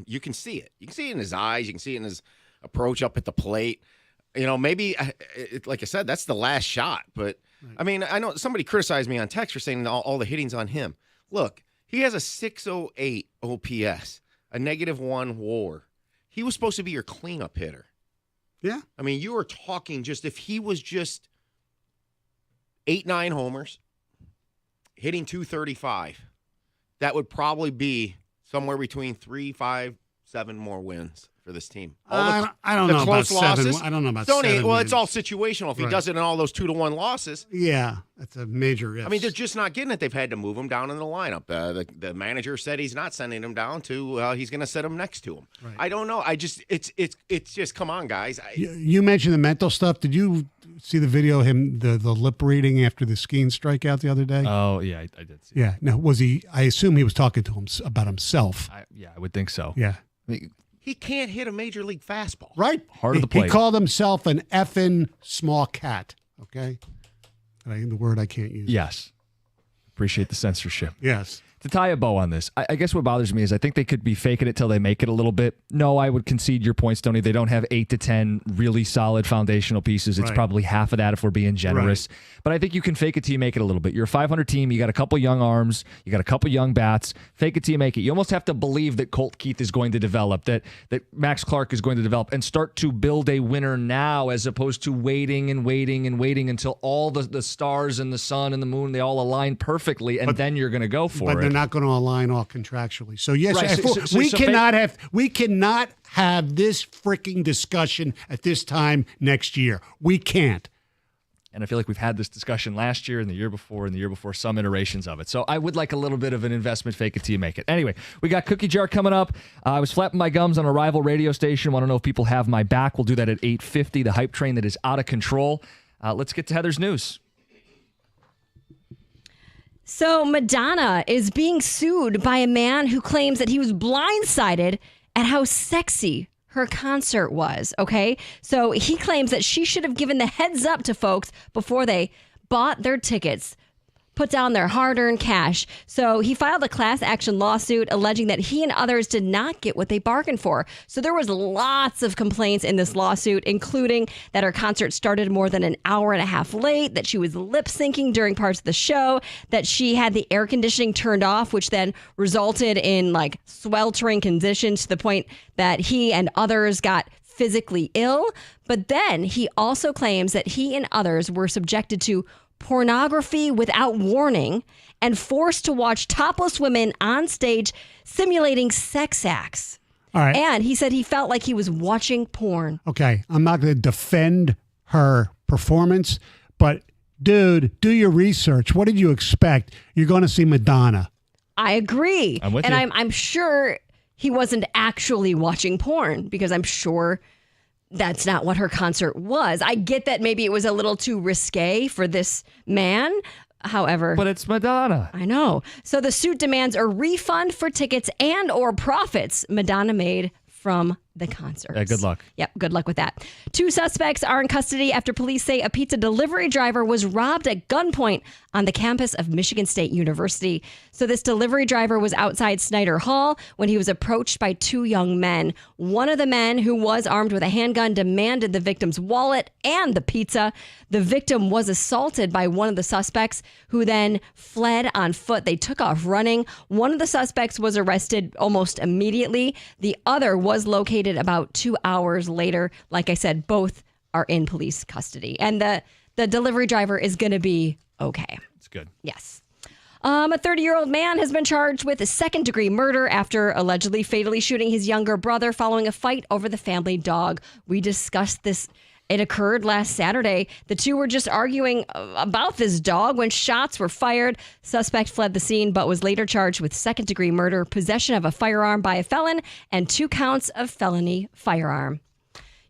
you can see it. You can see it in his eyes. You can see it in his approach up at the plate. Maybe, like I said, that's the last shot. But, I mean, I know somebody criticized me on text for saying all the hitting's on him. Look, he has a 608 OPS, a -1 WAR. He was supposed to be your cleanup hitter. Yeah. I mean, you were talking just if he was just 8-9 homers, hitting 235, that would probably be somewhere between 3, 5, 7 more wins for this team. I don't know about 7. I don't know about 7. Well, it's all situational. If he does it in all those 2-1 losses. Yeah, that's a major if. I mean, they're just not getting it. They've had to move him down in the lineup. The manager said he's not sending him down to. He's going to set him next to him. Right. I don't know. It's just come on, guys. You mentioned the mental stuff. Did you see the video of him the lip reading after the skiing strikeout the other day? Oh yeah, I did see. Yeah. Now was he? I assume he was talking to him about himself. I would think so. Yeah. I mean, he can't hit a major league fastball. Right. Hard of the plate. He called himself an effing small cat. Okay. The word I can't use. Yes. Appreciate the censorship. Yes. To tie a bow on this, I guess what bothers me is I think they could be faking it till they make it a little bit. No, I would concede your point, Stoney. They don't have 8 to 10 really solid foundational pieces. It's probably half of that if we're being generous. Right. But I think you can fake it till you make it a little bit. You're a 500 team. You got a couple young arms. You got a couple young bats. Fake it till you make it. You almost have to believe that Colt Keith is going to develop, that Max Clark is going to develop, and start to build a winner now as opposed to waiting until all the stars and the sun and the moon, they all align perfectly, and then you're going to go for it. But they're not going to align all contractually. So yes, right. we cannot have this freaking discussion at this time next year. We can't. And I feel like we've had this discussion last year and the year before, some iterations of it. So I would like a little bit of an investment, fake it till you make it. Anyway, we got Cookie Jar coming up. I was flapping my gums on a rival radio station. Want to know if people have my back. We'll do that at 8:50, the hype train that is out of control. Let's get to Heather's news. So Madonna is being sued by a man who claims that he was blindsided at how sexy her concert was, okay? So he claims that she should have given the heads up to folks before they bought their tickets, put down their hard-earned cash. So he filed a class action lawsuit alleging that he and others did not get what they bargained for. So there was lots of complaints in this lawsuit, including that her concert started more than an hour and a half late, that she was lip-syncing during parts of the show, that she had the air conditioning turned off, which then resulted in like sweltering conditions to the point that he and others got physically ill. But then he also claims that he and others were subjected to pornography without warning and forced to watch topless women on stage simulating sex acts. All right. And he said he felt like he was watching porn. Okay. I'm not going to defend her performance, but dude, do your research. What did you expect? You're going to see Madonna. I agree. I'm with you. And I'm sure he wasn't actually watching porn, because I'm sure that's not what her concert was. I get that maybe it was a little too risque for this man. However, but it's Madonna. I know. So the suit demands a refund for tickets and or profits Madonna made from the concert. Good luck. Yep, good luck with that. 2 suspects are in custody after police say a pizza delivery driver was robbed at gunpoint on the campus of Michigan State University. So this delivery driver was outside Snyder Hall when he was approached by 2 young men. One of the men, who was armed with a handgun, demanded the victim's wallet and the pizza. The victim was assaulted by one of the suspects, who then fled on foot. They took off running. One of the suspects was arrested almost immediately. The other was located about 2 hours later. Like I said, both are in police custody. And the delivery driver is going to be okay. It's good. Yes. A 30-year-old man has been charged with a second-degree murder after allegedly fatally shooting his younger brother following a fight over the family dog. We discussed this. It occurred last Saturday. The two were just arguing about this dog when shots were fired. Suspect fled the scene but was later charged with second-degree murder, possession of a firearm by a felon, and 2 counts of felony firearm.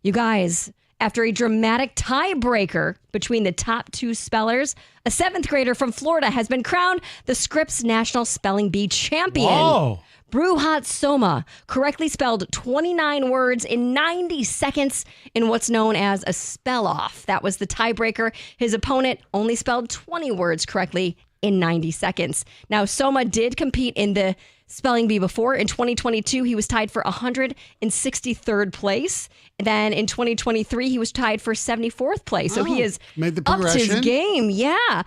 You guys, after a dramatic tiebreaker between the top 2 spellers, a 7th grader from Florida has been crowned the Scripps National Spelling Bee champion. Whoa. Bruhat Soma correctly spelled 29 words in 90 seconds in what's known as a spell-off. That was the tiebreaker. His opponent only spelled 20 words correctly in 90 seconds. Now, Soma did compete in the spelling bee before. In 2022, he was tied for 163rd place. Then in 2023, he was tied for 74th place. So he has made the upped his progression. game. Yeah.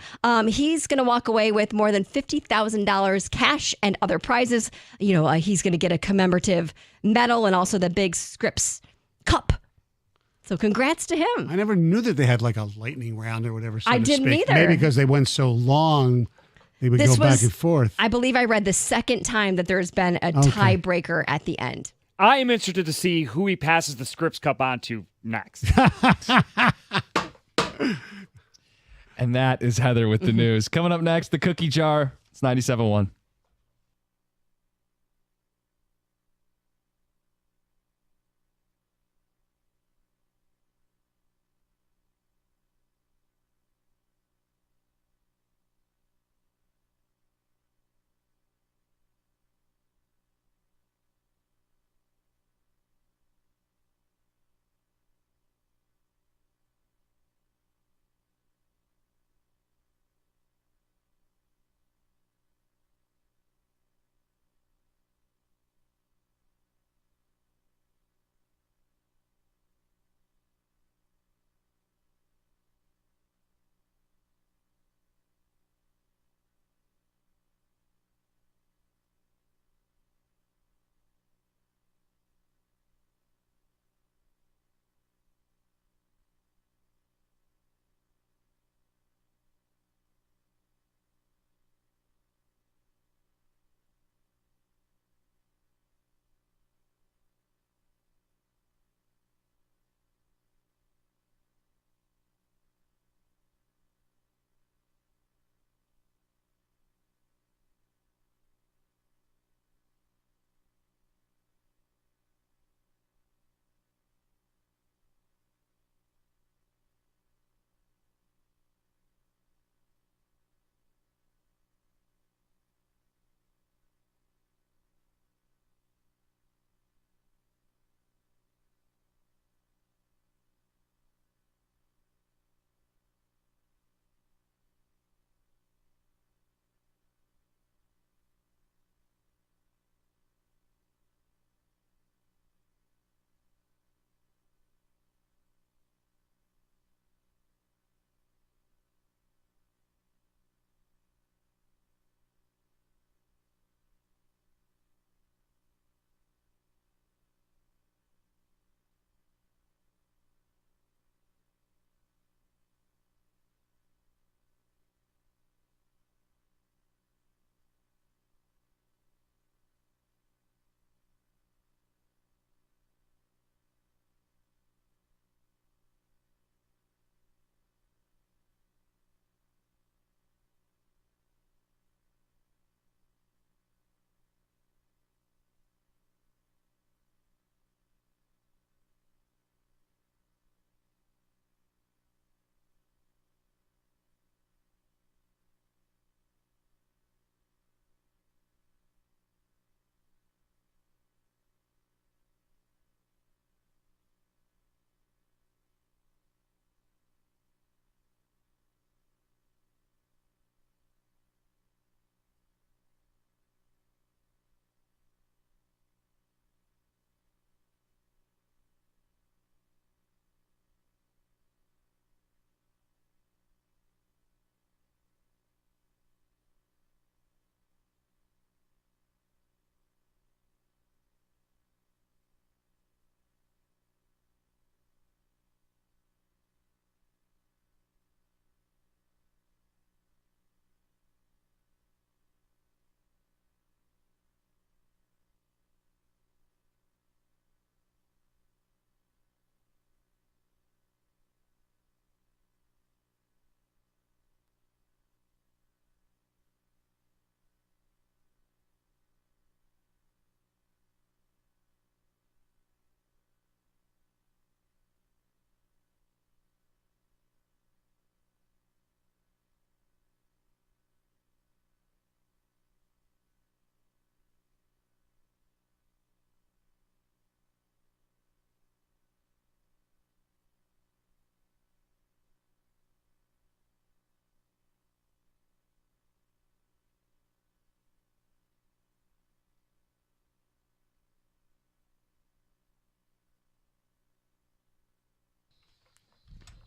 He's going to walk away with more than $50,000 cash and other prizes. He's going to get a commemorative medal and also the big Scripps Cup. So congrats to him. I never knew that they had like a lightning round or whatever. So I to didn't speak. either. Maybe because they went so long, they would go back and forth. I believe I read the second time that there's been a tiebreaker at the end. I am interested to see who he passes the Scripps Cup on to next. And that is Heather with the news. Coming up next, the cookie jar. It's 97.1.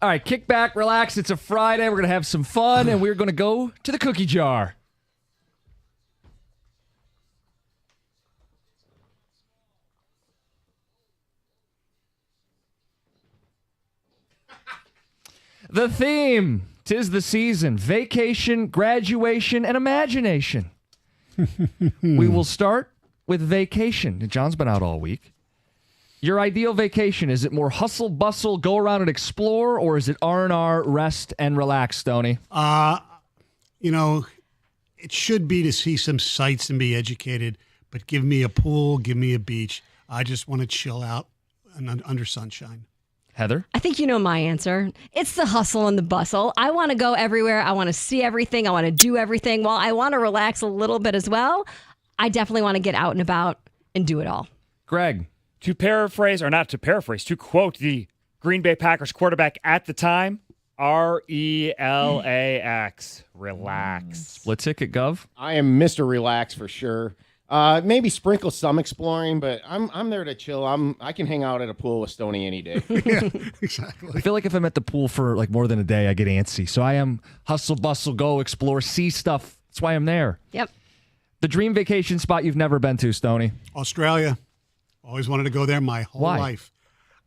All right, kick back, relax. It's a Friday. We're going to have some fun, and we're going to go to the cookie jar. The theme, 'tis the season, vacation, graduation, and imagination. We will start with vacation. John's been out all week. Your ideal vacation, is it more hustle, bustle, go around and explore, or is it R&R, rest, and relax, Stoney? It should be to see some sights and be educated, but give me a pool, give me a beach. I just want to chill out under sunshine. Heather? I think you know my answer. It's the hustle and the bustle. I want to go everywhere. I want to see everything. I want to do everything. While I want to relax a little bit as well, I definitely want to get out and about and do it all. Greg? To quote the Green Bay Packers quarterback at the time, RELAX. Relax. Split ticket, Gov? I am Mr. Relax for sure. Maybe sprinkle some exploring, but I'm there to chill. I can hang out at a pool with Stoney any day. Yeah, exactly. I feel like if I'm at the pool for like more than a day, I get antsy. So I am hustle, bustle, go, explore, see stuff. That's why I'm there. Yep. The dream vacation spot you've never been to, Stoney? Australia. Always wanted to go there my whole Why? life.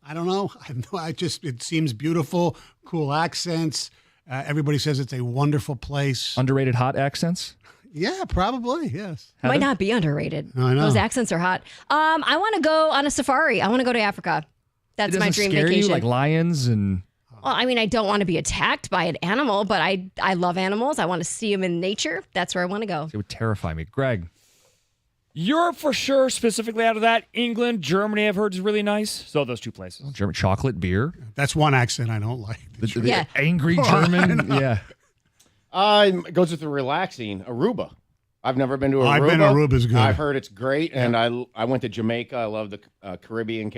I don't know. It seems beautiful, cool accents. Everybody says it's a wonderful place. Underrated hot accents? Yeah, probably, yes. Heather? Might not be underrated. I know. Those accents are hot. I want to go on a safari. I want to go to Africa. That's It my doesn't dream scare vacation. you, like lions and... Well, I mean, I don't want to be attacked by an animal, but I love animals. I want to see them in nature. That's where I want to go. It would terrify me. Greg? Europe for sure, specifically out of that. England, Germany, I've heard is really nice. So those two places. German chocolate, beer? That's one accent I don't like. The Yeah. angry German? Yeah. It goes with the relaxing. Aruba. I've never been to Aruba. I've been to Aruba's good. I've heard it's great, and I went to Jamaica. I love the Caribbean,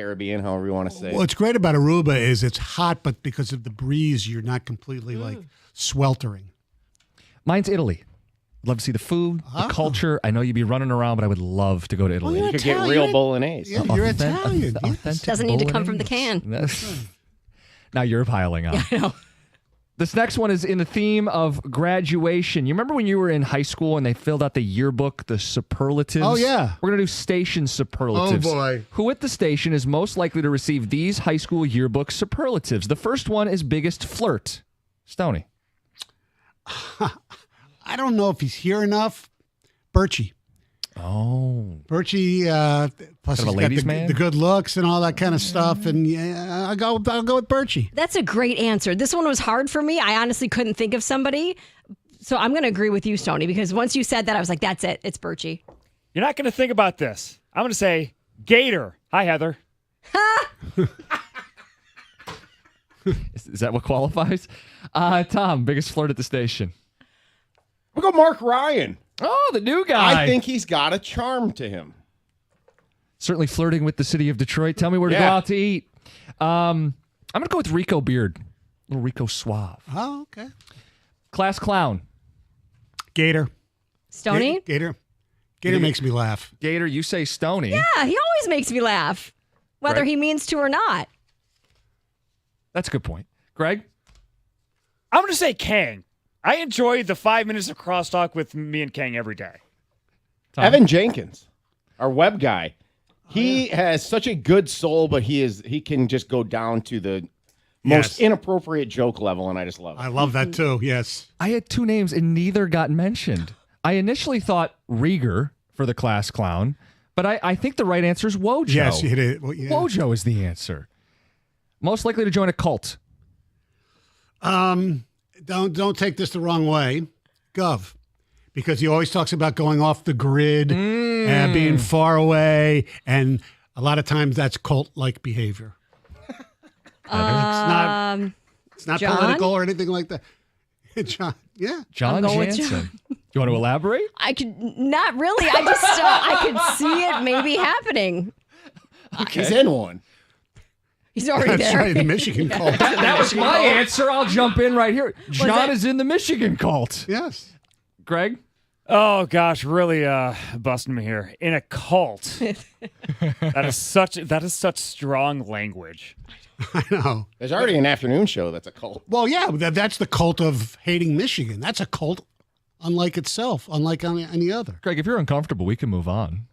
however you want to say it. What's great about Aruba is it's hot, but because of the breeze, you're not completely like sweltering. Mine's Italy. Love to see the food, the culture. I know you'd be running around, but I would love to go to Italy. you're You could get real bolognese. Yeah, you're Italian. yes. Authentic Doesn't need to come from the bolognese. can. Now you're piling on. I know. This next one is in the theme of graduation. You remember when you were in high school and they filled out the yearbook, the superlatives? Oh, yeah. We're going to do station superlatives. Oh, boy. Who at the station is most likely to receive these high school yearbook superlatives? The first one is biggest flirt. Stoney. I don't know if he's here enough. Birchie. Oh. Birchie, plus Kind of a he's got ladies' the, man? the good looks and all that kind of stuff. And yeah, I'll go with Birchie. That's a great answer. This one was hard for me. I honestly couldn't think of somebody. So I'm going to agree with you, Stoney, because once you said that, I was like, that's it. It's Birchie. You're not going to think about this. I'm going to say Gator. Hi, Heather. Is that what qualifies? Tom, biggest flirt at the station. We'll go Mark Ryan. Oh, the new guy. I think he's got a charm to him. Certainly flirting with the city of Detroit. Tell me where to go Yeah. out to eat. I'm going to go with Rico Beard. Little Rico Suave. Oh, okay. Class clown. Gator. Stoney? Gator. Gator makes me laugh. Gator, you say Stoney. Yeah, he always makes me laugh, whether Right. he means to or not. That's a good point. Greg? I'm going to say Kang. I enjoy the 5 minutes of crosstalk with me and Kang every day. Tom? Evan Jenkins, our web guy. He has such a good soul, but he can just go down to the most Yes. inappropriate joke level, and I just love it. I love that too. Yes. I had two names and neither got mentioned. I initially thought Rieger for the class clown, but I think the right answer is Wojo. Yes, it is. Well, yeah. Wojo is the answer. Most likely to join a cult. Don't take this the wrong way, Gov, because he always talks about going off the grid and being far away, and a lot of times that's cult-like behavior. It's not John? political or anything like that. John, yeah. John going with Jansen. You want to elaborate? I could not really. I just I could see it maybe happening. He's in one. He's already That's there. right, the Michigan cult. That was my answer. I'll jump in right here. John is in the Michigan cult. Yes. Greg? Oh gosh, really busting me here. In a cult. that is such strong language. I know. There's already an afternoon show that's a cult. Well, yeah, that's the cult of hating Michigan. That's a cult unlike itself, unlike any other. Greg, if you're uncomfortable, we can move on.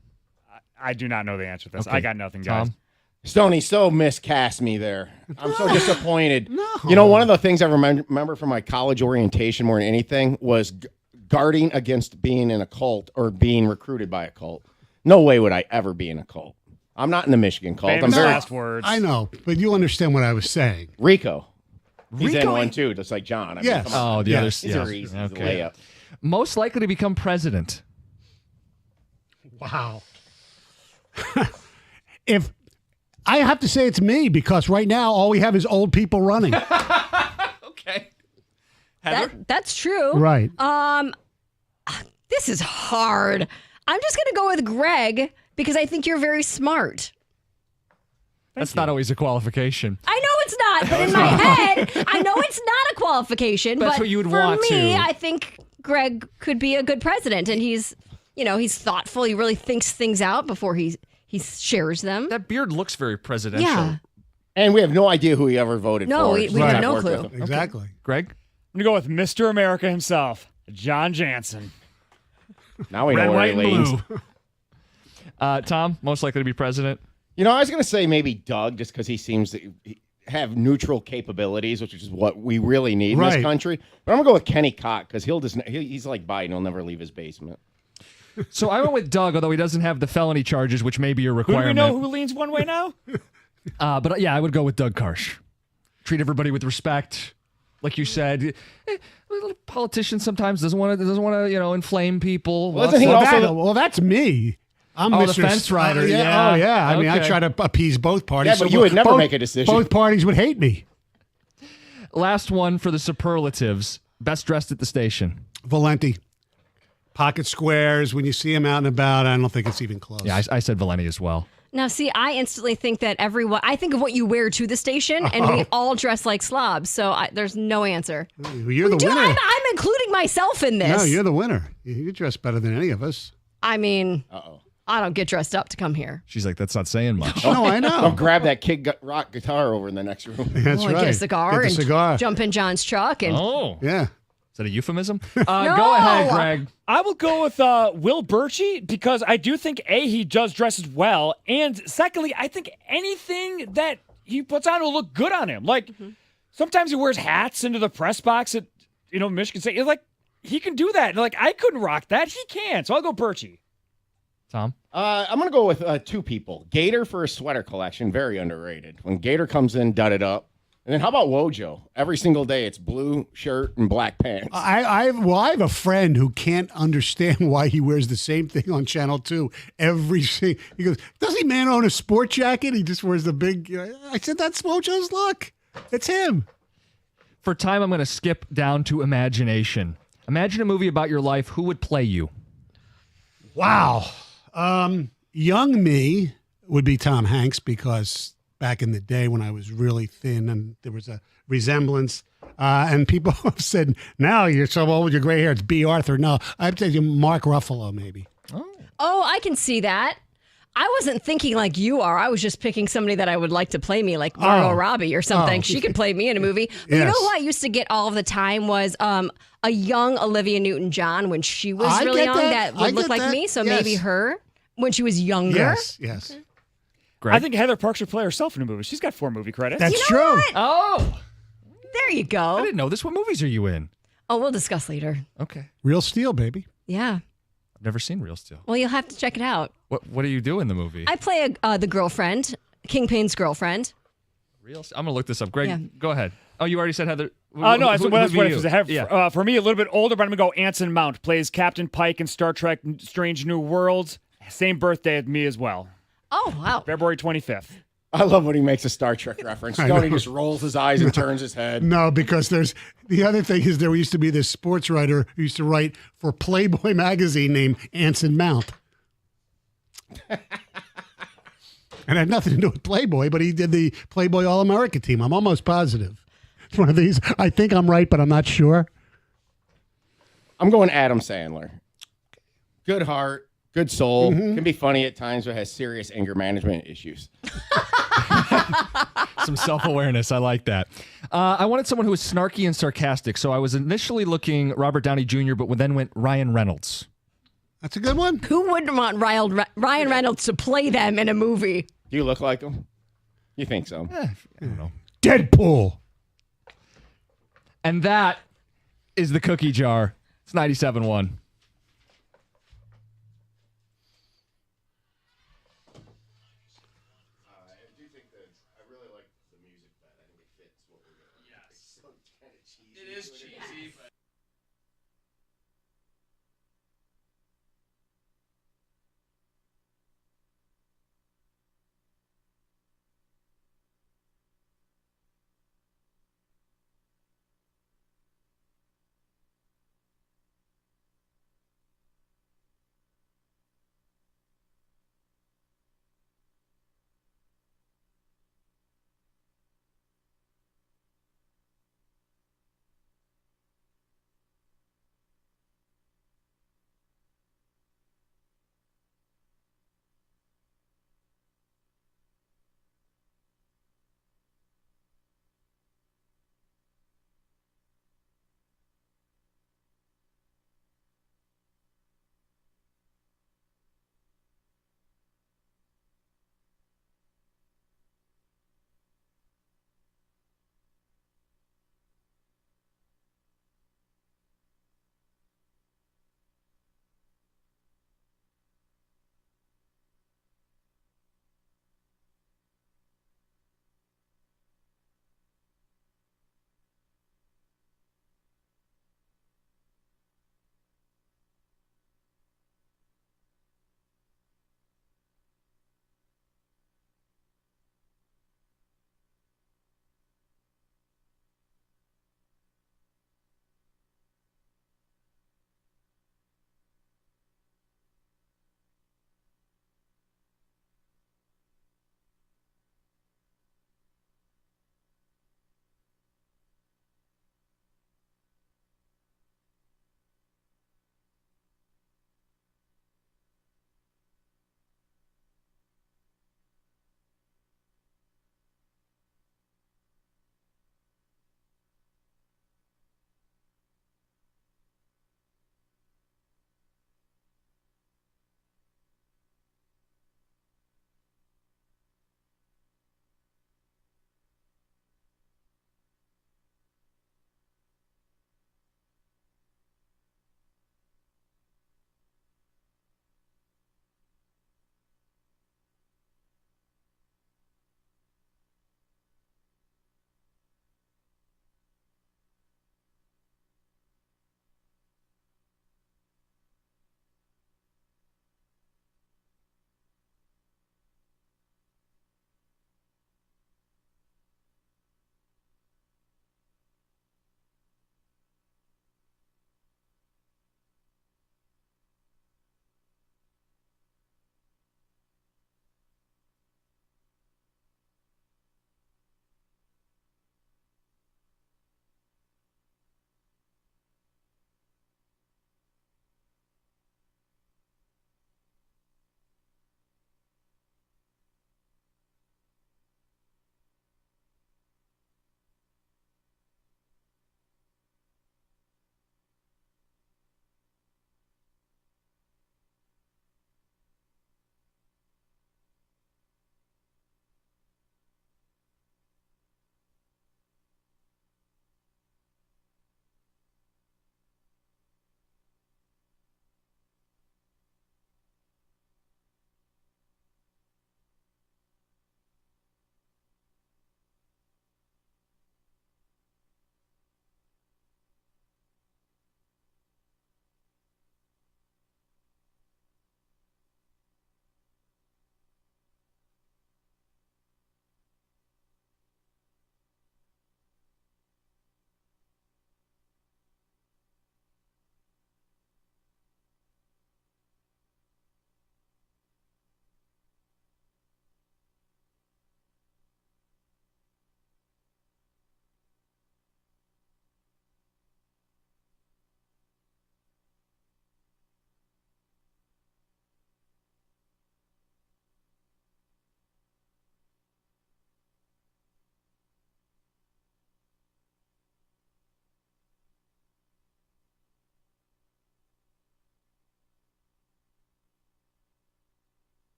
I do not know the answer to this. Okay. I got nothing, guys. Tom? Stoney so miscast me there. I'm so disappointed. No. You know, one of the things I remember from my college orientation more than anything was guarding against being in a cult or being recruited by a cult. No way would I ever be in a cult. I'm not in the Michigan cult. Famous I'm very last words. I know, but you understand what I was saying. Rico. He's in Rico- one too, just like John. I Yes. mean, come on. Oh, the Yeah. others. These Yeah. are easy. It's a Okay. layup. Most likely to become president. Wow. If I have to say it's me because right now all we have is old people running. Okay. That's true. Right. This is hard. I'm just going to go with Greg because I think you're very smart. That's not always a qualification. I know it's not, but in my head, I know it's not a qualification. That's but what you would for want me, to. I think Greg could be a good president, and he's thoughtful. He really thinks things out before he shares them. That beard looks very presidential. Yeah. And we have no idea who he ever voted No, for. we Just have have no worked clue. with him. Exactly. Greg? I'm going to go with Mr. America himself, John Jansen. Now we know Red, where white, he and leans. blue. Tom, most likely to be president? You know, I was going to say maybe Doug, just because he seems to have neutral capabilities, which is what we really need in Right. this country. But I'm going to go with Kenny Cock because he's like Biden. He'll never leave his basement. So I went with Doug, although he doesn't have the felony charges, which may be a Who do requirement. we know who leans one way now? But yeah, I would go with Doug Karsh. Treat everybody with respect, like you said. A little politician sometimes doesn't want to inflame people. Well, isn't he also Well, that's me. I'm Oh, the Mr. fence rider, yeah. yeah. Oh, yeah. I mean, I Okay. try to appease both parties. Yeah, but you would never make a decision. Both parties would hate me. Last one for the superlatives. Best dressed at the station. Valenti. Pocket squares. When you see him out and about, I don't think it's even close. Yeah, I said Valenti as well. Now, see, I instantly think that I think of what you wear to the station, and we all dress like slobs. So there's no answer. You're the Dude, winner. I'm including myself in this. No, you're the winner. You dress better than any of us. I mean, I don't get dressed up to come here. She's like, that's not saying much. No, I Don't know. grab that Kid Rock guitar over in the next room. That's Well, right. get a cigar Get the and cigar. jump in John's truck. And Oh. Yeah. Is that a euphemism? Go ahead, Greg. I will go with Will Birchie because I do think, A, he does dresses well, and secondly, I think anything that he puts on will look good on him. Like, sometimes he wears hats into the press box at, Michigan State. It's like, he can do that. Like, I couldn't rock that. He can. So I'll go Birchie. Tom? I'm going to go with two people. Gator for a sweater collection, very underrated. When Gator comes in, dud it up. And then how about Wojo? Every single day, it's blue shirt and black pants. I have a friend who can't understand why he wears the same thing on Channel 2 every single. He goes, does he man own a sport jacket? He just wears the big. I said, that's Wojo's look. It's him. For time, I'm going to skip down to imagination. Imagine a movie about your life. Who would play you? Wow. Young me would be Tom Hanks because back in the day when I was really thin and there was a resemblance. And people have said, now you're so old with your gray hair, it's B. Arthur. No, I'd say Mark Ruffalo maybe. oh, I can see that. I wasn't thinking like you are. I was just picking somebody that I would like to play me, like Margot Robbie or something. Oh. She could play me in a movie. But you know Yes. who I used to get all of the time was a young Olivia Newton-John when she was I really get young. that. That I would look get like that. me. So Yes. maybe her when she was younger. Yes. Greg? I think Heather Park should play herself in a movie. She's got 4 movie credits. That's You know true. what? Oh, There you I go. didn't know this. What movies are you in? Oh, we'll discuss later. Okay. Real Steel, baby. Yeah. I've never seen Real Steel. Well, you'll have to check it out. What do you do in the movie? I play the girlfriend, Kingpin's girlfriend. Real Steel? I'm going to look this up. Greg, Yeah. go ahead. Oh, you already said Heather. No, that's who what be it you? was. Yeah. For me, a little bit older, but I'm going to go Anson Mount. Plays Captain Pike in Star Trek Strange New Worlds. Same birthday as me as well. Oh, wow. February 25th. I love when he makes a Star Trek reference. Tony just rolls his eyes and turns his head. No, because there's the other thing is there used to be this sports writer who used to write for Playboy magazine named Anson Mount. And it had nothing to do with Playboy, but he did the Playboy All-America team. I'm almost positive. It's one of these. I think I'm right, but I'm not sure. I'm going Adam Sandler. good heart, good soul, can be funny at times, but has serious anger management issues. Some self-awareness. I like that. I wanted someone who was snarky and sarcastic, so I was initially looking Robert Downey Jr., but then went Ryan Reynolds. That's a good one. Who wouldn't want Ryan Reynolds to play them in a movie? Do you look like him? You think so? I don't know. Deadpool. And that is the cookie jar. It's 97.1. It is cheesy, but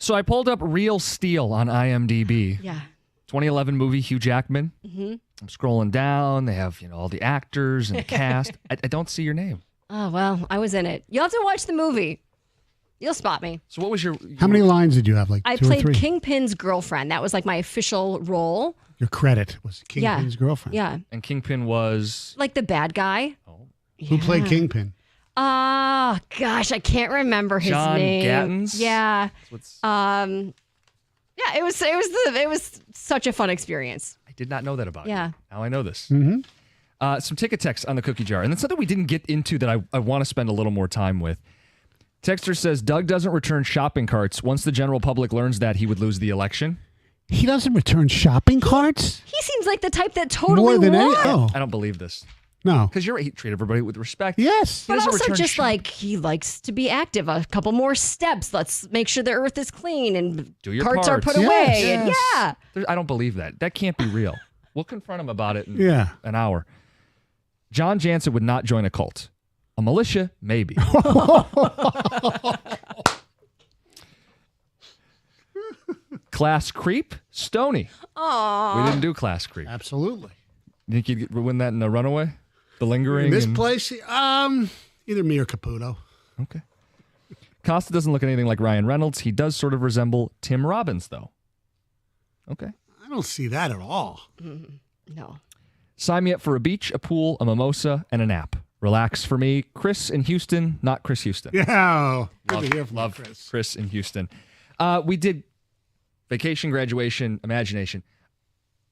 So I pulled up Real Steel on IMDb. Yeah. 2011 movie, Hugh Jackman. Mm-hmm. I'm scrolling down. They have, all the actors and the cast. I don't see your name. Oh, well, I was in it. You'll have to watch the movie. You'll spot me. So what was your... How many lines did you have? Like I 2 or played 3? Kingpin's girlfriend. That was like my official role. Your credit was Kingpin's girlfriend. Yeah. And Kingpin was... Like the bad guy. Oh. Who played Kingpin? Gosh, I can't remember his John name. Gattens? Yeah. What's... Yeah, it was such a fun experience. I did not know that about Yeah. you. Now I know this. Mm-hmm. Some ticket text on the cookie jar. And that's something we didn't get into that I want to spend a little more time with. Texter says, Doug doesn't return shopping carts. Once the general public learns that, he would lose the election. He doesn't return shopping carts? He seems like the type that totally More than any... would. Oh, I don't believe this. no. Because you're right. He treat everybody with respect. Yes. He But doesn't also return just shop- like he likes to be active. A couple more steps. Let's make sure the earth is clean and Do your carts are parts. put away. Yes. And yeah. I don't believe that. That can't be real. We'll confront him about it in Yeah. an hour. John Jansen would not join a cult. A militia, maybe. Class creep, Stoney. Aww. We didn't do class creep. Absolutely. You think you'd win that in the runaway? The lingering? In this and- place, either me or Caputo. Okay. Costa doesn't look anything like Ryan Reynolds. He does sort of resemble Tim Robbins, though. Okay. I don't see that at all. No. Sign me up for a beach, a pool, a mimosa, and a nap. Relax for me. Chris in Houston, not Chris Houston. Yeah. Good to hear from Love you, Chris. Chris in Houston. We did vacation, graduation, imagination.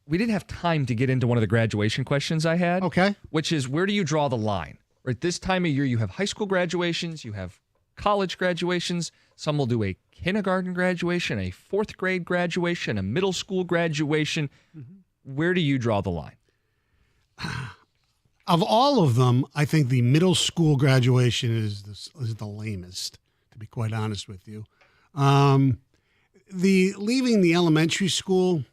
We didn't have time to get into one of the graduation questions I had. Okay. Which is, where do you draw the line? Right, this time of year, you have high school graduations, you have college graduations. Some will do a kindergarten graduation, a fourth grade graduation, a middle school graduation. Where do you draw the line? Of all of them, I think the middle school graduation is the lamest, to be quite honest with you. The leaving the elementary school,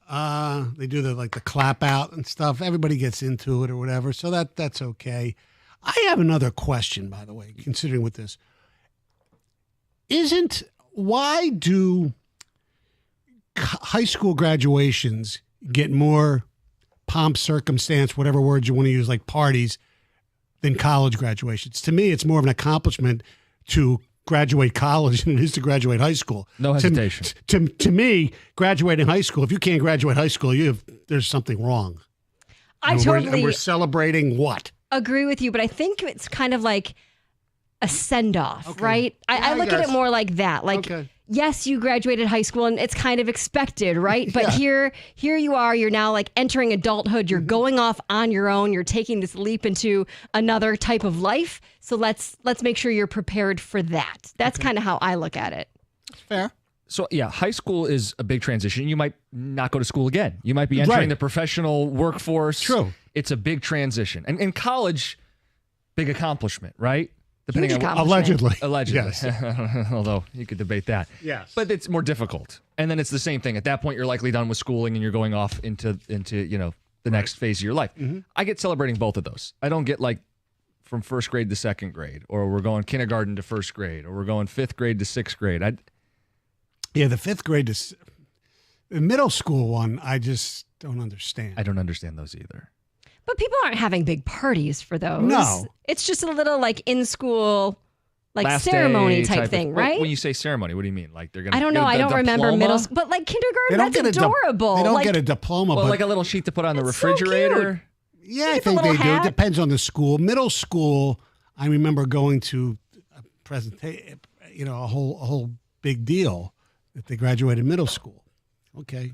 they do the clap out and stuff. Everybody gets into it or whatever, so that's okay. I have another question, by the way, considering with this. Why do high school graduations get more pomp, circumstance, whatever words you want to use, like parties, than college graduations? To me, it's more of an accomplishment to graduate college than it is to graduate high school. No hesitation. To me, graduating high school, if you can't graduate high school, there's something wrong. I And totally we're celebrating what? agree with you, but I think it's kind of like a send-off, Okay. right? Yeah, I I look at guess. it more like that. Like, Okay. yes, you graduated high school and it's kind of expected, right? But Yeah. here you are, you're now like entering adulthood. You're going off on your own. You're taking this leap into another type of life. So let's make sure you're prepared for that. That's kind of how I look at it. Fair. So, yeah, high school is a big transition. You might not go to school again. You might be entering Right. the professional workforce. True. It's a big transition. And in college, big accomplishment, right? Huge on what- accomplishment. Allegedly. Allegedly. Although you could debate that. Yes. But it's more difficult. And then it's the same thing. At that point, you're likely done with schooling and you're going off into the next phase of your life. Mm-hmm. I get celebrating both of those. I don't get like from first grade to second grade, or we're going kindergarten to first grade, or we're going fifth grade to sixth grade. Yeah, the fifth grade the middle school one, I just don't understand. I don't understand those either. But people aren't having big parties for those. No. It's just a little like in school, like Last ceremony day type of- thing, well, right? When you say ceremony, what do you mean? Like they're gonna? I don't know. get I a don't remember diploma? middle school, but like kindergarten, that's they adorable. don't like, get a diploma, Well, but like a little sheet to put on the It's so refrigerator. yeah, I With a think they little do. hat. It depends on the school. Middle school, I remember going to a presentation, a whole big deal that they graduated middle school. Okay,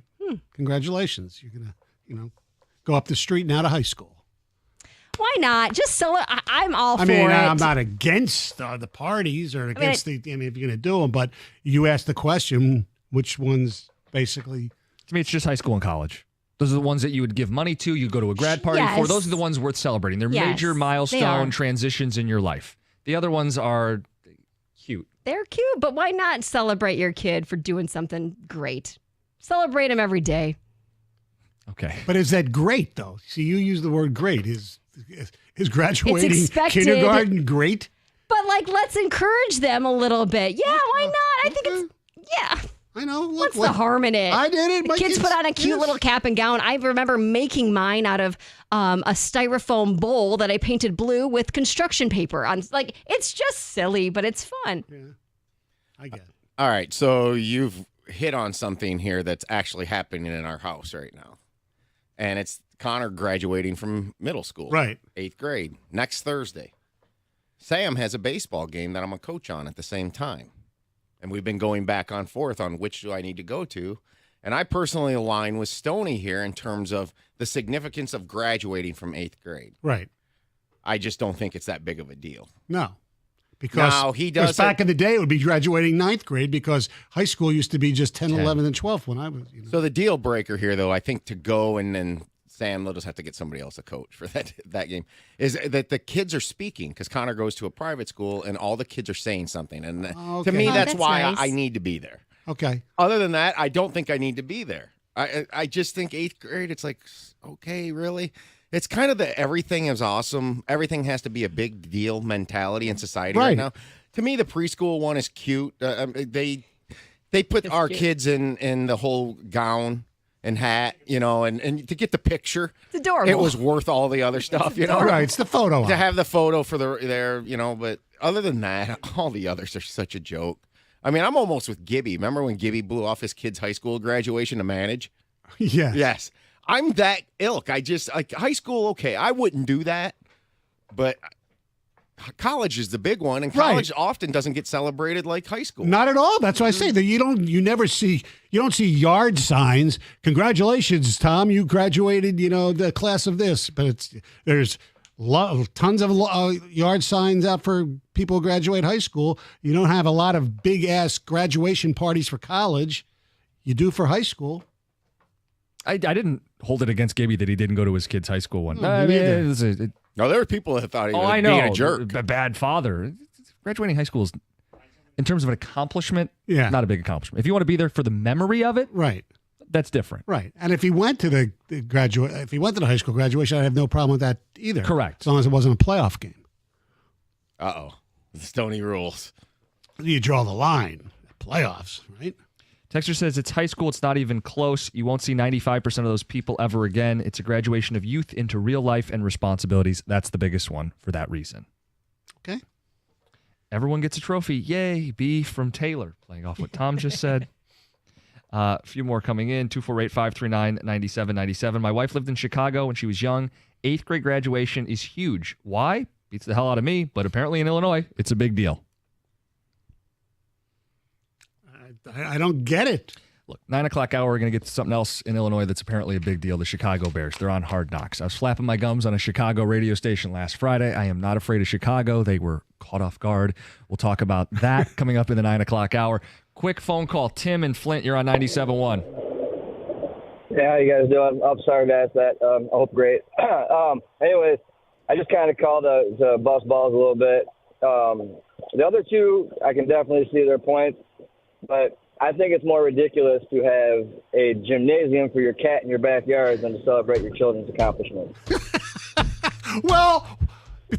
congratulations. You're gonna, go up the street now to high school. Why not? Just I'm all for I mean, it. I'm not against the parties or against if you're going to do them, but you asked the question, which ones basically. To me, it's just high school and college. Those are the ones that you would give money to. You go to a grad party for. Yes. Those are the ones worth celebrating. They're Yes, major they milestone are. transitions in your life. The other ones are cute. They're cute, but why not celebrate your kid for doing something great? Celebrate him every day. Okay. But is that great, though? See, you use the word great. Is graduating expected. kindergarten great? But like, let's encourage them a little bit. Yeah, why not? I think it's know. Look, What's the harm in it? I did it. The My kids put on a cute yes. little cap and gown. I remember making mine out of a styrofoam bowl that I painted blue with construction paper on. Like, it's just silly, but it's fun. Yeah, I get it. All right, so you've hit on something here that's actually happening in our house right now. And it's Connor graduating from middle school. Right. 8th grade, next Thursday. Sam has a baseball game that I'm a coach on at the same time. And we've been going back and forth on which do I need to go to. And I personally align with Stoney here in terms of the significance of graduating from 8th grade. Right. I just don't think it's that big of a deal. No. Because Now, he does back in the day, it would be graduating 9th grade because high school used to be just 10, 11, and 12 when I was. So the deal breaker here, though, I think to go and then Sam, they'll just have to get somebody else a coach for that game, is that the kids are speaking because Connor goes to a private school and all the kids are saying something. And to me, that's why nice. I need to be there. Okay. Other than that, I don't think I need to be there. I just think 8th grade, it's like, okay, really? It's kind of the everything is awesome. Everything has to be a big deal mentality in society right now. To me, the preschool one is cute. They put our kids in the whole gown and hat, and to get the picture. It's adorable. It was worth all the other stuff, Right. It's the photo. To have the photo for their, but other than that, all the others are such a joke. I mean, I'm almost with Gibby. Remember when Gibby blew off his kid's high school graduation to manage? Yes. Yes. I'm that ilk. I just, like, high school, okay, I wouldn't do that, but college is the big one, and college often doesn't get celebrated like high school. Not at all. That's why I say that you don't see yard signs. Congratulations, Tom, you graduated, the class of this. But there's tons of yard signs out for people who graduate high school. You don't have a lot of big ass graduation parties for college. You do for high school. I didn't hold it against Gibby that he didn't go to his kid's high school one. No, me neither. No, there were people that thought he was I know, being a jerk. a bad father. Graduating high school is, in terms of an accomplishment, not a big accomplishment. If you want to be there for the memory of it, right, that's different. Right. And if he went to the high school graduation, I'd have no problem with that either. Correct. As long as it wasn't a playoff game. Uh-oh. The Stoney rules. You draw the line. Playoffs, right? Texter says it's high school. It's not even close. You won't see 95% of those people ever again. It's a graduation of youth into real life and responsibilities. That's the biggest one for that reason. Okay. Everyone gets a trophy. Yay. B from Taylor. Playing off what Tom just said. A few more coming in. 248-539-9797. My wife lived in Chicago when she was young. 8th grade graduation is huge. Why? Beats the hell out of me, but apparently in Illinois, it's a big deal. I don't get it. Look, 9 o'clock hour, we're going to get to something else in Illinois that's apparently a big deal. The Chicago Bears. They're on Hard Knocks. I was flapping my gums on a Chicago radio station last Friday. I am not afraid of Chicago. They were caught off guard. We'll talk about that coming up in the 9 o'clock hour. Quick phone call. Tim and Flint, you're on 97.1. Yeah, how you guys doing? I'm sorry to ask that. I hope great. Anyways, I just kind of called to bust balls a little bit. The other two, I can definitely see their points. But I think it's more ridiculous to have a gymnasium for your cat in your backyard than to celebrate your children's accomplishments. Well,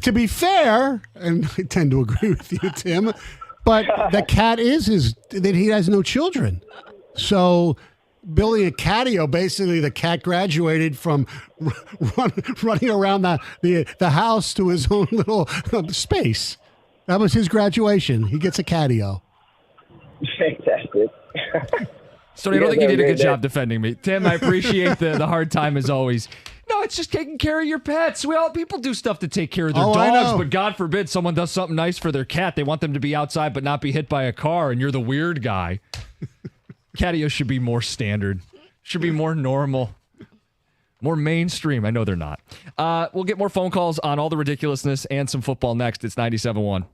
to be fair, and I tend to agree with you, Tim, but the cat that he has no children. So building a catio, basically the cat graduated from running around the house to his own little space. That was his graduation. He gets a catio. Fantastic. So I don't think you did a good job defending me. Tim, I appreciate the hard time as always. No, it's just taking care of your pets. People do stuff to take care of their dogs, but God forbid someone does something nice for their cat. They want them to be outside but not be hit by a car, and you're the weird guy. Catios should be more standard. Should be more normal. More mainstream. I know they're not. We'll get more phone calls on all the ridiculousness and some football next. It's 97.1.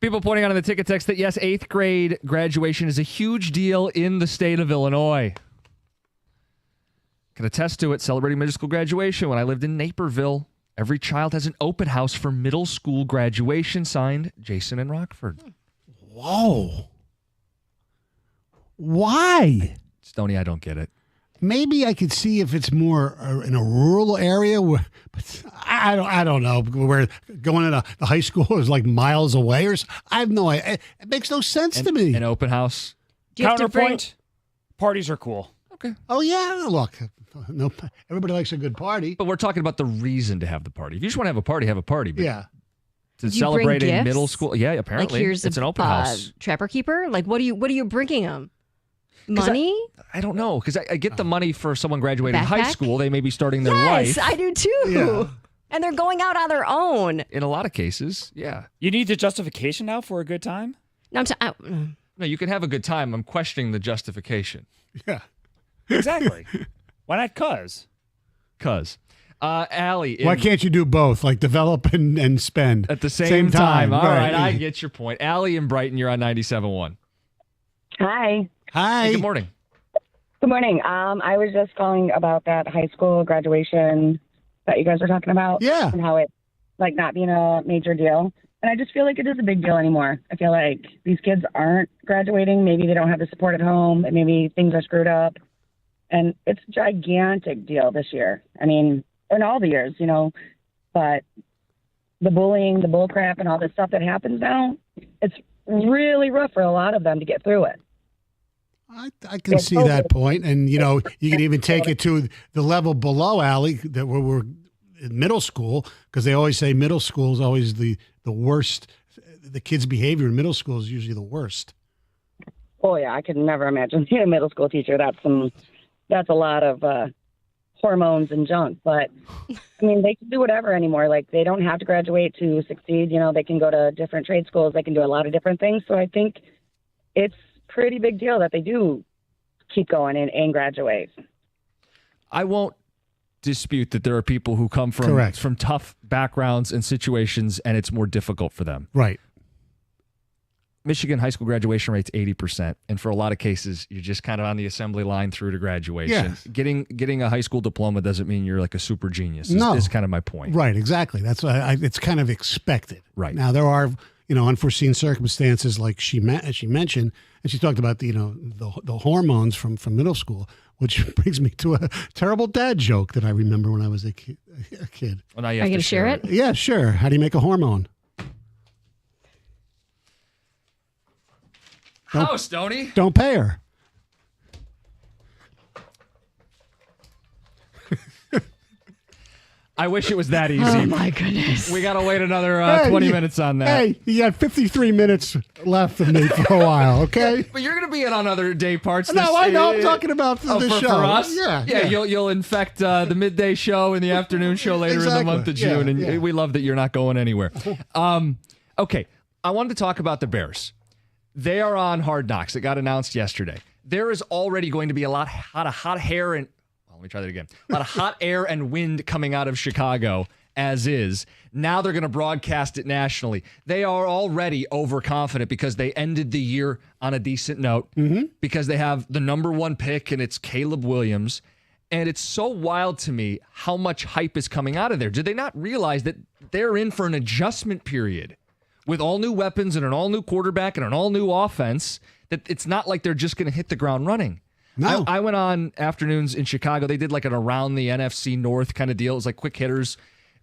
People pointing out in the ticket text that, yes, 8th grade graduation is a huge deal in the state of Illinois. Can attest to it, celebrating middle school graduation when I lived in Naperville. Every child has an open house for middle school graduation, signed Jason in Rockford. Whoa. Why? Stoney, I don't get it. Maybe I could see if it's more in a rural area, but I don't know, where going to the high school is like miles away I have no idea. It makes no sense to me. An open house. Do you have to bring- Counterpoint, parties are cool. Okay. Oh, yeah. Look, no, everybody likes a good party. But we're talking about the reason to have the party. If you just want to have a party, have a party. But Yeah. to Do you celebrate bring in gifts? middle school. Yeah, apparently. Like here's it's an open house. Trapper Keeper? Like what are you bringing them? Money? I don't know, because I get the money for someone graduating high Backpack? school. They may be starting their Yes, life. I do too. Yeah. And they're going out on their own. In a lot of cases, yeah. You need the justification now for a good time? No, No, you can have a good time. I'm questioning the justification. Yeah. Exactly. Why not cuz? Allie. Why can't you do both? Like develop and spend At the same time. All right, I Right. get your point. Allie in Brighton, you're on 97.1. Hi. Hi. Hey, good morning. Good morning. I was just calling about that high school graduation that you guys were talking about. Yeah. And how it, like, not being a major deal. And I just feel like it is a big deal anymore. I feel like these kids aren't graduating. Maybe they don't have the support at home. And maybe things are screwed up. And it's a gigantic deal this year. I mean, in all the years, But the bullying, the bull crap, and all this stuff that happens now, it's really rough for a lot of them to get through it. I can see that point. And, you can even take it to the level below, Allie, that we're in middle school, because they always say middle school is always the worst. The kids' behavior in middle school is usually the worst. Oh, yeah, I could never imagine being a middle school teacher. That's a lot of hormones and junk. But, I mean, they can do whatever anymore. Like, they don't have to graduate to succeed. They can go to different trade schools. They can do a lot of different things. So I think it's pretty big deal that they do keep going and graduate. I won't dispute that there are people who come from tough backgrounds and situations, and it's more difficult for them. Right. Michigan high school graduation rate's 80%, and for a lot of cases, you're just kind of on the assembly line through to graduation. Yes. Getting a high school diploma doesn't mean you're like a super genius. No. Is kind of my point. Right, exactly. That's why it's kind of expected. Right. Now, there are, unforeseen circumstances like she mentioned, and she talked about the hormones from middle school, which brings me to a terrible dad joke that I remember when I was a kid. Well, now you Are have you to going to share it? Yeah, sure. How do you make a hormone? How, Stoney? Don't pay her. I wish it was that easy. Oh my goodness. We got to wait another 20 minutes on that. Hey, you got 53 minutes left of me for a while, okay? But you're going to be in on other day parts. No, I know. I'm talking about the show. For us? Yeah. You'll infect the midday show and the afternoon show later in the month of June, and we love that you're not going anywhere. Okay, I wanted to talk about the Bears. They are on Hard Knocks. It got announced yesterday. There is already going to be a lot of hot hair and let me try that again. A lot of hot air and wind coming out of Chicago, as is. Now they're going to broadcast it nationally. They are already overconfident because they ended the year on a decent note, because they have the number one pick, and it's Caleb Williams. And it's so wild to me how much hype is coming out of there. Did they not realize that they're in for an adjustment period with all new weapons and an all-new quarterback and an all-new offense, that it's not like they're just going to hit the ground running? No. I went on afternoons in Chicago. They did like an around the NFC North kind of deal. It was like quick hitters.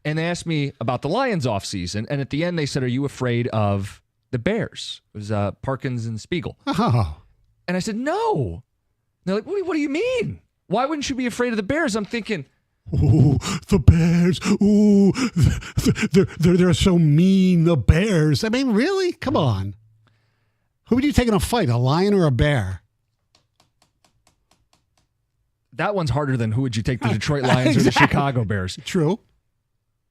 And they asked me about the Lions offseason. And at the end, they said, are you afraid of the Bears? It was Parkins and Spiegel. Oh. And I said, no. And they're like, what do you mean? Why wouldn't you be afraid of the Bears? I'm thinking, ooh, the Bears. Ooh, they're so mean, the Bears. I mean, really? Come on. Who would you take in a fight, a lion or a bear? that one's harder than who would you take, the Detroit Lions or the Chicago Bears. True.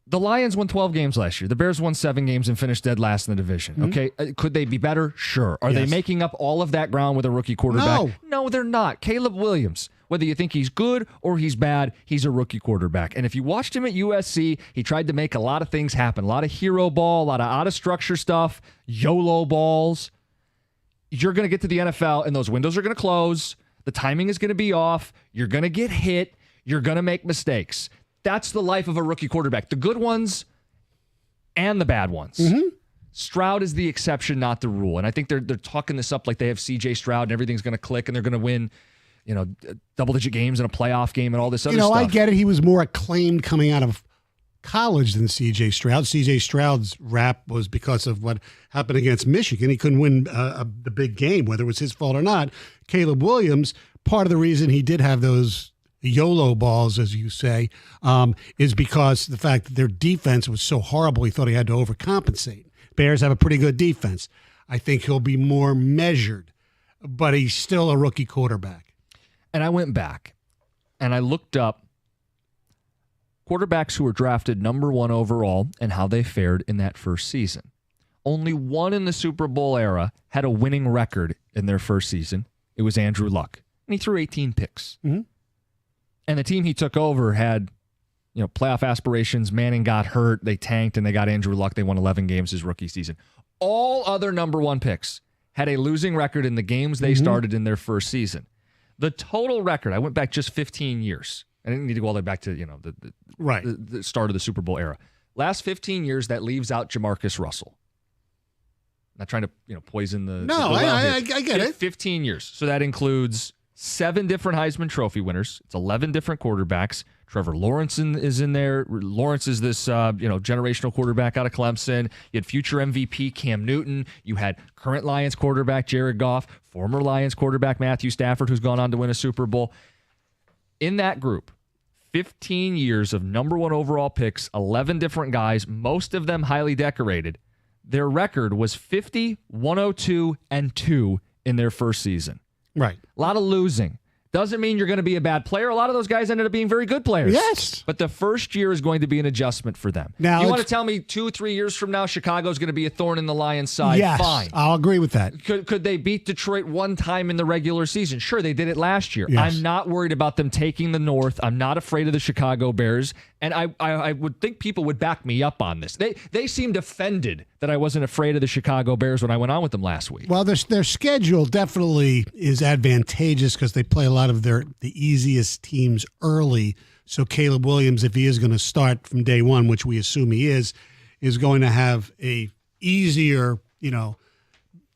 The Lions won 12 games last year. The Bears won 7 games and finished dead last in the division. Mm-hmm. Okay, could they be better? Sure. Are they making up all of that ground with a rookie quarterback? No. No, they're not. Caleb Williams Whether you think he's good or he's bad, he's a rookie quarterback. And if you watched him at USC, he tried to make a lot of things happen. A lot of hero ball, a lot of out-of-structure stuff, YOLO balls. You're going to get to the NFL, and those windows are going to close. The timing is going to be off. You're going to get hit. You're going to make mistakes. That's the life of a rookie quarterback. The good ones and the bad ones. Mm-hmm. Stroud is the exception, not the rule. And I think they're talking this up like they have C.J. Stroud and everything's going to click and they're going to win, double-digit games in a playoff game and all this other stuff. I get it. He was more acclaimed coming out of college than C.J. Stroud. C.J. Stroud's rap was because of what happened against Michigan. He couldn't win the big game, whether it was his fault or not. Caleb Williams, part of the reason he did have those YOLO balls, as you say, is because the fact that their defense was so horrible, he thought he had to overcompensate. Bears have a pretty good defense. I think he'll be more measured, but he's still a rookie quarterback. And I went back and I looked up quarterbacks who were drafted number 1 overall and how they fared in that first season. Only one in the Super Bowl era had a winning record in their first season. It was Andrew Luck. And he threw 18 picks. Mm-hmm. And the team he took over had playoff aspirations. Manning got hurt. They tanked, and they got Andrew Luck. They won 11 games his rookie season. All other number 1 picks had a losing record in the games they started in their first season. The total record, I went back just 15 years. I didn't need to go all the way back to the start of the Super Bowl era. Last 15 years, that leaves out Jamarcus Russell. Not trying to poison the I get it. 15 years. So that includes 7 different Heisman Trophy winners. It's 11 different quarterbacks. Trevor Lawrence is in there. Lawrence is this generational quarterback out of Clemson. You had future MVP Cam Newton. You had current Lions quarterback Jared Goff, former Lions quarterback Matthew Stafford, who's gone on to win a Super Bowl. In that group, 15 years of number 1 overall picks, 11 different guys, most of them highly decorated. Their record was 50, 102, and 2 in their first season. Right. A lot of losing. Doesn't mean you're going to be a bad player. A lot of those guys ended up being very good players. Yes. But the first year is going to be an adjustment for them. Now, you want to tell me 2-3 years from now, Chicago's going to be a thorn in the Lions' side? Yes, fine. I'll agree with that. Could they beat Detroit one time in the regular season? Sure, they did it last year. Yes. I'm not worried about them taking the North. I'm not afraid of the Chicago Bears. And I would think people would back me up on this. They seemed offended that I wasn't afraid of the Chicago Bears when I went on with them last week. Well, their schedule definitely is advantageous because they play a lot of the easiest teams early. So Caleb Williams, if he is going to start from day one, which we assume he is going to have a easier,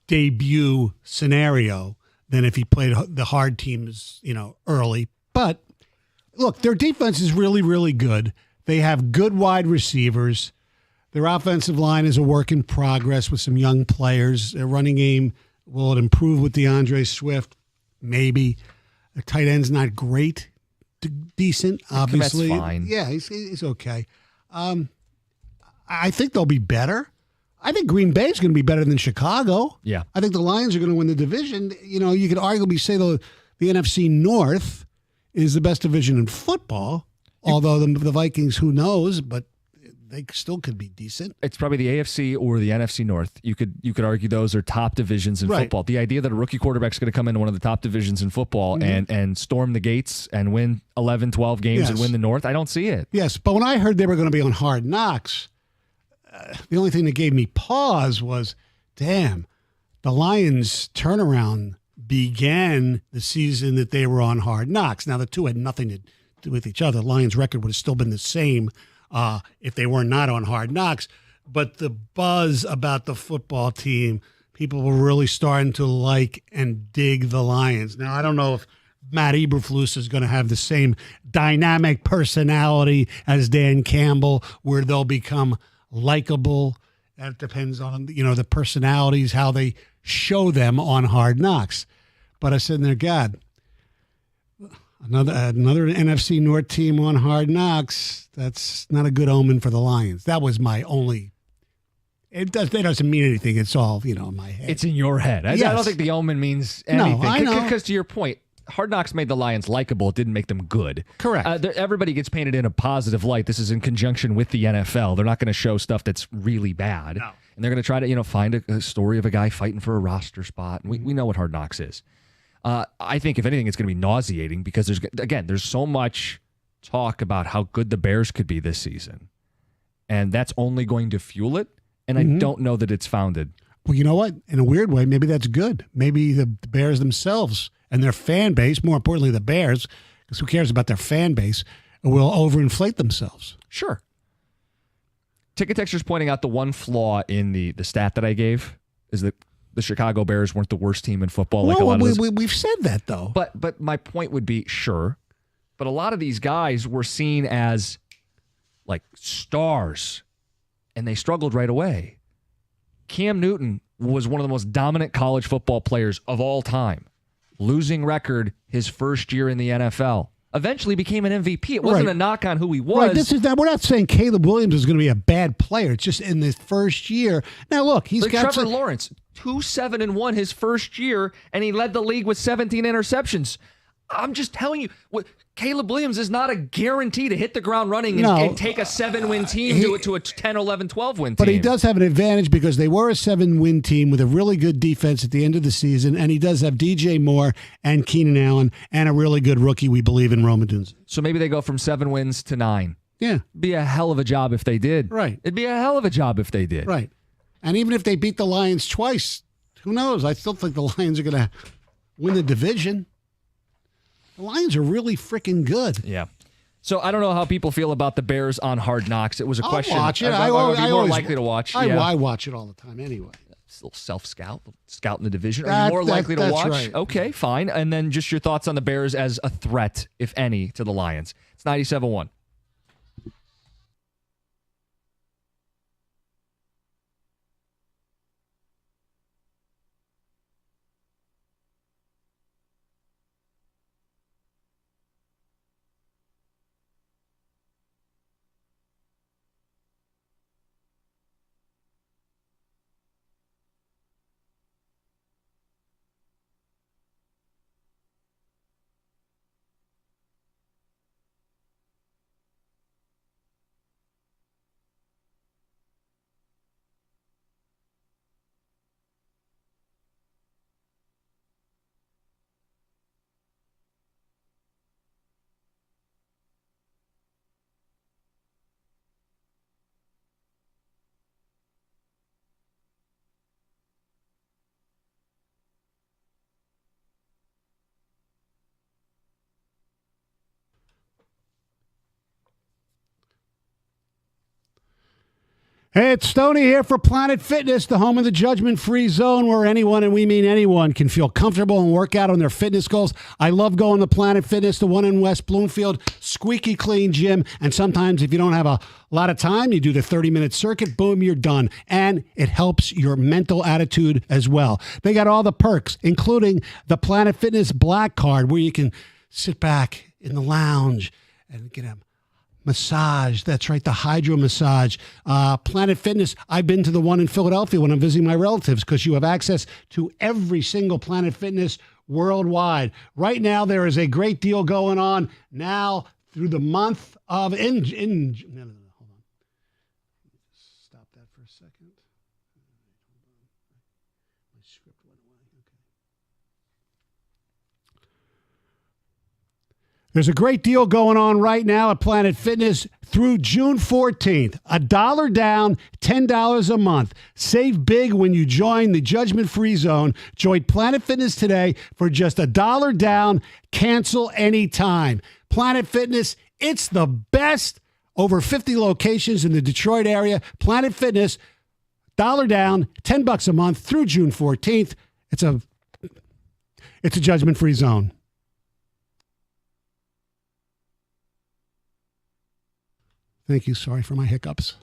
debut scenario than if he played the hard teams, early. But look, their defense is really, really good. They have good wide receivers. Their offensive line is a work in progress with some young players. Their running game, will it improve with DeAndre Swift? Maybe. Their tight end's not great. Decent, obviously. That's fine. Yeah, he's okay. I think they'll be better. I think Green Bay is going to be better than Chicago. Yeah. I think the Lions are going to win the division. You could arguably say the NFC North is the best division in football, although the Vikings, who knows, but they still could be decent. It's probably the AFC or the NFC North. You could argue those are top divisions in football. The idea that a rookie quarterback is going to come into one of the top divisions in football and storm the gates and win 11, 12 games and win the North, I don't see it. Yes, but when I heard they were going to be on Hard Knocks, the only thing that gave me pause was, damn, the Lions' turnaround began the season that they were on Hard Knocks. Now, the two had nothing to do with each other. The Lions' record would have still been the same if they were not on Hard Knocks. But the buzz about the football team, people were really starting to like and dig the Lions. Now, I don't know if Matt Eberflus is going to have the same dynamic personality as Dan Campbell, where they'll become likable. That depends on, the personalities, how they show them on Hard Knocks. But I said, there, God, another NFC North team on Hard Knocks, that's not a good omen for the Lions. That was my only. It doesn't mean anything. It's all, in my head. It's in your head. I don't think the omen means anything. No, I know. Because to your point, Hard Knocks made the Lions likable. It didn't make them good. Correct. Everybody gets painted in a positive light. This is in conjunction with the NFL. They're not going to show stuff that's really bad. No. And they're going to try to, find a story of a guy fighting for a roster spot. And we know what Hard Knocks is. I think if anything, it's going to be nauseating because there's so much talk about how good the Bears could be this season, and that's only going to fuel it. And I don't know that it's founded. Well, you know what? In a weird way, maybe that's good. Maybe the Bears themselves and their fan base, more importantly, the Bears, because who cares about their fan base, will overinflate themselves. Sure. Ticket Texture's pointing out the one flaw in the stat that I gave is that the Chicago Bears weren't the worst team in football. We've said that, though. But my point would be, sure. But a lot of these guys were seen as like stars, and they struggled right away. Cam Newton was one of the most dominant college football players of all time. Losing record his first year in the NFL. Eventually became an MVP. It wasn't a knock on who he was. Right. We're not saying Caleb Williams is going to be a bad player. It's just in this first year. Now, look, he's got Trevor Lawrence, 2-7-1 his first year, and he led the league with 17 interceptions. I'm just telling you, Caleb Williams is not a guarantee to hit the ground running and take a 7-win team to a 10, 11, 12-win team. But he does have an advantage because they were a 7-win team with a really good defense at the end of the season, and he does have DJ Moore and Keenan Allen and a really good rookie, we believe, in Rome Odunze. So maybe they go from 7 wins to 9. Yeah. Be a hell of a job if they did. Right. It'd be a hell of a job if they did. Right. And even if they beat the Lions twice, who knows? I still think the Lions are going to win the division. The Lions are really freaking good. Yeah. So I don't know how people feel about the Bears on Hard Knocks. It was a question. I'll watch it. I would be more likely to watch. I watch it all the time anyway. It's a little self-scout, scout in the division. Are you more likely to watch? Right. Okay, fine. And then just your thoughts on the Bears as a threat, if any, to the Lions. It's 97-1. Hey, it's Stoney here for Planet Fitness, the home of the judgment-free zone where anyone, and we mean anyone, can feel comfortable and work out on their fitness goals. I love going to Planet Fitness, the one in West Bloomfield, squeaky clean gym. And sometimes if you don't have a lot of time, you do the 30-minute circuit, boom, you're done. And it helps your mental attitude as well. They got all the perks, including the Planet Fitness Black Card, where you can sit back in the lounge and get a massage. That's right, the hydro massage. Planet Fitness, I've been to the one in Philadelphia when I'm visiting my relatives because you have access to every single Planet Fitness worldwide. Right now, there is a great deal going on now through the month of... No, hold on. Stop that for a second. My script went away. Okay. There's a great deal going on right now at Planet Fitness through June 14th. $1 down, $10 a month. Save big when you join the judgment-free zone. Join Planet Fitness today for just $1 down, cancel anytime. Planet Fitness, it's the best. Over 50 locations in the Detroit area. Planet Fitness, $1 down, $10 a month through June 14th. It's a judgment-free zone. Thank you. Sorry for my hiccups.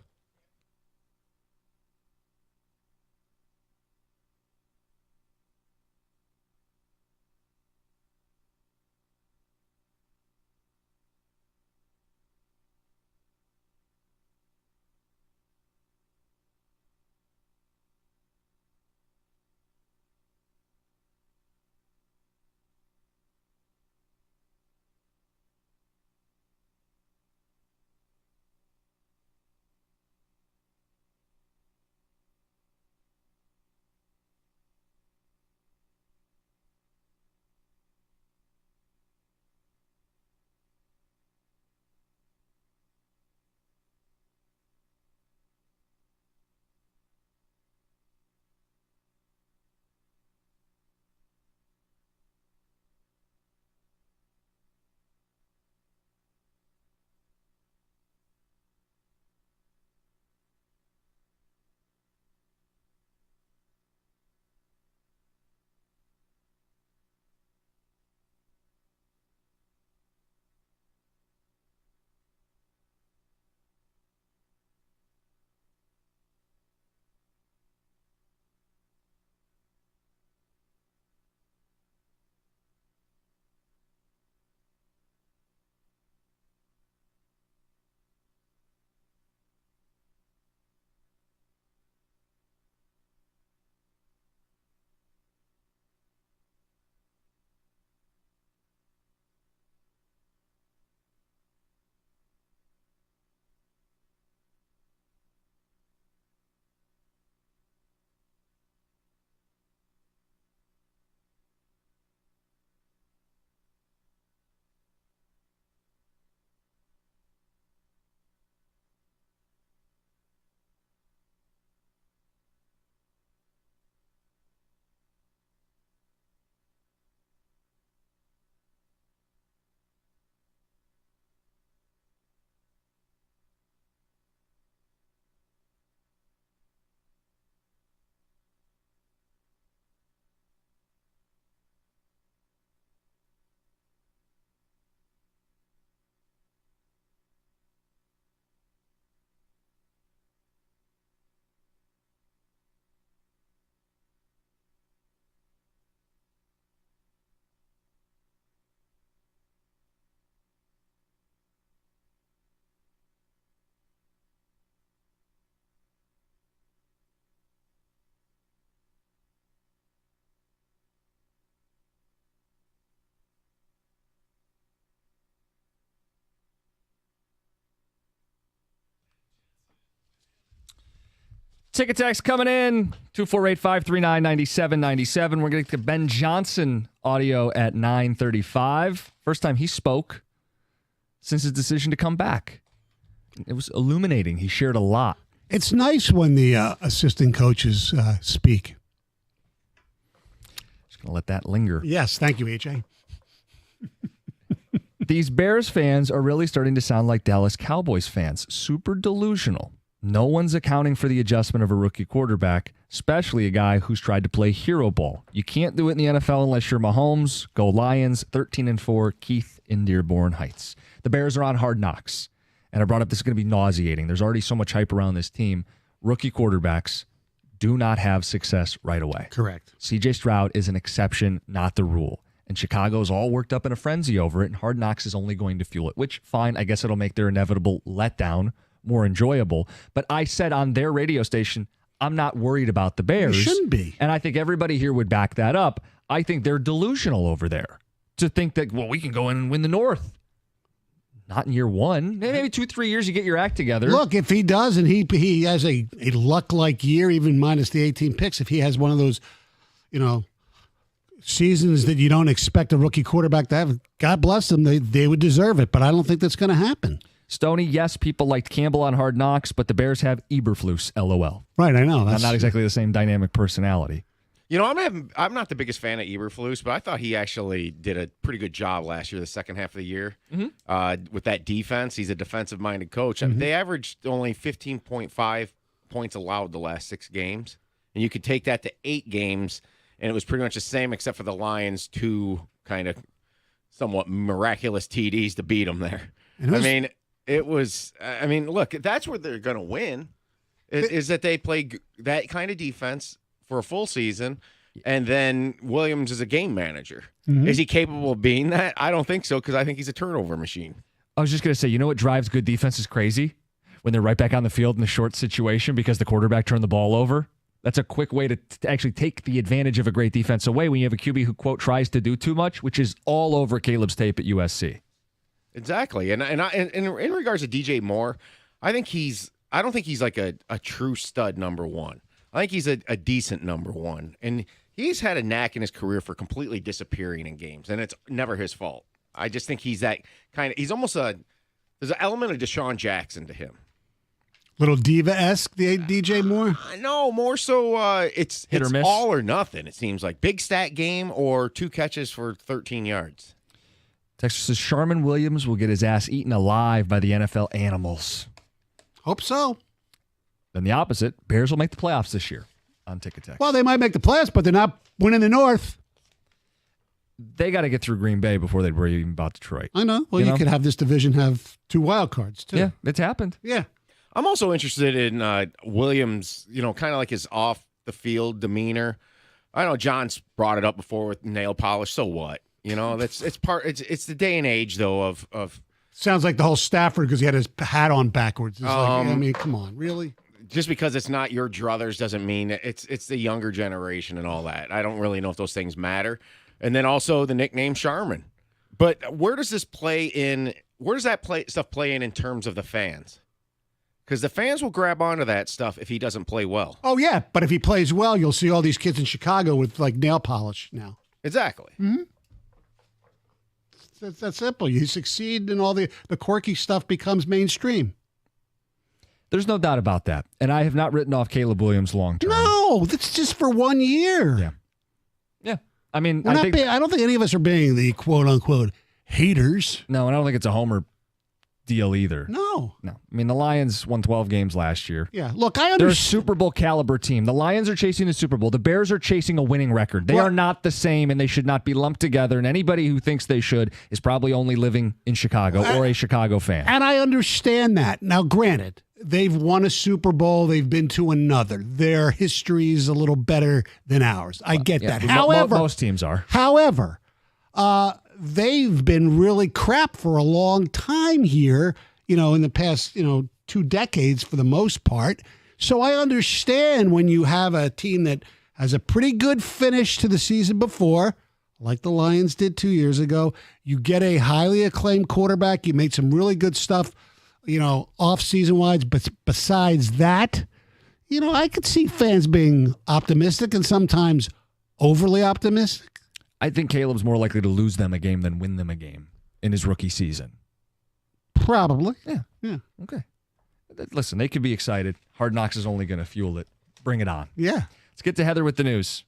Ticket text coming in, 248-539-9797. We're going to get to Ben Johnson audio at 9:35. First time he spoke since his decision to come back. It was illuminating. He shared a lot. It's nice when the assistant coaches speak. Just going to let that linger. Yes, thank you, AJ. These Bears fans are really starting to sound like Dallas Cowboys fans. Super delusional. No one's accounting for the adjustment of a rookie quarterback, especially a guy who's tried to play hero ball. You can't do it in the NFL unless you're Mahomes. Go Lions, 13-4, Keith in Dearborn Heights. The Bears are on Hard Knocks, and I brought up this is going to be nauseating. There's already so much hype around this team. Rookie quarterbacks do not have success right away. Correct. C.J. Stroud is an exception, not the rule. And Chicago's all worked up in a frenzy over it, and Hard Knocks is only going to fuel it, which, fine, I guess it'll make their inevitable letdown more enjoyable. But I said on their radio station, I'm not worried about the Bears. You shouldn't be. And I think everybody here would back that up. I think they're delusional over there to think that, well, we can go in and win the North. Not in year one. Maybe 2-3 years you get your act together. Look, if he does and he has a luck-like year, even minus the 18 picks, if he has one of those, seasons that you don't expect a rookie quarterback to have, God bless them, they would deserve it. But I don't think that's going to happen. Stoney, yes, people liked Campbell on Hard Knocks, but the Bears have Eberflus, LOL. Right, I know. That's not exactly the same dynamic personality. I'm not the biggest fan of Eberflus, but I thought he actually did a pretty good job last year, the second half of the year, with that defense. He's a defensive-minded coach. I mean, they averaged only 15.5 points allowed the last 6 games, and you could take that to 8 games, and it was pretty much the same except for the Lions' 2 kind of somewhat miraculous TDs to beat them there. Look, that's where they're going to win, is that they play that kind of defense for a full season, and then Williams is a game manager. Is he capable of being that? I don't think so, because I think he's a turnover machine. I was just going to say, you know what drives good defenses crazy? When they're right back on the field in a short situation because the quarterback turned the ball over. That's a quick way to actually take the advantage of a great defense away when you have a QB who, quote, tries to do too much, which is all over Caleb's tape at USC. Exactly. And in regards to DJ Moore, I don't think he's like a true stud number one. I think he's a decent number one. And he's had a knack in his career for completely disappearing in games, and it's never his fault. I just think he's that kind of – there's an element of Deshaun Jackson to him. Little diva-esque, the DJ Moore? No, more so it's hit or miss. All or nothing, it seems like. Big stat game or 2 catches for 13 yards. Texas says Sharman Williams will get his ass eaten alive by the NFL animals. Hope so. Then the opposite, Bears will make the playoffs this year on Ticket Text. Well, they might make the playoffs, but they're not winning the North. They got to get through Green Bay before they worry even about Detroit. I know. Well, you could have this division have 2 wild cards, too. Yeah, it's happened. Yeah. I'm also interested in Williams, kind of like his off-the-field demeanor. I know John's brought it up before with nail polish. So what? It's the day and age, though, of Sounds like the whole Stafford because he had his hat on backwards. It's come on, really? Just because it's not your druthers doesn't mean it's the younger generation and all that. I don't really know if those things matter. And then also the nickname Sharman. But where does this play in? Where does that stuff play in terms of the fans? Because the fans will grab onto that stuff if he doesn't play well. Oh, yeah. But if he plays well, you'll see all these kids in Chicago with, nail polish now. Exactly. Mm-hmm. It's that simple. You succeed and all the quirky stuff becomes mainstream. There's no doubt about that. And I have not written off Caleb Williams long term. No, that's just for 1 year. Yeah. Yeah. I mean, I don't think any of us are being the quote-unquote haters. No, and I don't think it's a homer deal either. No. I mean, the Lions won 12 games last year. Yeah. Look, I understand. They're a Super Bowl caliber team. The Lions are chasing the Super Bowl. The Bears are chasing a winning record. They are not the same, and they should not be lumped together. And anybody who thinks they should is probably only living in Chicago or a Chicago fan. And I understand that. Now, granted, they've won a Super Bowl. They've been to another. Their history is a little better than ours. I get that. However, most teams are. However, they've been really crap for a long time here, in the past, 2 decades for the most part. So I understand when you have a team that has a pretty good finish to the season before, like the Lions did 2 years ago. You get a highly acclaimed quarterback. You made some really good stuff, off-season wise. But besides that, I could see fans being optimistic and sometimes overly optimistic. I think Caleb's more likely to lose them a game than win them a game in his rookie season. Probably. Yeah. Okay. Listen, they could be excited. Hard Knocks is only going to fuel it. Bring it on. Yeah. Let's get to Heather with the news.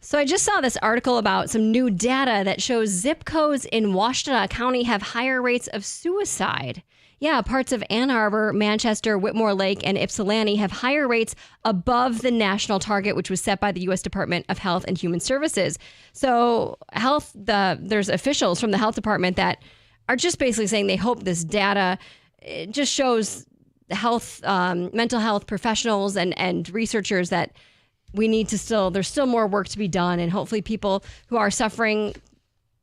So I just saw this article about some new data that shows zip codes in Washtenaw County have higher rates of suicide. Yeah, parts of Ann Arbor, Manchester, Whitmore Lake, and Ypsilanti have higher rates above the national target, which was set by the U.S. Department of Health and Human Services. So there's officials from the health department that are just basically saying they hope this data just shows health, mental health professionals and researchers that we need to there's still more work to be done. And hopefully people who are suffering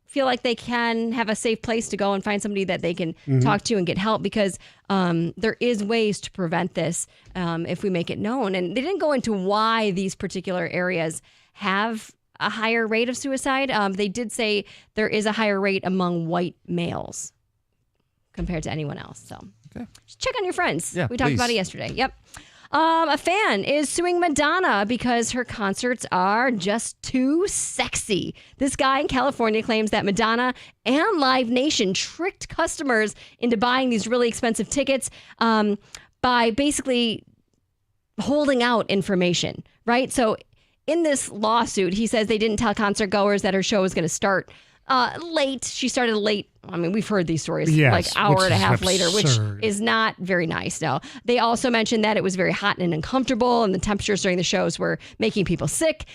feel like they can have a safe place to go and find somebody that they can talk to and get help, because there is ways to prevent this if we make it known. And they didn't go into why these particular areas have a higher rate of suicide. They did say there is a higher rate among white males compared to anyone else. So just check on your friends. Yeah, we talked about it yesterday. Yep. A fan is suing Madonna because her concerts are just too sexy. This guy in California claims that Madonna and Live Nation tricked customers into buying these really expensive tickets by basically holding out information, right? So in this lawsuit, he says they didn't tell concert goers that her show was going to start late. She started late. I mean, we've heard these stories like hour and a half later, which is not very nice. No, they also mentioned that it was very hot and uncomfortable, and the temperatures during the shows were making people sick.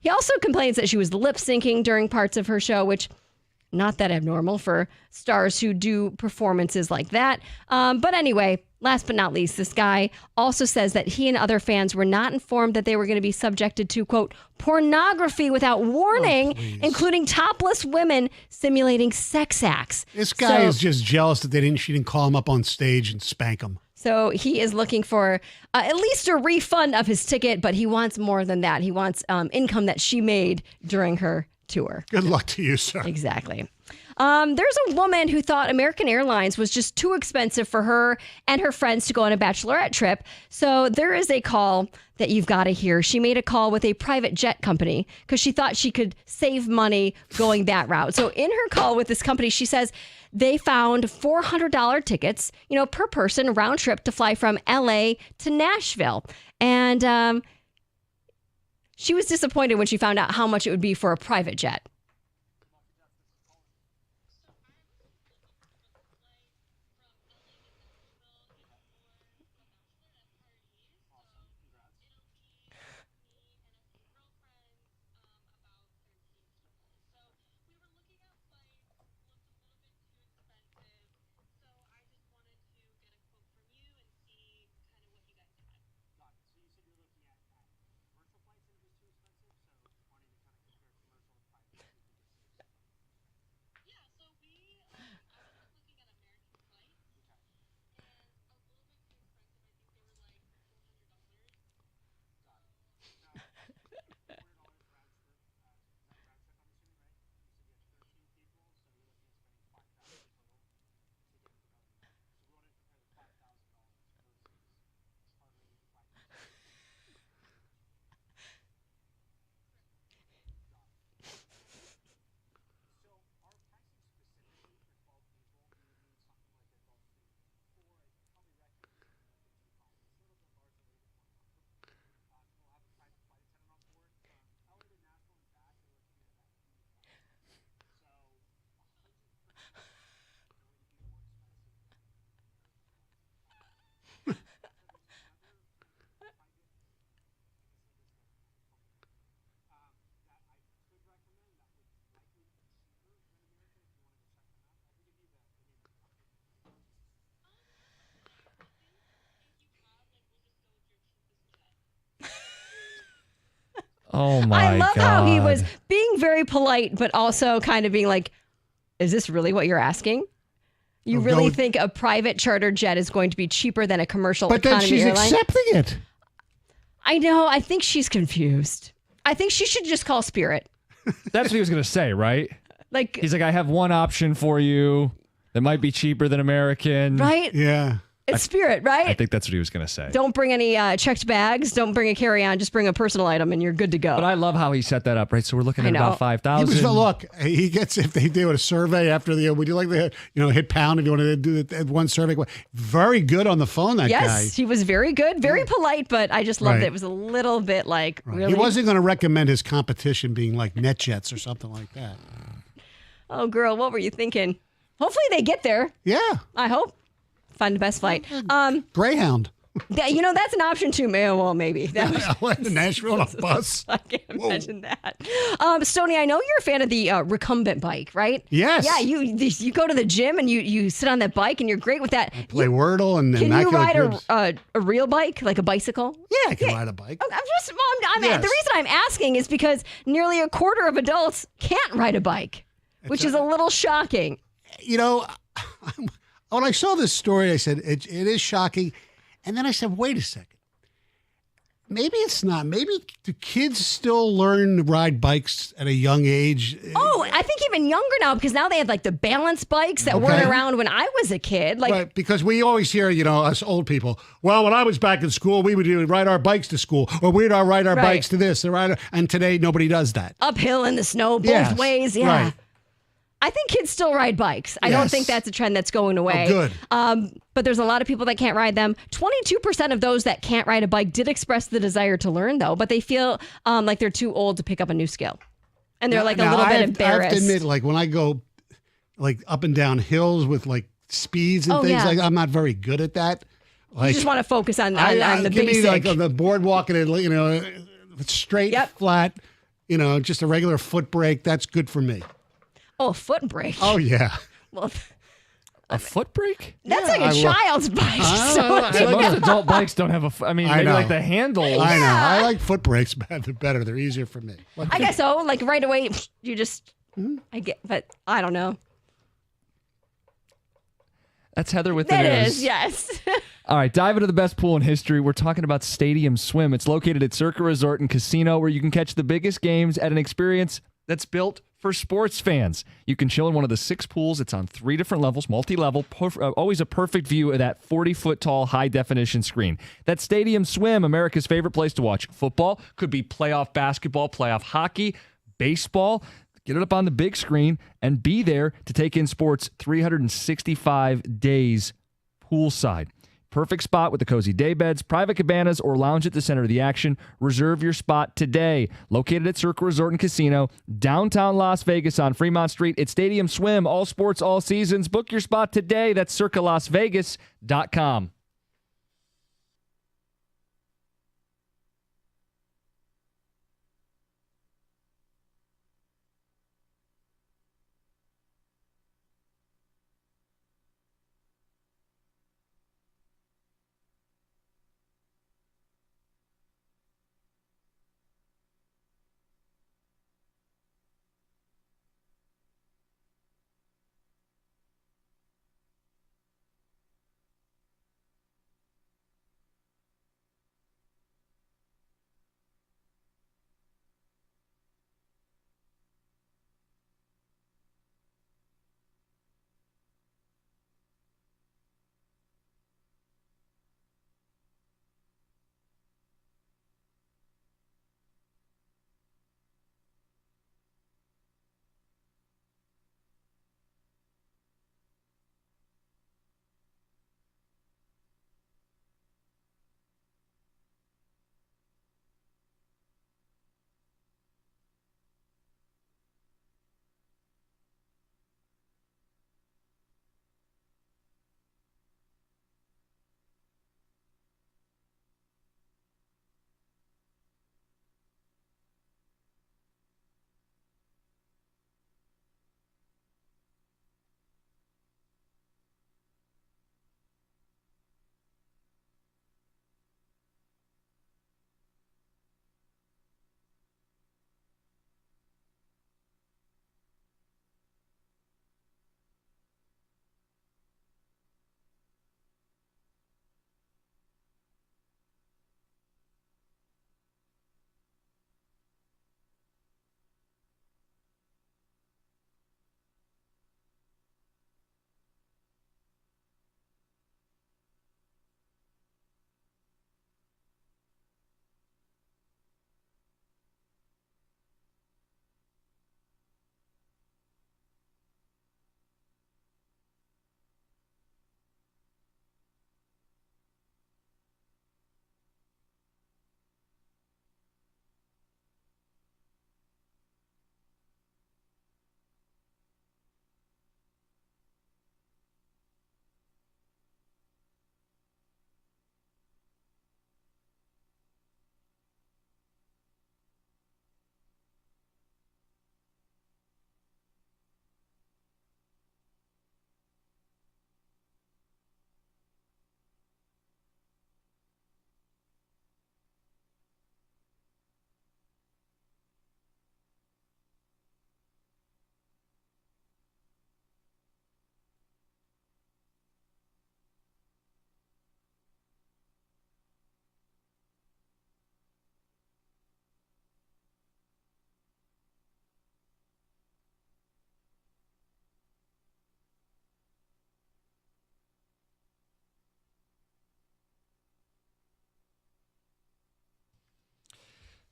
He also complains that she was lip syncing during parts of her show, which not that abnormal for stars who do performances like that. But anyway, last but not least, this guy also says that he and other fans were not informed that they were going to be subjected to, quote, pornography without warning, including topless women simulating sex acts. This guy is just jealous that she didn't call him up on stage and spank him. So he is looking for at least a refund of his ticket, but he wants more than that. He wants income that she made during her tour. Good luck to you, sir. Exactly. There's a woman who thought American Airlines was just too expensive for her and her friends to go on a bachelorette trip. So there is a call that you've got to hear. She made a call with a private jet company because she thought she could save money going that route. So in her call with this company, she says they found $400 tickets, per person round trip to fly from LA to Nashville. And she was disappointed when she found out how much it would be for a private jet. Oh my God. I love how he was being very polite, but also kind of being like, is this really what you're asking? You really think a private charter jet is going to be cheaper than a commercial economy airline? But then she's accepting it. I know. I think she's confused. I think she should just call Spirit. That's what he was going to say, right? He's like, I have one option for you that might be cheaper than American. Right? Yeah. It's spirit, right? I think that's what he was going to say. Don't bring any checked bags. Don't bring a carry-on. Just bring a personal item, and you're good to go. But I love how he set that up, right? So we're looking at about 5,000. Look, he gets, if they do a survey after the, would you like to hit pound if you want to do one survey? Very good on the phone, that guy. Yes, he was very good, very polite, but I just loved it. It was a little bit like, really? He wasn't going to recommend his competition being like NetJets or something like that. Oh, girl, what were you thinking? Hopefully they get there. Yeah. I hope. Find the best flight. Greyhound. That's an option too. Well, maybe. The Nashville on a bus. I can't imagine that. Stoney, I know you're a fan of the recumbent bike, right? Yes. Yeah, you go to the gym and you sit on that bike and you're great with that. I play Wordle and can you ride Cribs. a real bike, like a bicycle? Yeah, I can ride a bike. The reason I'm asking is because nearly a quarter of adults can't ride a bike, which is a little shocking. When I saw this story, I said, it is shocking. And then I said, wait a second. Maybe it's not. Maybe do kids still learn to ride bikes at a young age? Oh, I think even younger now, because now they have like the balance bikes that weren't around when I was a kid. Right, because we always hear, us old people, well, when I was back in school, we would ride our bikes to school, or we'd ride our bikes to this. And today, nobody does that. Uphill in the snow, both ways, yeah. Right. I think kids still ride bikes. I don't think that's a trend that's going away. Oh, good. But there's a lot of people that can't ride them. 22% of those that can't ride a bike did express the desire to learn, though, but they feel like they're too old to pick up a new skill. And they're a little bit embarrassed. I have to admit, like when I go up and down hills with speeds and things, I'm not very good at that. You just want to focus on the give basic. me on the boardwalk and straight, flat, just a regular foot brake. That's good for me. Oh, a foot brake. Oh, yeah. Well, a foot brake? That's like a child's bike. Most adult bikes don't have maybe like the handles. I know. I like foot brakes better. They're easier for me. I guess so. Like right away, you just, but I don't know. That's Heather with the news. news. It is, yes. All right, dive into the best pool in history. We're talking about Stadium Swim. It's located at Circa Resort and Casino, where you can catch the biggest games at an experience that's built for sports fans. You can chill in one of the 6 pools. It's on 3 different levels, multi-level, always a perfect view of that 40-foot tall high-definition screen. That Stadium Swim, America's favorite place to watch football. Could be playoff basketball, playoff hockey, baseball. Get it up on the big screen and be there to take in sports 365 days poolside. Perfect spot with the cozy day beds, private cabanas, or lounge at the center of the action. Reserve your spot today. Located at Circa Resort and Casino, downtown Las Vegas on Fremont Street. It's Stadium Swim, all sports, all seasons. Book your spot today. That's circalasvegas.com.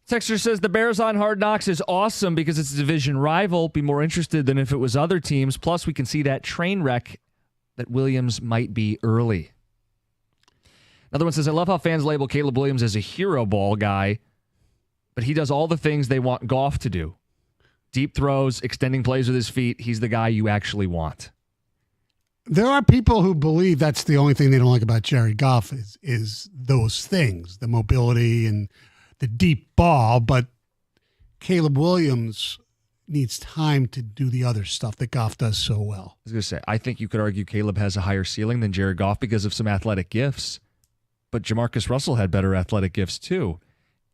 Texter says the Bears on Hard Knocks is awesome because it's a division rival. Be more interested than if it was other teams. Plus, we can see that train wreck that Williams might be early. Another one says, I love how fans label Caleb Williams as a hero ball guy, but he does all the things they want Goff to do. Deep throws, extending plays with his feet. He's the guy you actually want. There are people who believe that's the only thing they don't like about Jared Goff is those things, the mobility and the deep ball. But Caleb Williams needs time to do the other stuff that Goff does so well. I was going to say, I think you could argue Caleb has a higher ceiling than Jared Goff because of some athletic gifts. But Jamarcus Russell had better athletic gifts too.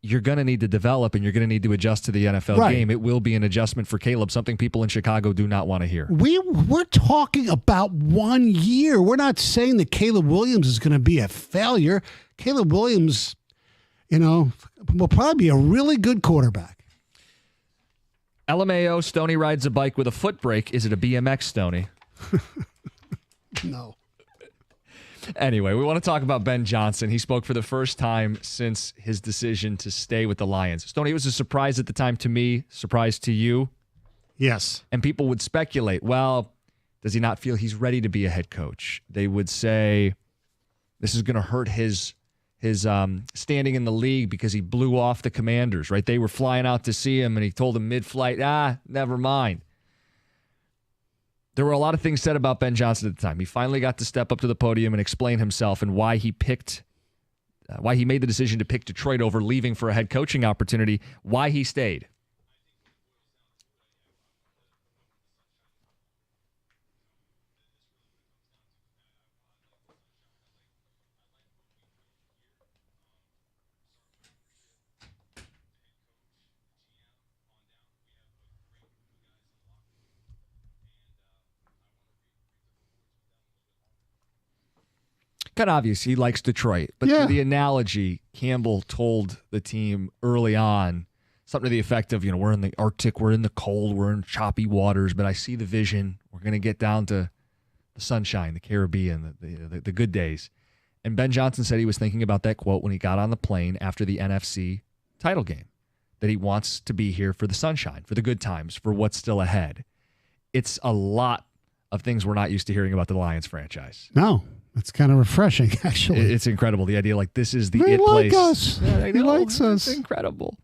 You're going to need to develop and you're going to need to adjust to the NFL game. It will be an adjustment for Caleb, something people in Chicago do not want to hear. We're talking about 1 year. We're not saying that Caleb Williams is going to be a failure. Caleb Williams, will probably be a really good quarterback. LMAO, Stoney rides a bike with a foot brake. Is it a BMX, Stoney? No. Anyway, we want to talk about Ben Johnson. He spoke for the first time since his decision to stay with the Lions. Stoney, it was a surprise at the time to me, surprise to you. Yes. And people would speculate, well, does he not feel he's ready to be a head coach? They would say this is going to hurt his standing in the league because he blew off the Commanders, right? They were flying out to see him, and he told them mid-flight, never mind. There were a lot of things said about Ben Johnson at the time. He finally got to step up to the podium and explain himself and why he made the decision to pick Detroit over leaving for a head coaching opportunity, why he stayed. Kind of obvious he likes Detroit, but the analogy Campbell told the team early on, something to the effect of, we're in the Arctic, we're in the cold, we're in choppy waters, but I see the vision. We're going to get down to the sunshine, the Caribbean, the good days. And Ben Johnson said he was thinking about that quote when he got on the plane after the NFC title game, that he wants to be here for the sunshine, for the good times, for what's still ahead. It's a lot of things we're not used to hearing about the Lions franchise. No. It's kind of refreshing, actually. It's incredible. The idea, this is the it place. Us. Yeah, he likes us. It's incredible.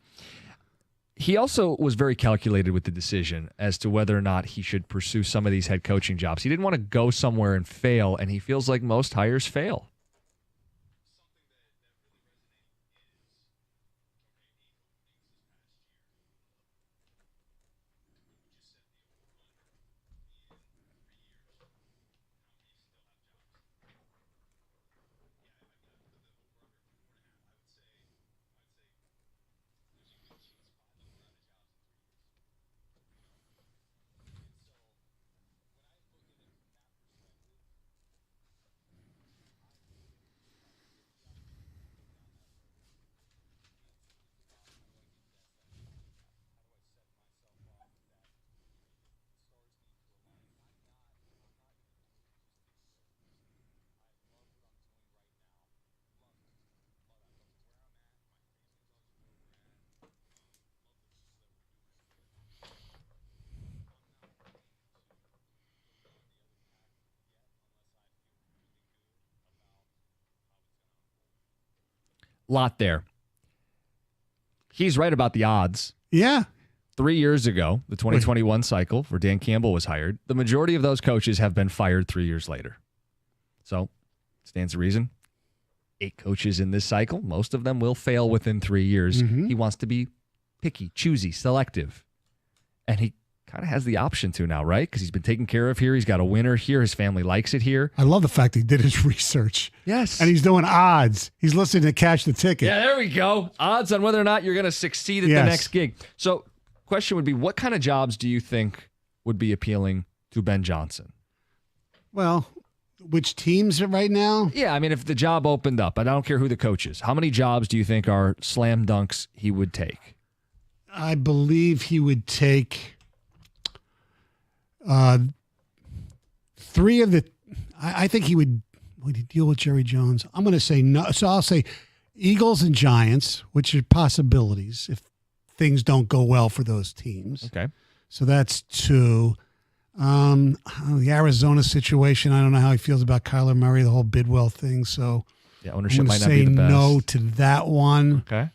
He also was very calculated with the decision as to whether or not he should pursue some of these head coaching jobs. He didn't want to go somewhere and fail, and he feels like most hires fail. Lot there. He's right about the odds. Yeah. 3 years ago, the 2021 cycle where Dan Campbell was hired, the majority of those coaches have been fired 3 years later. So, stands to reason. 8 coaches in this cycle, most of them will fail within 3 years. Mm-hmm. He wants to be picky, choosy, selective. And he kind of has the option to now, right? Because he's been taken care of here. He's got a winner here. His family likes it here. I love the fact he did his research. Yes. And he's doing odds. He's listening to Catch the Ticket. Yeah, there we go. Odds on whether or not you're going to succeed at the next gig. So, question would be, what kind of jobs do you think would be appealing to Ben Johnson? Well, which teams right now? Yeah, I mean, if the job opened up, I don't care who the coach is, how many jobs do you think are slam dunks he would take? I believe he would take 3 of the. I think he would he deal with Jerry Jones? I'm going to say no. So I'll say Eagles and Giants, which are possibilities. If things don't go well for those teams. Okay. So that's 2. The Arizona situation, I don't know how he feels about Kyler Murray, the whole Bidwell thing. So Yeah, I'm ownership going to might not say be the best. no to that one. Okay.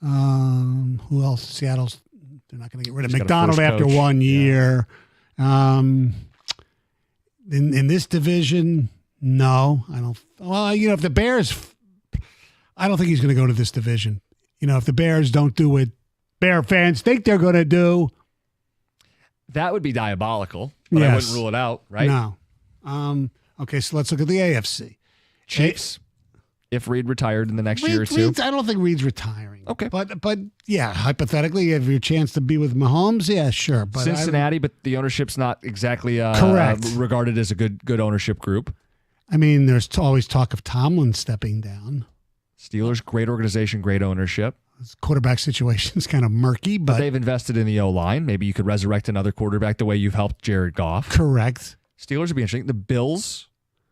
Who else? Seattle's, they're not going to get rid of Just got a McDonald first after coach. 1 year. In this division, no. I don't. Well, if the Bears, I don't think he's going to go to this division. If the Bears don't do what Bear fans think they're going to do. That would be diabolical, but I Yes. wouldn't rule it out, right? No. Okay, so let's look at the AFC. Chiefs, if Reed retired in the next year or two. I don't think Reed's retiring. Okay. But yeah, hypothetically, you have your chance to be with Mahomes. Yeah, sure. But Cincinnati, but the ownership's not exactly Correct. regarded as a good ownership group. I mean, there's always talk of Tomlin stepping down. Steelers, great organization, great ownership. His quarterback situation's kind of murky, But but they've invested in the O-line. Maybe you could resurrect another quarterback the way you've helped Jared Goff. correct. Steelers would be interesting. The Bills,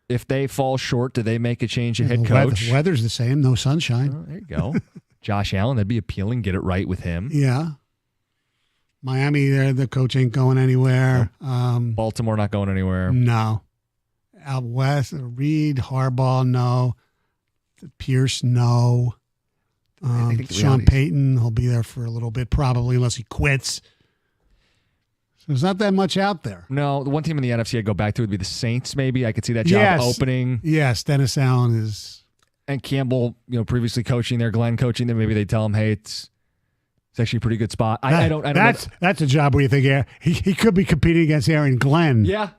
if they fall short, do they make a change at head coach? Weather's the same, no sunshine. Oh, there you go. Josh Allen, that'd be appealing. Get it right with him. Yeah. Miami, the coach ain't going anywhere. Baltimore not going anywhere. No. Out west, Reed, Harbaugh, no. Pierce, no. I think the Sean reality is- Payton, he'll be there for a little bit, probably, unless he quits. So there's not that much out there. No, the one team in the NFC I'd go back to would be the Saints, maybe. I could see that job opening. Yes, Dennis Allen is. And Campbell, previously coaching there, Glenn coaching there, maybe they tell him, hey, it's actually a pretty good spot. I don't know. That's a job where you think, yeah, he could be competing against Aaron Glenn. Yeah.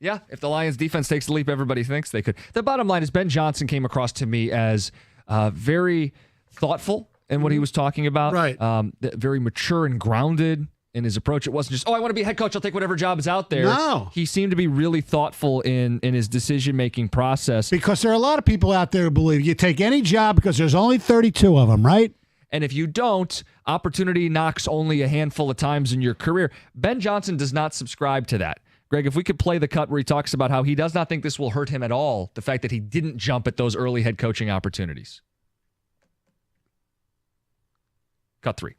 Yeah. If the Lions defense takes the leap everybody thinks they could. The bottom line is Ben Johnson came across to me as very thoughtful in what he was talking about. Right. Very mature and grounded in his approach. It wasn't just, I want to be a head coach, I'll take whatever job is out there. No. He seemed to be really thoughtful in his decision-making process. Because there are a lot of people out there who believe you take any job because there's only 32 of them, right? And if you don't, opportunity knocks only a handful of times in your career. Ben Johnson does not subscribe to that. Greg, if we could play the cut where he talks about how he does not think this will hurt him at all, the fact that he didn't jump at those early head coaching opportunities. Cut 3.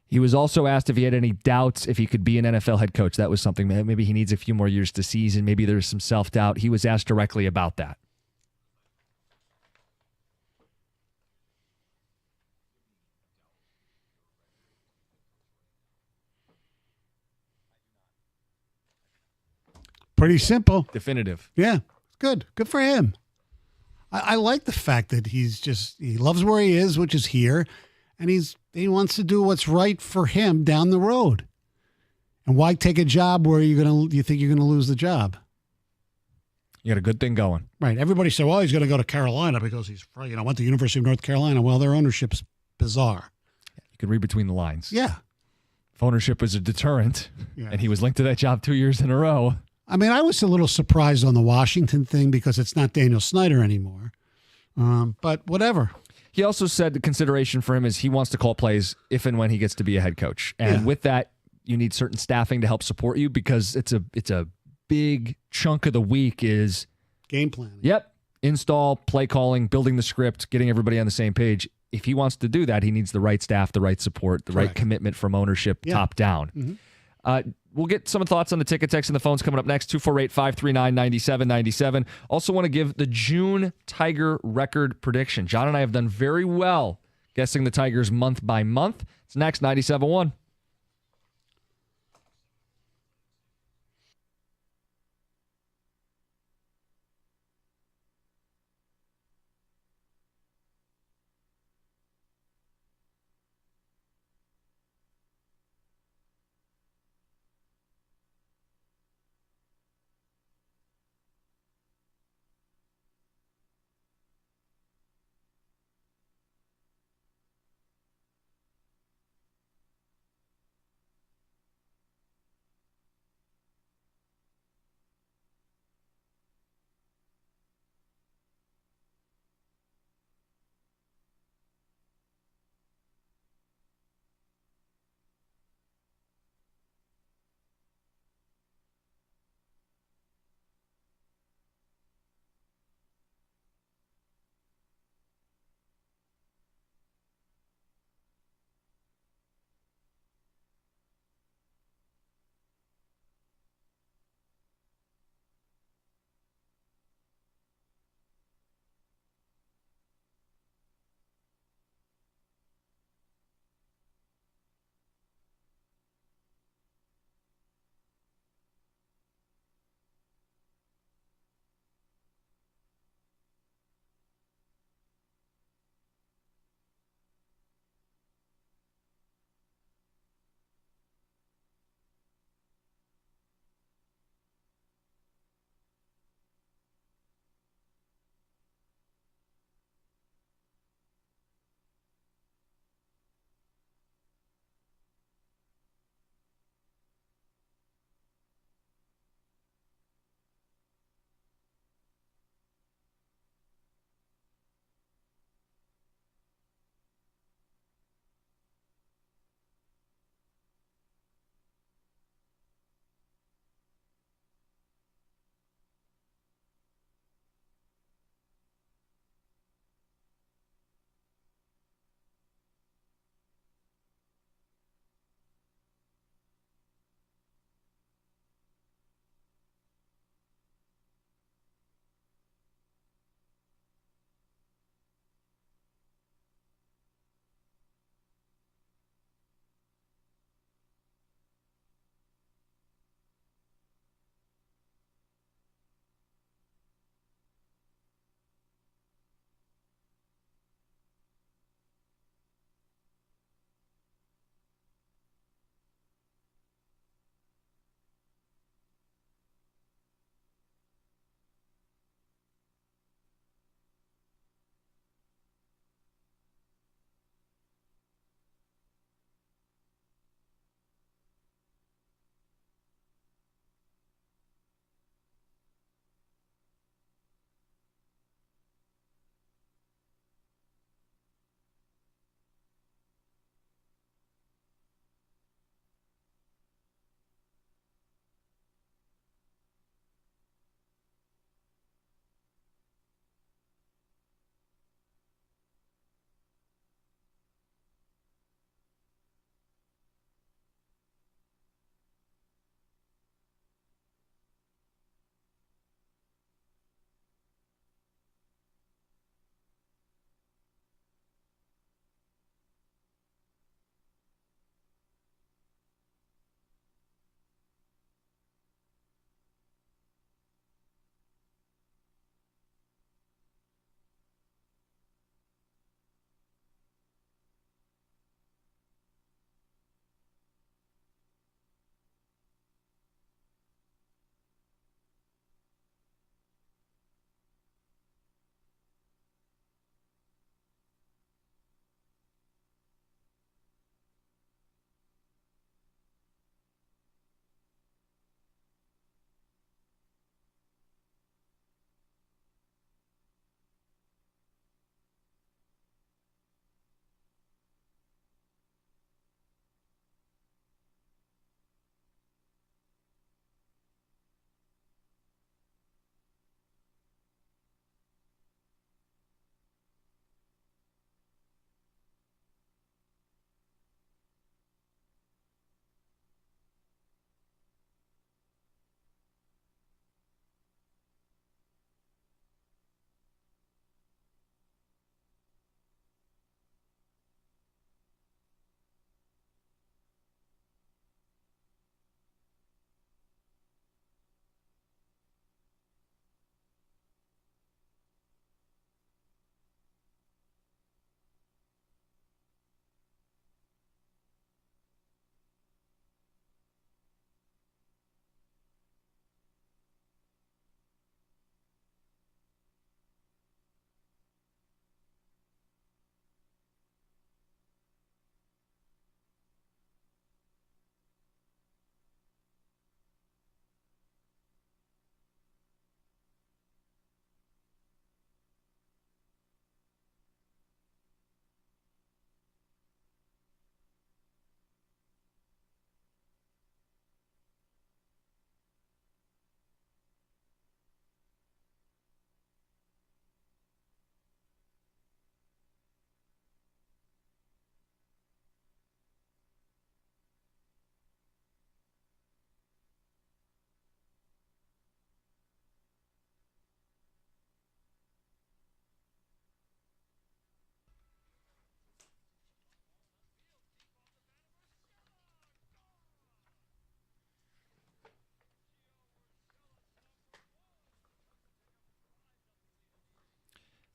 He was also asked if he had any doubts if he could be an NFL head coach. That was something, maybe he needs a few more years to season. Maybe there's some self-doubt. He was asked directly about that. Pretty simple. Definitive. Yeah, good. Good for him. I like the fact that he loves where he is, which is here, and he wants to do what's right for him down the road. And why take a job where you think you're gonna lose the job? You got a good thing going. Right. Everybody said, well, he's going to go to Carolina because he's went to the University of North Carolina. Well, their ownership's bizarre. You could read between the lines. Yeah. If ownership was a deterrent, Yeah. and he was linked to that job 2 years in a row. I mean, I was a little surprised on the Washington thing because it's not Daniel Snyder anymore. But whatever. He also said the consideration for him is he wants to call plays if and when he gets to be a head coach. And Yeah. with that, you need certain staffing to help support you because it's a big chunk of the week is, Game planning. yep, install, play calling, building the script, getting everybody on the same page. If he wants to do that, he needs the right staff, the right support, the right Correct. commitment from ownership top down. We'll get some thoughts on the ticket text and the phones coming up next, 248-539-9797. Also want to give the June Tiger record prediction. John and I have done very well guessing the Tigers month by month. It's next, 97.1.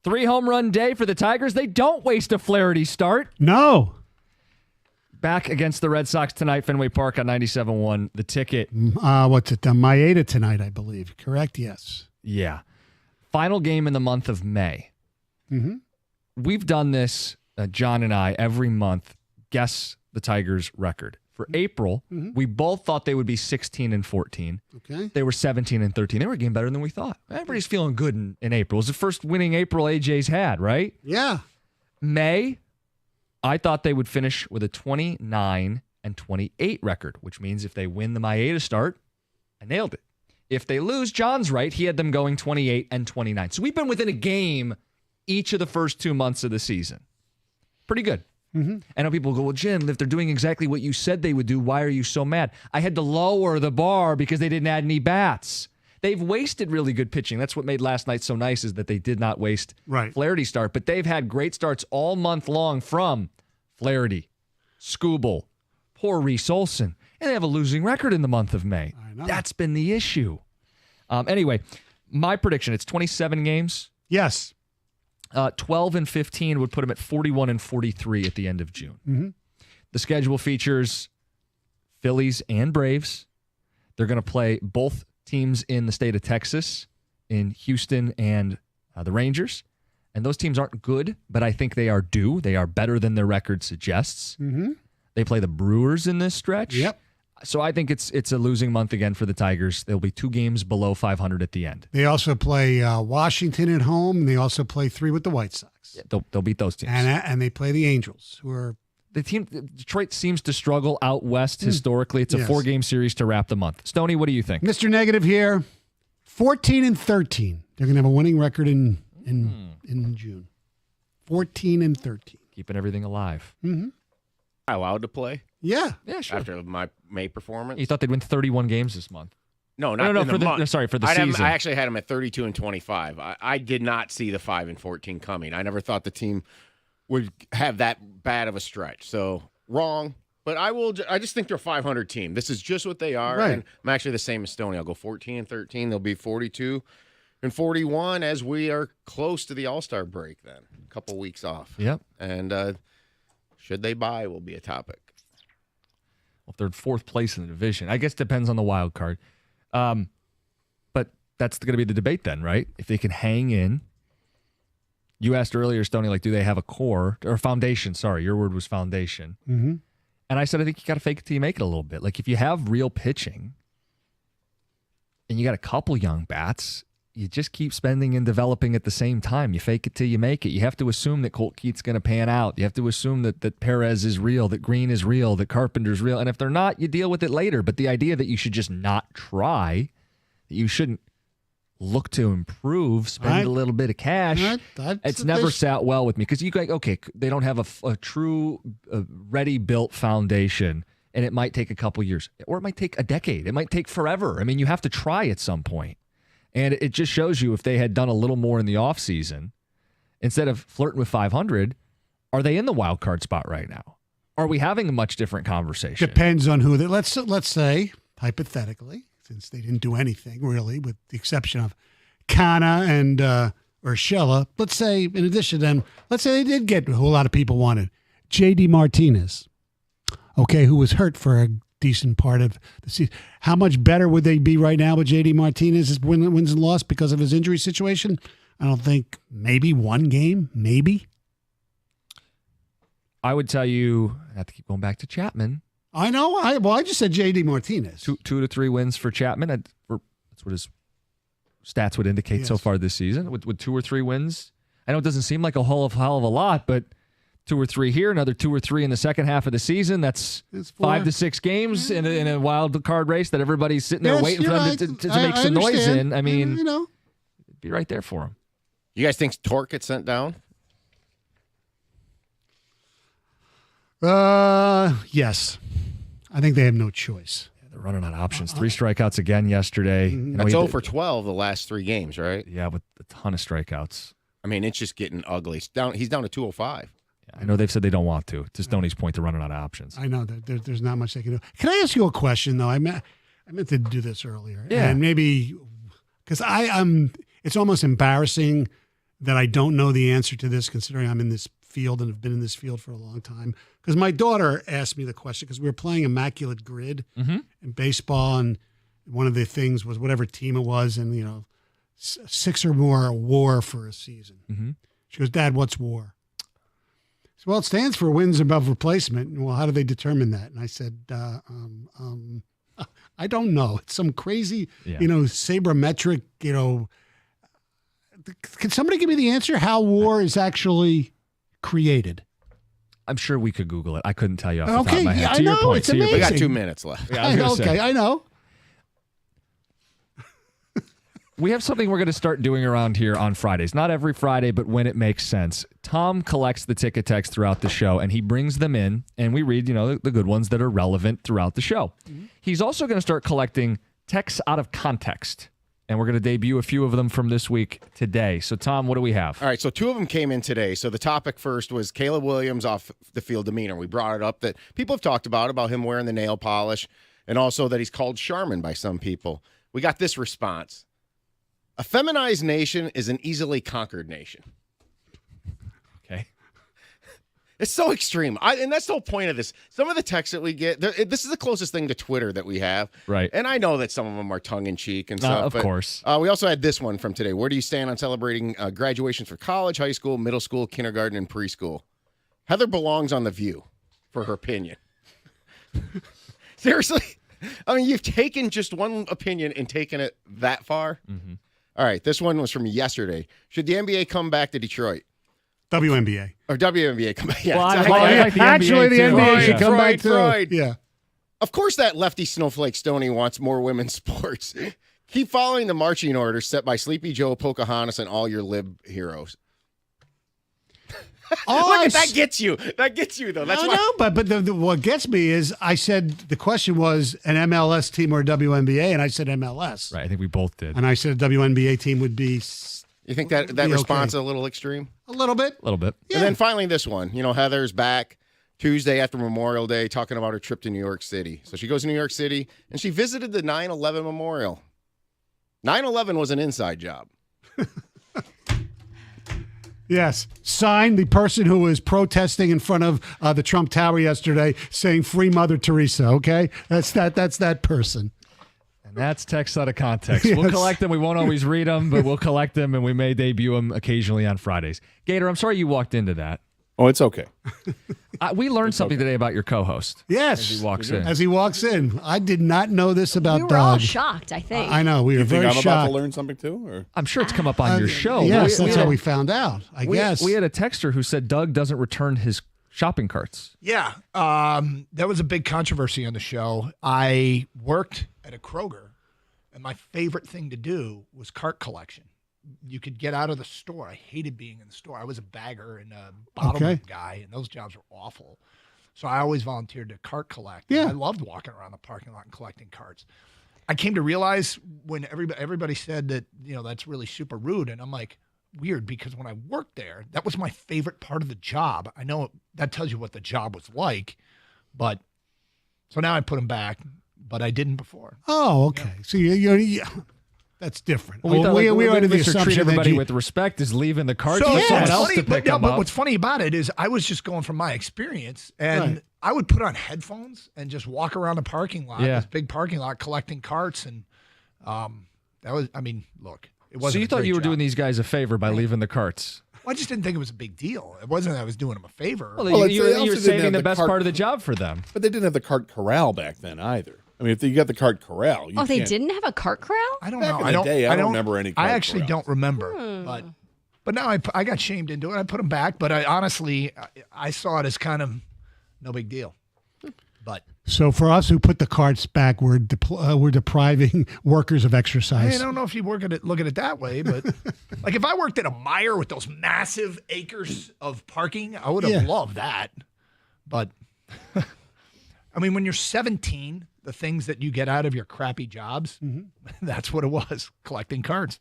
3-home run day for the Tigers. They don't waste a Flaherty start. No. Back against the Red Sox tonight, Fenway Park on 97.1. The Ticket. What's it? Maeda tonight, I believe. Correct? Yes. Yeah. Final game in the month of May. Mm-hmm. We've done this, John and I, every month, guess the Tigers' record. For April, we both thought they would be 16-14. Okay. They were 17-13. They were a game better than we thought. Everybody's feeling good in April. It was the first winning April AJ's had, right? Yeah. May, I thought they would finish with a 29-28 record, which means if they win the Maeda start, I nailed it. If they lose, John's right. He had them going 28-29. So we've been within a game each of the first 2 months of the season. Pretty good. Mm-hmm. I know people go, well, Jim, if they're doing exactly what you said they would do, why are you so mad? I had to lower the bar because they didn't add any bats. They've wasted really good pitching. That's what made last night so nice, is that they did not waste Flaherty start. But they've had great starts all month long from Flaherty, Skubal, poor Reese Olson. And they have a losing record in the month of May. I know. That's been the issue. Anyway, my prediction, it's 27 games. Yes. 12-15 would put them at 41-43 at the end of June. Mm-hmm. The schedule features Phillies and Braves. They're going to play both teams in the state of Texas, in Houston and the Rangers. And those teams aren't good, but I think they are due. They are better than their record suggests. Mm-hmm. They play the Brewers in this stretch. Yep. So I think it's a losing month again for the Tigers. They'll be 2 games below 500 at the end. They also play Washington at home, and they also play 3 with the White Sox. Yeah, they'll beat those teams. And they play the Angels, who are... The team, Detroit seems to struggle out west historically. It's a 4-game series to wrap the month. Stoney, what do you think? Mr. Negative here, 14-13. They're going to have a winning record in June. 14-13. Keeping everything alive. Mm-hmm. Allowed to play? Yeah. Yeah, sure. After my May performance? You thought they'd win 31 games this month. No, not no, in for the month. for the I season. I actually had them at 32-25. I did not see the 5-14 coming. I never thought the team would have that bad of a stretch. So wrong. But I just think they're a 500 team. This is just what they are. Right. And I'm actually the same as Stoney. I'll go 14-13. They'll be 42-41 as we are close to the All-Star break then. A couple weeks off. Yep. And should they buy will be a topic. Well, if they're in 4th place in the division, I guess it depends on the wild card. But that's going to be the debate then, right? If they can hang in. You asked earlier, Stoney, like, do they have a core or foundation? Sorry, your word was foundation. Mm-hmm. And I said, I think you got to fake it till you make it a little bit. Like, if you have real pitching and you got a couple young bats, you just keep spending and developing at the same time. You fake it till you make it. You have to assume that Colt Keith's going to pan out. You have to assume that Perez is real, that Green is real, that Carpenter's real. And if they're not, you deal with it later. But the idea that you should just not try, that you shouldn't look to improve, spend a little bit of cash, it's never sat well with me. Because you go, okay, they don't have a true ready-built foundation, and it might take a couple years. Or it might take a decade. It might take forever. I mean, you have to try at some point. And it just shows you if they had done a little more in the offseason, instead of flirting with 500, are they in the wild card spot right now? Are we having a much different conversation? Depends on who. Let's say, hypothetically, since they didn't do anything really, with the exception of Kana and Urshela, let's say, in addition to them, let's say they did get who a lot of people wanted, J.D. Martinez, okay, who was hurt for a decent part of the season. How much better would they be right now with J.D. Martinez's wins and loss because of his injury situation? I don't think. Maybe 1 game, maybe. I would tell you, I have to keep going back to Chapman. I know. I just said J.D. Martinez. 2 to 3 wins for Chapman. That's what his stats would indicate so far this season. With 2 or 3 wins, I know it doesn't seem like a hell of a lot, but 2 or 3 here, another 2 or 3 in the second half of the season. That's 5 to 6 games in a wild card race that everybody's sitting there waiting for them to make some noise in. I mean, it'd be right there for them. You guys think Torque gets sent down? Yes. I think they have no choice. Yeah, they're running out of options. 3 strikeouts again yesterday. That's 0 for 12 the last 3 games, right? Yeah, with a ton of strikeouts. I mean, it's just getting ugly. He's down to 205. I know they've said they don't want to. To Stoney's point, they're running out of options. I know that there's not much they can do. Can I ask you a question, though? I meant to do this earlier. Yeah. And maybe because it's almost embarrassing that I don't know the answer to this, considering I'm in this field and have been in this field for a long time. Because my daughter asked me the question, because we were playing Immaculate Grid in baseball, and one of the things was whatever team it was, and, you know, 6 or more WAR for a season. She goes, Dad, what's WAR? So, well, it stands for wins above replacement. And, well, how do they determine that? And I said, I don't know. It's some crazy, you know, sabermetric, you know. Can somebody give me the answer how WAR is actually created? I'm sure we could Google it. I couldn't tell you off the top of my head. I To your know, point, it's to your amazing. We got 2 minutes left. Yeah, I was gonna say. I know. We have something we're going to start doing around here on Fridays. Not every Friday, but when it makes sense. Tom collects the ticket texts throughout the show, and he brings them in, and we read, you know, the good ones that are relevant throughout the show. He's also going to start collecting texts out of context, and we're going to debut a few of them from this week today. So, Tom, what do we have? All right, so 2 of them came in today. So the topic first was Caleb Williams off the field demeanor. We brought it up that people have talked about him wearing the nail polish, and also that he's called Charmin by some people. We got this response. A feminized nation is an easily conquered nation. Okay. It's so extreme. And that's the whole point of this. Some of the texts that we get, this is the closest thing to Twitter that we have. Right. And I know that some of them are tongue-in-cheek and stuff. Of course. We also had this one from today. Where do you stand on celebrating graduations for college, high school, middle school, kindergarten, and preschool? Heather belongs on The View for her opinion. Seriously? I mean, you've taken just one opinion and taken it that far? Mm-hmm. All right, this one was from yesterday. Should the NBA come back to Detroit? WNBA. Or WNBA come back? Yeah, Well, exactly. I like the Actually, the NBA too. NBA should Yeah. come back too. Freud. Yeah. Of course that lefty snowflake Stoney wants more women's sports. Keep following the marching orders set by Sleepy Joe, Pocahontas, and all your lib heroes. Look at that gets you. That gets you, though. That's why. No, but what gets me is I said the question was an MLS team or a WNBA, and I said MLS. Right, I think we both did. And I said a WNBA team would be You think that be response is okay. a little extreme? A little bit. A little bit. Yeah. And then finally this one. You know, Heather's back Tuesday after Memorial Day talking about her trip to New York City. So she goes to New York City, and she visited the 9/11 memorial. 9/11 was an inside job. Yes. Signed the person who was protesting in front of the Trump Tower yesterday saying free Mother Teresa, okay? That's that person. And that's text out of context. We'll collect them. We won't always read them, but we'll collect them, and we may debut them occasionally on Fridays. Gator, I'm sorry you walked into that. Oh, it's okay. We learned something today about your co-host. Yes. As he walks in. As he walks in. I did not know this about We were Doug. all shocked, I think. I know. We were You think very I'm about shocked. to learn something too? Or? I'm sure it's come up on your show. Yes, We that's had- how we found out, I guess. We had a texter who said Doug doesn't return his shopping carts. Yeah, that was a big controversy on the show. I worked at a Kroger, and my favorite thing to do was cart collection. You could get out of the store. I hated being in the store. I was a bagger and a bottleman guy, and those jobs were awful. So I always volunteered to cart collect. Yeah. And I loved walking around the parking lot and collecting carts. I came to realize when everybody said that, you know, that's really super rude, and I'm like, weird, because when I worked there, that was my favorite part of the job. I know that tells you what the job was like, but so now I put them back, but I didn't before. Oh, okay. So you're that's different. We thought, we were under the Mr. treat assumption everybody that with respect is leaving the carts So for yeah, someone it's else funny, to pick but, them but up. what's funny about it is I was just going from my experience, and Right. I would put on headphones and just walk around the parking lot, Yeah. this big parking lot, collecting carts, and that was, I mean, look, it wasn't. So you a thought great you were job. doing these guys a favor by leaving the carts? Well, I just didn't think it was a big deal. It wasn't that I was doing them a favor. Well, Well, you they were also didn't saving have the the best cart- part of the job for them. But they didn't have the cart corral back then either. I mean, if you got the cart corral, you They can't- didn't have a cart corral? I don't Back know. in the day, I don't remember any I cart actually corrals. don't remember, but now I got shamed into it. I put them back, but I honestly I saw it as kind of no big deal. But So for us who put the carts back, we're depriving workers of I exercise. don't know if you look at it that way, but like if I worked at a Meijer with those massive acres of parking, I would have loved that. But I mean, when you're 17, the things that you get out of your crappy jobs, that's what it was, collecting cards.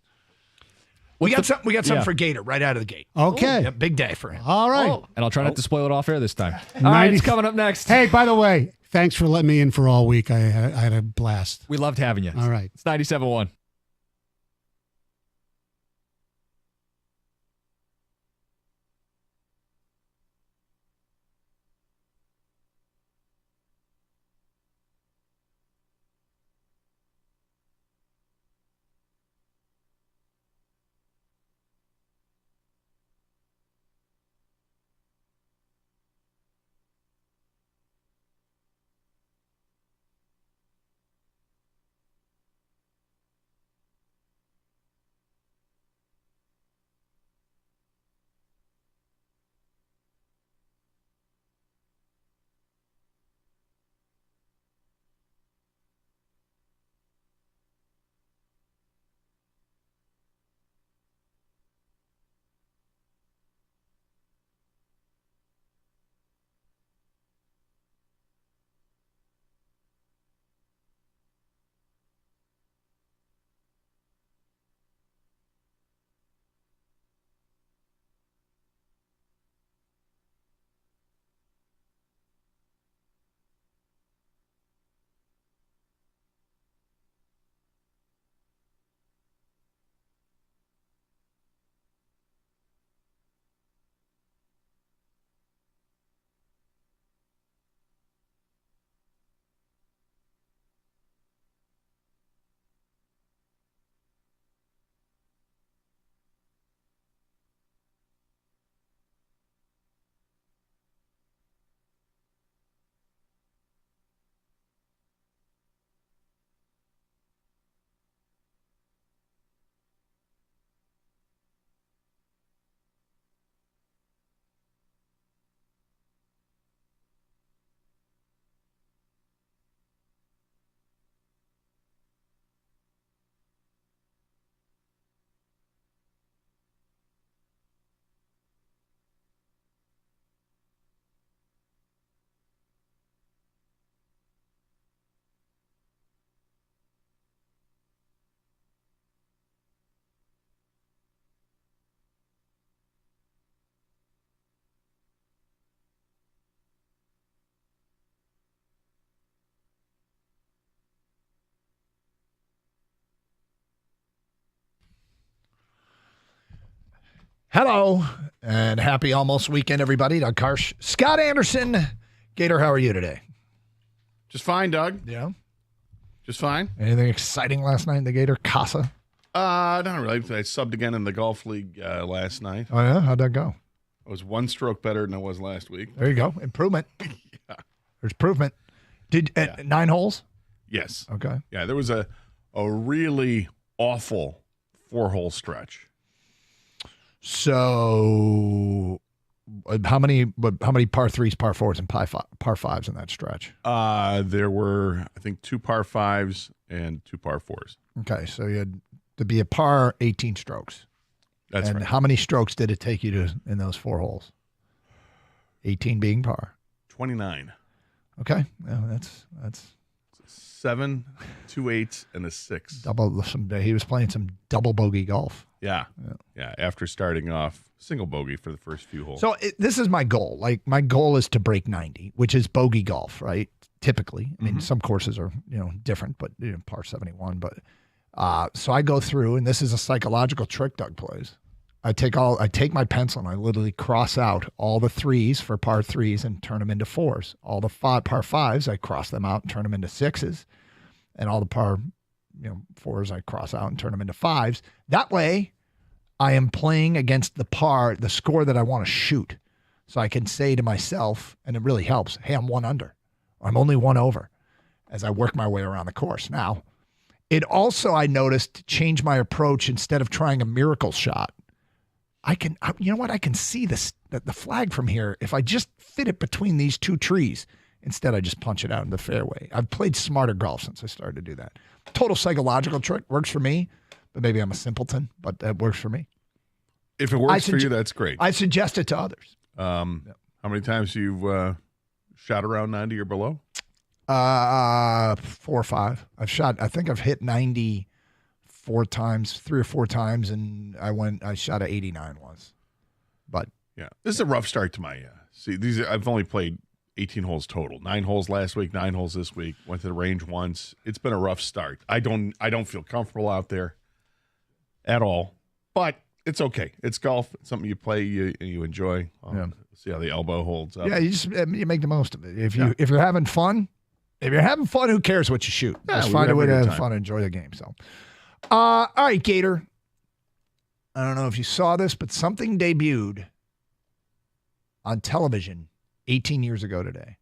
We got something for Gator right out of the gate. Okay. Yeah, big day for him. All right. And I'll try not to spoil it off air this time. All right, it's coming up next. Hey, by the way, thanks for letting me in for all week. I had a blast. We loved having you. All right. It's 97.1. Hello, and happy almost weekend, everybody. Doug Karsh, Scott Anderson. Gator, how are you today? Just fine, Doug. Yeah. Just fine. Anything exciting last night in the Gator Casa? Not really. I subbed again in the golf league last night. Oh, yeah? How'd that go? I was one stroke better than I was last week. There you go. Improvement. Yeah. There's improvement. 9 holes? Yes. Okay. Yeah, there was a really awful 4-hole stretch. So, how many par 3s, par 4s, and par 5s in that stretch? There were, I think, 2 par 5s and 2 par 4s. Okay, so you had to be a par 18 strokes. That's and right. how many strokes did it take you to in those 4 holes? 18 being par. 29. Okay, yeah, that's 7, 2 8s, and a 6. double. He was playing some double bogey golf. Yeah. After starting off single bogey for the first few holes. So this is my goal. Like my goal is to break 90, which is bogey golf, right? Typically, I mean, some courses are different, but par 71. But so I go through, and this is a psychological trick Doug plays. I take my pencil and I literally cross out all the 3s for par 3s and turn them into 4s. All the par 5s, I cross them out and turn them into 6s, and all the par 4s I cross out and turn them into 5s. That way, I am playing against the score that I want to shoot. So I can say to myself, and it really helps, hey, I'm 1 under. Or I'm only 1 over as I work my way around the course. Now, it also, I noticed, changed my approach. Instead of trying a miracle shot, I can see the flag from here. If I just fit it between these 2 trees, instead I just punch it out in the fairway. I've played smarter golf since I started to do that. Total psychological trick, works for me, but maybe I'm a simpleton, but that works for me. If it works for you, that's great. I suggest it to others. How many times you've shot around 90 or below? 4 or 5. I think I've hit 90 4 times, 3 or 4 times, and I shot a 89 once. But yeah, this is a rough start to my I've only played 18 holes total. 9 holes last week, 9 holes this week. Went to the range once. It's been a rough start. I don't feel comfortable out there at all. But it's okay. It's golf. It's something you play, you enjoy. See how the elbow holds up. Yeah, you make the most of it. If you're having fun, who cares what you shoot? Yeah, just find a way to have fun and enjoy the game. So, all right, Gator. I don't know if you saw this, but something debuted on television 18 years ago today.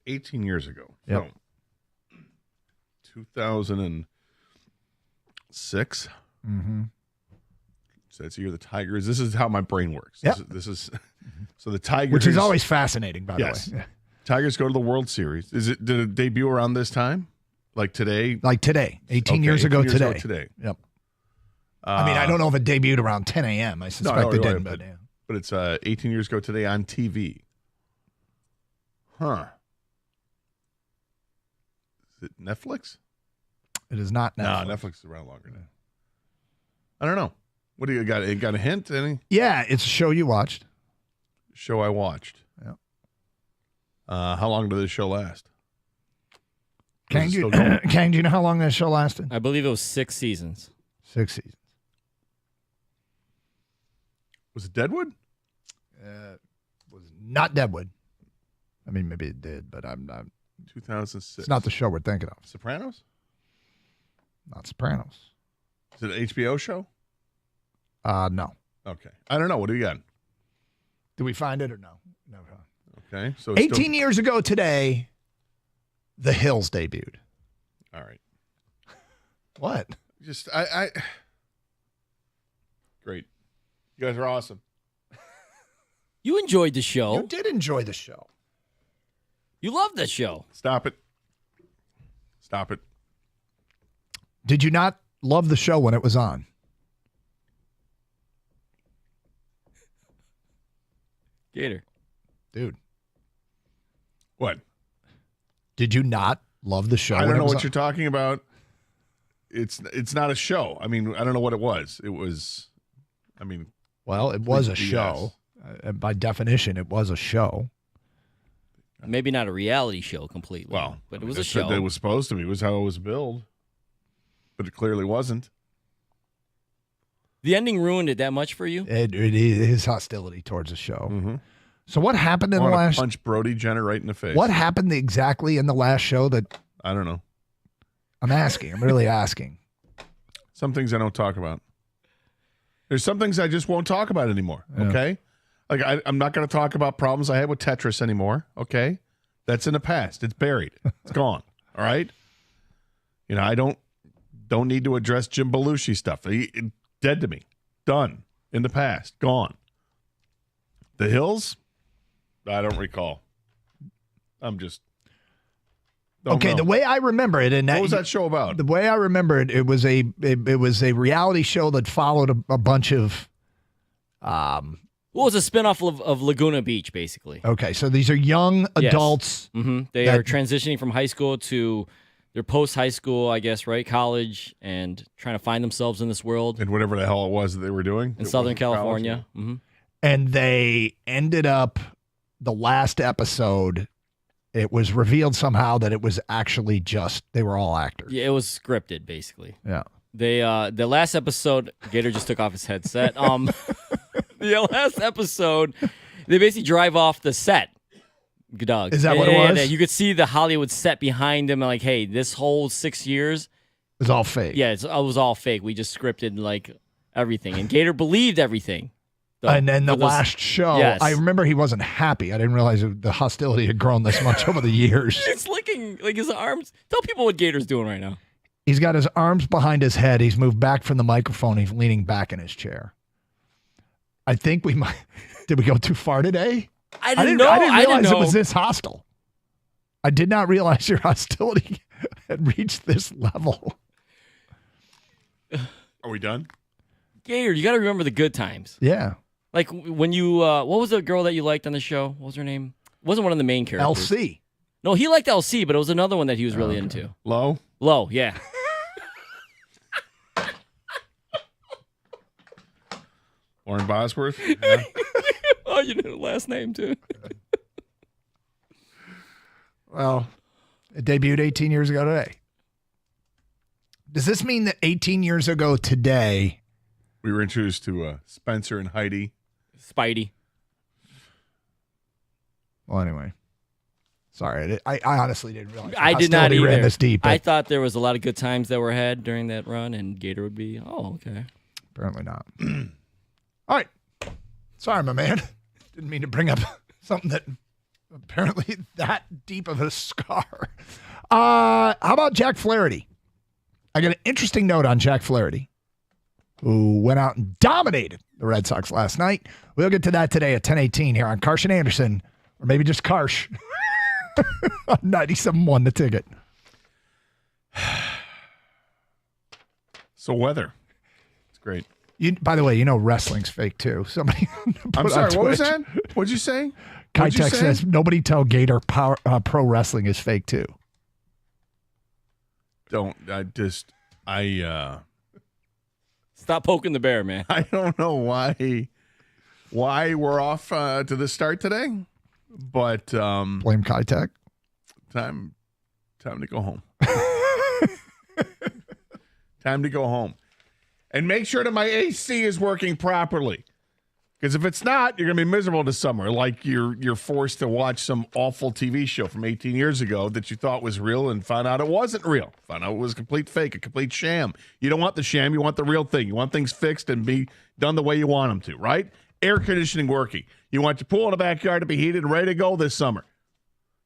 18 years ago. Yep. So, 2006. Mm-hmm. So that's the year the Tigers. This is how my brain works. Yep. This is so the Tigers, which is always fascinating, by the way. Yeah. Tigers go to the World Series. Did it debut around this time? Like today? 18 years ago today. Yep. I mean, I don't know if it debuted around 10 a.m. I suspect it didn't, but it's 18 years ago today on TV. Huh. Is it Netflix? It is not Netflix. No, Netflix is around longer now. I don't know. What do you got? You got a hint? Any? Yeah, it's a show you watched. Show I watched. Yeah. How long did this show last? Kang, do you know how long that show lasted? I believe it was 6 seasons. 6 seasons. Was it Deadwood? Was not Deadwood. I mean, maybe it did, but I'm not. 2006. It's not the show we're thinking of. Sopranos? Not Sopranos. Is it an HBO show? No. Okay. I don't know. What do you got? Did we find it or no? No. Okay. So 18 years ago today, The Hills debuted. All right. What? Just I Great. You guys are awesome. You enjoyed the show. You did enjoy the show. You loved the show. Stop it. Stop it. Did you not love the show when it was on? Gator. Dude. What? Did you not love the show? I don't know what you're talking about. It's not a show. I mean, I don't know what it was. It was, I mean. Well, it was a show. By definition, it was a show. Maybe not a reality show completely. Well, but it was a show. It was supposed to be. It was how it was billed. But it clearly wasn't. The ending ruined it that much for you? It is hostility towards the show. Mm-hmm. So what happened in the last? Punch Brody Jenner right in the face. What happened exactly in the last show that? I don't know. I'm asking. I'm really asking. Some things I don't talk about. There's some things I just won't talk about anymore. Yeah. Okay, like I'm not going to talk about problems I had with Tetris anymore. Okay, that's in the past. It's buried. It's gone. All right. I don't need to address Jim Belushi stuff. Dead to me. Done. In the past. Gone. The Hills? I don't recall. I'm just okay. know. The way I remember it, and what was that show about? The way I remember it, it was a reality show that followed a bunch of. Well, it was a spinoff of Laguna Beach, basically. Okay, so these are young adults. Yes. Mm-hmm. They are transitioning from high school to their post-high school, I guess, right? College, and trying to find themselves in this world. And whatever the hell it was that they were doing. In Southern California. Mm-hmm. And they ended up, the last episode, it was revealed somehow that it was actually they were all actors. Yeah, it was scripted, basically. Yeah. They the last episode, Gator just took off his headset. The last episode, they basically drive off the set. Doug. Is that what it was? You could see the Hollywood set behind them, and like, hey, this whole 6 years it was all fake. Yeah, it was all fake. We just scripted like everything, and Gator believed everything. And then the last show, yes. I remember he wasn't happy. I didn't realize the hostility had grown this much over the years. It's licking like his arms. Tell people what Gator's doing right now. He's got his arms behind his head. He's moved back from the microphone. He's leaning back in his chair. I think we might. Did we go too far today? I didn't know. I didn't realize it was this hostile. I did not realize your hostility had reached this level. Are we done? Gator, you got to remember the good times. Yeah. Like when you, what was the girl that you liked on the show? What was her name? It wasn't one of the main characters. LC. No, he liked LC, but it was another one that he was really into. Low, yeah. Lauren Bosworth. Yeah. Oh, you know the last name too. Well, it debuted 18 years ago today. Does this mean that 18 years ago today we were introduced to Spencer and Heidi? Spidey. Well, anyway. Sorry, I honestly didn't realize. I did not either. Ran this deep, I thought there was a lot of good times that were had during that run, and Gator would be, okay. Apparently not. All right. Sorry, my man. Didn't mean to bring up something that apparently that deep of a scar. How about Jack Flaherty? I got an interesting note on Jack Flaherty, who went out and dominated the Red Sox last night. We'll get to that today at 10:18 here on Karsh and Anderson, or maybe just Karsh. 97.1 The Ticket. So weather. It's great. By the way, wrestling's fake too. Somebody. I'm sorry. What was that? What'd you say? Kitech says nobody tell Gator pro wrestling is fake too. Stop poking the bear, man. I don't know why we're off to the start today, but blame Kitech. Time to go home. Time to go home. And make sure that my AC is working properly. Because if it's not, you're going to be miserable this summer. Like you're forced to watch some awful TV show from 18 years ago that you thought was real and found out it wasn't real. Found out it was a complete fake, a complete sham. You don't want the sham. You want the real thing. You want things fixed and be done the way you want them to, right? Air conditioning working. You want your pool in the backyard to be heated and ready to go this summer.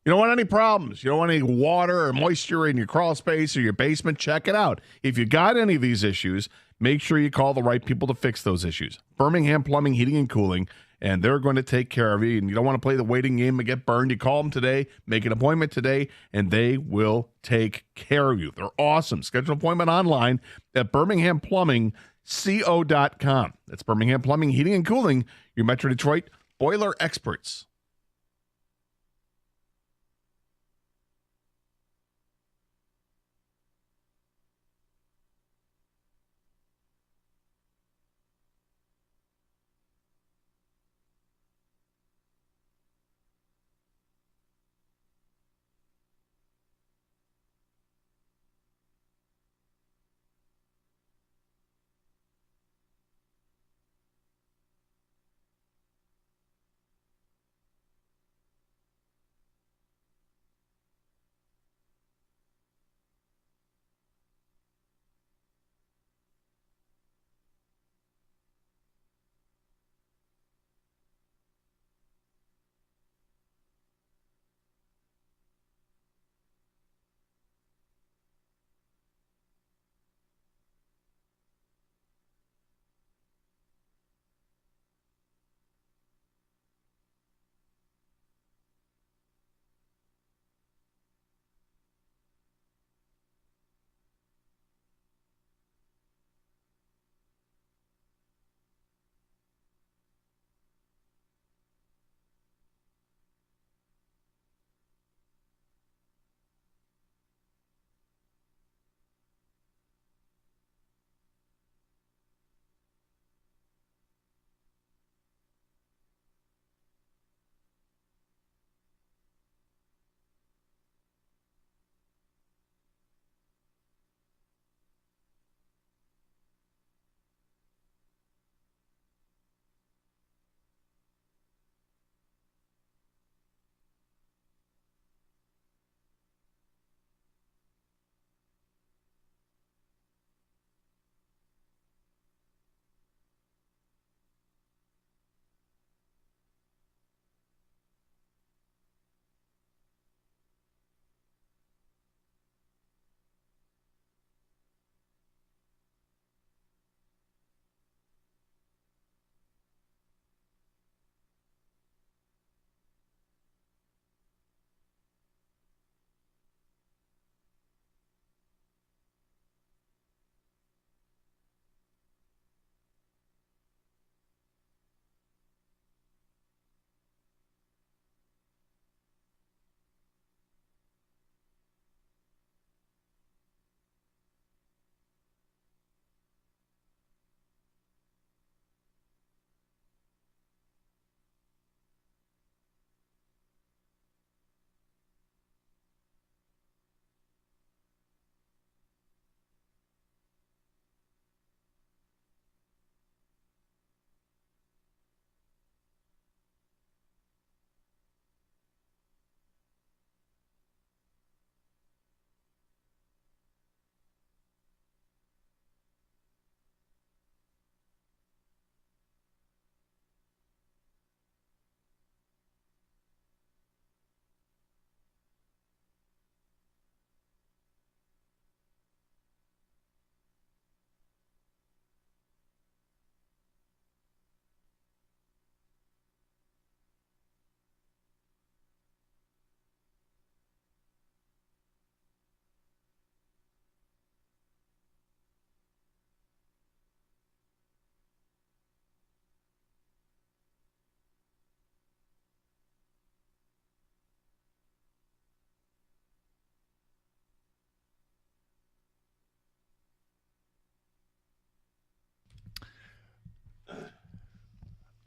You don't want any problems. You don't want any water or moisture in your crawl space or your basement. Check it out. If you got any of these issues, make sure you call the right people to fix those issues. Birmingham Plumbing, Heating, and Cooling, and they're going to take care of you. And you don't want to play the waiting game and get burned. You call them today, make an appointment today, and they will take care of you. They're awesome. Schedule an appointment online at birminghamplumbingco.com. That's Birmingham Plumbing, Heating, and Cooling, your Metro Detroit boiler experts.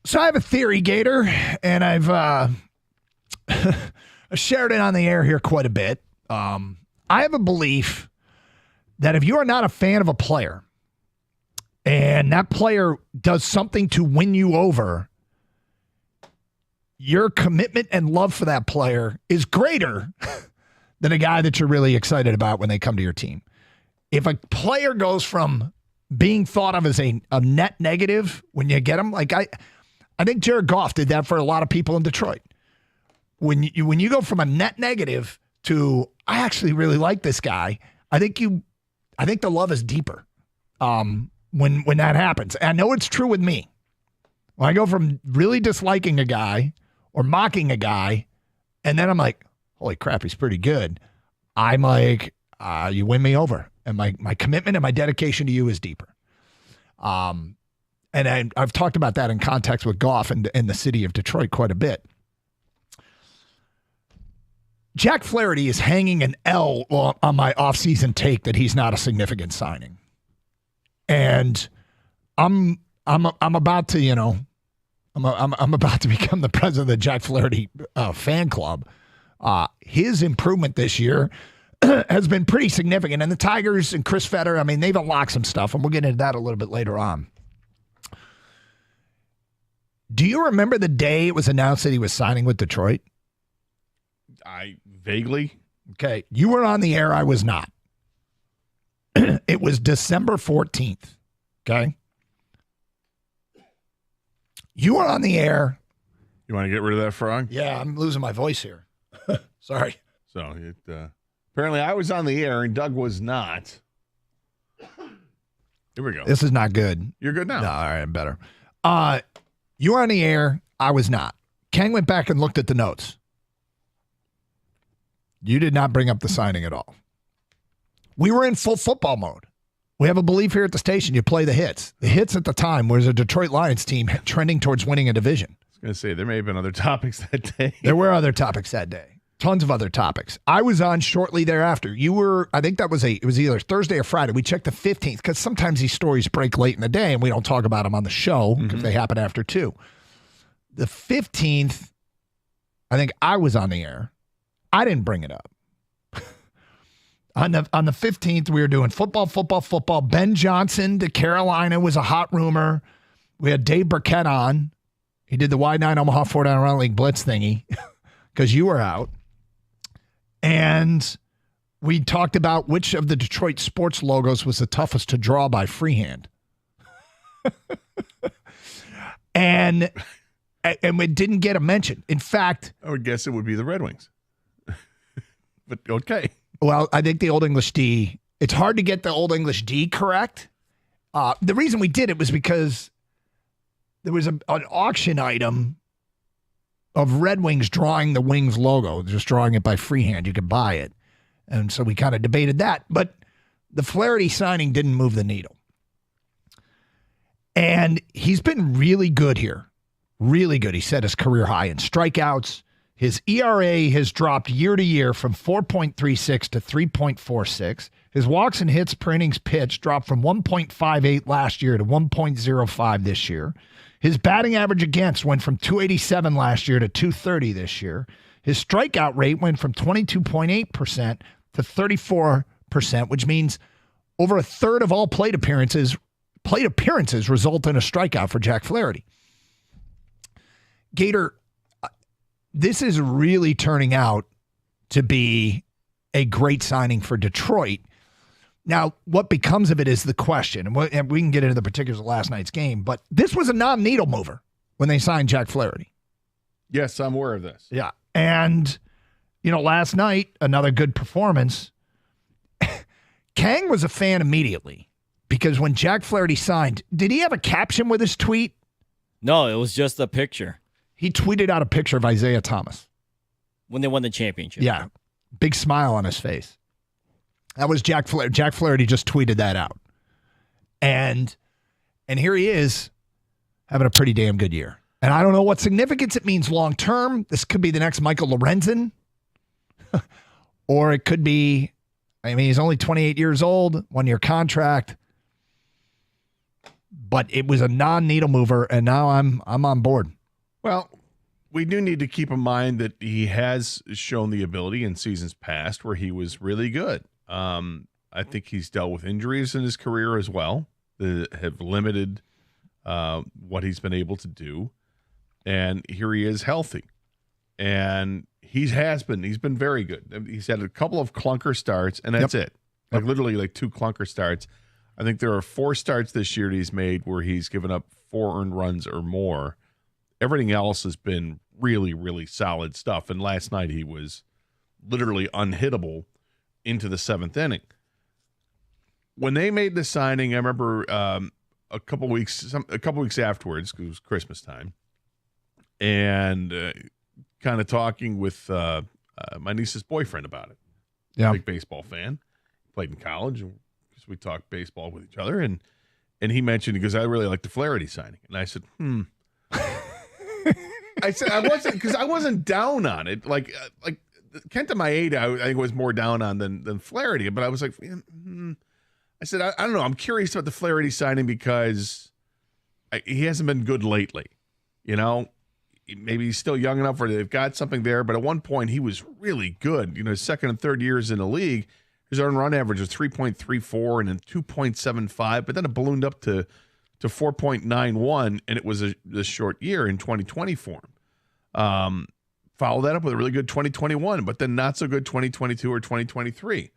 So I have a theory, Gator, and I've shared it on the air here quite a bit. I have a belief that if you are not a fan of a player and that player does something to win you over, your commitment and love for that player is greater than a guy that you're really excited about when they come to your team. If a player goes from being thought of as a net negative when you get them, like I think Jared Goff did that for a lot of people in Detroit. When you go from a net negative to I actually really like this guy, I think the love is deeper when that happens. And I know it's true with me. When I go from really disliking a guy or mocking a guy, and then I'm like, holy crap, he's pretty good. I'm like, you win me over. And my commitment and my dedication to you is deeper. And I've talked about that in context with Goff and the city of Detroit quite a bit. Jack Flaherty is hanging an L on my offseason take that he's not a significant signing. And I'm about to, I'm about to become the president of the Jack Flaherty fan club. His improvement this year has been pretty significant. And the Tigers and Chris Fetter, I mean, they've unlocked some stuff, and we'll get into that a little bit later on. Do you remember the day it was announced that he was signing with Detroit? I vaguely. Okay. You were on the air. I was not. It was December 14th. Okay. You were on the air. You want to get rid of that frog? Yeah, I'm losing my voice here. Sorry. So apparently I was on the air and Doug was not. Here we go. This is not good. You're good now. No, all right, I'm better. You were on the air. I was not. Kang went back and looked at the notes. You did not bring up the signing at all. We were in full football mode. We have a belief here at the station you play the hits. The hits at the time was a Detroit Lions team trending towards winning a division. I was going to say, there may have been other topics that day. There were other topics that day. Tons of other topics. I was on shortly thereafter. You were, I think it was either Thursday or Friday. We checked the 15th because sometimes these stories break late in the day and we don't talk about them on the show if they happen after 2. The 15th, I think I was on the air. I didn't bring it up. On the 15th, we were doing football. Ben Johnson to Carolina was a hot rumor. We had Dave Burkett on. He did the Wide 9 Omaha 4-down Round League Blitz thingy because you were out. And we talked about which of the Detroit sports logos was the toughest to draw by freehand. and we didn't get a mention. In fact, I would guess it would be the Red Wings. But okay. Well, I think the Old English D, it's hard to get the Old English D correct. The reason we did it was because there was an auction item of Red Wings drawing the Wings logo, just drawing it by freehand. You could buy it. And so we kind of debated that. But the Flaherty signing didn't move the needle. And he's been really good here. Really good. He set his career high in strikeouts. His ERA has dropped year to year from 4.36 to 3.46. His walks and hits per innings pitched dropped from 1.58 last year to 1.05 this year. His batting average against went from 287 last year to 230 this year. His strikeout rate went from 22.8% to 34%, which means over a third of all plate appearances result in a strikeout for Jack Flaherty. Gator, this is really turning out to be a great signing for Detroit. Now, what becomes of it is the question, and we can get into the particulars of last night's game, but this was a non-needle mover when they signed Jack Flaherty. Yes, I'm aware of this. Yeah, and, last night, another good performance. Kang was a fan immediately because when Jack Flaherty signed, did he have a caption with his tweet? No, it was just a picture. He tweeted out a picture of Isaiah Thomas. When they won the championship. Yeah. Big smile on his face. That was Jack Flaherty. Jack Flaherty just tweeted that out. And here he is having a pretty damn good year. And I don't know what significance it means long term. This could be the next Michael Lorenzen. Or it could be, he's only 28 years old, 1-year contract. but it was a non-needle mover, and now I'm on board. Well, we do need to keep in mind that he has shown the ability in seasons past where he was really good. I think he's dealt with injuries in his career as well that have limited what he's been able to do. And here he is healthy. And he's been very good. He's had a couple of clunker starts, and that's it. Like literally like 2 clunker starts. I think there are 4 starts this year that he's made where he's given up 4 earned runs or more. Everything else has been really, really solid stuff. And last night he was literally unhittable into the 7th inning. When they made the signing, I remember a couple weeks afterwards, it was Christmas time, and kind of talking with my niece's boyfriend about it. Yeah, big baseball fan, played in college, and we talked baseball with each other, and he mentioned, because I really like the Flaherty signing, and I said, I said I wasn't down on it. Like Kenta Maeda, I think was more down on than Flaherty. But I was like, I said, I don't know. I'm curious about the Flaherty signing because he hasn't been good lately. You know, maybe he's still young enough where they've got something there. But at one point, he was really good. You know, his second and third years in the league, his earned run average was 3.34 and then 2.75. But then it ballooned up to 4.91, and it was a short year in 2020 for him. Follow that up with a really good 2021, but then not so good 2022 or 2023.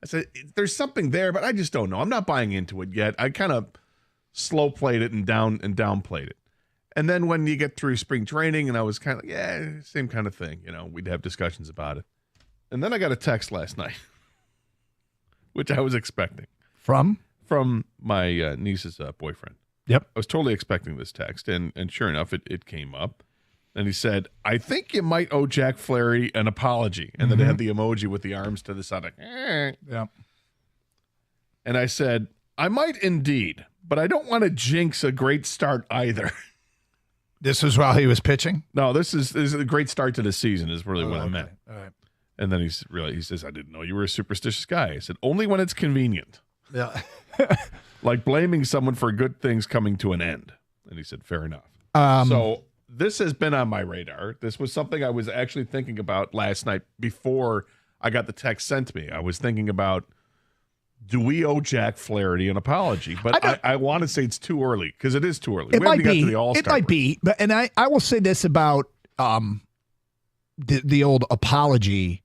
I said, there's something there, but I just don't know. I'm not buying into it yet. I kind of slow played it and downplayed it. And then when you get through spring training, and I was kind of like, yeah, same kind of thing. You know, we'd have discussions about it. And then I got a text last night, which I was expecting. From my niece's boyfriend. Yep. I was totally expecting this text, and sure enough, it came up. And he said, I think you might owe Jack Flaherty an apology. And then it had the emoji with the arms to the side. Like, Yeah. And I said, I might indeed, but I don't want to jinx a great start either. This was while he was pitching? No, this is a great start to the season is really what I meant. All right. And then he says, I didn't know you were a superstitious guy. I said, only when it's convenient. Yeah. Like blaming someone for good things coming to an end. And he said, fair enough. So this has been on my radar. This was something I was actually thinking about last night before I got the text sent to me. I was thinking about, do we owe Jack Flaherty an apology? But I want to say it's too early, because it is too early. It we might haven't be. got to the All-Star It might break. be. And I will say this about the old apology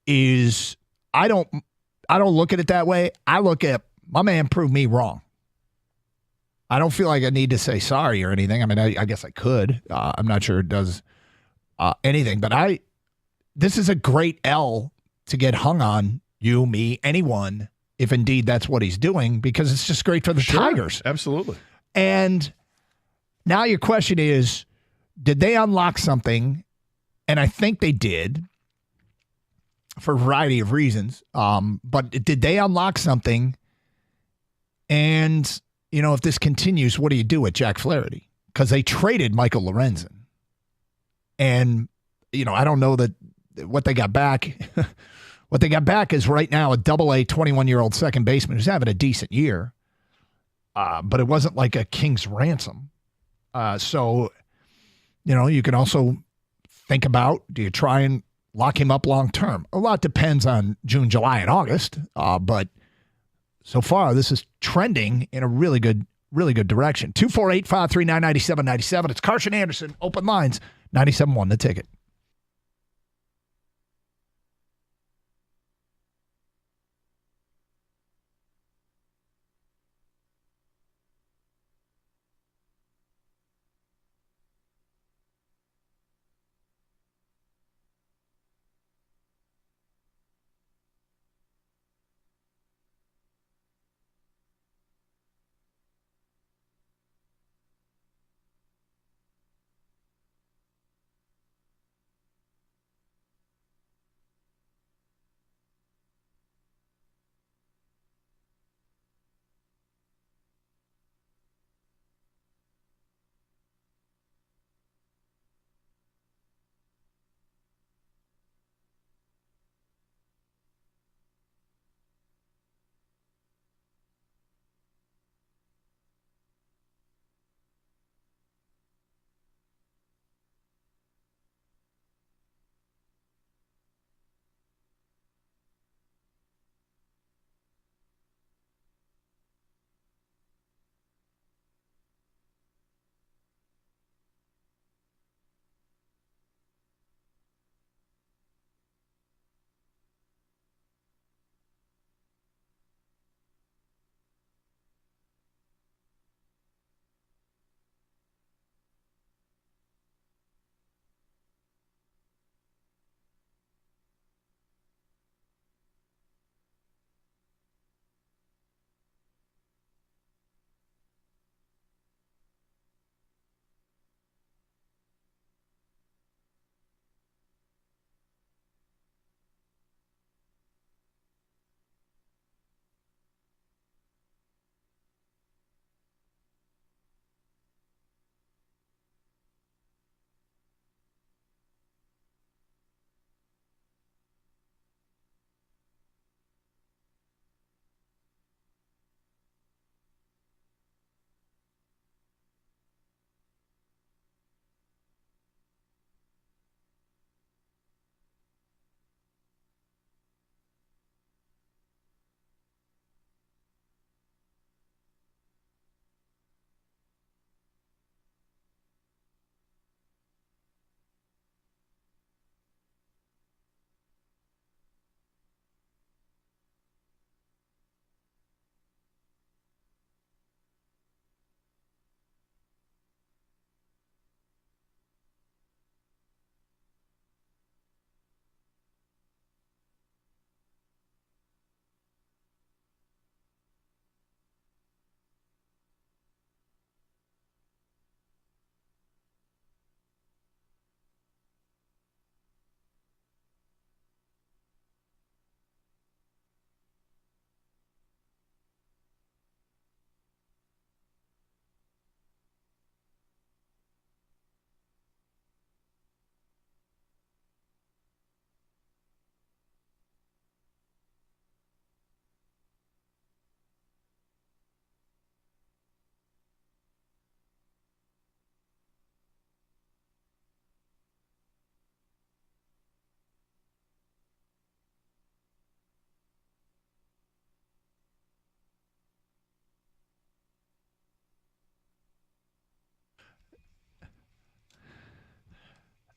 is I don't look at it that way. I look at my man proved me wrong. I don't feel like I need to say sorry or anything. I mean, I guess I could. I'm not sure it does anything, but this is a great L to get hung on, you, me, anyone, if indeed that's what he's doing, because it's just great for the Tigers. Absolutely. And now your question is, did they unlock something? And I think they did for a variety of reasons. But did they unlock something? And, you know, if this continues, what do you do with Jack Flaherty? Because they traded Michael Lorenzen. And, you know, I don't know that what they got back. What they got back is right now a double-A 21-year-old second baseman who's having a decent year. But it wasn't like a king's ransom. So, you know, you can also think about, do you try and lock him up long term? A lot depends on June, July, and August. But so far, this is trending in a really good direction. 248-539-9797. It's Carson Anderson, open lines, 97.1 The Ticket.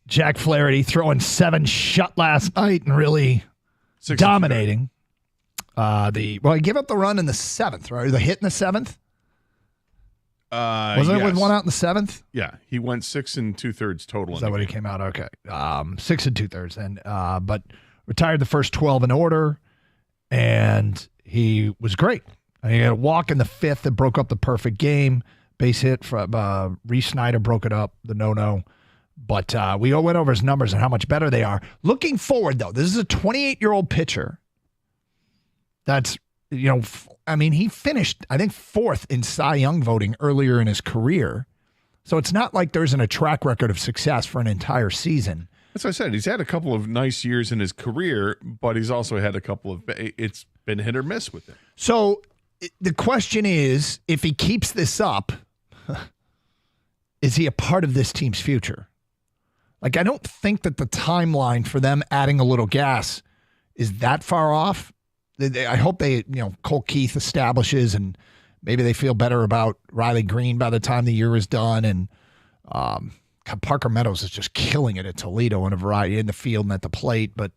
Jack Flaherty throwing 7 shut last night and really dominating. He gave up the run in the 7th, right? The hit in the 7th? Wasn't it with one out in the 7th? Yeah, he went 6 2/3 total. Is that what he came out? Okay. 6 2/3 then. But retired the first 12 in order, and he was great. He had a walk in the 5th that broke up the perfect game. Base hit from Reese Snyder broke it up, the no-no. But we all went over his numbers and how much better they are. Looking forward, though, this is a 28-year-old pitcher that's, he finished, I think, 4th in Cy Young voting earlier in his career. So it's not like there's a track record of success for an entire season. That's what I said. He's had a couple of nice years in his career, but he's also had a couple of, it's been hit or miss with him. So the question is, if he keeps this up, is he a part of this team's future? Like, I don't think that the timeline for them adding a little gas is that far off. I hope they, Cole Keith establishes and maybe they feel better about Riley Green by the time the year is done. And Parker Meadows is just killing it at Toledo in a variety in the field and at the plate. But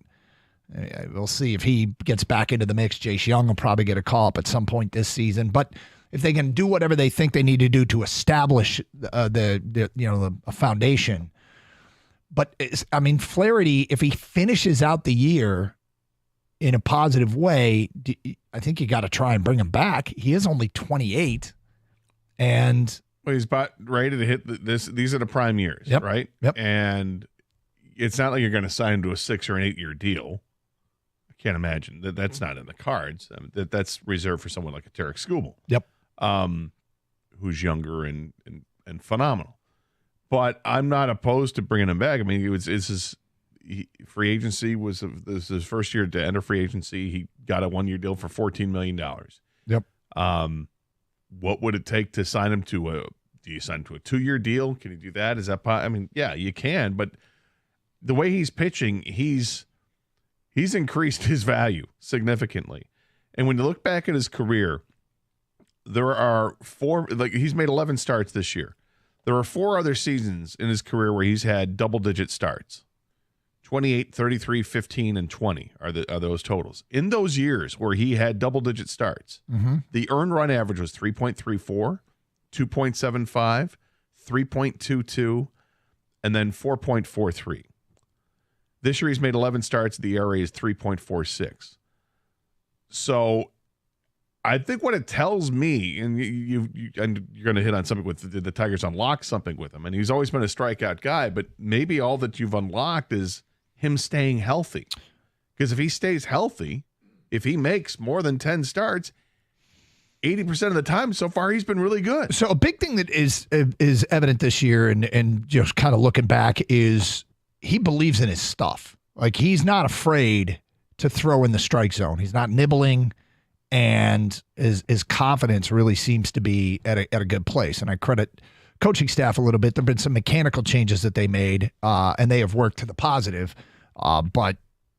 we'll see if he gets back into the mix. Jace Young will probably get a call up at some point this season. But if they can do whatever they think they need to do to establish a foundation. But Flaherty, if he finishes out the year in a positive way, I think you got to try and bring him back. He is only 28, and he's about ready to hit this. These are the prime years, right? Yep. And it's not like you're going to sign him to a 6 or an 8 year deal. I can't imagine that's not in the cards. That's reserved for someone like a Tarek Skubal. Yep. Who's younger and phenomenal. But I'm not opposed to bringing him back. I mean, free agency was his first year to enter free agency. He got a 1-year deal for $14 million. Yep. What would it take to sign him to do you sign him to a 2-year deal? Can you do that? Is that yeah, you can, but the way he's pitching, he's increased his value significantly. And when you look back at his career, there are 4, he's made 11 starts this year. There are 4 other seasons in his career where he's had double-digit starts. 28, 33, 15, and 20 are those totals. In those years where he had double-digit starts, the earned run average was 3.34, 2.75, 3.22, and then 4.43. This year he's made 11 starts. The ERA is 3.46. So I think what it tells me, and you're going to hit on something with the Tigers unlock something with him, and he's always been a strikeout guy, but maybe all that you've unlocked is him staying healthy. Because if he stays healthy, if he makes more than 10 starts, 80% of the time so far, he's been really good. So a big thing that is evident this year and just kind of looking back is he believes in his stuff. Like, he's not afraid to throw in the strike zone. He's not nibbling. And his confidence really seems to be at a good place. And I credit coaching staff a little bit. There have been some mechanical changes that they made, and they have worked to the positive. But,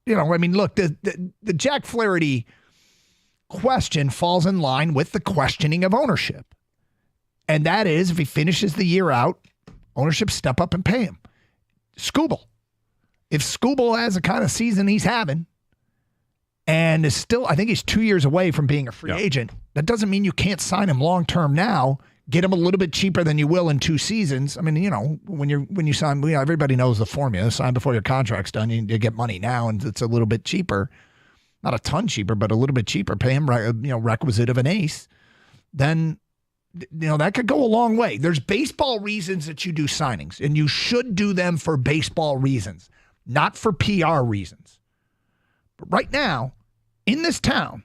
look, the Jack Flaherty question falls in line with the questioning of ownership. And that is, if he finishes the year out, ownership step up and pay him. Skubal. If Skubal has the kind of season he's having, and is still, I think he's 2 years away from being a free agent. That doesn't mean you can't sign him long-term now, get him a little bit cheaper than you will in 2 seasons. I mean, when you sign, everybody knows the formula. Sign before your contract's done. You get money now, and it's a little bit cheaper. Not a ton cheaper, but a little bit cheaper. Pay him, requisite of an ace. Then, that could go a long way. There's baseball reasons that you do signings, and you should do them for baseball reasons, not for PR reasons. But right now, in this town,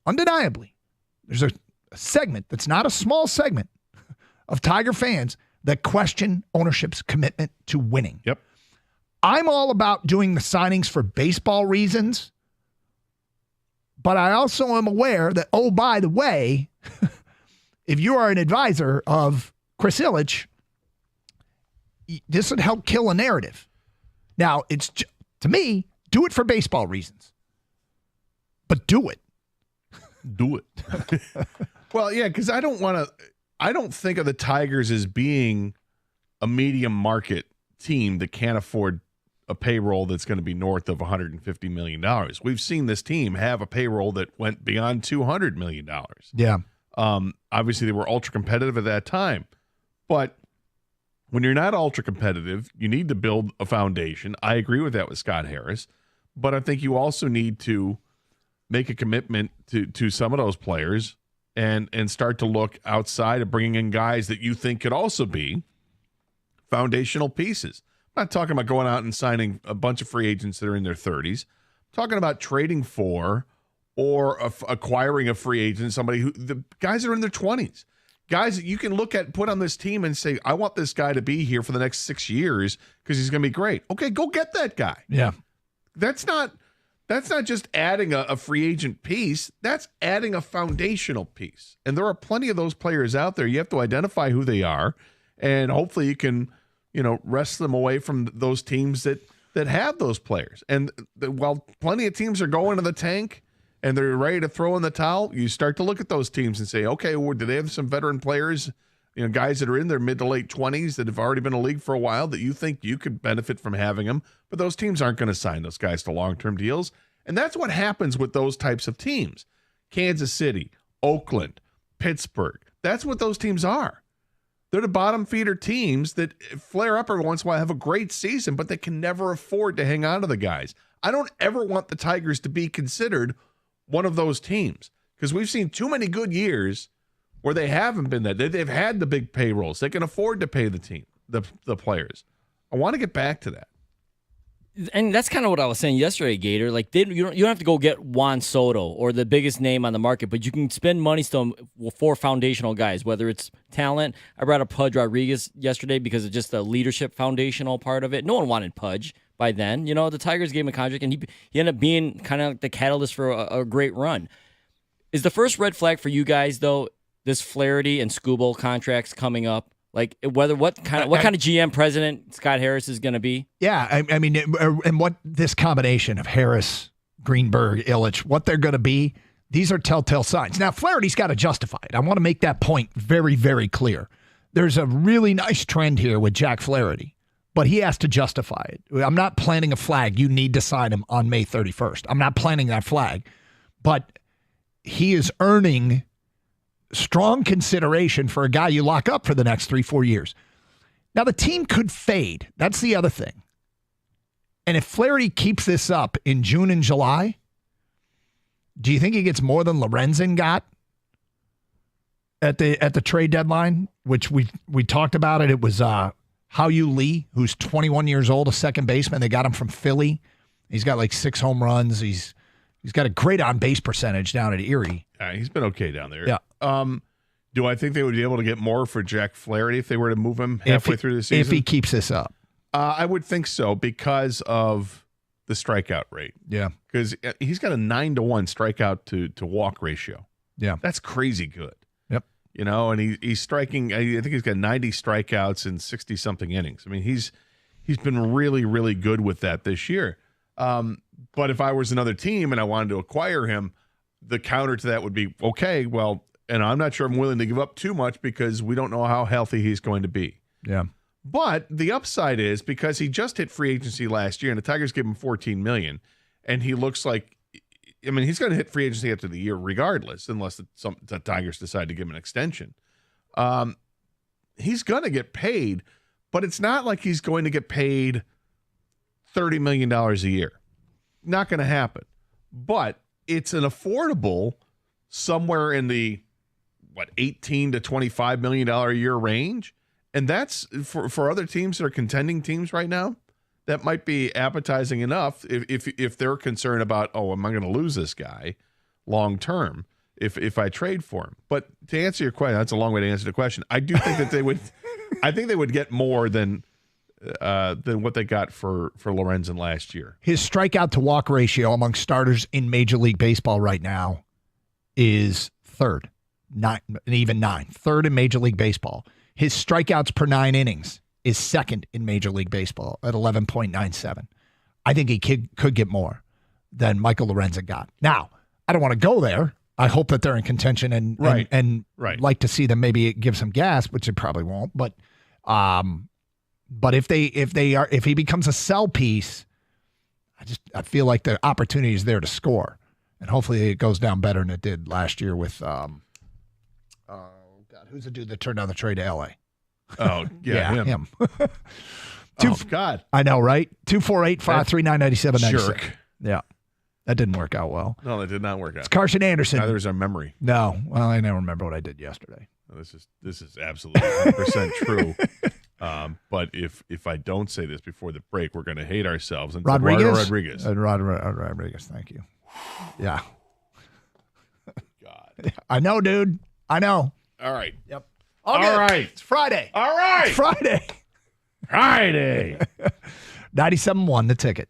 undeniably, there's a segment that's not a small segment of Tiger fans that question ownership's commitment to winning. Yep. I'm all about doing the signings for baseball reasons, but I also am aware that, oh, by the way, if you are an advisor of Chris Ilitch, this would help kill a narrative. Now, it's, to me, do it for baseball reasons, but do it. Do it. Well, yeah, because I don't think of the Tigers as being a medium market team that can't afford a payroll that's going to be north of $150 million. We've seen this team have a payroll that went beyond $200 million. Yeah. Obviously, they were ultra competitive at that time. But when you're not ultra competitive, you need to build a foundation. I agree with that with Scott Harris. But I think you also need to make a commitment to some of those players and start to look outside of bringing in guys that you think could also be foundational pieces. I'm not talking about going out and signing a bunch of free agents that are in their 30s. I'm talking about trading for or acquiring a free agent, somebody who the guys that are in their 20s. Guys that you can look at, put on this team and say, I want this guy to be here for the next 6 years because he's going to be great. Okay, go get that guy. Yeah. That's not just adding a free agent piece. That's adding a foundational piece. And there are plenty of those players out there. You have to identify who they are, and hopefully you can, wrest them away from those teams that have those players. And while plenty of teams are going to the tank and they're ready to throw in the towel, you start to look at those teams and say, okay, well, do they have some veteran players, guys that are in their mid to late 20s that have already been in the league for a while that you think you could benefit from having them? But those teams aren't going to sign those guys to long-term deals. And that's what happens with those types of teams. Kansas City, Oakland, Pittsburgh. That's what those teams are. They're the bottom feeder teams that flare up every once in a while, have a great season, but they can never afford to hang on to the guys. I don't ever want the Tigers to be considered one of those teams because we've seen too many good years where they haven't been that. They've had the big payrolls. They can afford to pay the team, the players. I want to get back to that. And that's kind of what I was saying yesterday, Gator. Like, you don't have to go get Juan Soto or the biggest name on the market, but you can spend money still for foundational guys, whether it's talent. I brought up Pudge Rodriguez yesterday because of just the leadership foundational part of it. No one wanted Pudge by then. The Tigers gave him a contract, and he ended up being kind of the catalyst for a great run. Is the first red flag for you guys, though, this Flaherty and Skubal contracts coming up? Like what kind of GM president Scott Harris is going to be? Yeah, I mean, and what this combination of Harris, Greenberg, Illich, what they're going to be, these are telltale signs. Now, Flaherty's got to justify it. I want to make that point very, very clear. There's a really nice trend here with Jack Flaherty, but he has to justify it. I'm not planting a flag. You need to sign him on May 31st. I'm not planting that flag, but he is earning strong consideration for a guy you lock up for the next 3-4 years. Now, the team could fade. That's the other thing. And if Flaherty keeps this up in June and July, do you think he gets more than Lorenzen got at the trade deadline, which we talked about it? It was Hao-Yu Lee, who's 21 years old, a second baseman. They got him from Philly. He's got like 6 home runs. He's got a great on-base percentage down at Erie. He's been okay down there. Yeah. Do I think they would be able to get more for Jack Flaherty if they were to move him halfway through the season? If he keeps this up. I would think so because of the strikeout rate. Yeah. Because he's got a 9-to-1 strikeout to walk ratio. Yeah. That's crazy good. Yep. And he's striking, I think he's got 90 strikeouts in 60-something innings. I mean, he's been really, really good with that this year. But if I was another team and I wanted to acquire him, the counter to that would be, okay, well, and I'm not sure I'm willing to give up too much because we don't know how healthy he's going to be. Yeah. But the upside is because he just hit free agency last year and the Tigers gave him $14 million, and he looks like, I mean, he's going to hit free agency after the year regardless, unless the Tigers decide to give him an extension. He's going to get paid, but it's not like he's going to get paid $30 million a year. Not going to happen. But it's an affordable somewhere in the, $18 to $25 million a year range. And that's for other teams that are contending teams right now, that might be appetizing enough if they're concerned about, am I going to lose this guy long term if I trade for him? But to answer your question, that's a long way to answer the question. I do think that they would, I think they would get more than what they got for Lorenzen last year. His strikeout to walk ratio among starters in Major League Baseball right now is third, third in Major League Baseball. His strikeouts per 9 innings is second in Major League Baseball at 11.97. I think he could get more than Michael Lorenzen got. Now, I don't want to go there. I hope that they're in contention and like to see them maybe give some gas, which they probably won't. But But if he becomes a sell piece, I feel like the opportunity is there to score, and hopefully it goes down better than it did last year with who's the dude that turned down the trade to LA? Oh yeah, him. God, I know, right? 248-539-9796. Jerk. Yeah, that didn't work out well. No, that did not work out. It's Carson Anderson. Neither is our memory. No, well, I never remember what I did yesterday. This is absolutely 100% true. But if I don't say this before the break, we're going to hate ourselves. And Rodriguez. Rodriguez. Thank you. Yeah. God. I know, dude. I know. All right. Yep. All right. It's Friday. All right. It's Friday. Friday. 97.1 the ticket.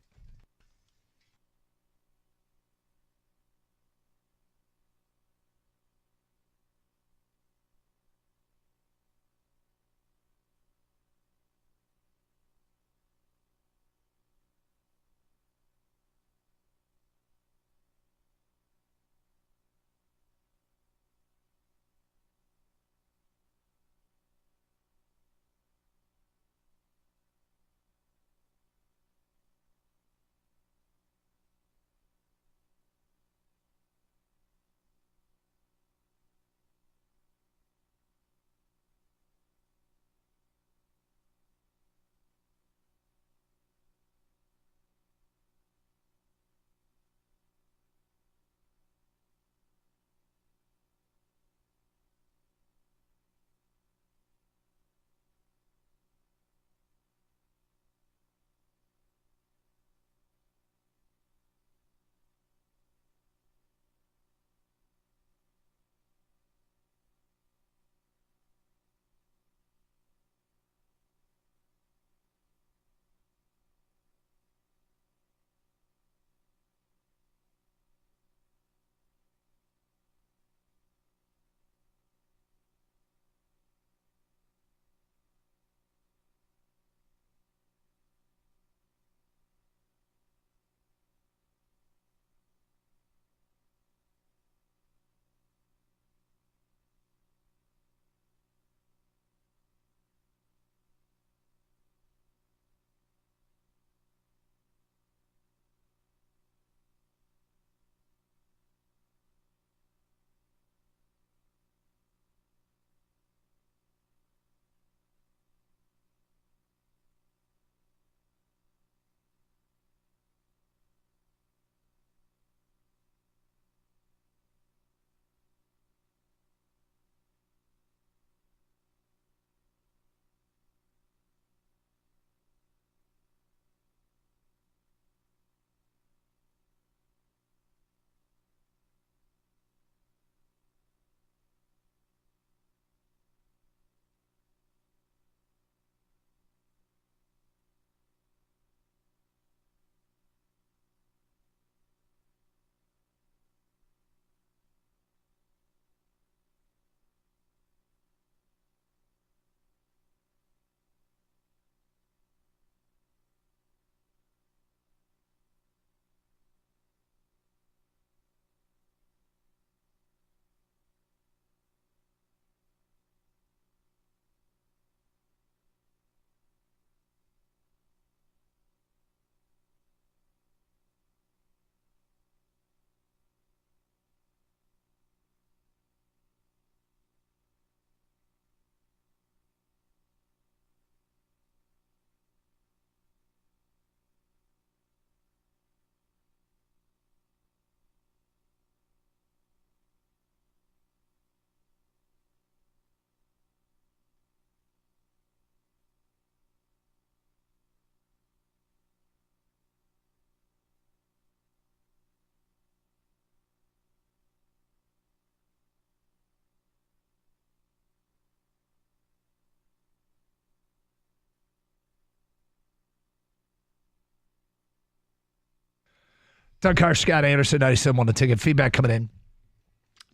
Doug Carr, Scott Anderson, 97.1 the ticket. Feedback coming in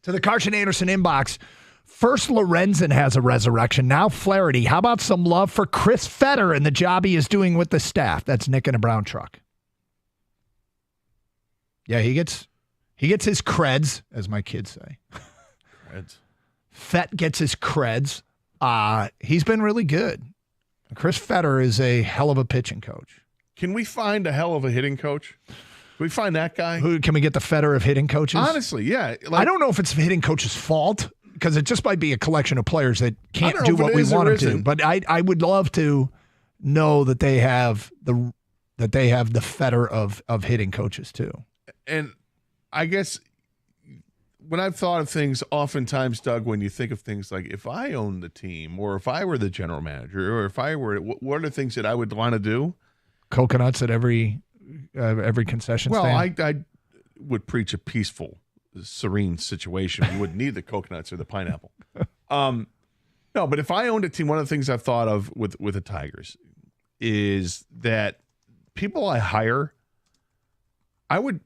to the Carson Anderson inbox. First, Lorenzen has a resurrection. Now, Flaherty. How about some love for Chris Fetter and the job he is doing with the staff? That's Nick in a brown truck. Yeah, he gets his creds, as my kids say. Creds. Fett gets his creds. He's been really good. Chris Fetter is a hell of a pitching coach. Can we find a hell of a hitting coach? Can we find that guy? Who can we get the Fetter of hitting coaches? Honestly, yeah. I don't know if it's the hitting coach's fault because it just might be a collection of players that can't do what we want them to. But I would love to know that they have the Fetter of hitting coaches too. And I guess when I've thought of things, oftentimes, Doug, when you think of things like if I owned the team or if I were the general manager or if I were, what are the things that I would want to do? Coconuts at every concession stand? Well, I would preach a peaceful, serene situation. We wouldn't need the coconuts or the pineapple. No, but if I owned a team, one of the things I've thought of with the Tigers is that people I hire, I would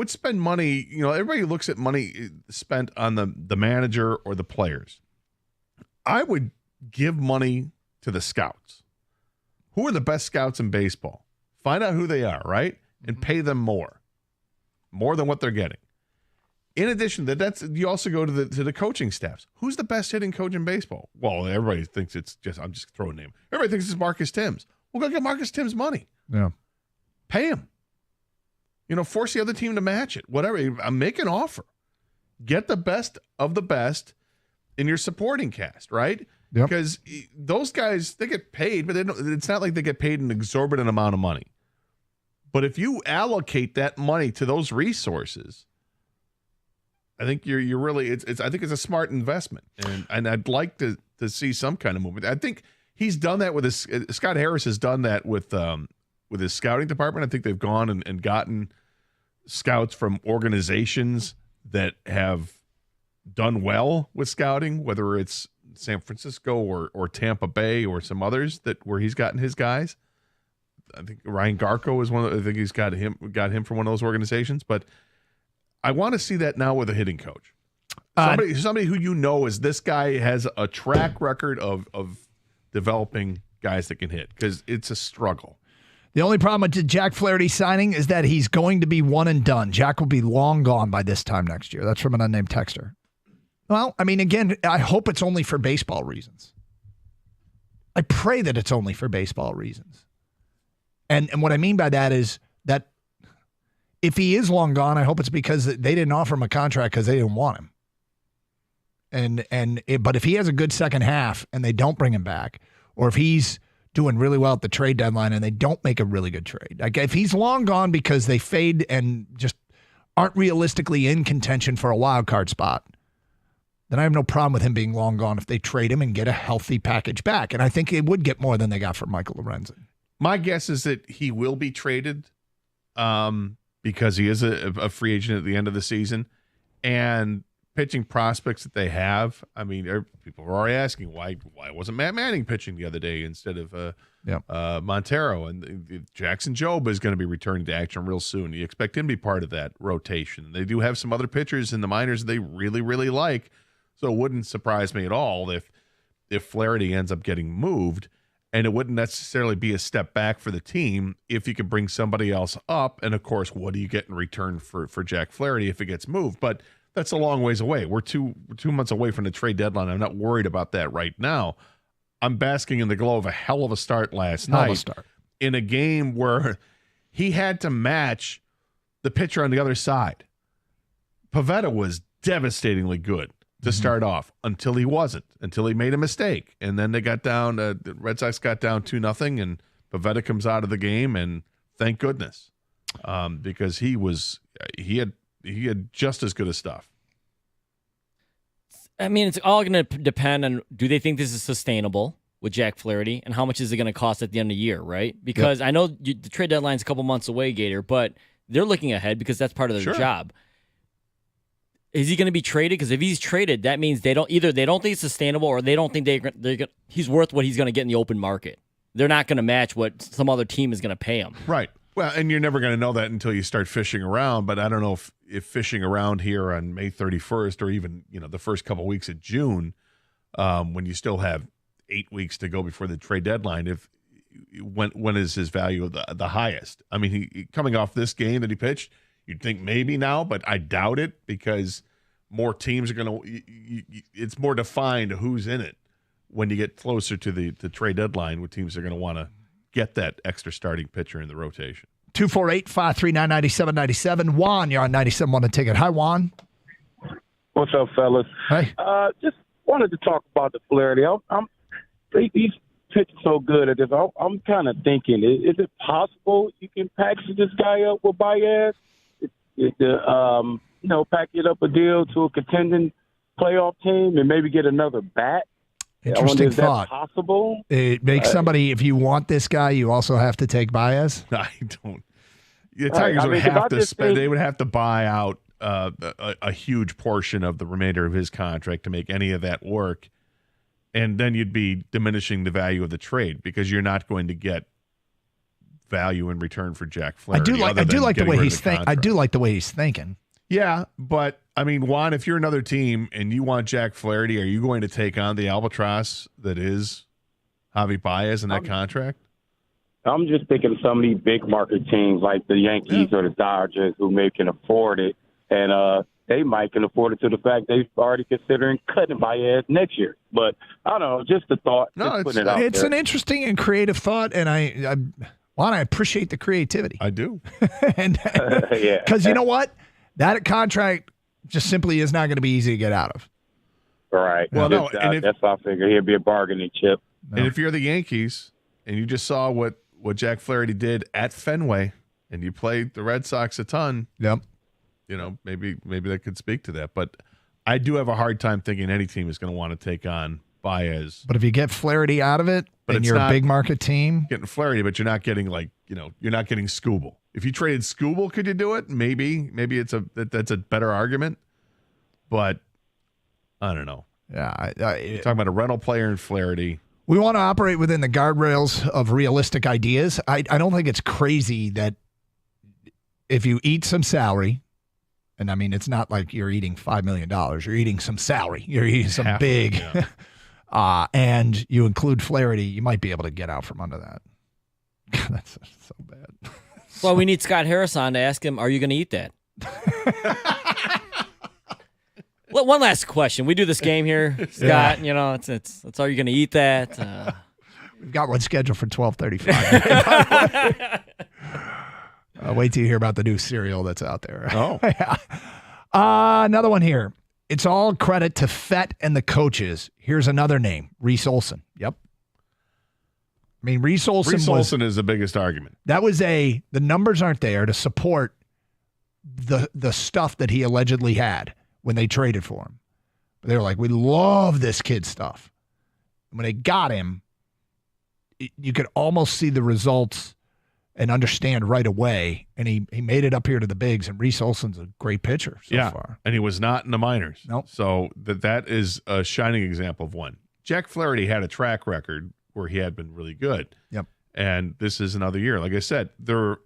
spend money. You know, everybody looks at money spent on the manager or the players. I would give money to the scouts. Who are the best scouts in baseball? Find out who they are, right? And pay them more than what they're getting. In addition to that, you also go to the coaching staffs. Who's the best hitting coach in baseball? Well, everybody thinks it's just, I'm just throwing a name. Everybody thinks it's Marcus Timms. Well, go get Marcus Timms money. Yeah. Pay him. You know, force the other team to match it. Whatever. Make an offer. Get the best of the best in your supporting cast, right? Yep. Because those guys, they get paid, but it's not like they get paid an exorbitant amount of money. But if you allocate that money to those resources, I think you're really I think it's a smart investment, and I'd like to see some kind of movement. I think he's done that with his Scott Harris has done that with his scouting department. I think they've gone and gotten scouts from organizations that have done well with scouting, whether it's San Francisco or Tampa Bay or some others where he's gotten his guys. I think Ryan Garco is one. I think he's got him from one of those organizations. But I want to see that now with a hitting coach, somebody who you know is this guy has a track record of developing guys that can hit, because it's a struggle. The only problem with Jack Flaherty signing is that he's going to be one and done. Jack will be long gone by this time next year. That's from an unnamed texter. Well, I mean, again, I hope it's only for baseball reasons. I pray that it's only for baseball reasons. And what I mean by that is that if he is long gone, I hope it's because they didn't offer him a contract because they didn't want him. But if he has a good second half and they don't bring him back, or if he's doing really well at the trade deadline and they don't make a really good trade, like if he's long gone because they fade and just aren't realistically in contention for a wild card spot, then I have no problem with him being long gone if they trade him and get a healthy package back. And I think they would get more than they got from Michael Lorenzen. My guess is that he will be traded because he is a free agent at the end of the season. And pitching prospects that they have, I mean, people are already asking why wasn't Matt Manning pitching the other day instead of Montero? And Jackson Jobe is going to be returning to action real soon. You expect him to be part of that rotation. They do have some other pitchers in the minors they really, really like. So it wouldn't surprise me at all if Flaherty ends up getting moved. And it wouldn't necessarily be a step back for the team if you could bring somebody else up. And, of course, what do you get in return for Jack Flaherty if it gets moved? But that's a long ways away. We're two months away from the trade deadline. I'm not worried about that right now. I'm basking in the glow of a hell of a start last night in a game where he had to match the pitcher on the other side. Pivetta was devastatingly good to start off until he wasn't, until he made a mistake. And then they got down, the Red Sox got down 2-0, and Pivetta comes out of the game, and thank goodness, because he had just as good a stuff. I mean, it's all going to depend on, do they think this is sustainable with Jack Flaherty, and how much is it going to cost at the end of the year, right? Because I know the trade deadline's a couple months away, Gator, but they're looking ahead because that's part of their job. Is he going to be traded? Because if he's traded, that means they don't think it's sustainable, or they don't think he's worth what he's going to get in the open market. They're not going to match what some other team is going to pay him. Right. Well, and you're never going to know that until you start fishing around. But I don't know if fishing around here on May 31st, or even the first couple of weeks of June, when you still have 8 weeks to go before the trade deadline, when is his value the highest? I mean, he coming off this game that he pitched, you'd think maybe now, but I doubt it, because more teams are going to – it's more defined who's in it when you get closer to the trade deadline, when teams are going to want to get that extra starting pitcher in the rotation. 248-539-9797. Juan, you're on 97. Want to take it? Hi, Juan. What's up, fellas? Hey. Just wanted to talk about the Flaherty. He's pitching so good at this. I'm kind of thinking, is it possible you can package this guy up with Baez? Pack it up a deal to a contending playoff team and maybe get another bat? Interesting is thought. That possible? It makes somebody, if you want this guy, you also have to take Baez? I don't. The Tigers would have to spend. They would have to buy out a huge portion of the remainder of his contract to make any of that work, and then you'd be diminishing the value of the trade because you're not going to get value in return for Jack Flaherty. I do like the way he's thinking. I do like the way he's thinking. Yeah, but I mean, Juan, if you're another team and you want Jack Flaherty, are you going to take on the albatross that is Javi Baez in that contract? I'm just thinking of some of these big market teams like the Yankees or the Dodgers who maybe can afford it, and they might can afford it to the fact they're already considering cutting Baez next year. But I don't know, just a thought. No, it's an interesting and creative thought, and I appreciate the creativity. I do, and because you know what. That contract just simply is not going to be easy to get out of. Right. Well, that's how I figure he'll be a bargaining chip. No. And if you're the Yankees and you just saw what Jack Flaherty did at Fenway and you played the Red Sox a ton, maybe that could speak to that. But I do have a hard time thinking any team is going to want to take on Baez. But if you get Flaherty out of it, and you're a big market team, getting Flaherty, but you're not getting you're not getting Skubal. If you traded Skubal, could you do it? Maybe that's a better argument. But I don't know. Yeah, you're talking about a rental player in Flaherty. We want to operate within the guardrails of realistic ideas. I don't think it's crazy that if you eat some salary, and I mean it's not like you're eating $5 million. You're eating some salary. You're eating some big. Yeah. And you include Flaherty, you might be able to get out from under that. God, that's so bad. Well, we need Scott Harris on to ask him, are you going to eat that? Well, one last question. We do this game here, Scott. Yeah. It's are you going to eat that? We've got one scheduled for 12:35. Wait till you hear about the new cereal that's out there. Oh. Yeah. Another one here. It's all credit to Fett and the coaches. Here's another name, Reese Olson. Yep. I mean, Reese Olson is the biggest argument. That was the numbers aren't there to support the stuff that he allegedly had when they traded for him. But they were like, we love this kid stuff. And when they got him, you could almost see the results and understand right away. And he made it up here to the bigs, and Reese Olson's a great pitcher so far. And he was not in the minors. Nope. So that is a shining example of one. Jack Flaherty had a track record where he had been really good. Yep. And this is another year. Like I said, there were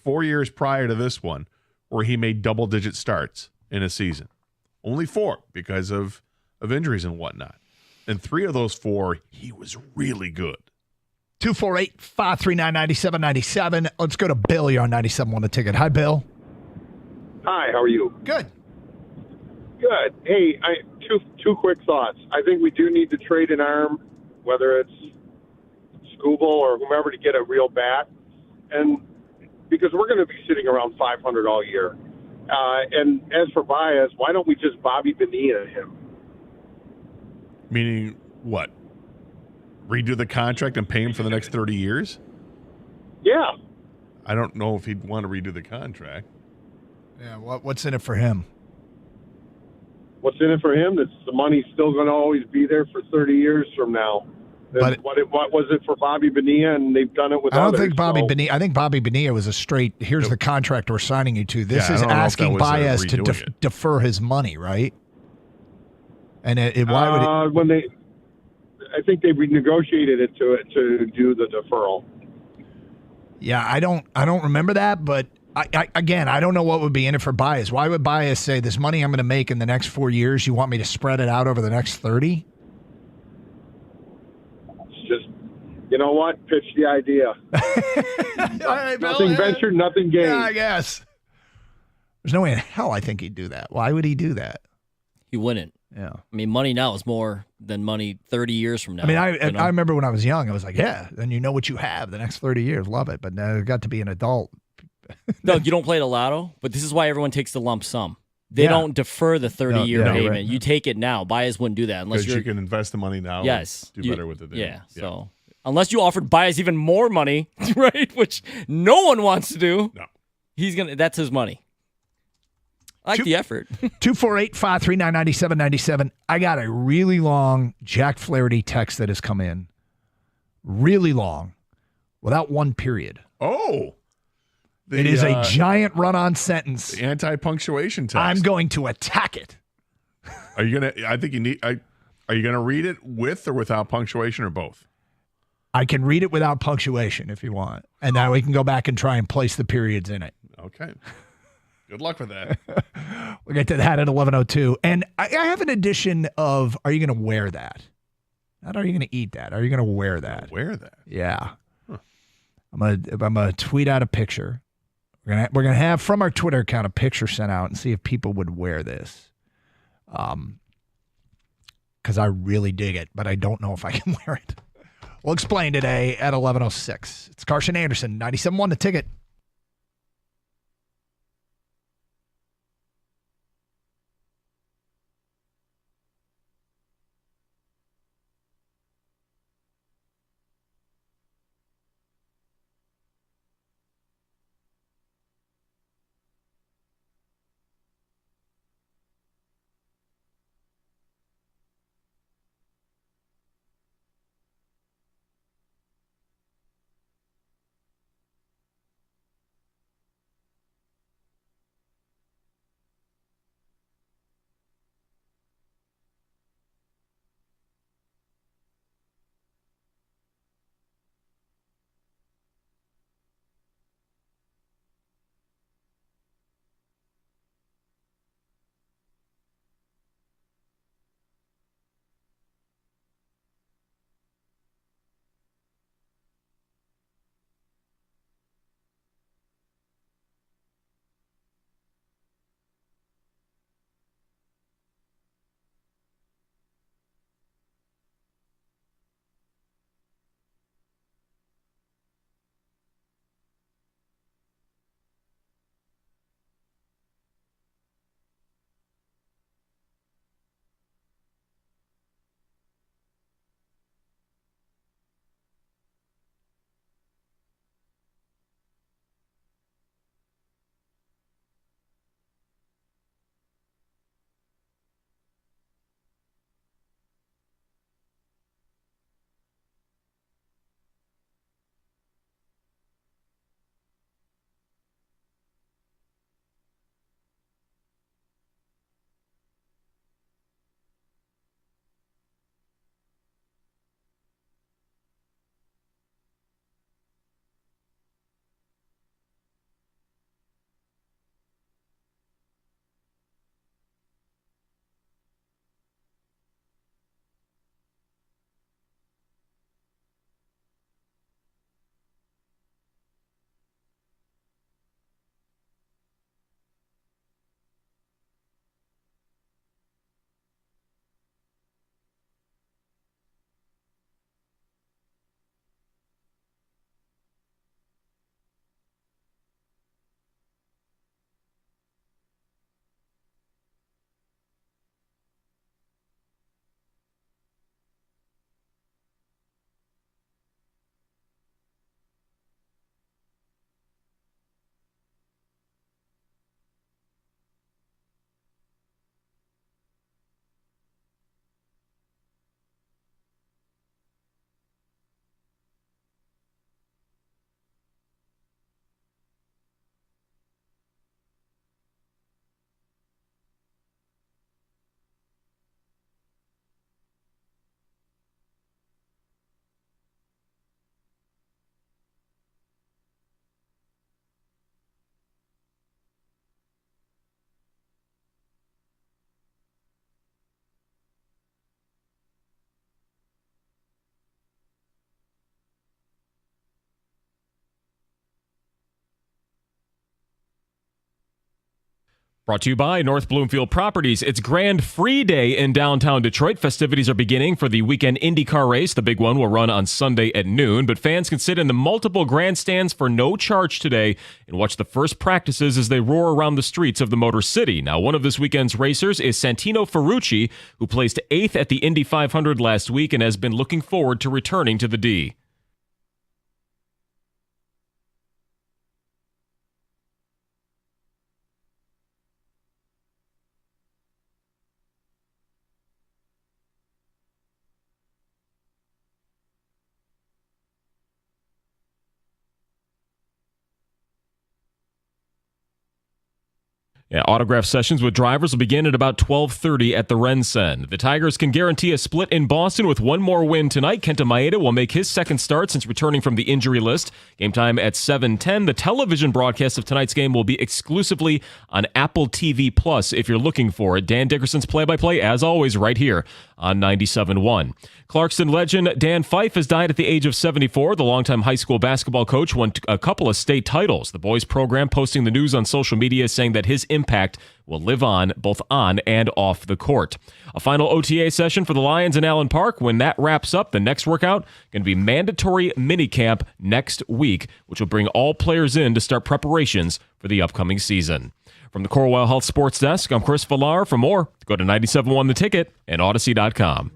4 years prior to this one where he made double-digit starts in a season. Only 4 because of injuries and whatnot. And 3 of those 4, he was really good. 248-539-9797. Let's go to Bill. You're on 97 on a ticket. Hi, Bill. Hi, how are you? Good. Good. Hey, two quick thoughts. I think we do need to trade an arm, whether it's Skubal or whomever, to get a real bat. And because we're going to be sitting around 500 all year. And as for Baez, why don't we just Bobby Bonilla him? Meaning what? Redo the contract and pay him for the next 30 years? Yeah. I don't know if he'd want to redo the contract. Yeah, what's in it for him? What's in it for him? That's the money's still going to always be there for 30 years from now. But what was it for Bobby Bonilla? And they've done it with others. I think Bobby Bonilla was a straight, here's the contract we're signing you to. This is asking Baez to defer his money, right? And why would it? I think they renegotiated it to do the deferral. Yeah, I don't remember that, but I don't know what would be in it for Baez. Why would Baez say, this money I'm going to make in the next 4 years, you want me to spread it out over the next 30? It's just, you know what? Pitch the idea. All right, nothing ventured, nothing gained. Yeah, I guess. There's no way in hell I think he'd do that. Why would he do that? You wouldn't. Yeah. I mean, money now is more than money 30 years from now. I mean, you know? I remember when I was young, I was like, yeah, then you know what you have the next 30 years. Love it. But now I've got to be an adult. No, you don't play the lotto, but this is why everyone takes the lump sum. They Yeah. don't defer the 30-year No, payment. right. You take it now. Buyers wouldn't do that unless Because you can invest the money now. Yes. And do better with it. Then. Yeah. So unless you offered Bias even more money, right? Which no one wants to do. No. That's his money. I like the effort. 248-539-9797. I got a really long Jack Flaherty text that has come in. Really long. Without one period. Oh. It is a giant run-on sentence. The anti-punctuation text. I'm going to attack it. Are you gonna? I think you need. Are you gonna read it with or without punctuation or both? I can read it without punctuation if you want, and now we can go back and try and place the periods in it. Okay. Good luck with that. We'll get to that at 11:02. And I have an edition of: Are you going to wear that? Not are you going to eat that? Are you going to wear that? Wear that? Yeah. Huh. I'm gonna tweet out a picture. We're gonna have from our Twitter account a picture sent out and see if people would wear this. Because I really dig it, but I don't know if I can wear it. We'll explain today at 11:06. It's Carson Anderson, 97.1 The Ticket. Brought to you by North Bloomfield Properties. It's Grand Free Day in downtown Detroit. Festivities are beginning for the weekend IndyCar race. The big one will run on Sunday at noon, but fans can sit in the multiple grandstands for no charge today and watch the first practices as they roar around the streets of the Motor City. Now, one of this weekend's racers is Santino Ferrucci, who placed 8th at the Indy 500 last week and has been looking forward to returning to the D. Yeah, autograph sessions with drivers will begin at about 12:30 at the RenCen. The Tigers can guarantee a split in Boston with one more win tonight. Kenta Maeda will make his second start since returning from the injury list. Game time at 7:10. The television broadcast of tonight's game will be exclusively on Apple TV Plus if you're looking for it. Dan Dickerson's play-by-play, as always, right here on 97.1. Clarkston legend Dan Fife has died at the age of 74. The longtime high school basketball coach won a couple of state titles. The boys program posting the news on social media saying that his impact will live on both on and off the court. A final OTA session for the Lions in Allen Park. When that wraps up, the next workout going to be mandatory minicamp next week, which will bring all players in to start preparations for the upcoming season. From the Corewell Health Sports Desk, I'm Chris Villar. For more, go to 97.1 The Ticket and Odyssey.com.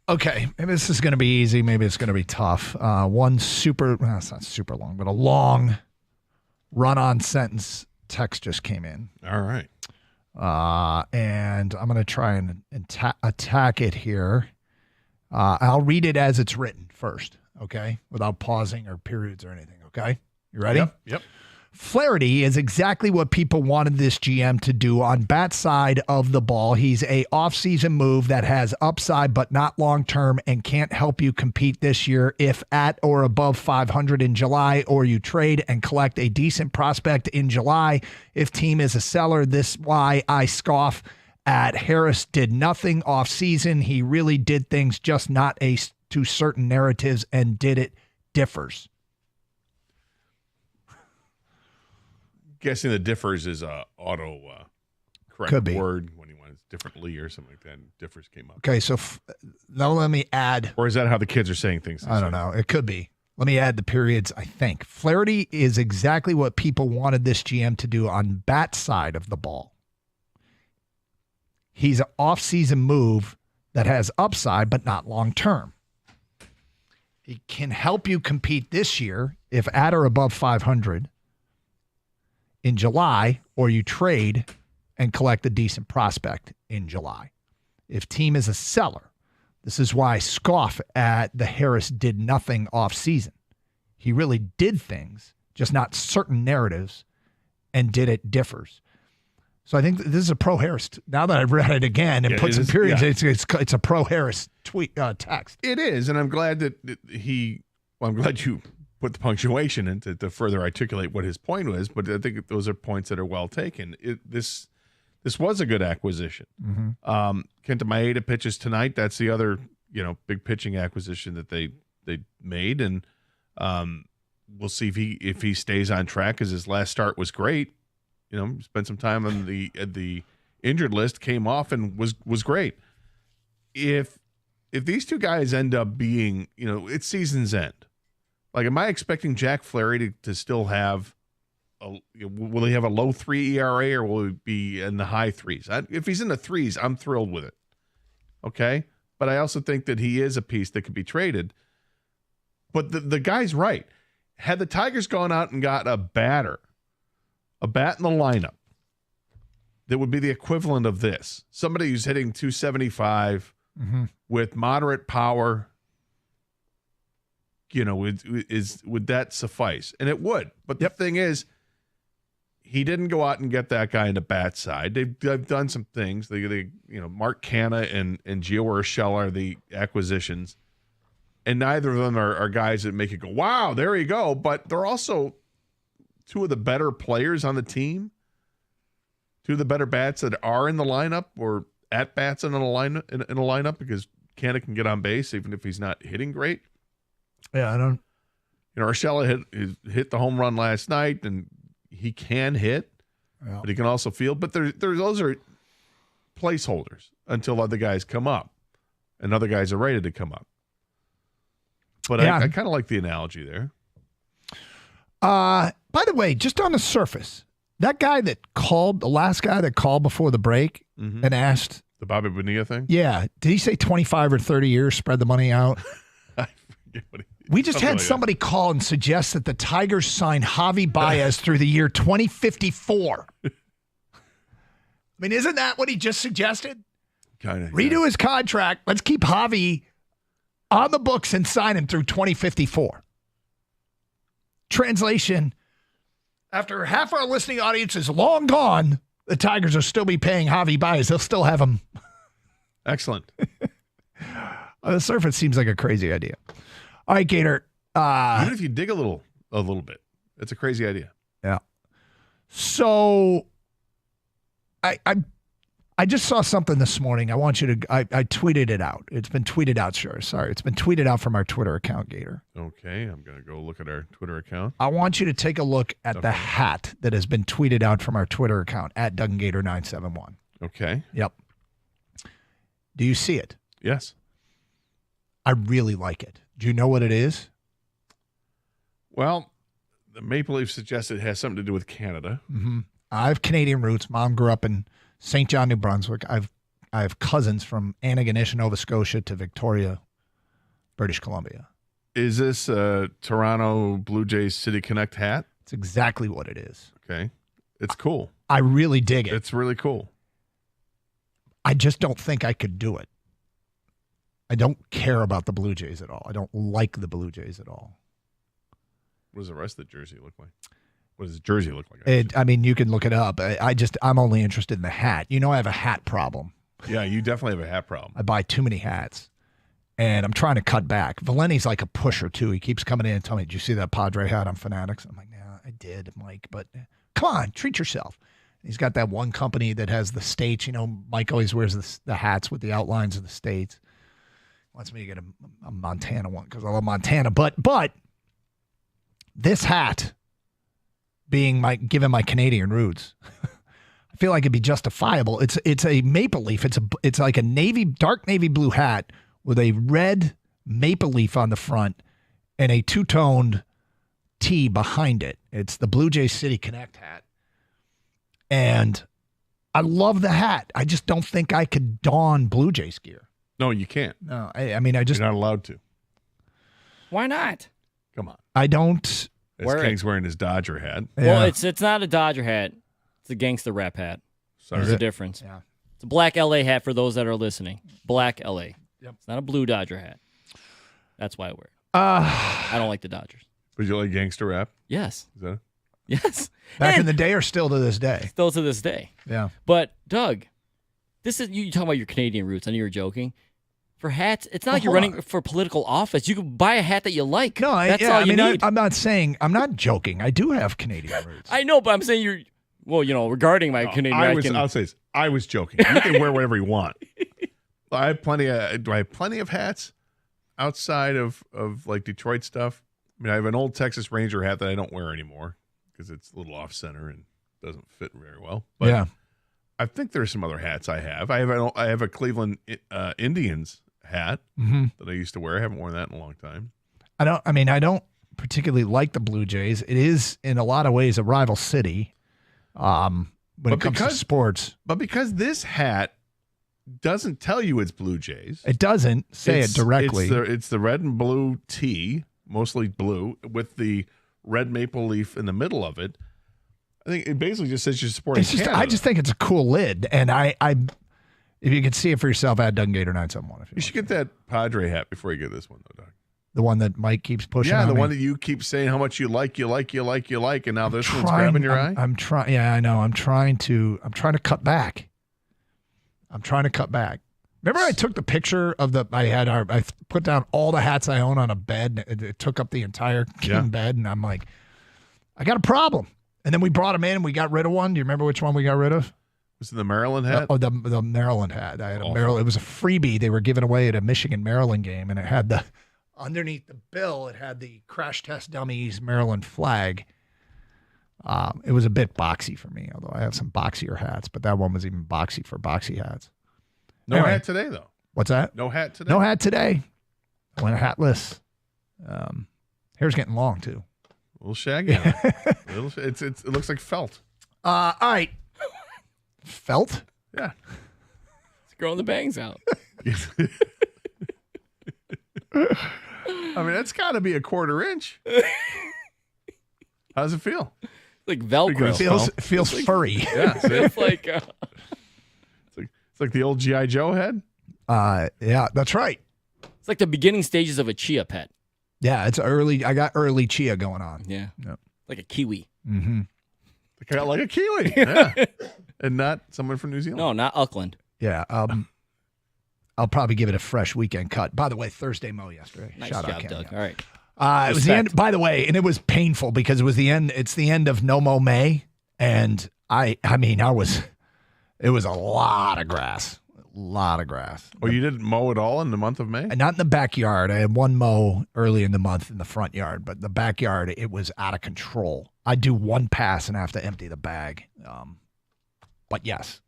Okay, maybe this is going to be easy. Maybe it's going to be tough. It's not super long, but a long run-on sentence text just came in. All right. And I'm going to try and attack it here. I'll read it as it's written first, okay? Without pausing or periods or anything, okay? You ready? Yep. Flaherty is exactly what people wanted this GM to do on bat side of the ball. He's a off-season move that has upside but not long-term and can't help you compete this year if at or above 500 in July, or you trade and collect a decent prospect in July. If team is a seller, this why I scoff at Harris did nothing off-season. He really did things, just not to certain narratives, and did it differs. Guessing the differs is auto correct Could be. word when he wants differently or something like that. And differs came up. Okay, so now let me add. Or is that how the kids are saying things? I don't know. It could be. Let me add the periods, I think. Flaherty is exactly what people wanted this GM to do on bat side of the ball. He's an off-season move that has upside but not long-term. He can help you compete this year if at or above 500 in July, or you trade and collect a decent prospect in July. If team is a seller, this is why I scoff at the Harris did nothing off season. He really did things, just not certain narratives, and did it differs. So I think this is a pro Harris. Now that I've read it again and put some periods, it's a pro Harris tweet text. It is, and I'm glad that I'm glad you put the punctuation in to further articulate what his point was, but I think those are points that are well taken. This was a good acquisition. Mm-hmm. Kenta Maeda pitches tonight. That's the other big pitching acquisition that they made, and we'll see if he stays on track, because his last start was great. Spent some time on the injured list, came off and was great. If these two guys end up being, it's season's end. Like, am I expecting Jack Flaherty to still have will he have a low 3 ERA, or will he be in the high threes? If he's in the threes, I'm thrilled with it. Okay? But I also think that he is a piece that could be traded. But the guy's right. Had the Tigers gone out and got a bat in the lineup that would be the equivalent of this, somebody who's hitting 275 with moderate power, would that suffice? And it would. But the thing is, he didn't go out and get that guy in the bat side. They've done some things. They Mark Canna and Gio Urshela are the acquisitions, and neither of them are guys that make you go, wow, there you go. But they're also two of the better players on the team, two of the better bats that are in the lineup or at bats in a lineup because Canada can get on base even if he's not hitting great. Yeah, I don't. Urshela hit the home run last night, and he can hit, but he can also field. But those are placeholders until other guys come up, and other guys are rated to come up. But I kind of like the analogy there. By the way, just on the surface, that guy that called, the last guy that called before the break and asked. The Bobby Bonilla thing? Yeah. Did he say 25 or 30 years, spread the money out? I forget what we just had somebody call and suggest that the Tigers sign Javi Baez through the year 2054. I mean, isn't that what he just suggested? Kind of. Redo his contract. Let's keep Javi on the books and sign him through 2054. Translation, after half our listening audience is long gone, the Tigers will still be paying Javi Baez. They'll still have him. Excellent. On the surface, seems like a crazy idea. All right, Gator. Even if you dig a little bit, it's a crazy idea. Yeah. So I just saw something this morning. I want you to. I tweeted it out. It's been tweeted out. Sorry. It's been tweeted out from our Twitter account, Gator. Okay, I'm gonna go look at our Twitter account. I want you to take a look at the hat that has been tweeted out from our Twitter account at DunganGator971. Okay. Yep. Do you see it? Yes. I really like it. Do you know what it is? Well, the Maple Leaf suggested it has something to do with Canada. Mm-hmm. I have Canadian roots. Mom grew up in St. John, New Brunswick. I have cousins from Antigonish, Nova Scotia to Victoria, British Columbia. Is this a Toronto Blue Jays City Connect hat? It's exactly what it is. Okay. It's cool. I really dig it. It's really cool. I just don't think I could do it. I don't care about the Blue Jays at all. I don't like the Blue Jays at all. What does the rest of the jersey look like? What does the jersey look like? I mean, you can look it up. I'm only interested in the hat. You know, I have a hat problem. Yeah, you definitely have a hat problem. I buy too many hats, and I'm trying to cut back. Valenti's like a pusher, too. He keeps coming in and telling me, did you see that Padre hat on Fanatics? I'm like, nah, I did, Mike, but come on, treat yourself. He's got that one company that has the states. You know, Mike always wears the hats with the outlines of the states. Wants me to get a Montana one because I love Montana. But this hat, being given my Canadian roots, I feel like it'd be justifiable. It's a maple leaf. It's like a dark navy blue hat with a red maple leaf on the front and a two-toned T behind it. It's the Blue Jays City Connect hat. And I love the hat. I just don't think I could don Blue Jays gear. No, you can't. No, I mean, you're not allowed to. Why not? Come on. I don't. King's wearing his Dodger hat. Yeah. Well, it's not a Dodger hat. It's a gangster rap hat. Sorry. There's a difference. Yeah. It's a black LA hat for those that are listening. Black LA. Yep. It's not a blue Dodger hat. That's why I wear it. I don't like the Dodgers. But you like gangster rap? Yes. Is that it? Yes. Back in the day or still to this day? Still to this day. Yeah. But, Doug, this is you talking about your Canadian roots. I know you were joking. For hats, it's not like you're running for political office. You can buy a hat that you like. No, that's all you need. I'm not joking. I do have Canadian roots. I know, but I'm saying you're, well, regarding my Canadian I'll say this. I was joking. You can wear whatever you want. Do I have plenty of hats outside of like Detroit stuff? I mean, I have an old Texas Ranger hat that I don't wear anymore because it's a little off center and doesn't fit very well. But yeah. I think there's some other hats I have. I have a Cleveland Indians hat that I used to wear. I haven't worn that in a long time. I don't particularly like the Blue Jays. It is in a lot of ways a rival city when it comes to sports. But because this hat doesn't tell you it's Blue Jays. It doesn't say it directly. It's the red and blue tee, mostly blue, with the red maple leaf in the middle of it. I think it basically just says you're supporting Canada. I just think it's a cool lid, and I if you can see it for yourself, add DunganGator971. You should get that Padre hat before you get this one, though, Doug. The one that Mike keeps pushing. Yeah, on the me. one that you keep saying how much you like, and now this one's grabbing your eye. I'm trying. Yeah, I know. I'm trying to cut back. Remember, I took the picture of I put down all the hats I own on a bed. It took up the entire king bed, and I'm like, I got a problem. And then we brought them in and we got rid of one. Do you remember which one we got rid of? Was it the Maryland hat? The Maryland hat. I had a Maryland. It was a freebie they were giving away at a Michigan-Maryland game, and it had the underneath the bill. It had the Crash Test Dummies Maryland flag. It was a bit boxy for me, although I have some boxier hats, but that one was even boxy for boxy hats. No Anyway, hat today, though. What's that? No hat today. No hat today. I went hatless. Hair's getting long too. A little shaggy. It looks like felt. All right. Felt? Yeah. It's growing the bangs out. I mean, that's got to be a 1/4 inch. How does it feel? Like Velcro. Feels furry. Yeah. See? It's like It's like the old G.I. Joe head. Yeah, that's right. it's like the beginning stages of a chia pet. Yeah, it's early. I got early chia going on. Yeah. Yep. Like a kiwi. Mm-hmm. Kind of like a kiwi. Yeah. And not someone from New Zealand. No, not Auckland. Yeah. I'll probably give it a fresh weekend cut. By the way, Thursday mow yesterday. Nice Shout job, out, Doug. Kenny. All right. It was the end, by the way, and it was painful because it was the end. It's the end of No Mow May, and it was a lot of grass. Oh, you didn't mow at all in the month of May? And not in the backyard. I had one mow early in the month in the front yard, but the backyard, it was out of control. I do one pass and have to empty the bag. But yes.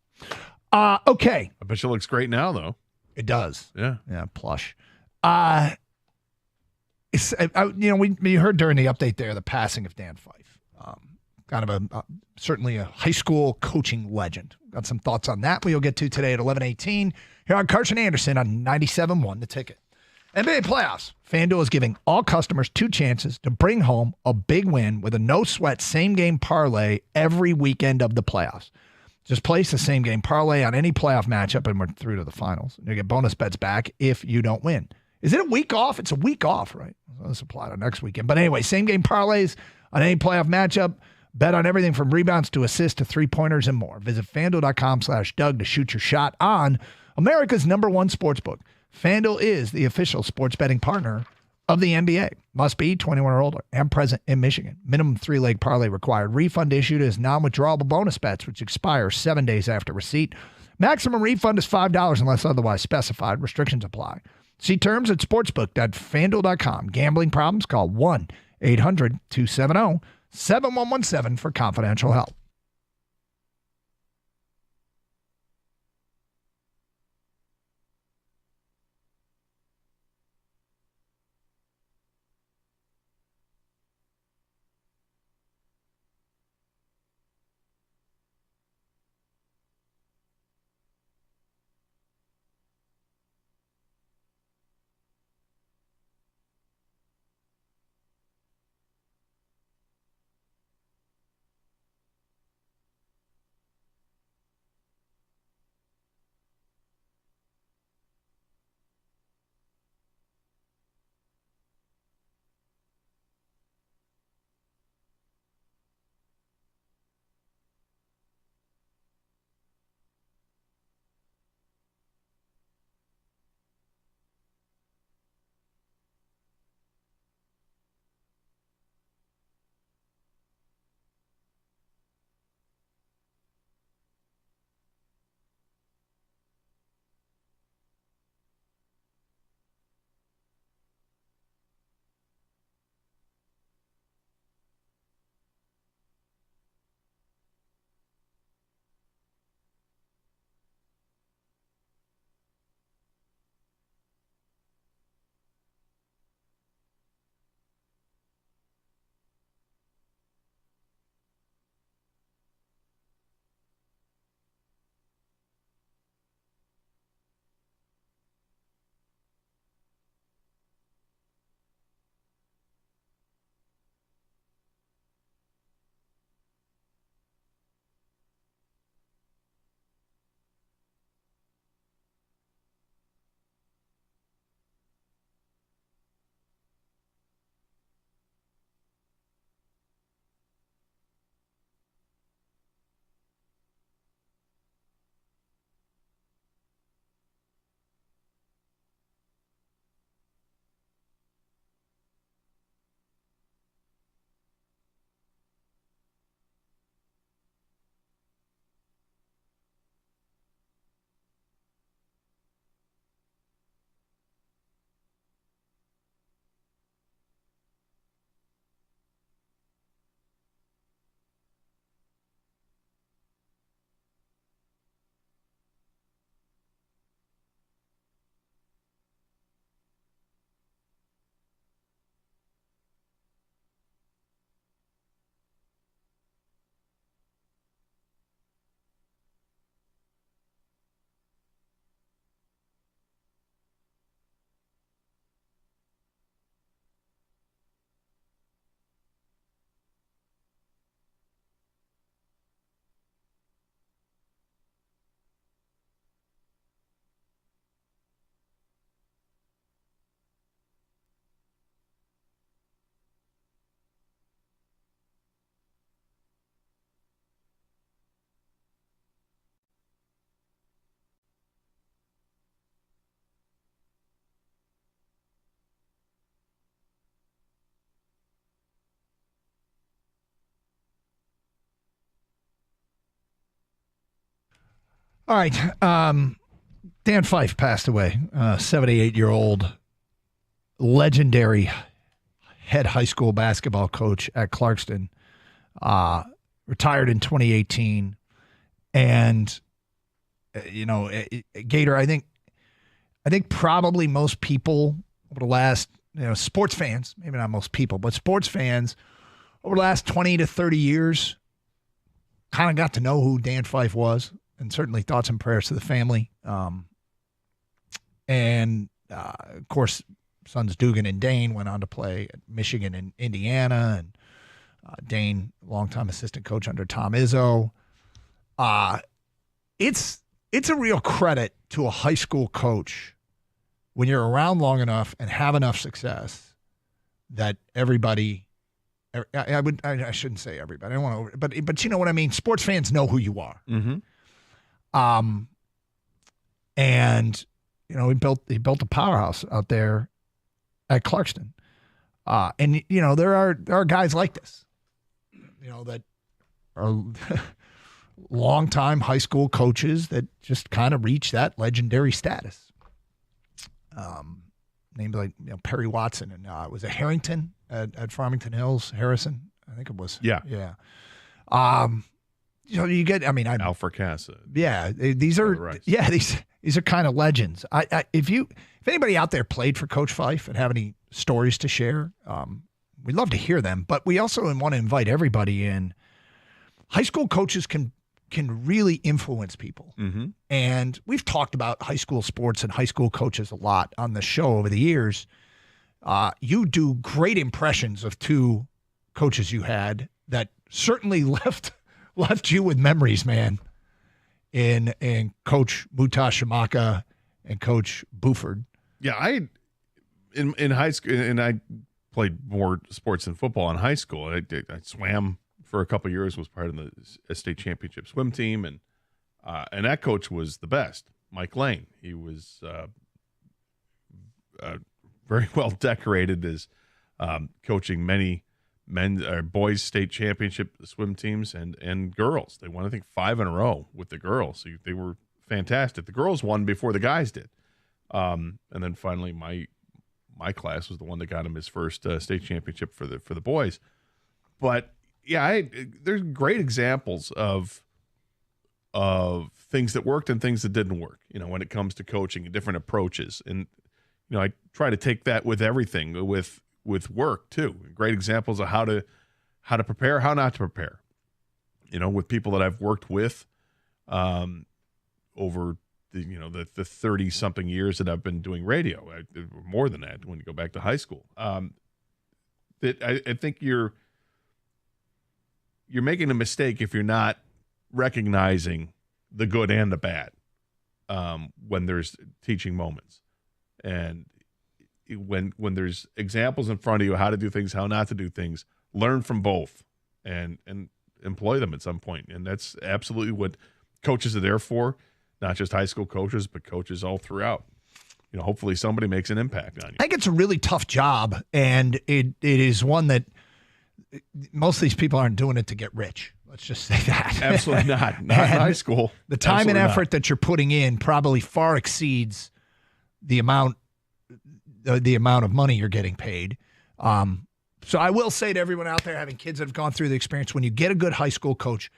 Okay. I bet you it looks great now, though. It does. Yeah. Yeah, plush. We heard during the update there the passing of Dan Fife. Kind of certainly a high school coaching legend. Got some thoughts on that we'll get to today at 11:18 here on Carson Anderson on 97.1 The Ticket. NBA playoffs. FanDuel is giving all customers 2 chances to bring home a big win with a no-sweat same-game parlay every weekend of the playoffs. Just place the same-game parlay on any playoff matchup, and we're through to the finals. You get bonus bets back if you don't win. Is it a week off? It's a week off, right? Let's apply to next weekend. But anyway, same-game parlays on any playoff matchup. Bet on everything from rebounds to assists to three-pointers and more. Visit FanDuel.com/Doug to shoot your shot on America's #1 sportsbook. FanDuel is the official sports betting partner of the NBA. Must be 21 or older and present in Michigan. Minimum 3-leg parlay required. Refund issued as non-withdrawable bonus bets, which expire 7 days after receipt. Maximum refund is $5 unless otherwise specified. Restrictions apply. See terms at sportsbook.fanduel.com. Gambling problems? Call 1-800-270-7117 for confidential help. All right. Dan Fife passed away, 78-year-old legendary head high school basketball coach at Clarkston, retired in 2018. And, Gator, I think probably most people over the last, sports fans, maybe not most people, but sports fans over the last 20 to 30 years kind of got to know who Dan Fife was, and certainly thoughts and prayers to the family. Of course, sons Dugan and Dane went on to play at Michigan and Indiana, and Dane, longtime assistant coach under Tom Izzo. It's a real credit to a high school coach when you're around long enough and have enough success that everybody. I shouldn't say everybody. I don't want to, but you know what I mean. Sports fans know who you are. Mm-hmm. And he built a powerhouse out there at Clarkston. And there are guys like this, that are longtime high school coaches that just kind of reach that legendary status. Named like Perry Watson, and was it Harrington at Farmington Hills? Harrison, I think it was. Yeah. You get. I mean, Alfred Casa. Yeah, these are. Yeah, these are kind of legends. If anybody out there played for Coach Fife and have any stories to share, we'd love to hear them. But we also want to invite everybody in. High school coaches can really influence people. Mm-hmm. And we've talked about high school sports and high school coaches a lot on the show over the years. You do great impressions of two coaches you had that certainly left you with memories, man, in Coach Muta Shamaka and Coach Buford. Yeah, in high school, and I played more sports than football in high school. I swam for a couple of years, was part of the state championship swim team, and that coach was the best, Mike Lane. He was very well decorated as coaching many boys state championship swim teams and girls. They won, I think, 5 in a row with the girls. So they were fantastic. The girls won before the guys did, and then finally my class was the one that got him his first state championship for the boys. But yeah, there's great examples of things that worked and things that didn't work, when it comes to coaching and different approaches. And, I try to take that with everything, with work too. Great examples of how to prepare, how not to prepare, with people that I've worked with over the 30 something years that I've been doing radio, more than that when you go back to high school. That I think you're making a mistake if you're not recognizing the good and the bad when there's teaching moments. And when there's examples in front of you how to do things, how not to do things, learn from both and employ them at some point. And that's absolutely what coaches are there for, not just high school coaches, but coaches all throughout. Hopefully somebody makes an impact on you. I think it's a really tough job, and it is one that most of these people aren't doing it to get rich. Let's just say that. Absolutely not. Not in high school. The time and effort that you're putting in probably far exceeds the amount of money you're getting paid. So I will say to everyone out there having kids that have gone through the experience, when you get a good high school coach,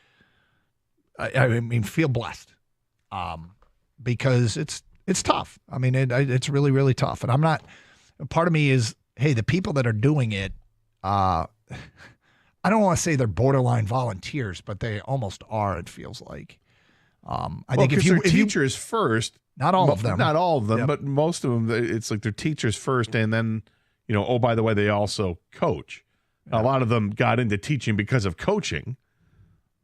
I mean, feel blessed, because it's tough. I mean, it's really, really tough. And I'm not. Part of me is, hey, the people that are doing it. I don't want to say they're borderline volunteers, but they almost are. It feels like. I think if teachers first. Not all of them. Not all of them, Yep. but most of them, it's like they're teachers first, and then, oh, by the way, they also coach. Yeah. A lot of them got into teaching because of coaching,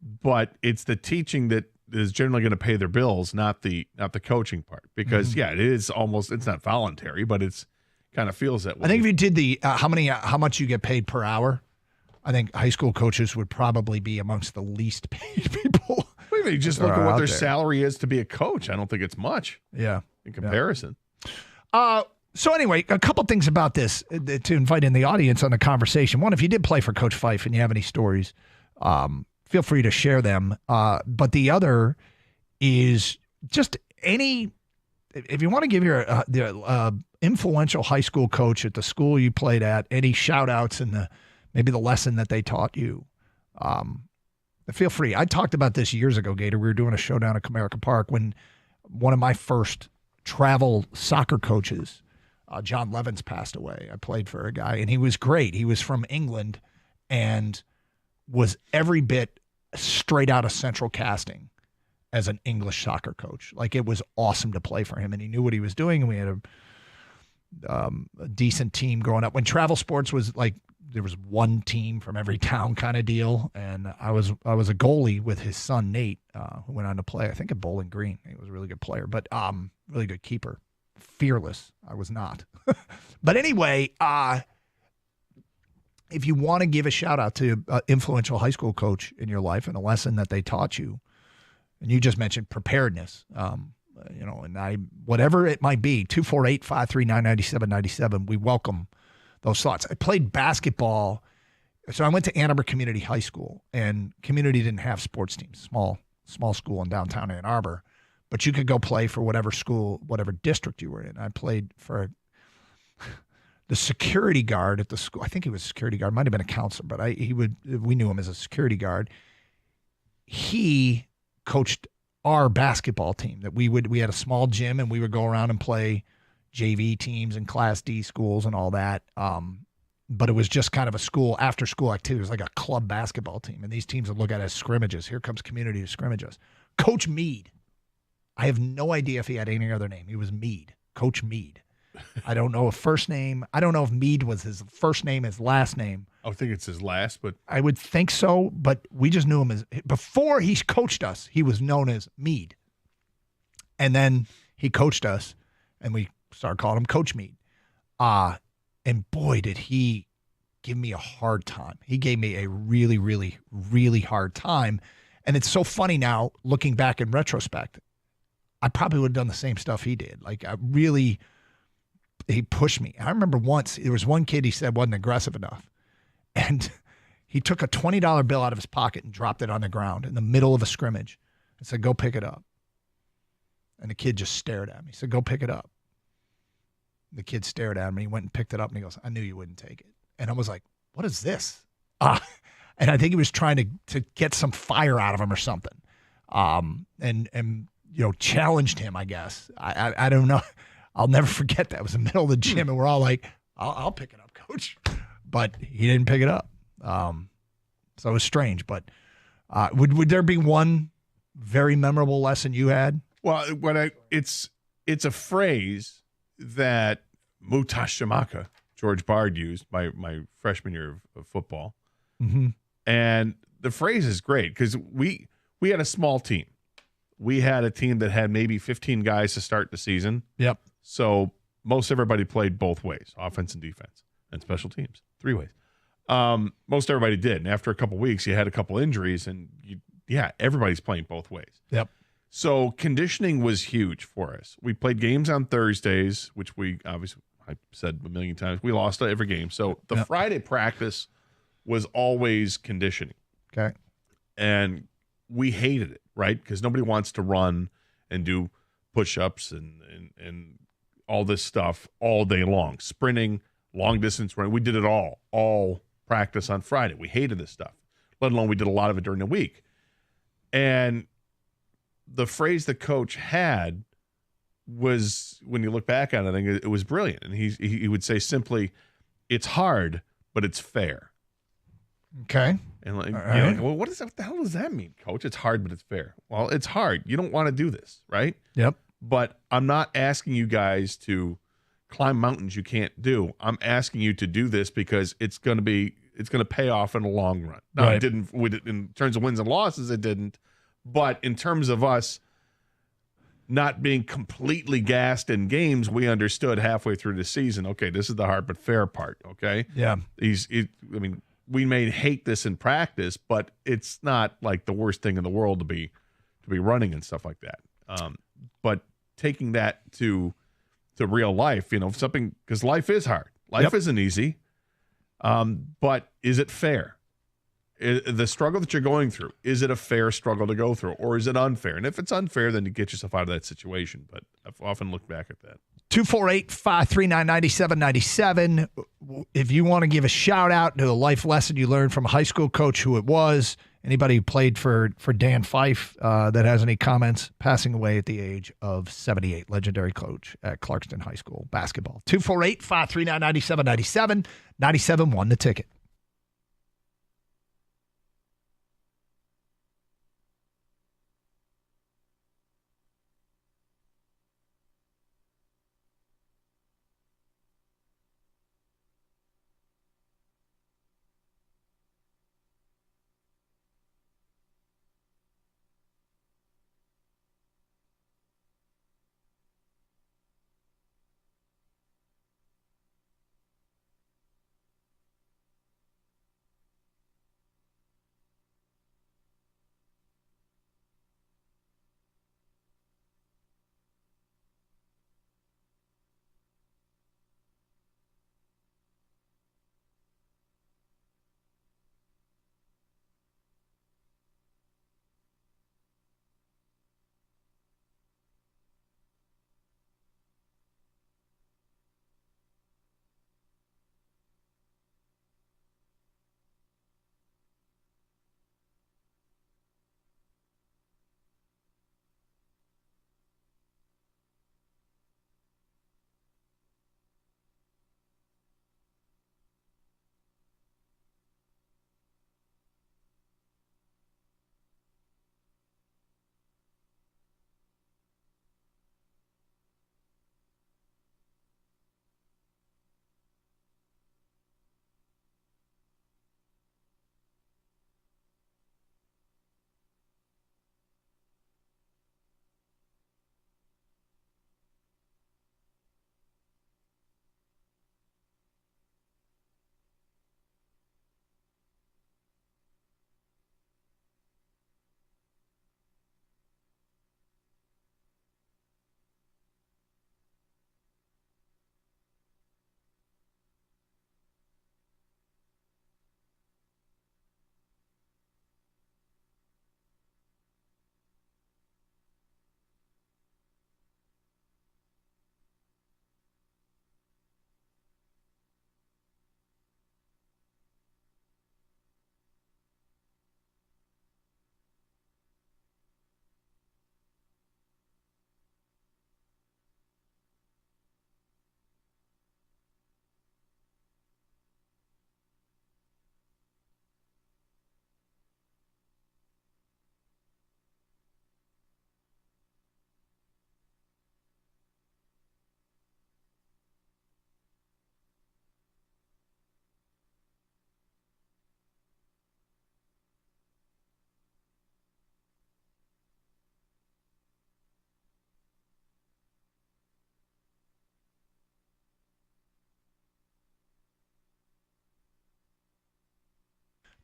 but it's the teaching that is generally going to pay their bills, not the coaching part. Because, it is almost, it's not voluntary, but it's kind of feels that way. I think if you did the how much you get paid per hour, I think high school coaches would probably be amongst the least paid people. You just look at what their salary is to be a coach. I don't think it's much. Yeah. In comparison. So anyway, a couple things about this to invite in the audience on the conversation. One, if you did play for Coach Fife and you have any stories, feel free to share them. But the other is, just any, if you want to give your influential high school coach at the school you played at any shout outs and maybe the lesson that they taught you, feel free. I talked about this years ago, Gator. We were doing a show down at Comerica Park when one of my first travel soccer coaches, John Levins, passed away. I played for a guy, and he was great. He was from England and was every bit straight out of Central Casting as an English soccer coach. Like, it was awesome to play for him, and he knew what he was doing, and we had a decent team growing up. When travel sports was like, there was one team from every town kind of deal, and I was a goalie with his son Nate, who went on to play, I think, at Bowling Green. He was a really good player, but really good keeper. Fearless. I was not. But anyway, if you want to give a shout out to an influential high school coach in your life and a lesson that they taught you, and you just mentioned preparedness, and whatever it might be, 248-539-9797, we welcome those thoughts. I played basketball. So I went to Ann Arbor Community High School, and Community didn't have sports teams, small school in downtown Ann Arbor, but you could go play for whatever school, whatever district you were in. I played for the security guard at the school. I think he was a security guard, might have been a counselor, but we knew him as a security guard. He coached our basketball team that we had a small gym, and we would go around and play JV teams and Class D schools and all that. But it was just kind of a after school activity. It was like a club basketball team. And these teams would look at it as scrimmages. Here comes Community to scrimmage us. Coach Mead. I have no idea if he had any other name. He was Mead. Coach Mead. I don't know if first name. I don't know if Mead was his first name, his last name. I think it's his last, but I would think so. But we just knew him as, before he coached us, he was known as Mead. And then he coached us, and we started calling him Coach Mead. And boy, did he give me a hard time. He gave me a really, really, really hard time. And it's so funny now, looking back in retrospect, I probably would have done the same stuff he did. Like, he pushed me. I remember once, there was one kid he said wasn't aggressive enough. And he took a $20 bill out of his pocket and dropped it on the ground in the middle of a scrimmage and said, "Go pick it up." And the kid just stared at me. He said, "Go pick it up." The kid stared at him, and he went and picked it up, and he goes, "I knew you wouldn't take it." And I was like, "What is this?" And I think he was trying to get some fire out of him or something. And challenged him, I guess. I don't know. I'll never forget that. It was the middle of the gym, and we're all like, I'll pick it up, coach. But he didn't pick it up. So it was strange. But would there be one very memorable lesson you had? Well, it's a phrase that Mutash Shamaka, George Bard, used my freshman year of football. Mm-hmm. And the phrase is great because we had a small team. We had a team that had maybe 15 guys to start the season. Yep. So most everybody played both ways, offense and defense, and special teams, 3 ways. Most everybody did. And after a couple of weeks, you had a couple injuries, and everybody's playing both ways. Yep. So conditioning was huge for us. We played games on Thursdays, which we obviously, I said a million times, we lost every game. So the Friday practice was always conditioning. Okay. And we hated it, right? Because nobody wants to run and do push-ups and all this stuff all day long. Sprinting, long distance running. We did it all practice on Friday. We hated this stuff, let alone we did a lot of it during the week. And the phrase the coach had was, when you look back on it, I think it was brilliant. And he would say simply, "It's hard, but it's fair." Okay. And right. Well, what the hell does that mean, coach? It's hard, but it's fair. Well, it's hard. You don't want to do this, right? Yep. But I'm not asking you guys to climb mountains you can't do. I'm asking you to do this because it's going to pay off in the long run. Now, Right. It didn't, in terms of wins and losses, it didn't. But in terms of us not being completely gassed in games, we understood halfway through the season, okay, this is the hard but fair part, okay? Yeah. We may hate this in practice, but it's not like the worst thing in the world to be running and stuff like that. But taking that to real life, something, because life is hard. Life isn't easy. But is it fair? The struggle that you're going through, is it a fair struggle to go through, or is it unfair? And if it's unfair, then you get yourself out of that situation. But I've often looked back at that. 248-539-9797. If you want to give a shout out to a life lesson you learned from a high school coach, who it was, anybody who played for Dan Fife that has any comments, passing away at the age of 78, legendary coach at Clarkston High School basketball. 248-539-9797, 97.1 The Ticket.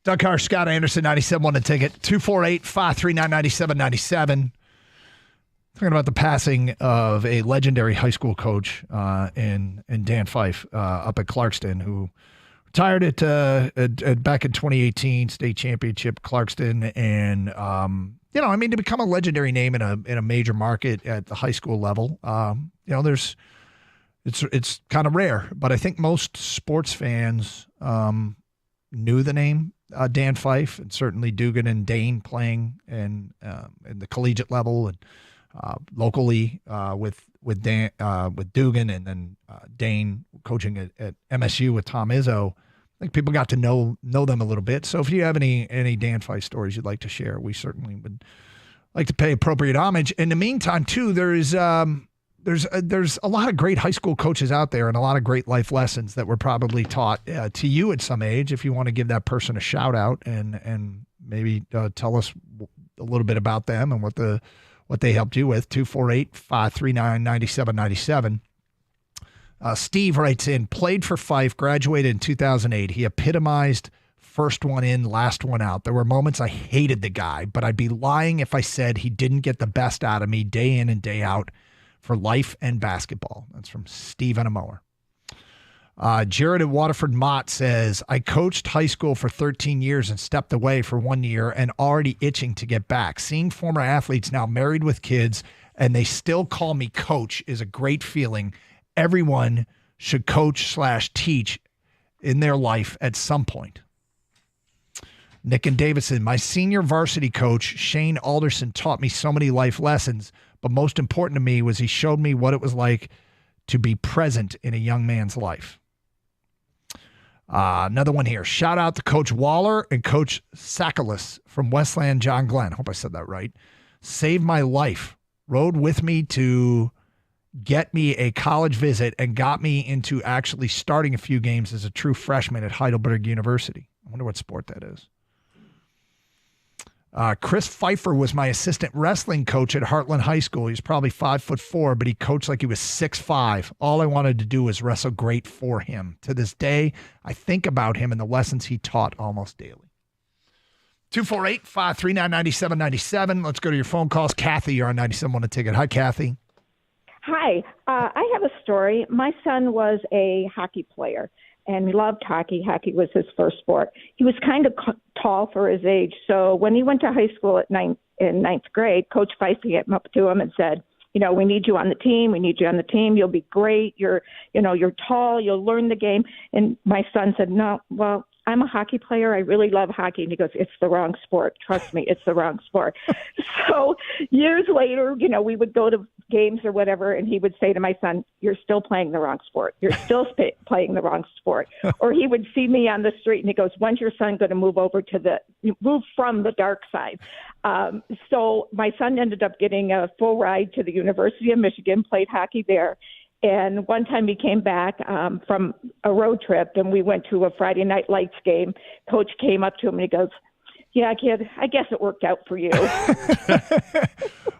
Doug Carr, Scott Anderson, 97.1 The Ticket, 248-539-9797. Talking about the passing of a legendary high school coach in Dan Fife up at Clarkston, who retired at back in 2018 state championship Clarkston, and to become a legendary name in a major market at the high school level, it's kind of rare. But I think most sports fans knew the name Dan Fife, and certainly Dugan and Dane playing in the collegiate level and locally with Dugan, and then Dane coaching at MSU with Tom Izzo. I think people got to know them a little bit. So if you have any Dan Fife stories you'd like to share, we certainly would like to pay appropriate homage. In the meantime, too, there's a lot of great high school coaches out there, and a lot of great life lessons that were probably taught to you at some age. If you want to give that person a shout out and maybe tell us a little bit about them and what they helped you with, 248-539-9797. Steve writes in, played for Fife, graduated in 2008. He epitomized first one in, last one out. There were moments I hated the guy, but I'd be lying if I said he didn't get the best out of me day in and day out for life and basketball. That's from Steve and a mower. Jared at Waterford Mott says, I coached high school for 13 years and stepped away for 1 year and already itching to get back. Seeing former athletes now married with kids and they still call me coach is a great feeling. Everyone should coach/teach in their life at some point. Nick and Davidson, my senior varsity coach, Shane Alderson, taught me so many life lessons, but most important to me was he showed me what it was like to be present in a young man's life. Another one here. Shout out to Coach Waller and Coach Sakalis from Westland, John Glenn. Hope I said that right. Saved my life. Rode with me to get me a college visit and got me into actually starting a few games as a true freshman at Heidelberg University. I wonder what sport that is. Chris Pfeiffer was my assistant wrestling coach at Heartland High School. He's probably 5'4", but he coached like he was 6'5". All I wanted to do was wrestle great for him. To this day, I think about him and the lessons he taught almost daily. 248-539-9797. Let's go to your phone calls. Kathy, you're on 97 on a ticket. Hi, Kathy. Hi. I have a story. My son was a hockey player, and he loved hockey. Hockey was his first sport. He was kind of tall for his age, so when he went to high school in ninth grade, Coach Fife came up to him and said, we need you on the team. We need you on the team. You'll be great. You're tall. You'll learn the game. And my son said, no, well, I'm a hockey player. I really love hockey. And he goes, it's the wrong sport. Trust me, it's the wrong sport. So years later, we would go to games or whatever, and he would say to my son, you're still playing the wrong sport. You're still playing the wrong sport. Or he would see me on the street, and he goes, when's your son going to move from the dark side? So my son ended up getting a full ride to the University of Michigan, played hockey there. And one time he came back from a road trip, and we went to a Friday Night Lights game. Coach came up to him, and he goes, yeah, kid, I guess it worked out for you.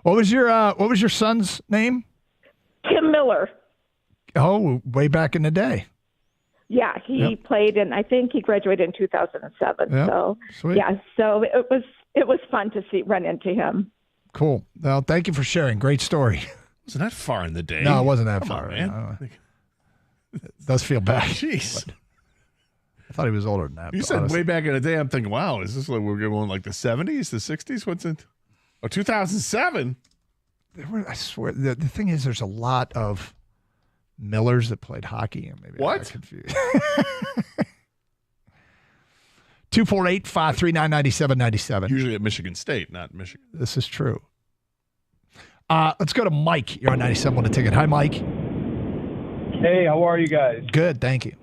What was your son's name? Tim Miller. Oh, way back in the day. Yeah, he played, and I think he graduated in 2007. Yep. So Sweet. Yeah, so it was fun to run into him. Cool. Well, thank you for sharing. Great story. Wasn't that far in the day? No, it wasn't that Come far. on, man. It does feel bad. Jeez. I thought he was older than that. You said way back in the day. I'm thinking, wow, is this like we're going like the 70s, the 60s? What's it? Oh, 2007. I swear. The thing is, there's a lot of Millers that played hockey. And maybe I got confused. 248-539-9797. Usually at Michigan State, not Michigan. This is true. Let's go to Mike. You're on 97 on the ticket. Hi, Mike. Hey, how are you guys? Good, thank you.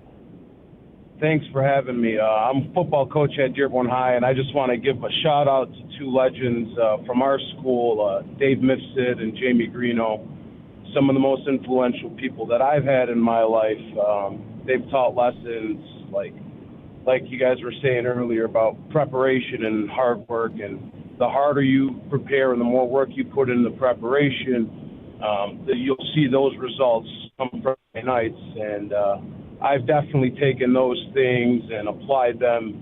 Thanks for having me. I'm a football coach at Dearborn High, and I just want to give a shout-out to two legends from our school, Dave Mifsud and Jamie Greeno, some of the most influential people that I've had in my life. They've taught lessons like you guys were saying earlier about preparation and hard work, and the harder you prepare and the more work you put in the preparation, you'll see those results come Friday nights. And I've definitely taken those things and applied them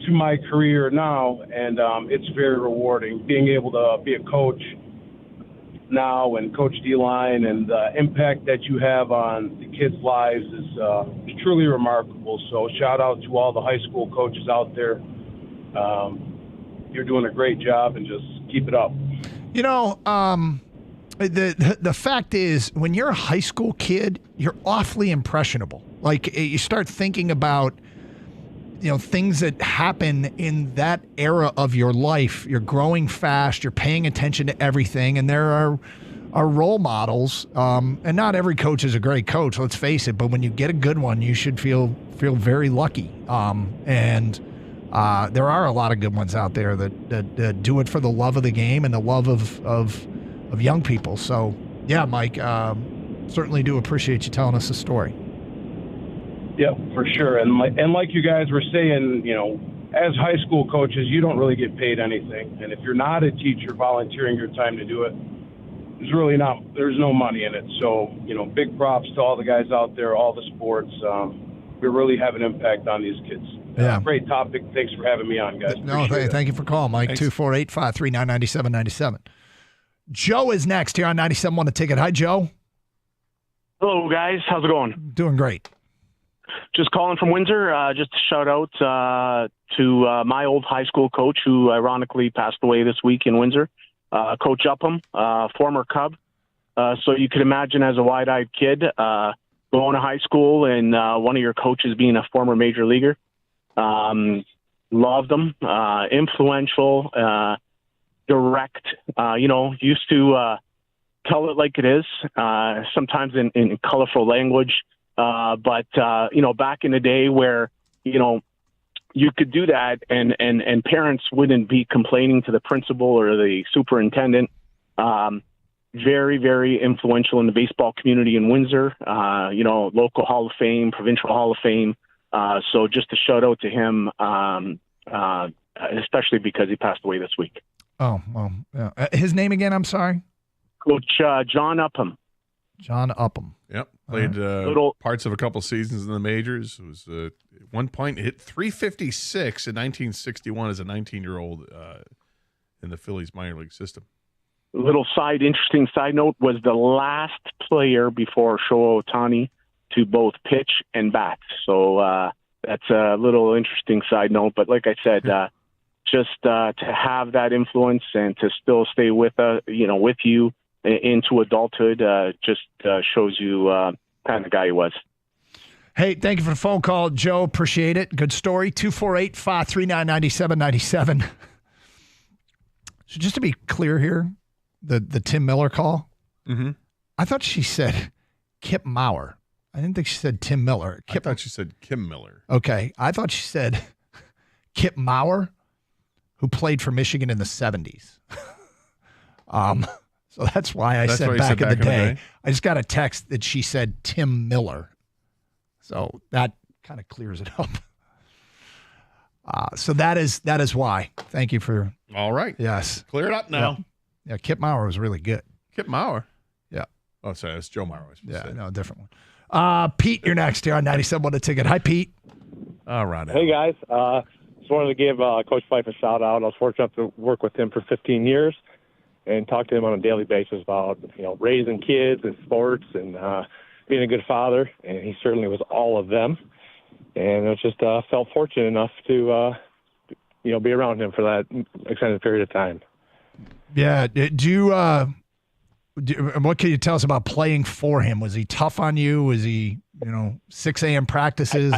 to my career now, and it's very rewarding. Being able to be a coach now and coach D-line, and the impact that you have on the kids' lives is truly remarkable. So shout out to all the high school coaches out there. You're doing a great job, and just keep it up. The fact is, when you're a high school kid, you're awfully impressionable. Like, you start thinking about, things that happen in that era of your life. You're growing fast. You're paying attention to everything, and there are role models. And not every coach is a great coach. Let's face it. But when you get a good one, you should feel very lucky. And there are a lot of good ones out there that do it for the love of the game and the love of young people. So, yeah, Mike, certainly do appreciate you telling us the story. Yeah, for sure. And like you guys were saying, as high school coaches, you don't really get paid anything. And if you're not a teacher volunteering your time to do it, there's no money in it. So, big props to all the guys out there, all the sports. We really have an impact on these kids. Yeah. Great topic. Thanks for having me on, guys. No, thank you for calling, Mike. 248-539-9797. Joe is next here on 97 on the ticket. Hi, Joe. Hello, guys. How's it going? Doing great. Just calling from Windsor. Just a shout out to my old high school coach, who ironically passed away this week in Windsor. Coach Upham, former Cub. So you could imagine, as a wide-eyed kid, going to high school and one of your coaches being a former major leaguer. Loved him. Influential. Direct. Used to tell it like it is. Sometimes in colorful language. But back in the day where, you could do that and parents wouldn't be complaining to the principal or the superintendent. Very, very influential in the baseball community in Windsor, local Hall of Fame, provincial Hall of Fame. So just a shout out to him, especially because he passed away this week. Oh, well, yeah. His name again, I'm sorry? Coach John Upham. John Upham. Yep. Played parts of a couple seasons in the majors. It was at one point hit 356 in 1961 as a 19-year-old in the Phillies minor league system. Interesting side note, was the last player before Shohei Ohtani to both pitch and bat. So that's a little interesting side note. But like I said, just to have that influence and to still stay with you into adulthood just shows you kind of guy he was. Hey, thank you for the phone call, Joe. Appreciate it. Good story. 248-539-9797. So just to be clear here, the Tim Miller call, I thought she said Kip Mauer. I didn't think she said Tim Miller. I thought she said Kim Miller. Okay. I thought she said Kip Mauer, who played for Michigan in the 70s. So that's why I said back in the day. I just got a text that she said Tim Miller. So that kind of clears it up. So that is why. Thank you for. All right. Yes. Clear it up now. Yeah, Kip Mauer was really good. Kip Mauer? Yeah. Oh, sorry. That's Joe Mauer. No, a different one. Pete, you're next here on 97 The Ticket. Hi, Pete. All right. Hey, guys. Just wanted to give Coach Fife a shout-out. I was fortunate to work with him for 15 years and talk to him on a daily basis about, raising kids and sports and being a good father, and he certainly was all of them. And I just felt fortunate enough to, be around him for that extended period of time. Yeah. What can you tell us about playing for him? Was he tough on you? Was he, 6 a.m. practices?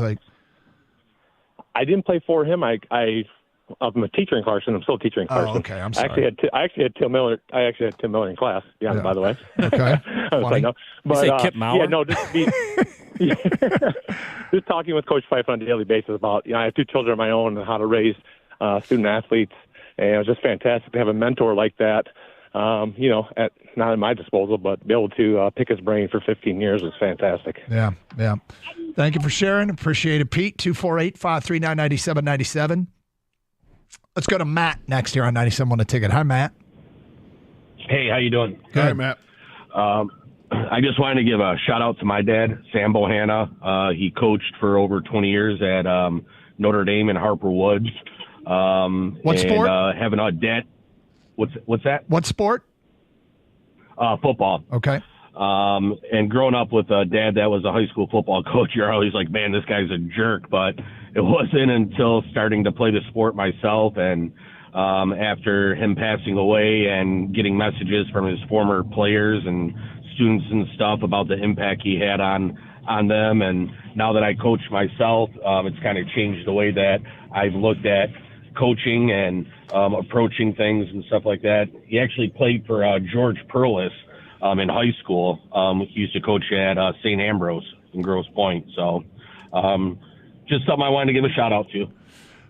I didn't play for him. I'm a teacher in Carson. I'm still a teacher in Carson. Oh, okay. I'm sorry. I actually had Tim Miller. I actually had Tim Miller in class. Yeah. By the way. Okay. I was like, no. But, you say Kip Mauer? Yeah, no. Just talking with Coach Fife on a daily basis about, I have 2 children of my own and how to raise student athletes, and it was just fantastic to have a mentor like that. Not at my disposal, but be able to pick his brain for 15 years was fantastic. Yeah. Thank you for sharing. Appreciate it, Pete. 248-539-9797. Let's go to Matt next here on 97 The Ticket. Hi, Matt. Hey, how you doing? Good. Hi, Matt. I just wanted to give a shout-out to my dad, Sam Bohanna. He coached for over 20 years at Notre Dame and Harper Woods. What sport? Having a debt. What's that? What sport? Football. Okay. And growing up with a dad that was a high school football coach, you're always like, man, this guy's a jerk. But it wasn't until starting to play the sport myself and after him passing away and getting messages from his former players and students and stuff about the impact he had on them. And now that I coach myself, it's kind of changed the way that I've looked at coaching and approaching things and stuff like that. He actually played for George Perlis in high school. He used to coach at St. Ambrose in Grosse Pointe. So just something I wanted to give a shout out to.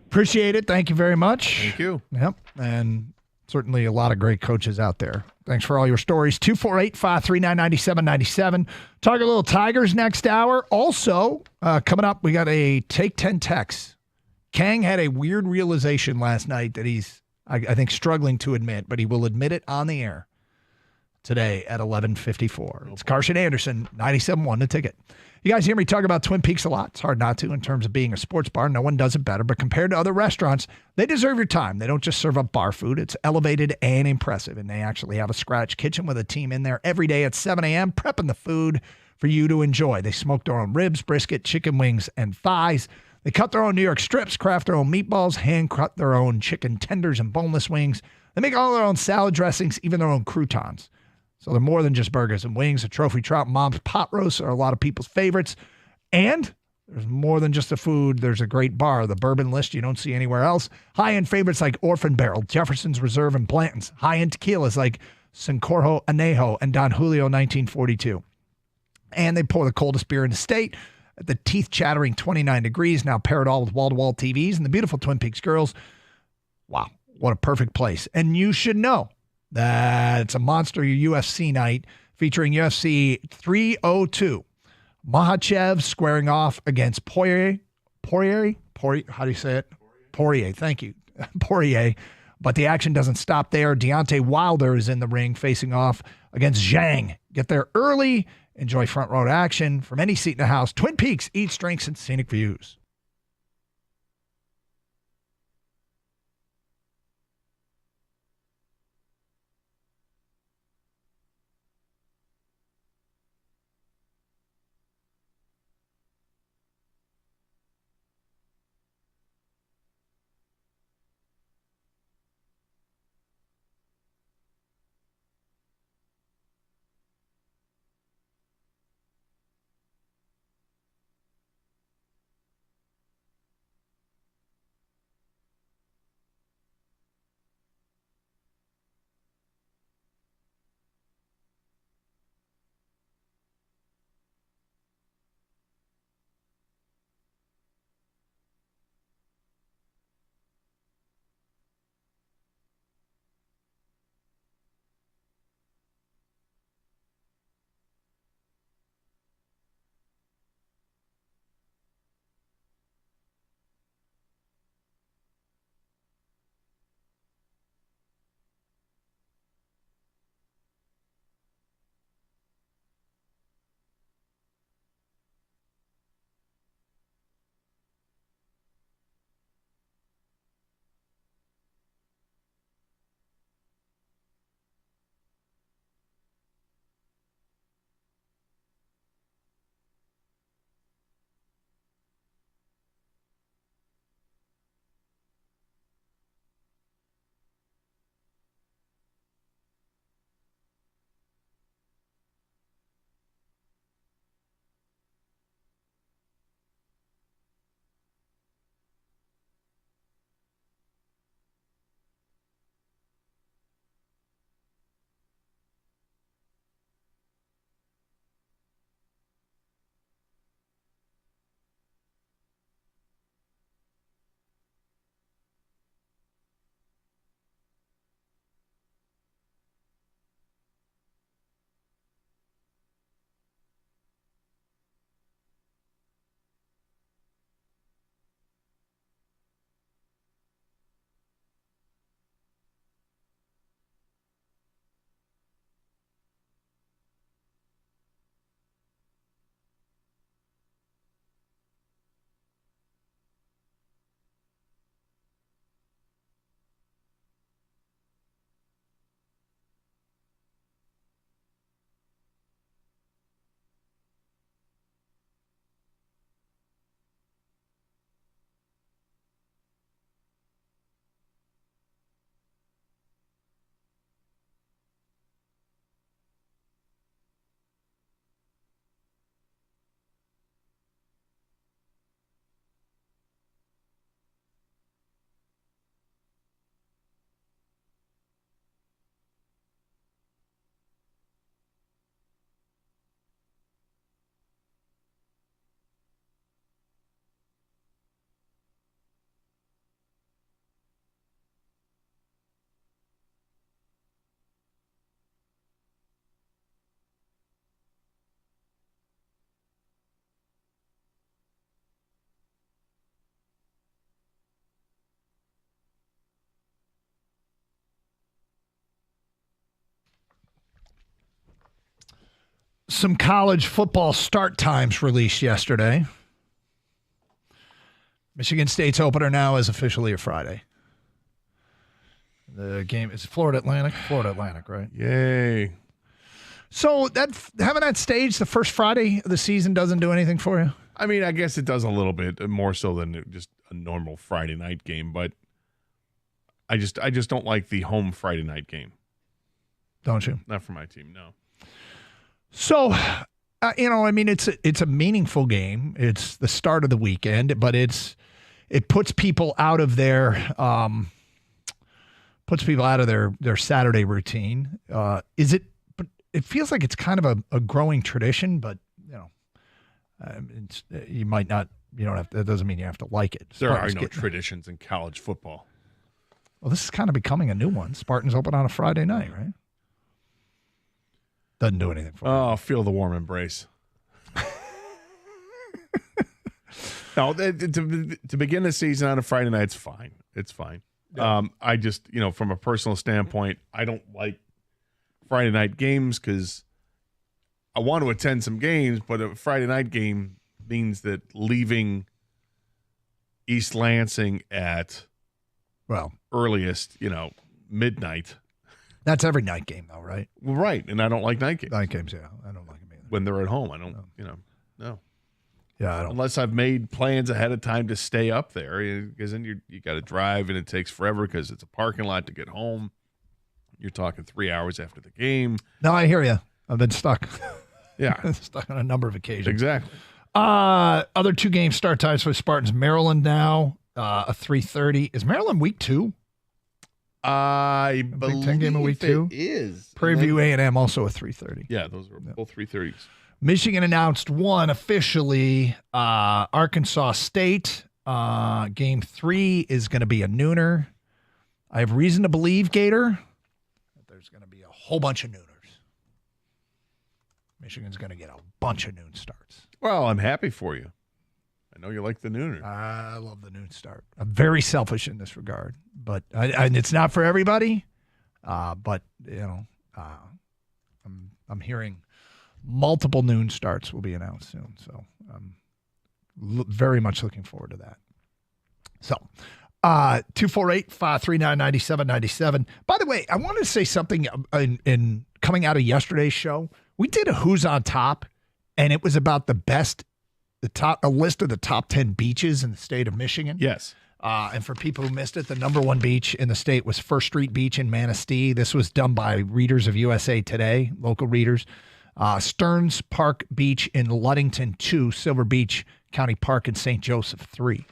Appreciate it. Thank you very much. Thank you. Yep. And certainly a lot of great coaches out there. Thanks for all your stories. 248-539-9797. Talk a little Tigers next hour. Also, coming up, we got a Take 10 text. Kang had a weird realization last night that he's, I think, struggling to admit, but he will admit it on the air today at 11:54. It's Carson Anderson, 97.1 The Ticket. You guys hear me talk about Twin Peaks a lot. It's hard not to in terms of being a sports bar. No one does it better. But compared to other restaurants, they deserve your time. They don't just serve up bar food. It's elevated and impressive. And they actually have a scratch kitchen with a team in there every day at 7 a.m. prepping the food for you to enjoy. They smoke their own ribs, brisket, chicken wings, and thighs. They cut their own New York strips, craft their own meatballs, hand cut their own chicken tenders and boneless wings. They make all their own salad dressings, even their own croutons. So they're more than just burgers and wings. A trophy trout mom's pot roasts are a lot of people's favorites. And there's more than just the food. There's a great bar, the Bourbon List you don't see anywhere else. High-end favorites like Orphan Barrel, Jefferson's Reserve, and Blanton's. High-end tequilas like Sancorjo Anejo and Don Julio 1942. And they pour the coldest beer in the state at the teeth-chattering 29 degrees, now paired all with wall-to-wall TVs and the beautiful Twin Peaks girls. Wow, what a perfect place. And you should know that it's a monster UFC night featuring UFC 302. Makhachev squaring off against Poirier, how do you say it? Poirier, thank you. Poirier. But the action doesn't stop there. Deontay Wilder is in the ring facing off against Zhang. Get there early. Enjoy front row action from any seat in the house. Twin Peaks, eats, drinks, and scenic views. Some college football start times released yesterday. Michigan State's opener now is officially a Friday. The game is Florida Atlantic, right? Yay. So having that stage the first Friday of the season doesn't do anything for you? I mean, I guess it does a little bit more so than just a normal Friday night game, but I just don't like the home Friday night game. Don't you? Not for my team, no. So, I mean, it's a meaningful game. It's the start of the weekend, but it puts people out of their Saturday routine. Is it? But it feels like it's kind of a growing tradition. But you might not. You don't have. That doesn't mean you have to like it. There are no traditions in college football. Well, this is kind of becoming a new one. Spartans open on a Friday night, right? Doesn't do anything for me. Oh, feel the warm embrace. No, to begin the season on a Friday night, it's fine. It's fine. Yeah. I just, from a personal standpoint, I don't like Friday night games because I want to attend some games, but a Friday night game means that leaving East Lansing at earliest, midnight. That's every night game, though, right? Well, right, and I don't like night games. Night games, yeah, I don't like them either. When they're at home, I don't, no. Yeah, I don't. Unless I've made plans ahead of time to stay up there, because then you got to drive, and it takes forever because it's a parking lot to get home. You're talking 3 hours after the game. No, I hear you. I've been stuck. Yeah, stuck on a number of occasions. Exactly. Other two game start times for Spartans. Maryland now, a 3:30. Is Maryland week 2? I believe Big Ten game of week 2 is. Prairie View A&M also a 3:30. Yeah, those are both 3:30s. Michigan announced one officially. Arkansas State game 3 is going to be a nooner. I have reason to believe, Gator, that there's going to be a whole bunch of nooners. Michigan's going to get a bunch of noon starts. Well, I'm happy for you. I know you like the nooner. I love the noon start. I'm very selfish in this regard, but and it's not for everybody. But I'm hearing multiple noon starts will be announced soon, so I'm very much looking forward to that. So, 248-539-9797. By the way, I wanted to say something in coming out of yesterday's show. We did a Who's on Top, and it was about a list of the top 10 beaches in the state of Michigan. Yes. And for people who missed it, the number 1 beach in the state was First Street Beach in Manistee. This was done by readers of USA Today, local readers. Stearns Park Beach in Ludington 2, Silver Beach County Park in St. Joseph 3.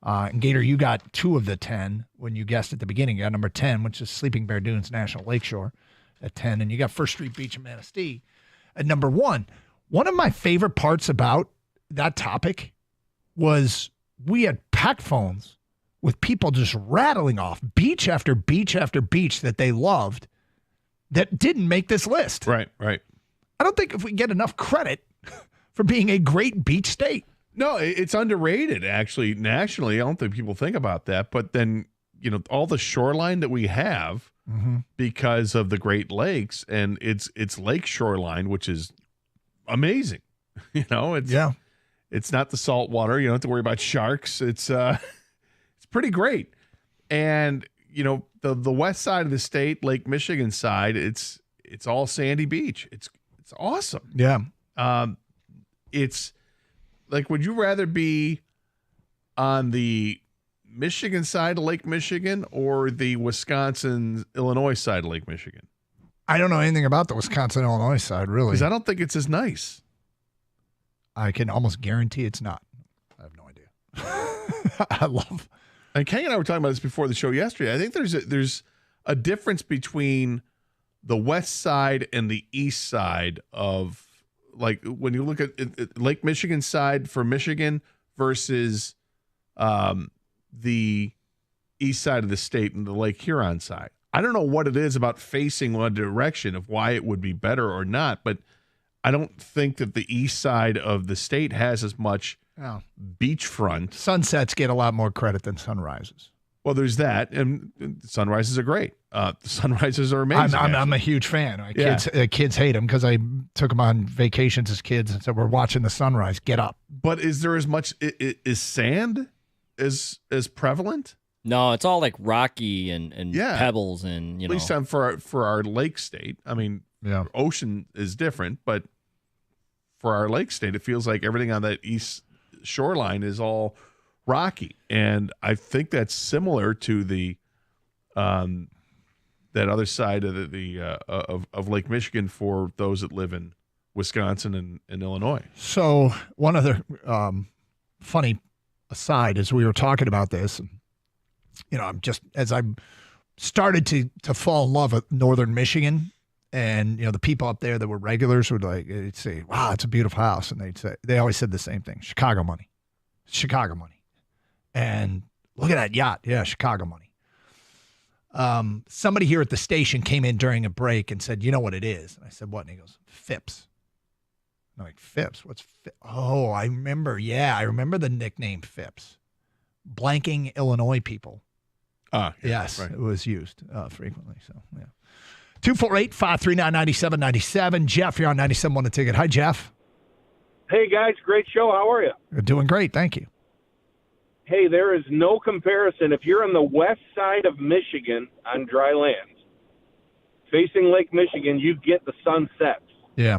And Gator, you got 2 of the 10 when you guessed at the beginning. You got number 10, which is Sleeping Bear Dunes National Lakeshore at 10. And you got First Street Beach in Manistee at number 1. One of my favorite parts about that topic was we had packed phones with people just rattling off beach after beach after beach that they loved that didn't make this list. Right. I don't think if we get enough credit for being a great beach state. No, it's underrated, actually, nationally. I don't think people think about that. But then, all the shoreline that we have because of the Great Lakes, and it's lake shoreline, which is amazing. It's not the salt water. You don't have to worry about sharks. It's pretty great. And, the west side of the state, Lake Michigan side, it's all sandy beach. It's awesome. Yeah. It's like, would you rather be on the Michigan side of Lake Michigan or the Wisconsin-Illinois side of Lake Michigan? I don't know anything about the Wisconsin-Illinois side, really. Because I don't think it's as nice. I can almost guarantee it's not. I have no idea. And Kay and I were talking about this before the show yesterday. I think there's a difference between the west side and the east side of, like, when you look at Lake Michigan side for Michigan versus the east side of the state and the Lake Huron side. I don't know what it is about facing one direction of why it would be better or not, but I don't think that the east side of the state has as much beachfront. Sunsets get a lot more credit than sunrises. Well, there's that, and sunrises are great. Sunrises are amazing. I'm a huge fan. My kids hate them because I took them on vacations as kids and said, we're watching the sunrise. Get up. But is there as much, is sand as prevalent? No, it's all like rocky and pebbles and, At least for our lake state. I mean, Yeah. Ocean is different, but for our lake state, it feels like everything on that east shoreline is all rocky. And I think that's similar to the that other side of of Lake Michigan for those that live in Wisconsin and Illinois. So one other funny aside, as we were talking about this, I'm just as I started to fall in love with Northern Michigan, and the people up there that were regulars would they'd say, "Wow, it's a beautiful house," and they always said the same thing: Chicago money, Chicago money, and look at that yacht, yeah, Chicago money. Somebody here at the station came in during a break and said, "You know what it is?" And I said, "What?" And he goes, "Phipps." I'm like, "Phipps? What's Phipps?" Oh, I remember. Yeah, I remember the nickname Phipps. Blanking Illinois people. Yes, right. It was used frequently. So, yeah. 248-539-9797. Jeff, you're on 97.1 The Ticket. Hi, Jeff. Hey, guys. Great show. How are you? You're doing great. Thank you. Hey, there is no comparison. If you're on the west side of Michigan on dry land, facing Lake Michigan, you get the sunsets. Yeah.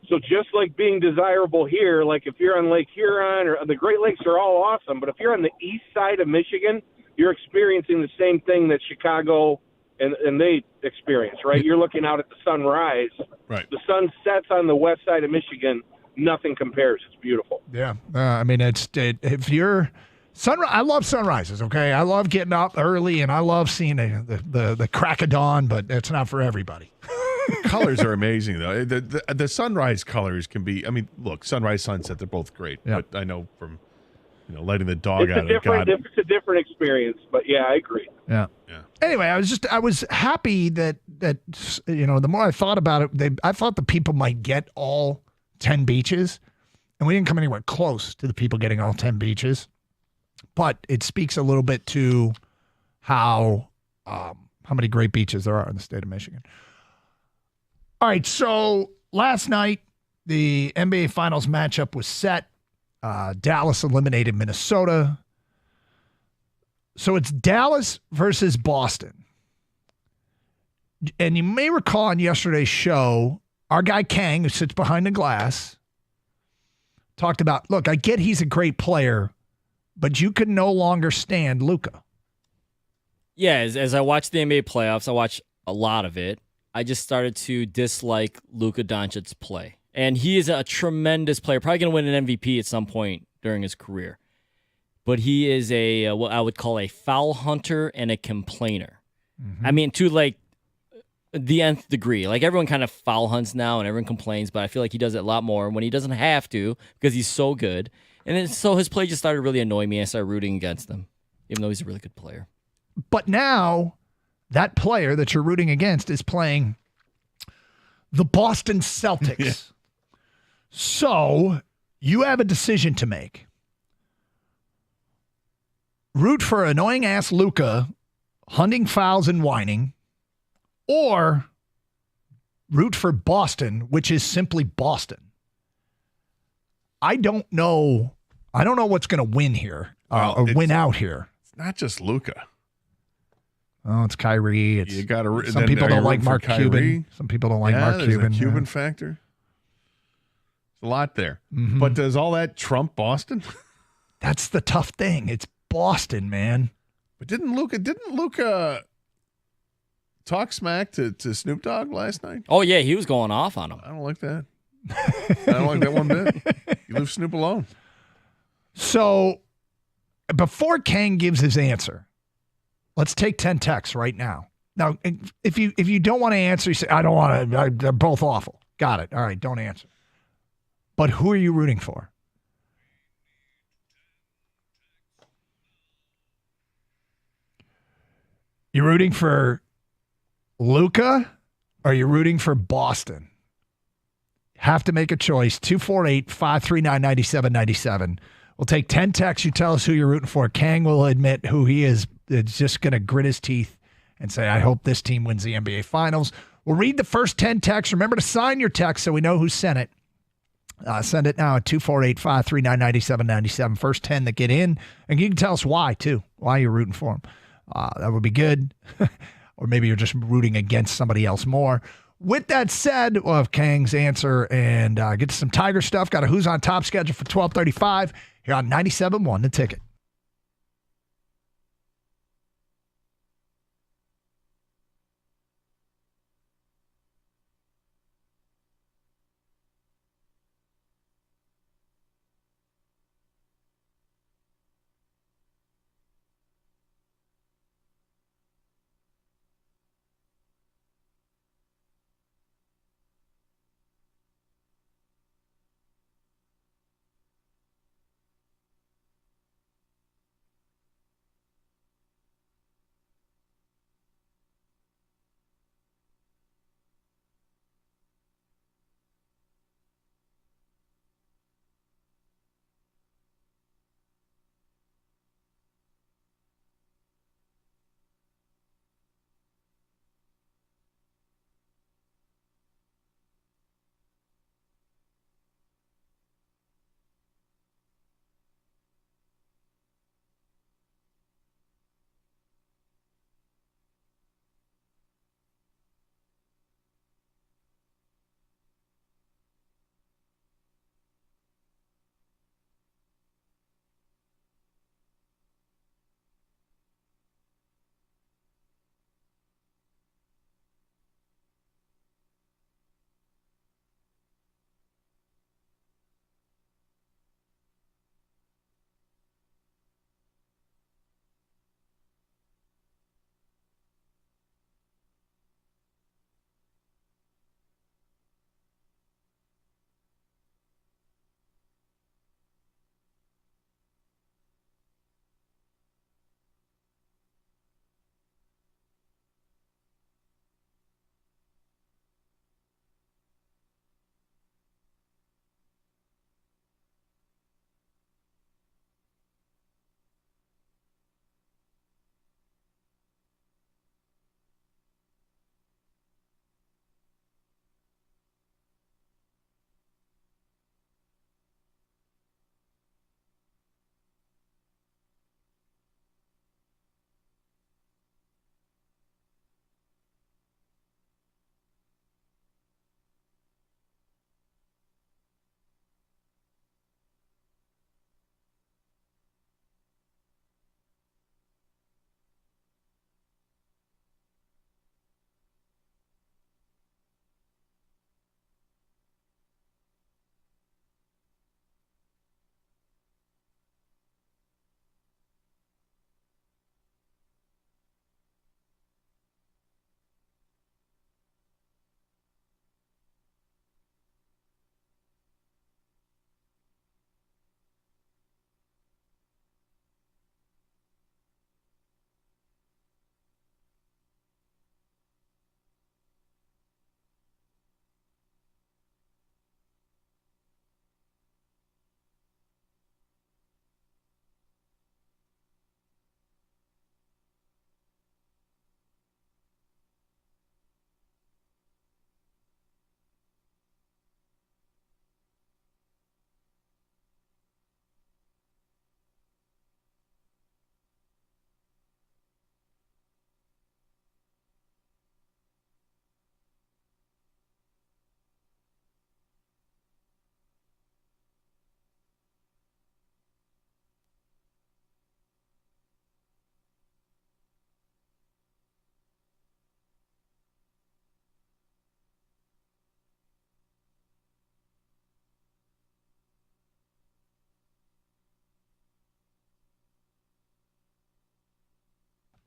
So just like being desirable here, like if you're on Lake Huron, or the Great Lakes are all awesome, but if you're on the east side of Michigan, you're experiencing the same thing that Chicago and they experience, right? You're looking out at the sunrise. Right. The sun sets on the west side of Michigan. Nothing compares. It's beautiful. Yeah. If you're sunrise, I love sunrises. Okay. I love getting up early and I love seeing the crack of dawn, but it's not for everybody. Colors are amazing though. The sunrise colors can be, look, sunrise, sunset, they're both great. Yeah. But I know from, letting the dog It's out a different experience, but yeah, I agree. Yeah. Anyway, I was happy that the more I thought about it, I thought the people might get all 10 beaches, and we didn't come anywhere close to the people getting all 10 beaches. But it speaks a little bit to how many great beaches there are in the state of Michigan. All right, so last night the NBA Finals matchup was set. Dallas eliminated Minnesota. So it's Dallas versus Boston. And you may recall on yesterday's show, our guy Kang, who sits behind the glass, talked about, look, I get he's a great player, but you can no longer stand Luka. Yeah, as I watch the NBA playoffs, I watch a lot of it. I just started to dislike Luka Doncic's play. And he is a tremendous player, probably going to win an MVP at some point during his career. But he is what I would call a foul hunter and a complainer. Mm-hmm. To the nth degree. Like everyone kind of foul hunts now and everyone complains, but I feel like he does it a lot more when he doesn't have to because he's so good. And then, so his play just started really annoying me. I started rooting against him, even though he's a really good player. But now that player that you're rooting against is playing the Boston Celtics. Yeah. So you have a decision to make. Root for annoying-ass Luka hunting fouls and whining, or root for Boston, which is simply Boston. I don't know what's going to win here or win out here. It's not just Luka. Oh, it's Kyrie. You got to. Some people don't like Mark Cuban. Some people don't like Mark Cuban. There's a Cuban factor. A lot there. Mm-hmm. But does all that trump Boston? That's the tough thing. It's Boston, man. But didn't Luka talk smack to Snoop Dogg last night? Oh, yeah, he was going off on him. I don't like that. I don't like that one bit. You leave Snoop alone. So before Kang gives his answer, let's take 10 texts right now. Now, if you don't want to answer, you say, I don't want to. They're both awful. Got it. All right, don't answer. But who are you rooting for? You rooting for Luka or are you rooting for Boston? Have to make a choice. 248-539-9797. We'll take 10 texts. You tell us who you're rooting for. Kang will admit who he is. It's just going to grit his teeth and say, I hope this team wins the NBA Finals. We'll read the first 10 texts. Remember to sign your text so we know who sent it. Send it now at 248-539-9797. First 10 that get in. And you can tell us why, too, why you're rooting for them. That would be good. Or maybe you're just rooting against somebody else more. With that said, we'll have Kang's answer and get to some Tiger stuff. Got a Who's on Top schedule for 12:35 here on 97.1 The Ticket.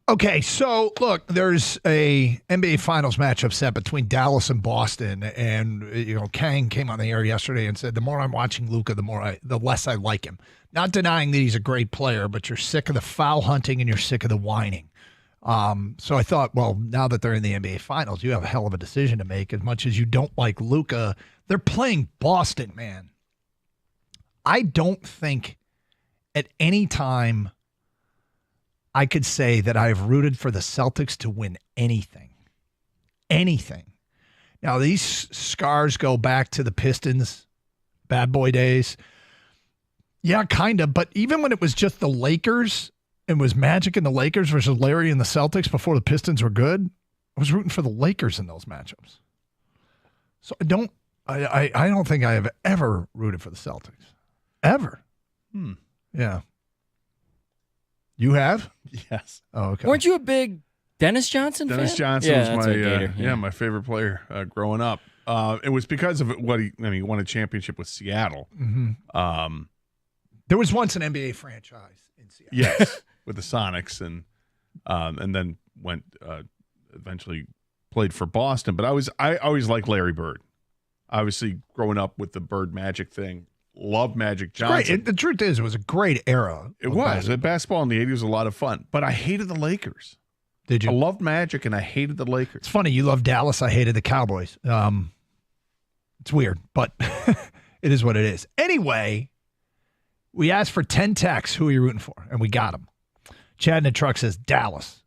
Okay, so look, there's a NBA Finals matchup set between Dallas and Boston, and Kang came on the air yesterday and said the more I'm watching Luka, the less I like him. Not denying that he's a great player, but you're sick of the foul hunting and you're sick of the whining. So I thought, well, now that they're in the NBA Finals, you have a hell of a decision to make. As much as you don't like Luka, they're playing Boston, man. I don't think at any time I could say that I've rooted for the Celtics to win anything. Anything. Now, these scars go back to the Pistons, bad boy days. Yeah, kind of. But even when it was just the Lakers, it was Magic and the Lakers versus Larry and the Celtics before the Pistons were good, I was rooting for the Lakers in those matchups. So I don't think I have ever rooted for the Celtics. Ever. Yeah. You have? Yes. Oh, okay. Weren't you a big Dennis Johnson Dennis fan? Johnson Yeah, was that's my right, Gator. my favorite player growing up. It was because of what he won a championship with Seattle. Mm-hmm. There was once an NBA franchise in Seattle. Yes, with the Sonics, and then went eventually played for Boston. But I always liked Larry Bird. Obviously, growing up with the Bird Magic thing, loved Magic Johnson. Great. The truth is, it was a great era. It was. Basketball in the 80s was a lot of fun, but I hated the Lakers. Did you? I loved Magic, and I hated the Lakers. It's funny. You love Dallas. I hated the Cowboys. It's weird, but it is what it is. Anyway, we asked for 10 texts. Who are you rooting for? And we got them. Chad in the truck says Dallas.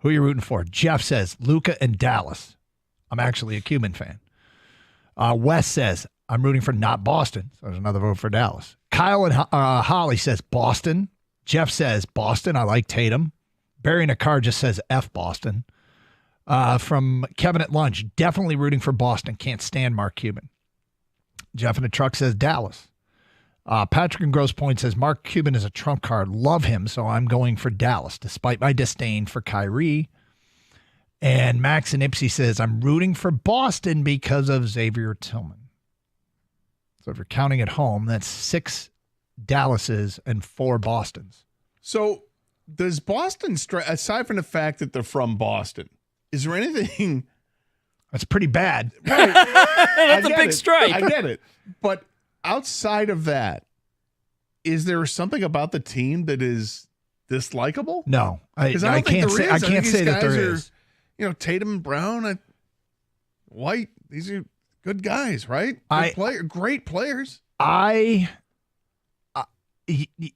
Who are you rooting for? Jeff says Luka and Dallas. I'm actually a Cuban fan. Wes says I'm rooting for not Boston. So there's another vote for Dallas. Kyle and Holly says Boston. Jeff says Boston. I like Tatum. Barry in a car just says F Boston. From Kevin at lunch, definitely rooting for Boston. Can't stand Mark Cuban. Jeff in a truck says Dallas. Patrick in Grosse Pointe says Mark Cuban is a trump card. Love him, so I'm going for Dallas, despite my disdain for Kyrie. And Max in Ipsy says I'm rooting for Boston because of Xavier Tillman. So if you're counting at home, that's 6 Dallases and 4 Bostons. So does Boston, aside from the fact that they're from Boston, is there anything? That's pretty bad. Right. That's a big stripe. I get it. But outside of that, is there something about the team that is dislikable? No, I don't can't think say. there I is. can't think say these that there guys is. Tatum, Brown, White. These are good guys, right? Great players.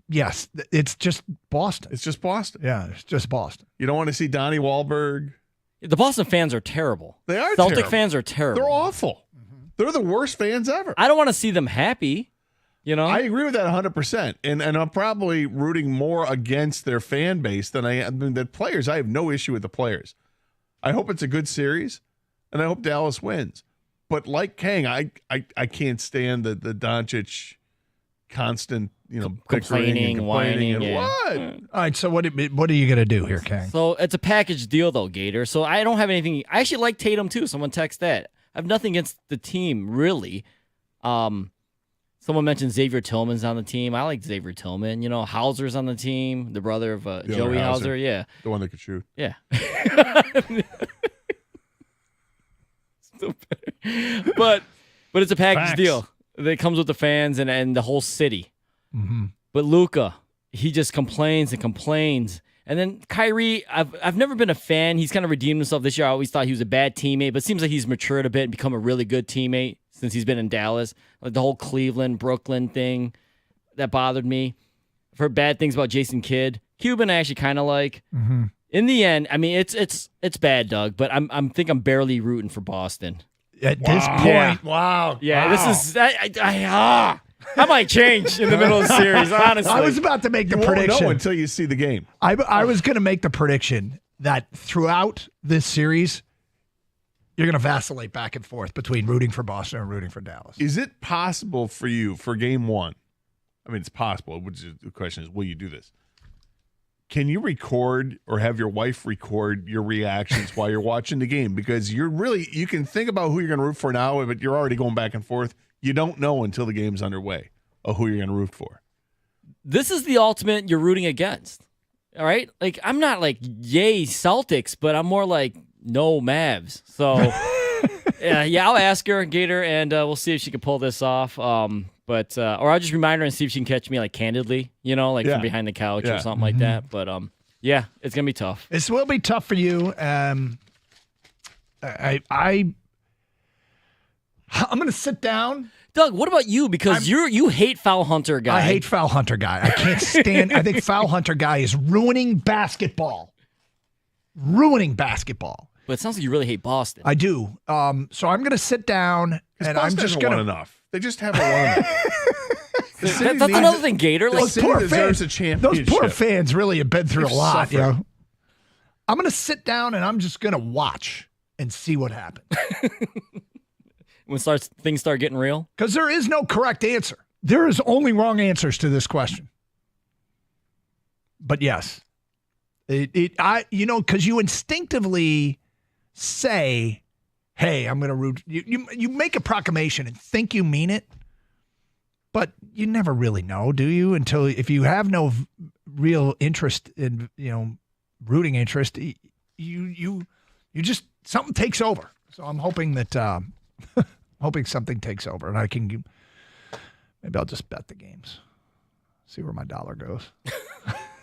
Yes, it's just Boston. It's just Boston. Yeah, it's just Boston. You don't want to see Donnie Wahlberg. The Boston fans are terrible. They are Celtic terrible. fans are terrible. They're awful. They're the worst fans ever. I don't want to see them happy. I agree with that 100%. And I'm probably rooting more against their fan base than the players. I have no issue with the players. I hope it's a good series, and I hope Dallas wins. But like Kang, I can't stand the Doncic constant, complaining, whining. And what? All right, so what are you going to do here, Kang? So it's a package deal, though, Gator. So I don't have anything. I actually like Tatum, too. Someone text that. I have nothing against the team, really. Someone mentioned Xavier Tillman's on the team. I like Xavier Tillman. Hauser's on the team, the brother of Joey Hauser. Yeah. The one that could shoot. Yeah. But it's a package deal that comes with the fans and the whole city. Mm-hmm. But Luka, he just complains and complains. And then Kyrie, I've never been a fan. He's kind of redeemed himself this year. I always thought he was a bad teammate, but it seems like he's matured a bit and become a really good teammate since he's been in Dallas. Like the whole Cleveland, Brooklyn thing, that bothered me. I've heard bad things about Jason Kidd. Cuban I actually kind of like. Mm-hmm. In the end, I mean, it's bad, Doug, but I'm barely rooting for Boston. At this point, wow. Yeah, this is I might change in the middle of the series, honestly. I was about to make the prediction. Won't know until you see the game. I was going to make the prediction that throughout this series, you're going to vacillate back and forth between rooting for Boston and rooting for Dallas. Is it possible for you for game one? I mean, it's possible. The question is, will you do this? Can you record or have your wife record your reactions while you're watching the game? Because you can think about who you're going to root for now, but you're already going back and forth. You don't know until the game's underway of who you're going to root for. This is the ultimate you're rooting against. All right? Like, I'm not like, yay, Celtics, but I'm more like, no, Mavs. So, I'll ask her, Gator, and we'll see if she can pull this off. Or I'll just remind her and see if she can catch me, like, candidly, from behind the couch or something like that. But, it's going to be tough. This will be tough for you. I'm going to sit down. Doug, what about you? Because you hate Foul Hunter Guy. I hate Foul Hunter Guy. I can't stand. I think Foul Hunter Guy is ruining basketball. But it sounds like you really hate Boston. I do. So I'm going to sit down and I'm just going to. Enough. They just haven't won enough. That's another thing, Gator. Like, the city deserves a championship. Those poor fans really have been through a lot. Suffered. I'm going to sit down and I'm just going to watch and see what happens. when things start getting real? Because there is no correct answer. There is only wrong answers to this question. But yes, because you instinctively say, "Hey, I'm going to root." You make a proclamation and think you mean it, but you never really know, do you? Until if you have no real interest in rooting interest, you just something takes over. So I'm hoping that something takes over, and I can maybe I'll just bet the games, see where my dollar goes.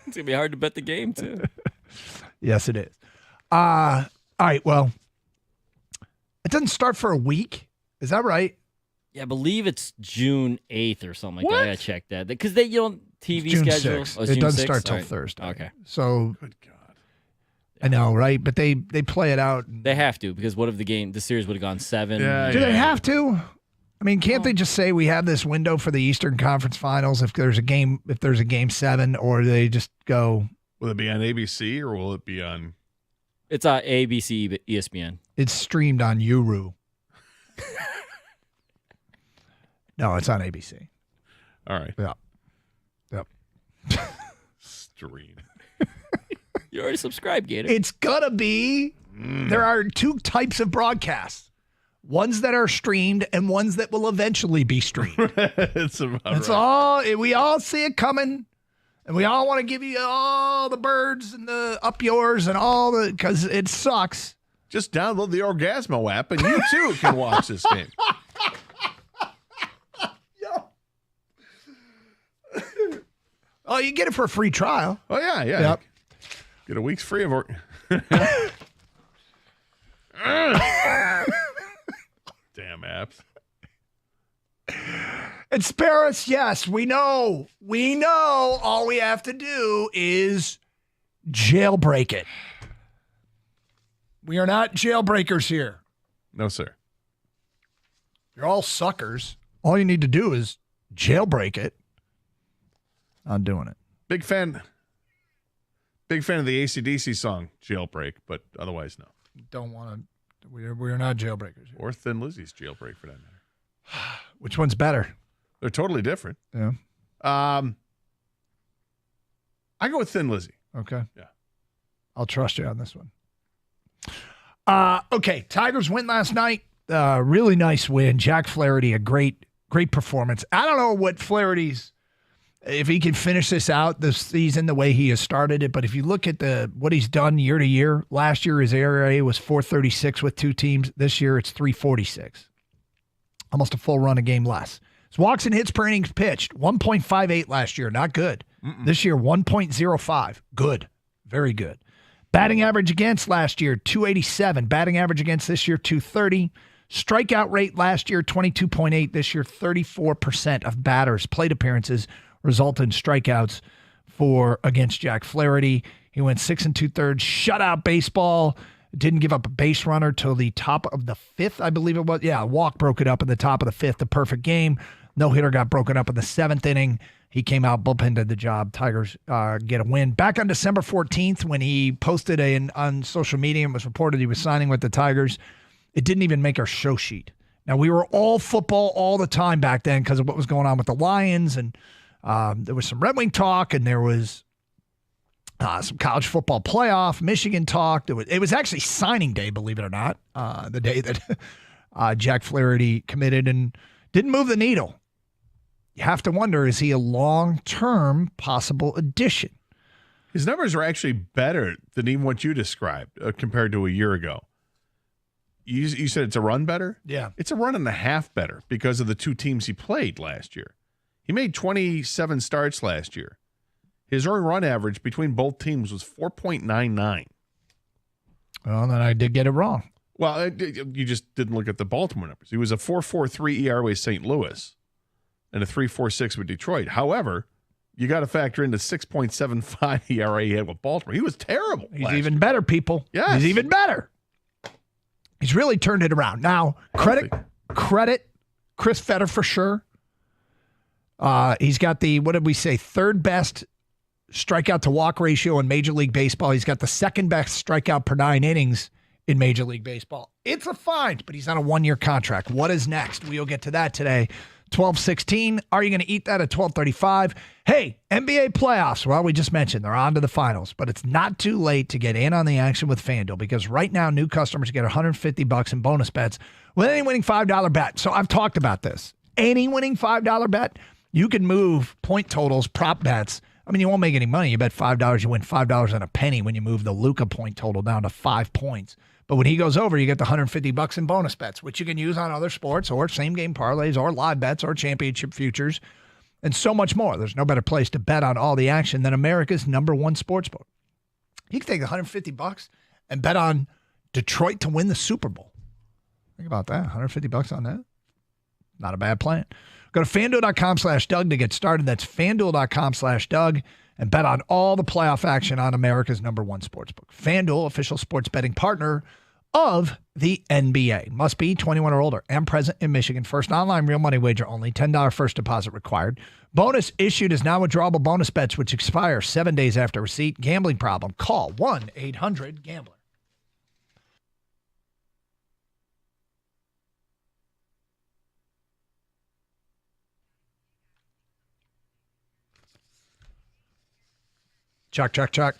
It's going to be hard to bet the game, too. Yes, it is. All right, well, it doesn't start for a week. Is that right? Yeah, I believe it's June 8th or something like What? that. I got to check that. Because they, TV June schedule. 6th. Oh, it's It June doesn't 6th? start till All right. Thursday. Okay. So, good God. I know, right? But they play it out. They have to, because what if the series would have gone 7? Do they have to? I mean, can't they just say we have this window for the Eastern Conference Finals if there's a game 7, or they just go? Will it be on ABC or will it be on? It's on ABC, ESPN. It's streamed on Uru. No, it's on ABC. All right. Yep. Stream. You already subscribed, Gator. It's gonna be. There are 2 types of broadcasts. Ones that are streamed and ones that will eventually be streamed. That's That's all. We all see it coming, and we all want to give you all the birds and the up yours and all the because it sucks. Just download the Orgasmo app, and you too can watch this game. Oh, you get it for a free trial. Oh yeah. Yep. Get a week's free of it. Damn apps. And spare us, yes, we know. All we have to do is jailbreak it. We are not jailbreakers here. No, sir. You're all suckers. All you need to do is jailbreak it. I'm doing it. Big fan of the AC/DC song Jailbreak, but otherwise no. Don't want to. We're not jailbreakers here. Or Thin Lizzy's Jailbreak for that matter. Which one's better? They're totally different. Yeah. I go with Thin Lizzy. Okay. Yeah. I'll trust you on this one. Okay. Tigers win last night. Really nice win. Jack Flaherty, a great performance. I don't know what Flaherty's, if he can finish this out this season the way he has started it, but if you look at what he's done year to year, last year his ERA was 4.36 with 2 teams. This year it's 3.46. Almost a full run a game less. His walks and hits per innings pitched, 1.58 last year, not good. This year, 1.05, good, very good. Batting average against last year, 287. Batting average against this year, 230. Strikeout rate last year, 22.8. This year, 34% of batters' plate appearances result in strikeouts against Jack Flaherty. He went 6 2/3 shutout baseball. Didn't give up a base runner till the top of the 5th, I believe it was. Yeah, a walk broke it up in the top of the 5th. The perfect game. No hitter got broken up in the 7th inning. He came out, bullpen did the job. Tigers get a win. Back on December 14th, when he posted on social media and was reported he was signing with the Tigers, it didn't even make our show sheet. Now, we were all football all the time back then because of what was going on with the Lions, and there was some Red Wing talk, and there was some college football playoff, Michigan talk. It was actually signing day, believe it or not, the day that Jack Flaherty committed and didn't move the needle. You have to wonder, is he a long-term possible addition? His numbers are actually better than even what you described compared to a year ago. You said it's a run better? Yeah. It's a run and a half better because of the 2 teams he played last year. He made 27 starts last year. His earned run average between both teams was 4.99. Well, then I did get it wrong. Well, you just didn't look at the Baltimore numbers. He was a 4.43 ERA with St. Louis and a 3.46 with Detroit. However, you got to factor in the 6.75 ERA he had with Baltimore. He was terrible. He's even better, people. Yes. He's even better. He's really turned it around. Now, credit Chris Fetter for sure. He's got the, what did we say, 3rd best strikeout to walk ratio in Major League Baseball. He's got the 2nd best strikeout per 9 innings in Major League Baseball. It's a find, but he's on a 1-year contract. What is next? We'll get to that today. 12:16. Are you going to eat that at 12:35? Hey, NBA playoffs. Well, we just mentioned they're on to the finals, but it's not too late to get in on the action with FanDuel because right now new customers get $150 in bonus bets with any winning $5 bet. So I've talked about this. Any winning $5 bet, you can move point totals, prop bets. I mean, you won't make any money. You bet $5, you win $5 and a penny when you move the Luka point total down to 5 points. But when he goes over, you get the $150 in bonus bets, which you can use on other sports or same-game parlays or live bets or championship futures and so much more. There's no better place to bet on all the action than America's #1 sportsbook. You can take the $150 and bet on Detroit to win the Super Bowl. Think about that. $150 on that. Not a bad plan. Go to FanDuel.com/Doug to get started. That's FanDuel.com/Doug and bet on all the playoff action on America's #1 sportsbook. FanDuel, official sports betting partner of the NBA. Must be 21 or older and present in Michigan. First online real money wager only. $10 first deposit required. Bonus issued is now withdrawable bonus bets, which expire 7 days after receipt. Gambling problem? Call 1-800-GAMBLER. Chuck.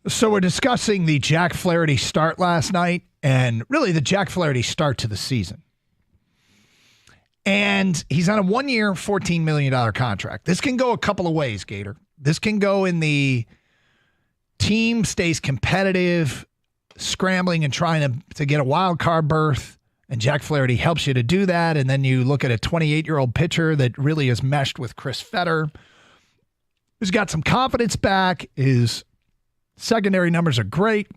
So we're discussing the Jack Flaherty start last night and really the Jack Flaherty start to the season. And he's on a 1-year, $14 million contract. This can go a couple of ways, Gator. This can go in the team stays competitive, scrambling and trying to get a wild card berth, and Jack Flaherty helps you to do that. And then you look at a 28-year-old pitcher that really has meshed with Chris Fetter, who's got some confidence back. His secondary numbers are great.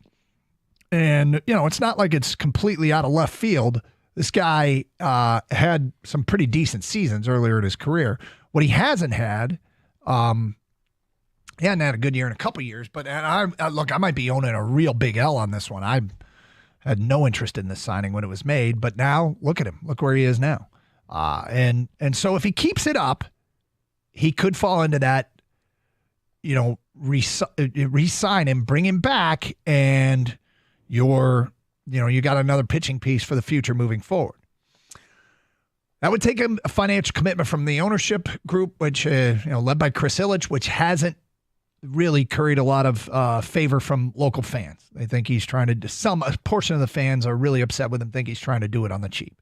And, it's not like it's completely out of left field. This guy had some pretty decent seasons earlier in his career. What he hasn't had, he hadn't had a good year in a couple years, but I might be owning a real big L on this one. I had no interest in this signing when it was made, but now look at him. Look where he is now. And so if he keeps it up, he could fall into that, re-sign him, bring him back, and you got another pitching piece for the future moving forward. That would take a financial commitment from the ownership group, which, led by Chris Ilitch, which hasn't really curried a lot of favor from local fans. They think he's trying to, a portion of the fans are really upset with him, think he's trying to do it on the cheap.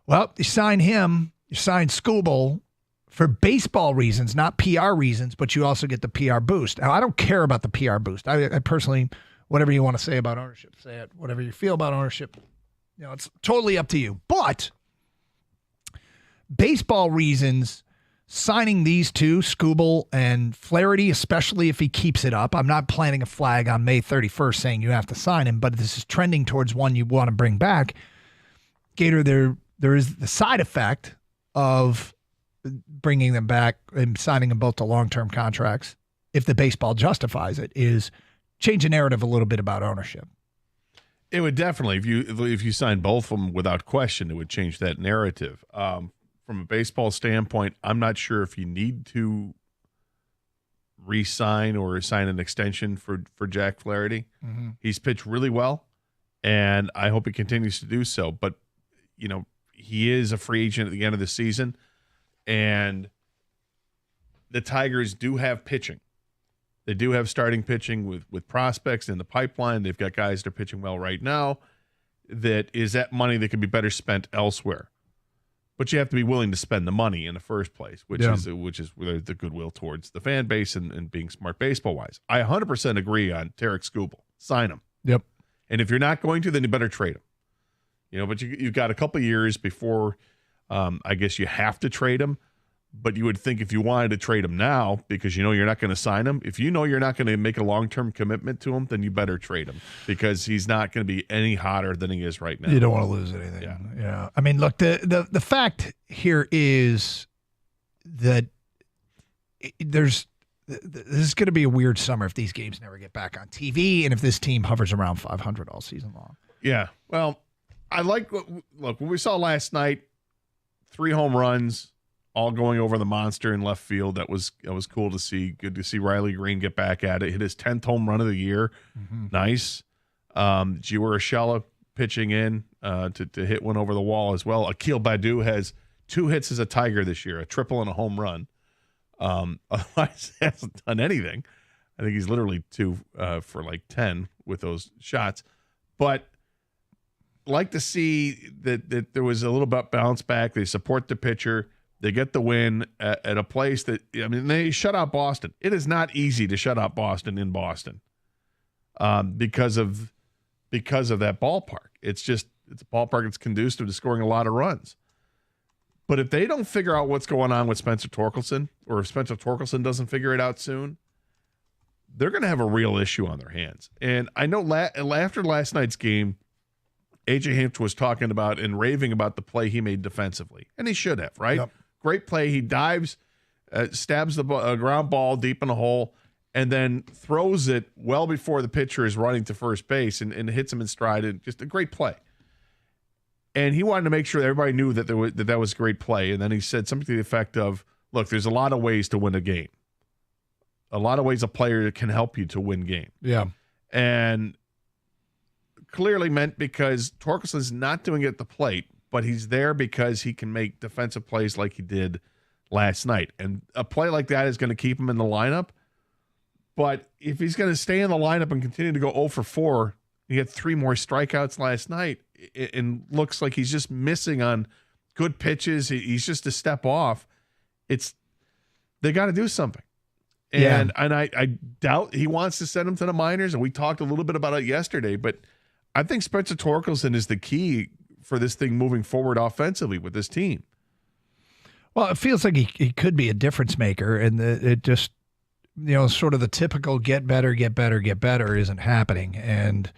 Well, you sign him, you sign Skubal for baseball reasons, not PR reasons, but you also get the PR boost. Now, I don't care about the PR boost. I personally, whatever you want to say about ownership, say it. Whatever you feel about ownership, it's totally up to you. But baseball reasons, signing these two, Skubal and Flaherty, especially if he keeps it up. I'm not planting a flag on May 31st saying you have to sign him, but this is trending towards one you want to bring back. Gator, there is the side effect of bringing them back and signing them both to long-term contracts, if the baseball justifies it, is change the narrative a little bit about ownership. It would definitely, if you sign both of them without question, it would change that narrative. From a baseball standpoint, I'm not sure if you need to re-sign or sign an extension for Jack Flaherty. Mm-hmm. He's pitched really well, and I hope he continues to do so. But, he is a free agent at the end of the season, and the Tigers do have pitching. They do have starting pitching with prospects in the pipeline. They've got guys that are pitching well right now. That money that could be better spent elsewhere. But you have to be willing to spend the money in the first place, which is the goodwill towards the fan base and being smart baseball wise. I 100% agree on Tarek Skubal. Sign him. Yep. And if you're not going to, then you better trade him. But you've got a couple of years before I guess you have to trade him. But you would think if you wanted to trade him now because you're not going to sign him, if you're not going to make a long-term commitment to him, then you better trade him because he's not going to be any hotter than he is right now. You don't want to lose anything. Yeah. I mean, look, the fact here is that this is going to be a weird summer if these games never get back on TV and if this team hovers around 500 all season long. Yeah. Well, I like what we saw last night, 3 home runs, all going over the monster in left field. That was cool to see. Good to see Riley Green get back at it. Hit his 10th home run of the year. Mm-hmm. Nice. Gio Urshela pitching in to hit one over the wall as well. Akil Baddoo has 2 hits as a Tiger this year, a triple and a home run. Otherwise, he hasn't done anything. I think he's literally 2 for like 10 with those shots. But like to see that there was a little bit bounce back. They support the pitcher. They get the win at a place that, they shut out Boston. It is not easy to shut out Boston in Boston because of that ballpark. It's a ballpark that's conducive to scoring a lot of runs. But if they don't figure out what's going on with Spencer Torkelson, or if Spencer Torkelson doesn't figure it out soon, they're going to have a real issue on their hands. And I know after last night's game, A.J. Hinch was talking about and raving about the play he made defensively. And he should have, right? Yep. Great play. He dives, stabs the ground ball deep in a hole, and then throws it well before the pitcher is running to first base and hits him in stride. And just a great play. And he wanted to make sure that everybody knew that that was a great play. And then he said something to the effect of, look, there's a lot of ways to win a game. A lot of ways a player can help you to win game. Yeah. And clearly meant because Torkelson's not doing it at the plate, but he's there because he can make defensive plays like he did last night. And a play like that is going to keep him in the lineup. But if he's going to stay in the lineup and continue to go 0 for 4, he had 3 more strikeouts last night, and looks like he's just missing on good pitches. He's just a step off. They got to do something. And I doubt he wants to send him to the minors. And we talked a little bit about it yesterday, but I think Spencer Torkelson is the key for this thing moving forward offensively with this team. Well, it feels like he could be a difference maker, and it just, sort of the typical get better isn't happening. And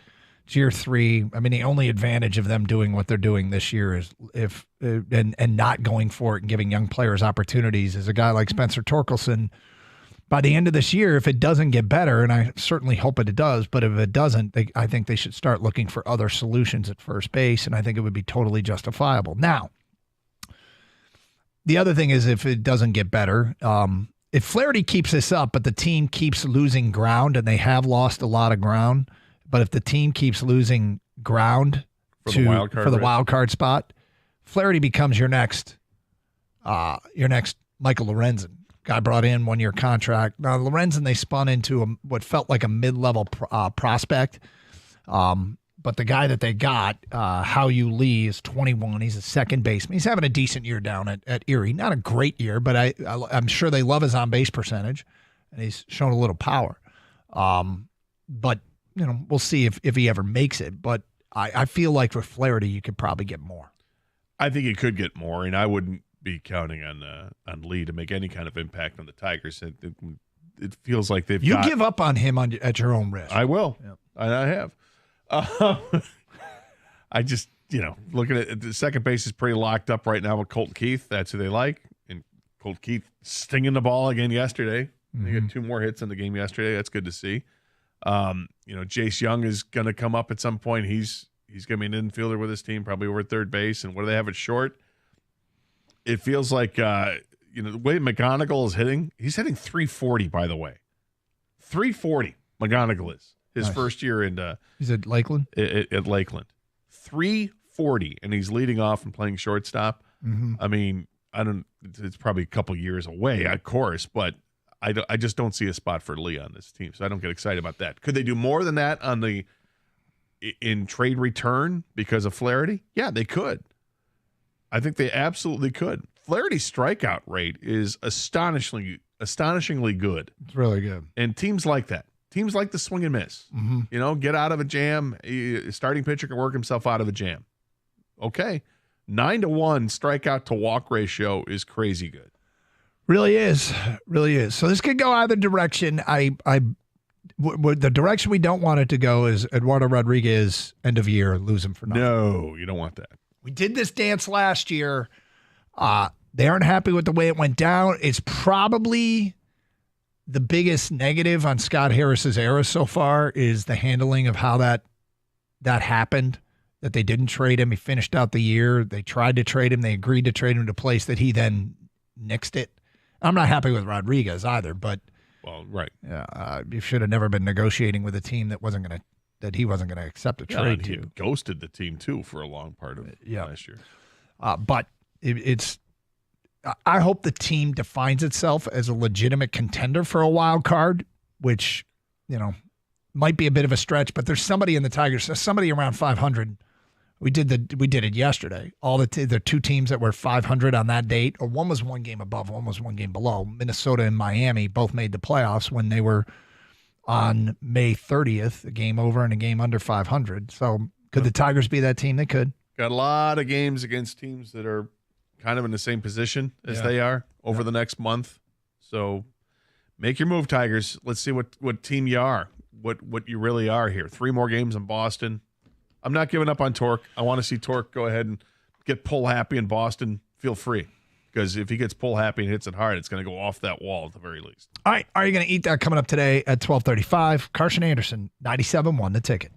it's year 3. I mean, the only advantage of them doing what they're doing this year is and not going for it and giving young players opportunities is a guy like Spencer Torkelson. By the end of this year, if it doesn't get better, and I certainly hope it does, but if it doesn't, I think they should start looking for other solutions at first base, and I think it would be totally justifiable. Now, the other thing is if it doesn't get better, if Flaherty keeps this up, but the team keeps losing ground, and they have lost a lot of ground, but if the team keeps losing ground for the wild card spot, Flaherty becomes your next Michael Lorenzen. Guy brought in 1-year contract. Now, Lorenzen, they spun into what felt like a mid-level prospect. But the guy that they got, Hao-Yu Lee, is 21. He's a second baseman. He's having a decent year down at Erie. Not a great year, but I'm sure they love his on-base percentage, and he's shown a little power. But, we'll see if he ever makes it. But I feel like with Flaherty, you could probably get more. I think he could get more, and I wouldn't be counting on Lee to make any kind of impact on the Tigers. It feels like they've You give up on him at your own risk. I will. Yep. I have. I just, looking at the second base is pretty locked up right now with Colton Keith. That's who they like. And Colton Keith stinging the ball again yesterday. He got 2 more hits in the game yesterday. That's good to see. Jace Young is going to come up at some point. He's going to be an infielder with his team, probably over at third base. And what do they have at short? It feels like, the way McGonigal is hitting, he's hitting 340, by the way. 340, McGonigal is. His first year in. He's at Lakeland? At Lakeland. 340, and he's leading off and playing shortstop. Mm-hmm. I mean, it's probably a couple years away, of course, but I just don't see a spot for Lee on this team, so I don't get excited about that. Could they do more than that in trade return because of Flaherty? Yeah, they could. I think they absolutely could. Flaherty's strikeout rate is astonishingly good. It's really good. And teams like that. Teams like to swing and miss. Mm-hmm. Get out of a jam. Starting pitcher can work himself out of a jam. Okay. 9-to-1 strikeout to walk ratio is crazy good. Really is. Really is. So this could go either direction. The direction we don't want it to go is Eduardo Rodriguez, end of year, lose him for nothing. No, you don't want that. We did this dance last year. They aren't happy with the way it went down. It's probably the biggest negative on Scott Harris's era so far is the handling of how that happened, that they didn't trade him. He finished out the year. They tried to trade him. They agreed to trade him to a place that he then nixed it. I'm not happy with Rodriguez either, but right. You should have never been negotiating with a team that he wasn't going to accept a trade he to. Ghosted the team too for a long part of last year. But it's I hope the team defines itself as a legitimate contender for a wild card, which might be a bit of a stretch. But there's somebody in the Tigers, somebody around 500. We did it yesterday. All the 2 teams that were 500 on that date, or one was 1 game above, one was 1 game below. Minnesota and Miami both made the playoffs when they were on May 30th, a game over and a game under 500. So could the Tigers be that team? They could. Got a lot of games against teams that are kind of in the same position as they are over the next month. So make your move, Tigers. Let's see what team you are, what you really are here. 3 more games in Boston. I'm not giving up on Torque. I want to see Torque go ahead and get pull happy in Boston. Feel free. Because if he gets pull happy and hits it hard, it's going to go off that wall at the very least. All right. Are you going to eat that coming up today at 12:35? Carson Anderson, 97.1 The Ticket.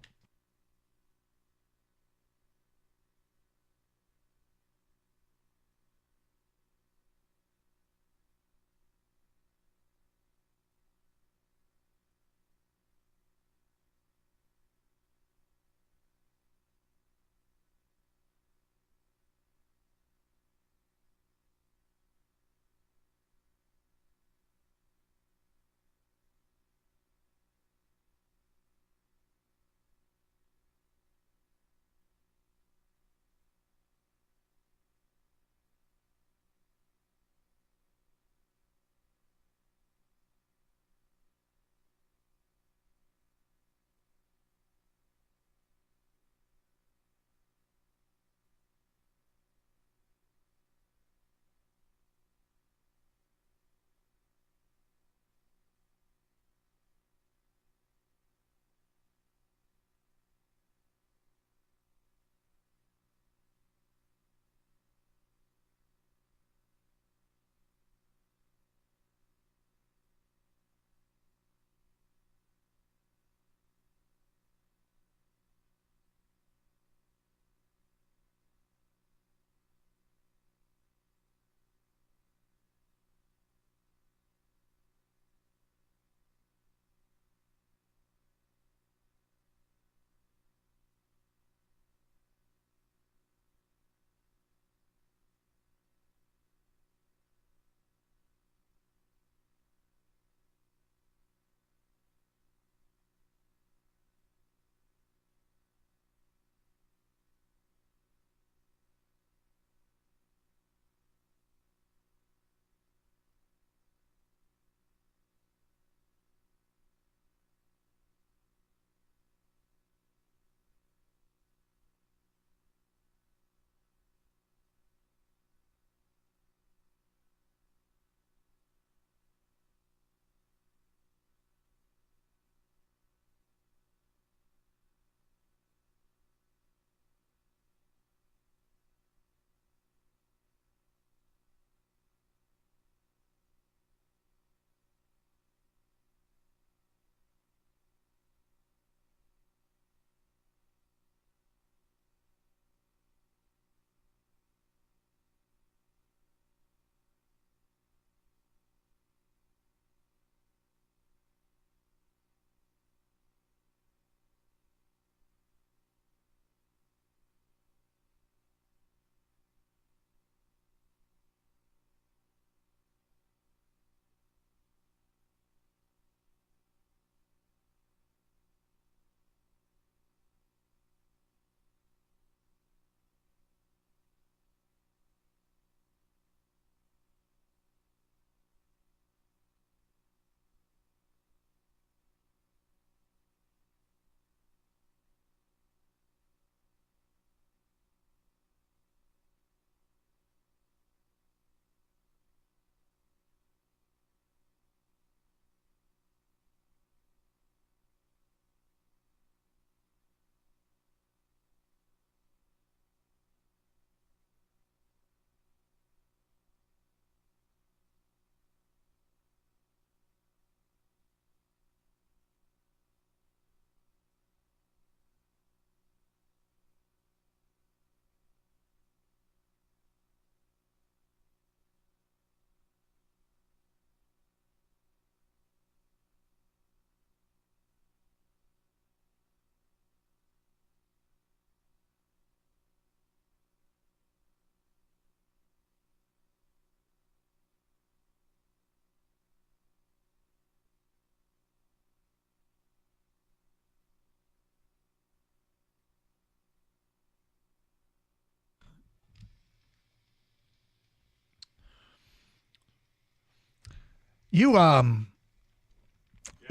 You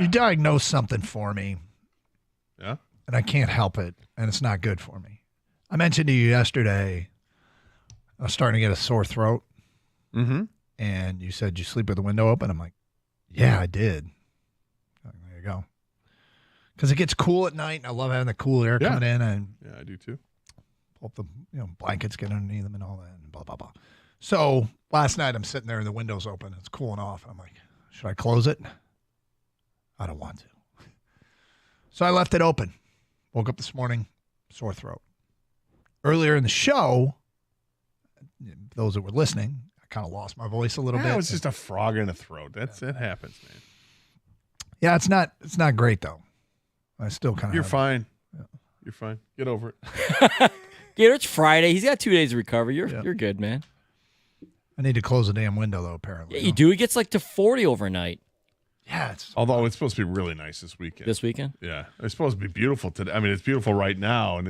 diagnosed something for me. Yeah. And I can't help it, and it's not good for me. I mentioned to you yesterday I was starting to get a sore throat. Mm-hmm. And you said you sleep with the window open. I'm like, yeah, I did. There you go. Because it gets cool at night, and I love having the cool air coming in. And yeah, I do too. Pull up the blankets, get underneath them, and all that, and blah blah blah. So last night I'm sitting there, and the window's open. It's cooling off. And I'm like, should I close it? I don't want to. So I left it open. Woke up this morning, sore throat. Earlier in the show, those that were listening, I kind of lost my voice a little bit. It was just a frog in the throat. It happens, man. Yeah, it's not great though. I still kind of. You're fine. Yeah. You're fine. Get over it. Gator, it's Friday. He's got 2 days to recover. You're good, man. I need to close the damn window though. Apparently, yeah, you do. It gets like to 40 overnight. Yeah, although it's supposed to be really nice this weekend. This weekend? Yeah, it's supposed to be beautiful today. I mean, it's beautiful right now, and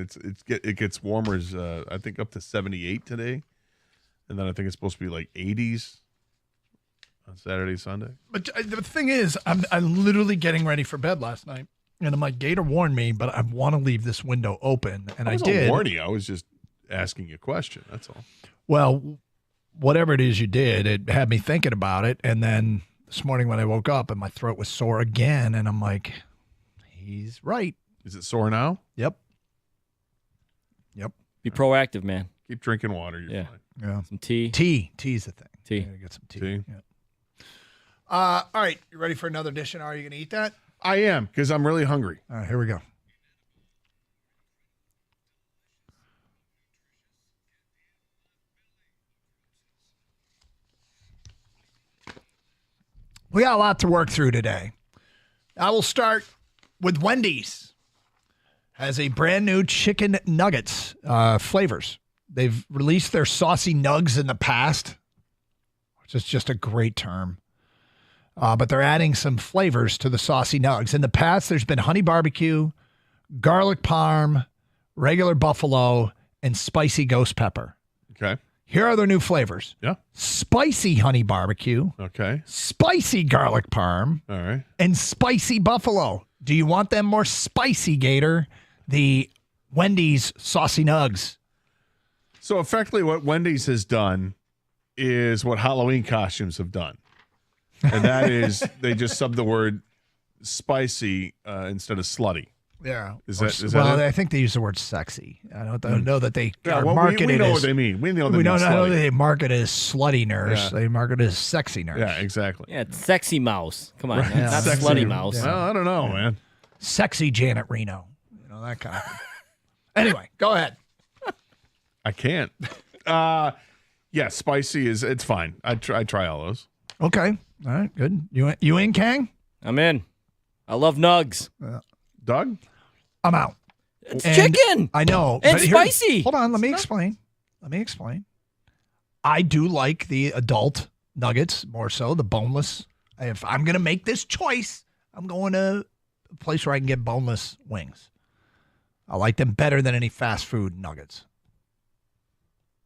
it gets warmer. I think up to 78 today, and then I think it's supposed to be like 80s on Saturday, Sunday. But the thing is, I'm literally getting ready for bed last night, and I'm like, Gator warned me, but I want to leave this window open, and I did. Warning you. I was just asking you a question. That's all. Well, whatever it is you did, it had me thinking about it, and then this morning when I woke up and my throat was sore again, and I'm like, he's right. Is it sore now? Yep. Be proactive, man. Keep drinking water. You're fine. Yeah. Some tea. Tea's the thing. Tea. Gotta get some tea. Tea. Yeah. All right. You ready for another dish? And are you going to eat that? I am, because I'm really hungry. All right, here we go. We got a lot to work through today. I will start with Wendy's. Has a brand new chicken nuggets flavors. They've released their saucy nugs in the past, which is just a great term. But they're adding some flavors to the saucy nugs. In the past, there's been honey barbecue, garlic parm, regular buffalo, and spicy ghost pepper. Okay. Here are their new flavors. Yeah. Spicy honey barbecue. Okay. Spicy garlic parm. All right. And spicy buffalo. Do you want them more spicy, Gator? The Wendy's saucy nugs. So effectively what Wendy's has done is what Halloween costumes have done. And that is they just sub the word spicy instead of slutty. Yeah. Is that it? I think they use the word sexy. I don't know that they are marketed we know as, what they mean. We know we don't slutty. know that they market as slutty nurse. Yeah. They market as sexy nurse. Yeah, exactly. Yeah, it's sexy mouse. Come on, Right. man. Not Sexy. slutty mouse. Well, I don't know, man. Sexy Janet Reno. You know, that kind of thing. Anyway, go ahead. I can't. Yeah, spicy it's fine. I try all those. Okay. All right, good. You in, Kang? I'm in. I love nugs. Doug? I'm out. It's chicken. I know. And but spicy. Hold on. Let me explain. I do like the adult nuggets more so, the boneless. If I'm going to make this choice, I'm going to a place where I can get boneless wings. I like them better than any fast food nuggets.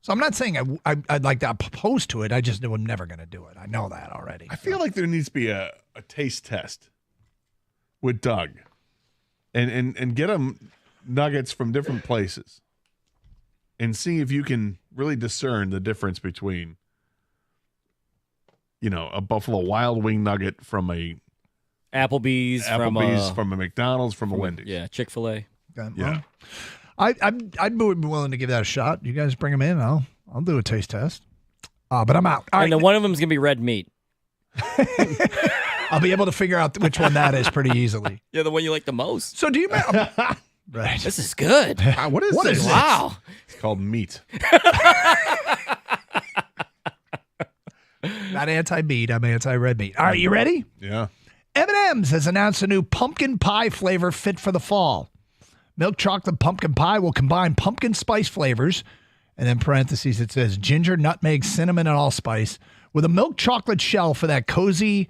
So I'm not saying I'd like to oppose to it. I just know I'm never going to do it. I know that already. I feel like there needs to be a taste test with Doug and get him nuggets from different places and see if you can really discern the difference between, a Buffalo Wild Wing nugget from a Applebee's from a McDonald's, from a Wendy's. Yeah, Chick-fil-A. Yeah. I'd be willing to give that a shot. You guys bring them in. I'll do a taste test. But I'm out. All and then one of them is going to be red meat. I'll be able to figure out which one that is pretty easily. Yeah, the one you like the most. So do you right. This is good. What is this? Wow. It's called meat. Not anti-meat. I'm anti-red meat. All right, you ready? Yeah. M&M's has announced a new pumpkin pie flavor fit for the fall. Milk chocolate pumpkin pie will combine pumpkin spice flavors, and then parentheses it says ginger, nutmeg, cinnamon, and allspice with a milk chocolate shell for that cozy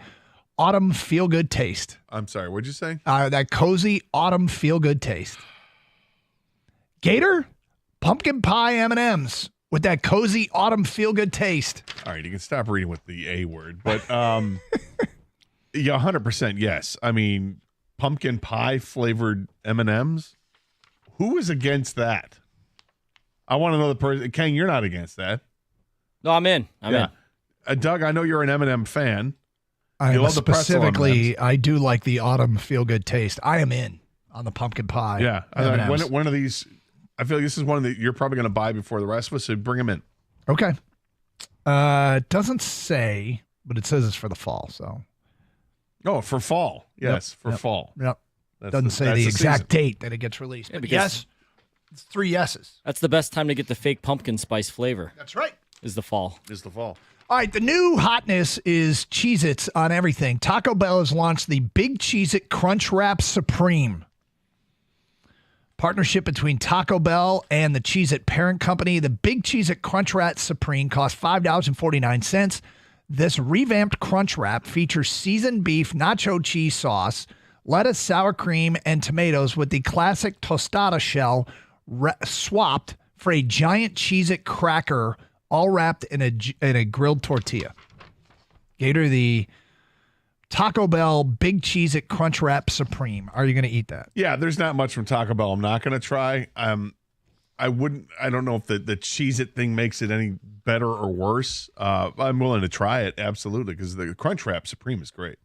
autumn feel-good taste. I'm sorry, what'd you say? That cozy autumn feel-good taste. Gator, pumpkin pie M&M's with that cozy autumn feel-good taste. All right, you can stop reading with the A word, but Yeah, 100% yes. I mean, pumpkin pie flavored M&Ms. Who is against that? I want to know the person. Ken, you're not against that. No, I'm in. I'm in. Doug, I know you're an M&M fan. I You am love the pretzel specifically. I do like the autumn feel good taste. I am in on the pumpkin pie. Yeah, M&Ms. one of these. I feel like this is one that you're probably going to buy before the rest of us. So bring them in. Okay. It doesn't say, but it says it's for the fall. So. Oh, for fall. Yes, Yep, for fall. Yep. That's Doesn't say the exact season. date that it gets released. Yeah, But because- yes, it's 3 yeses. That's the best time to get the fake pumpkin spice flavor. That's right. Is the fall. All right, the new hotness is Cheez-Its on everything. Taco Bell has launched the Big Cheez-It Crunch Wrap Supreme. Partnership between Taco Bell and the Cheez-It parent company. The Big Cheez-It Crunch Wrap Supreme costs $5.49. This revamped Crunch Wrap features seasoned beef, nacho cheese sauce, lettuce, sour cream, and tomatoes with the classic tostada shell swapped for a giant Cheez-It cracker, all wrapped in a grilled tortilla. Gator, the Taco Bell Big Cheez-It Crunch Wrap Supreme. Are you going to eat that? Yeah, there's not much from Taco Bell. I'm not going to try. I don't know if the Cheez-It thing makes it any better or worse. I'm willing to try it, absolutely, because the Crunch Wrap Supreme is great.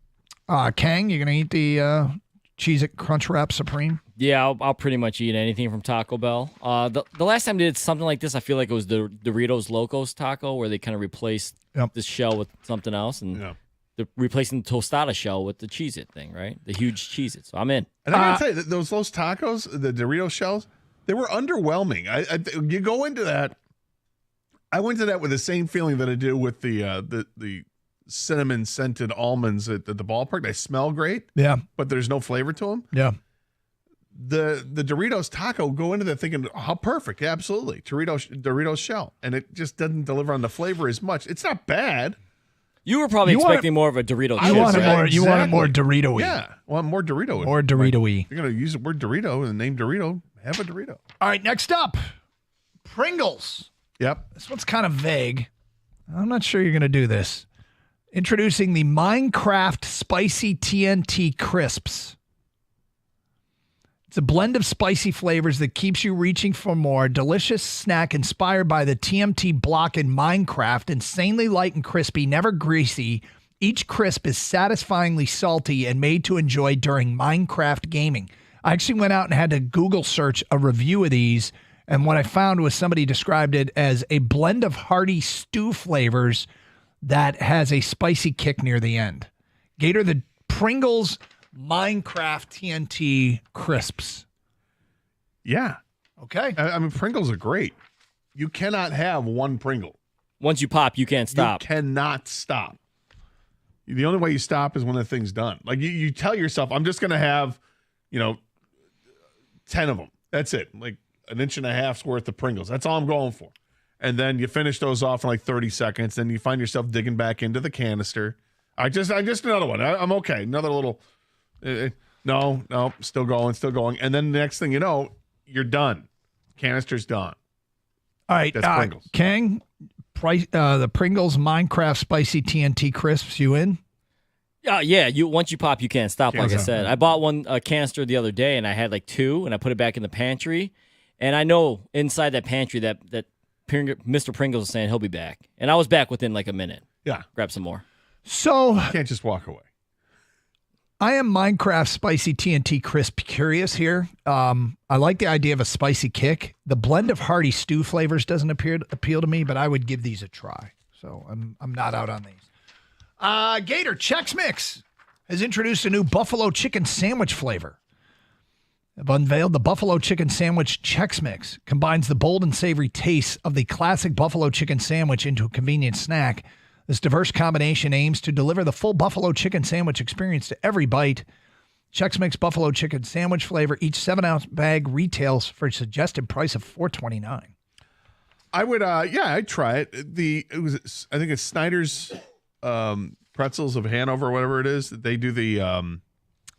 Kang, you going to eat the Cheez-It Crunch Wrap Supreme? Yeah, I'll pretty much eat anything from Taco Bell. The last time they did something like this, I feel like it was the Doritos Locos Taco, where they kind of replaced the shell with something else, and they're replacing the tostada shell with the Cheez-It thing, right? The huge Cheez-It. So I'm in. And I got to tell you, those tacos, the Doritos shells, they were underwhelming. You go into that. I went to that with the same feeling that I do with the cinnamon scented almonds at the ballpark. They smell great. Yeah, but there's no flavor to them. Yeah. The Doritos taco, go into that thinking, how perfect. Yeah, absolutely. Doritos shell. And it just doesn't deliver on the flavor as much. It's not bad. You were probably expecting more of a Dorito chip. You want it more Dorito-y. Yeah. Well, more Dorito. More Dorito-y. You're going to use the word Dorito and the name Dorito. Have a Dorito. All right, next up, Pringles. Yep. This one's kind of vague. I'm not sure you're going to do this. Introducing the Minecraft Spicy TNT Crisps. It's a blend of spicy flavors that keeps you reaching for more. Delicious snack inspired by the TNT block in Minecraft. Insanely light and crispy, never greasy. Each crisp is satisfyingly salty and made to enjoy during Minecraft gaming. I actually went out and had to Google search a review of these, and what I found was somebody described it as a blend of hearty stew flavors that has a spicy kick near the end. Gator, the Pringles Minecraft TNT crisps. Yeah. Okay. I mean, Pringles are great. You cannot have one Pringle. Once you pop, you can't stop. You cannot stop. The only way you stop is when the thing's done. Like you tell yourself, I'm just going to have, 10 of them. That's it. Like an inch and a half's worth of Pringles. That's all I'm going for. And then you finish those off in like 30 seconds. Then you find yourself digging back into the canister. I just another one. I'm okay. Another little. No, still going. And then the next thing you know, you're done. Canister's done. All right, That's Pringles. Kang, the Pringles Minecraft Spicy TNT crisps. You in? Yeah. Once you pop, you can't stop. Can't Like I stop. said, I bought a canister the other day, and I had like 2, and I put it back in the pantry. And I know inside that pantry that Mr. Pringles is saying he'll be back, and I was back within like a minute. Yeah, grab some more. So you can't just walk away. I am Minecraft Spicy TNT crisp curious here. I like the idea of a spicy kick. The blend of hearty stew flavors doesn't appeal to me, but I would give these a try. So I'm not out on these. Gator Chex Mix has introduced a new buffalo chicken sandwich flavor. They've unveiled the buffalo chicken sandwich Chex Mix. Combines the bold and savory tastes of the classic buffalo chicken sandwich into a convenient snack. This diverse combination aims to deliver the full buffalo chicken sandwich experience to every bite. Chex Mix buffalo chicken sandwich flavor. Each 7-ounce bag retails for a suggested price of $4.29. I would, I'd try it. I think it's Snyder's Pretzels of Hanover, or whatever it is. They do the.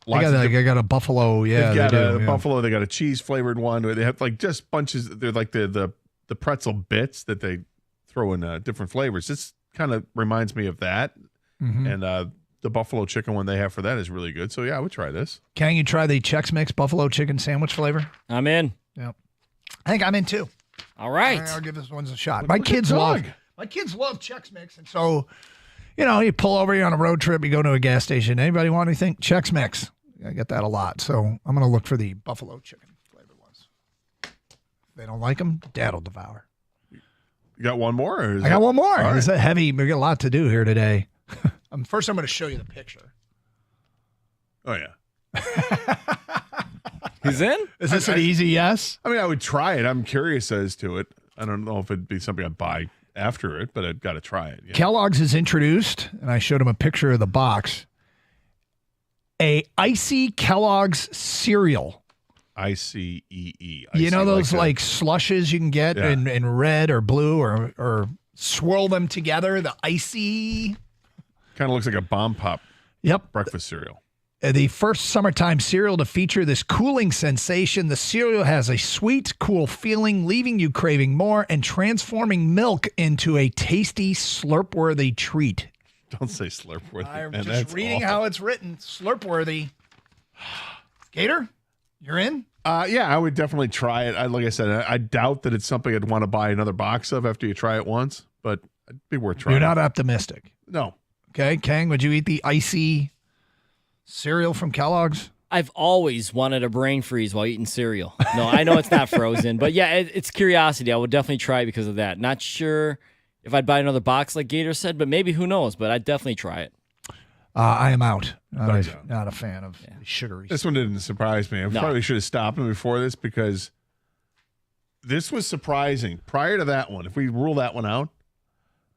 They got a buffalo. Yeah, they've got they do, a buffalo. They got a cheese flavored one. They have like just bunches. They're like the pretzel bits that they throw in different flavors. This kind of reminds me of that. Mhm. And the buffalo chicken one they have for that is really good. So, yeah, I would try this. Can you try the Chex Mix buffalo chicken sandwich flavor? I'm in. Yep. I think I'm in too. All right. I'll give this one a shot. My kids love Chex Mix, and so you pull over, you're on a road trip, you go to a gas station. Anybody want anything? Chex Mix. I get that a lot. So I'm going to look for the buffalo chicken flavored ones. If they don't like them, Dad will devour. You got one more? I got one more. All It's right. a heavy. We got a lot to do here today. First, I'm going to show you the picture. Oh, yeah. He's in? Is this an easy yes? I mean, I would try it. I'm curious as to it. I don't know if it'd be something I'd buy after it, but I'd got to try it. Yeah. Kellogg's is introduced, and I showed him a picture of the box. A icy Kellogg's cereal. ICEE. You know those like slushes you can get in red or blue or swirl them together? The icy. Kind of looks like a bomb pop. Yep. Breakfast cereal. The first summertime cereal to feature this cooling sensation. The cereal has a sweet, cool feeling, leaving you craving more and transforming milk into a tasty, slurp-worthy treat. Don't say slurp-worthy. I'm man, just that's reading awful. how it's written. Slurp-worthy. Gator, you're in? Yeah, I would definitely try it. Like I said, I doubt that it's something I'd want to buy another box of after you try it once, but it'd be worth trying. You're not optimistic. No. Okay, Kang, would you eat the icy cereal from Kellogg's? I've always wanted a brain freeze while eating cereal. No, I know it's not frozen, but yeah, it's curiosity. I would definitely try it because of that. Not sure if I'd buy another box like Gator said, but maybe, who knows, but I'd definitely try it. I am out. Not a fan of sugary. This one didn't surprise me. I probably should have stopped him before this because this was surprising. Prior to that one, if we rule that one out,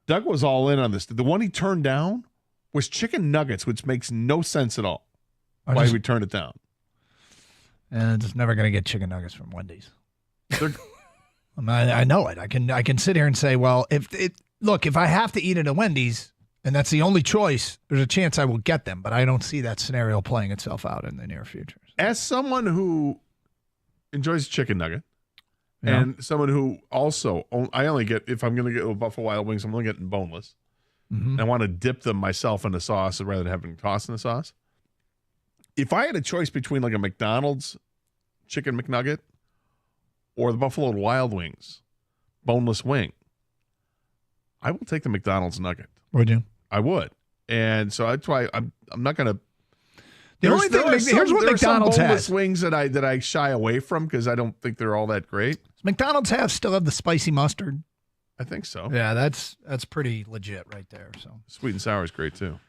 Doug was all in on this. The one he turned down was chicken nuggets, which makes no sense at all. Why he would turn it down. And it's never going to get chicken nuggets from Wendy's. I know it. I can sit here and say, well, if I have to eat at a Wendy's and that's the only choice, there's a chance I will get them, but I don't see that scenario playing itself out in the near future. As someone who enjoys chicken nugget and someone who also, I only get, if I'm going to get Buffalo Wild Wings, I'm only getting boneless. Mm-hmm. I want to dip them myself in the sauce rather than having tossed in the sauce. If I had a choice between like a McDonald's chicken McNugget or the Buffalo Wild Wings boneless wing, I will take the McDonald's nugget. Would you? I would. And so that's why I'm not going to. Here's what McDonald's boneless has. wings that I shy away from because I don't think they're all that great. McDonald's still have the spicy mustard. I think so. Yeah, that's pretty legit right there. So sweet and sour is great too.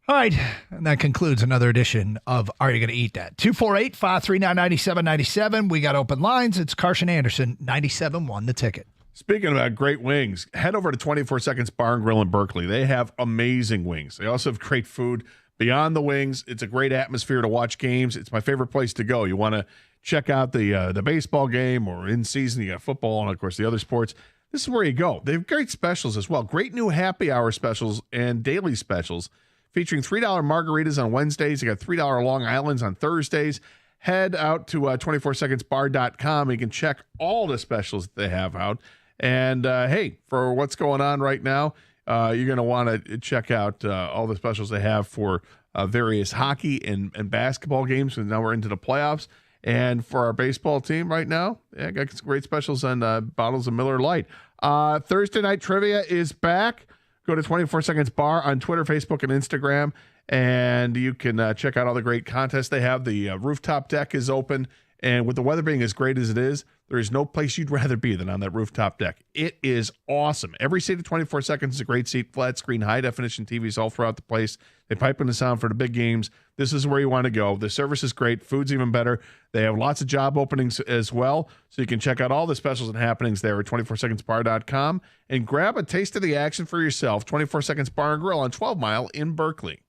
All right, and that concludes another edition of Are You Going to Eat That? 248-539-9797. We got open lines. It's Carson Anderson, 97.1 The Ticket. Speaking about great wings, head over to 24 Seconds Bar and Grill in Berkeley. They have amazing wings. They also have great food beyond the wings. It's a great atmosphere to watch games. It's my favorite place to go. You want to check out the baseball game or in season, you got football and, of course, the other sports. This is where you go. They have great specials as well. Great new happy hour specials and daily specials featuring $3 margaritas on Wednesdays. You got $3 Long Islands on Thursdays. Head out to 24secondsbar.com. You can check all the specials that they have out. And, hey, for what's going on right now, you're going to want to check out all the specials they have for various hockey and basketball games. And now we're into the playoffs. And for our baseball team right now, got some great specials on bottles of Miller Lite. Thursday Night Trivia is back. Go to 24 Seconds Bar on Twitter, Facebook, and Instagram, and you can check out all the great contests they have. The rooftop deck is open, and with the weather being as great as it is, there is no place you'd rather be than on that rooftop deck. It is awesome. Every seat at 24 Seconds is a great seat, flat screen, high-definition TVs all throughout the place. They pipe in the sound for the big games. This is where you want to go. The service is great. Food's even better. They have lots of job openings as well, so you can check out all the specials and happenings there at 24secondsbar.com and grab a taste of the action for yourself. 24 Seconds Bar and Grill on 12 Mile in Berkeley.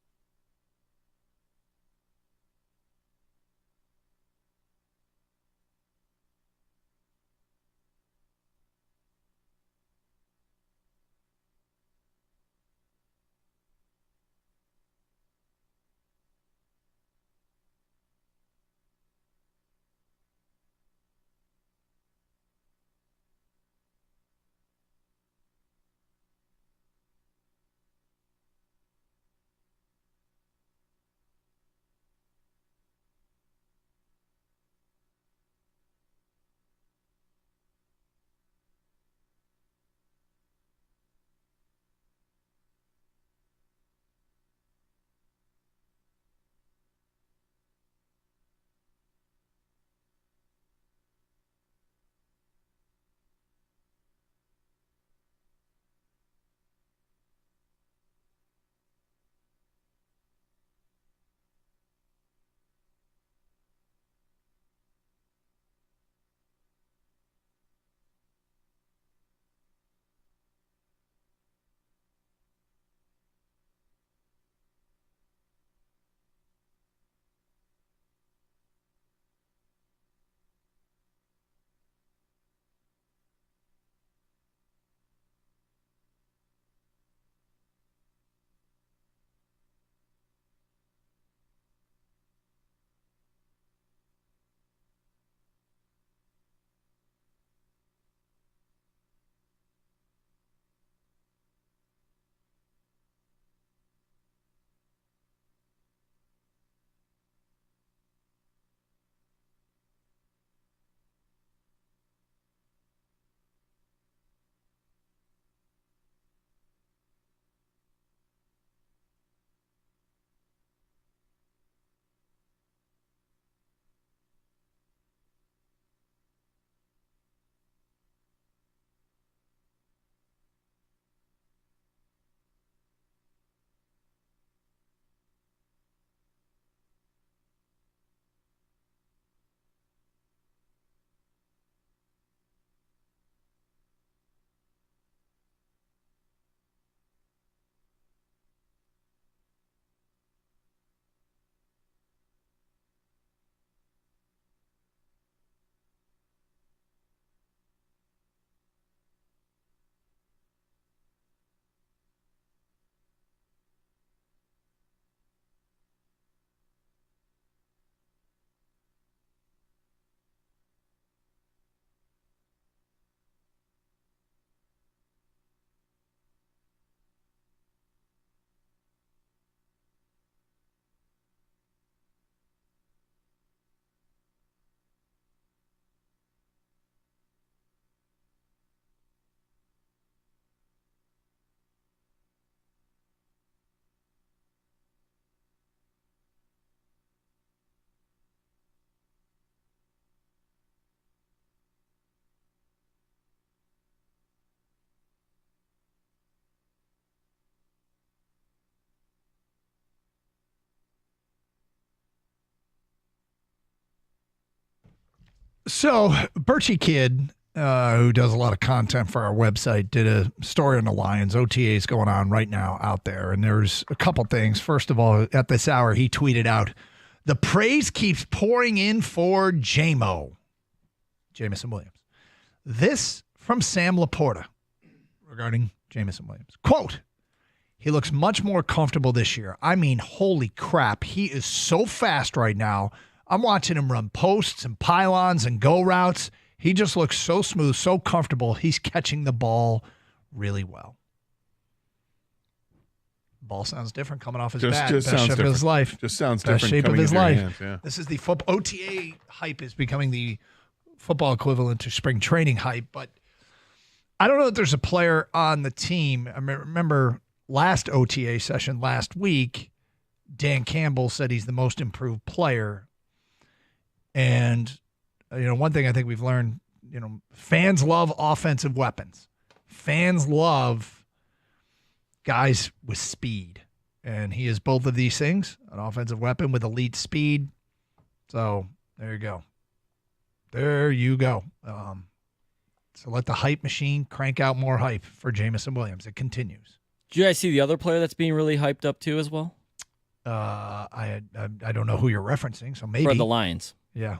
So, Birchie Kid, who does a lot of content for our website, did a story on the Lions. OTA is going on right now out there, and there's a couple things. First of all, at this hour, he tweeted out, "The praise keeps pouring in for Jamison Williams." This from Sam Laporta regarding Jamison Williams. Quote, "He looks much more comfortable this year. I mean, holy crap, he is so fast right now. I'm watching him run posts and pylons and go routes. He just looks so smooth, so comfortable. He's catching the ball really well." Ball sounds different coming off his bat. Just Best sounds shape different. of his life. Just sounds Best different shape of coming his into your life. hands, yeah. This is the football. OTA hype is becoming the football equivalent to spring training hype. But I don't know if there's a player on the team. I remember last OTA session last week, Dan Campbell said he's the most improved player. And, one thing I think we've learned, fans love offensive weapons. Fans love guys with speed. And he is both of these things, an offensive weapon with elite speed. So there you go. There you go. So let the hype machine crank out more hype for Jamison Williams. It continues. Do you guys see the other player that's being really hyped up too as well? I don't know who you're referencing, so maybe. For the Lions. Yeah,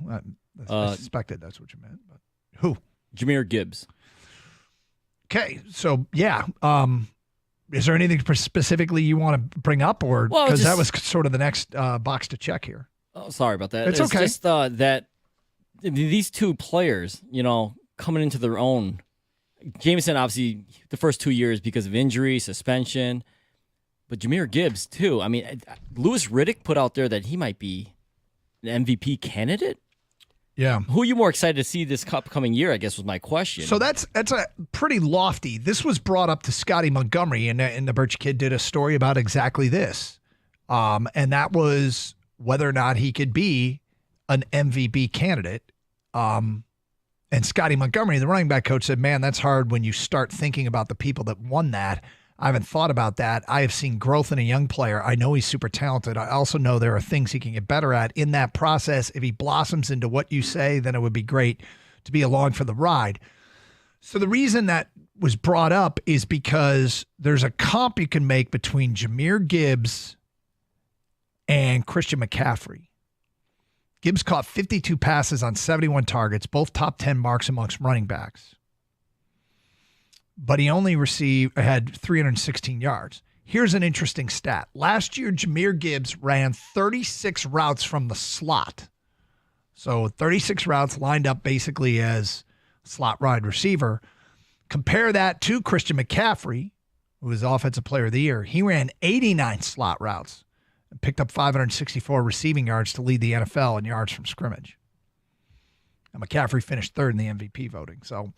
I suspected that's what you meant. But who? Jahmyr Gibbs. Okay, so yeah. Is there anything specifically you want to bring up, or because that was sort of the next box to check here? Oh, sorry about that. It's okay. Just that these two players, coming into their own. Jamison, obviously, the first 2 years because of injury, suspension, but Jahmyr Gibbs too. I mean, Louis Riddick put out there that he might be an MVP candidate. Yeah. Who are you more excited to see this upcoming year, I guess, was my question. So that's a pretty lofty. This was brought up to Scotty Montgomery, and the Birch Kid did a story about exactly this. And that was whether or not he could be an MVP candidate. And Scotty Montgomery, the running back coach, said, man, that's hard when you start thinking about the people that won that. I haven't thought about that. I have seen growth in a young player. I know he's super talented. I also know there are things he can get better at in that process. If he blossoms into what you say, then it would be great to be along for the ride. So the reason that was brought up is because there's a comp you can make between Jahmyr Gibbs and Christian McCaffrey. Gibbs caught 52 passes on 71 targets, both top 10 marks amongst running backs. But he only had 316 yards. Here's an interesting stat. Last year, Jahmyr Gibbs ran 36 routes from the slot. So 36 routes lined up basically as slot wide receiver. Compare that to Christian McCaffrey, who was Offensive Player of the Year. He ran 89 slot routes and picked up 564 receiving yards to lead the NFL in yards from scrimmage. And McCaffrey finished third in the MVP voting. So,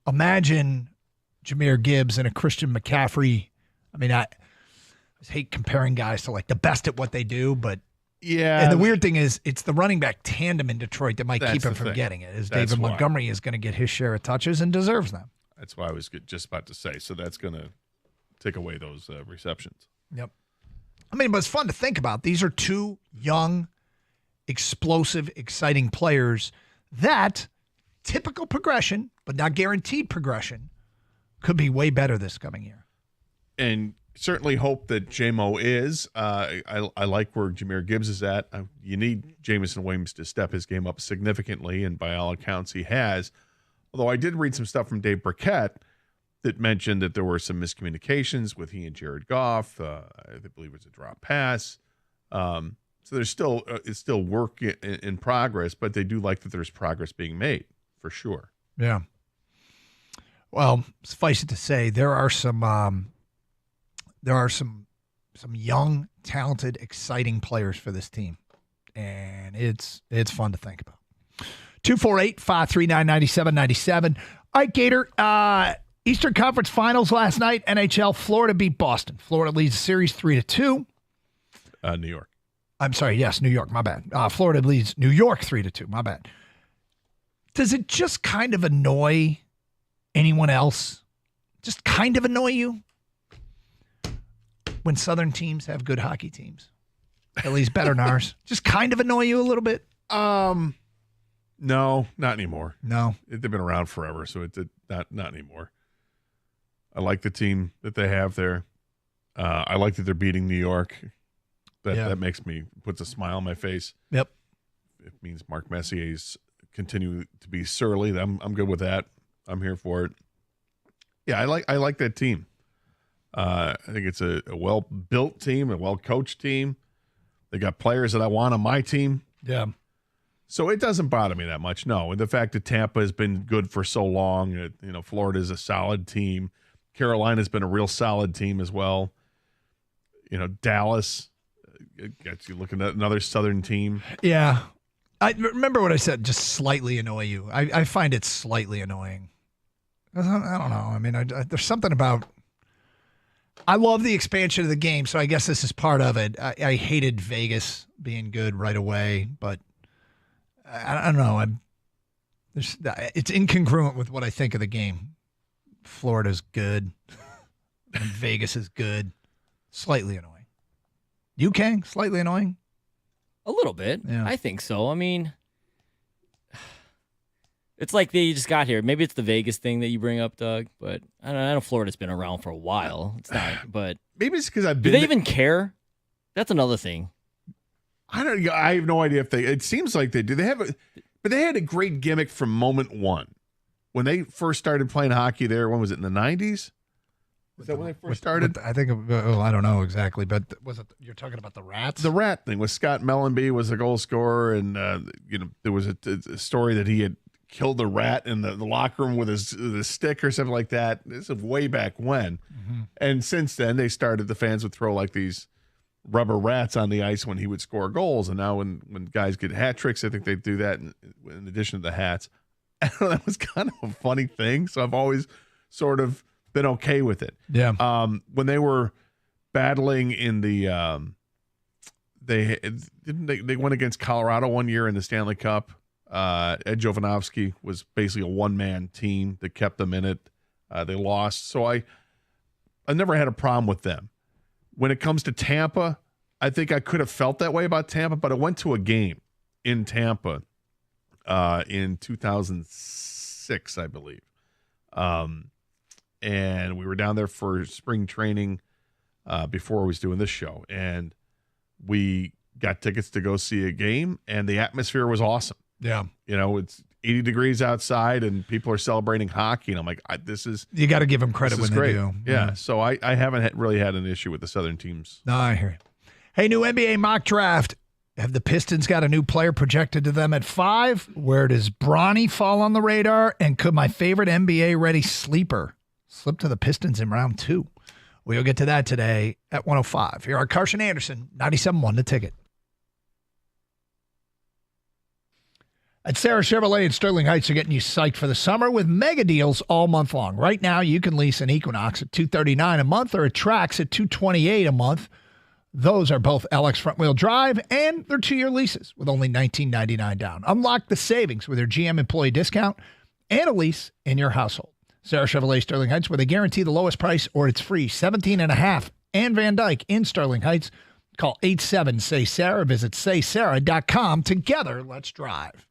imagine Jahmyr Gibbs and a Christian McCaffrey. I mean, I hate comparing guys to like the best at what they do, but yeah. And the weird thing is, it's the running back tandem in Detroit that might That's keep him the from thing. getting it. Is That's David why. Montgomery is going to get his share of touches and deserves them. That's what I was just about to say. So that's going to take away those receptions. Yep. I mean, but it's fun to think about. These are two young, explosive, exciting players that typical progression, but not guaranteed progression, could be way better this coming year. And certainly hope that JMO is. I like where Jahmyr Gibbs is at. You need Jamison Williams to step his game up significantly, and by all accounts he has. Although I did read some stuff from Dave Burkett that mentioned that there were some miscommunications with he and Jared Goff. I believe it was a drop pass. So there's still it's still work in progress, but they do like that there's progress being made for sure. Yeah. Well, suffice it to say, there are some young, talented, exciting players for this team, and it's fun to think about. 248-539-9797. All right, Gator. Eastern Conference Finals last night. NHL, Florida beat Boston. Florida leads the series 3-2. New York. I'm sorry. Yes, New York. My bad. Florida leads New York 3-2. My bad. Does it just kind of annoy anyone else? Just kind of annoy you when Southern teams have good hockey teams? At least better than ours. Just kind of annoy you a little bit? No, not anymore. No. They've been around forever, so it's not anymore. I like the team that they have there. I like that they're beating New York. That puts a smile on my face. Yep. It means Mark Messier's continue to be surly. I'm good with that. I'm here for it. Yeah, I like that team. I think it's a well-built team, a well-coached team. They got players that I want on my team. Yeah. So it doesn't bother me that much, no. And the fact that Tampa has been good for so long, Florida is a solid team. Carolina's been a real solid team as well. Dallas, gets you looking at another Southern team. Yeah. I remember what I said, just slightly annoy you. I find it slightly annoying. I don't know. I mean, there's something about – I love the expansion of the game, so I guess this is part of it. I hated Vegas being good right away, but I don't know. It's incongruent with what I think of the game. Florida's good. And Vegas is good. Slightly annoying. UK, slightly annoying? A little bit. Yeah. I think so. I mean, it's like they just got here. Maybe it's the Vegas thing that you bring up, Doug, but I know Florida's been around for a while. It's not, but maybe it's because I've do been. they even care? That's another thing. I have no idea if they. It seems like they do. But they had a great gimmick from moment one when they first started playing hockey. There, when was it, in the 90s? Is that when they first started? I think. I don't know exactly, but was it? You're talking about the Rats? The Rat thing with Scott Mellenby was a goal scorer, and there was a story that he had killed a rat in the locker room with his stick or something like that. This is way back when, and since then the fans would throw like these rubber rats on the ice when he would score goals, and now when guys get hat tricks, I think they do that in addition to the hats. I don't know, that was kind of a funny thing, so I've always sort of been okay with it. Yeah. When they were battling in the they went against Colorado one year in the Stanley Cup. Ed Jovanovski was basically a one-man team that kept them in it. They lost, so I never had a problem with them. When it comes to Tampa, I think I could have felt that way about Tampa, but I went to a game in Tampa in 2006, I believe. And we were down there for spring training before I was doing this show. And we got tickets to go see a game, and the atmosphere was awesome. Yeah. It's 80 degrees outside, and people are celebrating hockey. And I'm like, you got to give them credit when they do. Yeah. So I haven't really had an issue with the Southern teams. No, I hear you. Hey, new NBA mock draft. Have the Pistons got a new player projected to them at 5? Where does Bronny fall on the radar? And could my favorite NBA-ready sleeper slip to the Pistons in round 2? We'll get to that today at 105. Here are Carson Anderson, 97.1 The Ticket. At Sarah Chevrolet in Sterling Heights are getting you psyched for the summer with mega deals all month long. Right now, you can lease an Equinox at $239 a month or a Trax at $228 a month. Those are both LX front-wheel drive, and they're 2-year leases with only $19.99 down. Unlock the savings with their GM employee discount and a lease in your household. Sarah Chevrolet Sterling Heights, where they guarantee the lowest price or it's free. 17.5 and Van Dyke in Sterling Heights. Call 87-SAY-SARAH. Visit saysarah.com. Together, let's drive.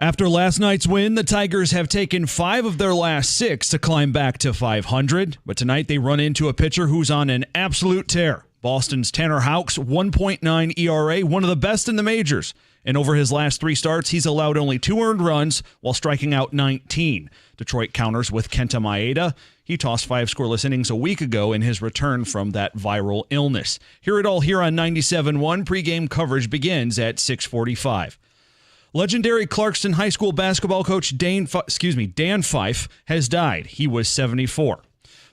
After last night's win, the Tigers have taken 5 of their last 6 to climb back to 500, but tonight they run into a pitcher who's on an absolute tear. Boston's Tanner Houck's 1.9 ERA, one of the best in the majors. And over his last 3 starts, he's allowed only 2 earned runs while striking out 19. Detroit counters with Kenta Maeda. He tossed 5 scoreless innings a week ago in his return from that viral illness. Hear it all here on 97.1. Pregame coverage begins at 6:45. Legendary Clarkston High School basketball coach Dan Fife has died. He was 74.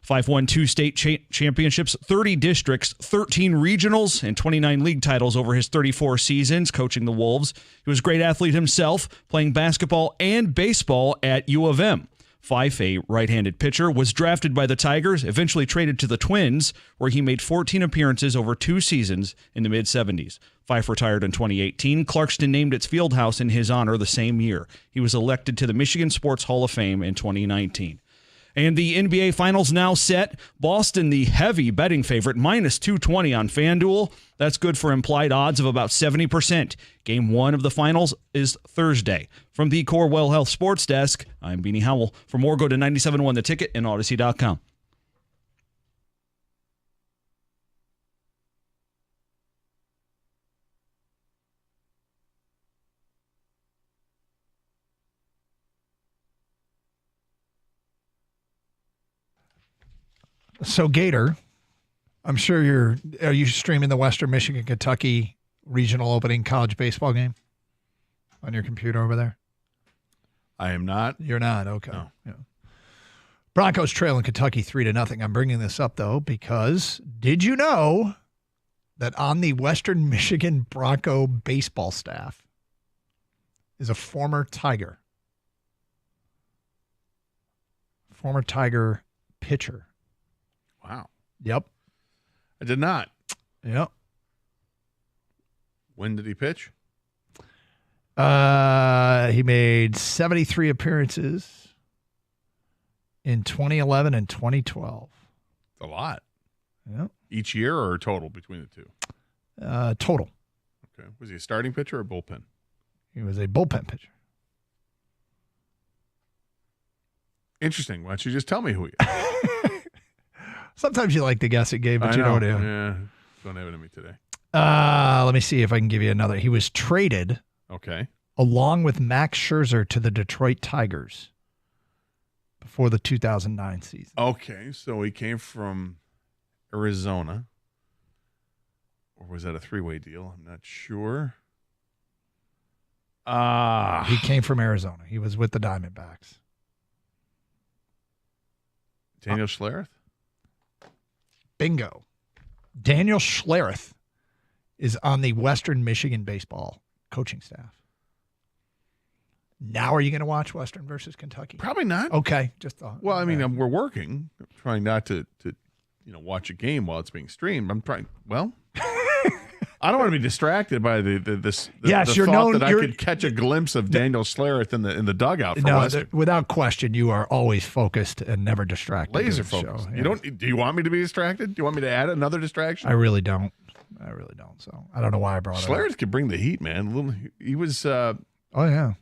Fife won 2 state championships, 30 districts, 13 regionals, and 29 league titles over his 34 seasons coaching the Wolves. He was a great athlete himself, playing basketball and baseball at U of M. Fife, a right-handed pitcher, was drafted by the Tigers, eventually traded to the Twins, where he made 14 appearances over 2 seasons in the mid-'70s. Fife retired in 2018. Clarkston named its field house in his honor the same year. He was elected to the Michigan Sports Hall of Fame in 2019. And the NBA Finals now set. Boston, the heavy betting favorite, minus 220 on FanDuel. That's good for implied odds of about 70%. Game 1 of the Finals is Thursday. From the Corewell Health Sports Desk, I'm Beanie Howell. For more, go to 97.1 The Ticket and Odyssey.com. So, Gator, I'm sure are you streaming the Western Michigan, Kentucky regional opening college baseball game on your computer over there? I am not. You're not? Okay. No. Yeah. Broncos trailing Kentucky 3-0. I'm bringing this up, though, because did you know that on the Western Michigan Bronco baseball staff is a former Tiger pitcher? Wow. Yep. I did not. Yep. When did he pitch? He made 73 appearances in 2011 and 2012. A lot. Yep. Each year or total between the two? Total. Okay. Was he a starting pitcher or bullpen? He was a bullpen pitcher. Interesting. Why don't you just tell me who he is? Sometimes you like to guess it, Gabe, but you know what I do. Yeah. Don't have it in me today. Let me see if I can give you another. He was traded along with Max Scherzer to the Detroit Tigers before the 2009 season. Okay. So he came from Arizona. Or was that a 3-way deal? I'm not sure. He came from Arizona. He was with the Diamondbacks. Daniel Schlereth? Bingo. Daniel Schlereth is on the Western Michigan baseball coaching staff. Now are you going to watch Western versus Kentucky? Probably not. Okay. Well, I mean, we're working. I'm trying not to watch a game while it's being streamed. I'm trying. Well, I don't want to be distracted by the thought that I could catch a glimpse of Daniel Schlereth in the dugout. Without question, you are always focused and never distracted. Laser focused. Yeah. Do you want me to be distracted? Do you want me to add another distraction? I really don't. So I don't know why I brought it up. Schlereth could bring the heat, man. He was. Oh yeah.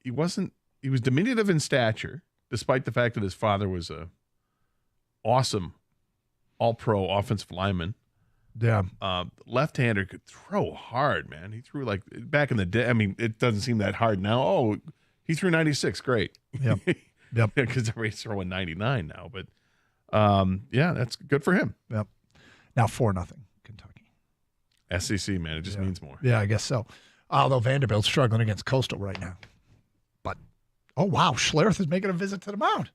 He was diminutive in stature, despite the fact that his father was a awesome all-pro offensive lineman. Yeah. Left-hander could throw hard, man. He threw like back in the day. I mean, it doesn't seem that hard now. Oh, he threw 96. Great. Yep. Yep. Because everybody's throwing 99 now. But, yeah, that's good for him. Yep. Now 4-0 Kentucky. SEC, man. It just means more. Yeah, I guess so. Although Vanderbilt's struggling against Coastal right now. But, oh, wow. Schlereth is making a visit to the mound.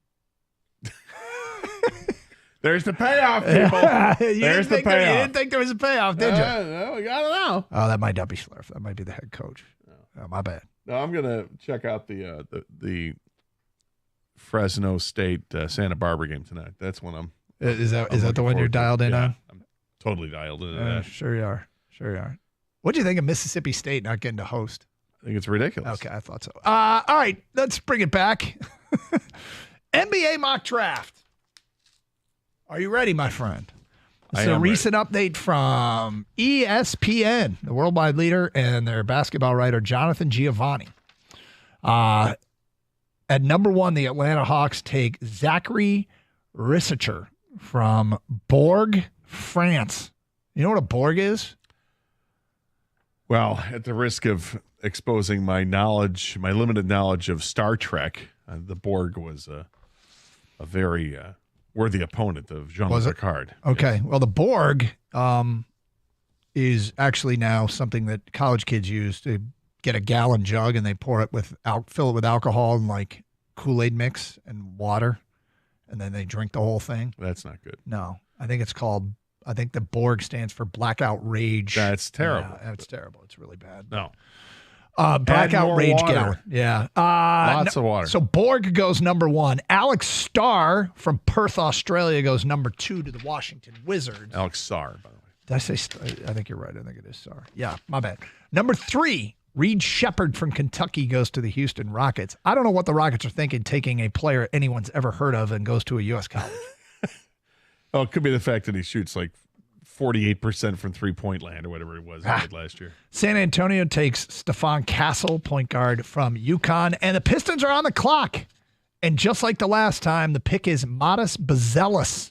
There's the payoff, people. There's the payoff. You didn't think there was a payoff, did you? No, we got it now. Oh, that might not be Schlereth. That might be the head coach. Oh, my bad. No, I'm gonna check out the Fresno State Santa Barbara game tonight. That's when I'm. Is that the one you're dialed in on? I'm totally dialed in. That. Sure you are. What do you think of Mississippi State not getting to host? I think it's ridiculous. Okay, I thought so. All right, let's bring it back. NBA mock draft. Are you ready, my friend? It's a recent update from ESPN, the worldwide leader, and their basketball writer, Jonathan Giovanni. At number 1, the Atlanta Hawks take Zachary Rissicher from Bourg, France. You know what a Bourg is? Well, at the risk of exposing my limited knowledge of Star Trek, the Borg was a very worthy opponent of Jean-Luc Picard. Okay. Yes. Well, the Borg is actually now something that college kids use to get a gallon jug and they pour it fill it with alcohol and like Kool-Aid mix and water, and then they drink the whole thing. That's not good. No, I think the Borg stands for Blackout Rage. That's terrible. Yeah, that's terrible. It's really bad. No. Blackout Rage water. gallon. Yeah. Lots of water. So Borg goes number 1. Alex Starr from Perth, Australia goes number 2 to the Washington Wizards. Alex Starr, by the way. Did I say I think you're right. I think it is Starr. Yeah, my bad. Number 3, Reed Shepherd from Kentucky goes to the Houston Rockets. I don't know what the Rockets are thinking, taking a player anyone's ever heard of and goes to a U.S. college. Oh, it could be the fact that he shoots like 48% from three-point land or whatever it was he did last year. San Antonio takes Stephon Castle, point guard from UConn, and the Pistons are on the clock. And just like the last time, the pick is Modest Bazelis.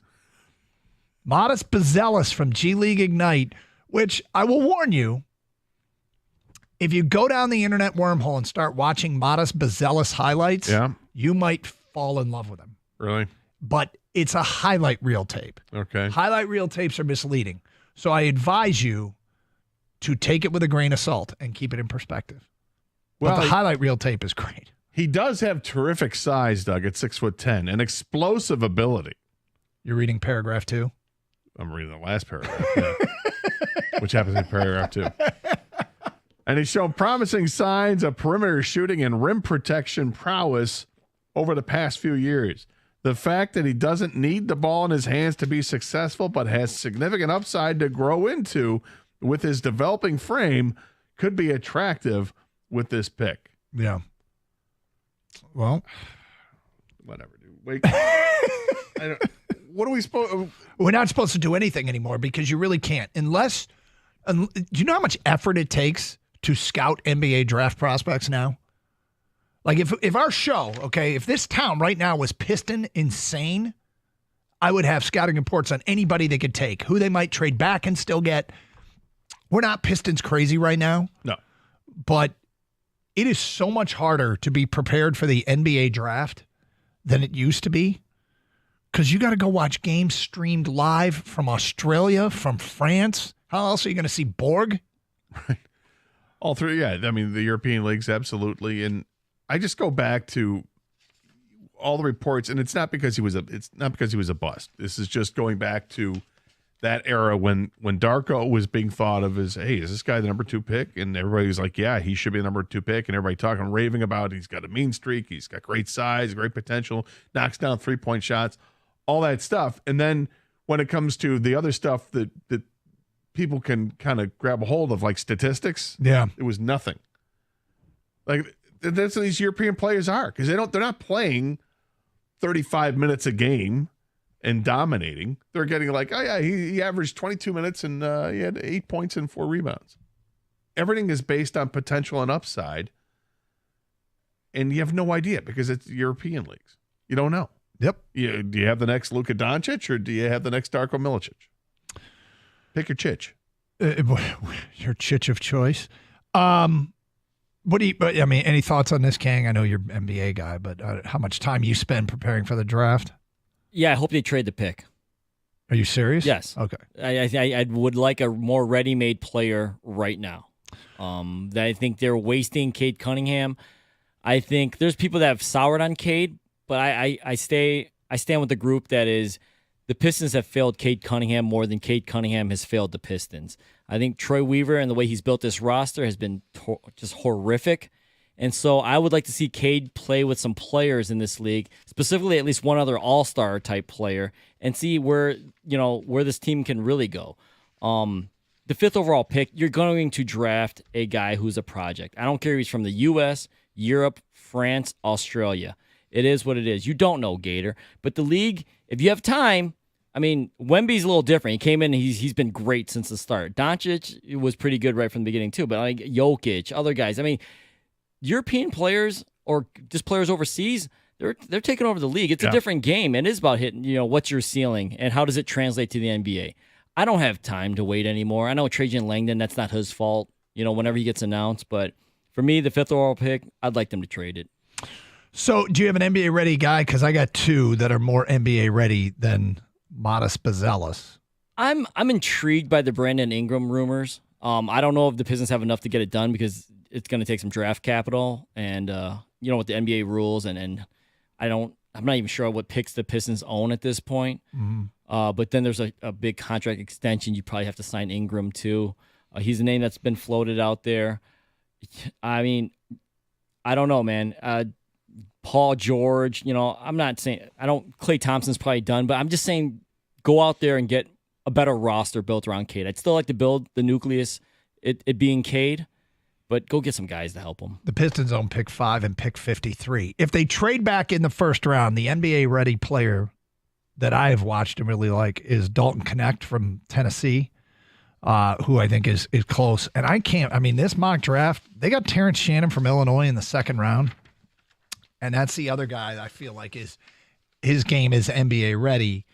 Modest Bazelis from G League Ignite, which I will warn you, if you go down the internet wormhole and start watching Modest Bazelis highlights, you might fall in love with him. Really? But it's a highlight reel tape. Okay. Highlight reel tapes are misleading. So I advise you to take it with a grain of salt and keep it in perspective. Well, but the highlight reel tape is great. He does have terrific size, Doug, at 6'10", and explosive ability. You're reading paragraph 2? I'm reading the last paragraph, yeah. Which happens in paragraph 2. And he's shown promising signs of perimeter shooting and rim protection prowess over the past few years. The fact that he doesn't need the ball in his hands to be successful, but has significant upside to grow into with his developing frame could be attractive with this pick. Yeah. Well, whatever, dude. Wait. What are we supposed? We're not supposed to do anything anymore because you really can't. Unless, do you know how much effort it takes to scout NBA draft prospects now? Like if our show, okay, if this town right now was Piston insane, I would have scouting reports on anybody they could take, who they might trade back and still get. We're not Pistons crazy right now. No. But it is so much harder to be prepared for the NBA draft than it used to be. Because you got to go watch games streamed live from Australia, from France. How else are you going to see Borg? Right. All three, yeah. I mean, the European leagues, absolutely. And I just go back to all the reports, and it's not because he was a bust. This is just going back to that era when Darko was being thought of as, hey, is this guy the number 2 pick? And everybody was like, yeah, he should be the number 2 pick. And everybody talking, raving about he's got a mean streak, he's got great size, great potential, knocks down 3-point shots, all that stuff. And then when it comes to the other stuff that people can kind of grab a hold of, like statistics, it was nothing. Like that's what these European players are, because they're not playing 35 minutes a game and dominating. They're getting like, oh yeah, he averaged 22 minutes and he had 8 points and 4 rebounds. Everything is based on potential and upside, and you have no idea because it's European leagues. You don't know. Yep. Do you have the next Luka Doncic or do you have the next Darko Milicic? Pick your chich. Your chich of choice. Any thoughts on this, Kang? I know you're an NBA guy, but how much time you spend preparing for the draft? Yeah, I hope they trade the pick. Are you serious? Yes. Okay. I would like a more ready-made player right now. I think they're wasting Cade Cunningham. I think there's people that have soured on Cade, but I stand with the group that is the Pistons have failed Cade Cunningham more than Cade Cunningham has failed the Pistons. I think Troy Weaver and the way he's built this roster has been just horrific. And so I would like to see Cade play with some players in this league, specifically at least one other all-star type player, and see where this team can really go. The 5th overall pick, you're going to draft a guy who's a project. I don't care if he's from the U.S., Europe, France, Australia. It is what it is. You don't know, Gator. But the league, if you have time, I mean, Wemby's a little different. He came in and he's been great since the start. Doncic was pretty good right from the beginning too, but like Jokic, other guys. I mean, European players or just players overseas, they're taking over the league. It's a different game. It is about hitting, what's your ceiling and how does it translate to the NBA. I don't have time to wait anymore. I know Trajan Langdon, that's not his fault, whenever he gets announced. But for me, the 5th overall pick, I'd like them to trade it. So do you have an NBA ready guy? Because I got 2 that are more NBA ready than Modest Bazelis. I'm intrigued by the Brandon Ingram rumors. I don't know if the Pistons have enough to get it done because it's going to take some draft capital and with the NBA rules and I'm not even sure what picks the Pistons own at this point. Mm-hmm. But then there's a big contract extension. You probably have to sign Ingram too. He's a name that's been floated out there. I mean, I don't know, man. Paul George, I'm not saying Klay Thompson's probably done, but I'm just saying go out there and get a better roster built around Cade. I'd still like to build the nucleus, it being Cade, but go get some guys to help them. The Pistons own pick 5 and pick 53. If they trade back in the first round, the NBA ready player that I have watched and really like is Dalton Knecht from Tennessee, who I think is close. And this mock draft, they got Terrence Shannon from Illinois in the second round. And that's the other guy I feel like his game is NBA ready.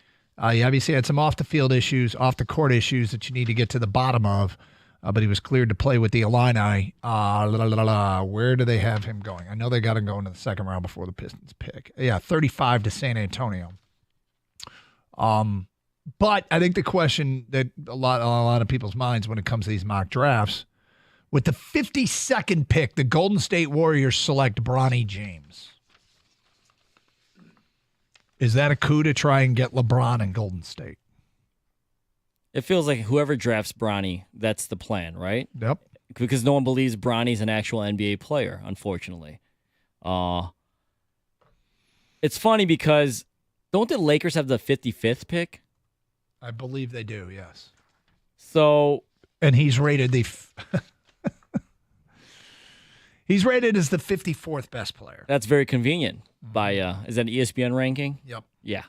He obviously had some off the field issues, off the court issues that you need to get to the bottom of. But he was cleared to play with the Illini. Where do they have him going? I know they got him going to the second round before the Pistons pick. Yeah, 35 to San Antonio. But I think the question that a lot of people's minds when it comes to these mock drafts, with the 52nd pick, the Golden State Warriors select Bronny James. Is that a coup to try and get LeBron in Golden State? It feels like whoever drafts Bronny, that's the plan, right? Yep. Because no one believes Bronny's an actual NBA player, unfortunately. It's funny because don't the Lakers have the 55th pick? I believe they do, yes. So, and he's rated he's rated as the 54th best player. That's very convenient. By is that an ESPN ranking? Yep. Yeah.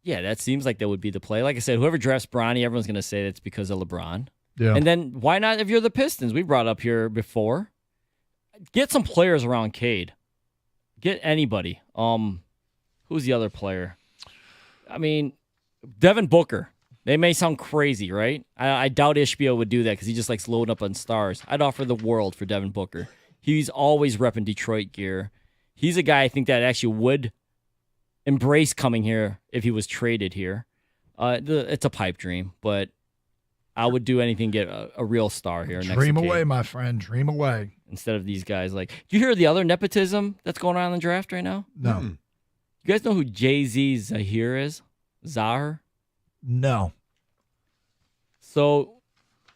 Yeah, that seems like that would be the play. Like I said, whoever drafts Bronny, everyone's going to say it's because of LeBron. Yeah. And then why not if you're the Pistons? We brought up here before. Get some players around Cade. Get anybody. Who's the other player? I mean, Devin Booker. They may sound crazy, right? I doubt Ishbia would do that because he just likes loading up on stars. I'd offer the world for Devin Booker. He's always repping Detroit gear. He's a guy I think that actually would embrace coming here if he was traded here. It's a pipe dream, but I would do anything to get a real star here. Dream away, my friend. Dream away. Instead of these guys. Do you hear the other nepotism that's going on in the draft right now? No. You guys know who Jay-Z Zahir is? Zahir? No. So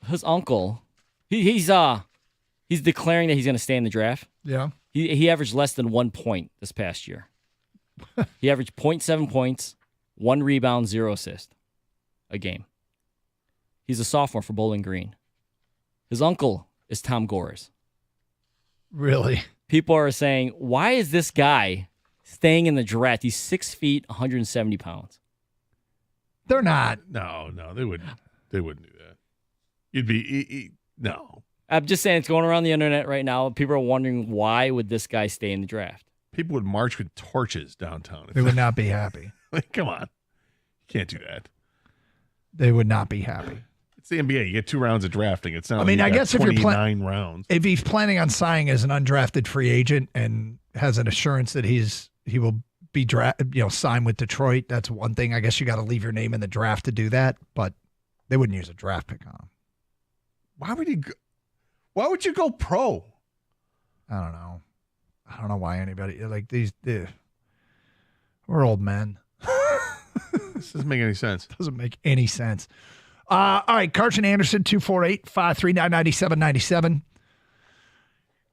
his uncle, he's declaring that he's going to stay in the draft. Yeah. He averaged less than 1 point this past year. He averaged 0.7 points, 1 rebound, 0 assist a game. He's a sophomore for Bowling Green. His uncle is Tom Gores. Really? People are saying, why is this guy staying in the draft? He's 6 feet, 170 pounds. They're not. No, they wouldn't. They wouldn't do that. You'd be no. I'm just saying it's going around the internet right now. People are wondering why would this guy stay in the draft? People would march with torches downtown. They would not be happy. Come on. You can't do that. They would not be happy. It's the NBA. You get 2 rounds of drafting. It's not. I mean, I guess if you're 29 rounds. If he's planning on signing as an undrafted free agent and has an assurance that he will be signed with Detroit, that's one thing. I guess you got to leave your name in the draft to do that, but they wouldn't use a draft pick on him. Why would you go pro? I don't know. I don't know why anybody like these. We're old men. This doesn't make any sense. Doesn't make any sense. All right, Carson Anderson, 248-539-9797.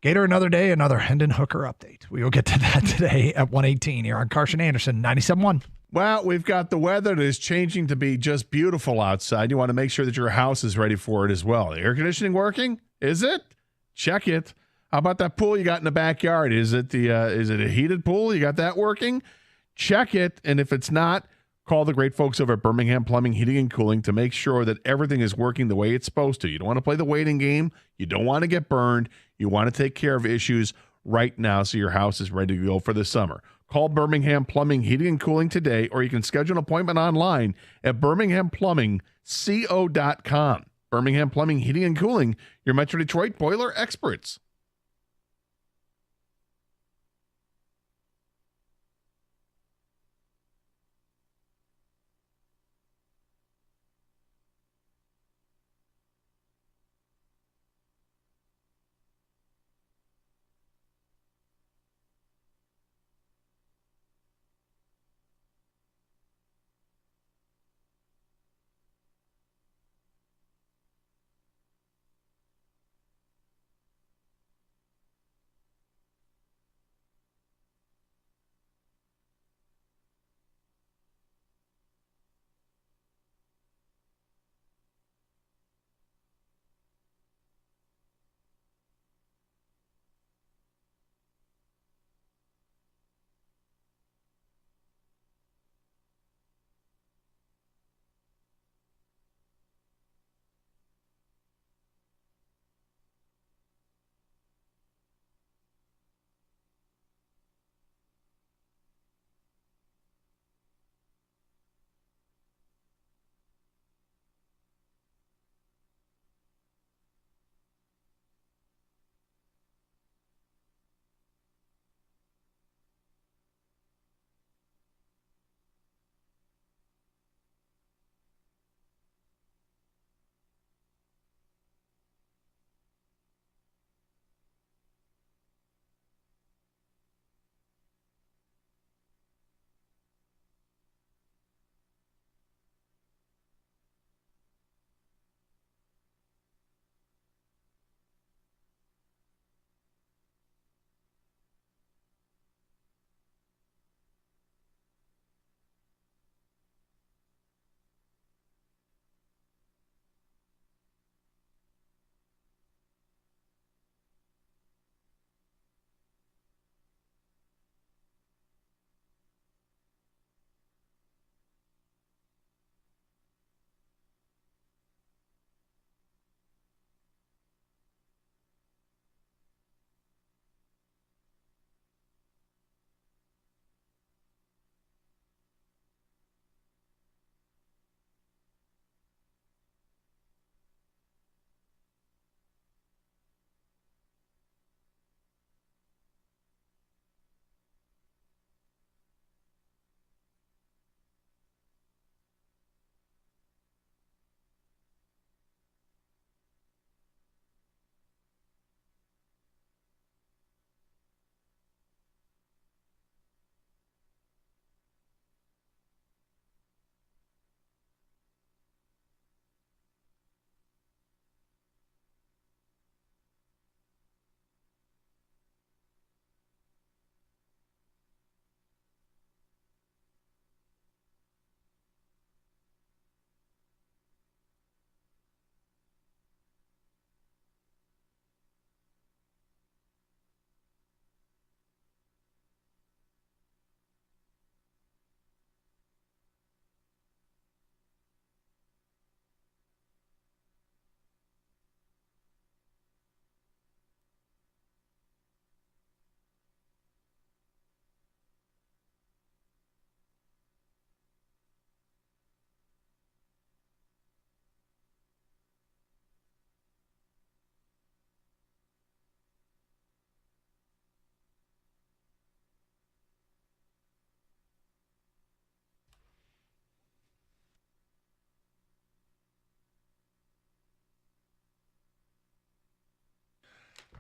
Gator another day, another Hendon Hooker update. We will get to that today at 1:18 here on Carson Anderson, 97.1. Well, we've got the weather that is changing to be just beautiful outside. You want to make sure that your house is ready for it as well. The air conditioning working? Is it? Check it. How about that pool you got in the backyard? Is it a heated pool? You got that working? Check it. And if it's not, call the great folks over at Birmingham Plumbing, Heating, and Cooling to make sure that everything is working the way it's supposed to. You don't want to play the waiting game. You don't want to get burned. You want to take care of issues right now so your house is ready to go for the summer. Call Birmingham Plumbing, Heating, and Cooling today, or you can schedule an appointment online at birminghamplumbingco.com. Birmingham Plumbing, Heating, and Cooling, your Metro Detroit boiler experts.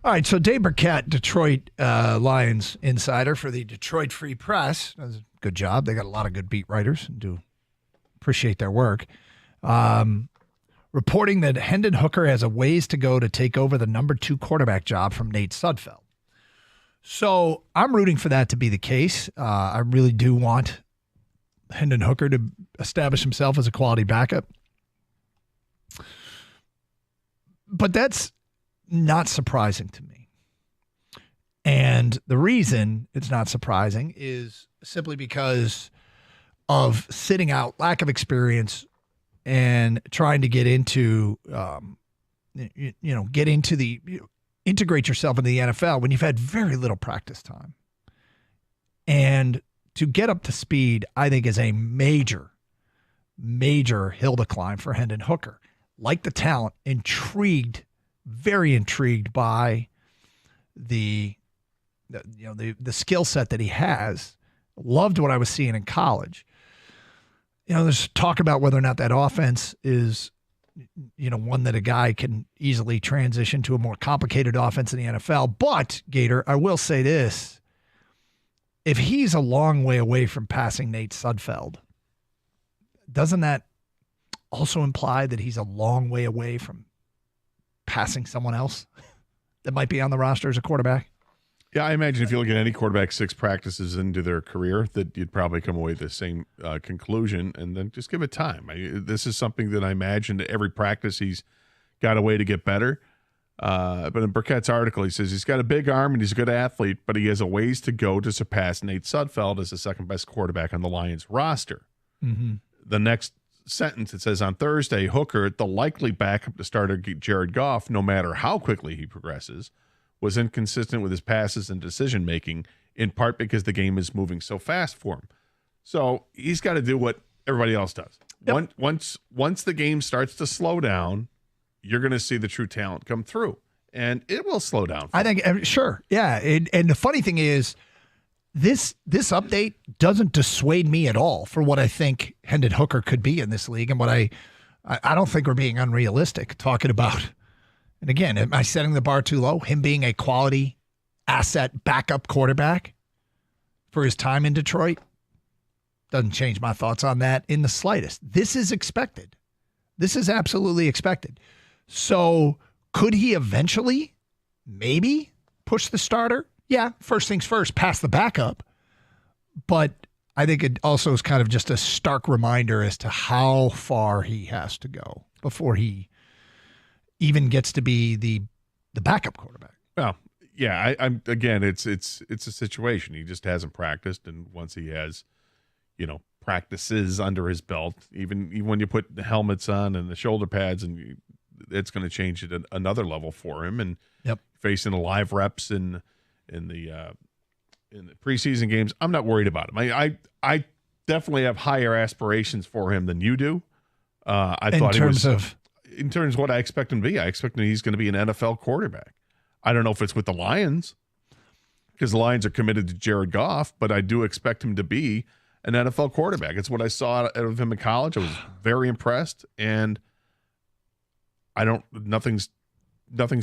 All right, so Dave Burkett, Detroit Lions insider for the Detroit Free Press, does a good job. They got a lot of good beat writers and do appreciate their work. Reporting that Hendon Hooker has a ways to go to take over the number 2 quarterback job from Nate Sudfeld. So I'm rooting for that to be the case. I really do want Hendon Hooker to establish himself as a quality backup. But that's not surprising to me. And the reason it's not surprising is simply because of sitting out, lack of experience, and trying to get into, get into the integrate yourself into the NFL when you've had very little practice time. And to get up to speed, I think, is a major, major hill to climb for Hendon Hooker. Like the talent, very intrigued by the skill set that he has. Loved what I was seeing in college. There's talk about whether or not that offense is, one that a guy can easily transition to a more complicated offense in the NFL. But, Gator, I will say this. If he's a long way away from passing Nate Sudfeld, doesn't that also imply that he's a long way away from passing someone else that might be on the roster as a quarterback? Yeah, I imagine if you look at any quarterback 6 practices into their career, that you'd probably come away with the same conclusion, and then just give it time. This is something that I imagine that every practice he's got a way to get better. But in Burkett's article, he says he's got a big arm and he's a good athlete, but he has a ways to go to surpass Nate Sudfeld as the second best quarterback on the Lions roster. Mm-hmm. The next sentence, it says, on Thursday, Hooker, the likely backup to starter Jared Goff, no matter how quickly he progresses, was inconsistent with his passes and decision-making, in part because the game is moving so fast for him. So he's got to do what everybody else does. Yep. Once the game starts to slow down, you're going to see the true talent come through, and it will slow down. I think, sure, yeah. And the funny thing is, this update doesn't dissuade me at all for what I think Hendon Hooker could be in this league, and what I don't think we're being unrealistic talking about. And again, am I setting the bar too low? Him being a quality asset backup quarterback for his time in Detroit doesn't change my thoughts on that in the slightest. This is expected. This is absolutely expected. So could he eventually maybe push the starter? Yeah, first things first, pass the backup. But I think it also is kind of just a stark reminder as to how far he has to go before he even gets to be the backup quarterback. Well, yeah, I'm again, it's a situation. He just hasn't practiced, and once he has, practices under his belt, even when you put the helmets on and the shoulder pads, and it's going to change it at another level for him. And facing the live reps in the preseason games, I'm not worried about him. I definitely have higher aspirations for him than you do. In terms of what I expect him to be, I expect he's going to be an NFL quarterback. I don't know if it's with the Lions, because the Lions are committed to Jared Goff, but I do expect him to be an NFL quarterback. It's what I saw out of him in college. I was very impressed, and nothing's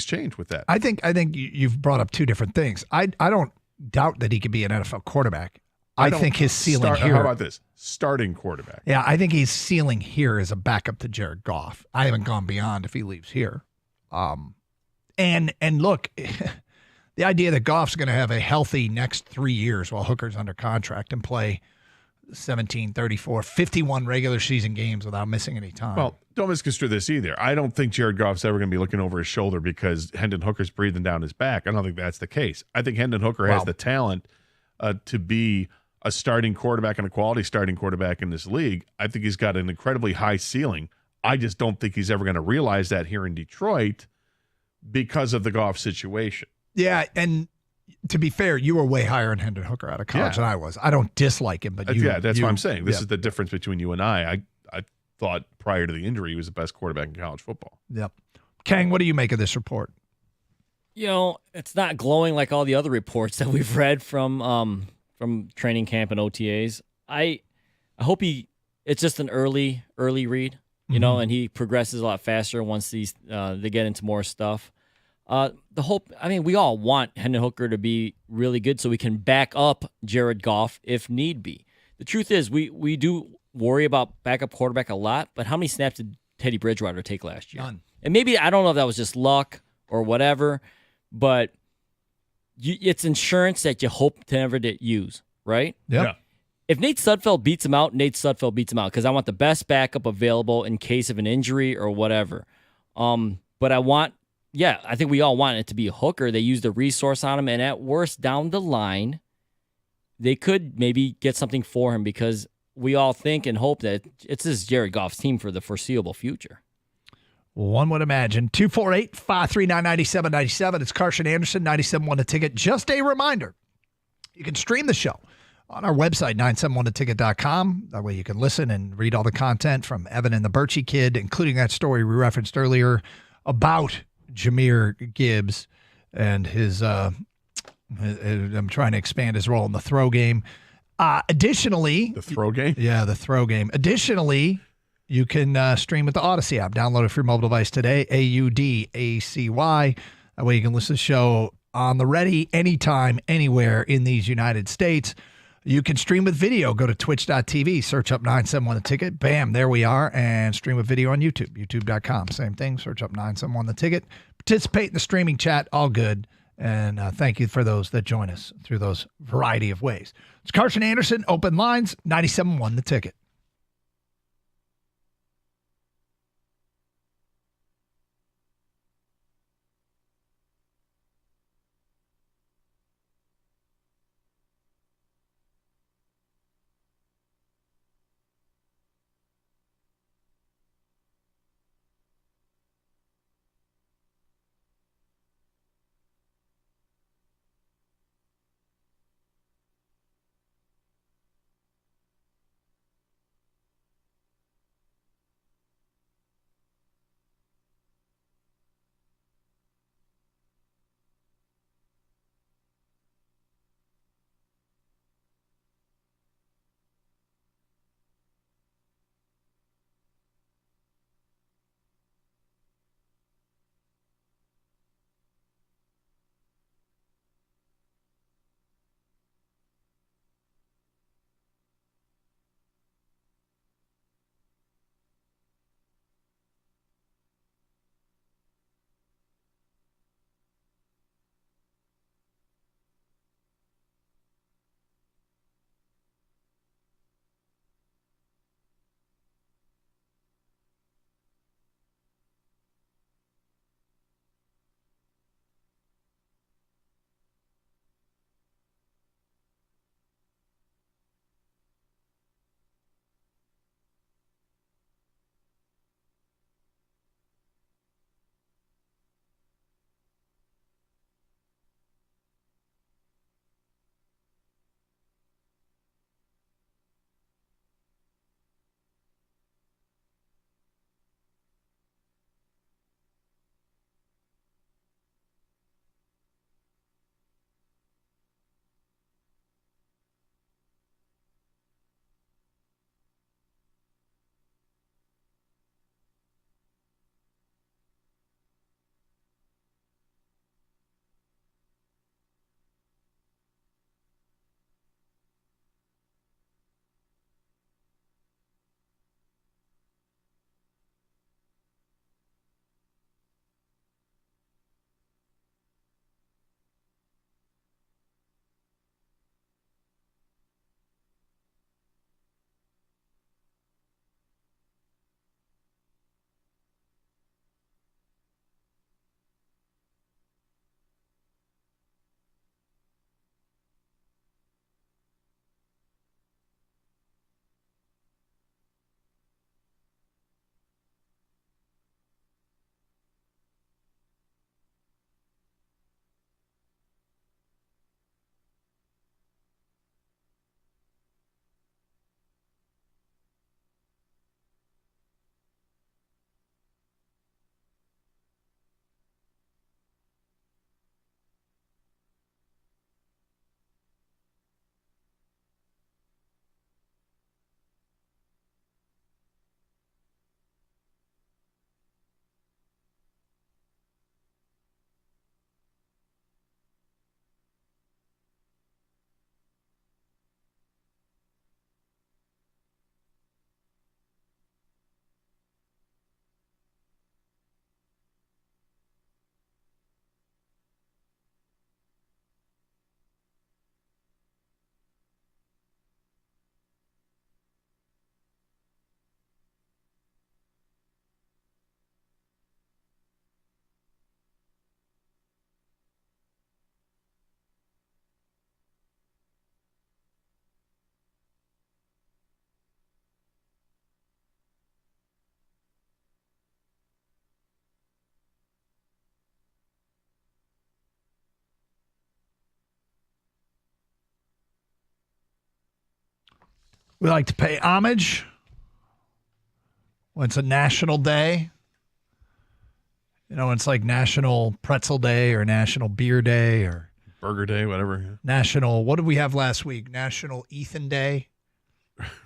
changed with that. I think you've brought up two different things. I don't doubt that he could be an NFL quarterback. I think his ceiling here. How about this? Starting quarterback. Yeah, I think his ceiling here is a backup to Jared Goff. I haven't gone beyond if he leaves here. And look, the idea that Goff's going to have a healthy next 3 years while Hooker's under contract and play 17, 34, 51 regular season games without missing any time. Well, don't misconstrue this either. I don't think Jared Goff's ever going to be looking over his shoulder because Hendon Hooker's breathing down his back. I don't think that's the case. I think Hendon Hooker has the talent to be a starting quarterback and a quality starting quarterback in this league. I think he's got an incredibly high ceiling. I just don't think he's ever going to realize that here in Detroit because of the Goff situation. Yeah, and to be fair, you were way higher in Hendon Hooker out of college than I was. I don't dislike him, but that's what I'm saying. This is the difference between you and I. I thought prior to the injury he was the best quarterback in college football. Yep. Kang, what do you make of this report? It's not glowing like all the other reports that we've read from training camp and OTAs. I hope it's just an early read, and he progresses a lot faster once they get into more stuff. We all want Hendon Hooker to be really good so we can back up Jared Goff if need be. The truth is we do worry about backup quarterback a lot, but how many snaps did Teddy Bridgewater take last year? None. And maybe, I don't know if that was just luck or whatever, but it's insurance that you hope to never use, right? Yep. Yeah. If Nate Sudfeld beats him out, Nate Sudfeld beats him out because I want the best backup available in case of an injury or whatever. But I think we all want it to be a Hooker. They use the resource on him, and at worst, down the line, they could maybe get something for him because we all think and hope that it's this Jared Goff's team for the foreseeable future. One would imagine. 248-539-9797. It's Carson Anderson, 97.1 The Ticket. Just a reminder, you can stream the show on our website, 971theticket.com. That way you can listen and read all the content from Evan and the Birchie Kid, including that story we referenced earlier about Jahmyr Gibbs and his I'm trying to expand his role in the throw game. Additionally, the throw game? Yeah, the throw game. Additionally, you can stream with the Odyssey app. Download it for your mobile device today, AUDACY. That way you can listen to the show on the ready anytime, anywhere in these United States. You can stream with video. Go to twitch.tv, search up 971 The Ticket. Bam, there we are. And stream with video on YouTube, youtube.com. Same thing, search up 971 The Ticket. Participate in the streaming chat, all good. And thank you for those that join us through those variety of ways. It's Carson Anderson, Open Lines, 97.1 The Ticket. We like to pay homage when it's a national day. You know, it's like National Pretzel Day or National Beer Day or Burger Day, whatever. Yeah. National, what did we have last week? National Ethan Day.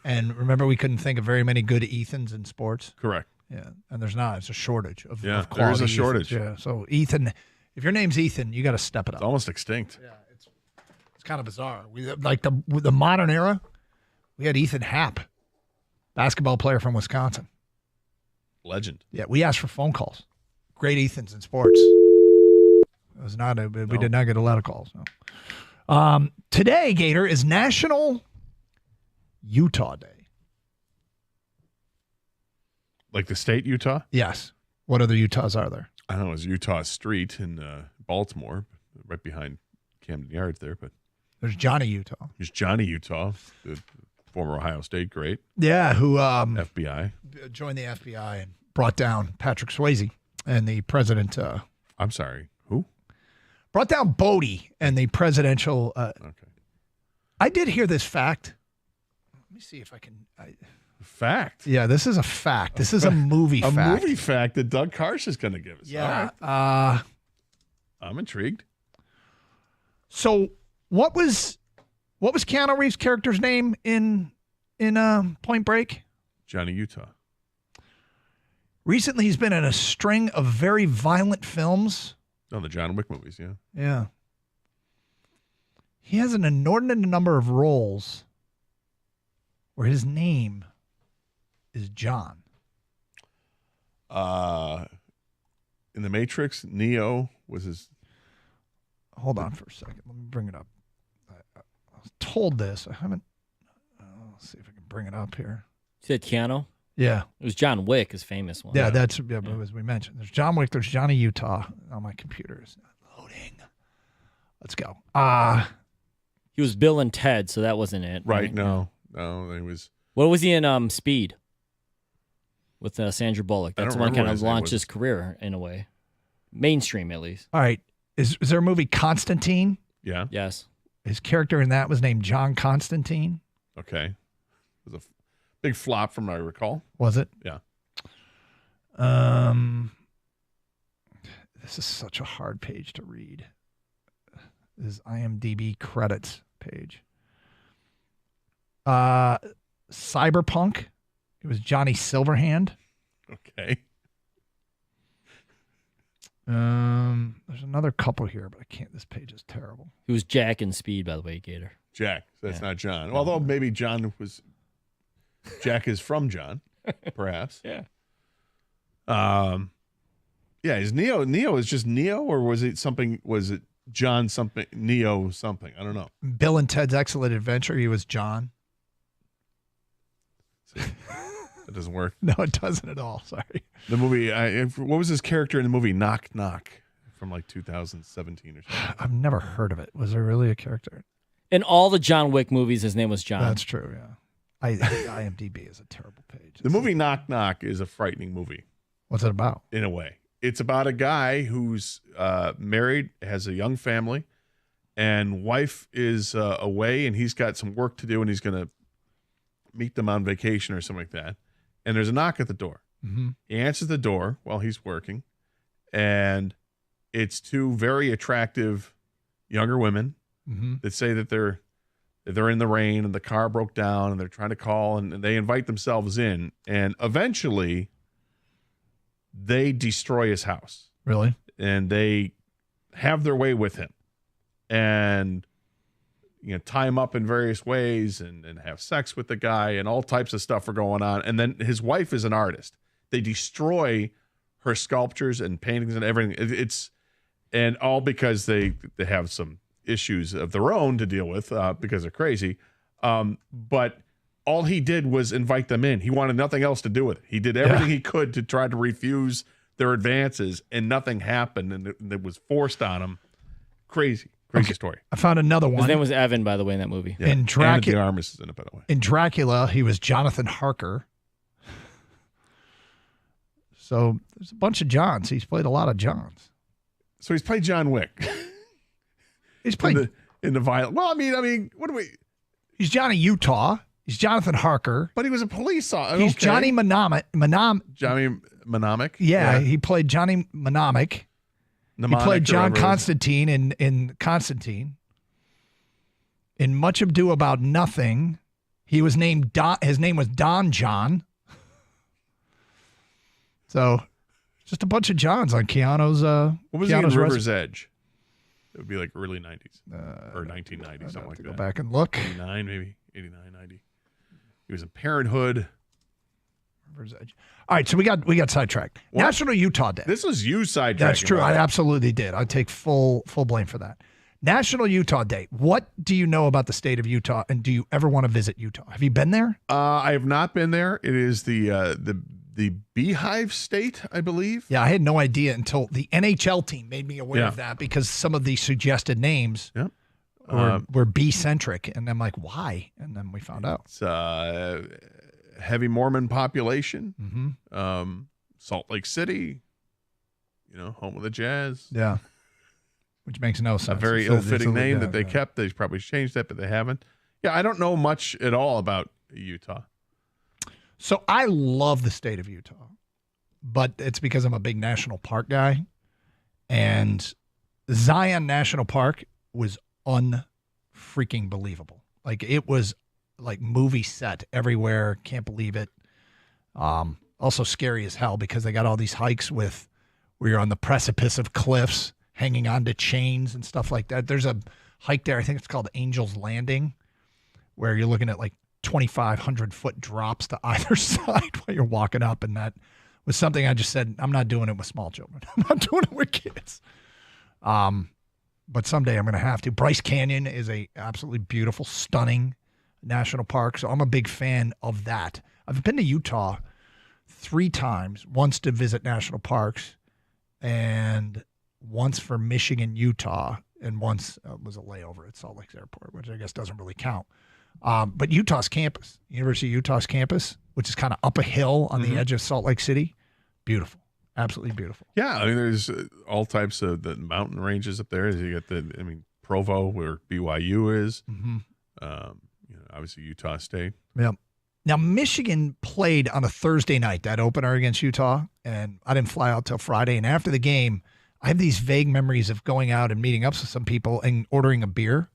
And remember, we couldn't think of very many good Ethans in sports. Correct. Yeah, and there's not. It's a shortage of Yeah, of there is a quality shortage. Ethans. Yeah, so Ethan, if your name's Ethan, you got to step it up. It's almost extinct. Yeah, it's kind of bizarre. We like the modern era. We had Ethan Happ, basketball player from Wisconsin. Legend. Yeah, we asked for phone calls. Great Ethans in sports. It was not. We did not get a lot of calls. No. Today, Gator, is National Utah Day. Like the state Utah? Yes. What other Utahs are there? I don't know. It's Utah Street in Baltimore, right behind Camden Yards there. But there's Johnny Utah. There's Johnny Utah, the former Ohio State great. Yeah, who FBI joined the FBI and brought down Patrick Swayze and the president. I'm sorry, who? Brought down Bodie and the presidential. Okay. I did hear this fact. Let me see if I can. Fact. Yeah, this is a fact. This is a movie a fact. movie fact that Doug Karsh is going to give us. Yeah. All right. I'm intrigued. So what was Keanu Reeves' character's name in Point Break? Johnny Utah. Recently, he's been in a string of very violent films. Oh, the John Wick movies, yeah. Yeah. He has an inordinate number of roles where his name is John. In The Matrix, Neo was his. Hold on for a second. Let me bring it up. I was told this. I haven't. Let's see if I can bring it up here. You said Keanu? Yeah. It was John Wick, his famous one. Yeah, that's as we mentioned. There's John Wick. There's Johnny Utah. Oh, my computer is not loading. Let's go. He was Bill and Ted, so that wasn't it. Right? No, he was. What was he in Speed? With Sandra Bullock. I That's don't the one remember kind what of his name launched was. his career in a way. Mainstream, at least. All right. Is there a movie Constantine? Yeah. Yes. His character in that was named John Constantine. Okay. It was a big flop from what I recall. Was it? Yeah. This is such a hard page to read. This is IMDb credits page. Cyberpunk. It was Johnny Silverhand. Okay. There's another couple here, but I can't. This page is terrible. He was Jack in Speed, by the way, Gator. Jack. That's not John. Although maybe John was. Jack is from John, perhaps. Yeah. Yeah. Is Neo is just Neo, or was it something? Was it John something? Neo something? I don't know. Bill and Ted's Excellent Adventure. He was John. That doesn't work. No, it doesn't at all. Sorry. The movie. What was his character in the movie Knock Knock from like 2017 or something? I've never heard of it. Was there really a character? In all the John Wick movies, his name was John. That's true. Yeah. IMDb is a terrible page. The movie Knock Knock is a frightening movie. What's it about? In a way, it's about a guy who's married, has a young family, and wife is away, and he's got some work to do, and he's going to meet them on vacation or something like that. And there's a knock at the door. Mm-hmm. He answers the door while he's working, and it's two very attractive younger women Mm-hmm. that say that they're in the rain and the car broke down and they're trying to call, and they invite themselves in, and eventually they destroy his house. Really? And they have their way with him and tie him up in various ways and have sex with the guy, and all types of stuff are going on. And then his wife is an artist. They destroy her sculptures and paintings and everything. And all because they have some issues of their own to deal with because they're crazy. But all he did was invite them in. He wanted nothing else to do with it. He did everything he could to try to refuse their advances, and nothing happened, and it was forced on him. Crazy story. I found another one. His name was Evan, by the way, in that movie. Yeah. In Dracula, Anna de Armas is in it, by the way. In Dracula, he was Jonathan Harker. So there's a bunch of Johns. He's played a lot of Johns. So he's played John Wick. He's played in the violent. Well, I mean, what do we? He's Johnny Utah. He's Jonathan Harker. But he was a police officer. He's Johnny Johnny Mnemonic. Yeah, he played Johnny Mnemonic. He played John Constantine in Constantine. In Much Ado About Nothing, he was named Don. His name was Don John. So, just a bunch of Johns on Keanu's. What was Keanu's he in River's Edge? It would be like early 90s or 1990s, something like that. Go back and look. 89, maybe 89, 90. He was in Parenthood. River's Edge. All right, so we got sidetracked. What? National Utah Day. This was you sidetracking. That's true. I absolutely did. I take full blame for that. National Utah Day. What do you know about the state of Utah, and do you ever want to visit Utah? Have you been there? I have not been there. It is the Beehive State, I believe. Yeah, I had no idea until the NHL team made me aware of that, because some of the suggested names were bee-centric, and I'm like, why? And then we found out. It's heavy Mormon population. Mm-hmm. Salt Lake City, home of the Jazz. Yeah. Which makes no sense. A very ill-fitting name that they kept. They probably changed that, but they haven't. Yeah, I don't know much at all about Utah. So I love the state of Utah, but it's because I'm a big national park guy. And Zion National Park was unfreaking believable. Like, it was like movie set everywhere. Can't believe it. Also scary as hell, because they got all these hikes where you're on the precipice of cliffs, hanging onto chains and stuff like that. There's a hike there, I think it's called Angel's Landing, where you're looking at like 2,500 foot drops to either side while you're walking up. And that was something I just said, I'm not doing it with small children. I'm not doing it with kids. But someday I'm going to have to. Bryce Canyon is a absolutely beautiful, stunning national park. So I'm a big fan of that. I've been to Utah 3 times, once to visit national parks, and once for Michigan, Utah, and once was a layover at Salt Lake Airport, which I guess doesn't really count. But Utah's campus, University of Utah's campus, which is kind of up a hill on the edge of Salt Lake City, beautiful, absolutely beautiful. Yeah, I mean, there's all types of the mountain ranges up there. You got Provo, where BYU is. Mm-hmm. Obviously Utah State. Yep. Now, Michigan played on a Thursday night, that opener against Utah, and I didn't fly out till Friday. And after the game, I have these vague memories of going out and meeting up with some people and ordering a beer.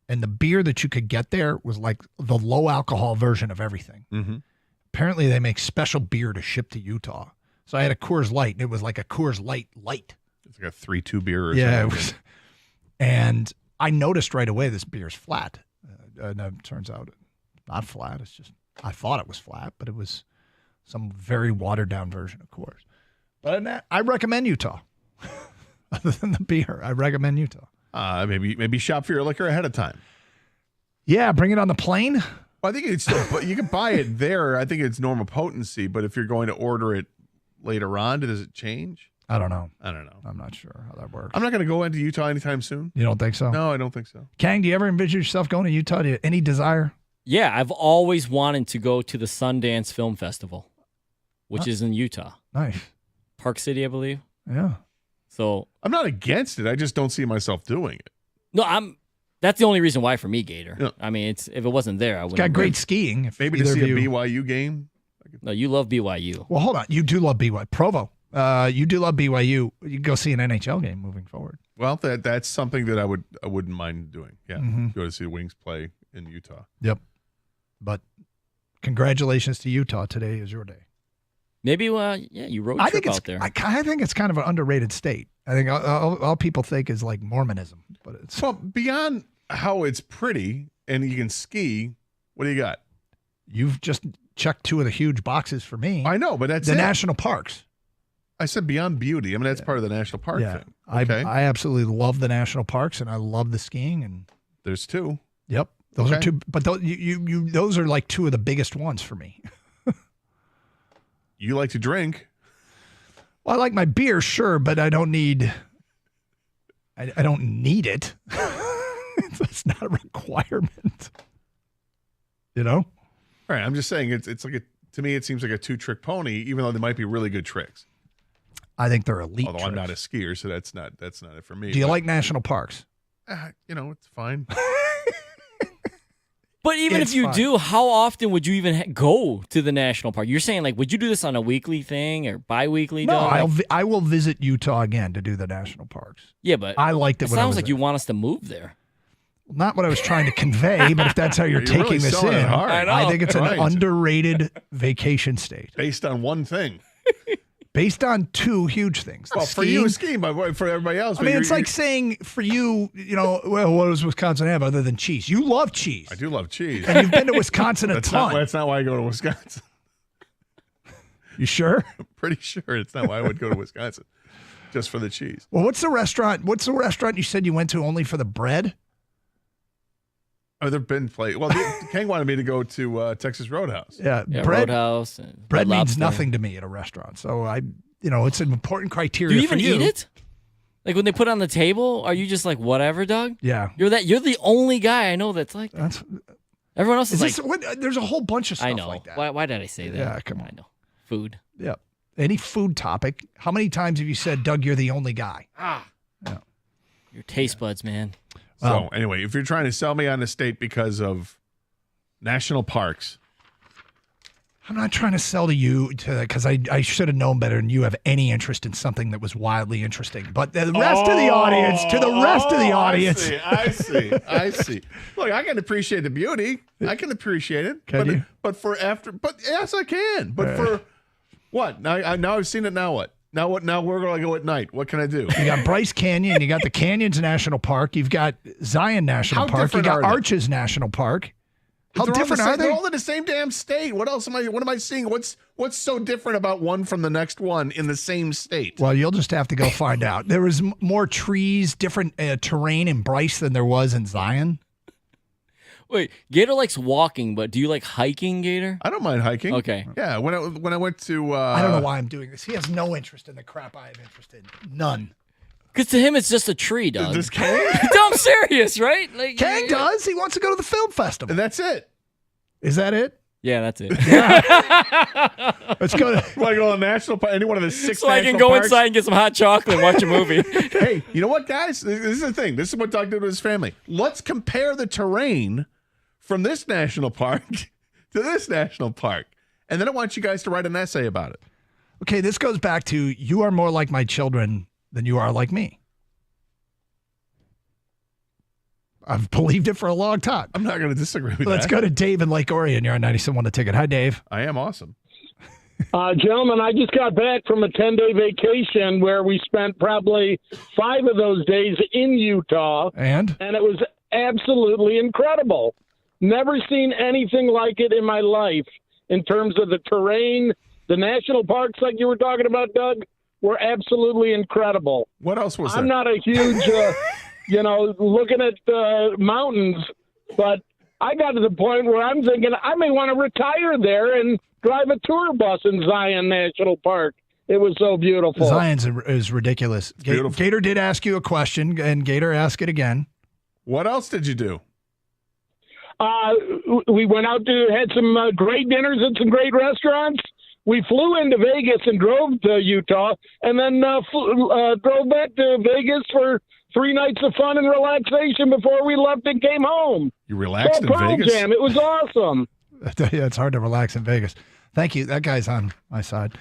And the beer that you could get there was like the low alcohol version of everything. Mm-hmm. Apparently, they make special beer to ship to Utah. So I had a Coors Light, and it was like a Coors Light light. It's like a 3-2 beer or yeah, something. It was. And I noticed right away this beer's flat. And it turns out it's not flat. It's just, I thought it was flat, but it was some very watered down version of Coors. But I recommend Utah. Other than the beer, I recommend Utah. Maybe shop for your liquor ahead of time. Yeah, bring it on the plane. Well, I think it's still, you can buy it there. I think it's normal potency, but if you're going to order it later on, does it change? I don't know. I'm not sure how that works. I'm not going to go into Utah anytime soon. You don't think so? No, I don't think so. Kang, do you ever envision yourself going to Utah? Do you have any desire? Yeah, I've always wanted to go to the Sundance Film Festival, which is in Utah. Nice. Park City, I believe. Yeah. So I'm not against it. I just don't see myself doing it. No, that's the only reason why for me, Gator. Yeah. I mean, if it wasn't there, I wouldn't. It's got great skiing. Maybe to see a BYU game. No, you love BYU. Well, hold on. You do love BYU. Provo. You do love BYU. You can go see an NHL game moving forward. Well, that's something that I wouldn't mind doing. Yeah, Mhm. go to see the Wings play in Utah. Yep. But congratulations to Utah. Today is your day. Maybe, you road trip out there. I think it's kind of an underrated state. I think all people think is like Mormonism, but it's beyond how it's pretty and you can ski. What do you got? You've just checked 2 of the huge boxes for me. I know, but that's the it. national parks. I said beyond beauty. I mean, that's part of the national park thing. Okay. I absolutely love the national parks, and I love the skiing. And there's 2. Yep, those are 2. But those are like 2 of the biggest ones for me. You like to drink. Well, I like my beer, sure, but I don't need. I don't need it. It's not a requirement. You know. All right. I'm just saying it's like to me it seems like a 2-trick pony, even though they might be really good tricks. I think they're elite. Although tricks. I'm not a skier, so that's not it for me. Do you like national parks? It's fine. But even It's if you fun. do, how often would you even go to the national park? You're saying, like, would you do this on a weekly thing or bi-weekly? No, Doug? I will visit Utah again to do the national parks. Yeah, but I liked it it when I sounds was like there. you want us to move there. Not what I was trying to convey, but if that's how you're You're taking really this selling in, it hard. I think it's Right. an underrated vacation state. Based on one thing. Based on two huge things. The Well, for you, skiing, but for everybody else. I mean, it's like saying for you, well, what does Wisconsin have other than cheese? You love cheese. I do love cheese. And you've been to Wisconsin a ton. That's not why I go to Wisconsin. You sure? I'm pretty sure it's not why I would go to Wisconsin. Just for the cheese. Well, what's the restaurant you said you went to only for the bread? Oh, there've been Well, Kang wanted me to go to Texas Roadhouse. Yeah, bread. Roadhouse. And Bread Red means Lobster. nothing to me at a restaurant. So it's an important Do criteria you even for you. eat it? Like when they put it on the table, are you just like whatever, Doug? Yeah. You're the only guy I know that's like that. That's Everyone else is, this, like there's a whole bunch of stuff I know. like that. Why did I say that? Yeah, come on. I know. Food. Yeah. Any food topic. How many times have you said, Doug, you're the only guy? Your taste buds, man. So anyway, if you're trying to sell me on the state because of national parks, I'm not trying to sell to you because I should have known better and you have any interest in something that was wildly interesting. But the rest of the audience, I see. Look, I can appreciate the beauty. I can appreciate it. Can you? But yes, I can. But for what? Now I've seen it. Now what? Now what? Now we're going to go at night. What can I do? You got Bryce Canyon. You got the Canyons National Park. You've got Zion National How Park. You different got are they? Arches National Park. How They're all different the same- are they? They're all in the same damn state. What else what am I seeing? What's so different about one from the next one in the same state? Well, you'll just have to go find out. There was more trees, different terrain in Bryce than there was in Zion. Wait, Gator likes walking, but do you like hiking, Gator? I don't mind hiking. Okay. Yeah, when I went to I don't know why I'm doing this. He has no interest in the crap I have interest in. None. Because to him, it's just a tree, Doug. Does Kang? No, I'm serious, right? Like, Kang does. He wants to go to the film festival. And that's it. Is that it? Yeah, that's it. Let's go to. Want to go to the national park? Any one of the six So I can national go parks? inside and get some hot chocolate and watch a movie. Hey, you know what, guys? This is the thing. This is what Doug did with his family. Let's compare the terrain from this national park to this national park. And then I want you guys to write an essay about it. Okay, this goes back to you are more like my children than you are like me. I've believed it for a long time. I'm not going to disagree with Let's that. go to Dave in Lake Orion. You're on 97.1 The Ticket. Hi, Dave. I am awesome. Gentlemen, I just got back from a 10-day vacation where we spent probably 5 of those days in Utah. And it was absolutely incredible. Never seen anything like it in my life in terms of the terrain. The national parks, like you were talking about, Doug, were absolutely incredible. What else was I'm there? not a huge, looking at mountains, but I got to the point where I'm thinking I may want to retire there and drive a tour bus in Zion National Park. It was so beautiful. Zion's is ridiculous. beautiful. Gator did ask you a question, and Gator asked it again. What else did you do? We went out had some great dinners at some great restaurants. We flew into Vegas and drove to Utah, and then drove back to Vegas for 3 nights of fun and relaxation before we left and came home. You relaxed So in Pearl Vegas? Jam. It was awesome. Yeah, it's hard to relax in Vegas. Thank you. That guy's on my side.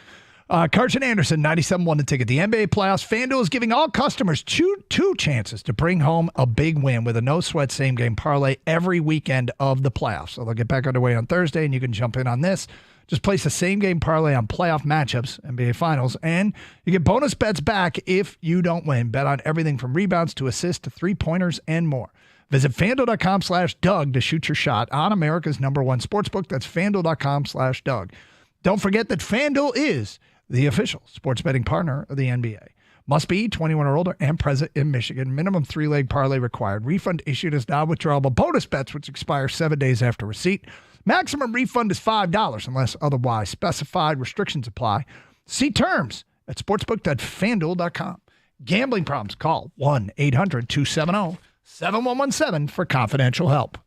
Carson Anderson, 97.1 The Ticket. The NBA playoffs. FanDuel is giving all customers two chances to bring home a big win with a no-sweat same-game parlay every weekend of the playoffs. So they'll get back underway on Thursday, and you can jump in on this. Just place a same-game parlay on playoff matchups, NBA Finals, and you get bonus bets back if you don't win. Bet on everything from rebounds to assists to three-pointers and more. Visit FanDuel.com/Doug to shoot your shot on America's #1 sportsbook. That's FanDuel.com/Doug. Don't forget that FanDuel is the official sports betting partner of the NBA. Must be 21 or older and present in Michigan. Minimum 3-leg parlay required. Refund issued as non-withdrawable bonus bets, which expire 7 days after receipt. Maximum refund is $5 unless otherwise specified. Restrictions apply. See terms at sportsbook.fanduel.com. Gambling problems? Call 1-800-270-7117 for confidential help.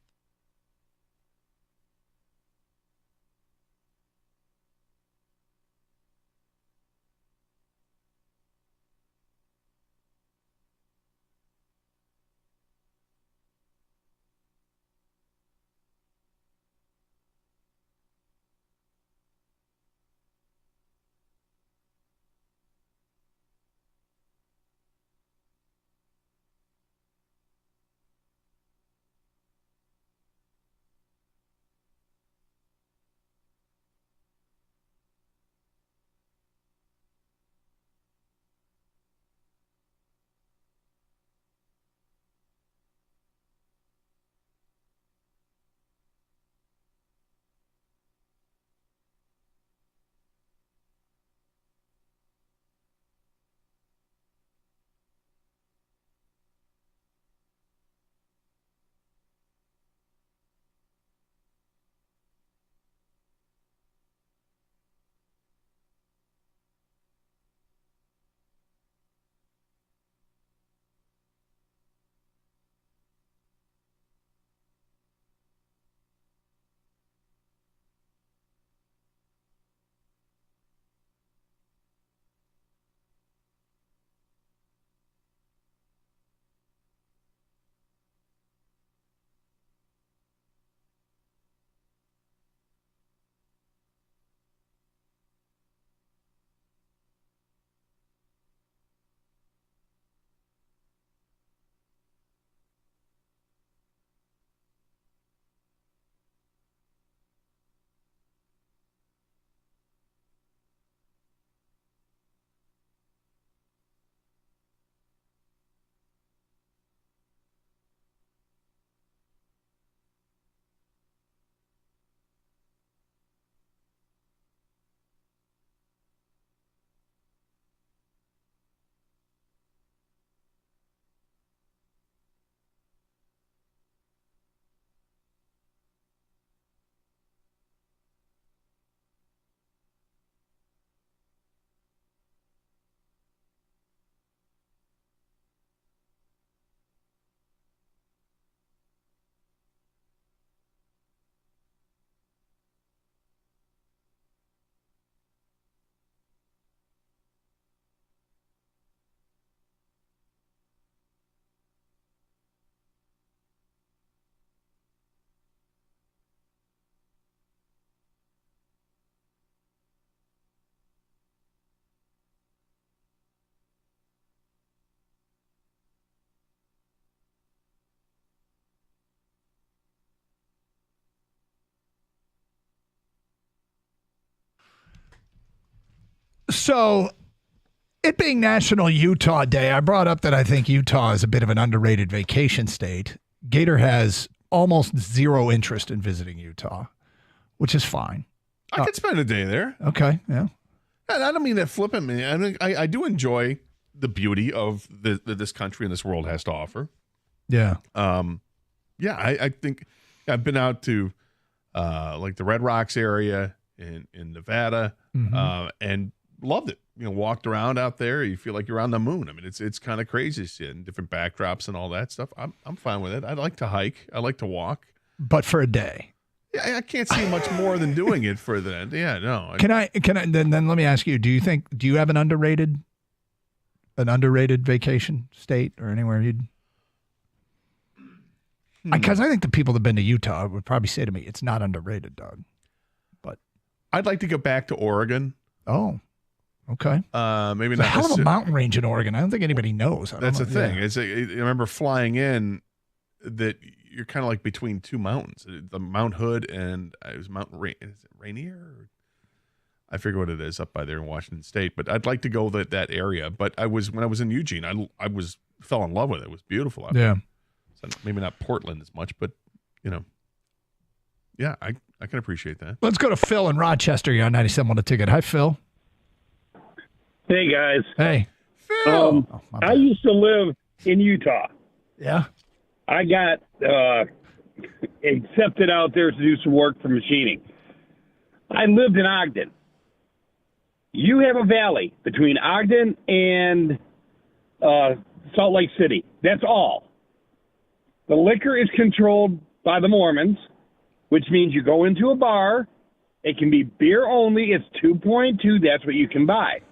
So, it being National Utah Day, I brought up that I think Utah is a bit of an underrated vacation state. Gator has almost zero interest in visiting Utah, which is fine. I could spend a day there. Okay, yeah. And I don't mean that flippantly. I mean, I do enjoy the beauty of this country and this world has to offer. Yeah. I think I've been out to like the Red Rocks area in Nevada and loved it. You know, walked around out there. You feel like you're on the moon. I mean, it's kind of crazy seeing different backdrops and all that stuff. I'm fine with it. I like to hike. I like to walk. But for a day. Yeah, I can't see much more than doing it for that. Yeah, no. Can I then let me ask you, do you have an underrated vacation state or anywhere you'd because I think the people that have been to Utah would probably say to me, it's not underrated, Doug. But I'd like to go back to Oregon. Oh. Okay. Maybe it's not a hell of a mountain range in Oregon. I don't think anybody knows. That's the thing. Yeah. I remember flying in that you're kind of like between two mountains, the Mount Hood and it was Rainier. I forget what it is up by there in Washington State, but I'd like to go that area. But when I was in Eugene, I fell in love with it. It was beautiful out there. So maybe not Portland as much, but yeah, I can appreciate that. Let's go to Phil in Rochester. You're on 97 on the ticket. Hi, Phil. Hey, guys. Hey. Phil. I used to live in Utah. Yeah. I got accepted out there to do some work for machining. I lived in Ogden. You have a valley between Ogden and Salt Lake City. That's all. The liquor is controlled by the Mormons, which means you go into a bar. It can be beer only. It's 2.2. That's what you can buy.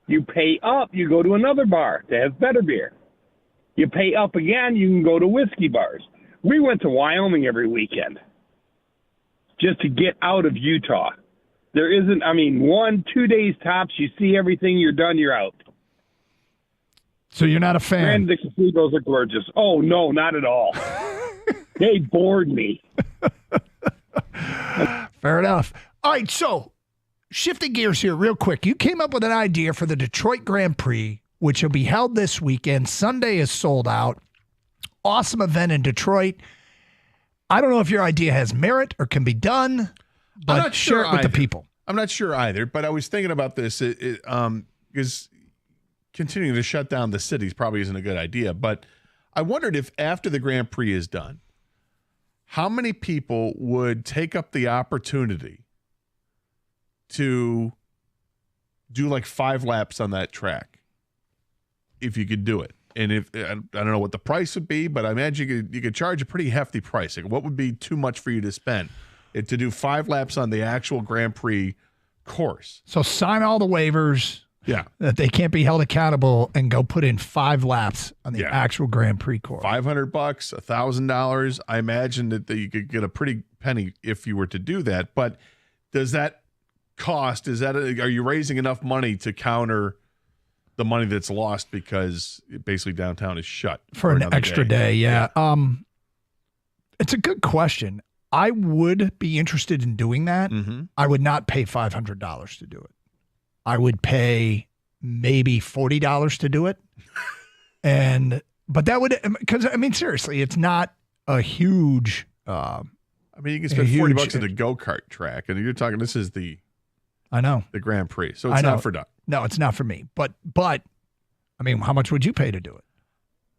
You pay up, you go to another bar that has better beer. You pay up again, you can go to whiskey bars. We went to Wyoming every weekend just to get out of Utah. There isn't, 1-2 days tops, you see everything, you're done, you're out. So you're not a fan? And the cathedrals are gorgeous. Oh, no, not at all. They bored me. Fair enough. All right, so shifting gears here real quick. You came up with an idea for the Detroit Grand Prix, which will be held this weekend. Sunday is sold out. Awesome event in Detroit. I don't know if your idea has merit or can be done, but I'm not share sure it with the either. people. I'm not sure either, but I was thinking about this because continuing to shut down the cities probably isn't a good idea. But I wondered if after the Grand Prix is done, how many people would take up the opportunity to do like 5 laps on that track if you could do it. And if I don't know what the price would be, but I imagine you could charge a pretty hefty price. Like, what would be too much for you to spend to do 5 laps on the actual Grand Prix course? So sign all the waivers. Yeah. That they can't be held accountable and go put in 5 laps on the actual Grand Prix course. $500, $1,000. I imagine that you could get a pretty penny if you were to do that. But does that cost? Are you raising enough money to counter the money that's lost because basically downtown is shut for an extra day? Yeah. It's a good question. I would be interested in doing that. Mm-hmm. I would not pay $500 to do it. I would pay maybe $40 to do it. But that would, because seriously, it's not a huge, you can spend $40 at a go-kart track, and you're talking, this is the Grand Prix. So it's not for Doug. No, it's not for me. But how much would you pay to do it?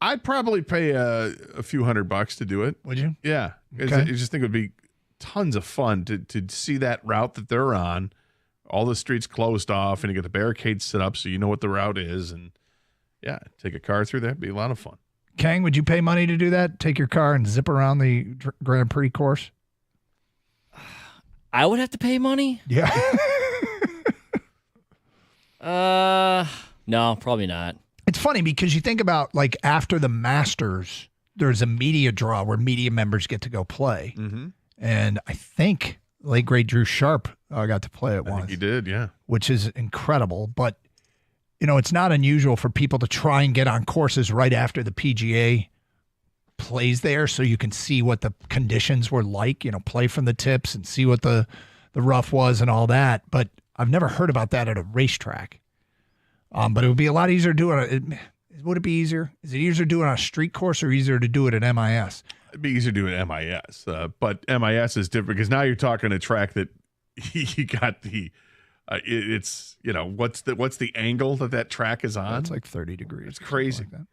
I'd probably pay a few $100 to do it. Would you? Yeah. Okay. I just think it would be tons of fun to see that route that they're on. All the streets closed off, and you get the barricades set up so you know what the route is. And, take a car through that. It'd be a lot of fun. Kang, would you pay money to do that? Take your car and zip around the Grand Prix course? I would have to pay money? Yeah. No, probably not. It's funny because you think about, like, after the Masters, there's a media draw where media members get to go play. Mm-hmm. And I think late great Drew Sharp got to play it once. I think he did, yeah. Which is incredible. But, it's not unusual for people to try and get on courses right after the PGA plays there so you can see what the conditions were like, play from the tips and see what the rough was and all that. But I've never heard about that at a racetrack. But it would be a lot easier to do it. Would it be easier? Is it easier to do it on a street course or easier to do it at MIS? It'd be easier to do it at MIS. But MIS is different because now you're talking a track that you got the it's what's the angle that track is on? It's like 30 degrees. It's crazy. Like that.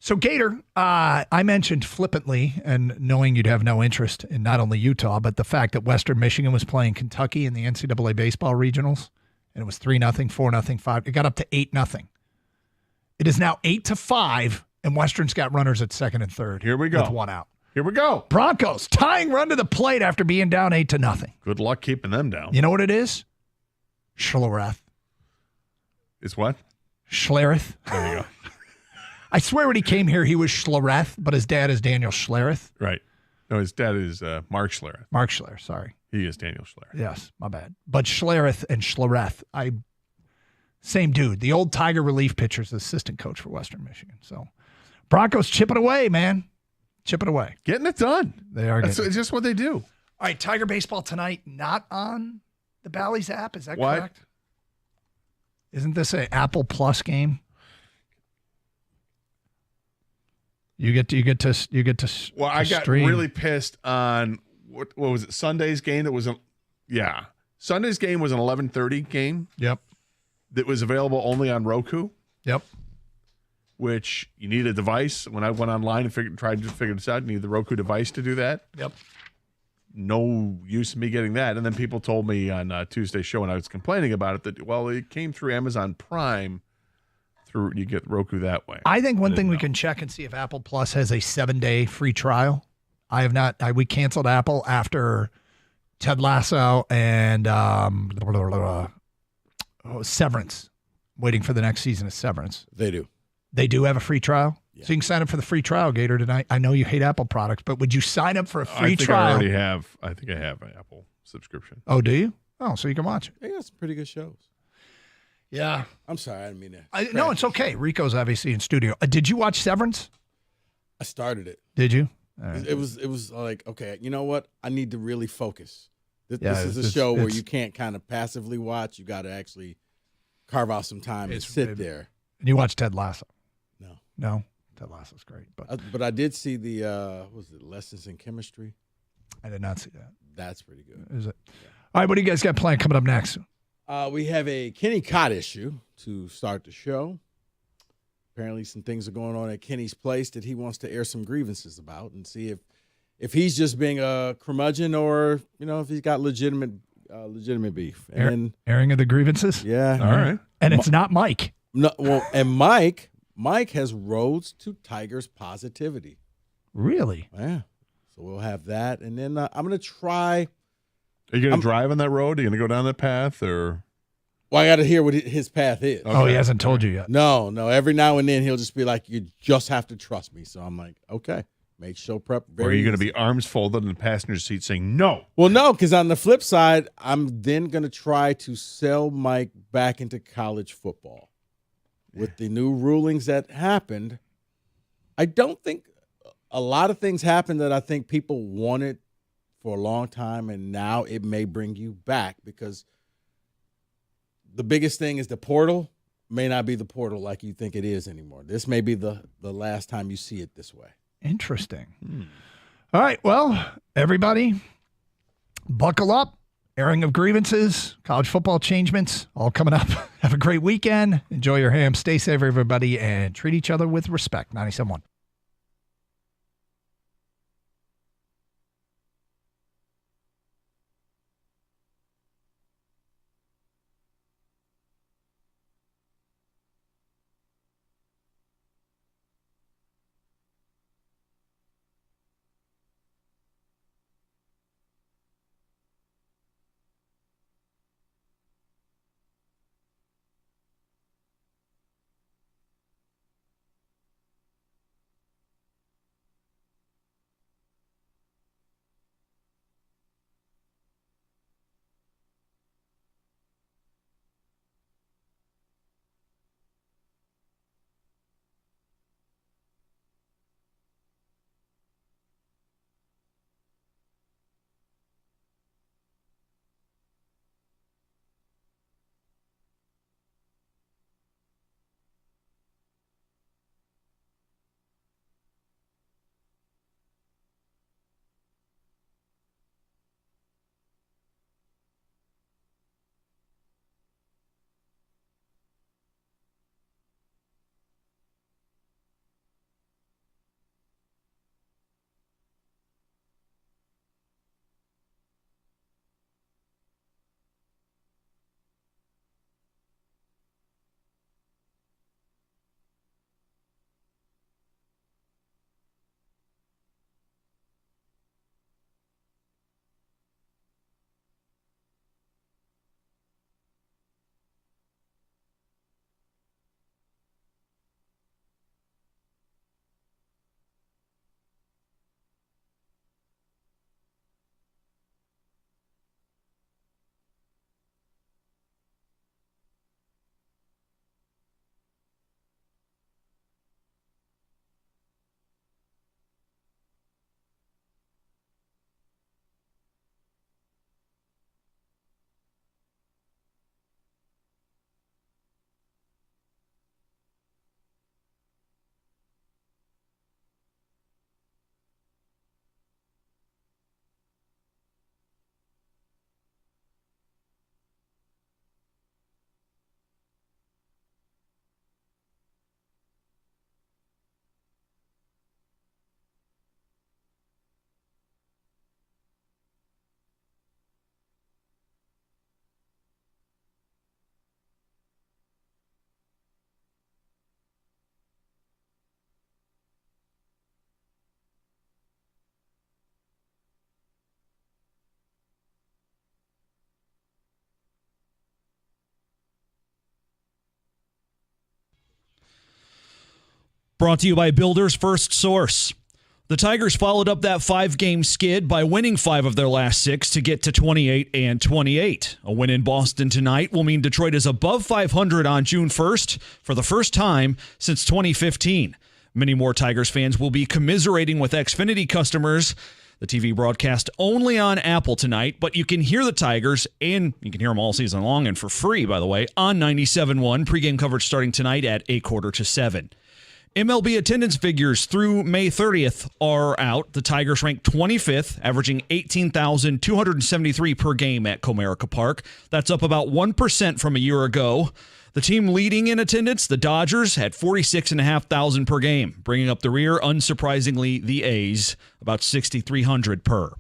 So Gator, I mentioned flippantly, and knowing you'd have no interest in not only Utah, but the fact that Western Michigan was playing Kentucky in the NCAA baseball regionals, and it was 3-0, 4-0, 5. It got up to 8-0. It is now 8-5, and Western's got runners at second and third. Here we go. With one out. Here we go. Broncos tying run to the plate after being down 8-0. Good luck keeping them down. You know what it is? Schlereth. It's what? Schlereth. There you go. I swear when he came here, he was Schlereth, but his dad is Daniel Schlereth. Right. No, his dad is Mark Schlereth. Mark Schlereth, sorry. He is Daniel Schlereth. Yes, my bad. But Schlereth and Schlereth, same dude. The old Tiger relief pitcher's assistant coach for Western Michigan. So Broncos chipping away, man. Chipping away. Getting it done. They are getting It's just what they do. All right, Tiger baseball tonight, not on the Bally's app. Is that What? correct? Isn't this an Apple Plus game? You get to. Well, I got stream. really pissed on what was it? Sunday's game that was Sunday's game was an 11:30 game. Yep. That was available only on Roku. Yep. Which you need a device. When I went online and tried to figure this out, you need the Roku device to do that. Yep. No use in me getting that. And then people told me on Tuesday's show, and I was complaining about it, that it came through Amazon Prime. You get Roku that way. I think one thing we can check and see if Apple Plus has a 7-day free trial. I have not. We canceled Apple after Ted Lasso and Severance. Waiting for the next season of Severance. They do. They do have a free trial? Yeah. So you can sign up for the free trial, Gator, tonight. I know you hate Apple products, but would you sign up for a free trial? I think I have an Apple subscription. Oh, do you? Oh, so you can watch it. They got some pretty good shows. Yeah. I'm sorry, I didn't mean that. No, it's okay. Rico's obviously in studio. Did you watch Severance? I started it. Did you? Right. It was like, okay, you know what? I need to really focus. This is a it's- show where it's- you can't kind of passively watch. You got to actually carve out some time and sit there. And you watched Ted Lasso? No. No? Ted Lasso's great. But I did see the, Lessons in Chemistry? I did not see that. That's pretty good. Is it? All right, what do you guys got planned coming up next? We have a Kenny Cott issue to start the show. Apparently some things are going on at Kenny's place that he wants to air some grievances about and see if he's just being a curmudgeon or, if he's got legitimate beef. And airing of the grievances? Yeah. All right. And it's not Mike. No, well, and Mike has roads to Tiger's positivity. Really? Yeah. So we'll have that. And then I'm going to try. Are you going to drive on that road? Are you going to go down that path? Or? Well, I got to hear what his path is. Okay. Oh, he hasn't told you yet. No. Every now and then he'll just be like, you just have to trust me. So I'm like, okay. Make show prep very Or are you going to easy. be arms folded in the passenger seat saying no? Well, no, because on the flip side, I'm then going to try to sell Mike back into college football. With the new rulings that happened, I don't think a lot of things happened that I think people wanted for a long time, and now it may bring you back because the biggest thing is the portal may not be the portal like you think it is anymore. This may be the last time you see it this way. Interesting. All right, well, everybody, buckle up. Airing of grievances, college football changements, all coming up. Have a great weekend. Enjoy your ham. Stay safe, everybody, and treat each other with respect. 97.1. Brought to you by Builder's First Source. The Tigers followed up that 5-game skid by winning 5 of their last 6 to get to 28-28. A win in Boston tonight will mean Detroit is above 500 on June 1st for the first time since 2015. Many more Tigers fans will be commiserating with Xfinity customers. The TV broadcast only on Apple tonight, but you can hear the Tigers, and you can hear them all season long and for free, by the way, on 97.1. Pregame coverage starting tonight at 6:45. MLB attendance figures through May 30th are out. The Tigers ranked 25th, averaging 18,273 per game at Comerica Park. That's up about 1% from a year ago. The team leading in attendance, the Dodgers, had 46,500 per game. Bringing up the rear, unsurprisingly, the A's, about 6,300 per.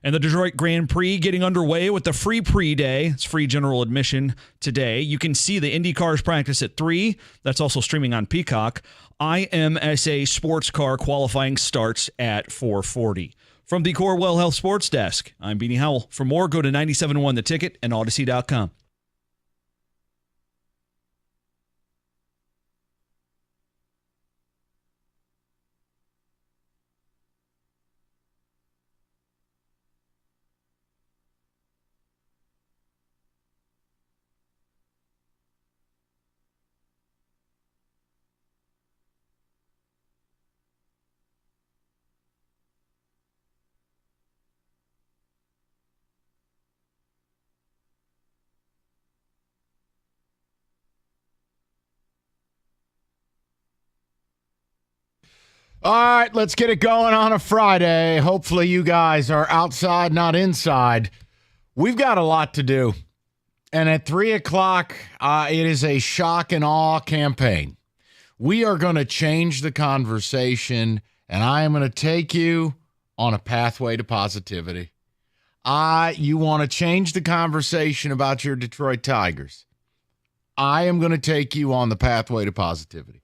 And the Detroit Grand Prix getting underway with the free pre-day. It's free general admission today. You can see the Indy cars practice at 3. That's also streaming on Peacock. IMSA sports car qualifying starts at 4:40. From the Corewell Health Sports Desk, I'm Beanie Howell. For more, go to 97.1 The Ticket and Odyssey.com. All right, let's get it going on a Friday. Hopefully you guys are outside, not inside. We've got a lot to do. And at 3 o'clock, it is a shock and awe campaign. We are going to change the conversation, and I am going to take you on a pathway to positivity. You want to change the conversation about your Detroit Tigers. I am going to take you on the pathway to positivity.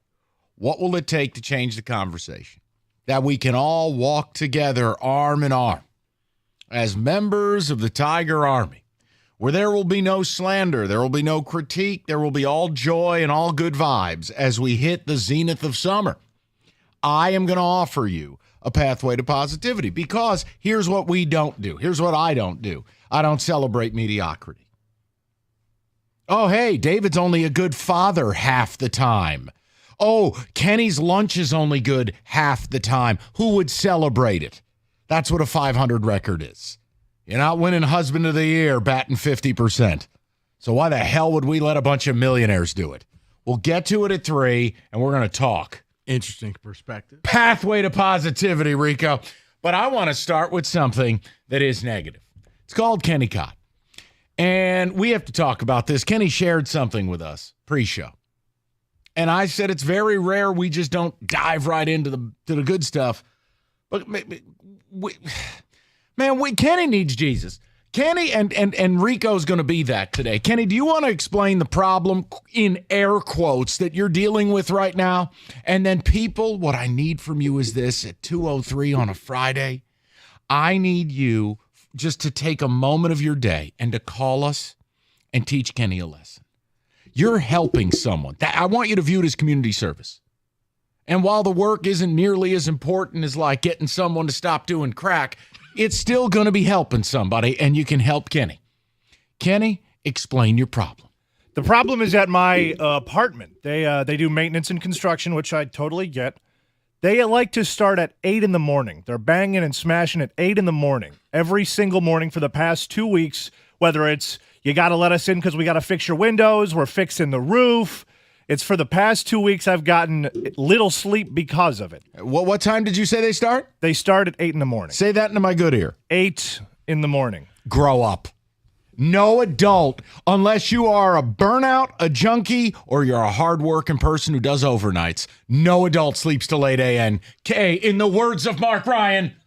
What will it take to change the conversation? That we can all walk together arm in arm as members of the Tiger Army, where there will be no slander, there will be no critique, there will be all joy and all good vibes as we hit the zenith of summer. I am going to offer you a pathway to positivity because here's what we don't do. Here's what I don't do. I don't celebrate mediocrity. Oh, hey, David's only a good father half the time. Oh, Kenny's lunch is only good half the time. Who would celebrate it? That's what a 500 record is. You're not winning husband of the year, batting 50%. So why the hell would we let a bunch of millionaires do it? We'll get to it at 3, and we're going to talk. Interesting perspective. Pathway to positivity, Rico. But I want to start with something that is negative. It's called Kenny Cott. And we have to talk about this. Kenny shared something with us pre-show. And I said it's very rare we just don't dive right into the good stuff. But Kenny needs Jesus. Kenny and Rico's going to be that today. Kenny, do you want to explain the problem in air quotes that you're dealing with right now? And then people, what I need from you is this at 2:03 on a Friday. I need you just to take a moment of your day and to call us and teach Kenny a lesson. You're helping someone. I want you to view it as community service. And while the work isn't nearly as important as like getting someone to stop doing crack, it's still going to be helping somebody, and you can help Kenny. Kenny, explain your problem. The problem is at my apartment. They do maintenance and construction, which I totally get. They like to start at 8 in the morning. They're banging and smashing at 8 in the morning every single morning for the past 2 weeks, whether it's you got to let us in because we got to fix your windows, we're fixing the roof. It's for the past 2 weeks I've gotten little sleep because of it. What time did you say they start? They start at 8 in the morning. Say that into my good ear. 8 in the morning. Grow up. No adult, unless you are a burnout, a junkie, or you're a hardworking person who does overnights. No adult sleeps till 8 a.m. In the words of Mark Ryan,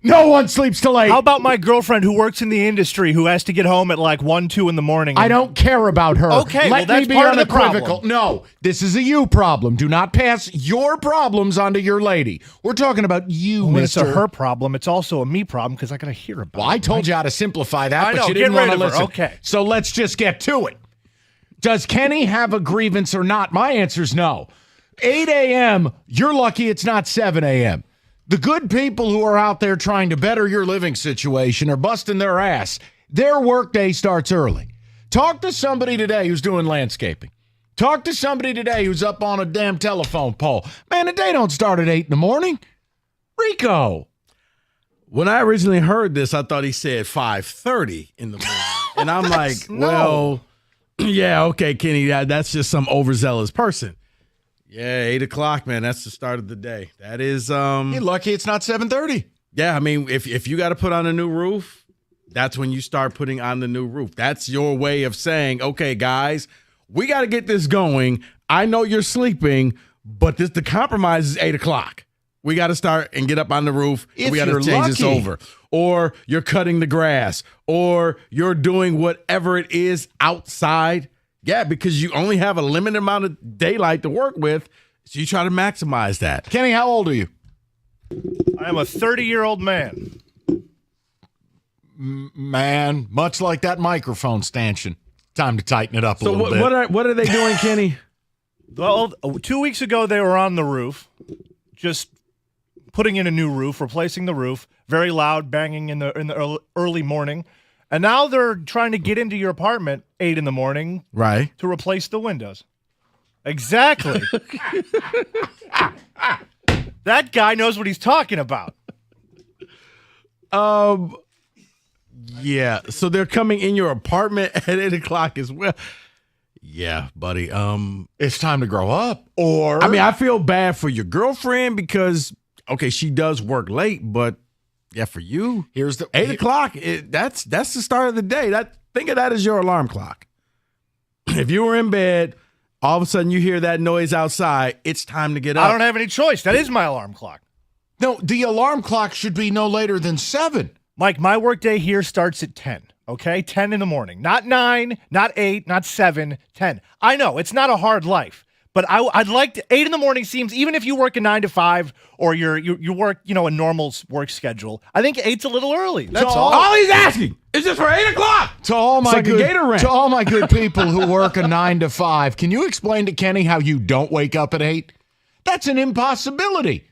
no one sleeps till 8. How about my girlfriend who works in the industry who has to get home at like 1, 2 in the morning? I don't care about her. Okay, Let that's me be part of the unequivocal. problem. No, this is a you problem. Do not pass your problems onto your lady. We're talking about you, When mister. it's a her problem, it's also a me problem because I got to hear about it. Well, I told you how to simplify that, I but know, you get didn't rid want to of her. listen. Okay. So let's just get to it. Does Kenny have a grievance or not? My answer is no. 8 a.m., you're lucky it's not 7 a.m. The good people who are out there trying to better your living situation are busting their ass. Their workday starts early. Talk to somebody today who's doing landscaping. Talk to somebody today who's up on a damn telephone pole. Man, the day don't start at 8 in the morning. Rico. When I originally heard this, I thought he said 5:30 in the morning. And I'm like, well, yeah, okay, Kenny, that's just some overzealous person. Yeah, 8 o'clock, man, that's the start of the day. That is You're lucky it's not 7:30. Yeah, I mean, if you got to put on a new roof, that's when you start putting on the new roof. That's your way of saying, okay, guys, we got to get this going. I know you're sleeping, but the compromise is 8 o'clock. We got to start and get up on the roof. And we got to change this over. Or you're cutting the grass. Or you're doing whatever it is outside. Yeah, because you only have a limited amount of daylight to work with. So you try to maximize that. Kenny, how old are you? I am a 30-year-old man. Man, much like that microphone stanchion. Time to tighten it up a little bit. So what are they doing, Kenny? Well, 2 weeks ago, they were on the roof, just putting in a new roof, replacing the roof, very loud banging in the early morning. And now they're trying to get into your apartment 8 in the morning, right, to replace the windows. Exactly. That guy knows what he's talking about. Yeah. So they're coming in your apartment at 8 o'clock as well. Yeah, buddy. It's time to grow up. Or I mean, I feel bad for your girlfriend because okay, she does work late, but yeah, for you, here's the 8 o'clock. That's the start of the day. Think of that as your alarm clock. If you were in bed, all of a sudden you hear that noise outside, it's time to get up. I don't have any choice. That is my alarm clock. No, the alarm clock should be no later than 7. Mike, my workday here starts at 10. Okay, 10 in the morning. Not 9, not 8, not 7, 10. I know it's not a hard life. But I'd like to, 8 in the morning seems, even if you work a 9 to 5 or you work, a normal work schedule, I think 8's a little early. That's all. All he's asking is just for 8 o'clock. To all my good people who work a 9 to 5, can you explain to Kenny how you don't wake up at 8? That's an impossibility.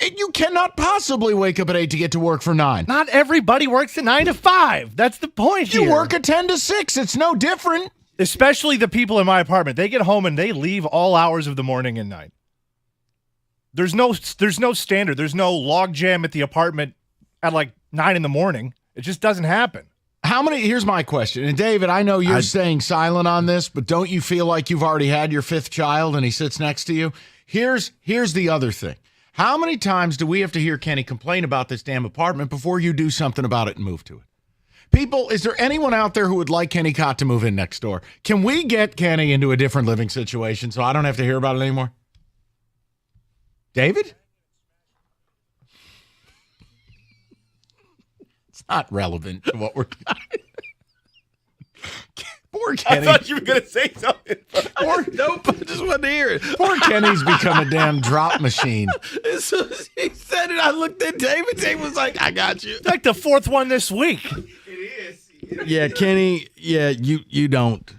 You cannot possibly wake up at 8 to get to work for 9. Not everybody works a 9 to 5. That's the point here. You work a 10 to 6. It's no different. Especially the people in my apartment. They get home and they leave all hours of the morning and night. There's no standard. There's no log jam at the apartment at like 9 in the morning. It just doesn't happen. Here's my question. And David, I know you're staying silent on this, but don't you feel like you've already had your 5th child and he sits next to you? Here's the other thing. How many times do we have to hear Kenny complain about this damn apartment before you do something about it and move to it? People, is there anyone out there who would like Kenny Cott to move in next door? Can we get Kenny into a different living situation so I don't have to hear about it anymore? David? It's not relevant to what we're doing. Poor Kenny. I thought you were going to say something. Nope, I just wanted to hear it. Poor Kenny's become a damn drop machine. As soon as he said it, I looked at David. David was like, I got you. It's like the 4th one this week. Yeah, Kenny. Yeah, you don't.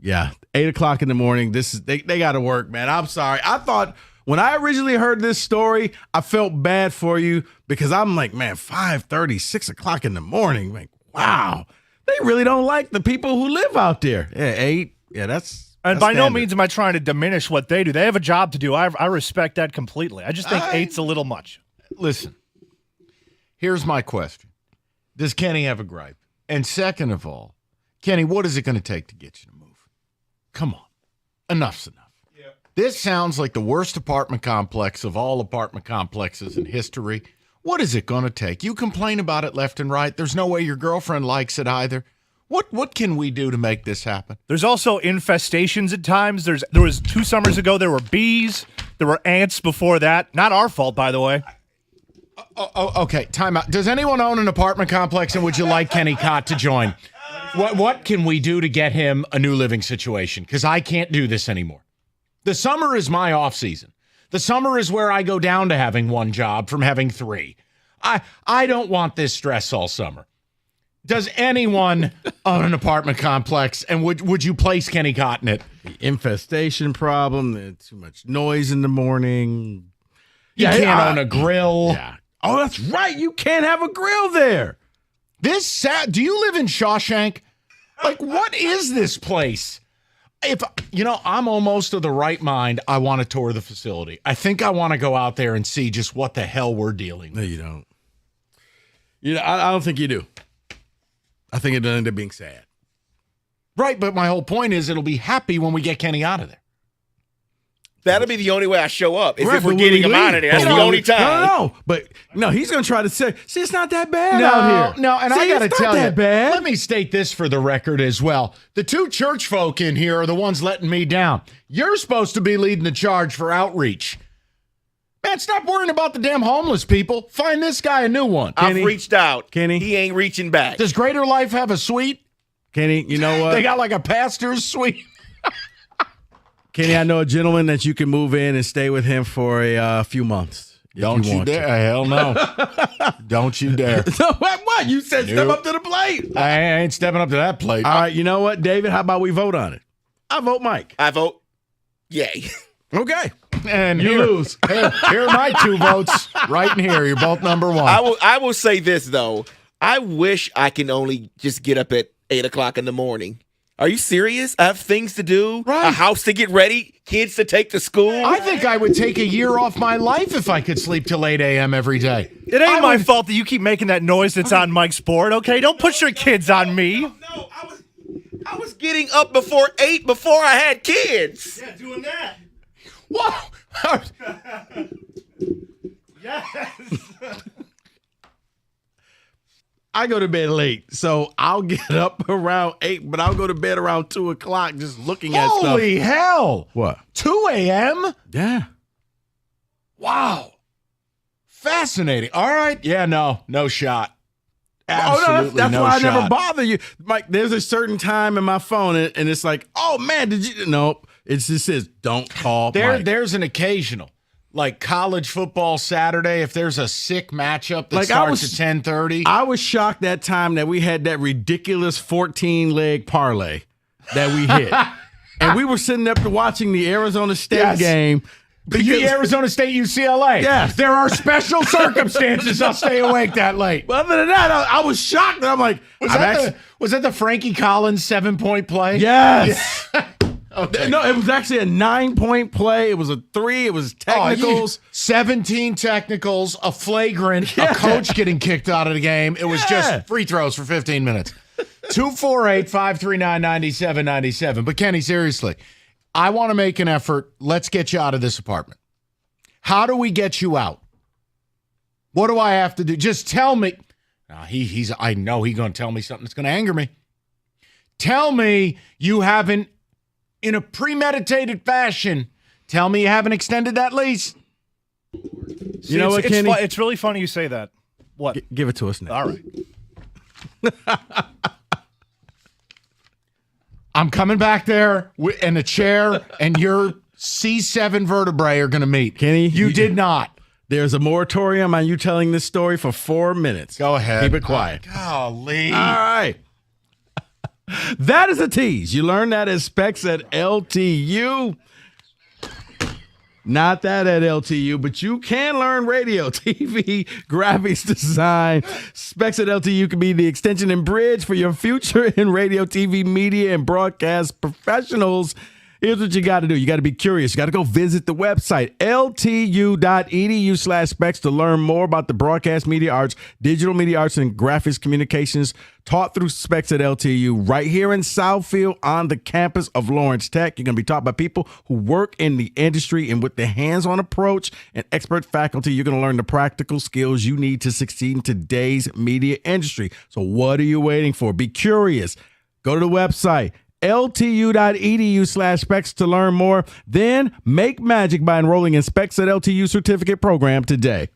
Yeah, 8 o'clock in the morning. They got to work, man. I'm sorry. I thought when I originally heard this story, I felt bad for you because I'm like, man, 5:30, 6 o'clock in the morning. Like, wow, they really don't like the people who live out there. Yeah, 8. Yeah, that's. And by no means am I trying to diminish what they do. They have a job to do. I respect that completely. I just think 8's a little much. Listen, here's my question: does Kenny have a gripe? And second of all, Kenny, what is it going to take to get you to move? Come on. Enough's enough. Yeah. This sounds like the worst apartment complex of all apartment complexes in history. What is it going to take? You complain about it left and right. There's no way your girlfriend likes it either. What can we do to make this happen? There's also infestations at times. There was 2 summers ago, there were bees. There were ants before that. Not our fault, by the way. Okay, time out. Does anyone own an apartment complex and would you like Kenny Cott to join? What can we do to get him a new living situation? Because I can't do this anymore. The summer is my off season. The summer is where I go down to having 1 job from having 3. I don't want this stress all summer. Does anyone own an apartment complex and would you place Kenny Cott in it? the infestation problem, the too much noise in the morning. You can't own a grill. Yeah. Oh, that's right. You can't have a grill there. Do you live in Shawshank? Like, what is this place? If I'm almost of the right mind, I want to tour the facility. I think I want to go out there and see just what the hell we're dealing with. No, you don't. I don't think you do. I think it'll end up being sad. Right, but my whole point is it'll be happy when we get Kenny out of there. That'll be the only way I show up. Is Right, if we're but getting when him we out of there. leave- That's the only time. No, he's going to try to say, see, it's not that bad out here. No, and See, I got to it's not tell you, that bad. let me state this for the record as well. The two church folk in here are the ones letting me down. You're supposed to be leading the charge for outreach. Man, stop worrying about the damn homeless people. Find this guy a new one. I've reached out. Kenny. He ain't reaching back. Does Greater Life have a suite? Kenny, you know what? They got like a pastor's suite. Kenny, I know a gentleman that you can move in and stay with him for a few months. Don't you dare. Hell no. Don't you dare. What? You said step Nope. up to the plate. I ain't stepping up to that plate. All right, you know what, David? How about we vote on it? I vote Mike. I vote yay. Okay. And You lose. Here are my two votes right in here. You're both number one. I will say this, though. I wish I can only just get up at 8 o'clock in the morning. Are you serious? I have things to do, a house to get ready, kids to take to school. I think I would take a year off my life if I could sleep till 8 a.m. every day. It ain't my fault that you keep making that noise that's on Mike's board, okay? Don't push your kids on me. I was getting up before 8 before I had kids. Yeah, doing that. Whoa. Yes. I go to bed late, so I'll get up around 8, but I'll go to bed around 2 o'clock just looking at stuff. Holy hell. What? 2 a.m.? Yeah. Wow. Fascinating. All right. Yeah, no shot. Oh, Absolutely no, that's no why shot. I never bother you. Mike, there's a certain time in my phone, and it's like, oh, man, did you? Nope. It just says, don't call Mike. There's an occasional. Like college football Saturday, if there's a sick matchup that starts at 10:30. I was shocked that time that we had that ridiculous 14-leg parlay that we hit. And we were sitting up watching the Arizona State game. The Arizona State UCLA. Yes. There are special circumstances I'll stay awake that late. But other than that, I was shocked. I'm like, was that the Frankie Collins 7-point play? Yes. Okay. No, it was actually a 9-point play. It was a 3. It was technicals. 17 technicals, a flagrant, a coach getting kicked out of the game. It was just free throws for 15 minutes. 248-539-9797. But Kenny, seriously, I want to make an effort. Let's get you out of this apartment. How do we get you out? What do I have to do? Just tell me. I know he's going to tell me something that's going to anger me. Tell me you haven't, in a premeditated fashion, tell me you haven't extended that lease. You know what, Kenny? It's really funny you say that. What? Give it to us now. All right. I'm coming back there in a chair, and your C7 vertebrae are going to meet. Kenny, you did not. There's a moratorium on you telling this story for 4 minutes. Go ahead. Keep it quiet. Golly. All right. That is a tease. You learned that as Specs at LTU. Not that at LTU, but you can learn radio, TV, graphics design. Specs at LTU can be the extension and bridge for your future in radio, TV, media, and broadcast professionals. Here's what you got to do. You got to be curious. You got to go visit the website, ltu.edu/specs, to learn more about the broadcast media arts, digital media arts, and graphics communications taught through Specs at LTU right here in Southfield on the campus of Lawrence Tech. You're going to be taught by people who work in the industry, and with the hands-on approach and expert faculty, you're going to learn the practical skills you need to succeed in today's media industry. So what are you waiting for? Be curious. Go to the website, ltu.edu/specs, to learn more. Then make magic by enrolling in Specs at LTU certificate program today.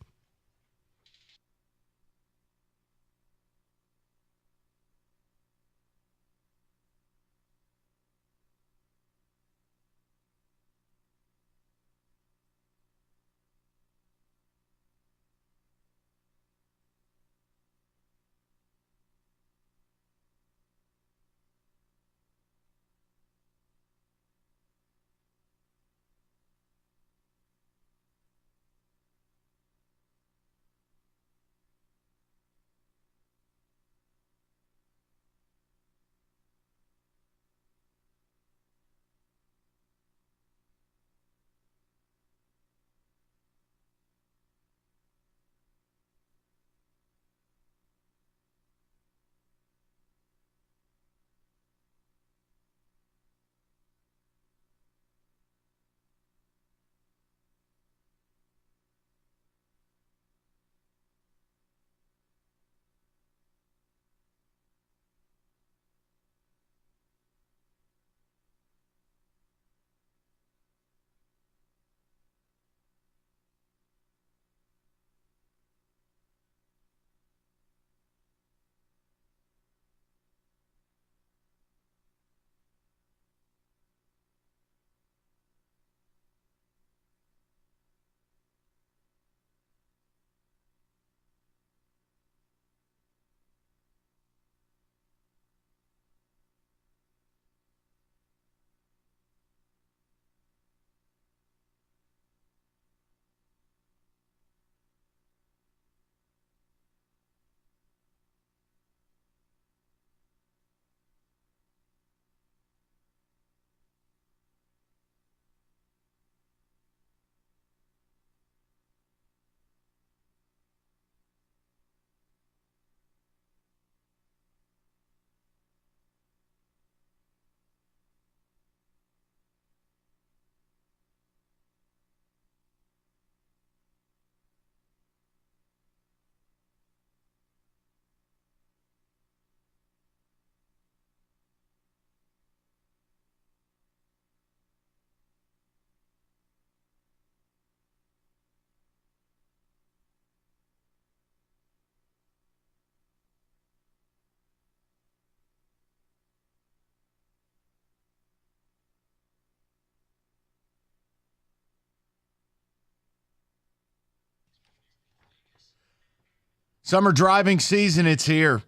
Summer driving season, it's here.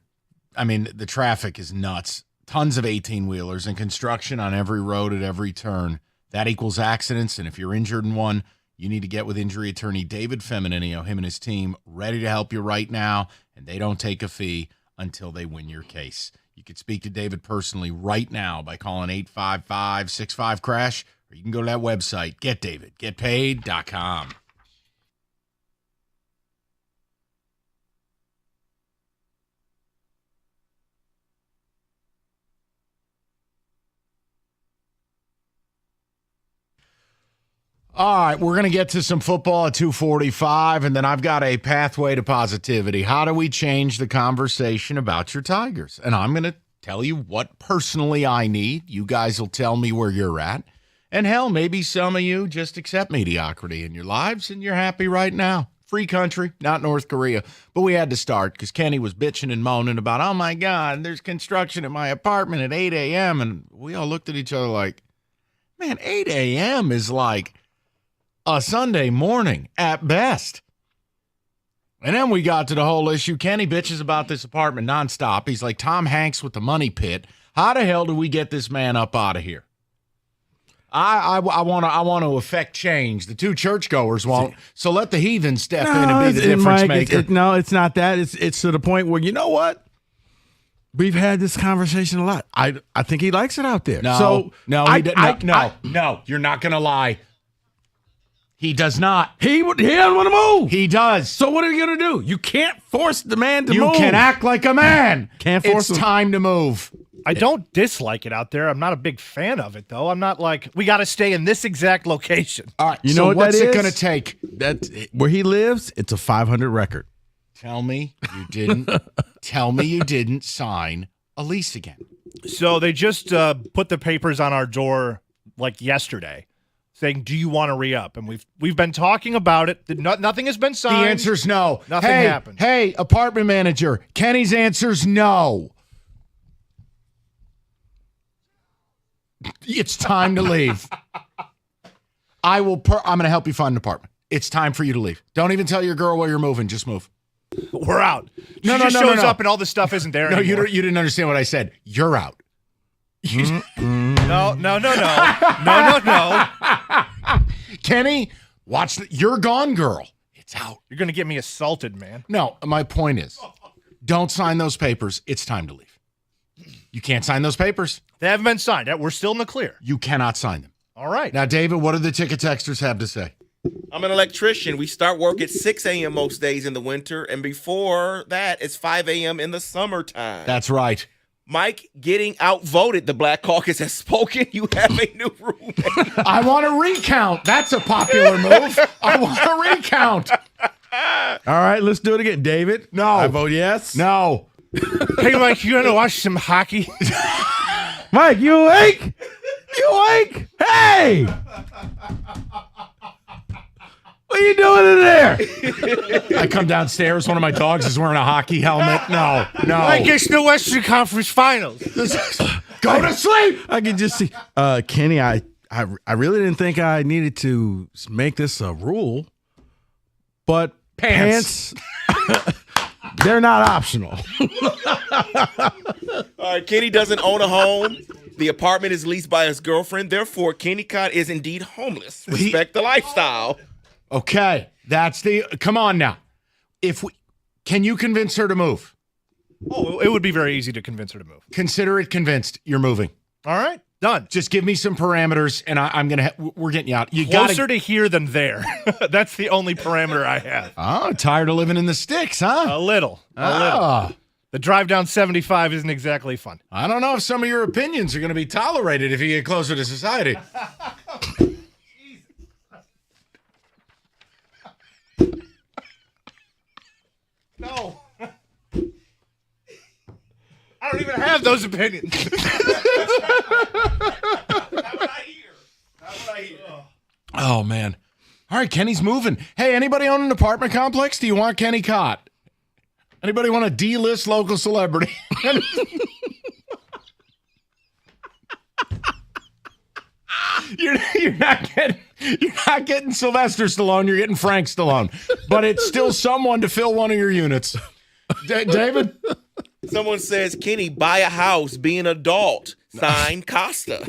I mean, the traffic is nuts. Tons of 18-wheelers and construction on every road at every turn. That equals accidents, and if you're injured in one, you need to get with injury attorney David Feminino, him and his team, ready to help you right now, and they don't take a fee until they win your case. You can speak to David personally right now by calling 855-65-CRASH, or you can go to that website, getdavidgetpaid.com. All right, we're going to get to some football at 2:45, and then I've got a pathway to positivity. How do we change the conversation about your Tigers? And I'm going to tell you what personally I need. You guys will tell me where you're at. And hell, maybe some of you just accept mediocrity in your lives, and you're happy right now. Free country, not North Korea. But we had to start because Kenny was bitching and moaning about, oh, my God, there's construction at my apartment at 8 a.m. And we all looked at each other like, man, 8 a.m. is like a Sunday morning at best. And then we got to the whole issue. Kenny bitches about this apartment nonstop. He's like Tom Hanks with the money pit. How the hell do we get this man up out of here? I want to affect change. The two churchgoers won't. So let the heathen step in and be the difference maker. No, it's not that. It's to the point where, you know what? We've had this conversation a lot. I think he likes it out there. No, you're not going to lie. He does not. He doesn't want to move. He does. So what are you going to do? You can't force the man to move. You can act like a man. Can't force him. It's time to move. I don't dislike it out there. I'm not a big fan of it, though. I'm not like, we got to stay in this exact location. All right. You know what's it going to take? Where he lives, it's a 500 record. Tell me you didn't. Tell me you didn't sign a lease again. So they just put the papers on our door like yesterday, saying, do you want to re-up? And we've been talking about it. Nothing has been signed. The answer's no. Nothing happened. Hey, apartment manager, Kenny's answer's no. It's time to leave. I'm going to help you find an apartment. It's time for you to leave. Don't even tell your girl where you're moving. Just move. We're out. She just shows up and all the stuff isn't there anymore. No, you didn't understand what I said. You're out. No. Kenny, watch. You're gone, girl. It's out. You're going to get me assaulted, man. No, my point is, don't sign those papers. It's time to leave. You can't sign those papers. They haven't been signed. We're still in the clear. You cannot sign them. All right. Now, David, what do the ticket texters have to say? I'm an electrician. We start work at 6 a.m. most days in the winter, and before that, it's 5 a.m. in the summertime. That's right. Mike getting outvoted. The Black Caucus has spoken. You have a new roommate. I want to recount. That's a popular move. I want to recount. All right, let's do it again. David? No. I vote yes. No. Hey, Mike, you want to watch some hockey? Mike, you awake? You awake? Hey! What are you doing in there? I come downstairs. One of my dogs is wearing a hockey helmet. No. Mike, it's the Western Conference Finals. Go to sleep. I can just see. Kenny, I really didn't think I needed to make this a rule, but pants they're not optional. All right, Kenny doesn't own a home. The apartment is leased by his girlfriend. Therefore, Kenny Cott is indeed homeless. Respect the lifestyle. Okay, come on now. Can you convince her to move? Oh, it would be very easy to convince her to move. Consider it convinced. You're moving. All right, done. Just give me some parameters, and we're getting you out. Closer to here than there. That's the only parameter I have. Oh, tired of living in the sticks, huh? A little. The drive down 75 isn't exactly fun. I don't know if some of your opinions are going to be tolerated if you get closer to society. No. I don't even have those opinions. Oh, man. All right, Kenny's moving. Hey, anybody own an apartment complex? Do you want Kenny Cott? Anybody want a D-list local celebrity? You're not getting Sylvester Stallone. You're getting Frank Stallone. But it's still someone to fill one of your units. David? Someone says, Kenny, buy a house, be an adult. Signed, Costa.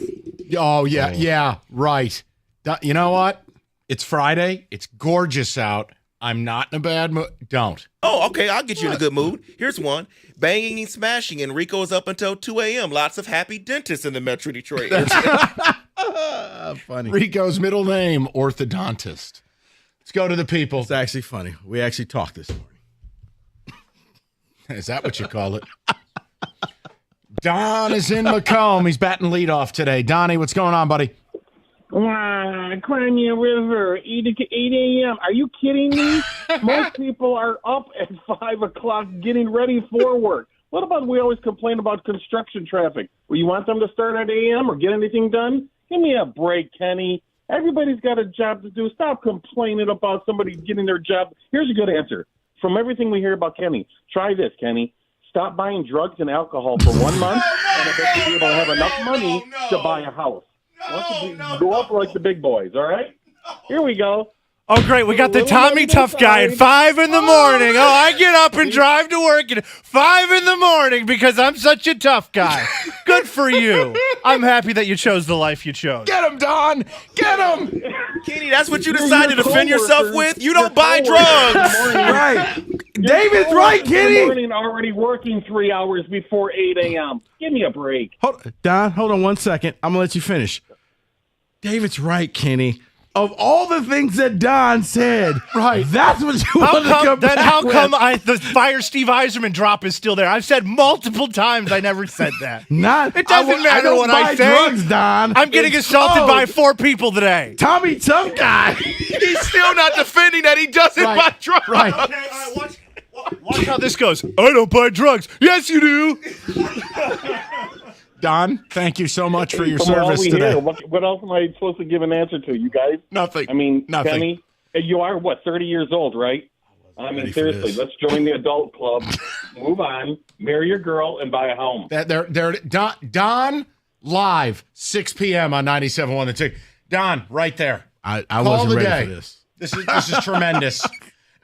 Oh, yeah, right. You know what? It's Friday. It's gorgeous out. I'm not in a bad mood. Don't. Oh, okay. I'll get you in a good mood. Here's one. Banging and smashing, and Rico's up until 2 a.m. Lots of happy dentists in the Metro Detroit area. Funny. Rico's middle name, orthodontist. Let's go to the people. It's actually funny. We actually talked this morning. Is that what you call it? Don is in Macomb. He's batting leadoff today. Donnie, what's going on, buddy? Crimea River, 8 a.m. Are you kidding me? Most people are up at 5 o'clock getting ready for work. What about we always complain about construction traffic? Well, you want them to start at a.m. or get anything done? Give me a break, Kenny. Everybody's got a job to do. Stop complaining about somebody getting their job. Here's a good answer. From everything we hear about Kenny, try this, Kenny. Stop buying drugs and alcohol for 1 month, and I bet you'll be able to have enough money to buy a house. Go up like the big boys, all right? Here we go. Oh, great. We got the Tommy Tough guy at 5 in the morning. Oh, I get up and drive to work at 5 in the morning because I'm such a tough guy. Good for you. I'm happy that you chose the life you chose. Get him, Don. Get him. Kenny, that's what you decided to defend yourself with? You don't buy drugs. Right. David's right, Kenny. Morning already working 3 hours before 8 a.m. Give me a break. Don, hold on 1 second. I'm going to let you finish. David's right, Kenny. Of all the things that Don said, right? That's what you want to come back How with. come the Fire Steve Eiserman drop is still there? I've said multiple times I never said that. Not. It doesn't matter what I say. Drugs, Don. I'm getting assaulted by 4 people today. Tommy Tough guy. He's still not defending that he doesn't buy drugs. Right. Okay, all right, watch how this goes. I don't buy drugs. Yes, you do. Don, thank you so much for your From all service we today. hear, what else am I supposed to give an answer to, you guys? Nothing. I mean, Nothing. Kenny, you are, 30 years old, right? I mean, ready for seriously, this. let's join the adult club. Move on, marry your girl, and buy a home. Don live, 6 p.m. on 97.1 The Tick. Don, right there. I Call wasn't the ready day. for this. This is tremendous.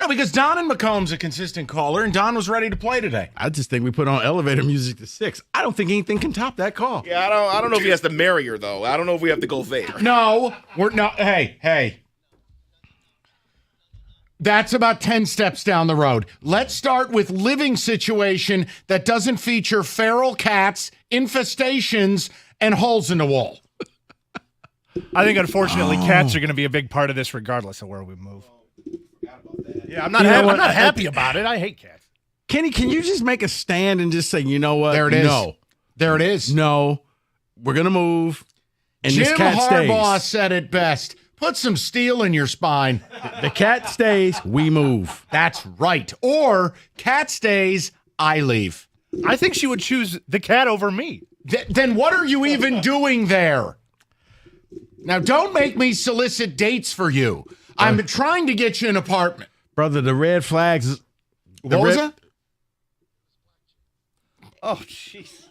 No, because Don in Macomb's a consistent caller, and Don was ready to play today. I just think we put on elevator music to 6. I don't think anything can top that call. Yeah, I don't know if he has to marry her, though. I don't know if we have to go there. No, we're not. Hey. That's about 10 steps down the road. Let's start with living situation that doesn't feature feral cats, infestations, and holes in the wall. I think, unfortunately, cats are going to be a big part of this regardless of where we move. Yeah, I'm not happy about it. I hate cats. Kenny, can you just make a stand and just say, you know what? There it is. No. There it is. No. We're going to move. And Jim this cat Harbaugh stays. said it best. Put some steel in your spine. The cat stays. We move. That's right. Or cat stays, I leave. I think she would choose the cat over me. Then what are you even doing there? Now, don't make me solicit dates for you. I'm trying to get you an apartment. Brother, the red flags. What was that? Oh, jeez.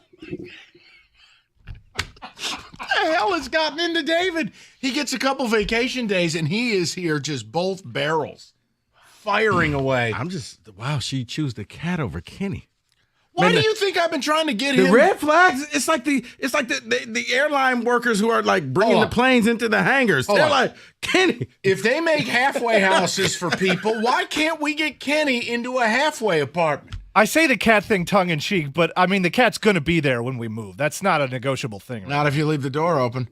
What the hell has gotten into David? He gets a couple vacation days, and he is here just both barrels, firing away. I'm just, wow, she choose the cat over Kenny. Why Man, do you think I've been trying to get The him? red flags, it's like the airline workers who are like bringing the planes into the hangars. They're like, Kenny. If they make halfway houses for people, why can't we get Kenny into a halfway apartment? I say the cat thing tongue in cheek, but I mean, the cat's going to be there when we move. That's not a negotiable thing. Not if you leave the door open.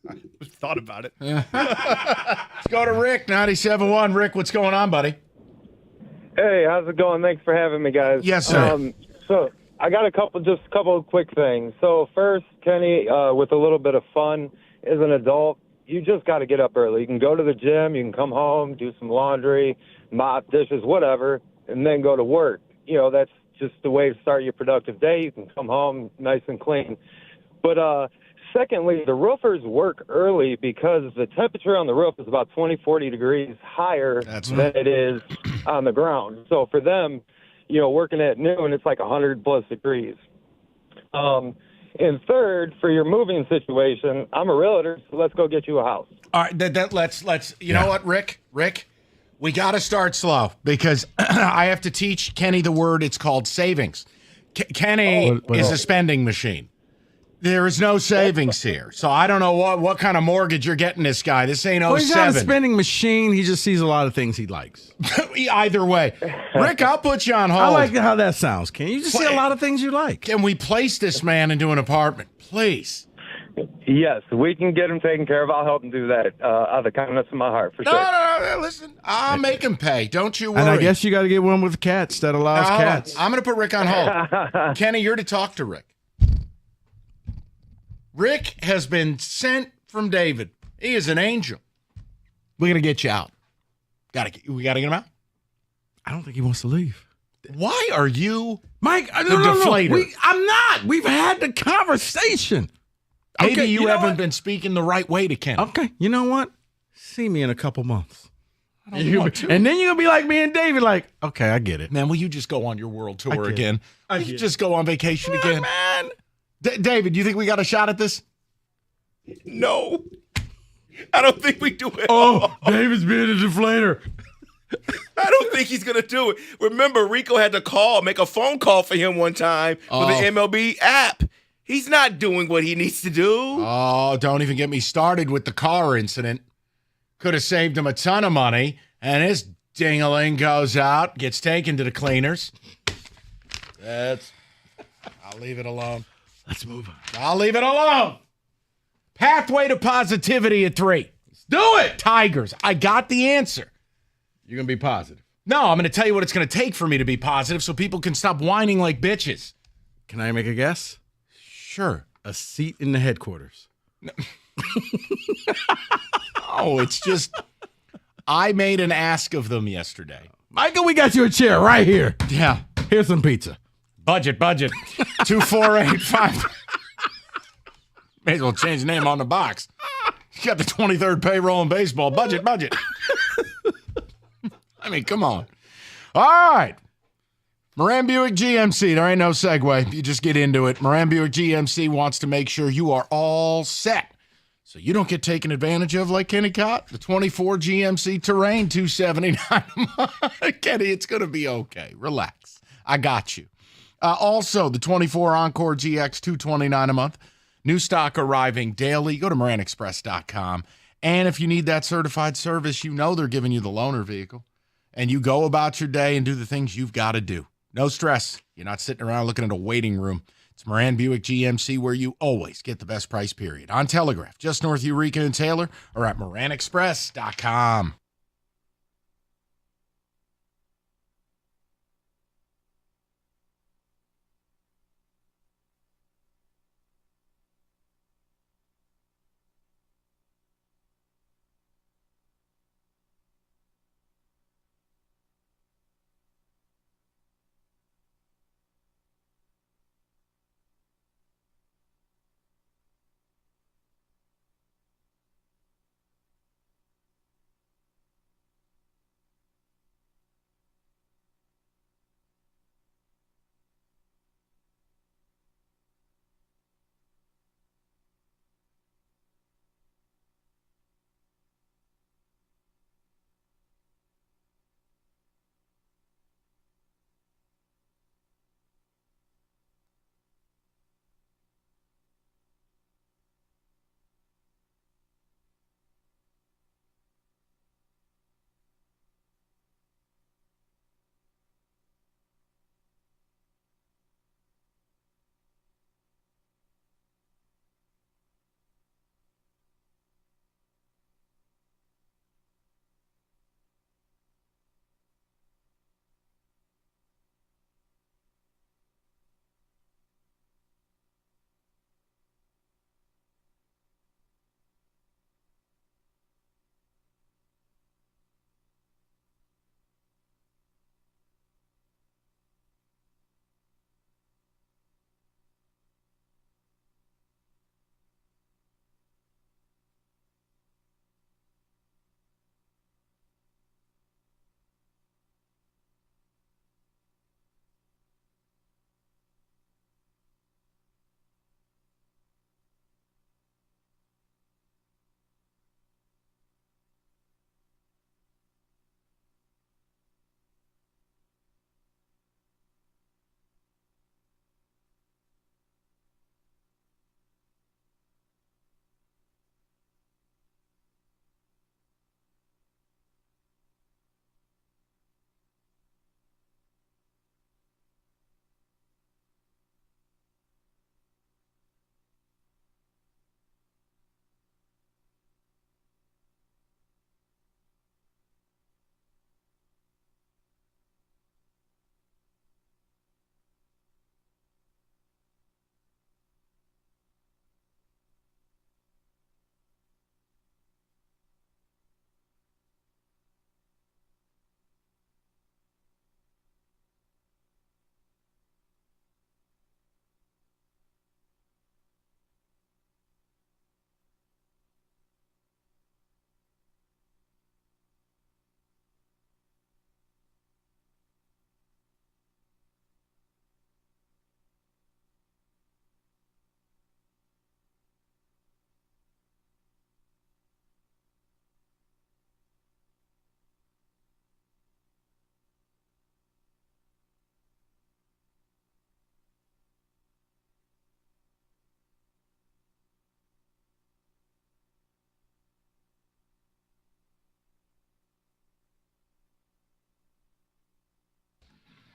I thought about it. Let's go to Rick, 97.1. Rick, what's going on, buddy? Hey, how's it going? Thanks for having me, guys. Yes, sir. So I got a couple of quick things. So first, Kenny, with a little bit of fun, as an adult, you just got to get up early. You can go to the gym, you can come home, do some laundry, mop dishes, whatever, and then go to work. You know, that's just the way to start your productive day. You can come home nice and clean. But secondly, the roofers work early because the temperature on the roof is about 20, 40 degrees higher than it is on the ground. So for them, you know, working at noon, it's like 100 plus degrees. And third, for your moving situation, I'm a realtor, so let's go get you a house. All right, let's. You know what, Rick? We got to start slow because I have to teach Kenny the word. It's called savings. Kenny is a spending machine. There is no savings here. So I don't know what kind of mortgage you're getting this guy. This ain't 07. Well, he's not a spending machine. He just sees a lot of things he likes. Either way. Rick, I'll put you on hold. I like how that sounds, Ken. You just see a lot of things you like. Can we place this man into an apartment, please? Yes, we can get him taken care of. I'll help him do that out of the kindness of my heart, for sure. No, listen. I'll make him pay. Don't you worry. And I guess you got to get one with cats that allows cats. I'm going to put Rick on hold. Kenny, you're to talk to Rick. Rick has been sent from David. He is an angel. We're going to get you out. We got to get him out? I don't think he wants to leave. Why are you Mike, the deflator? I'm not. We've had the conversation. Maybe Okay, you know haven't what? been speaking the right way to Kenny. Okay, you know what? See me in a couple months. I don't want to. And then you're going to be like me and David, like, okay, I get it. Man, will you just go on your world tour get again? it. Will you just go on vacation again? Man. David, you think we got a shot at this? No. I don't think we do it. Oh, David's being a deflator. I don't think he's going to do it. Remember, Rico had to make a phone call for him one time with the MLB app. He's not doing what he needs to do. Oh, don't even get me started with the car incident. Could have saved him a ton of money, and his ding-a-ling goes out, gets taken to the cleaners. I'll leave it alone. Let's move on. I'll leave it alone. Pathway to positivity at 3. Let's do it. Tigers. I got the answer. You're going to be positive. No, I'm going to tell you what it's going to take for me to be positive so people can stop whining like bitches. Can I make a guess? Sure. A seat in the headquarters. Oh, it's just I made an ask of them yesterday. Michael, we got you a chair right here. Yeah. Here's some pizza. Budget. 2485. May as well change the name on the box. You got the 23rd payroll in baseball. Budget. I mean, come on. All right. Moran Buick GMC. There ain't no segue. You just get into it. Moran Buick GMC wants to make sure you are all set so you don't get taken advantage of like Kenny Cott. The 24 GMC Terrain, $279 a month. Kenny, it's going to be okay. Relax. I got you. Also, the 24 Encore GX, $229 a month. New stock arriving daily. Go to MoranExpress.com. And if you need that certified service, you know they're giving you the loaner vehicle. And you go about your day and do the things you've got to do. No stress. You're not sitting around looking at a waiting room. It's Moran Buick GMC where you always get the best price, period. On Telegraph, just north of Eureka and Taylor, or at MoranExpress.com.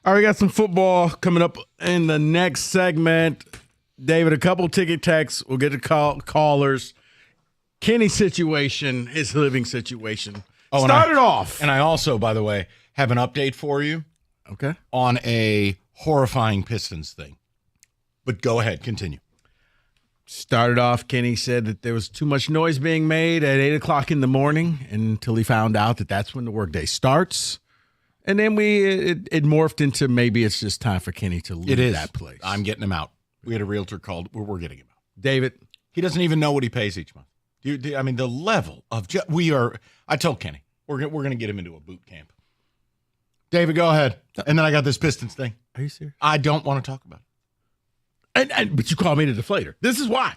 All right, we got some football coming up in the next segment. David, a couple ticket texts. We'll get to callers. Kenny's situation, his living situation. Start it off. And I also, by the way, have an update for you. Okay. On a horrifying Pistons thing. But go ahead, continue. Started off, Kenny said that there was too much noise being made at 8 o'clock in the morning until he found out that that's when the workday starts. And then it morphed into maybe it's just time for Kenny to leave that place. I'm getting him out. We had a realtor called. We're getting him out. David, he doesn't even know what he pays each month. I mean, the level of I told Kenny we're going to get him into a boot camp. David, go ahead. And then I got this Pistons thing. Are you serious? I don't want to talk about it. But you called me the deflator. This is why.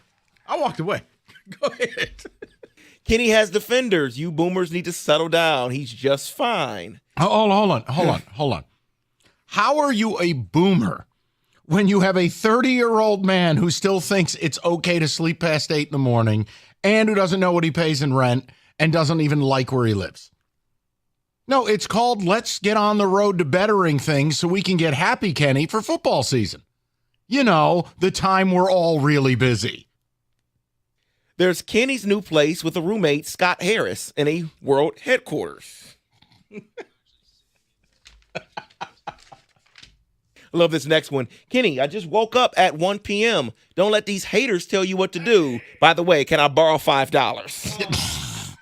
I walked away. Go ahead. Kenny has defenders. You boomers need to settle down. He's just fine. Hold on. How are you a boomer when you have a 30-year-old man who still thinks it's okay to sleep past 8 in the morning and who doesn't know what he pays in rent and doesn't even like where he lives? No, it's called let's get on the road to bettering things so we can get happy, Kenny, for football season. You know, the time we're all really busy. There's Kenny's new place with a roommate, Scott Harris, in a world headquarters. I love this next one. Kenny, I just woke up at 1 p.m. Don't let these haters tell you what to do. By the way, can I borrow $5?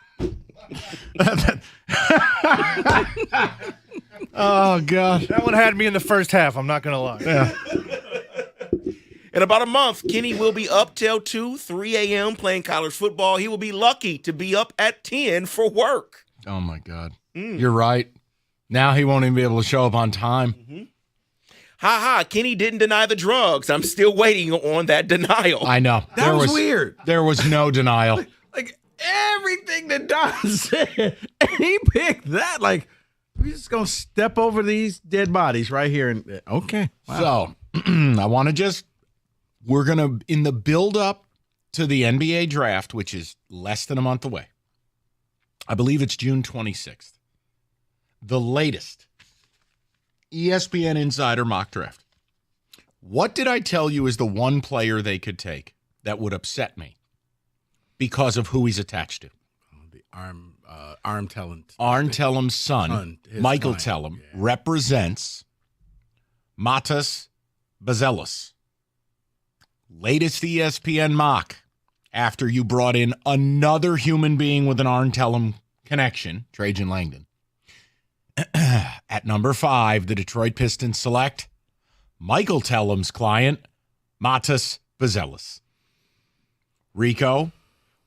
Oh, God. That one had me in the first half, I'm not going to lie. Yeah. In about a month, Kenny will be up till 2, 3 a.m. playing college football. He will be lucky to be up at 10 for work. Oh, my God. You're right. Now he won't even be able to show up on time. Mm-hmm. Ha, Kenny didn't deny the drugs. I'm still waiting on that denial. I know. That was weird. There was no denial. Like everything that Don said, and he picked that. Like, we're just going to step over these dead bodies right here. And okay. Wow. So I want to we're going to, in the build-up to the NBA draft, which is less than a month away, I believe it's June 26th, the latest ESPN Insider mock draft. What did I tell you is the one player they could take that would upset me because of who he's attached to? The Arm Talent. Arn Tellem's son, Michael Tellem, represents Matas Bazelis. Latest ESPN mock after you brought in another human being with an Arn Tellem connection, Trajan Langdon. At number 5, the Detroit Pistons select Michael Tellem's client, Matas Bazelis. Rico,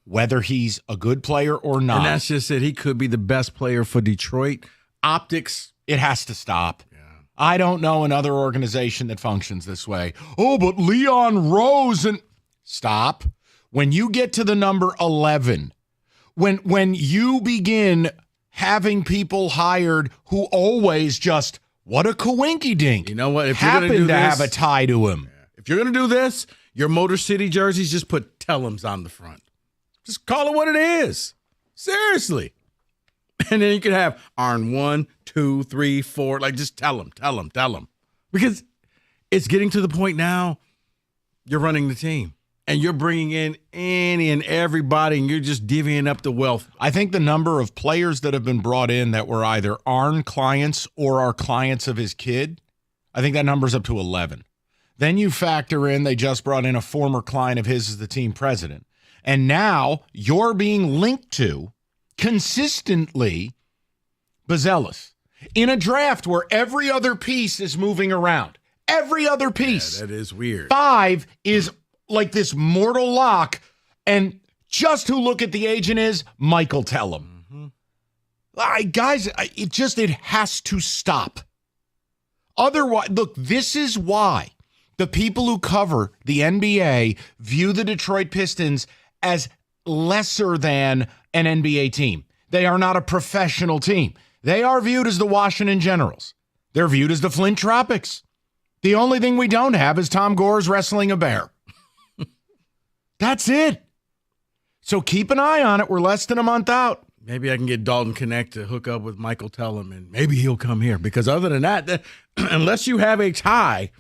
whether he's a good player or not. And that's just it. He could be the best player for Detroit. Optics. It has to stop. Yeah. I don't know another organization that functions this way. Oh, but Leon Rose and... Stop. When you get to the number 11, when you begin having people hired who always just, what a coinky-dink. You know what? If happen you're gonna do to this, have a tie to him. If you're going to do this, your Motor City jerseys, just put Tellem's on the front. Just call it what it is. Seriously. And then you could have Arn 1, 2, 3, 4. Like, just tell them. Because it's getting to the point now you're running the team. And you're bringing in any and everybody, and you're just divvying up the wealth. I think the number of players that have been brought in that were either Arn clients or are clients of his kid, I think that number's up to 11. Then you factor in they just brought in a former client of his as the team president. And now you're being linked to consistently Bazelis in a draft where every other piece is moving around. Every other piece. Yeah, that is weird. 5 is like this mortal lock, and just who look at the agent is Michael Tellem. Mm-hmm. Guys, it has to stop. Otherwise, look, this is why the people who cover the NBA view the Detroit Pistons as lesser than an NBA team. They are not a professional team. They are viewed as the Washington Generals. They're viewed as the Flint Tropics. The only thing we don't have is Tom Gore's wrestling a bear. That's it. So keep an eye on it. We're less than a month out. maybe I can get Dalton Connect to hook up with Michael Tellum, and maybe he'll come here. Because other than that, unless you have a tie,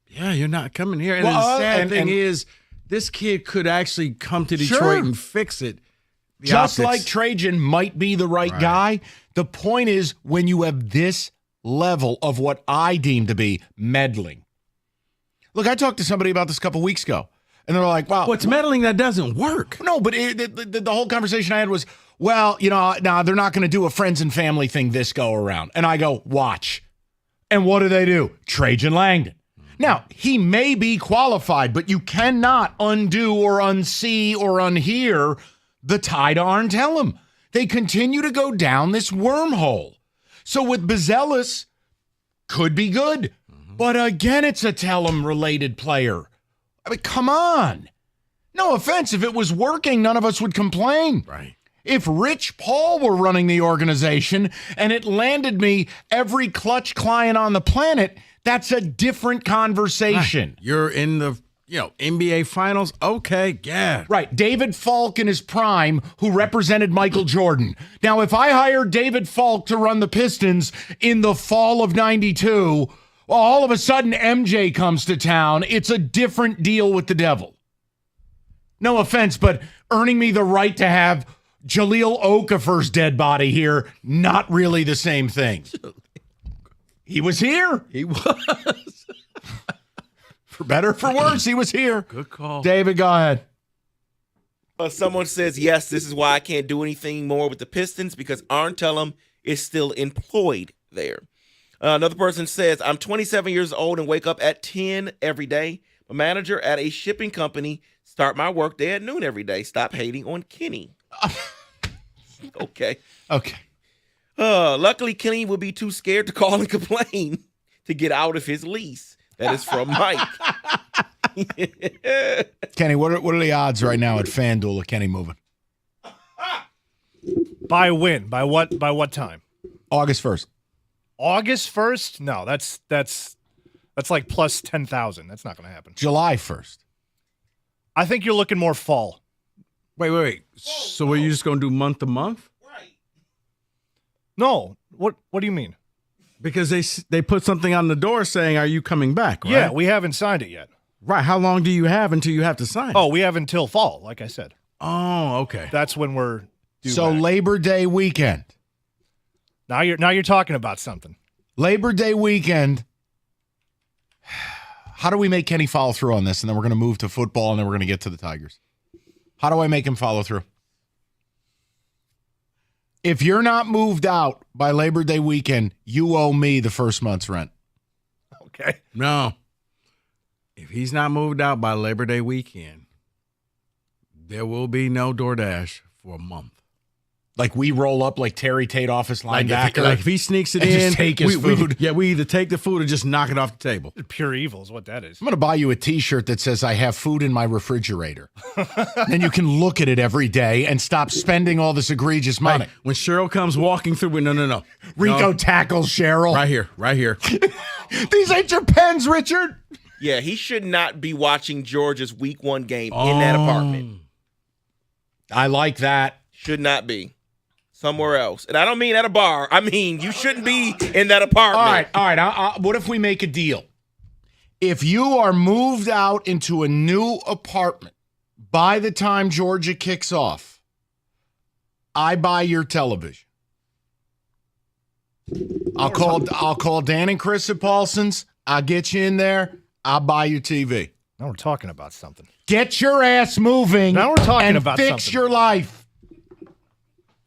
you're not coming here. And the sad thing is, this kid could actually come to Detroit and fix it. Just like Trajan might be the right guy. The point is, when you have this level of what I deem to be meddling. Look, I talked to somebody about this a couple weeks ago, and they were like, wow. What's meddling that doesn't work? No, but the whole conversation I had was, well, now they're not going to do a friends and family thing this go around. And I go, watch. And what do? Trajan Langdon. Now, he may be qualified, but you cannot undo or unsee or unhear the tie to Arn Tellum. They continue to go down this wormhole. So with Bizelis, could be good. But again, it's a Tellum-related player. I mean, come on. No offense. If it was working, none of us would complain. Right. If Rich Paul were running the organization and it landed me every clutch client on the planet, that's a different conversation. Right. You're in the NBA Finals. Okay, yeah. Right. David Falk in his prime, who represented Michael Jordan. Now, if I hired David Falk to run the Pistons in the fall of '92, all of a sudden MJ comes to town. It's a different deal with the devil. No offense, but earning me the right to have Jahlil Okafor's dead body here, not really the same thing. He was here. He was. For better or for worse, he was here. Good call. David, go ahead. Someone says, yes, this is why I can't do anything more with the Pistons, because Arn Tellum is still employed there. Another person says, I'm 27 years old and wake up at 10 every day. A manager at a shipping company, start my work day at noon every day. Stop hating on Kenny. Okay. Luckily, Kenny will be too scared to call and complain to get out of his lease. That is from Mike. Kenny, what are the odds right now at FanDuel of Kenny moving? By when? By what time? August 1st. August 1st? No, that's like plus 10,000. That's not going to happen. July 1st. I think you're looking more fall. Wait. So are you just going to do month to month? Right. No. What do you mean? Because they put something on the door saying, are you coming back, right? Yeah, we haven't signed it yet. Right. How long do you have until you have to sign? Oh, we have until fall, like I said. Oh, okay. That's when we're due So back. Labor Day weekend. Now you're talking about something. Labor Day weekend. How do we make Kenny follow through on this? And then we're going to move to football, and then we're going to get to the Tigers. How do I make him follow through? If you're not moved out by Labor Day weekend, you owe me the first month's rent. Okay. No. If he's not moved out by Labor Day weekend, there will be no DoorDash for a month. Like we roll up like Terry Tate office linebacker. Like if he sneaks it and in, just take his food. We either take the food or just knock it off the table. Pure evil is what that is. I'm going to buy you a T-shirt that says I have food in my refrigerator. Then you can look at it every day and stop spending all this egregious money. Hey, when Cheryl comes walking through, no. Rico tackles Cheryl. Right here. These ain't your pens, Richard. Yeah, he should not be watching Georgia's week 1 game in that apartment. I like that. Should not be. Somewhere else. And I don't mean at a bar. I mean, you shouldn't be in that apartment. All right. What if we make a deal? If you are moved out into a new apartment by the time Georgia kicks off, I buy your television. I'll call Dan and Chris at Paulson's. I'll get you in there. I'll buy your TV. Now we're talking about something. Get your ass moving. Now we're talking and about fix something. your life.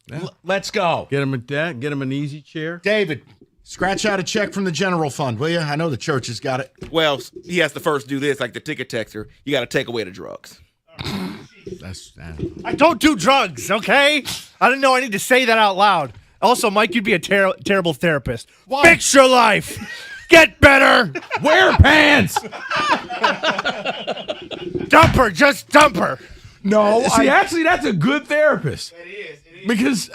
Yeah. Let's go. Get him an easy chair. David, scratch out a check from the general fund, will you? I know the church has got it. Well, he has to first do this, like the ticket texter. You got to take away the drugs. I don't do drugs, okay? I didn't know I need to say that out loud. Also, Mike, you'd be a terrible therapist. Why? Fix your life. Get better. Wear pants. Dump her. Just dump her. No. Actually, that's a good therapist. It is. Because,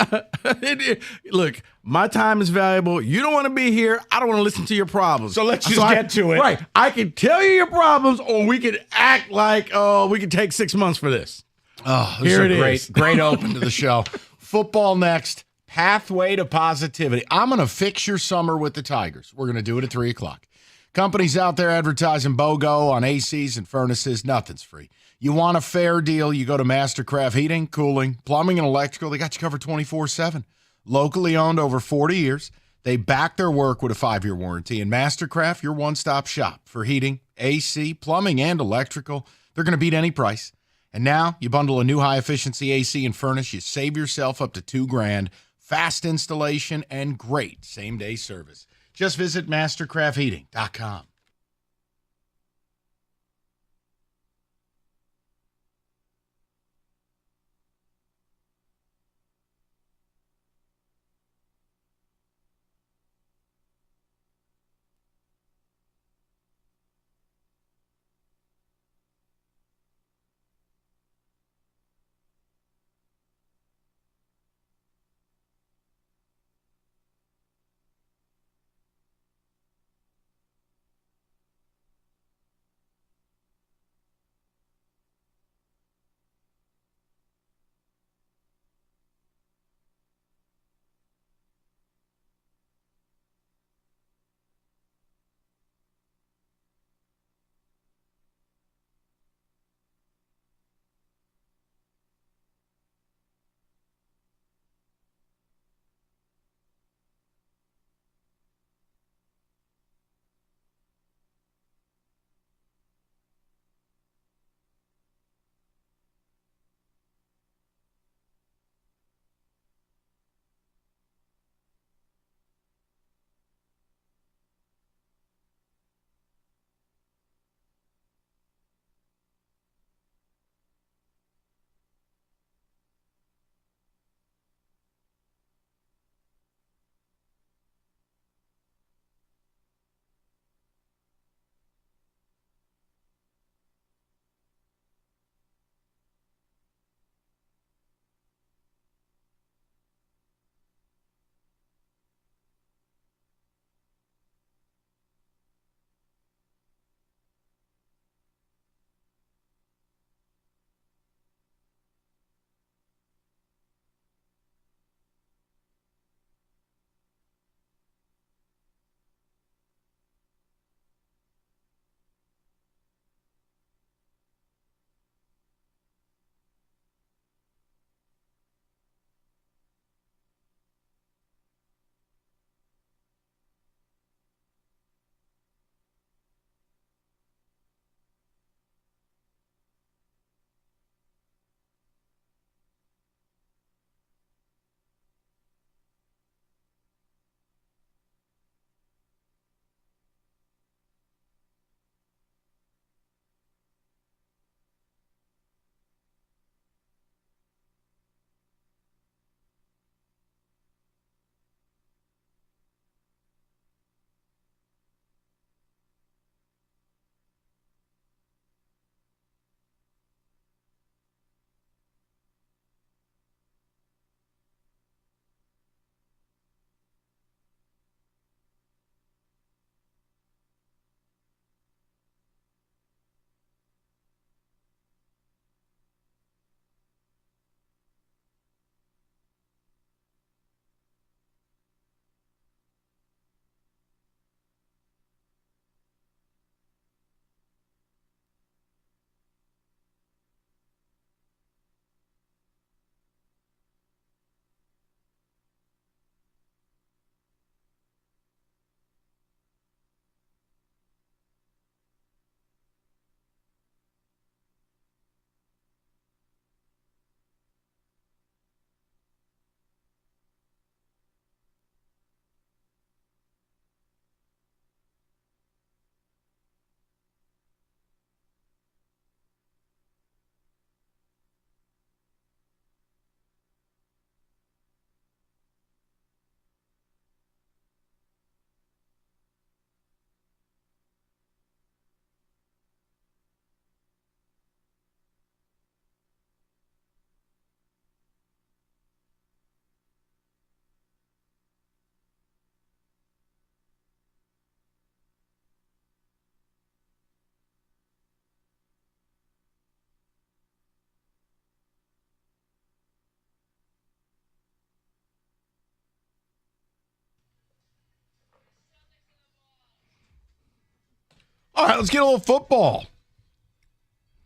look, my time is valuable. You don't want to be here. I don't want to listen to your problems. So let's just get to it. Right. I can tell you your problems, or we could act like, we could take 6 months for this. Oh, this Here is it a is. great open to the show. Football next. Pathway to positivity. I'm going to fix your summer with the Tigers. We're going to do it at 3 o'clock. Companies out there advertising BOGO on ACs and furnaces, nothing's free. You want a fair deal, you go to Mastercraft Heating, Cooling, Plumbing, and Electrical. They got you covered 24/7. Locally owned over 40 years. They back their work with a 5-year warranty. And Mastercraft, your one-stop shop for heating, AC, plumbing, and electrical. They're going to beat any price. And now you bundle a new high-efficiency AC and furnace. You save yourself up to $2,000. Fast installation and great same-day service. Just visit mastercraftheating.com. All right, let's get a little football.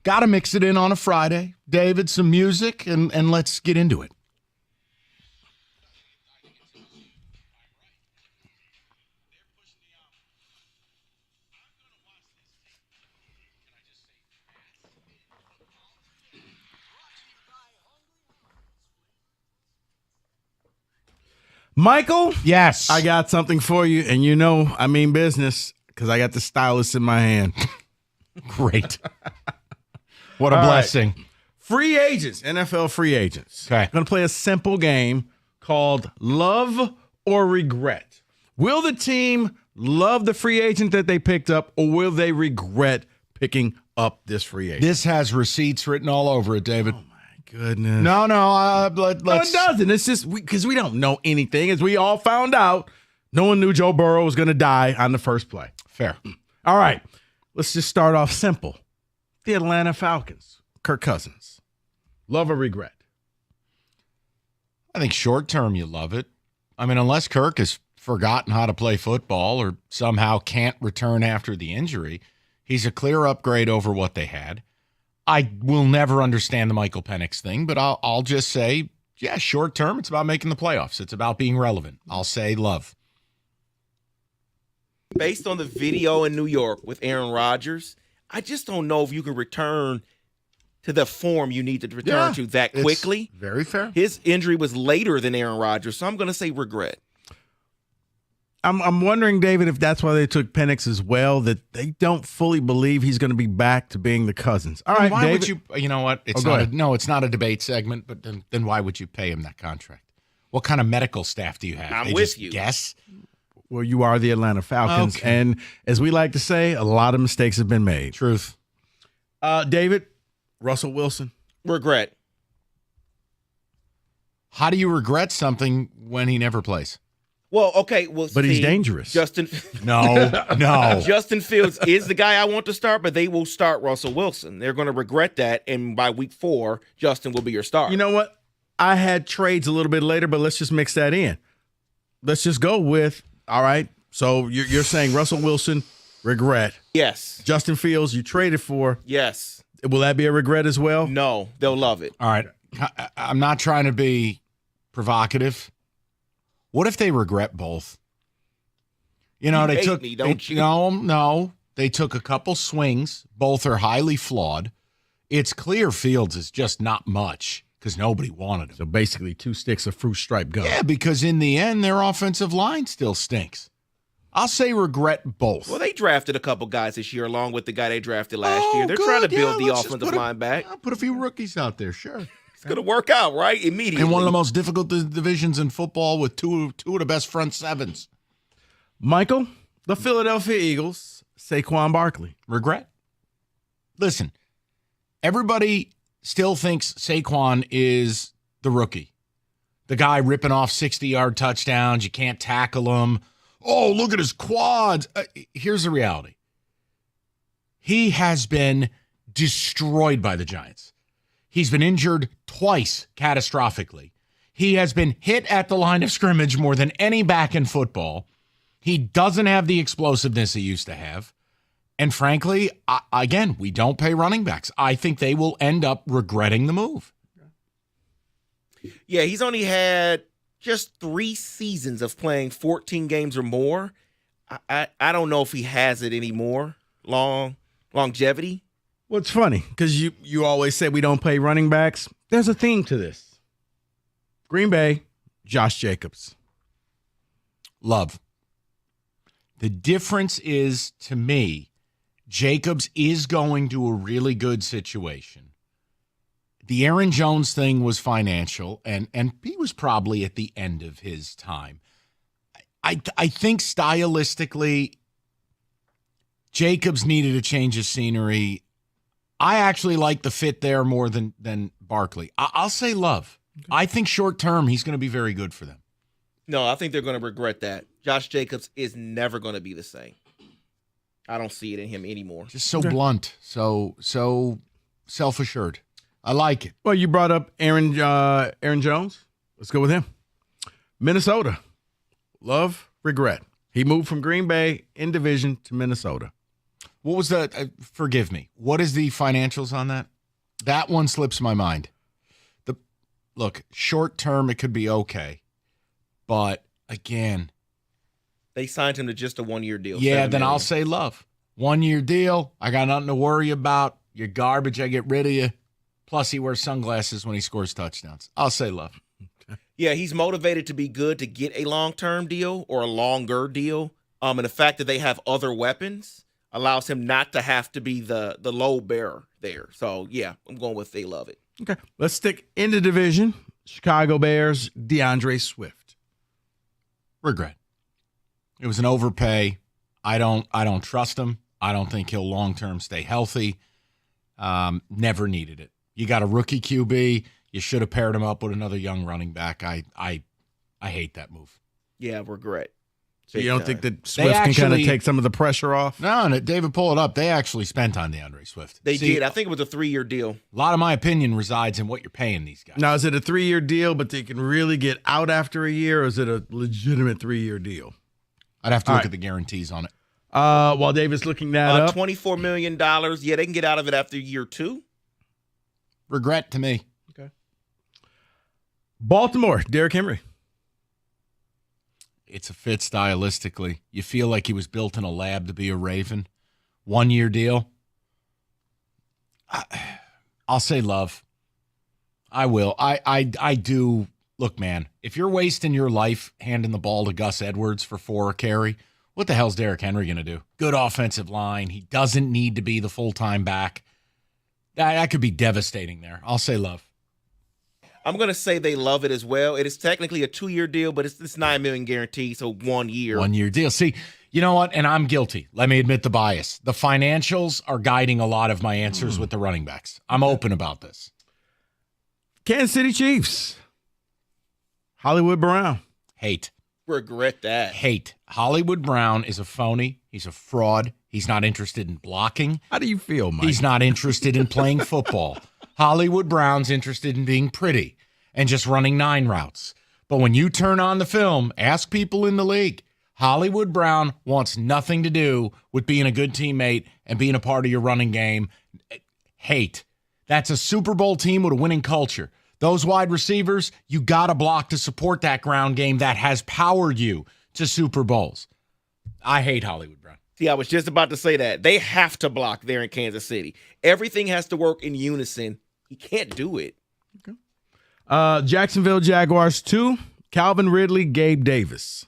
Got to mix it in on a Friday. David, some music, and let's get into it. Michael? Yes. I got something for you, and you know I mean business because I got the stylus in my hand. Great. What a All blessing. right. Free agents, NFL free agents. Okay. Going to play a simple game called Love or Regret. Will the team love the free agent that they picked up, or will they regret picking up this free agent? This has receipts written all over it, David. Goodness. No, Let's. No, it doesn't. It's just because we don't know anything. As we all found out, no one knew Joe Burrow was going to die on the first play. Fair. All right. Let's just start off simple. The Atlanta Falcons. Kirk Cousins. Love or regret? I think short term you love it. I mean, unless Kirk has forgotten how to play football or somehow can't return after the injury, he's a clear upgrade over what they had. I will never understand the Michael Penix thing, but I'll just say, yeah, short term, it's about making the playoffs. It's about being relevant. I'll say love. Based on the video in New York with Aaron Rodgers, I just don't know if you can return to the form you need to return to that quickly. Very fair. His injury was later than Aaron Rodgers, so I'm going to say regret. I'm wondering, David, if that's why they took Penix as well, that they don't fully believe he's going to be back to being the Cousins. All right, why David. would you know what? It's go not ahead. no, it's not a debate segment, but then why would you pay him that contract? What kind of medical staff do you have? I'm They with just you. Guess? Well, you are the Atlanta Falcons, Okay. and as we like to say, a lot of mistakes have been made. Truth. David, Russell Wilson. Regret. How do you regret something when he never plays? Well, okay. Well, But he's see, dangerous. Justin. No. Justin Fields is the guy I want to start, but they will start Russell Wilson. They're going to regret that, and by week 4, Justin will be your star. You know what? I had trades a little bit later, but let's just mix that in. Let's just go with, all right, so you're saying Russell Wilson, regret. Yes. Justin Fields, you traded for. Yes. Will that be a regret as well? No, they'll love it. All right. I'm not trying to be provocative. What if they regret both? You know, You they hate took me, don't you? No. They took a couple swings. Both are highly flawed. It's clear Fields is just not much because nobody wanted him. So basically 2 sticks of fruit stripe gum. Yeah, because in the end, their offensive line still stinks. I'll say regret both. Well, they drafted a couple guys this year along with the guy they drafted last year. They're trying to build the offensive line back. I'll put a few rookies out there, sure. It's going to work out, right? Immediately. In one of the most difficult divisions in football with two of the best front sevens. Michael, the Philadelphia Eagles, Saquon Barkley. Regret? Listen, everybody still thinks Saquon is the rookie. The guy ripping off 60-yard touchdowns. You can't tackle him. Oh, look at his quads. Here's the reality. He has been destroyed by the Giants. He's been injured twice catastrophically. He has been hit at the line of scrimmage more than any back in football. He doesn't have the explosiveness he used to have. And frankly, again, we don't pay running backs. I think they will end up regretting the move. Yeah, he's only had just 3 seasons of playing 14 games or more. I don't know if he has it anymore. Longevity. Well, it's funny because you always say we don't pay running backs. There's a theme to this. Green Bay, Josh Jacobs. Love. The difference is, to me, Jacobs is going to a really good situation. The Aaron Jones thing was financial, and he was probably at the end of his time. I think stylistically, Jacobs needed a change of scenery. I actually like the fit there more than Barkley. I'll say love. Okay. I think short term, he's going to be very good for them. No, I think they're going to regret that. Josh Jacobs is never going to be the same. I don't see it in him anymore. Just so blunt, so self-assured. I like it. Well, you brought up Aaron Jones. Let's go with him. Minnesota. Love, regret. He moved from Green Bay in division to Minnesota. What was the? Forgive me. What is the financials on that? That one slips my mind. Look, short term it could be okay, but again, They signed him to just a 1-year deal. yeah. $7 Then million. I'll say love. 1-year deal. I got nothing to worry about. You're garbage. I get rid of you. Plus, he wears sunglasses when he scores touchdowns. I'll say love. Yeah, he's motivated to be good to get a long-term deal or a longer deal. And the fact that they have other weapons allows him not to have to be the load bearer there. So, yeah, I'm going with they love it. Okay. Let's stick in the division. Chicago Bears, DeAndre Swift. Regret. It was an overpay. I don't trust him. I don't think he'll long-term stay healthy. Never needed it. You got a rookie QB. You should have paired him up with another young running back. I hate that move. Yeah, regret. So you don't think Big time. that Swift can kind of take some of the pressure off? No, David, pull it up. They actually spent on DeAndre Swift. They did. I think it was a 3-year deal. A lot of my opinion resides in what you're paying these guys. Now, is it a 3-year deal, but they can really get out after a year, or is it a legitimate 3-year deal? I'd have to All look right. at the guarantees on it. While David's looking that up. $24 million. Yeah, they can get out of it after year 2. Regret to me. Okay. Baltimore, Derrick Henry. It's a fit stylistically. You feel like he was built in a lab to be a Raven. 1-year deal. I'll say love. I will. I do. Look, man, if you're wasting your life handing the ball to Gus Edwards for 4 a carry, what the hell's Derrick Henry going to do? Good offensive line. He doesn't need to be the full-time back. That could be devastating there. I'll say love. I'm going to say they love it as well. It is technically a 2-year deal, but it's $9 million guaranteed, so 1 year. 1-year deal. See, you know what? And I'm guilty. Let me admit the bias. The financials are guiding a lot of my answers with the running backs. I'm open about this. Kansas City Chiefs. Hollywood Brown. Hate. Regret that. Hate. Hollywood Brown is a phony. He's a fraud. He's not interested in blocking. How do you feel, Mike? He's not interested in playing football. Hollywood Brown's interested in being pretty and just running 9 routes. But when you turn on the film, ask people in the league, Hollywood Brown wants nothing to do with being a good teammate and being a part of your running game. Hate. That's a Super Bowl team with a winning culture. Those wide receivers, you got to block to support that ground game that has powered you to Super Bowls. I hate Hollywood Brown. See, I was just about to say that. They have to block there in Kansas City. Everything has to work in unison. He can't do it. Jacksonville Jaguars 2. Calvin Ridley, Gabe Davis.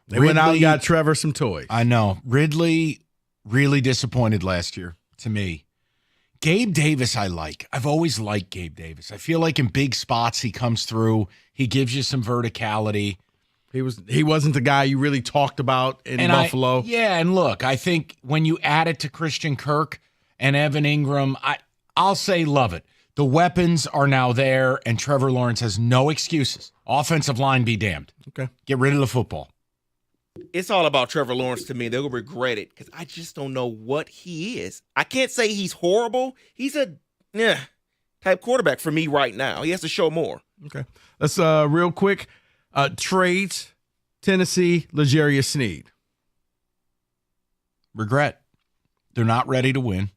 They went out and got Trevor some toys. I know. Ridley really disappointed last year to me. Gabe Davis I like. I've always liked Gabe Davis. I feel like in big spots he comes through. He gives you some verticality. He wasn't the guy you really talked about in Buffalo. And look, I think when you add it to Christian Kirk and Evan Ingram, I'll say love it. The weapons are now there, and Trevor Lawrence has no excuses. Offensive line be damned. Okay. Get rid of the football. It's all about Trevor Lawrence to me. They'll regret it because I just don't know what he is. I can't say he's horrible. He's a type quarterback for me right now. He has to show more. Okay. Let's real quick. Trades, Tennessee, L'Jarius Sneed. Regret. They're not ready to win.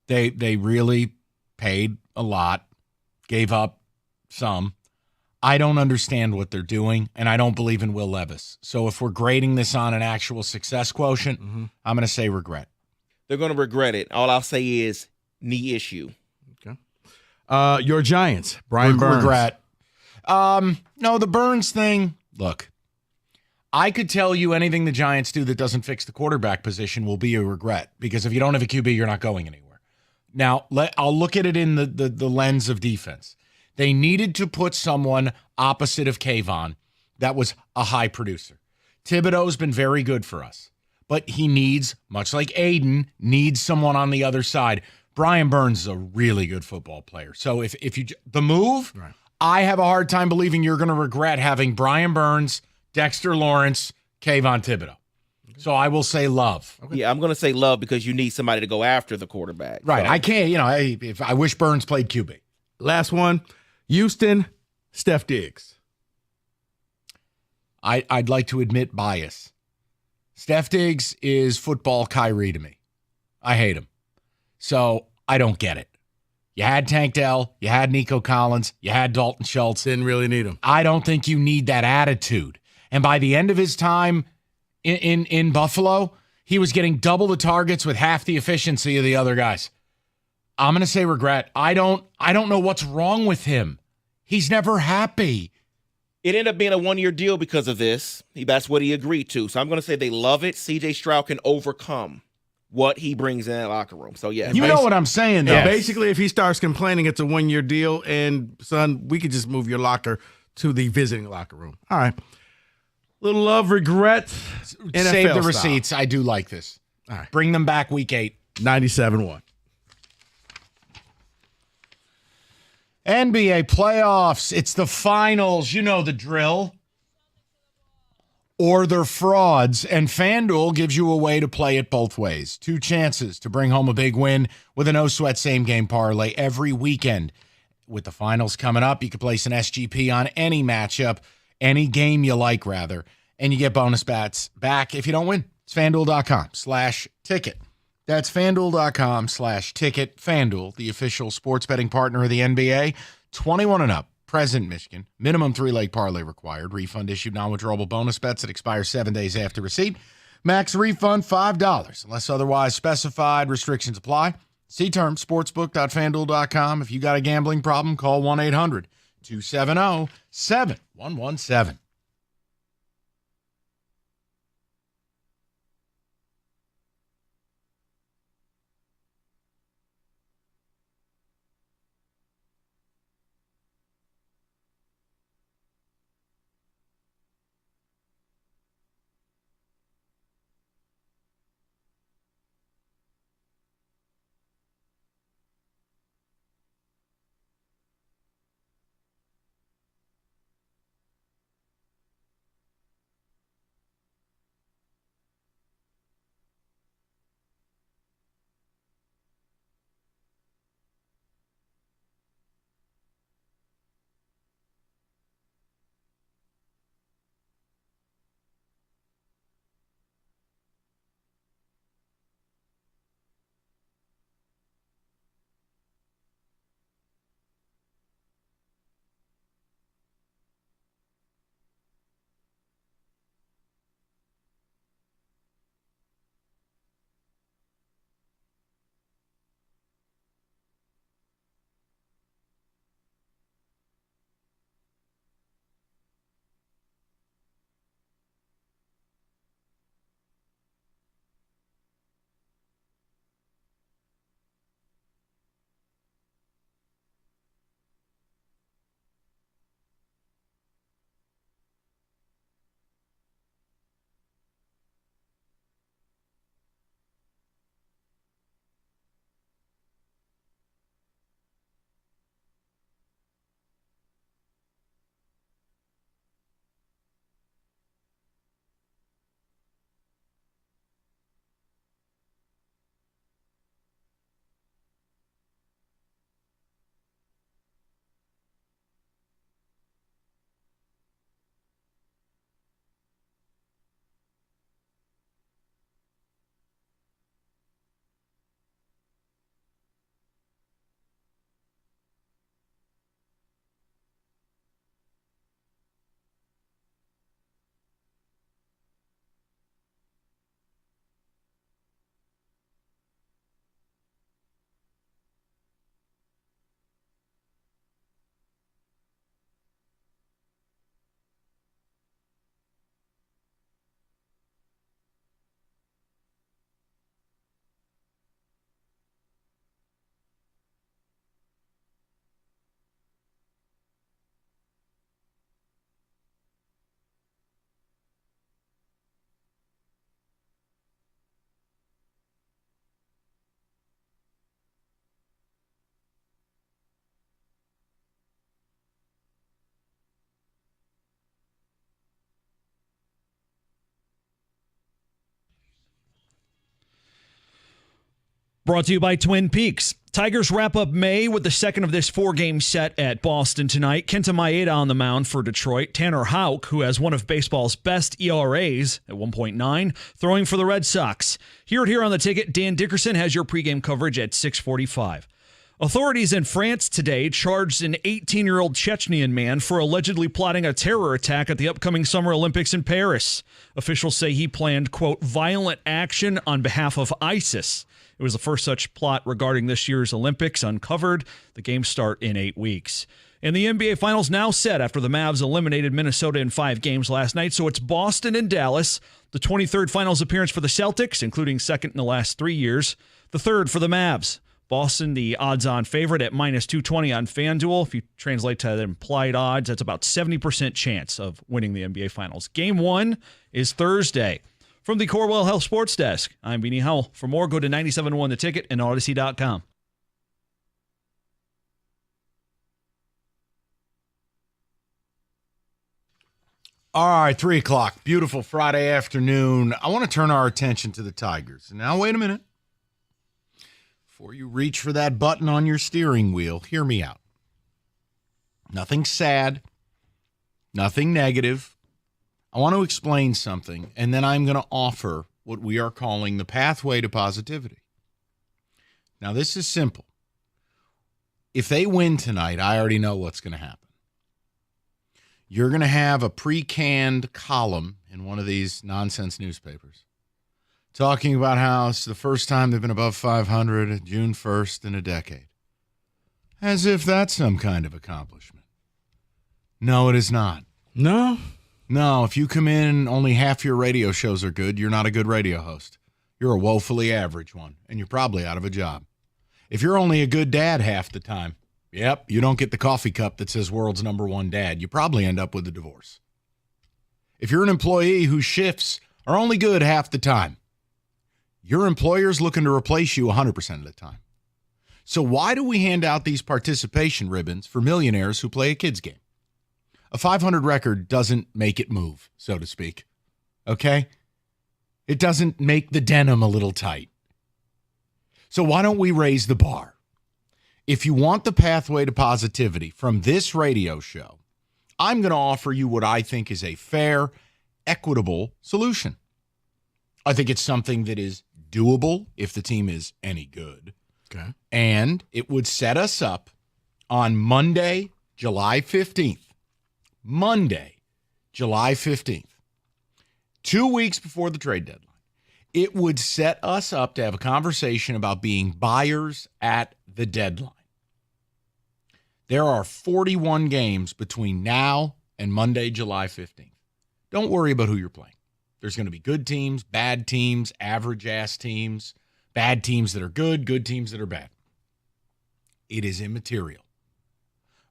They really paid a lot, gave up some. I don't understand what they're doing, and I don't believe in Will Levis. So if we're grading this on an actual success quotient, I'm going to say regret. They're going to regret it. All I'll say is knee issue. Okay. Your Giants, Brian Burns. Regret. No, the Burns thing, look, I could tell you anything the Giants do that doesn't fix the quarterback position will be a regret, because if you don't have a QB, you're not going anywhere. Now, I'll look at it in the lens of defense. They needed to put someone opposite of Kayvon that was a high producer. Thibodeau's been very good for us, but he needs, much like Aiden, needs someone on the other side. Brian Burns is a really good football player. So if you the move, right. I have a hard time believing you're going to regret having Brian Burns, Dexter Lawrence, Kayvon Thibodeau. So I will say love. Okay. Yeah, I'm going to say love because you need somebody to go after the quarterback. Right. So. I can't, if I wish Burns played QB. Last one, Houston, Steph Diggs. I'd like to admit bias. Steph Diggs is football Kyrie to me. I hate him. So I don't get it. You had Tank Dell, you had Nico Collins, you had Dalton Schultz. Didn't really need him. I don't think you need that attitude. And by the end of his time in Buffalo, he was getting double the targets with half the efficiency of the other guys. I'm going to say regret. I don't know what's wrong with him. He's never happy. It ended up being a one-year deal because of this. That's what he agreed to. So I'm going to say they love it. C.J. Stroud can overcome what he brings in that locker room. So, yeah. You know what I'm saying, though. Yeah. Basically, if he starts complaining, it's a one-year deal, and, son, we could just move your locker to the visiting locker room. All right. Little love, regret, NFL Save the style. receipts. I do like this. All right. Bring them back week 8. 97-1. NBA playoffs. It's the finals. You know the drill. Or they're frauds. And FanDuel gives you a way to play it both ways. 2 chances to bring home a big win with a no-sweat same-game parlay every weekend. With the finals coming up, you can place an SGP on any matchup, any game you like, rather. And you get bonus bets back if you don't win. It's FanDuel.com/ticket. That's FanDuel.com/ticket. FanDuel, the official sports betting partner of the NBA. 21 and up. Present Michigan. Minimum 3-leg parlay required. Refund issued non-withdrawable bonus bets that expire 7 days after receipt. Max refund $5 unless otherwise specified. Restrictions apply. See terms. Sportsbook.fanduel.com. If you got a gambling problem, call 1-800-270-7117. Brought to you by Twin Peaks. Tigers wrap up May with the second of this 4-game set at Boston tonight. Kenta Maeda on the mound for Detroit. Tanner Houck, who has one of baseball's best ERAs at 1.9, throwing for the Red Sox. Hear it here on the ticket. Dan Dickerson has your pregame coverage at 6:45. Authorities in France today charged an 18-year-old Chechnyan man for allegedly plotting a terror attack at the upcoming Summer Olympics in Paris. Officials say he planned, quote, violent action on behalf of ISIS. It was the first such plot regarding this year's Olympics uncovered. The games start in 8 weeks. And the NBA Finals now set after the Mavs eliminated Minnesota in 5 games last night. So it's Boston and Dallas. The 23rd Finals appearance for the Celtics, including second in the last 3 years. The third for the Mavs. Boston, the odds-on favorite at -220 on FanDuel. If you translate to the implied odds, that's about 70% chance of winning the NBA Finals. Game 1 is Thursday. From the Corwell Health Sports Desk, I'm Beanie Howell. For more, go to 97.1 The Ticket and Odyssey.com. All right, 3 o'clock. Beautiful Friday afternoon. I want to turn our attention to the Tigers. Now, wait a minute. Before you reach for that button on your steering wheel, hear me out. Nothing sad. Nothing negative. I want to explain something, and then I'm going to offer what we are calling the pathway to positivity. Now, this is simple. If they win tonight, I already know what's going to happen. You're going to have a pre-canned column in one of these nonsense newspapers talking about how it's the first time they've been above 500, June 1st in a decade. As if that's some kind of accomplishment. No, it is not. No? No, if you come in and only half your radio shows are good, you're not a good radio host. You're a woefully average one, and you're probably out of a job. If you're only a good dad half the time, yep, you don't get the coffee cup that says world's #1 dad, you probably end up with a divorce. If you're an employee whose shifts are only good half the time, your employer's looking to replace you 100% of the time. So why do we hand out these participation ribbons for millionaires who play a kids game? A 500 record doesn't make it move, so to speak. Okay? It doesn't make the denim a little tight. So why don't we raise the bar? If you want the pathway to positivity from this radio show, I'm going to offer you what I think is a fair, equitable solution. I think it's something that is doable if the team is any good. Okay. And it would set us up on Monday, July 15th. Monday, July 15th. 2 weeks before the trade deadline. It would set us up to have a conversation about being buyers at the deadline. There are 41 games between now and Monday, July 15th. Don't worry about who you're playing. There's going to be good teams, bad teams, average-ass teams, bad teams that are good, good teams that are bad. It is immaterial.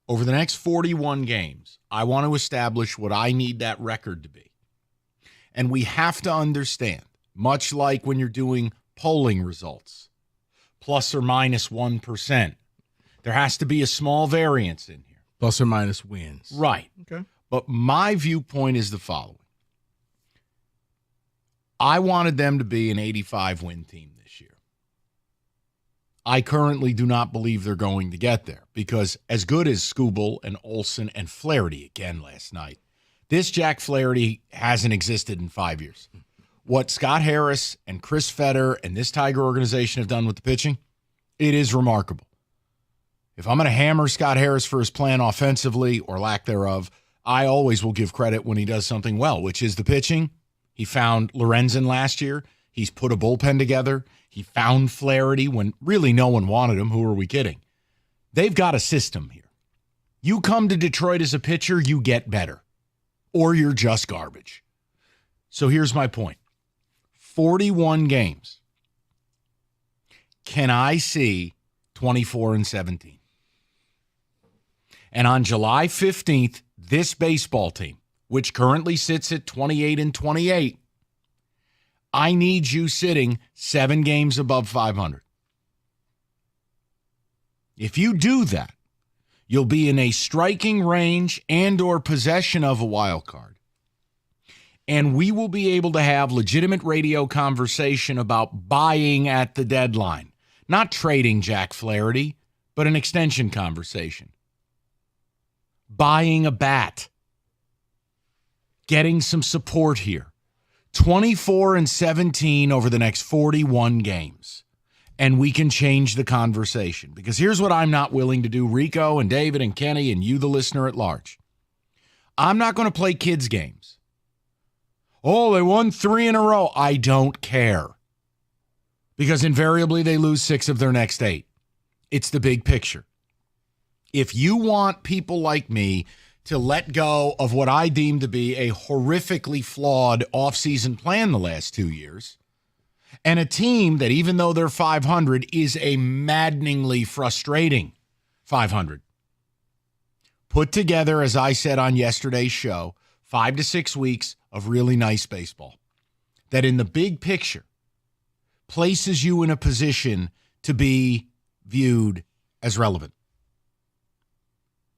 Over the next 41 games, I want to establish what I need that record to be. And we have to understand, much like when you're doing polling results, plus or minus 1%, there has to be a small variance in here. Plus or minus wins. Right. Okay. But my viewpoint is the following. I wanted them to be an 85-win team this year. I currently do not believe they're going to get there because as good as Skubal and Olsen and Flaherty again last night, this Jack Flaherty hasn't existed in 5 years. What Scott Harris and Chris Fetter and this Tiger organization have done with the pitching, it is remarkable. If I'm going to hammer Scott Harris for his plan offensively or lack thereof, I always will give credit when he does something well, which is the pitching. He found Lorenzen last year. He's put a bullpen together. He found Flaherty when really no one wanted him. Who are we kidding? They've got a system here. You come to Detroit as a pitcher, you get better. Or you're just garbage. So here's my point. 41 games. Can I see 24-17? And on July 15th, this baseball team, which currently sits at 28-28, I need you sitting 7 games above 500. If you do that, you'll be in a striking range and or possession of a wild card. And we will be able to have legitimate radio conversation about buying at the deadline. Not trading Jack Flaherty, but an extension conversation. Buying a bat. Getting some support here. 24-17 over the next 41 games. And we can change the conversation. Because here's what I'm not willing to do, Rico and David and Kenny and you, the listener at large. I'm not going to play kids' games. Oh, they won 3 in a row. I don't care. Because invariably they lose 6 of their next 8. It's the big picture. If you want people like me to let go of what I deem to be a horrifically flawed offseason plan the last 2 years, and a team that, even though they're 500, is a maddeningly frustrating 500. Put together, as I said on yesterday's show, 5 to 6 weeks of really nice baseball that in the big picture places you in a position to be viewed as relevant.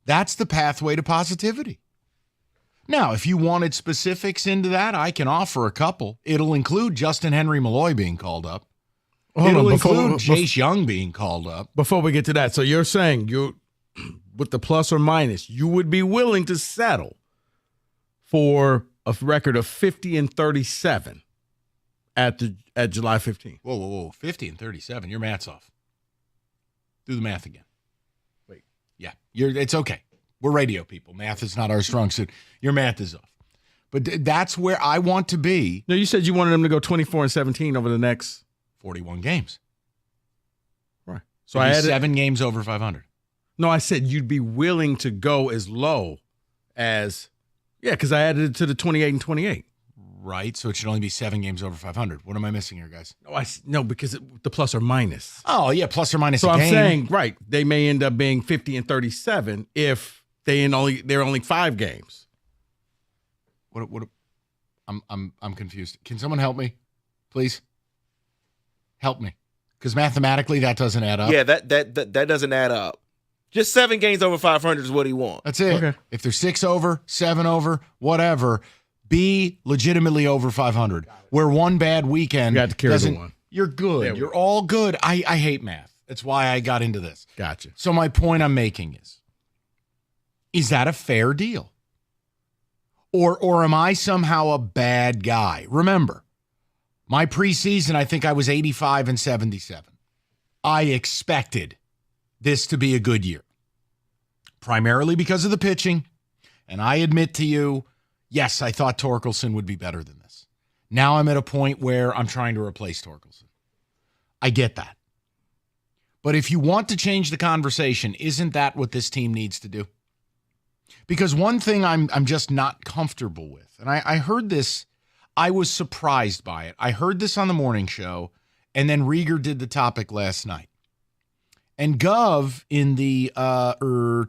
That's the pathway to positivity. Now, if you wanted specifics into that, I can offer a couple. It'll include Justin Henry Malloy being called up. It'll include Chase Young being called up. Before we get to that, so you're saying with the plus or minus, you would be willing to settle for a record of 50-37 at July 15th. Whoa. 50-37. Your math's off. Do the math again. Wait. Yeah, it's okay. We're radio people. Math is not our strong suit. Your math is off. But that's where I want to be. No, you said you wanted them to go 24-17 over the next 41 games. Right. So I added 7 games over 500. No, I said you'd be willing to go as low as, because I added it to the 28 and 28. Right, so it should only be 7 games over 500. What am I missing here, guys? No, because the plus or minus. Oh, yeah, plus or minus so a game. I'm saying, right, they may end up being 50-37 if they're only 5 games. What? I'm confused. Can someone help me, please? Help me, because mathematically that doesn't add up. Yeah, that doesn't add up. Just 7 games over 500 is what he wants. That's it. Okay. If they're 6 over, 7 over, whatever, be legitimately over 500. Where one bad weekend you got to carry the one. You're good. You're all good. I hate math. That's why I got into this. Gotcha. So my point I'm making is that a fair deal? Or am I somehow a bad guy? Remember, my preseason, I think I was 85-77. I expected this to be a good year, primarily because of the pitching. And I admit to you, yes, I thought Torkelson would be better than this. Now I'm at a point where I'm trying to replace Torkelson. I get that. But if you want to change the conversation, isn't that what this team needs to do? Because one thing I'm just not comfortable with, and I heard this, I was surprised by it. I heard this on the morning show, and then Rieger did the topic last night. And Gov in the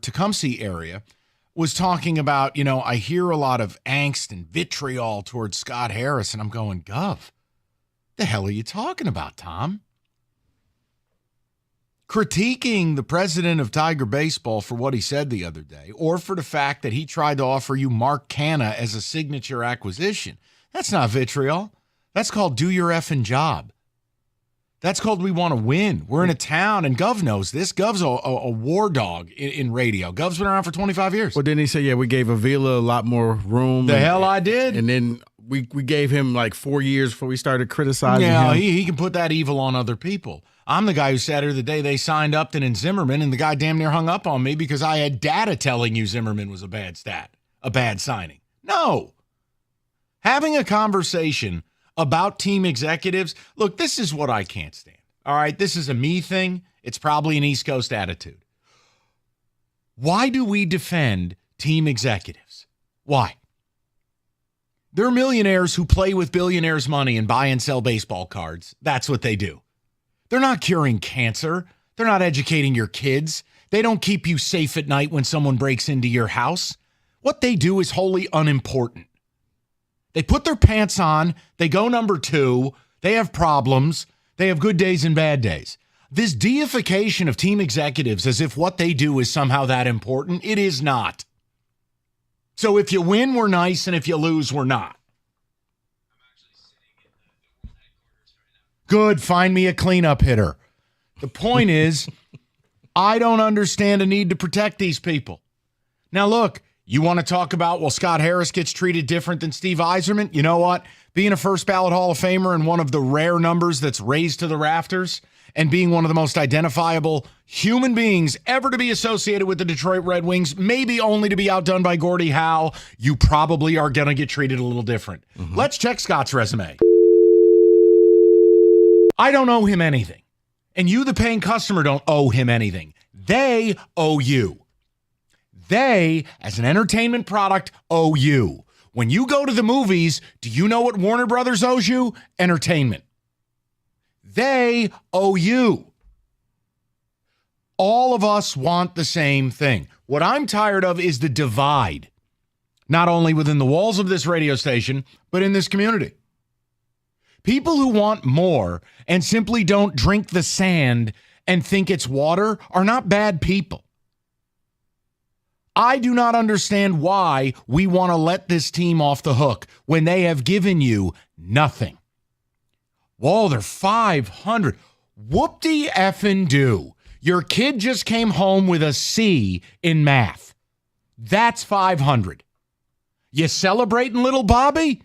Tecumseh area was talking about, I hear a lot of angst and vitriol towards Scott Harris, and I'm going, Gov, the hell are you talking about, Tom? Critiquing the president of Tiger Baseball for what he said the other day, or for the fact that he tried to offer you Mark Canha as a signature acquisition, that's not vitriol. That's called do your effing job. That's called we want to win. We're in a town, and Gov knows this. Gov's a war dog in radio. Gov's been around for 25 years. Well, didn't he say, we gave Avila a lot more room? Hell I did. And then we gave him like 4 years before we started criticizing him. He can put that evil on other people. I'm the guy who sat here the day they signed Upton and Zimmerman, and the guy damn near hung up on me because I had data telling you Zimmerman was a bad signing. No. Having a conversation about team executives, look, this is what I can't stand. All right, this is a me thing. It's probably an East Coast attitude. Why do we defend team executives? Why? They're millionaires who play with billionaires' money and buy and sell baseball cards. That's what they do. They're not curing cancer. They're not educating your kids. They don't keep you safe at night when someone breaks into your house. What they do is wholly unimportant. They put their pants on. They go number 2. They have problems. They have good days and bad days. This deification of team executives as if what they do is somehow that important, it is not. So if you win, we're nice, and if you lose, we're not. Good, find me a cleanup hitter. The point is, I don't understand a need to protect these people. Now, look, you want to talk about, well, Scott Harris gets treated different than Steve Yzerman? You know what? Being a first ballot Hall of Famer and one of the rare numbers that's raised to the rafters and being one of the most identifiable human beings ever to be associated with the Detroit Red Wings, maybe only to be outdone by Gordie Howe, you probably are going to get treated a little different. Let's check Scott's resume. I don't owe him anything. And you, the paying customer, don't owe him anything. They owe you. They, as an entertainment product, owe you. When you go to the movies, do you know what Warner Brothers owes you? Entertainment. They owe you. All of us want the same thing. What I'm tired of is the divide, not only within the walls of this radio station, but in this community. People who want more and simply don't drink the sand and think it's water are not bad people. I do not understand why we want to let this team off the hook when they have given you nothing. Whoa, they're 500. Whoop-de effing do. Your kid just came home with a C in math. That's 500. You celebrating little Bobby?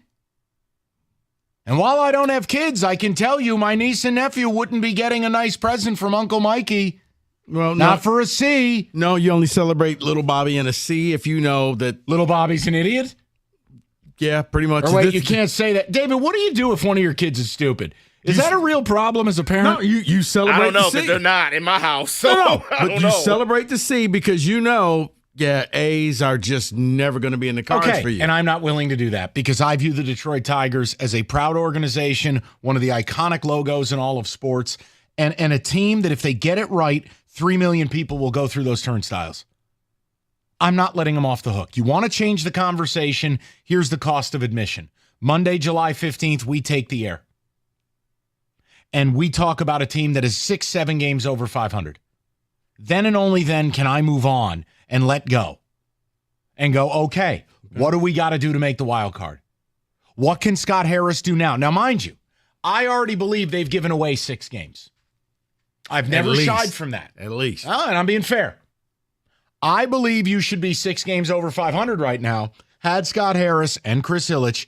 And while I don't have kids, I can tell you my niece and nephew wouldn't be getting a nice present from Uncle Mikey. Well, not for a C. No, you only celebrate little Bobby and a C if you know that little Bobby's an idiot? Yeah, pretty much. Or wait, you can't say that. David, what do you do if one of your kids is stupid? Is that a real problem as a parent? No, you celebrate. I don't know the C. because they're not in my house. So No, I but don't you know. celebrate the C because you know, A's are just never going to be in the cards for you. And I'm not willing to do that because I view the Detroit Tigers as a proud organization, one of the iconic logos in all of sports, and a team that if they get it right, 3 million people will go through those turnstiles. I'm not letting them off the hook. You want to change the conversation? Here's the cost of admission. Monday, July 15th, we take the air. And we talk about a team that is 6-7 games over 500. Then and only then can I move on and let go. And go, okay, what do we got to do to make the wild card? What can Scott Harris do now? Now, mind you, I already believe they've given away 6 games. I've never shied from that. At least. Oh, and I'm being fair. I believe you should be 6 games over 500 right now had Scott Harris and Chris Ilitch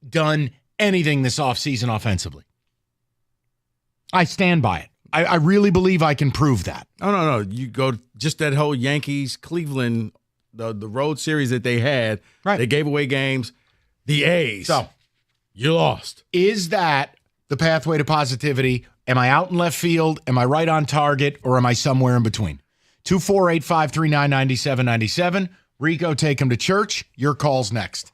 done anything this offseason offensively. I stand by it. I really believe I can prove that. Oh, no. You go just that whole Yankees, Cleveland, the road series that they had. Right. They gave away games. The A's. So, you lost. Is that the pathway to positivity? Am I out in left field? Am I right on target? Or am I somewhere in between? 248-539-9797. Rico, take him to church. Your call's next.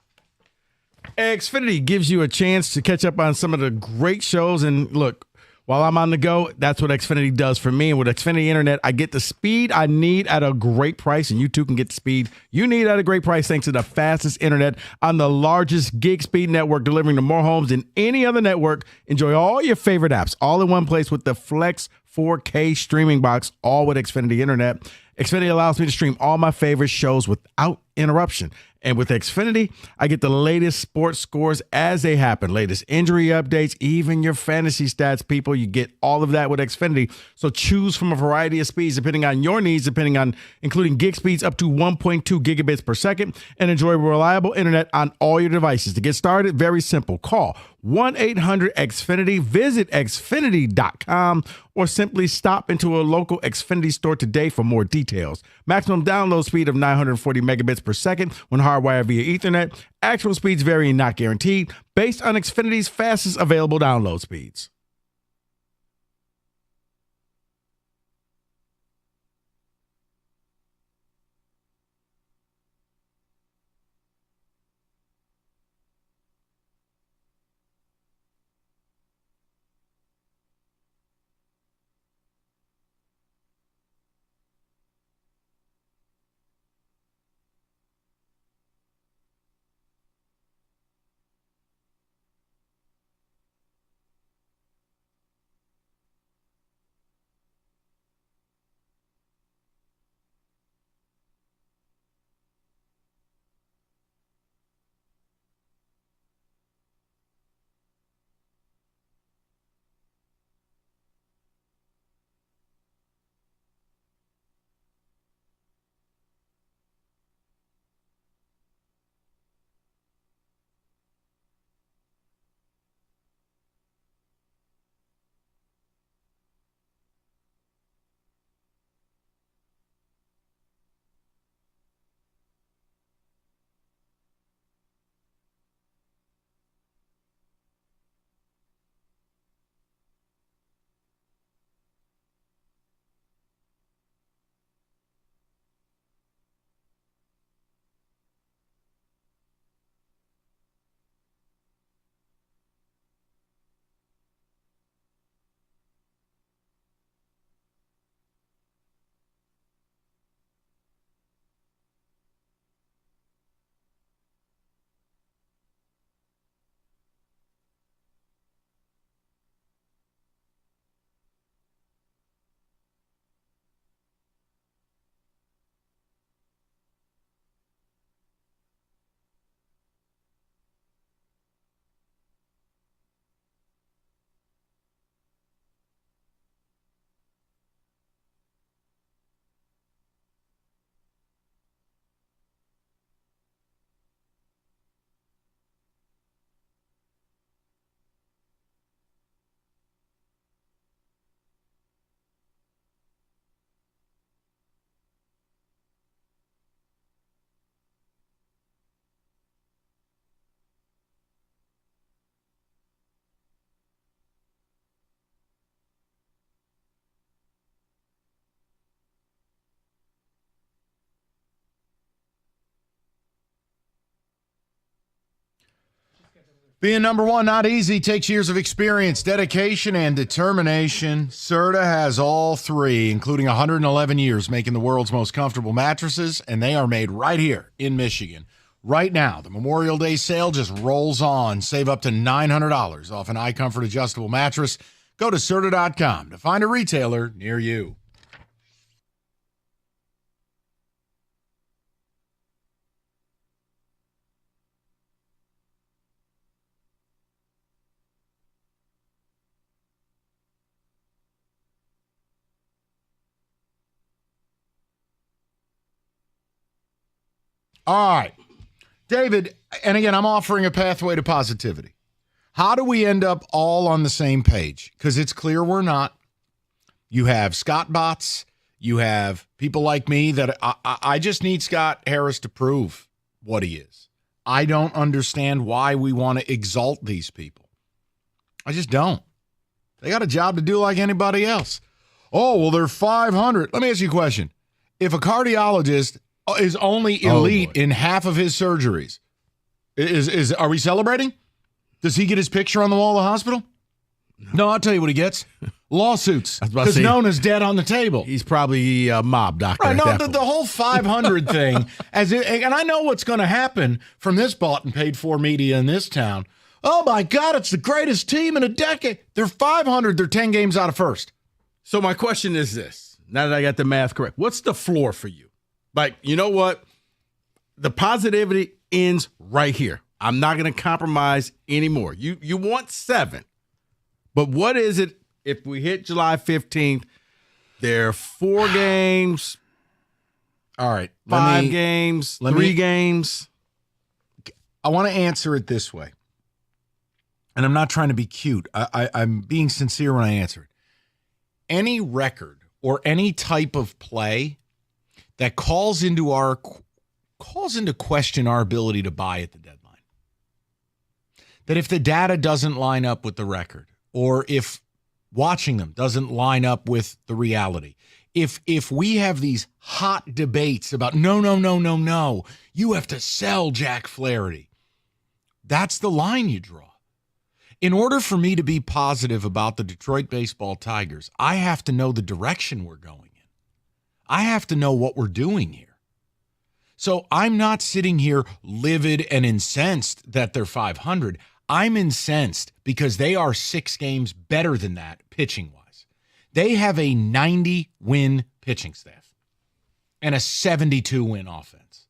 Xfinity gives you a chance to catch up on some of the great shows. And look, while I'm on the go, that's what Xfinity does for me. And with Xfinity Internet, I get the speed I need at a great price, and you too can get the speed you need at a great price thanks to the fastest internet on the largest gig speed network, delivering to more homes than any other network. Enjoy all your favorite apps all in one place with the Flex 4K streaming box, all with Xfinity Internet. Xfinity allows me to stream all my favorite shows without interruption. And with Xfinity, I get the latest sports scores as they happen, latest injury updates, even your fantasy stats, people. You get all of that with Xfinity. So choose from a variety of speeds depending on your needs, including gig speeds up to 1.2 gigabits per second, and enjoy reliable internet on all your devices. To get started, very simple. Call 1-800-XFINITY, visit Xfinity.com, or simply stop into a local Xfinity store today for more details. Maximum download speed of 940 megabits per second when hardwired via Ethernet. Actual speeds vary and not guaranteed, based on Xfinity's fastest available download speeds. Being number one, not easy. Takes years of experience, dedication, and determination. Serta has all three, including 111 years making the world's most comfortable mattresses, and they are made right here in Michigan. Right now, the Memorial Day sale just rolls on. Save up to $900 off an iComfort adjustable mattress. Go to Serta.com to find a retailer near you. All right, David, and again, I'm offering a pathway to positivity. How do we end up all on the same page? Because it's clear we're not. You have Scott bots. You have people like me that I just need Scott Harris to prove what he is. I don't understand why we want to exalt these people. I just don't. They got a job to do like anybody else. Oh, well, they're 500. Let me ask you a question. If a cardiologist is only elite in half of his surgeries, are we celebrating? Does he get his picture on the wall of the hospital? No, I'll tell you what he gets. Lawsuits. Because known as dead on the table. He's probably a mob doctor. Right, no, the whole 500 thing, and I know what's going to happen from this bought and paid for media in this town. Oh, my God, it's the greatest team in a decade. They're 500. They're 10 games out of first. So my question is this, now that I got the math correct, what's the floor for you? Like, you know what? The positivity ends right here. I'm not going to compromise anymore. You want 7. But what is it if we hit July 15th? There are 4 games. All right. 5 games. 3 games. I want to answer it this way. And I'm not trying to be cute. I'm being sincere when I answer it. Any record or any type of play that calls into question our ability to buy at the deadline. That if the data doesn't line up with the record, or if watching them doesn't line up with the reality, if we have these hot debates about no, you have to sell Jack Flaherty, that's the line you draw. In order for me to be positive about the Detroit Baseball Tigers, I have to know the direction we're going in. I have to know what we're doing here. So I'm not sitting here livid and incensed that they're 500. I'm incensed because they are 6 games better than that pitching-wise. They have a 90-win pitching staff and a 72-win offense.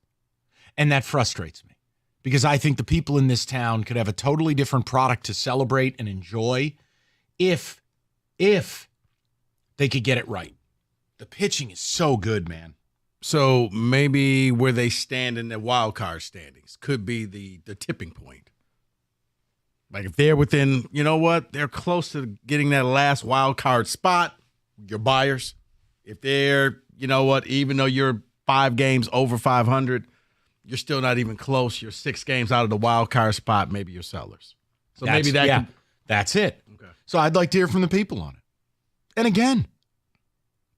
And that frustrates me because I think the people in this town could have a totally different product to celebrate and enjoy if they could get it right. The pitching is so good, man. So maybe where they stand in the wild card standings could be the tipping point. Like if they're within, you know what, they're close to getting that last wild card spot, your buyers. If they're, you know what, even though you're 5 games over 500, you're still not even close. You're 6 games out of the wild card spot, maybe you're sellers. So maybe that's it. Okay. So I'd like to hear from the people on it. And again,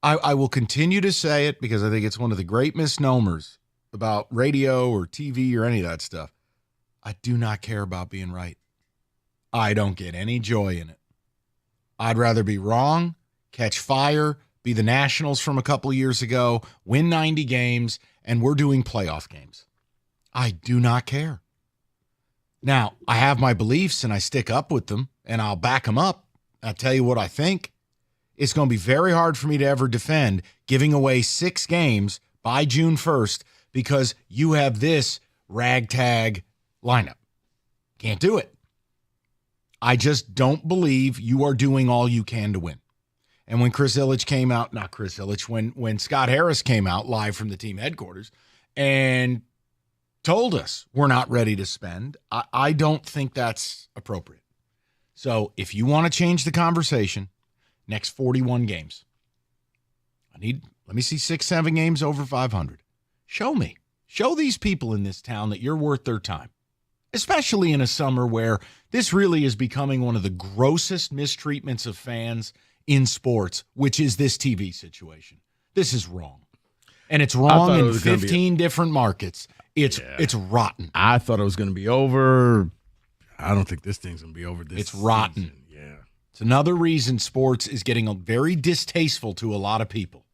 I will continue to say it because I think it's one of the great misnomers about radio or TV or any of that stuff. I do not care about being right. I don't get any joy in it. I'd rather be wrong, catch fire, be the Nationals from a couple of years ago, win 90 games, and we're doing playoff games. I do not care. Now, I have my beliefs and I stick up with them and I'll back them up. I'll tell you what I think. It's going to be very hard for me to ever defend giving away 6 games by June 1st because you have this ragtag lineup. Can't do it. I just don't believe you are doing all you can to win. And when when Scott Harris came out live from the team headquarters and told us we're not ready to spend, I don't think that's appropriate. So if you want to change the conversation, next 41 games. Let me see 6-7 games over 500. Show me. Show these people in this town that you're worth their time, especially in a summer where this really is becoming one of the grossest mistreatments of fans in sports, which is this TV situation. This is wrong. And it's wrong in 15 different markets. It's rotten. I thought it was going to be over. I don't think this thing's going to be over this It's rotten. season. Yeah. It's another reason sports is getting very distasteful to a lot of people.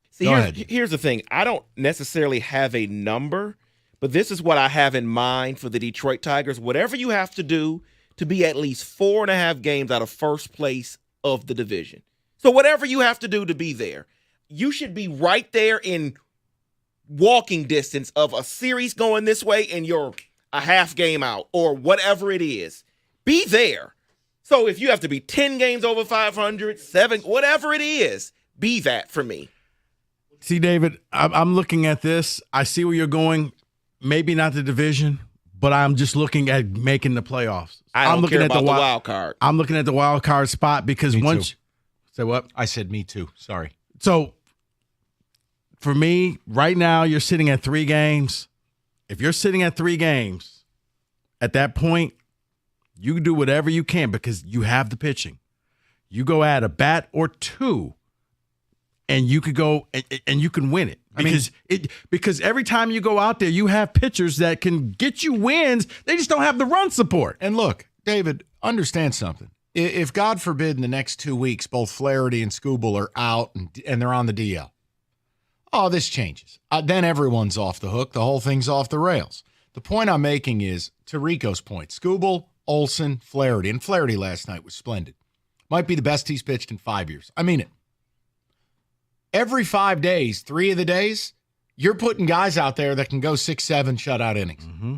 See, Go ahead. here's the thing. I don't necessarily have a number, but this is what I have in mind for the Detroit Tigers. Whatever you have to do to be at least 4.5 games out of first place of the division. So whatever you have to do to be there, you should be right there in walking distance of a series going this way and you're a half game out or whatever it is. Be there. So if you have to be 10 games over 500, 7, whatever it is, be that for me. See, David, I'm looking at this. I see where you're going. Maybe not the division, but I'm just looking at making the playoffs. I'm looking care at about the wild card. I'm looking at the wild card spot because Me once. too. Say what? I said me too. Sorry. So for me, right now, you're sitting at 3 games. If you're sitting at 3 games, at that point, you do whatever you can because you have the pitching. You go add a bat or 2, and you could go and you can win it. Because every time you go out there, you have pitchers that can get you wins. They just don't have the run support. And look, David, understand something. If God forbid in the next 2 weeks, both Flaherty and Skubal are out and they're on the DL, this changes. Then everyone's off the hook. The whole thing's off the rails. The point I'm making is, to Rico's point, Skubal, Olsen, Flaherty, and Flaherty last night was splendid. Might be the best he's pitched in 5 years. I mean it. Every 5 days, 3 of the days, you're putting guys out there that can go 6-7 shutout innings. Mm-hmm.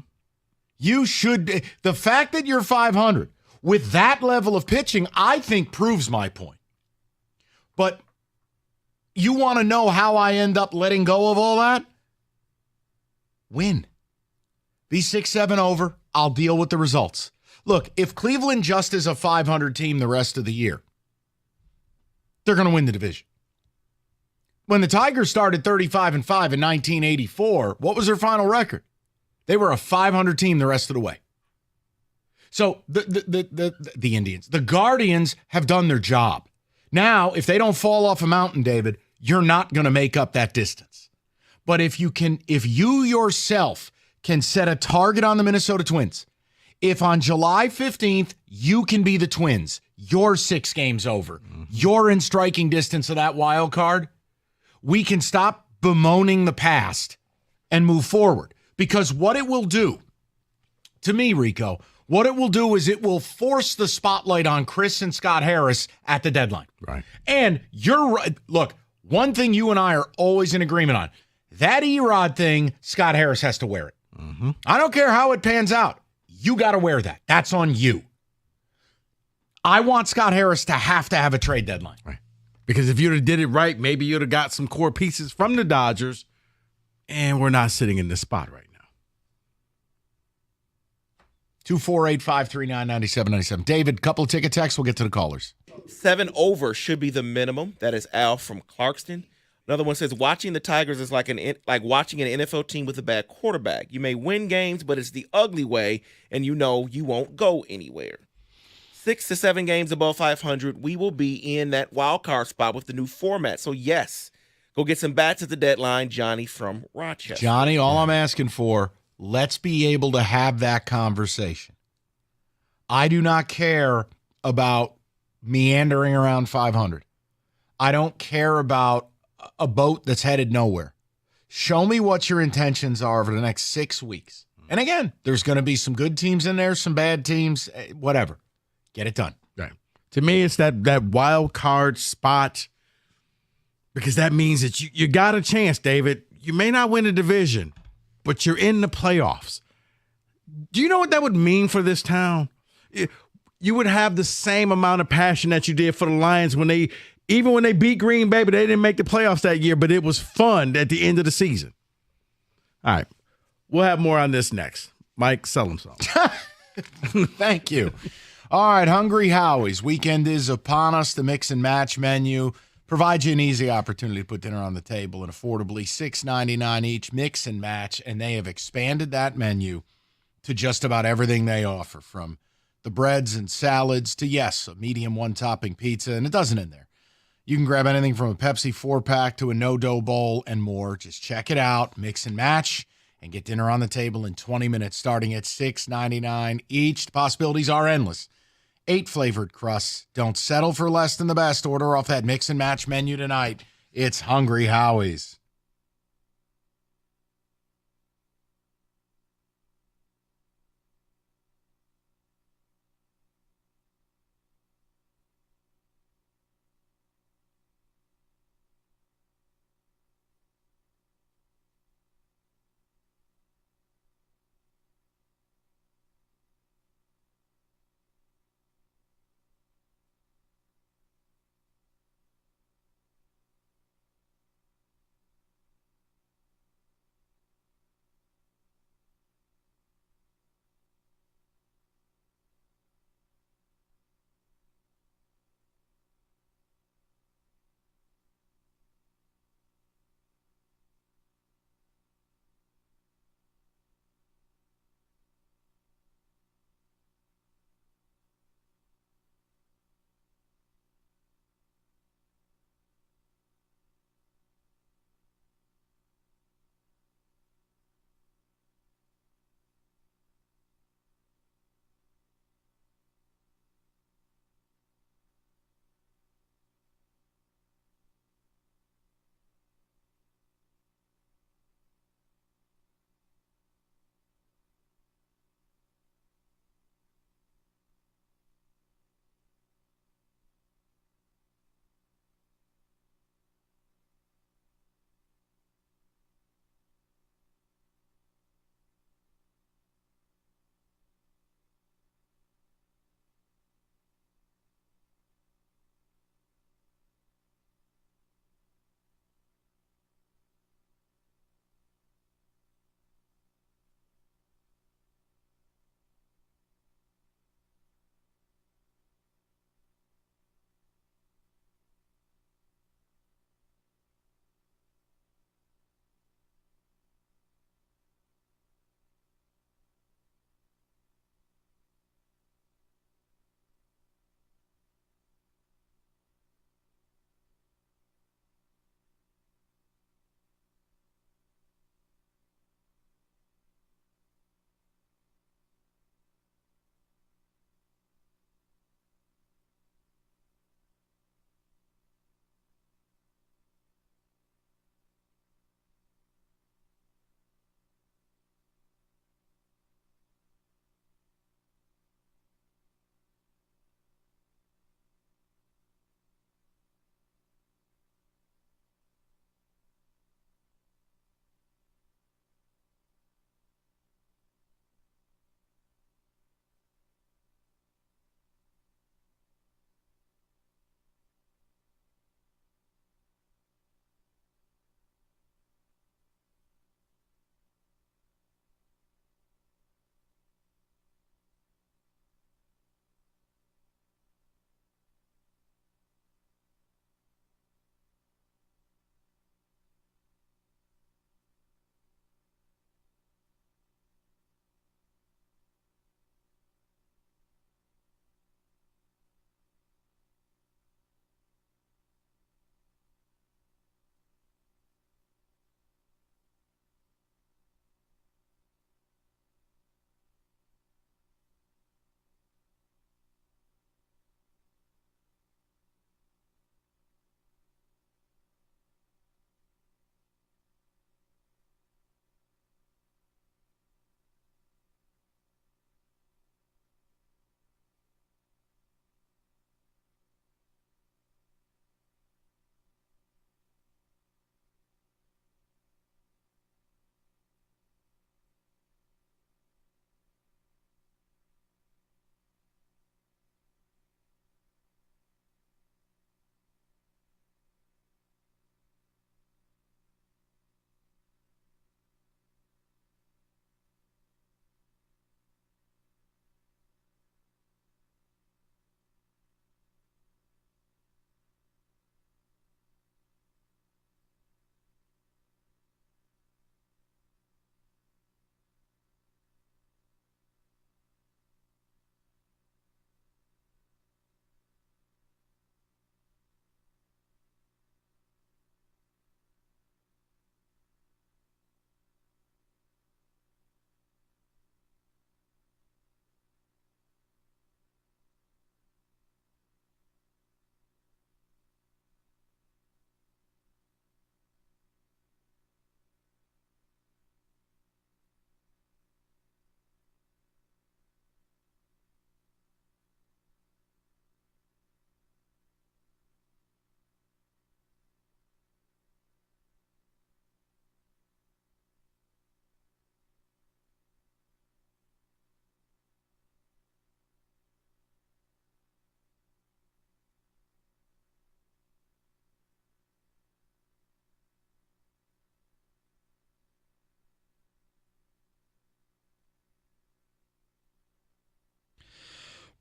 You should. The fact that you're 500 with that level of pitching, I think proves my point. But you want to know how I end up letting go of all that? Win. Be 6-7 over. I'll deal with the results. Look, if Cleveland just is a 500 team the rest of the year, they're going to win the division. When the Tigers started 35-5 in 1984, what was their final record? They were a 500 team the rest of the way. So the Indians, the Guardians have done their job. Now, if they don't fall off a mountain, David, you're not going to make up that distance. But if you yourself can set a target on the Minnesota Twins, if on July 15th you can be the Twins, you're 6 games over, you're in striking distance of that wild card, we can stop bemoaning the past and move forward. Because what it will do, to me, Rico, what it will do is it will force the spotlight on Chris and Scott Harris at the deadline. Right. And you're right. Look, one thing you and I are always in agreement on, that Erod thing, Scott Harris has to wear it. Mm-hmm. I don't care how it pans out. You got to wear that. That's on you. I want Scott Harris to have a trade deadline. Right. Because if you'd have did it right, maybe you'd have got some core pieces from the Dodgers, and we're not sitting in this spot right now. 248-539-9797. David, couple of ticket texts. We'll get to the callers. 7 over should be the minimum. That is Al from Clarkston. Another one says, watching the Tigers is like watching an NFL team with a bad quarterback. You may win games, but it's the ugly way, and you know you won't go anywhere. 6 to 7 games above 500, we will be in that wild card spot with the new format. So, yes, go get some bats at the deadline. Johnny from Rochester. Johnny, all I'm asking for, let's be able to have that conversation. I do not care about meandering around 500. I don't care about a boat that's headed nowhere. Show me what your intentions are over the next 6 weeks. And again, there's going to be some good teams in there, some bad teams, whatever. Get it done. Right. To me, it's that wild card spot because that means that you got a chance, David. You may not win a division, but you're in the playoffs. Do you know what that would mean for this town? You would have the same amount of passion that you did for the Lions when they beat Green Bay, but they didn't make the playoffs that year, but it was fun at the end of the season. All right. We'll have more on this next. Mike, sell them some. Thank you. All right, Hungry Howie's. Weekend is upon us. The mix and match menu provides you an easy opportunity to put dinner on the table and affordably $6.99 each, mix and match, and they have expanded that menu to just about everything they offer, from the breads and salads to, yes, a medium one-topping pizza, and it doesn't end there. You can grab anything from a Pepsi 4-pack to a no-dough bowl and more. Just check it out, mix and match, and get dinner on the table in 20 minutes starting at $6.99 each. The possibilities are endless. 8 flavored crusts. Don't settle for less than the best. Order off that mix and match menu tonight. It's Hungry Howie's.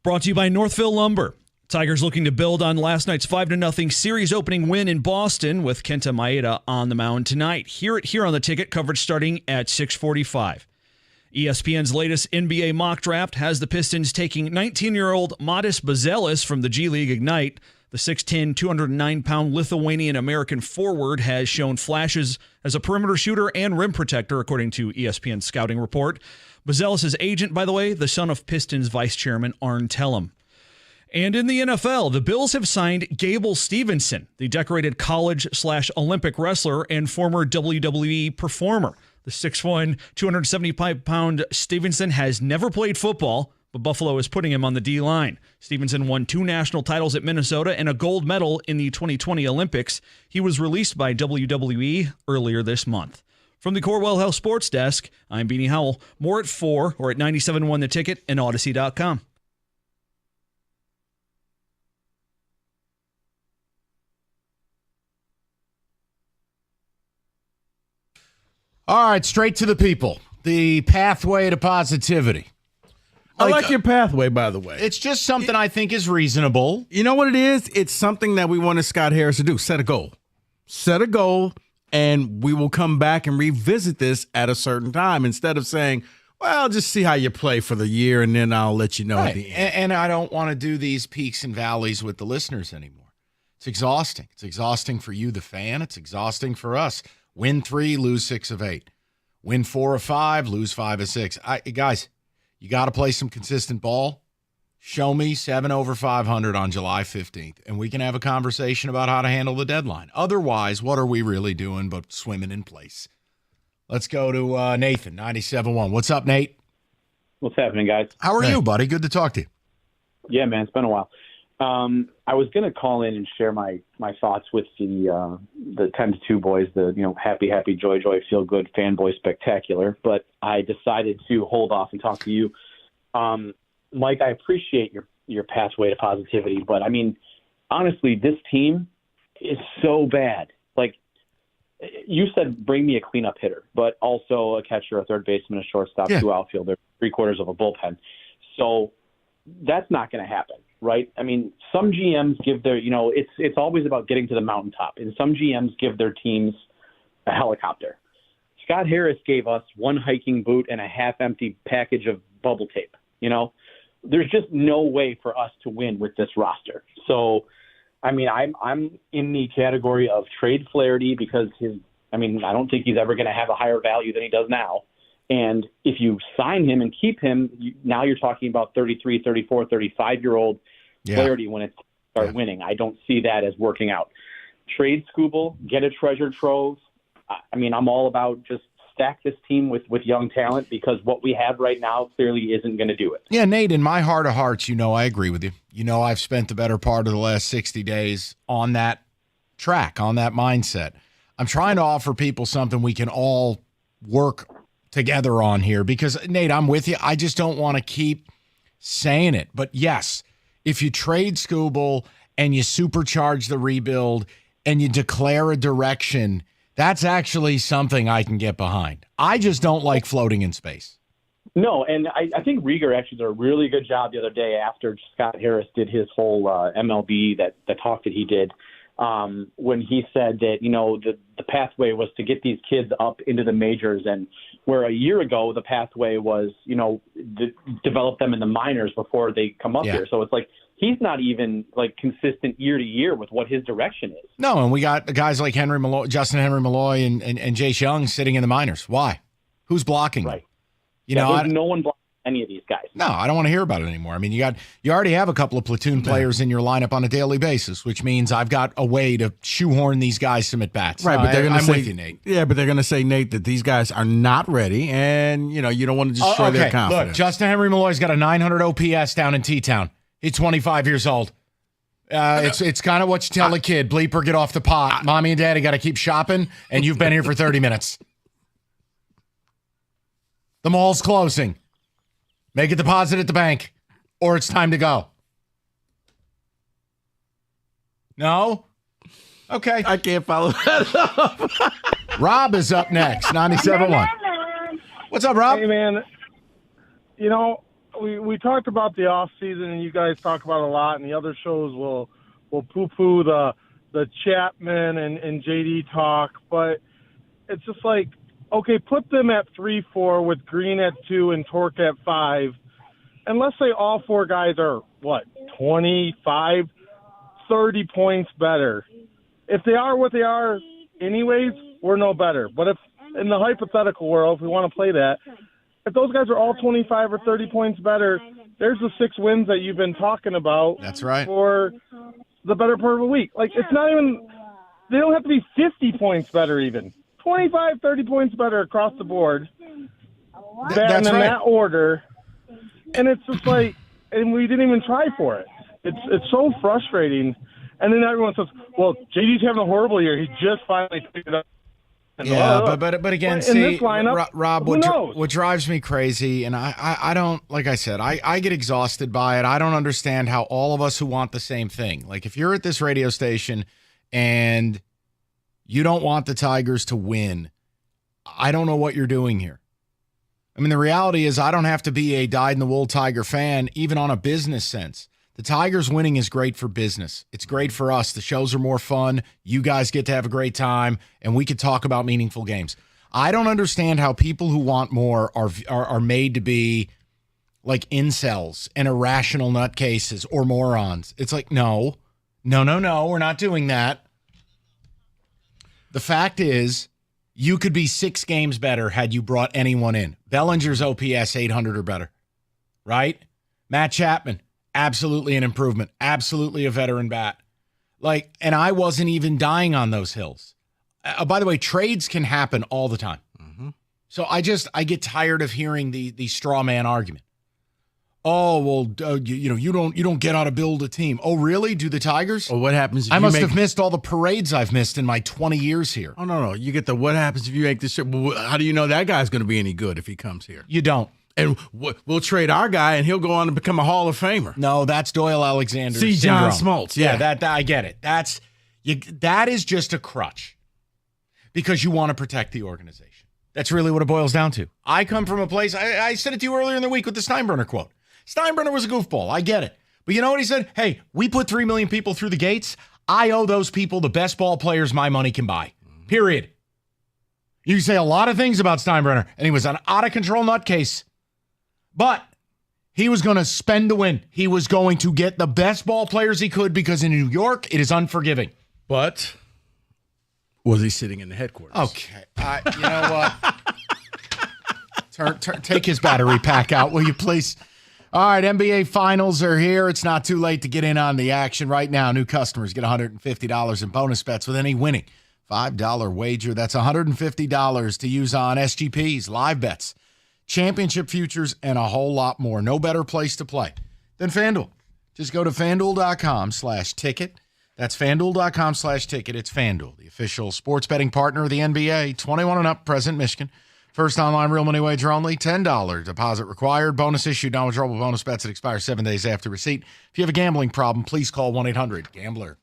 Brought to you by Northville Lumber. Tigers looking to build on last night's 5-0 series opening win in Boston with Kenta Maeda on the mound tonight. Hear it here on the ticket, coverage starting at 6:45. ESPN's latest NBA mock draft has the Pistons taking 19-year-old Modis Bazelis from the G League Ignite. The 6'10", 209-pound Lithuanian-American forward has shown flashes as a perimeter shooter and rim protector, according to ESPN's scouting report. Bazelis' agent, by the way, the son of Pistons vice chairman Arn Tellem. And in the NFL, the Bills have signed Gable Stevenson, the decorated college/Olympic wrestler and former WWE performer. The 6'1", 275-pound Stevenson has never played football, but Buffalo is putting him on the D-line. Stevenson won 2 national titles at Minnesota and a gold medal in the 2020 Olympics. He was released by WWE earlier this month. From the Corwell Health Sports Desk, I'm Beanie Howell. More at 4 or at 97.1 The Ticket and Odyssey.com. All right, straight to the people. The pathway to positivity. I like your pathway, by the way. It's just something I think is reasonable. You know what it is? It's something that we wanted Scott Harris to do. Set a goal. Set a goal, and we will come back and revisit this at a certain time instead of saying, well, just see how you play for the year, and then I'll let you know at the end. And I don't want to do these peaks and valleys with the listeners anymore. It's exhausting. It's exhausting for you, the fan. It's exhausting for us. Win 3, lose 6 of 8. Win 4 of 5, lose 5 of 6. Guys, you got to play some consistent ball. Show me 7 over 500 on July 15th, and we can have a conversation about how to handle the deadline. Otherwise, what are we really doing but swimming in place? Let's go to Nathan, 97.1. What's up, Nate? What's happening, guys? How are you, buddy? Good to talk to you. Yeah, man, it's been a while. I was going to call in and share my thoughts with the 10-2 boys, the happy, joy, feel good, fanboy spectacular. But I decided to hold off and talk to you, Mike. I appreciate your pathway to positivity, but I mean, honestly, this team is so bad. Like you said, bring me a cleanup hitter, but also a catcher, a third baseman, a shortstop, 2 outfielders, 3/4 of a bullpen. So that's not going to happen. Right? I mean, some GMs give their, it's always about getting to the mountaintop, and some GMs give their teams a helicopter. Scott Harris gave us 1 hiking boot and a half-empty package of bubble tape. There's just no way for us to win with this roster. So, I mean, I'm in the category of trade Flaherty because I don't think he's ever going to have a higher value than he does now. And if you sign him and keep him, now you're talking about 33, 34, 35-year-old Flaherty when it start winning. I don't see that as working out. Trade Scooble, get a treasure trove. I mean, I'm all about just stack this team with young talent because what we have right now clearly isn't going to do it. Yeah, Nate, in my heart of hearts, I agree with you. I've spent the better part of the last 60 days on that track, on that mindset. I'm trying to offer people something we can all work together on here because, Nate, I'm with you. I just don't want to keep saying it. But, yes, if you trade Scooble and you supercharge the rebuild and you declare a direction, that's actually something I can get behind. I just don't like floating in space. No, and I think Rieger actually did a really good job the other day after Scott Harris did his whole MLB, the talk that he did, when he said that, the pathway was to get these kids up into the majors, and where a year ago the pathway was, develop them in the minors before they come up here. So it's like he's not even like consistent year to year with what his direction is. No, and we got guys like Justin Henry Malloy and Jace Young sitting in the minors. Why? Who's blocking them? There's no one blocking any of these guys. No, I don't want to hear about it anymore. I mean, you already have a couple of platoon players in your lineup on a daily basis, which means I've got a way to shoehorn these guys some at bats. Right, but they're going to say, with you, Nate. Yeah, but they're going to say, Nate, that these guys are not ready, and you don't want to destroy their confidence. Look, Justin Henry Malloy's got a 900 OPS down in T-Town. He's 25 years old. It's kind of what you tell a kid: bleeper, get off the pot. Mommy and Daddy got to keep shopping, and you've been here for 30 minutes. The mall's closing. Make a deposit at the bank, or it's time to go. No? Okay. I can't follow that up. Rob is up next, 97.1. What's up, Rob? Hey, man. we talked about the off season, and you guys talk about it a lot, and the other shows will poo-poo the Chapman and JD talk, but it's just like, okay, put them at 3-4 with Green at 2 and Torque at 5, and let's say all four guys are, 25, 30 points better. If they are what they are anyways, we're no better. But if in the hypothetical world, if we want to play that, if those guys are all 25 or 30 points better, there's the 6 wins that you've been talking about. That's right. For the better part of a week. Like, it's not even – they don't have to be 50 points better even. 25, 30 points better across the board. That's in right. that order. And it's just like – and we didn't even try for it. It's so frustrating. And then everyone says, well, JD's having a horrible year. He just finally picked it up. Yeah, but again, in see, this lineup, Rob, who knows? what drives me crazy, and I don't, like I said, I get exhausted by it. I don't understand how all of us who want the same thing, like if you're at this radio station and you don't want the Tigers to win, I don't know what you're doing here. I mean, the reality is I don't have to be a dyed-in-the-wool Tiger fan, even on a business sense. The Tigers winning is great for business. It's great for us. The shows are more fun. You guys get to have a great time, and we can talk about meaningful games. I don't understand how people who want more are made to be like incels and irrational nutcases or morons. It's like, no, we're not doing that. The fact is, you could be 6 games better had you brought anyone in. Bellinger's OPS 800 or better, right? Matt Chapman, absolutely an improvement. Absolutely a veteran bat. Like, and I wasn't even dying on those hills. By the way, trades can happen all the time. Mm-hmm. So I get tired of hearing the straw man argument. Oh, well, you don't get how to build a team. Oh, really? Do the Tigers? Or what happens if I you must make- have missed all the parades I've missed in my 20 years here. Oh, no. You get the what happens if you make this. Well, how do you know that guy's going to be any good if he comes here? You don't. And we'll trade our guy, and he'll go on to become a Hall of Famer. No, that's Doyle Alexander. See, John Smoltz. Yeah, that I get it. That is just a crutch because you want to protect the organization. That's really what it boils down to. I come from a place, I said it to you earlier in the week with the Steinbrenner quote. Steinbrenner was a goofball. I get it. But you know what he said? Hey, we put 3 million people through the gates. I owe those people the best ball players my money can buy. Period. You can say a lot of things about Steinbrenner, and he was an out-of-control nutcase. But he was going to spend to win. He was going to get the best ball players he could because in New York, it is unforgiving. But was he sitting in the headquarters? Okay. You know what? Take his battery pack out, will you please? All right, NBA Finals are here. It's not too late to get in on the action right now. New customers get $150 in bonus bets with any winning $5 wager. That's $150 to use on SGPs, live bets, championship futures, and a whole lot more. No better place to play than FanDuel. Just go to FanDuel.com/ticket. That's FanDuel.com/ticket. It's FanDuel, the official sports betting partner of the NBA. 21 and up, present Michigan. First online real money wager only. $10 deposit required. Bonus issued. Non-withdrawable bonus bets that expire 7 days after receipt. If you have a gambling problem, please call 1-800-GAMBLER.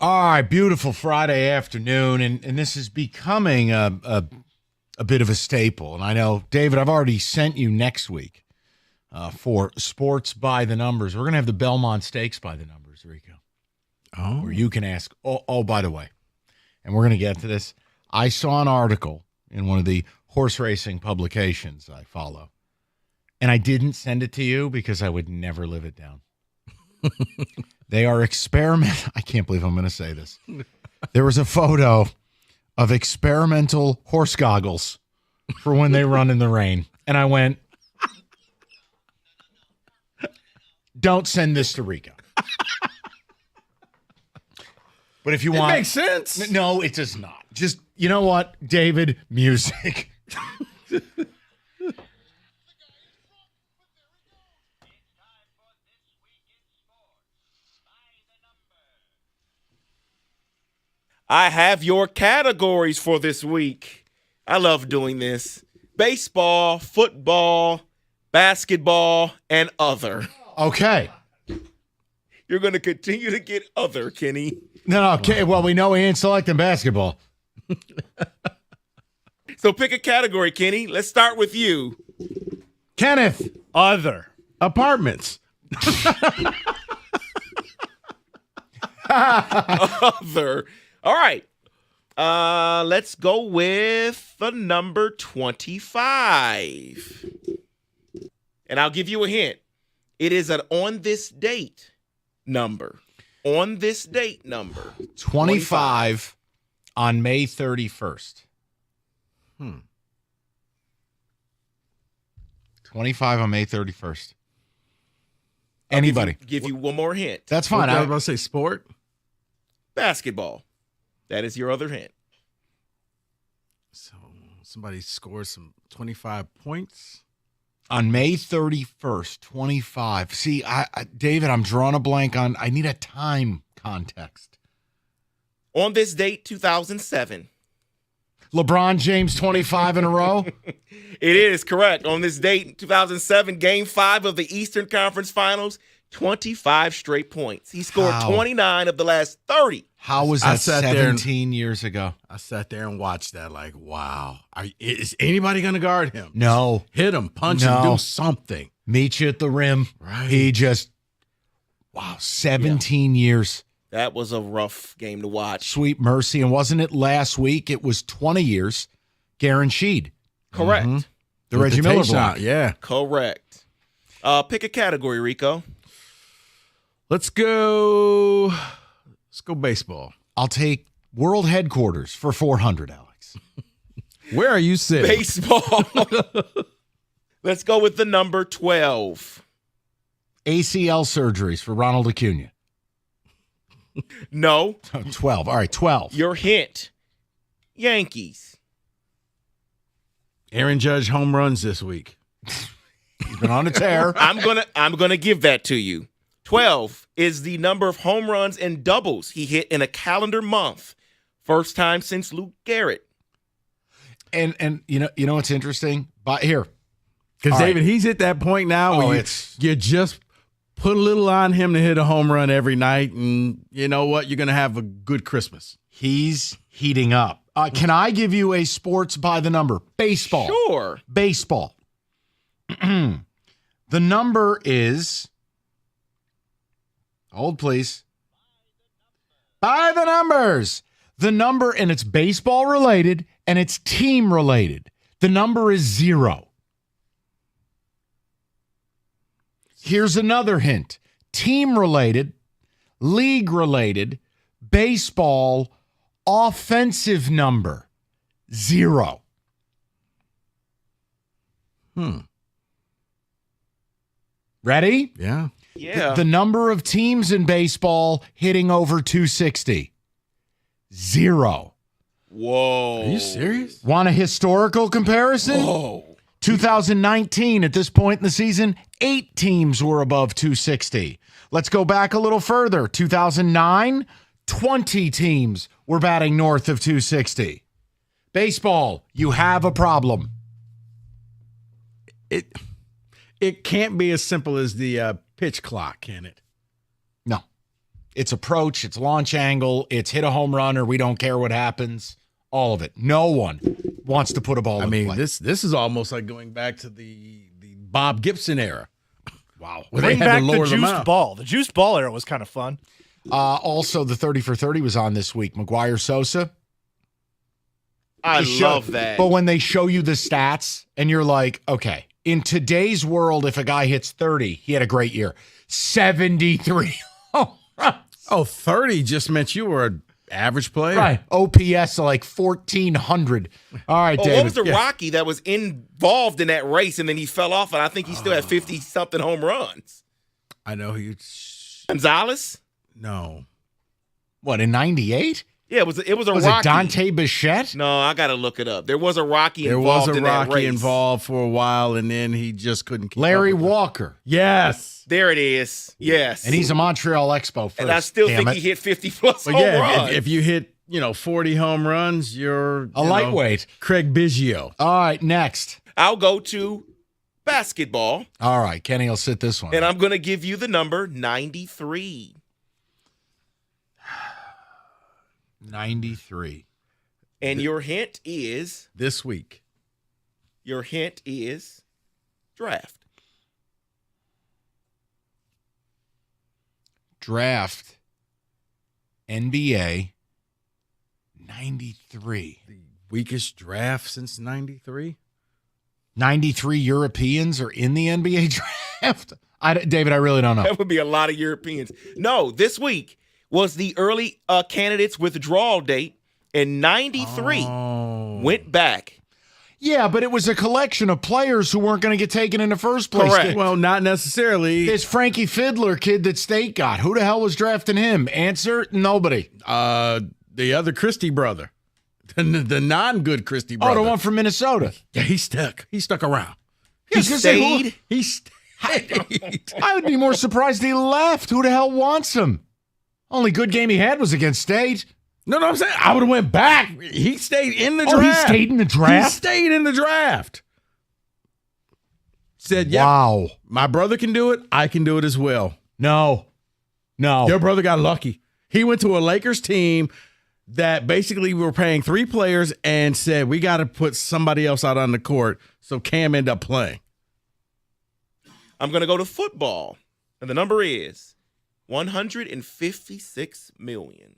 All right, beautiful Friday afternoon, and this is becoming a bit of a staple. And I know, David, I've already sent you next week for Sports by the Numbers. We're going to have the Belmont Stakes by the Numbers, Rico. Oh. Where you can ask, by the way, and we're going to get to this. I saw an article in one of the horse racing publications I follow, and I didn't send it to you because I would never live it down. They are I can't believe I'm going to say this. There was a photo of experimental horse goggles for when they run in the rain. And I went, don't send this to Rico. But if you want. It makes sense. No, it does not. Just, you know what, David? Music. I have your categories for this week. I love doing this. Baseball, football, basketball, and other. Okay. You're going to continue to get other, Kenny. No, okay. Well, we know he ain't selecting basketball. So pick a category, Kenny. Let's start with you. Kenneth. Other. Apartments. Other. All right. Let's go with the number 25. And I'll give you a hint. It is an on this date number. On this date number. 25 on May 31st. 25 on May 31st. Anybody. Give you one more hint. That's fine. I was about to say sport. Basketball. That is your other hint. So somebody scores some 25 points. On May 31st, 25. See, David, I'm drawing a blank on, I need a time context. On this date, 2007. LeBron James, 25 in a row? It is correct. On this date, 2007, Game 5 of the Eastern Conference Finals, 25 straight points. He scored 29 of the last 30. How was that 17 years ago? I sat there and watched that like, wow. Is anybody going to guard him? No. Hit him, punch him, do something. Meet you at the rim. Right. He just, 17 years. That was a rough game to watch. Sweet mercy. And wasn't it last week? It was 20 years guaranteed. Correct. Mm-hmm. The Reggie Miller block. Yeah. Correct. Pick a category, Rico. Let's go baseball. I'll take world headquarters for 400, Alex. Where are you sitting? Baseball. Let's go with the number 12. ACL surgeries for Ronald Acuna. No. 12. All right, 12. Your hint. Yankees. Aaron Judge home runs this week. He's been on a tear. I'm gonna give that to you. 12 is the number of home runs and doubles he hit in a calendar month. First time since Lou Gehrig. And you know what's interesting? Here. Because David, he's at that point now where you just put a little on him to hit a home run every night, and you know what? You're going to have a good Christmas. He's heating up. Can I give you a sports by the number? Baseball. Sure. Baseball. The number is... Hold, please. By the numbers. The number, and it's baseball related, and it's team related. The number is 0. Here's another hint. Team related, league related, baseball, offensive number, 0. Ready? Yeah. Yeah. The number of teams in baseball hitting over 260. 0. Whoa. Are you serious? Want a historical comparison? Whoa. 2019, at this point in the season, 8 teams were above 260. Let's go back a little further. 2009, 20 teams were batting north of 260. Baseball, you have a problem. It can't be as simple as the pitch clock, can it? No. It's approach, it's launch angle, it's hit a home run or we don't care what happens. All of it. No one wants to put a ball in play. This is almost like going back to the Bob Gibson era. Wow. Where Bring they had back to lower the them juiced out. ball. The juiced ball era was kind of fun. Also, the 30 for 30 was on this week. McGuire Sosa. I Just love that. But when they show you the stats and you're like, okay, in today's world, if a guy hits 30, he had a great year. 73. Oh, 30 just meant you were an average player. Right. OPS like 1,400. All right, Oh, David. what was the Rocky that was involved in that race and then he fell off and I think he still had 50-something home runs? I know who. Gonzalez? No. What, in 98? Yeah, it was a Was Rocky. it Dante Bichette? No, I got to look it up. There was a Rocky There involved was a in that Rocky race. involved for a while, and then he just couldn't keep Larry up with it. Walker. Yes. There it is. Yes. And he's a Montreal Expo first. And I still Damn think it. he hit 50-plus But home yeah, runs. if you hit 40 home runs, you're A lightweight. Craig Biggio. All right, next. I'll go to basketball, All right, Kenny will sit this one. and I'm going to give you the number 93. 93. And your hint is This week. draft. Draft. NBA. 93. Weakest draft since 93? 93 Europeans are in the NBA draft? David, I really don't know. That would be a lot of Europeans. No, this week was the early candidates withdrawal date, and 93 went back. Yeah, but it was a collection of players who weren't going to get taken in the first place. Correct. Well, not necessarily. This Frankie Fiddler kid that State got. Who the hell was drafting him? Answer, nobody. The other Christie brother. The non-good Christie brother. Oh, the one from Minnesota. Yeah, he stuck. He stuck around. He stayed. He stayed. I would be more surprised he left. Who the hell wants him? Only good game he had was against State. No, I'm saying I would have went back. He stayed in the draft. Oh, he stayed in the draft? He stayed in the draft. Said, yeah, Wow. my brother can do it. I can do it as well. No. Your brother got lucky. He went to a Lakers team that basically were paying 3 players and said, we got to put somebody else out on the court. So Cam ended up playing. I'm going to go to football, and the number is 156 million.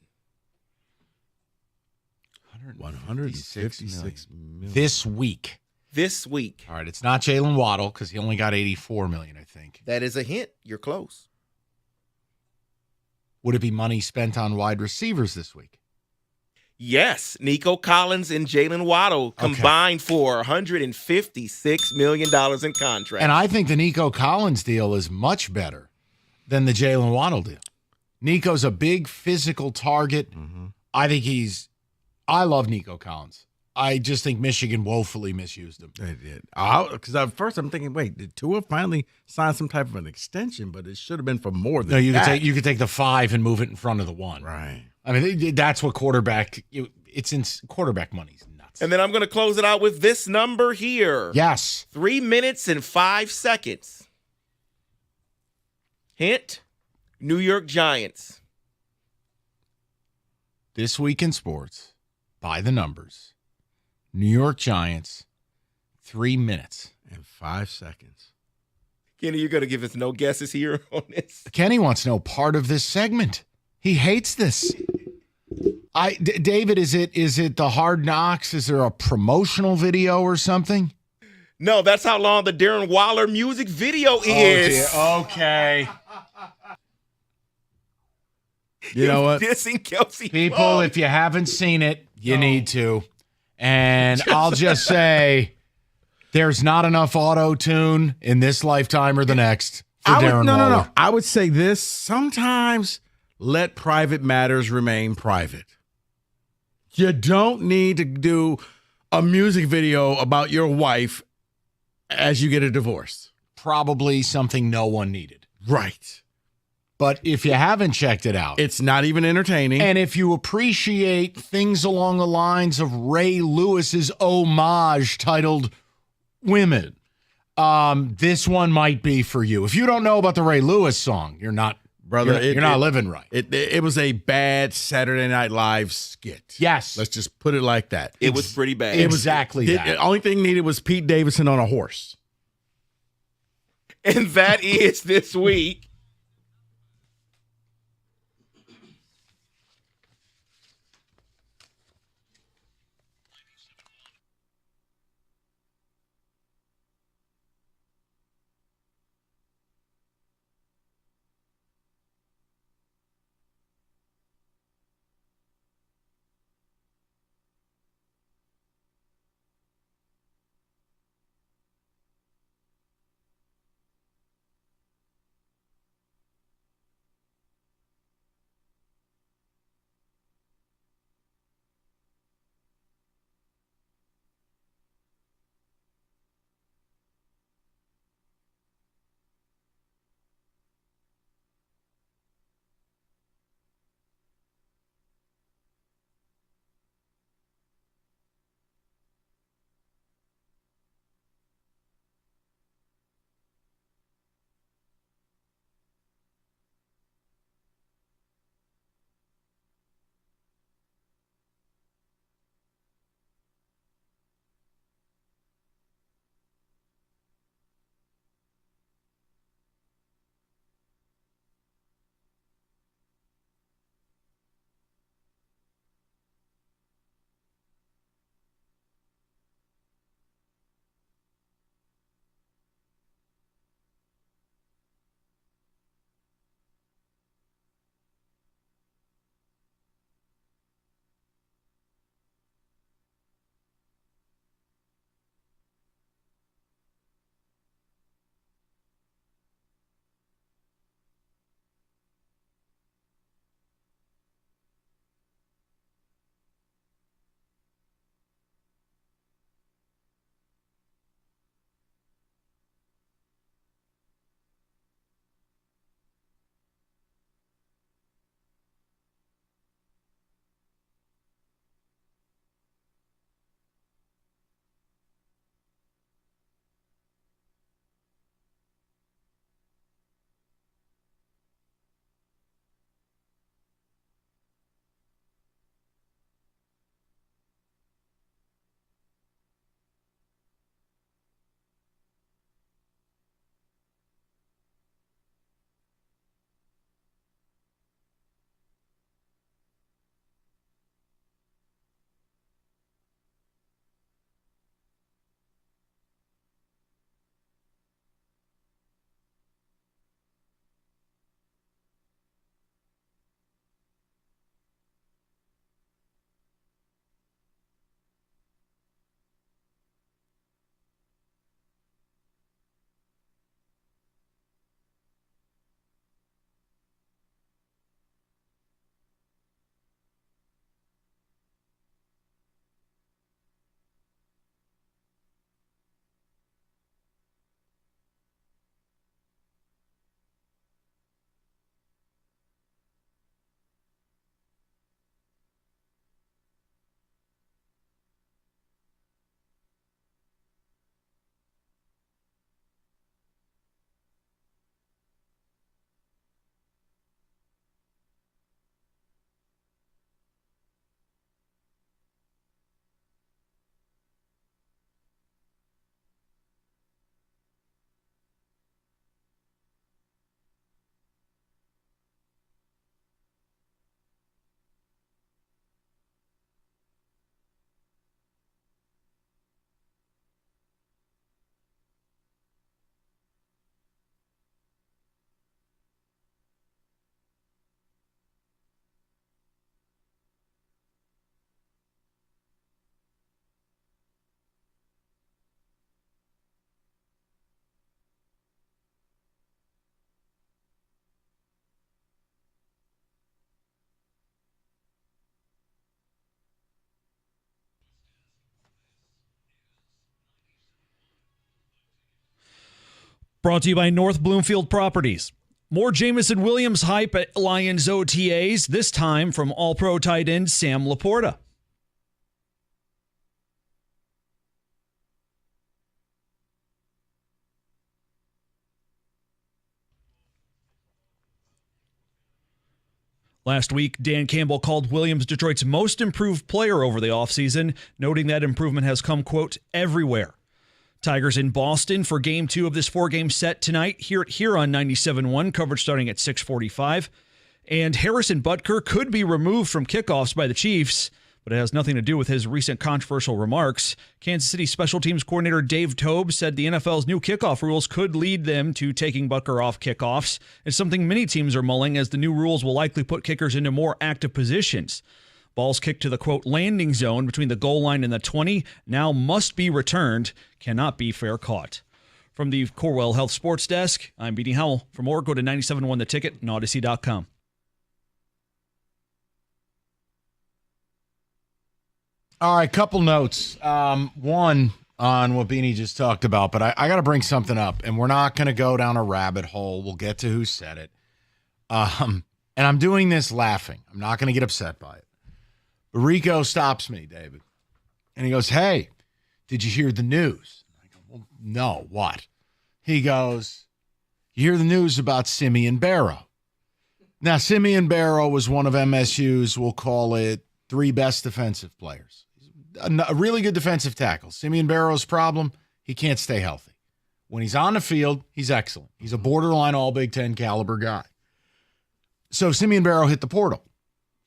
156 million. This week. This week. All right, it's not Jalen Waddle because he only got 84 million, I think. That is a hint. You're close. Would it be money spent on wide receivers this week? Yes, Nico Collins and Jalen Waddle combined for $156 million in contracts. And I think the Nico Collins deal is much better than the Jalen Waddle deal. Nico's a big physical target. Mm-hmm. I love Nico Collins. I just think Michigan woefully misused him. They did. Because at first I'm thinking, wait, did Tua finally sign some type of an extension? But it should have been for more than No, you that. could take the 5 and move it in front of the 1. Right. I mean, that's what quarterback. It's in quarterback money's nuts. And then I'm going to close it out with this number here. Yes. 3 minutes and 5 seconds. Hint: New York Giants. This week in sports, by the numbers, New York Giants, 3 minutes and 5 seconds. Kenny, you're going to give us no guesses here on this. Kenny wants no part of this segment. He hates this. David, is it the Hard Knocks? Is there a promotional video or something? No, that's how long the Darren Waller music video is. Oh, okay. You know what? Dissing Kelsey. People, Plum. if you haven't seen it, you need to. And I'll just say there's not enough auto-tune in this lifetime or the next for Darren Waller. No. I would say this. Sometimes let private matters remain private. You don't need to do a music video about your wife as you get a divorce. Probably something no one needed. Right. But if you haven't checked it out, it's not even entertaining. And if you appreciate things along the lines of Ray Lewis's homage titled Women, this one might be for you. If you don't know about the Ray Lewis song, you're not brother. You're not living right. It was a bad Saturday Night Live skit. Yes. Let's just put it like that. It was pretty bad. Exactly that. The only thing needed was Pete Davidson on a horse. And that is this week. Brought to you by North Bloomfield Properties. More Jamison Williams hype at Lions OTAs, this time from All-Pro tight end Sam Laporta. Last week, Dan Campbell called Williams Detroit's most improved player over the offseason, noting that improvement has come, quote, everywhere. Tigers in Boston for Game 2 of this 4-game set tonight here on 97.1, coverage starting at 6:45. And Harrison Butker could be removed from kickoffs by the Chiefs, but it has nothing to do with his recent controversial remarks. Kansas City special teams coordinator Dave Tobe said the NFL's new kickoff rules could lead them to taking Butker off kickoffs. It's something many teams are mulling, as the new rules will likely put kickers into more active positions. Balls kicked to the, quote, landing zone between the goal line and the 20 now must be returned, cannot be fair caught. From the Corewell Health Sports Desk, I'm Beanie Howell. For more, go to 97.1 The Ticket and Odyssey.com. All right, couple notes. One on what Beanie just talked about, but I got to bring something up, and we're not going to go down a rabbit hole. We'll get to who said it. And I'm doing this laughing. I'm not going to get upset by it. But Rico stops me, David, and he goes, hey, did you hear the news? I go, well, no, what? He goes, you hear the news about Simeon Barrow. Now, Simeon Barrow was one of MSU's, we'll call it, 3 best defensive players. A really good defensive tackle. Simeon Barrow's problem, he can't stay healthy. When he's on the field, he's excellent. He's a borderline all Big Ten caliber guy. So Simeon Barrow hit the portal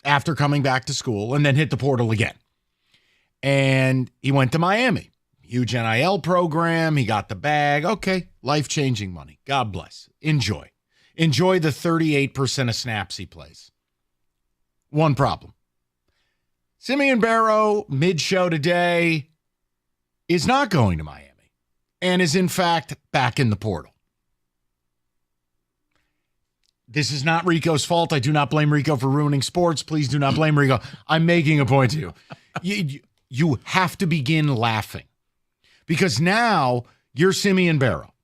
after coming back to school, and then hit the portal again. And he went to Miami. Huge NIL program. He got the bag. Okay, life-changing money. God bless. Enjoy. Enjoy the 38% of snaps he plays. One problem. Simeon Barrow, mid-show today, is not going to Miami and is, in fact, back in the portal. This is not Rico's fault. I do not blame Rico for ruining sports. Please do not blame Rico. I'm making a point to you. You have to begin laughing because now you're Simeon Barrow.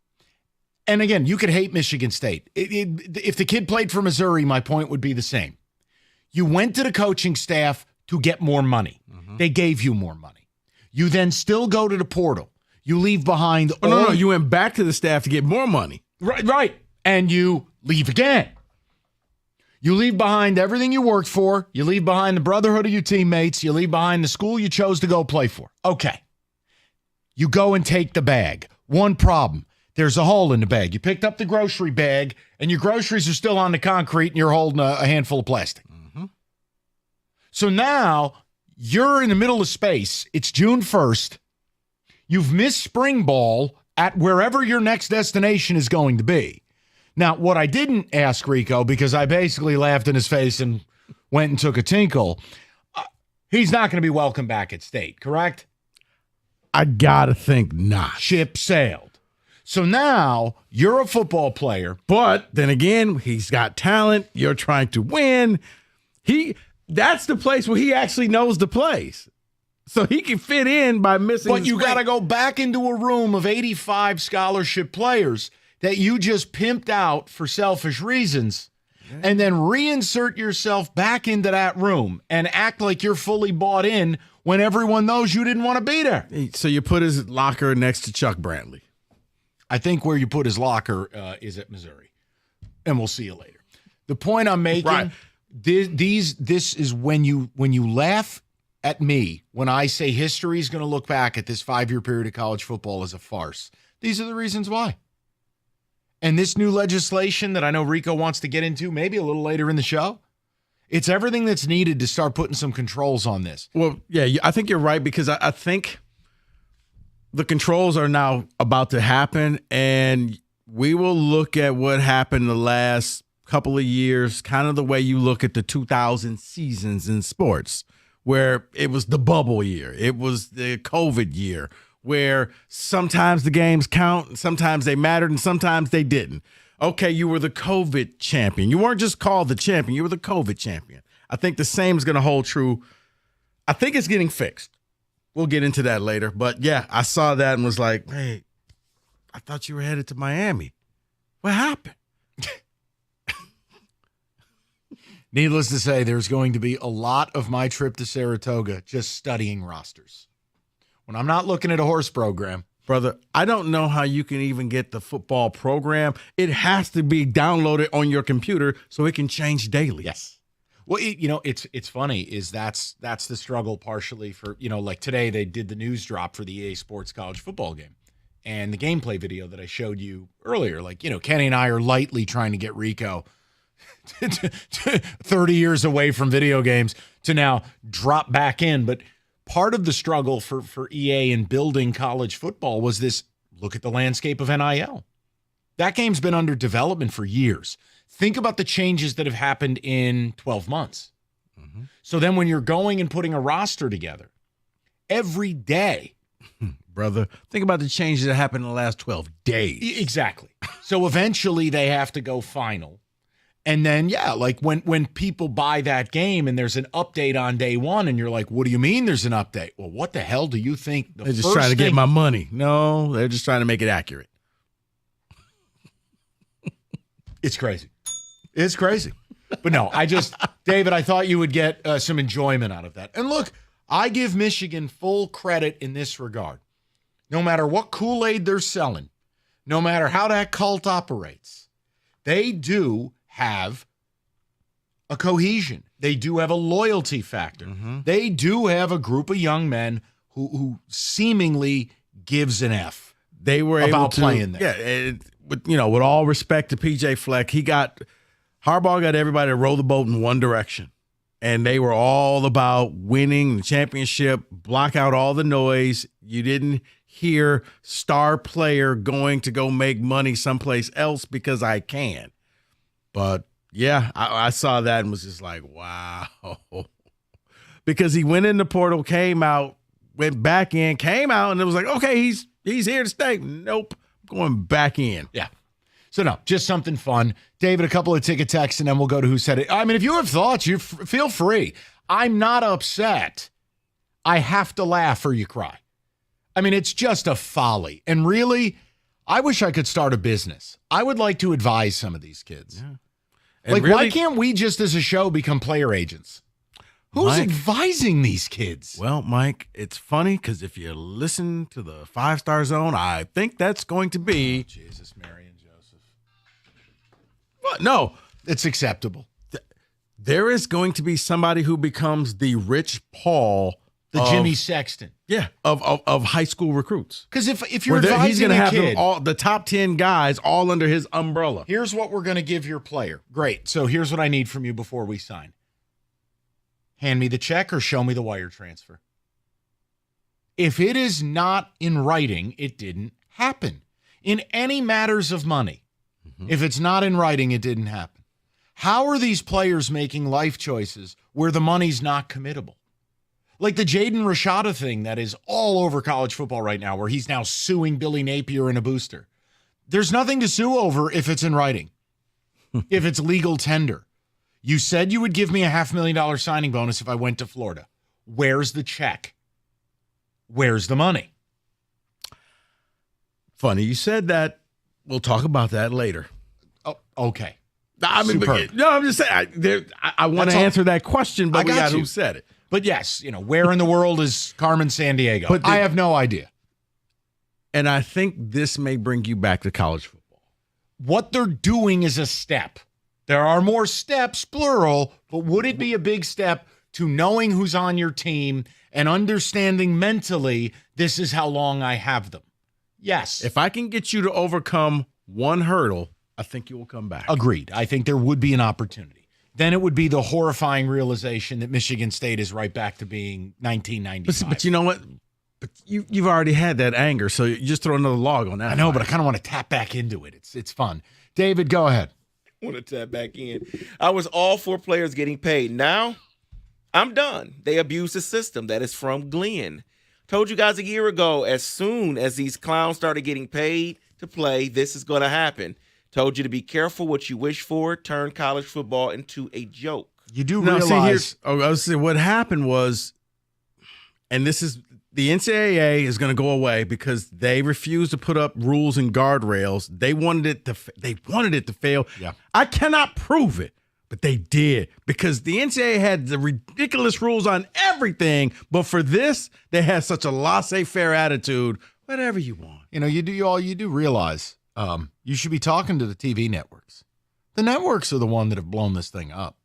And again, you could hate Michigan State. If the kid played for Missouri, my point would be the same. You went to the coaching staff to get more money. Mm-hmm. They gave you more money. You then still go to the portal. You leave behind. No. You went back to the staff to get more money. Right. And you leave again. You leave behind everything you worked for. You leave behind the brotherhood of your teammates. You leave behind the school you chose to go play for. Okay. You go and take the bag. One problem. There's a hole in the bag. You picked up the grocery bag, and your groceries are still on the concrete, and you're holding a handful of plastic. Mm-hmm. So now you're in the middle of space. It's June 1st. You've missed spring ball at wherever your next destination is going to be. Now, what I didn't ask Rico, because I basically laughed in his face and went and took a tinkle, he's not going to be welcome back at State, correct? I got to think not. Ship sailed. So now you're a football player. But then again, he's got talent. You're trying to win. That's the place where he actually knows the plays. So he can fit in by missing. But you got to go back into a room of 85 scholarship players that you just pimped out for selfish reasons, and then reinsert yourself back into that room and act like you're fully bought in when everyone knows you didn't want to be there. So you put his locker next to Chuck Brantley. I think where you put his locker is at Missouri, and we'll see you later. The point I'm making, right. This is when you laugh at me when I say history is going to look back at this 5-year period of college football as a farce. These are the reasons why. And this new legislation that I know Rico wants to get into maybe a little later in the show, it's everything that's needed to start putting some controls on this. Well, yeah, I think you're right, because I think the controls are now about to happen, and we will look at what happened the last couple of years, kind of the way you look at the 2000 seasons in sports, where it was the bubble year, it was the COVID year, where sometimes the games count, sometimes they mattered, and sometimes they didn't. Okay, you were the COVID champion. You weren't just called the champion. You were the COVID champion. I think the same is going to hold true. I think it's getting fixed. We'll get into that later. But, yeah, I saw that and was like, hey, I thought you were headed to Miami. What happened? Needless to say, there's going to be a lot of my trip to Saratoga just studying rosters. When I'm not looking at a horse program. Brother, I don't know how you can even get the football program. It has to be downloaded on your computer so it can change daily. Yes. Well, it's funny is that's the struggle partially for, like today they did the news drop for the EA Sports college football game. And the gameplay video that I showed you earlier, Kenny and I are lightly trying to get Rico 30 years away from video games to now drop back in. But part of the struggle for EA in building college football was this, look at the landscape of NIL. That game's been under development for years. Think about the changes that have happened in 12 months. Mm-hmm. So then when you're going and putting a roster together, every day, brother, think about the changes that happened in the last 12 days. Exactly. So eventually they have to go final. And then, when people buy that game and there's an update on day one and you're like, what do you mean there's an update? Well, what the hell do you think? They're just trying to get my money. No, they're just trying to make it accurate. It's crazy. It's crazy. But no, David, I thought you would get some enjoyment out of that. And look, I give Michigan full credit in this regard. No matter what Kool-Aid they're selling, no matter how that cult operates, they do have a cohesion. They do have a loyalty factor. Mm-hmm. They do have a group of young men who seemingly gives an F. They were about able to, playing there. Yeah, with all respect to PJ Fleck, Harbaugh got everybody to row the boat in one direction. And they were all about winning the championship, block out all the noise. You didn't hear star player going to go make money someplace else because I can. But, yeah, I saw that and was just like, wow. Because he went in the portal, came out, went back in, came out, and it was like, okay, he's here to stay. Nope, going back in. Yeah. So, no, just something fun. David, a couple of ticket texts, and then we'll go to who said it. I mean, if you have thoughts, you feel free. I'm not upset. I have to laugh or you cry. I mean, it's just a folly. And really, I wish I could start a business. I would like to advise some of these kids. Yeah. Why can't we just as a show become player agents? Who's advising these kids? Well, Mike, it's funny because if you listen to the 5-Star Zone, I think that's going to be... Jesus, Mary and Joseph. What? No. It's acceptable. There is going to be somebody who becomes the Rich Paul... The Jimmy Sexton. Yeah, of high school recruits. Because if you're advising he's going to have kid, the top 10 guys all under his umbrella. Here's what we're going to give your player. Great. So here's what I need from you before we sign. Hand me the check or show me the wire transfer. If it is not in writing, it didn't happen. In any matters of money, if it's not in writing, it didn't happen. How are these players making life choices where the money's not committable? Like the Jaden Rashada thing that is all over college football right now, where he's now suing Billy Napier and a booster. There's nothing to sue over if it's in writing, if it's legal tender. You said you would give me a $500,000 signing bonus if I went to Florida. Where's the check? Where's the money? Funny you said that. We'll talk about that later. Oh, okay. I mean, I'm just saying. I want to answer that question, but we got who said it. But yes, where in the world is Carmen Sandiego? But I have no idea. And I think this may bring you back to college football. What they're doing is a step. There are more steps, plural, but would it be a big step to knowing who's on your team and understanding mentally this is how long I have them? Yes. If I can get you to overcome one hurdle, I think you will come back. Agreed. I think there would be an opportunity. Then it would be the horrifying realization that Michigan State is right back to being 1995. But you know what? But you've already had that anger, so you just throw another log on that. I know, but I kind of want to tap back into it. It's fun. David, go ahead. I want to tap back in. I was all for players getting paid. Now, I'm done. They abuse the system. That is from Glenn. Told you guys a year ago, as soon as these clowns started getting paid to play, this is going to happen. Told you to be careful what you wish for. Turn college football into a joke. You do realize. I was saying what happened was, and this is the NCAA is going to go away because they refused to put up rules and guardrails. They wanted it to fail. Yeah. I cannot prove it, but they did because the NCAA had the ridiculous rules on everything, but for this, they had such a laissez-faire attitude. Whatever you want, you do realize. You should be talking to the TV networks. The networks are the one that have blown this thing up.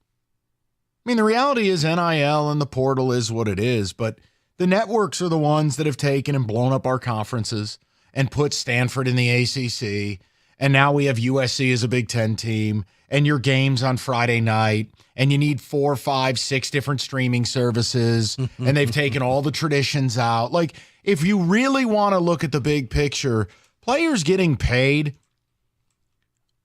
I mean, the reality is NIL and the portal is what it is, but the networks are the ones that have taken and blown up our conferences and put Stanford in the ACC. And now we have USC as a Big Ten team and your games on Friday night. And you need 4, 5, 6 different streaming services. And they've taken all the traditions out. Like, if you really want to look at the big picture, players getting paid,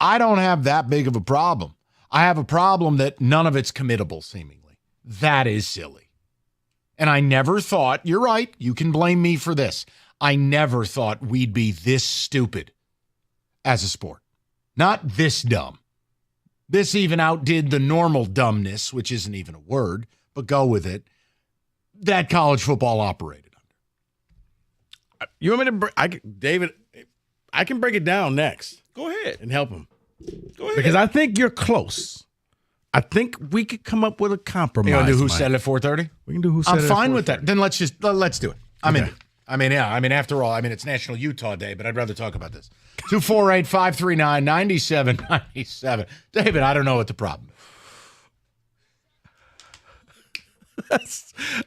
I don't have that big of a problem. I have a problem that none of it's committable, seemingly. That is silly. And I never thought, you're right, you can blame me for this. I never thought we'd be this stupid as a sport. Not this dumb. This even outdid the normal dumbness, which isn't even a word, but go with it, that college football operated under. You want me to, David, I can break it down next. Go ahead. And help him. Go ahead. Because I think you're close. I think we could come up with a compromise. You want to do Who Mike. Said It at 4:30? We can do Who Said It I'm at fine with 4:30. that. Then let's do it. I'm in. After all, it's National Utah Day, but I'd rather talk about this. 248-539-9797. David, I don't know what the problem is.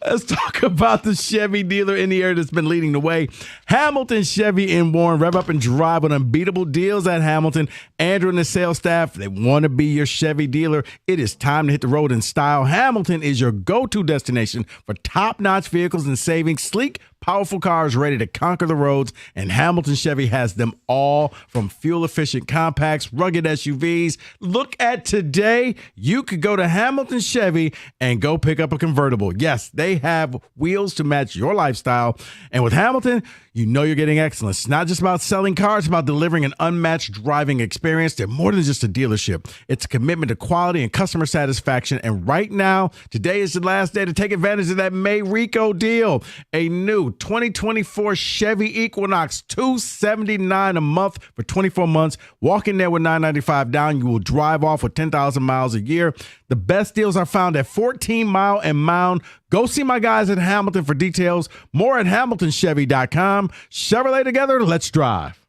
Let's talk about the Chevy dealer in the area that's been leading the way. Hamilton Chevy in Warren. Rev up and drive with unbeatable deals at Hamilton. Andrew and the sales staff, they want to be your Chevy dealer. It is time to hit the road in style. Hamilton is your go-to destination for top-notch vehicles and savings. Sleek, powerful cars ready to conquer the roads, and Hamilton Chevy has them all, from fuel-efficient compacts, rugged SUVs. Look at today. You could go to Hamilton Chevy and go pick up a convertible. Yes, they have wheels to match your lifestyle. And with Hamilton, you know you're getting excellence. It's not just about selling cars, it's about delivering an unmatched driving experience. They're more than just a dealership. It's a commitment to quality and customer satisfaction. And right now, today is the last day to take advantage of that May Rico deal. A new 2024 Chevy Equinox, $279 a month for 24 months. Walk in there with $995 down. You will drive off with 10,000 miles a year. The best deals are found at 14 Mile and Mound. Go see my guys at Hamilton for details. More at HamiltonChevy.com. Chevrolet together, let's drive.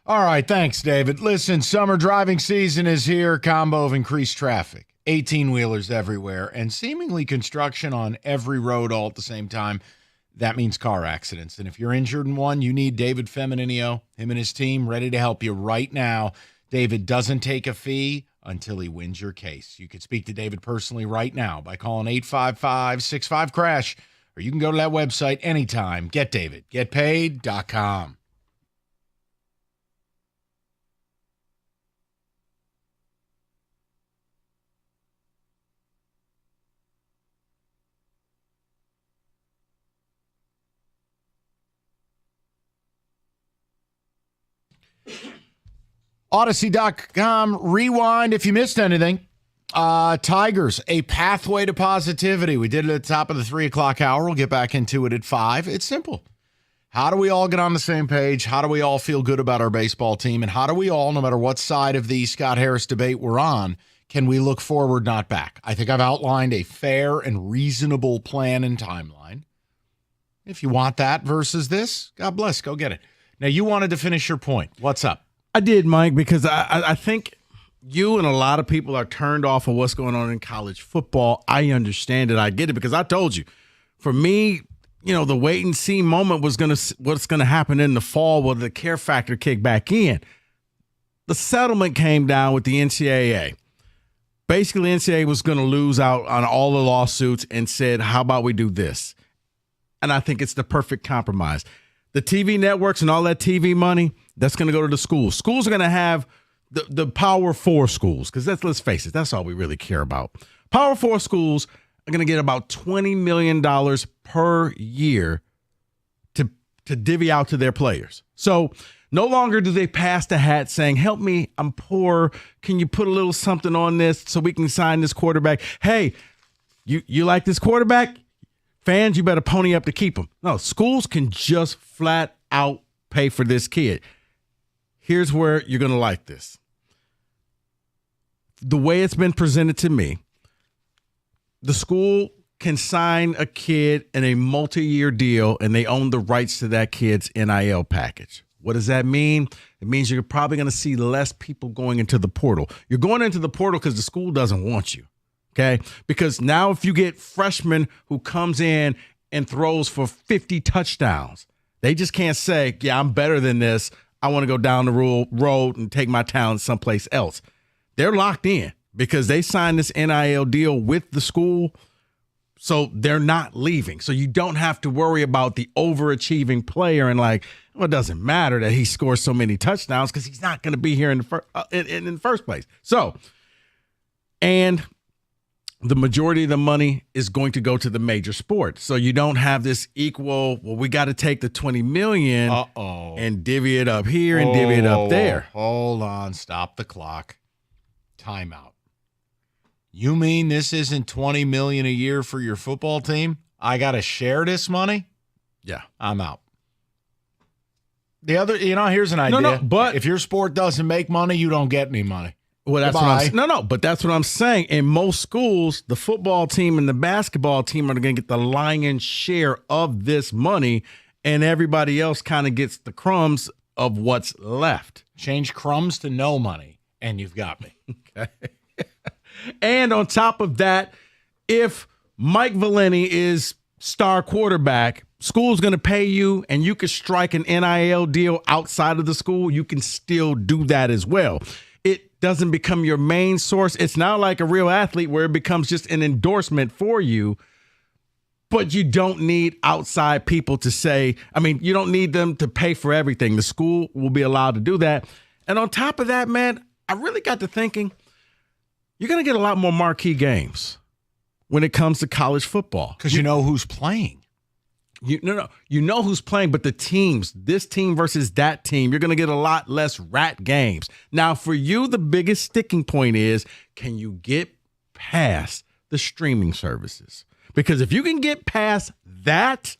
All right, thanks, David. Listen, summer driving season is here. Combo of increased traffic, 18-wheelers everywhere, and seemingly construction on every road all at the same time. That means car accidents. And if you're injured in one, you need David Femininio, him and his team, ready to help you right now. David doesn't take a fee until he wins your case. You could speak to David personally right now by calling 855-65-CRASH, or you can go to that website anytime. GetDavid.GetPaid.com. Odyssey.com, rewind if you missed anything. Tigers, a pathway to positivity. We did it at the top of the 3 o'clock hour. We'll get back into it at 5. It's simple. How do we all get on the same page? How do we all feel good about our baseball team? And how do we all, no matter what side of the Scott Harris debate we're on, can we look forward, not back? I think I've outlined a fair and reasonable plan and timeline. If you want that versus this, God bless, go get it. Now, you wanted to finish your point. What's up? I did, Mike, because I think you and a lot of people are turned off of what's going on in college football. I understand it. I get it, because I told you, for me, the wait and see moment was what's going to happen in the fall. Will the care factor kick back in? The settlement came down with the NCAA. Basically, NCAA was going to lose out on all the lawsuits and said, how about we do this? And I think it's the perfect compromise. The TV networks and all that TV money, that's going to go to the schools. Schools are going to have the Power 4 schools, because let's face it, that's all we really care about. Power 4 schools are going to get about $20 million per year to divvy out to their players. So no longer do they pass the hat saying, help me, I'm poor. Can you put a little something on this so we can sign this quarterback? Hey, you like this quarterback? Fans, you better pony up to keep them. No, schools can just flat out pay for this kid. Here's where you're going to like this. The way it's been presented to me, the school can sign a kid in a multi-year deal, and they own the rights to that kid's NIL package. What does that mean? It means you're probably going to see less people going into the portal. You're going into the portal because the school doesn't want you. Okay, because now if you get freshmen who comes in and throws for 50 touchdowns, they just can't say, yeah, I'm better than this. I want to go down the road and take my talent someplace else. They're locked in because they signed this NIL deal with the school, so they're not leaving. So you don't have to worry about the overachieving player and it doesn't matter that he scores so many touchdowns because he's not going to be here in the first place. So, and the majority of the money is going to go to the major sports. So you don't have this equal, we got to take the $20 million and divvy it up here and divvy it up there. Hold on. Stop the clock. Timeout. You mean this isn't $20 million a year for your football team? I got to share this money? Yeah. I'm out. The other, here's an idea. No, but if your sport doesn't make money, you don't get any money. Well, that's but that's what I'm saying. In most schools, the football team and the basketball team are going to get the lion's share of this money, and everybody else kind of gets the crumbs of what's left. Change crumbs to no money, and you've got me. Okay. And on top of that, if Mike Valeni is star quarterback, school's going to pay you, and you can strike an NIL deal outside of the school. You can still do that as well. It doesn't become your main source. It's not like a real athlete where it becomes just an endorsement for you, but you don't need outside people to say, you don't need them to pay for everything. The school will be allowed to do that. And on top of that, man, I really got to thinking, you're going to get a lot more marquee games when it comes to college football. Because you know who's playing. You know who's playing, but the teams, this team versus that team, you're going to get a lot less rat games. Now, for you, the biggest sticking point is, can you get past the streaming services? Because if you can get past that,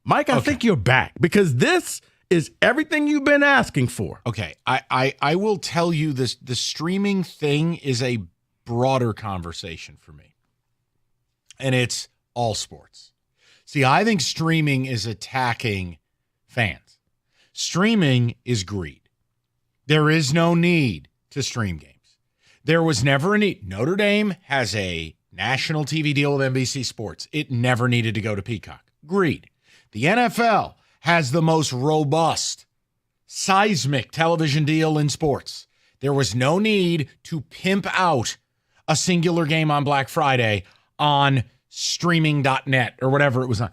Mike, I think you're back, because this is everything you've been asking for. Okay, I will tell you this. The streaming thing is a broader conversation for me, and it's all sports. See, I think streaming is attacking fans. Streaming is greed. There is no need to stream games. There was never a need. Notre Dame has a national TV deal with NBC Sports. It never needed to go to Peacock. Agreed. The NFL has the most robust, seismic television deal in sports. There was no need to pimp out a singular game on Black Friday on streaming.net or whatever it was on.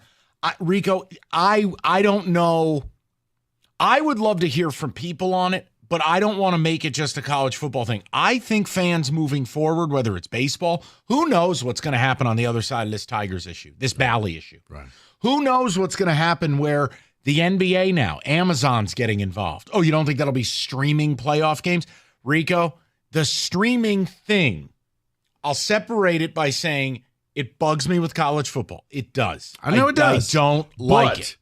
Rico, I don't know. I would love to hear from people on it, but I don't want to make it just a college football thing. I think fans moving forward, whether it's baseball, who knows what's going to happen on the other side of this Tigers issue, this Bally issue. Right. Who knows what's going to happen where the NBA now, Amazon's getting involved. Oh, you don't think that'll be streaming playoff games? Rico, the streaming thing, I'll separate it by saying it bugs me with college football. It does. I know it does. I don't like it.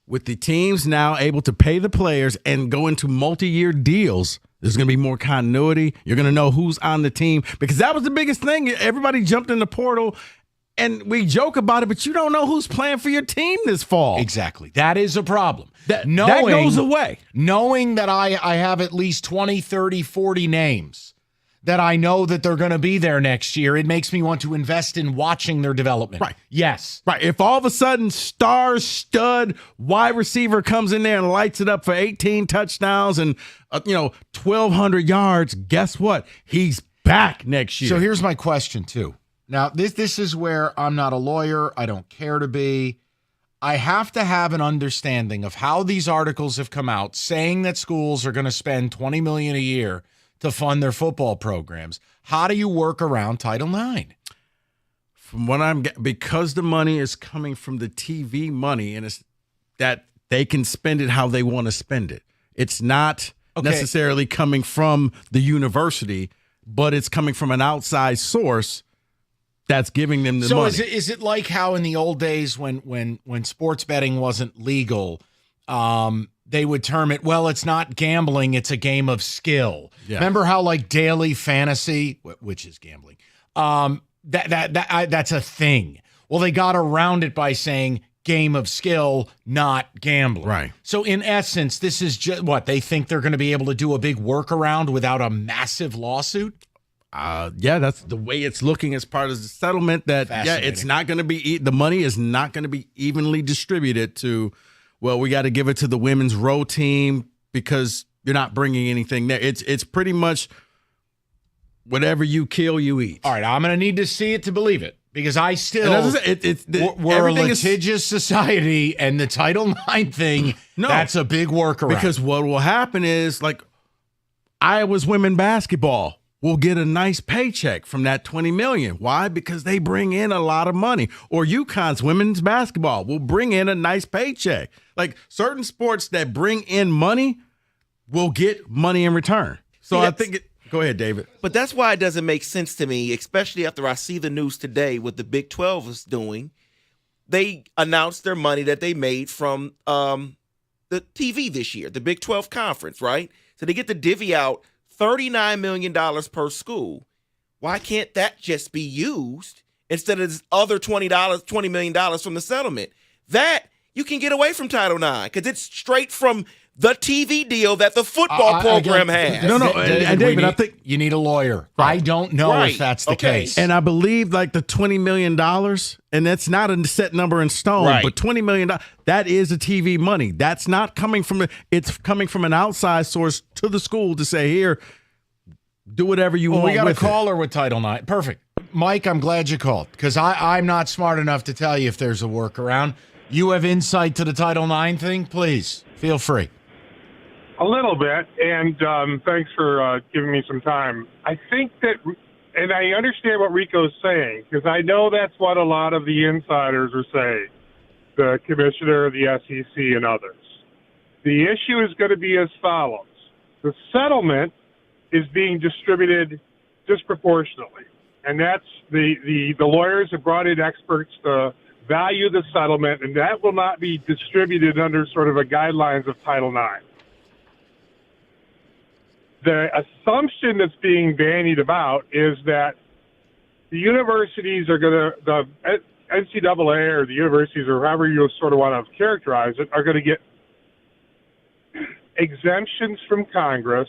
With the teams now able to pay the players and go into multi-year deals, there's going to be more continuity. You're going to know who's on the team because that was the biggest thing. Everybody jumped in the portal, and we joke about it, but you don't know who's playing for your team this fall. Exactly. That is a problem. That goes away. Knowing that I have at least 20, 30, 40 names that I know that they're going to be there next year, it makes me want to invest in watching their development. Right. Yes. Right. If all of a sudden star stud wide receiver comes in there and lights it up for 18 touchdowns and 1,200 yards, guess what? He's back next year. So here's my question too. Now, this is where I'm not a lawyer. I don't care to be. I have to have an understanding of how these articles have come out saying that schools are going to spend $20 million a year to fund their football programs. How do you work around Title IX? From what I'm getting, because the money is coming from the TV money, and it's that they can spend it how they want to spend it. It's not necessarily coming from the university, but it's coming from an outside source that's giving them the money. So is it like how in the old days when sports betting wasn't legal, they would term it, well, it's not gambling, it's a game of skill. Yeah. Remember how like daily fantasy, which is gambling, that's a thing. Well, they got around it by saying game of skill, not gambling. Right. So in essence, this is just what they think they're going to be able to do a big workaround without a massive lawsuit. Yeah, that's the way it's looking as part of the settlement. That it's not going to be the money is not going to be evenly distributed to. Well, we got to give it to the women's row team because you're not bringing anything there. It's pretty much whatever you kill, you eat. All right, I'm going to need to see it to believe it because I still we're a litigious society, and the Title IX thing, that's a big workaround. Because what will happen is like Iowa's women basketball will get a nice paycheck from that $20 million. Why? Because they bring in a lot of money. Or UConn's women's basketball will bring in a nice paycheck. Like certain sports that bring in money will get money in return. So I think go ahead, David. But that's why it doesn't make sense to me, especially after I see the news today what the Big 12 is doing. They announced their money that they made from the TV this year, the Big 12 conference, right? So they get to divvy out $39 million per school. Why can't that just be used instead of this other $20 million from the settlement? That you can get away from Title IX because it's straight from the TV deal that the football program has. And David, I think you need a lawyer. Right. I don't know if that's the case. And I believe like the $20 million, and that's not a set number in stone, but $20 million, that is the TV money. That's not coming from it's coming from an outside source to the school to say, here, do whatever you want. We got with a caller with Title IX. Perfect. Mike, I'm glad you called because I'm not smart enough to tell you if there's a workaround. You have insight to the Title IX thing? Please, feel free. A little bit, and thanks for giving me some time. I think that, and I understand what Rico's saying, because I know that's what a lot of the insiders are saying, the commissioner, the SEC, and others. The issue is going to be as follows. The settlement is being distributed disproportionately, and that's the lawyers have brought in experts to value the settlement, and that will not be distributed under sort of a guidelines of Title IX. The assumption that's being bandied about is that the universities are going to, the NCAA or the universities or however you sort of want to characterize it, are going to get exemptions from Congress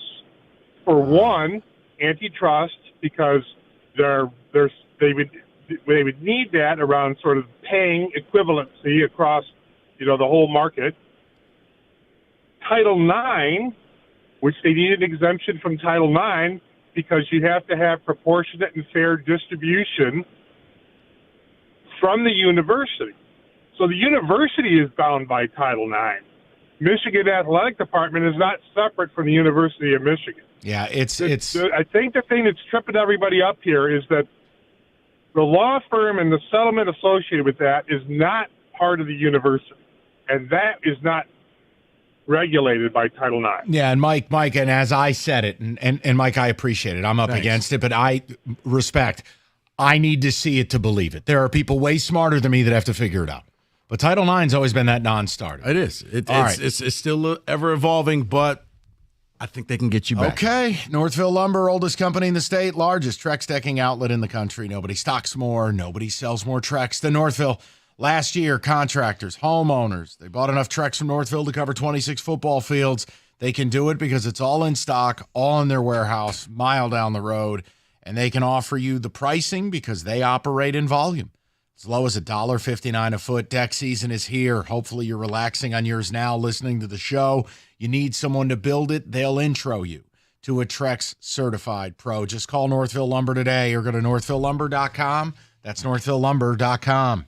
For one, antitrust, because they would need that around sort of paying equivalency across, the whole market. Title IX, which they need an exemption from Title IX because you have to have proportionate and fair distribution from the university. So the university is bound by Title IX. Michigan Athletic Department is not separate from the University of Michigan. Yeah, it's. I think the thing that's tripping everybody up here is that the law firm and the settlement associated with that is not part of the university, and that is not regulated by Title IX. Yeah, and Mike, and as I said it, and Mike, I appreciate it. I'm up against it, but I respect. I need to see it to believe it. There are people way smarter than me that have to figure it out. But Title IX's always been that non-starter. It is. It's still ever evolving, but I think they can get you back. Okay. Northville Lumber, oldest company in the state, largest Trex decking outlet in the country. Nobody stocks more. Nobody sells more Trex than Northville. Last year, contractors, homeowners, they bought enough Trex from Northville to cover 26 football fields. They can do it because it's all in stock, all in their warehouse, mile down the road, and they can offer you the pricing because they operate in volume. As low as $1.59 a foot. Deck season is here. Hopefully you're relaxing on yours now, listening to the show. You need someone to build it, they'll intro you to a Trex certified pro. Just call Northville Lumber today or go to northvillelumber.com. That's northvillelumber.com.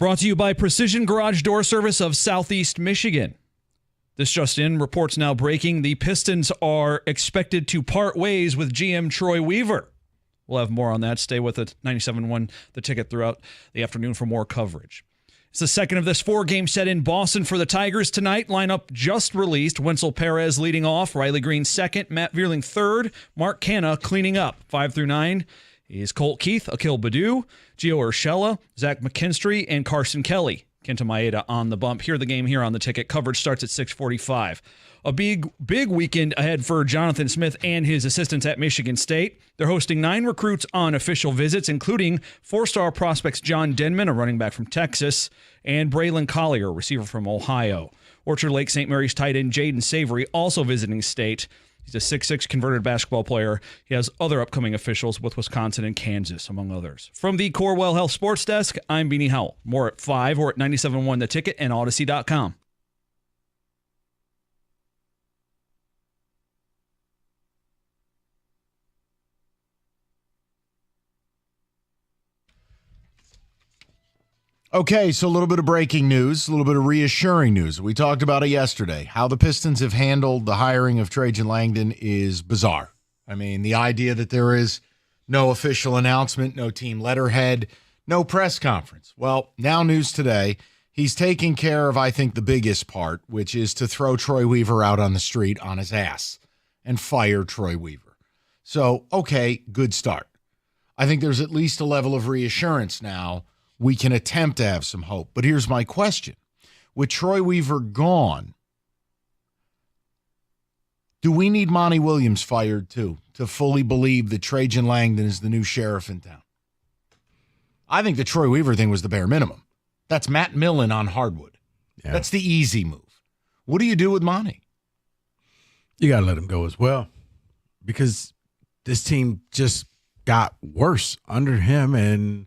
Brought to you by Precision Garage Door Service of Southeast Michigan. This just in, reports now breaking. The Pistons are expected to part ways with GM Troy Weaver. We'll have more on that. Stay with it. 97.1 The Ticket throughout the afternoon for more coverage. It's the second of this 4-game set in Boston for the Tigers tonight. Lineup just released. Wenzel Perez leading off. Riley Green second. Matt Vierling third. Mark Canha cleaning up. 5 through 9 is Colt Keith, Akil Baddoo, Gio Urshela, Zach McKinstry, and Carson Kelly. Kenta Maeda on the bump. Hear the game here on the Ticket. Coverage starts at 6:45. A big weekend ahead for Jonathan Smith and his assistants at Michigan State. They're hosting 9 recruits on official visits, including 4-star prospects John Denman, a running back from Texas, and Braylon Collier, a receiver from Ohio. Orchard Lake St. Mary's tight end Jaden Savory also visiting State. He's a 6'6" converted basketball player. He has other upcoming officials with Wisconsin and Kansas, among others. From the Corewell Health Sports Desk, I'm Beanie Howell. More at 5 or at 97.1 The Ticket and Odyssey.com. Okay, so a little bit of breaking news, a little bit of reassuring news. We talked about it yesterday. How the Pistons have handled the hiring of Trajan Langdon is bizarre. I mean, the idea that there is no official announcement, no team letterhead, no press conference. Well, now news today, he's taking care of, I think, the biggest part, which is to throw Troy Weaver out on the street on his ass and fire Troy Weaver. So, okay, good start. I think there's at least a level of reassurance now. We can attempt to have some hope. But here's my question. With Troy Weaver gone, do we need Monty Williams fired too to fully believe that Trajan Langdon is the new sheriff in town? I think the Troy Weaver thing was the bare minimum. That's Matt Millen on hardwood. Yeah. That's the easy move. What do you do with Monty? You got to let him go as well, because this team just got worse under him, and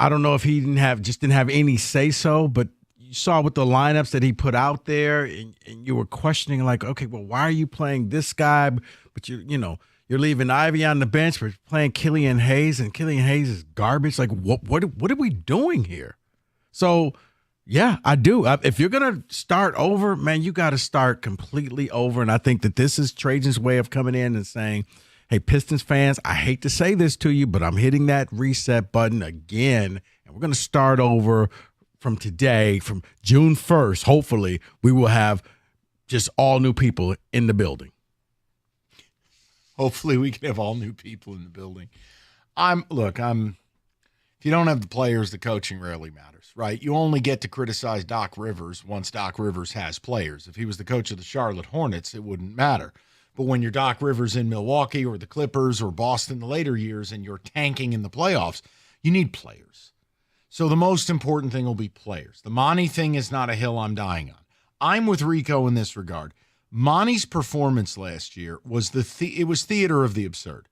I don't know if he didn't have any say-so, but you saw with the lineups that he put out there, and you were questioning, like, okay, well, why are you playing this guy? But you're leaving Ivy on the bench, but playing Killian Hayes, and Killian Hayes is garbage. Like, what are we doing here? So, yeah, I do. If you're gonna start over, man, you got to start completely over. And I think that this is Trajan's way of coming in and saying, hey, Pistons fans, I hate to say this to you, but I'm hitting that reset button again, and we're going to start over from today, from June 1st. Hopefully, we will have just all new people in the building. Hopefully, we can have all new people in the building. If you don't have the players, the coaching rarely matters, right? You only get to criticize Doc Rivers once Doc Rivers has players. If he was the coach of the Charlotte Hornets, it wouldn't matter. But when you're Doc Rivers in Milwaukee or the Clippers or Boston the later years and you're tanking in the playoffs, you need players. So the most important thing will be players. The Monty thing is not a hill I'm dying on. I'm with Rico in this regard. Monty's performance last year was it was theater of the absurd.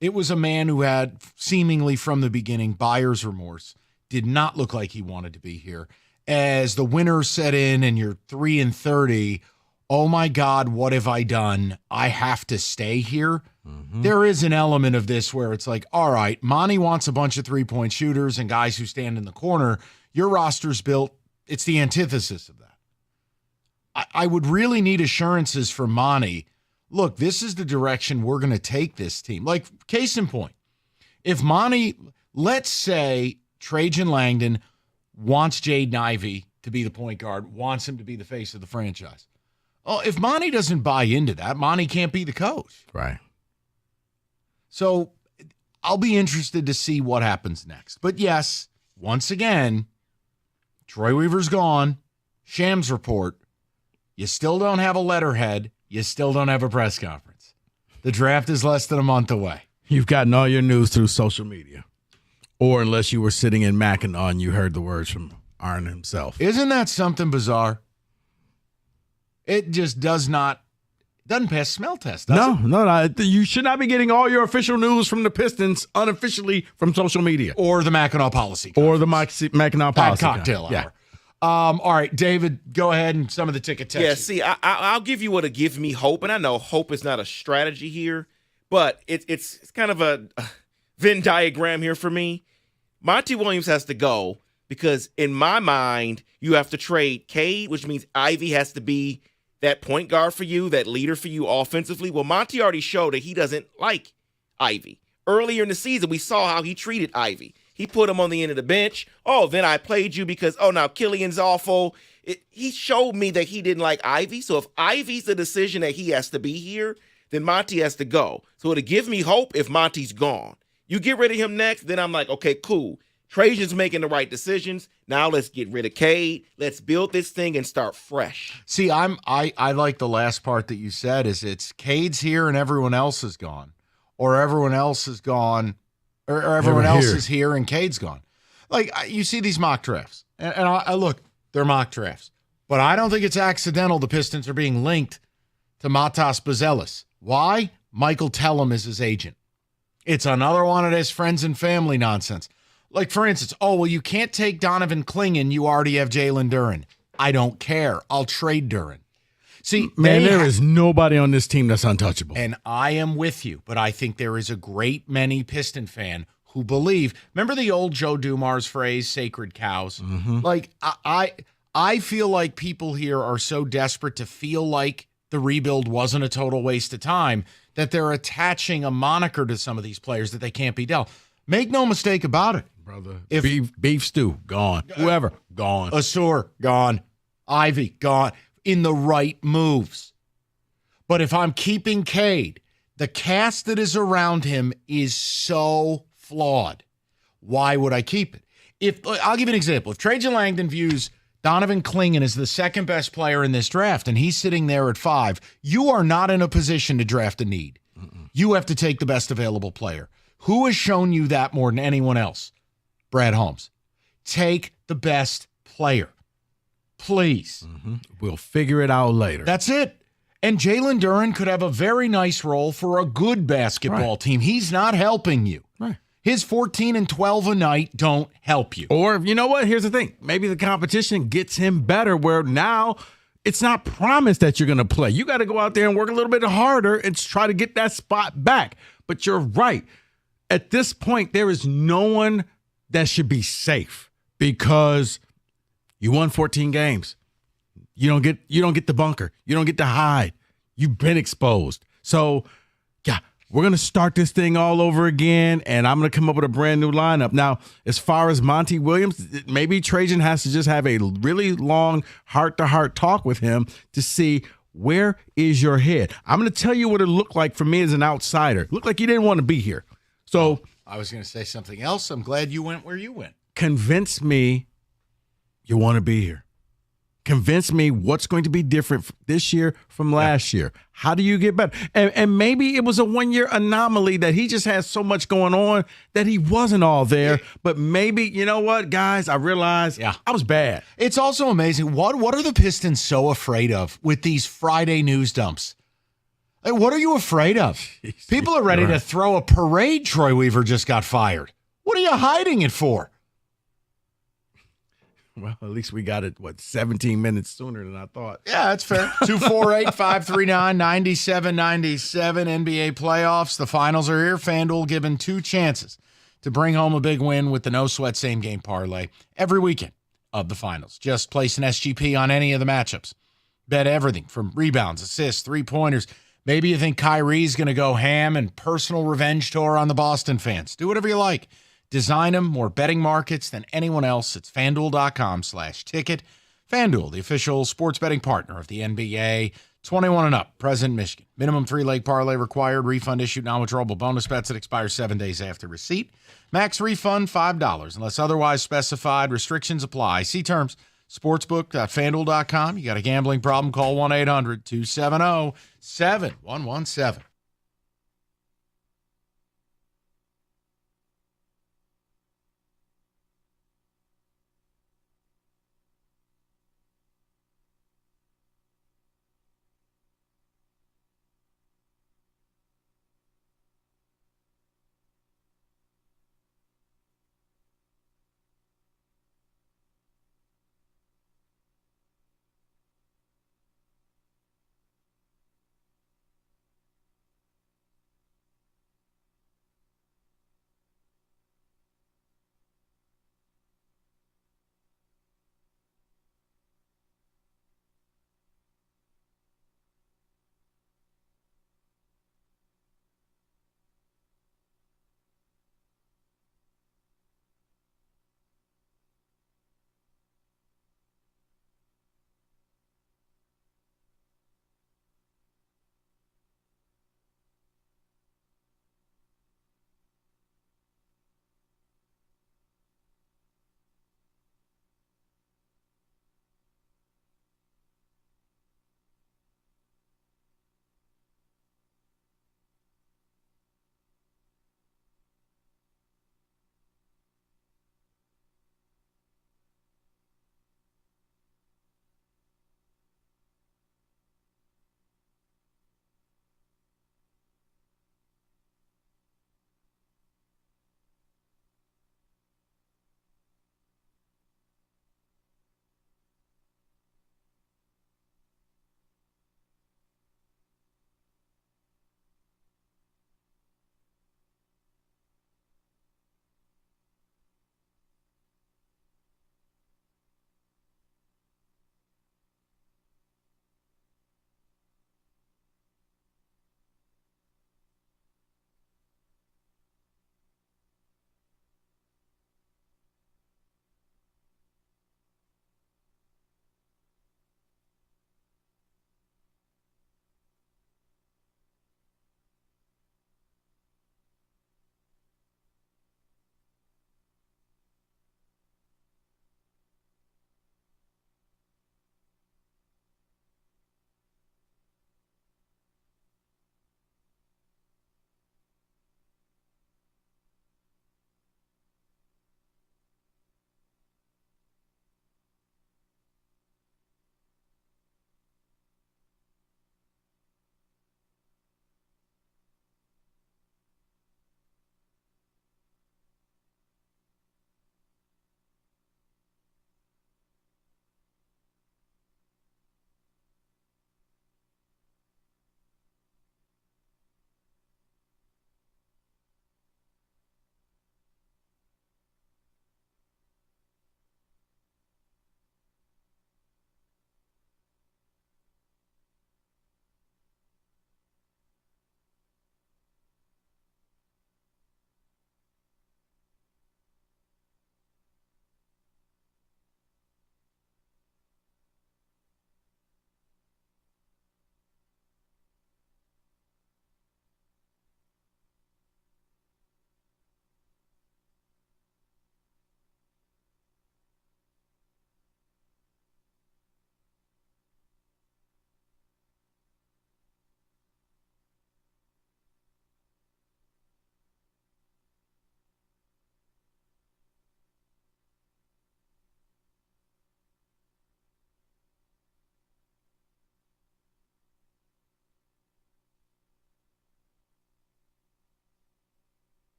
It was a man who had seemingly from the beginning buyer's remorse, did not look like he wanted to be here. As the winter set in and you're 3-30, oh my God, what have I done? I have to stay here. Mm-hmm. There is an element of this where it's like, all right, Monty wants a bunch of three-point shooters and guys who stand in the corner. Your roster's built. It's the antithesis of that. I would really need assurances from Monty. Look, this is the direction we're going to take this team. Like, case in point, if Monty, let's say Trajan Langdon wants Jaden Ivey to be the point guard, wants him to be the face of the franchise. Oh, if Monty doesn't buy into that, Monty can't be the coach. Right. So I'll be interested to see what happens next. But yes, once again, Troy Weaver's gone. Shams report. You still don't have a letterhead. You still don't have a press conference. The draft is less than a month away. You've gotten all your news through social media. Or unless you were sitting in Mackinac and you heard the words from Arn himself. Isn't that something bizarre? It just doesn't pass smell test, does it? No. You should not be getting all your official news from the Pistons unofficially from social media. Or the Mackinac Policy Conference. Or the Mackinac Policy Cocktail Hour. Yeah. All right, David, go ahead and some of the ticket text. Yeah, see, I'll give you what'll give me hope, and I know hope is not a strategy here, but it's kind of a Venn diagram here for me. Monty Williams has to go because in my mind, you have to trade Cade, which means Ivy has to be that point guard for you, that leader for you offensively. Well, Monty already showed that he doesn't like Ivy. Earlier in the season, we saw how he treated Ivy. He put him on the end of the bench. Oh, then I played you because, now Killian's awful. He showed me that he didn't like Ivy. So if Ivy's the decision that he has to be here, then Monty has to go. So it'll give me hope if Monty's gone. You get rid of him next, then I'm like, okay, cool. Trajan's making the right decisions. Now let's get rid of Cade. Let's build this thing and start fresh. See, I like the last part that you said is it's Cade's here and everyone else is gone. Or everyone else is gone, or everyone else is here and Cade's gone. Like, you see these mock drafts. And I look, they're mock drafts. But I don't think it's accidental the Pistons are being linked to Matas Buzelis. Why? Michael Tellum is his agent. It's another one of this friends and family nonsense. Like, for instance, you can't take Donovan Clingan. You already have Jalen Duren. I don't care. I'll trade Duren. See, man, there is nobody on this team that's untouchable. And I am with you, but I think there is a great many Piston fan who believe. Remember the old Joe Dumars phrase, "sacred cows"? Mm-hmm. Like, I feel like people here are so desperate to feel like the rebuild wasn't a total waste of time that they're attaching a moniker to some of these players that they can't be dealt. Make no mistake about it, brother. If beef stew gone, whoever gone, Asur gone, Ivy gone. In the right moves. But if I'm keeping Cade, the cast that is around him is so flawed. Why would I keep it? I'll give you an example. If Trajan Langdon views Donovan Clingan as the second best player in this draft and he's sitting there at 5, you are not in a position to draft a need. You have to take the best available player. Who has shown you that more than anyone else? Brad Holmes. Take the best player. Please. We'll figure it out later. That's it. And Jalen Duren could have a very nice role for a good basketball team. He's not helping you. Right. His 14 and 12 a night don't help you. Or, you know what? Here's the thing. Maybe the competition gets him better where now it's not promised that you're going to play. You got to go out there and work a little bit harder and try to get that spot back. But you're right. At this point, there is no one that should be safe because you won 14 games. You don't get the bunker. You don't get to hide. You've been exposed. So, yeah, we're going to start this thing all over again, and I'm going to come up with a brand new lineup. Now, as far as Monty Williams, maybe Trajan has to just have a really long heart-to-heart talk with him to see where is your head. I'm going to tell you what it looked like for me as an outsider. It looked like you didn't want to be here. So I was going to say something else. I'm glad you went where you went. Convince me you want to be here. Convince me what's going to be different this year from last year. How do you get better? And maybe it was a one-year anomaly that he just has so much going on that he wasn't all there. But maybe, you know what, guys, I realized I was bad. It's also amazing. What are the Pistons so afraid of with these Friday news dumps? Like, what are you afraid of? People are ready to throw a parade. Troy Weaver just got fired. What are you hiding it for? Well, at least we got it, 17 minutes sooner than I thought. Yeah, that's fair. 248-539-9797 NBA playoffs. The finals are here. FanDuel given 2 chances to bring home a big win with the no-sweat same-game parlay every weekend of the finals. Just place an SGP on any of the matchups. Bet everything from rebounds, assists, three-pointers. Maybe you think Kyrie's going to go ham and personal revenge tour on the Boston fans. Do whatever you like. Design them, more betting markets than anyone else. It's FanDuel.com/ticket. FanDuel, the official sports betting partner of the NBA. 21 and up, present Michigan. Minimum 3-leg parlay required. Refund issued, non-withdrawable bonus bets that expire 7 days after receipt. Max refund $5 unless otherwise specified. Restrictions apply. See terms. Sportsbook.fanduel.com. You got a gambling problem, call 1-800-270-7117.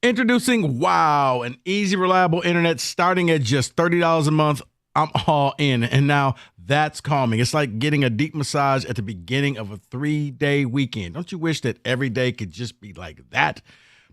Introducing Wow, an easy, reliable internet starting at just $30 a month. I'm all in. And now that's calming. It's like getting a deep massage at the beginning of a 3-day weekend. Don't you wish that every day could just be like that?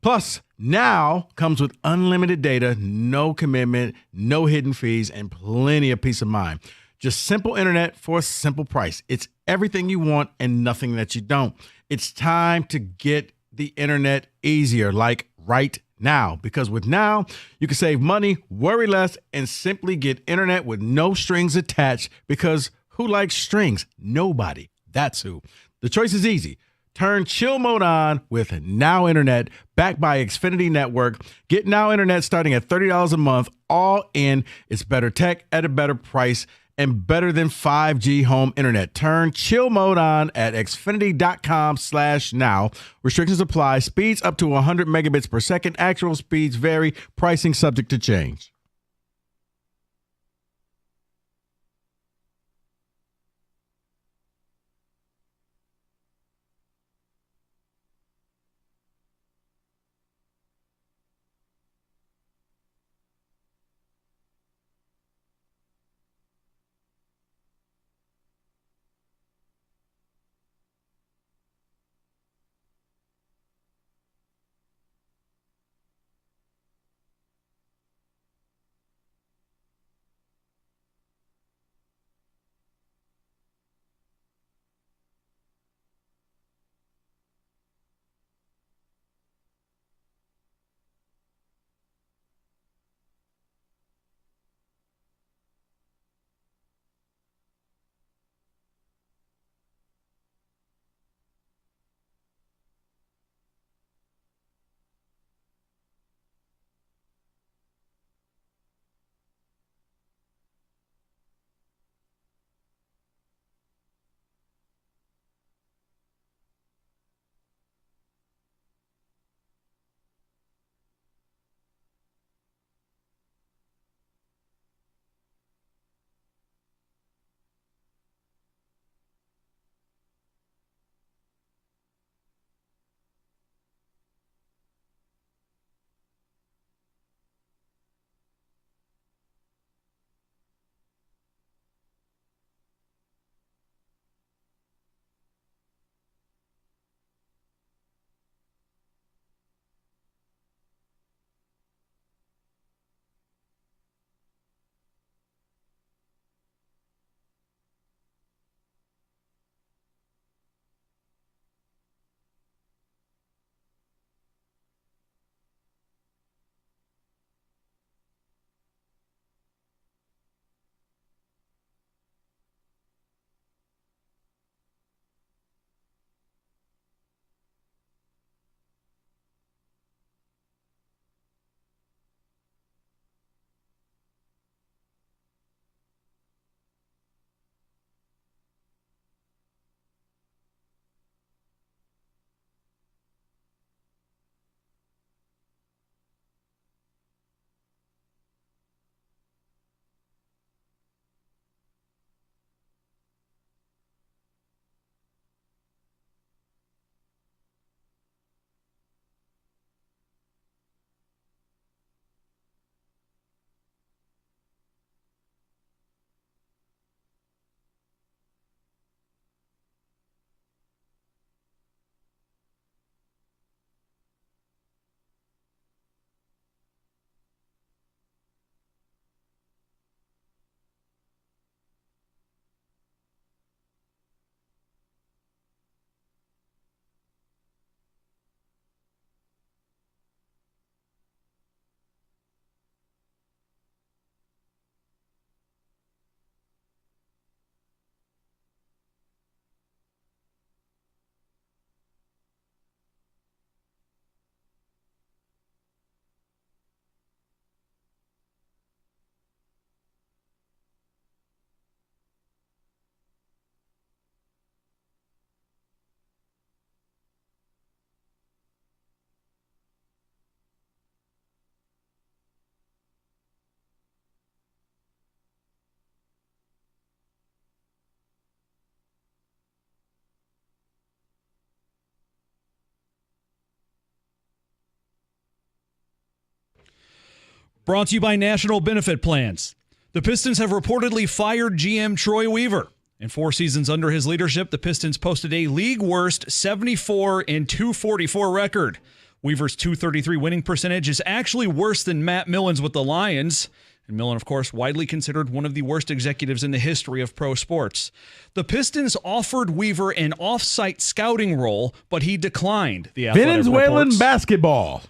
Plus, now comes with unlimited data, no commitment, no hidden fees, and plenty of peace of mind. Just simple internet for a simple price. It's everything you want and nothing that you don't. It's time to get the internet easier, like right now. Because with Now, you can save money, worry less, and simply get internet with no strings attached. Because who likes strings? Nobody. That's who. The choice is easy. Turn chill mode on with Now Internet, backed by Xfinity Network. Get Now Internet starting at $30 a month, all in. It's better tech at a better price and better than 5G home internet. Turn chill mode on at xfinity.com/now. Restrictions apply. Speeds up to 100 megabits per second. Actual speeds vary. Pricing subject to change. Brought to you by National Benefit Plans. The Pistons have reportedly fired GM Troy Weaver. In 4 seasons under his leadership, the Pistons posted a league-worst 74-244 record. Weaver's .233 winning percentage is actually worse than Matt Millen's with the Lions. And Millen, of course, widely considered one of the worst executives in the history of pro sports. The Pistons offered Weaver an off-site scouting role, but he declined. The Athletic Venezuelan reports. basketball.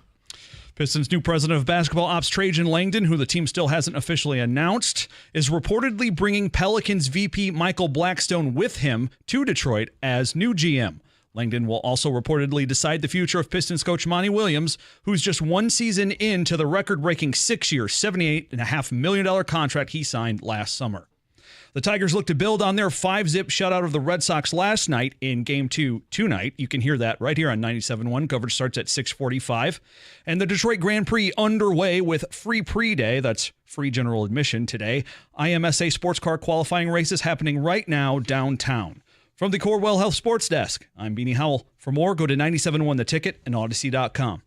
Pistons' new president of basketball ops, Trajan Langdon, who the team still hasn't officially announced, is reportedly bringing Pelicans VP Michael Blackstone with him to Detroit as new GM. Langdon will also reportedly decide the future of Pistons coach Monty Williams, who's just 1 season into the record-breaking 6-year, $78.5 million contract he signed last summer. The Tigers look to build on their 5-zip shutout of the Red Sox last night in Game 2 tonight. You can hear that right here on 97.1. Coverage starts at 6:45. And the Detroit Grand Prix underway with free pre-day. That's free general admission today. IMSA sports car qualifying races happening right now downtown. From the Corewell Health Sports Desk, I'm Beanie Howell. For more, go to 97.1 The Ticket and Odyssey.com.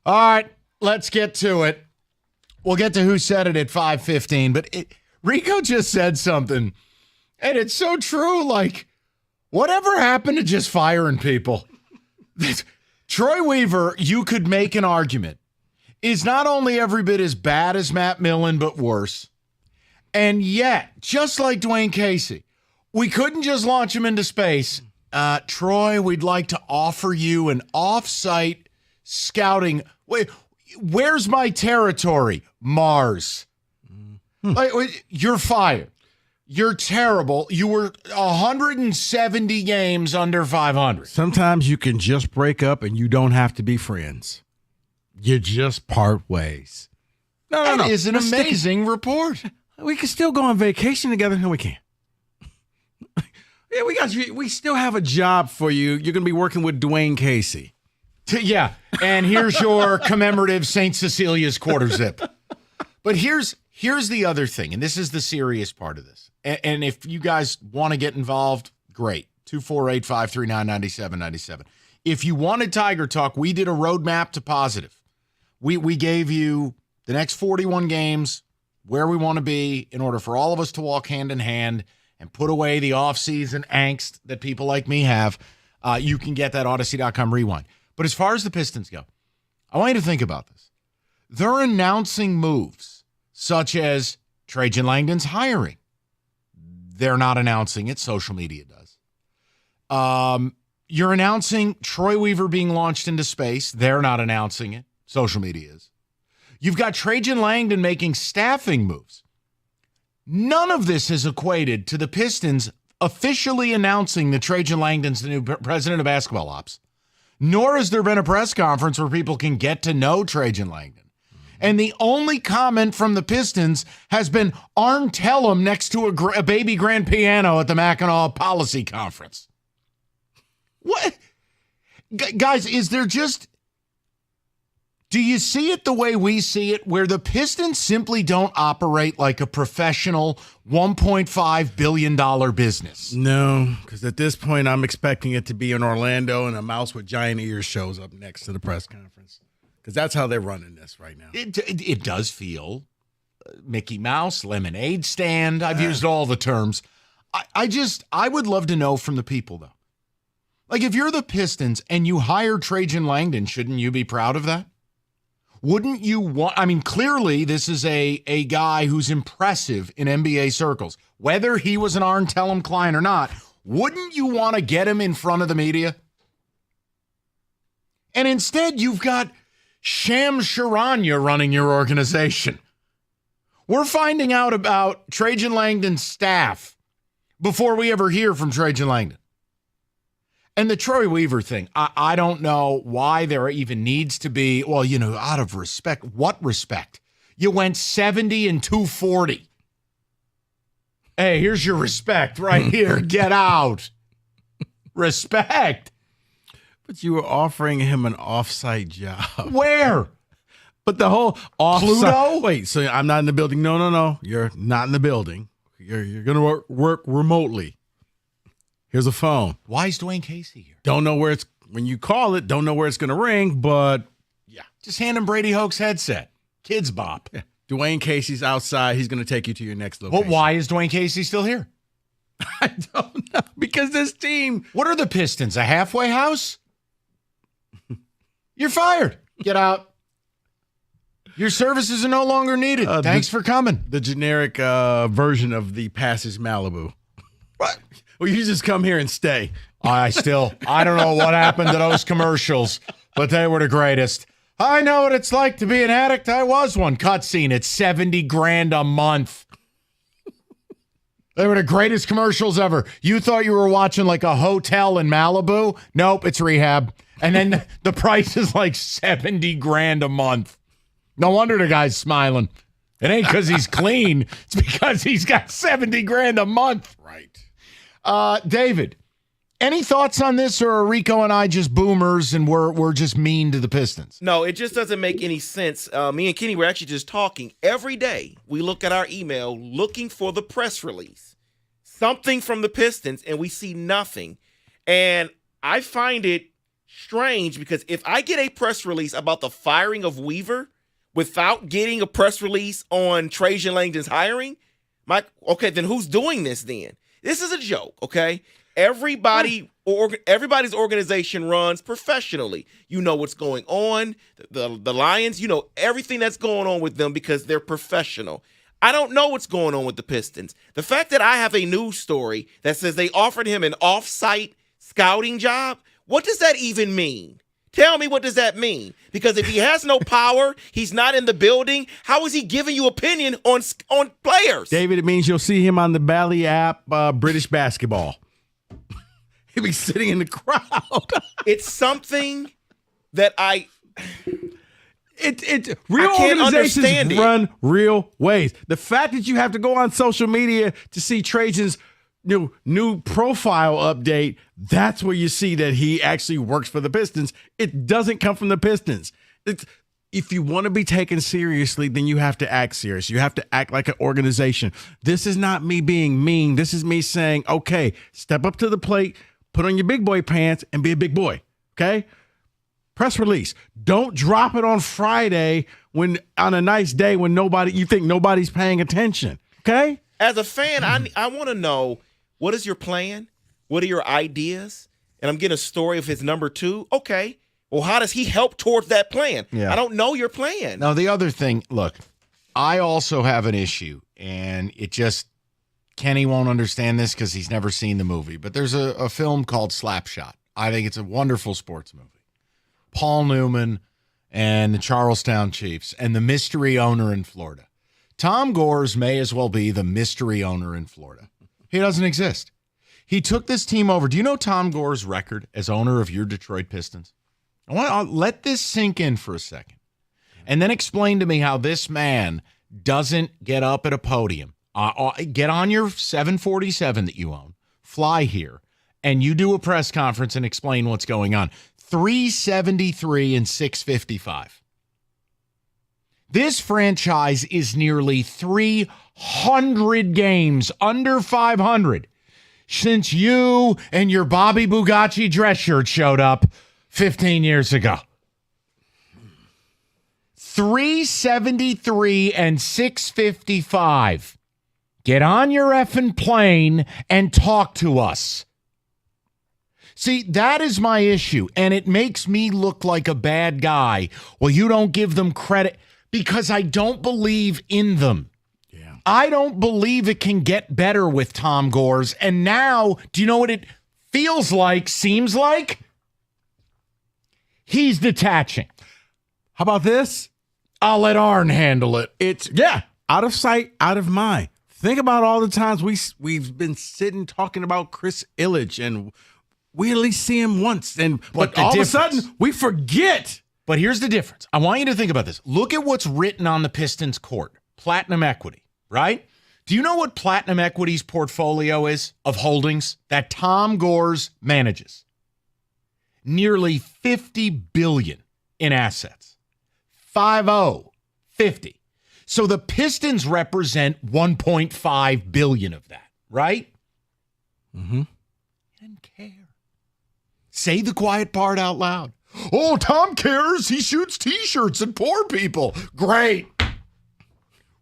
All right, let's get to it. We'll get to who said it at 5:15, but Rico just said something, and it's so true. Like, whatever happened to just firing people? Troy Weaver, you could make an argument, is not only every bit as bad as Matt Millen, but worse. And yet, just like Dwayne Casey, we couldn't just launch him into space. Troy, we'd like to offer you an off-site scouting. Wait, where's my territory? Mars. Like, you're fired. You're terrible. You were 170 games under 500. Sometimes you can just break up and you don't have to be friends. You just part ways. No. That is an amazing report. We can still go on vacation together. No, we can't. Yeah, we still have a job for you. You're going to be working with Dwayne Casey. Yeah, and here's your commemorative St. Cecilia's quarter zip. But here's the other thing, and this is the serious part of this. And if you guys want to get involved, great. 248-539-9797. If you wanted Tiger Talk, we did a roadmap to positive. We gave you the next 41 games, where we want to be in order for all of us to walk hand in hand and put away the off-season angst that people like me have. You can get that Odyssey.com rewind. But as far as the Pistons go, I want you to think about this. They're announcing moves such as Trajan Langdon's hiring. They're not announcing it. Social media does. You're announcing Troy Weaver being launched into space. They're not announcing it. Social media is. You've got Trajan Langdon making staffing moves. None of this is equated to the Pistons officially announcing that Trajan Langdon's the new president of basketball ops. Nor has there been a press conference where people can get to know Trajan Langdon. And the only comment from the Pistons has been Arn Tellem next to a baby grand piano at the Mackinac Policy Conference. What? Guys, is there just... Do you see it the way we see it, where the Pistons simply don't operate like a professional $1.5 billion business? No, because at this point, I'm expecting it to be in Orlando and a mouse with giant ears shows up next to the press conference. Because that's how they're running this right now. It does feel Mickey Mouse, lemonade stand. I've used all the terms. I would love to know from the people, though. Like, if you're the Pistons and you hire Trajan Langdon, shouldn't you be proud of that? Wouldn't you want, I mean, clearly this is a guy who's impressive in NBA circles. Whether he was an Arn Tellem client or not, wouldn't you want to get him in front of the media? And instead, you've got Shams Charania running your organization. We're finding out about Trajan Langdon's staff before we ever hear from Trajan Langdon. And the Troy Weaver thing, I don't know why there even needs to be, well, out of respect. What respect? You went 70 and 240. Hey, here's your respect right here. Get out. Respect. But you were offering him an off-site job. Where? But the whole Pluto? off-site. Wait, so I'm not in the building? No. You're not in the building. You're going to work remotely. Here's a phone. Why is Dwayne Casey here? Don't know where it's, when you call it, don't know where it's going to ring, but yeah. Just hand him Brady Hoke's headset. Kids bop. Yeah. Dwayne Casey's outside. He's going to take you to your next location. Well, why is Dwayne Casey still here? I don't know. Because this team. What are the Pistons? A halfway house? You're fired. Get out. Your services are no longer needed. Thanks for coming. The generic version of the Passage Malibu. What? Well, you just come here and stay. I don't know what happened to those commercials, but they were the greatest. I know what it's like to be an addict. I was one. Cutscene. It's $70,000 a month. They were the greatest commercials ever. You thought you were watching like a hotel in Malibu? Nope, it's rehab. And then the price is like $70,000 a month. No wonder the guy's smiling. It ain't because he's clean. It's because he's got $70,000 a month. Right. David, any thoughts on this, or are Rico and I just boomers and we're just mean to the Pistons? No, it just doesn't make any sense. Me and Kenny were actually just talking. Every day we look at our email looking for the press release, something from the Pistons, and we see nothing. And I find it strange because if I get a press release about the firing of Weaver without getting a press release on Trajan Langdon's hiring, then who's doing this then? This is a joke, okay? Everybody's organization runs professionally. You know what's going on. The Lions, you know everything that's going on with them because they're professional. I don't know what's going on with the Pistons. The fact that I have a news story that says they offered him an off-site scouting job, what does that even mean? Tell me, what does that mean? Because if he has no power, he's not in the building, how is he giving you opinion on players? David, it means you'll see him on the Bally app, British basketball. He'll be sitting in the crowd. It's something that real I can't organizations understand run real ways. The fact that you have to go on social media to see Trajan's new profile update, that's where you see that he actually works for the Pistons. It doesn't come from the Pistons. If you want to be taken seriously, then you have to act serious. You have to act like an organization. This is not me being mean. This is me saying, okay, step up to the plate, put on your big boy pants, and be a big boy, okay? Press release. Don't drop it on Friday on a nice day when you think nobody's paying attention, okay? As a fan, I want to know, what is your plan? What are your ideas? And I'm getting a story of his number 2. Okay. Well, how does he help towards that plan? Yeah. I don't know your plan. Now, the other thing, look, I also have an issue, and Kenny won't understand this because he's never seen the movie, but there's a film called Slapshot. I think it's a wonderful sports movie. Paul Newman and the Charlestown Chiefs and the mystery owner in Florida. Tom Gores may as well be the mystery owner in Florida. He doesn't exist. He took this team over. Do you know Tom Gores' record as owner of your Detroit Pistons? I want to let this sink in for a second and then explain to me how this man doesn't get up at a podium. Get on your 747 that you own, fly here, and you do a press conference and explain what's going on. 373 and 655. This franchise is nearly 300 games under 500 since you and your Bobby Bugatti dress shirt showed up 15 years ago. 373 and 655. Get on your effing plane and talk to us. See, that is my issue, and it makes me look like a bad guy. Well, you don't give them credit because I don't believe in them. Yeah. I don't believe it can get better with Tom Gores. And now, do you know what it feels like, seems like? He's detaching. How about this? I'll let Arn handle it. It's out of sight, out of mind. Think about all the times we've been sitting talking about Chris Illich, and we at least see him once, but all of a sudden we forget. But here's the difference. I want you to think about this. Look at what's written on the Pistons court. Platinum equity, right? Do you know what Platinum Equity's portfolio is of holdings that Tom Gores manages? Nearly $50 billion in assets. 50. So the Pistons represent $1.5 billion of that, right? Mm-hmm. Didn't care. Say the quiet part out loud. Oh, Tom cares. He shoots T-shirts at poor people. Great.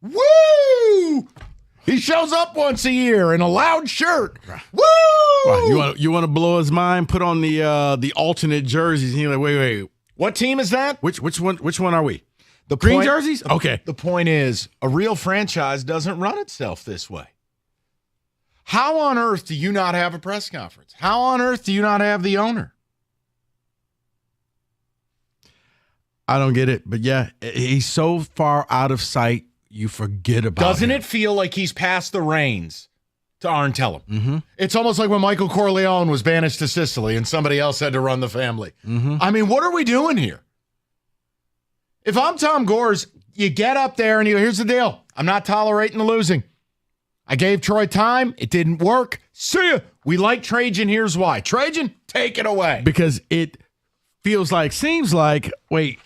Woo! He shows up once a year in a loud shirt. Woo! Wow, you want to blow his mind? Put on the alternate jerseys. And you're like, wait. What team is that? Which one are we? The green jerseys? Okay. The point is, a real franchise doesn't run itself this way. How on earth do you not have a press conference? How on earth do you not have the owner? I don't get it, but yeah, he's so far out of sight, you forget about Doesn't him. it feel like he's passed the reins to Arntellum? Mm-hmm. It's almost like when Michael Corleone was banished to Sicily and somebody else had to run the family. Mm-hmm. I mean, what are we doing here? If I'm Tom Gores, you get up there and you go, here's the deal. I'm not tolerating the losing. I gave Troy time. It didn't work. See ya. We like Trajan. Here's why. Trajan, take it away. Because it seems like, wait,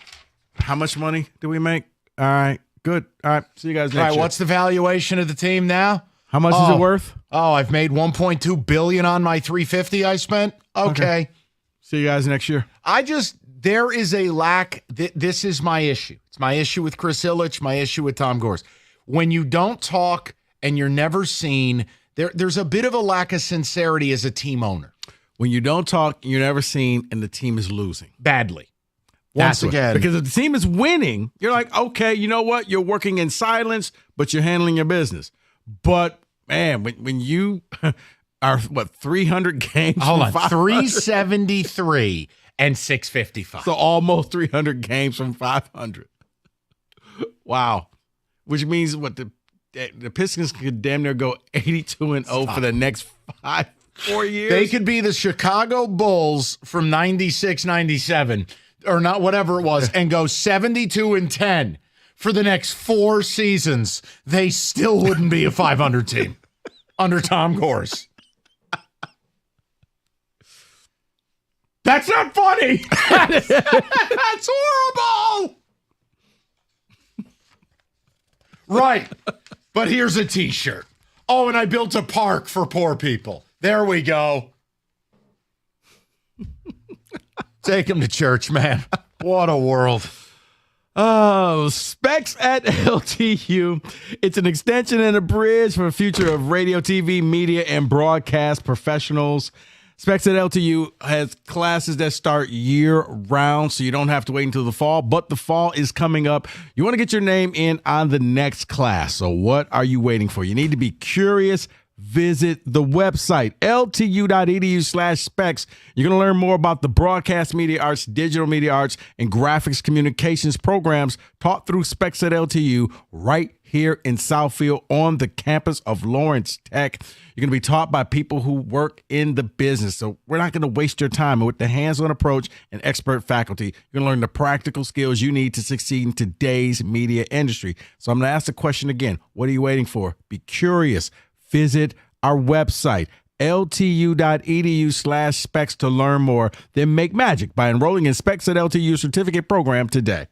how much money do we make? All right, good. All right, see you guys next All right, year. what's the valuation of the team now? How much is it worth? Oh, I've made $1.2 billion on my $350 I spent. Okay. See you guys next year. There is a lack. This is my issue. It's my issue with Chris Illich, my issue with Tom Gores. When you don't talk and you're never seen, there's a bit of a lack of sincerity as a team owner. When you don't talk, you're never seen, and the team is losing. Badly. Once Once again. Because if the team is winning, you're like, okay, you know what? You're working in silence, but you're handling your business. But, man, when you are, 300 games Hold from on, 500? 373 and 655. So almost 300 games from 500. Wow. Which means what the Pistons could damn near go 82-0 for the next 4 years. They could be the Chicago Bulls from 96, 97, or not, whatever it was, and go 72-10 for the next 4 seasons. They still wouldn't be a 500 team under Tom Gores. That's not funny. That's horrible. Right. But here's a T-shirt. Oh, and I built a park for poor people. There we go. Take him to church, man. What a world. Oh, Specs at LTU. It's an extension and a bridge for the future of radio, TV, media, and broadcast professionals. Specs at LTU has classes that start year-round, so you don't have to wait until the fall, but the fall is coming up. You want to get your name in on the next class, so what are you waiting for? You need to be curious. Visit the website, ltu.edu/specs. You're going to learn more about the broadcast media arts, digital media arts, and graphics communications programs taught through Specs at LTU right here in Southfield on the campus of Lawrence Tech. You're going to be taught by people who work in the business, so we're not going to waste your time. With the hands-on approach and expert faculty, you're going to learn the practical skills you need to succeed in today's media industry. So I'm going to ask the question again. What are you waiting for? Be curious. Visit our website, ltu.edu/specs to learn more. Then make magic by enrolling in Specs at LTU certificate program today.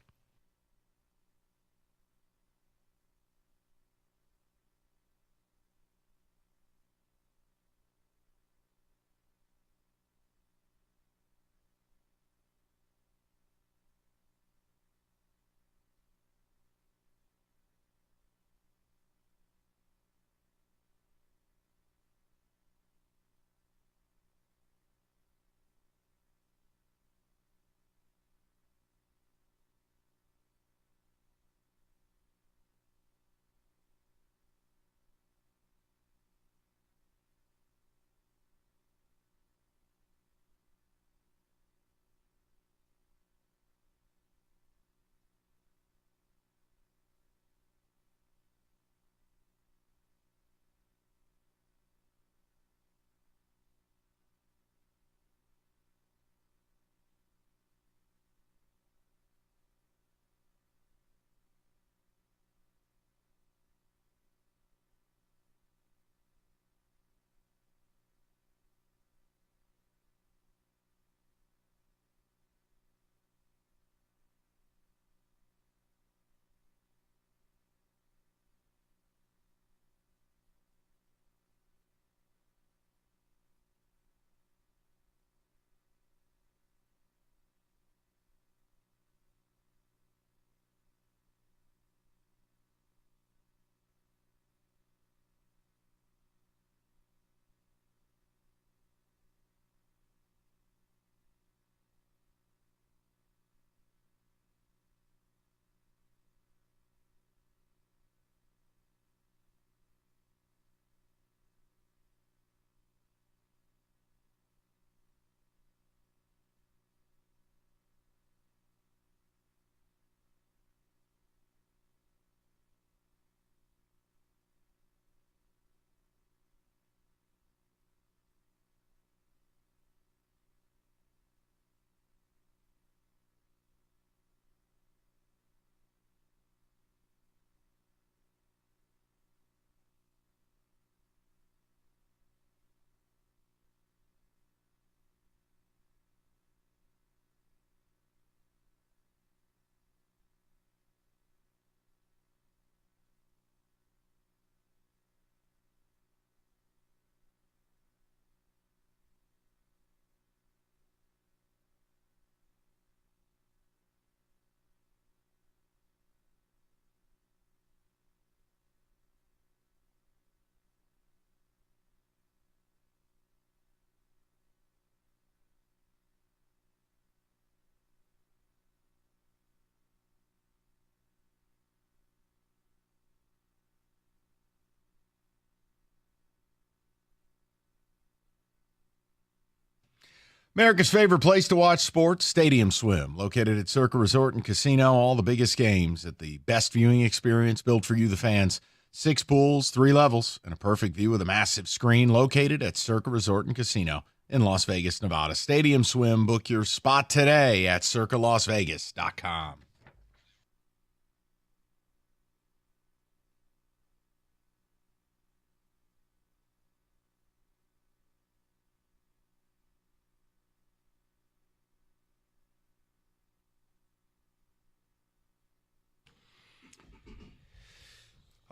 America's favorite place to watch sports, Stadium Swim, located at Circa Resort and Casino. All the biggest games at the best viewing experience built for you, the fans. 6 pools, 3 levels, and a perfect view with a massive screen located at Circa Resort and Casino in Las Vegas, Nevada. Stadium Swim. Book your spot today at circalasvegas.com.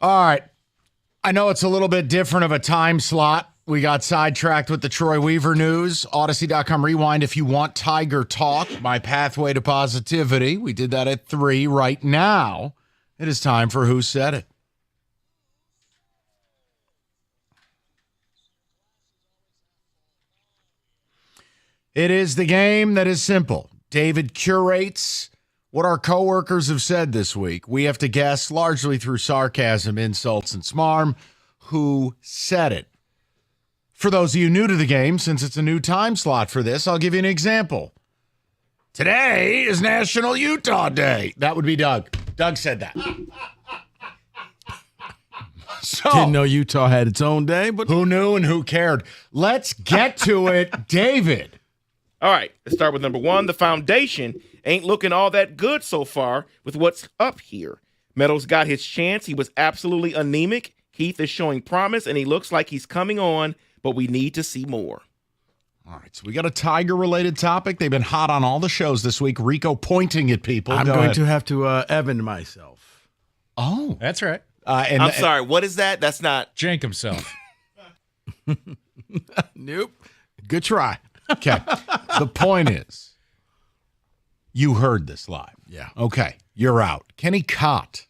All right. I know it's a little bit different of a time slot. We got sidetracked with the Troy Weaver news. Odyssey.com rewind if you want Tiger talk. My pathway to positivity. We did that at 3. Right now, it is time for Who Said It. It is the game that is simple. David curates what our coworkers have said this week. We have to guess, largely through sarcasm, insults, and smarm, who said it. For those of you new to the game, since it's a new time slot for this, I'll give you an example. Today is National Utah Day. That would be Doug. Doug said that. So, didn't know Utah had its own day, but who knew and who cared? Let's get to it, David. All right, let's start with number 1. The foundation ain't looking all that good so far with what's up here. Meadows got his chance. He was absolutely anemic. Keith is showing promise, and he looks like he's coming on, but we need to see more. All right, so we got a Tiger-related topic. They've been hot on all the shows this week. Rico pointing at people. I'm going to have to Evan myself. Oh. That's right. I'm sorry, what is that? That's not... Jank himself. Nope. Good try. Okay. The point is, you heard this live. Yeah. Okay. You're out. Kenny Cott.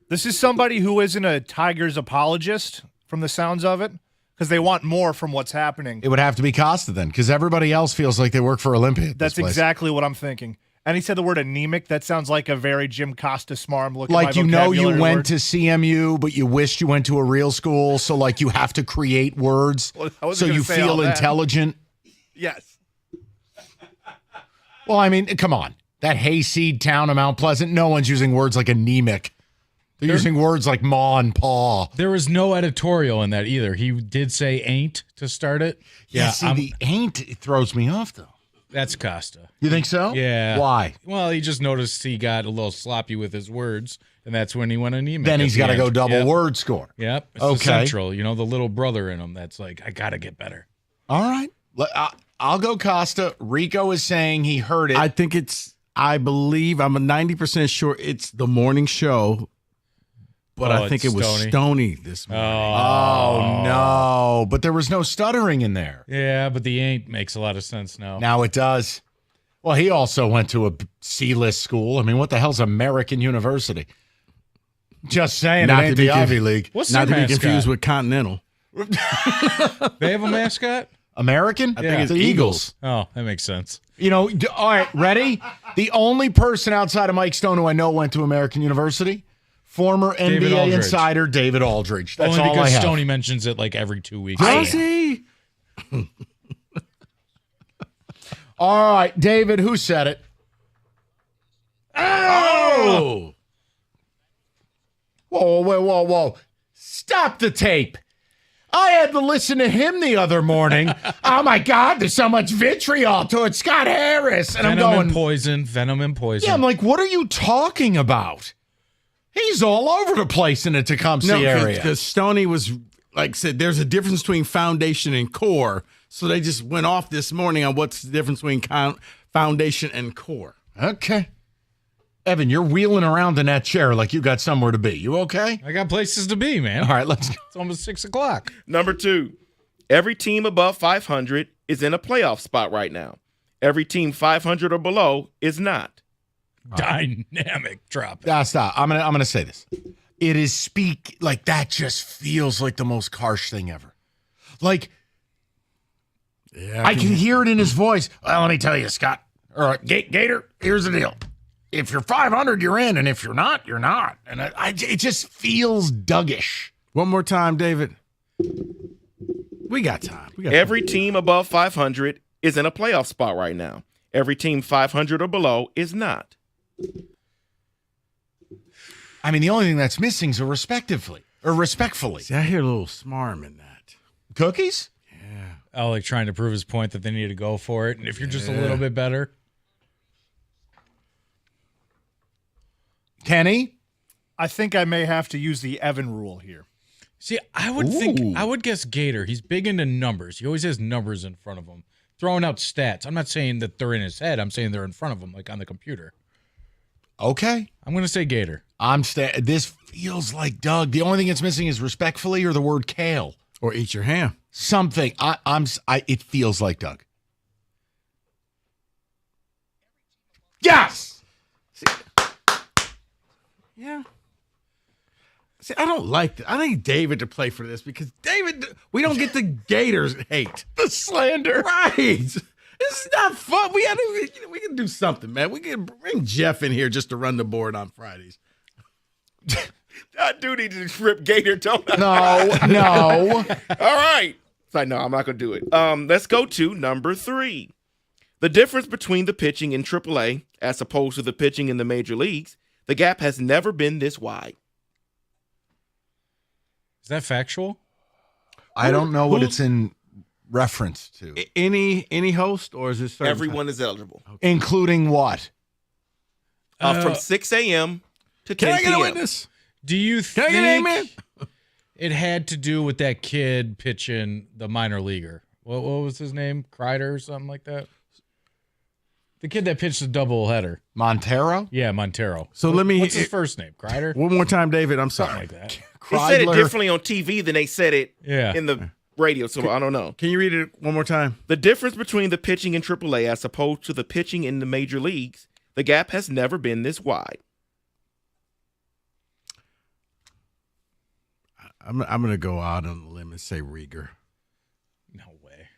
This is somebody who isn't a Tigers apologist from the sounds of it, because they want more from what's happening. It would have to be Costa then, because everybody else feels like they work for Olympia. at That's this place. exactly what I'm thinking. And he said the word anemic. That sounds like a very Jim Costa smarm look. Like, you know, you went word. to CMU, but you wished you went to a real school, so like you have to create words Well, I so wasn't you gonna say all feel that. intelligent. Yes. Well, I mean, come on. That hayseed town of Mount Pleasant, no one's using words like anemic. They're using words like maw and paw. There was no editorial in that either. He did say ain't to start it. Yeah, see, the ain't it throws me off, though. That's Costa. You think so? Yeah. Why? Well, he just noticed he got a little sloppy with his words, and that's when he went anemic. Then at he's the got to end. go double Yep. word score. Yep. It's Okay. the central, you know, the little brother in him that's like, I got to get better. All right. I'll go Costa. Rico is saying he heard it. I believe, I'm a 90% sure it's the morning show, but Oh, I think it it's was Stoney. Stoney this morning. Oh, no. But there was no stuttering in there. Yeah, but the ain't makes a lot of sense now. Now it does. Well, he also went to a C-list school. I mean, what the hell's American University? Just saying, Not it ain't to be the Ivy League. What's Not their to be mascot? confused with Continental. They have a mascot? American? I think it's the Eagles. Oh, that makes sense. You know, all right, ready? The only person outside of Mike Stone who I know went to American University, former David NBA Aldridge. insider David Aldridge. That's Only all I because have. Stoney mentions it like every 2 weeks. Does he? All right, David, who said it? Oh! Whoa. Stop the tape. I had to listen to him the other morning. Oh, my God, there's so much vitriol towards Scott Harris. And Venom I'm going, and poison. Venom and poison. yeah, I'm like, what are you talking about? He's all over the place in the Tecumseh area. because Stoney was, like I said, there's a difference between foundation and core. So they just went off this morning on what's the difference between foundation and core. Okay. Evan, you're wheeling around in that chair like you got somewhere to be. You okay? I got places to be, man. All right, let's go. It's almost 6 o'clock. Number 2, every team above 500 is in a playoff spot right now. Every team 500 or below is not. Dynamic drop. Stop. I'm gonna say this. It is like that just feels like the most harsh thing ever. Like, Yeah, I can hear it in his voice. Well, let me tell you, Scott. Or Gator, here's the deal. If you're 500, you're in, and if you're not, you're not. And it just feels Dougish. One more time, David. We got time. Every team above 500 is in a playoff spot right now. Every team 500 or below is not. I mean, the only thing that's missing is a respectively. See, I hear a little smarm in that. Cookies? Oh, like trying to prove his point that they need to go for it. And if you're just a little bit better. Kenny? I think I may have to use the Evan rule here. See, I would guess Gator. He's big into numbers. He always has numbers in front of him. Throwing out stats. I'm not saying that they're in his head. I'm saying they're in front of him, like on the computer. Okay. I'm going to say Gator. This feels like Doug. The only thing it's missing is respectfully or the word kale. Or eat your ham. Something. It feels like Doug. Yes! Yeah. See, I don't like that. I need David to play for this because David, we don't get the Gators hate. The slander. Right. It's not fun. We can do something, man. We can bring Jeff in here just to run the board on Fridays. I do need to rip Gator, don't I? No. All right. It's like, no, I'm not going to do it. Let's go to number 3. The difference between the pitching in AAA as opposed to the pitching in the major leagues, the gap has never been this wide. Is that factual? I don't know what it's in reference to. Any host, or is it certain Everyone is eligible. Including what? From 6 a.m. to 10 Can I p.m. get a witness? Do you Can I think get an amen? it had to do with that kid pitching the minor leaguer? What was his name? Kreider or something like that? The kid that pitched the doubleheader. Montero? Yeah, Montero. So What's his first name? Kreider? One more time, David. I'm sorry. Something like that. They said it differently on TV than they said it in the radio, so I don't know. Can you read it one more time? The difference between the pitching in AAA as opposed to the pitching in the major leagues, the gap has never been this wide. I'm going to go out on a limb and say Rieger. No way.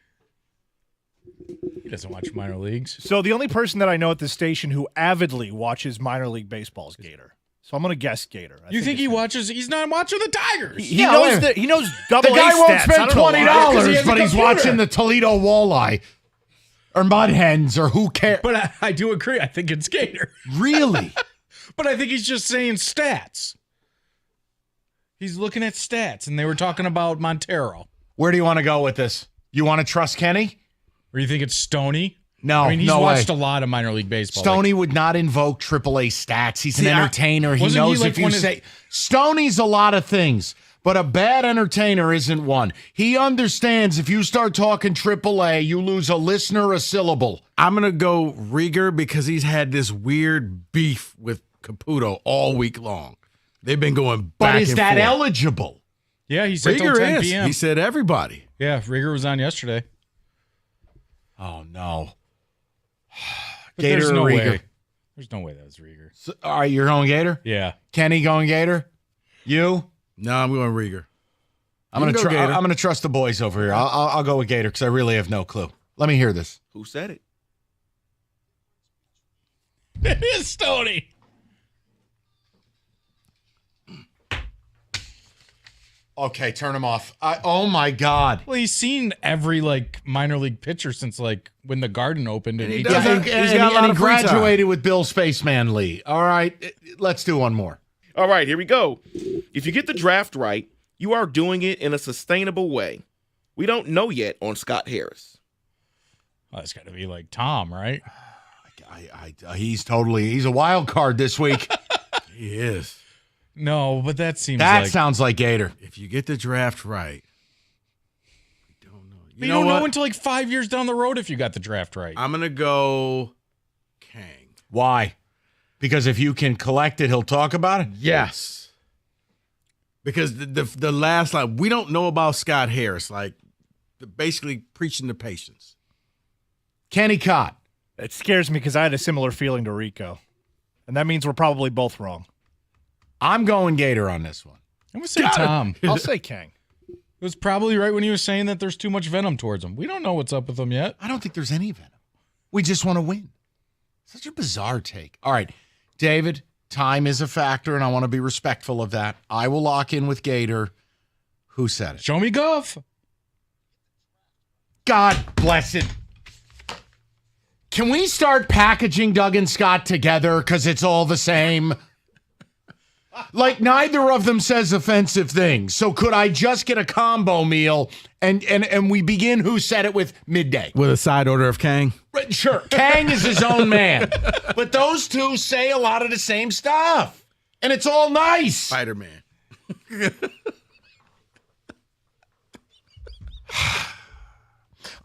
He doesn't watch minor leagues. So the only person that I know at this station who avidly watches minor league baseball is Gator. So I'm going to guess Gator. You think he watches? He's not watching the Tigers. He knows that. He knows double The guy A won't stats. spend I don't know why. $20, but he's watching the Toledo Walleye or Mud Hens or who cares. But I do agree. I think it's Gator. Really? But I think he's just saying stats. He's looking at stats, and they were talking about Montero. Where do you want to go with this? You want to trust Kenny? Or you think it's Stoney? No, I mean, he's no watched way. a lot of minor league baseball. Stoney would not invoke AAA stats. He's an See, entertainer. He wasn't knows he like if you one of- say Stoney's a lot of things, but a bad entertainer isn't one. He understands if you start talking AAA, you lose a listener a syllable. I'm going to go Rieger because he's had this weird beef with Caputo all week long. They've been going back But is and that forth. eligible? Yeah, he said till Rieger 10 is. p.m. He said everybody. Yeah, Rieger was on yesterday. Oh, no. But Gator there's or no Rieger? way. There's no way that was Rieger. So, all right, you're going Gator? Yeah. Kenny going Gator? You? No, I'm going Rieger. I'm You going can go Gator. I'm going to trust the boys over here. I'll go with Gator because I really have no clue. Let me hear this. Who said it? It is Stoney. Okay, turn him off. Oh my God! Well, he's seen every minor league pitcher since when the Garden opened. And He graduated with Bill Spaceman Lee. All right, let's do one more. All right, here we go. If you get the draft right, you are doing it in a sustainable way. We don't know yet on Scott Harris. Oh, it's got to be Tom, right? He's a wild card this week. He is. No, but that seems That sounds like Gator. If you get the draft right, You don't know until 5 years down the road if you got the draft right. I'm going to go Kang. Why? Because if you can collect it, he'll talk about it? Yes. Because the last line, we don't know about Scott Harris, basically preaching to patience. Kenny Cott. It scares me because I had a similar feeling to Rico. And that means we're probably both wrong. I'm going Gator on this one. I'm going to say Tom. I'll say Kang. It was probably right when he was saying that there's too much venom towards him. We don't know what's up with him yet. I don't think there's any venom. We just want to win. Such a bizarre take. All right, David, time is a factor, and I want to be respectful of that. I will lock in with Gator. Who said it? Show me Guff. God bless it. Can we start packaging Doug and Scott together because it's all the same? Like, neither of them says offensive things. So could I just get a combo meal and we begin Who Said It with midday? With a side order of Kang? Right, sure. Kang is his own man. But those two say a lot of the same stuff. And it's all nice. Spider-Man.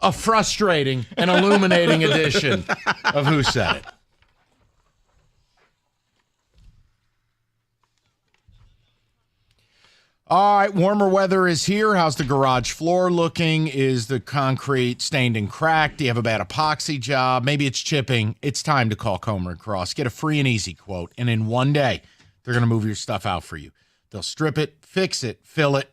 A frustrating and illuminating edition of Who Said It. All right, warmer weather is here. How's the garage floor looking? Is the concrete stained and cracked? Do you have a bad epoxy job? Maybe it's chipping. It's time to call Comer & Cross. Get a free and easy quote, and in one day, they're going to move your stuff out for you. They'll strip it, fix it, fill it,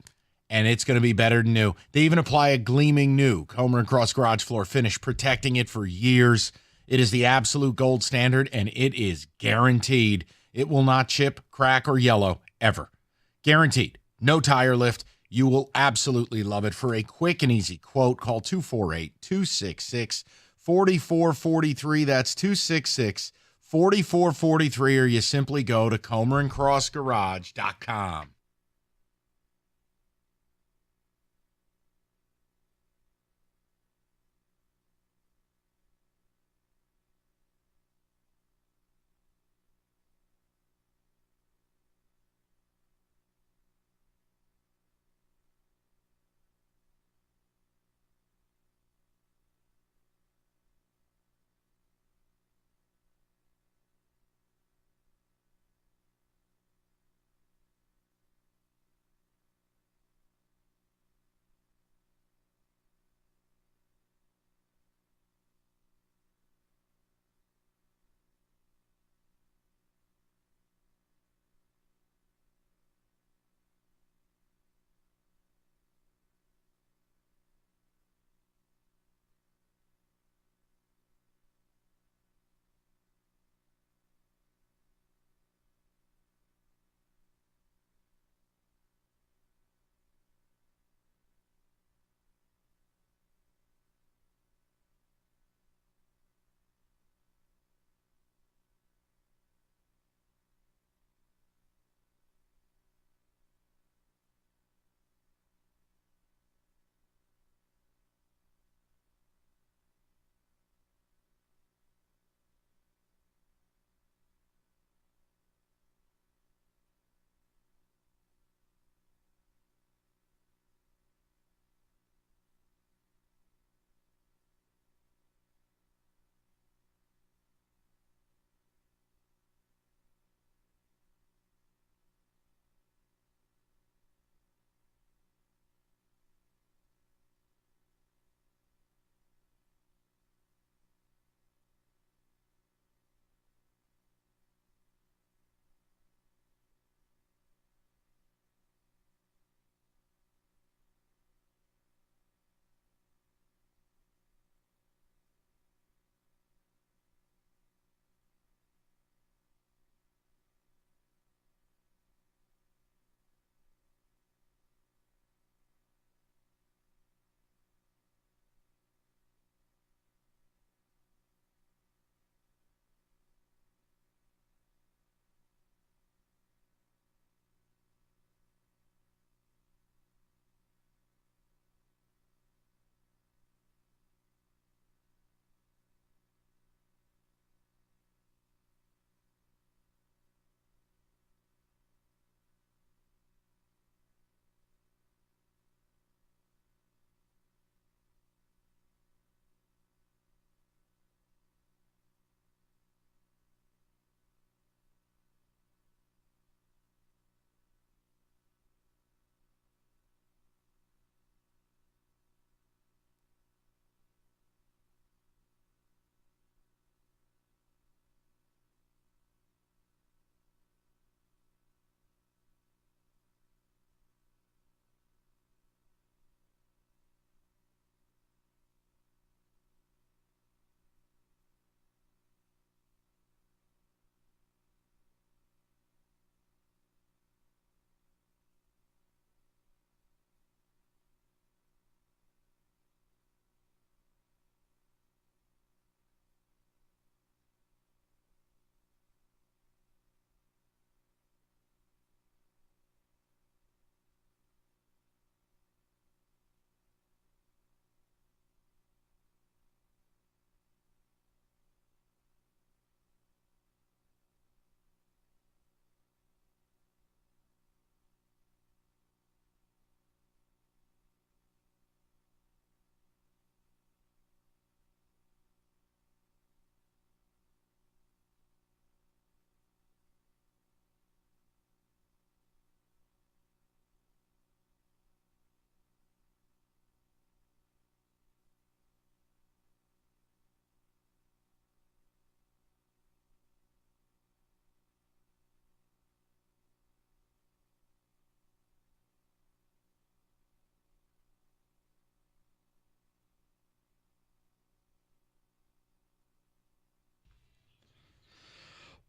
and it's going to be better than new. They even apply a gleaming new Comer & Cross garage floor finish, protecting it for years. It is the absolute gold standard, and it is guaranteed. It will not chip, crack, or yellow ever. Guaranteed. No tire lift. You will absolutely love it. For a quick and easy quote, call 248-266-4443. That's 266-4443, or you simply go to comerandcrossgarage.com.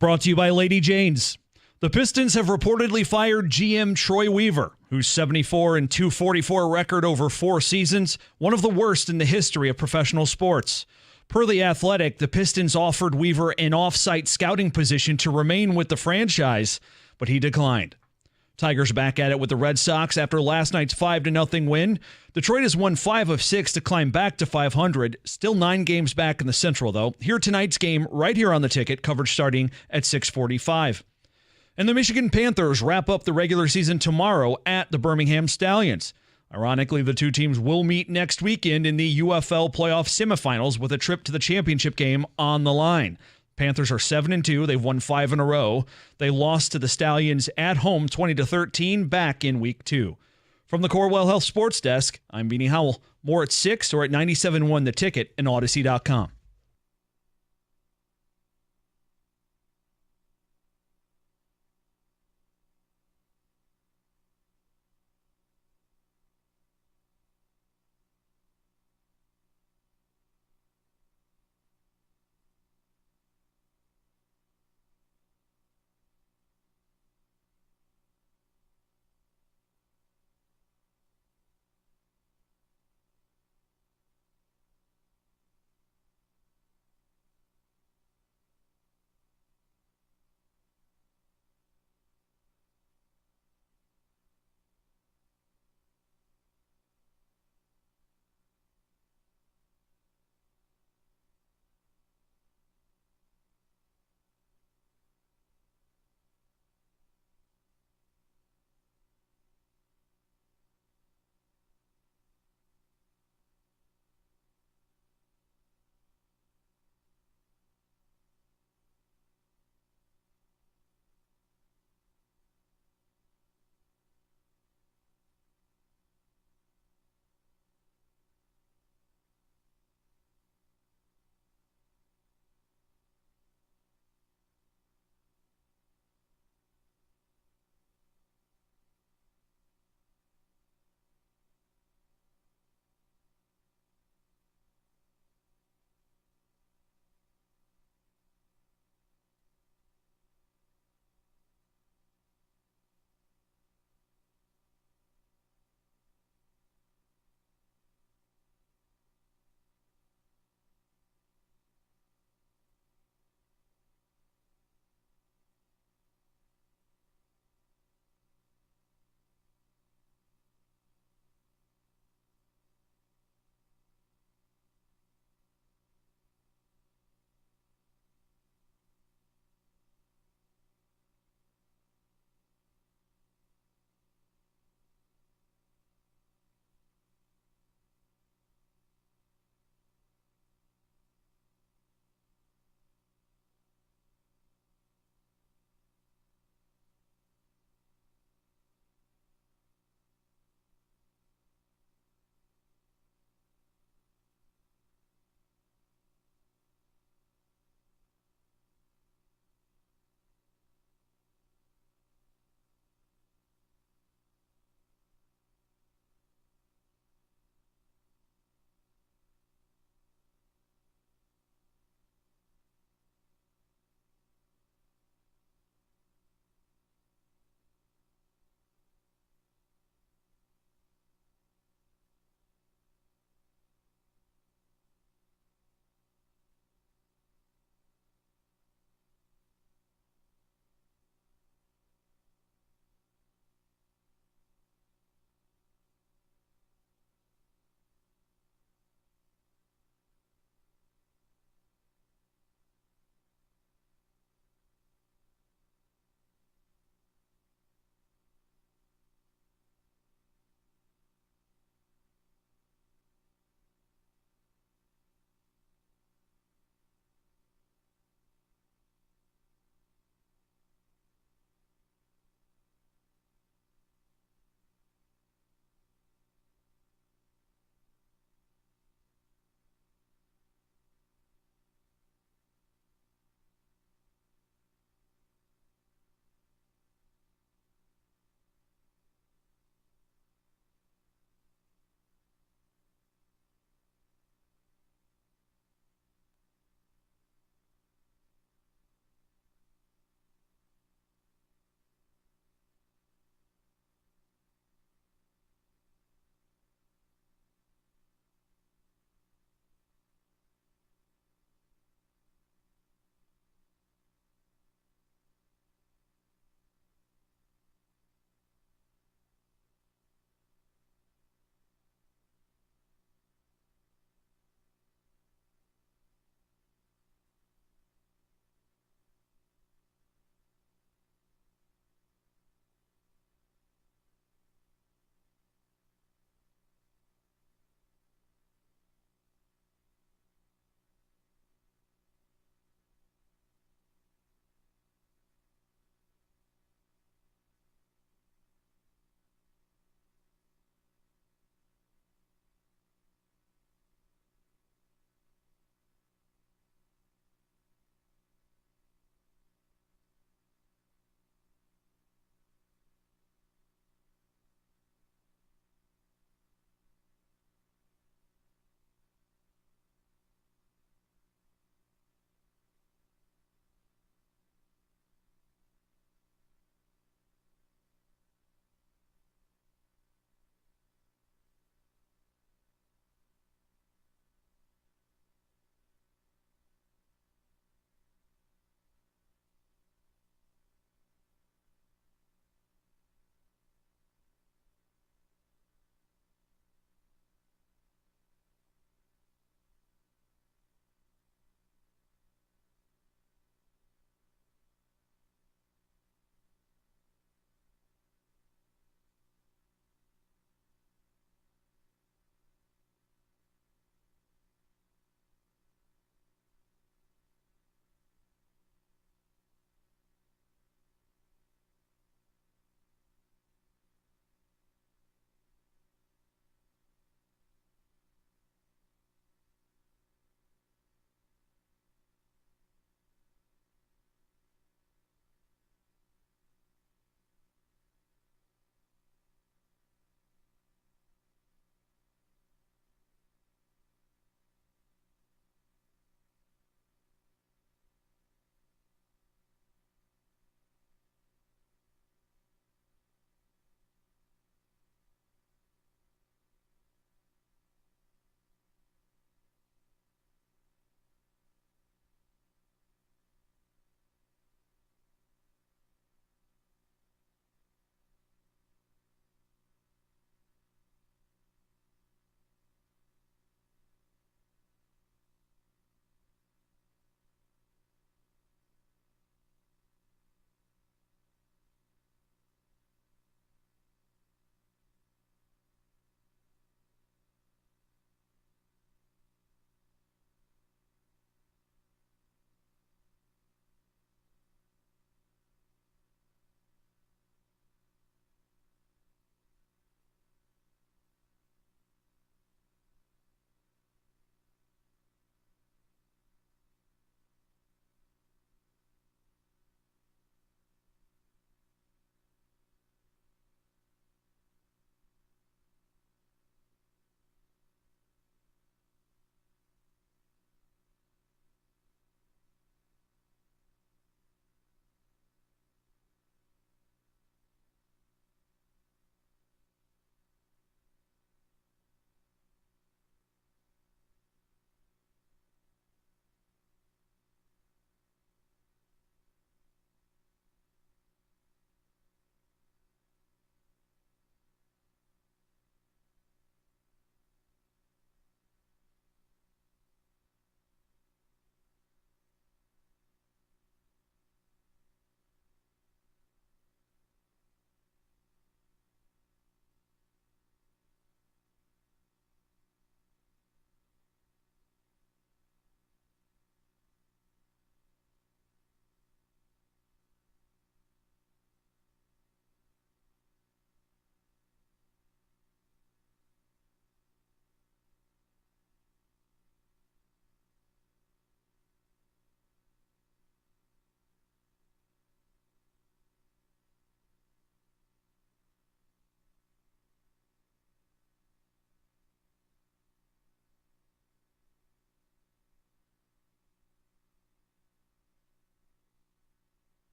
Brought to you by Lady Jane's. The Pistons have reportedly fired GM Troy Weaver, whose 74-244 record over 4 seasons, one of the worst in the history of professional sports. Per The Athletic, the Pistons offered Weaver an off-site scouting position to remain with the franchise, but he declined. Tigers back at it with the Red Sox after last night's 5-0 win. Detroit has won 5 of 6 to climb back to 500. Still 9 games back in the Central, though. Here tonight's game right here on the ticket, coverage starting at 6:45. And the Michigan Panthers wrap up the regular season tomorrow at the Birmingham Stallions. Ironically, the two teams will meet next weekend in the UFL playoff semifinals with a trip to the championship game on the line. Panthers are 7-2. They've won 5 in a row. They lost to the Stallions at home 20-13 back in week 2. From the Corewell Health Sports Desk, I'm Beanie Howell. More at 6 or at 97.1 The Ticket and Odyssey.com.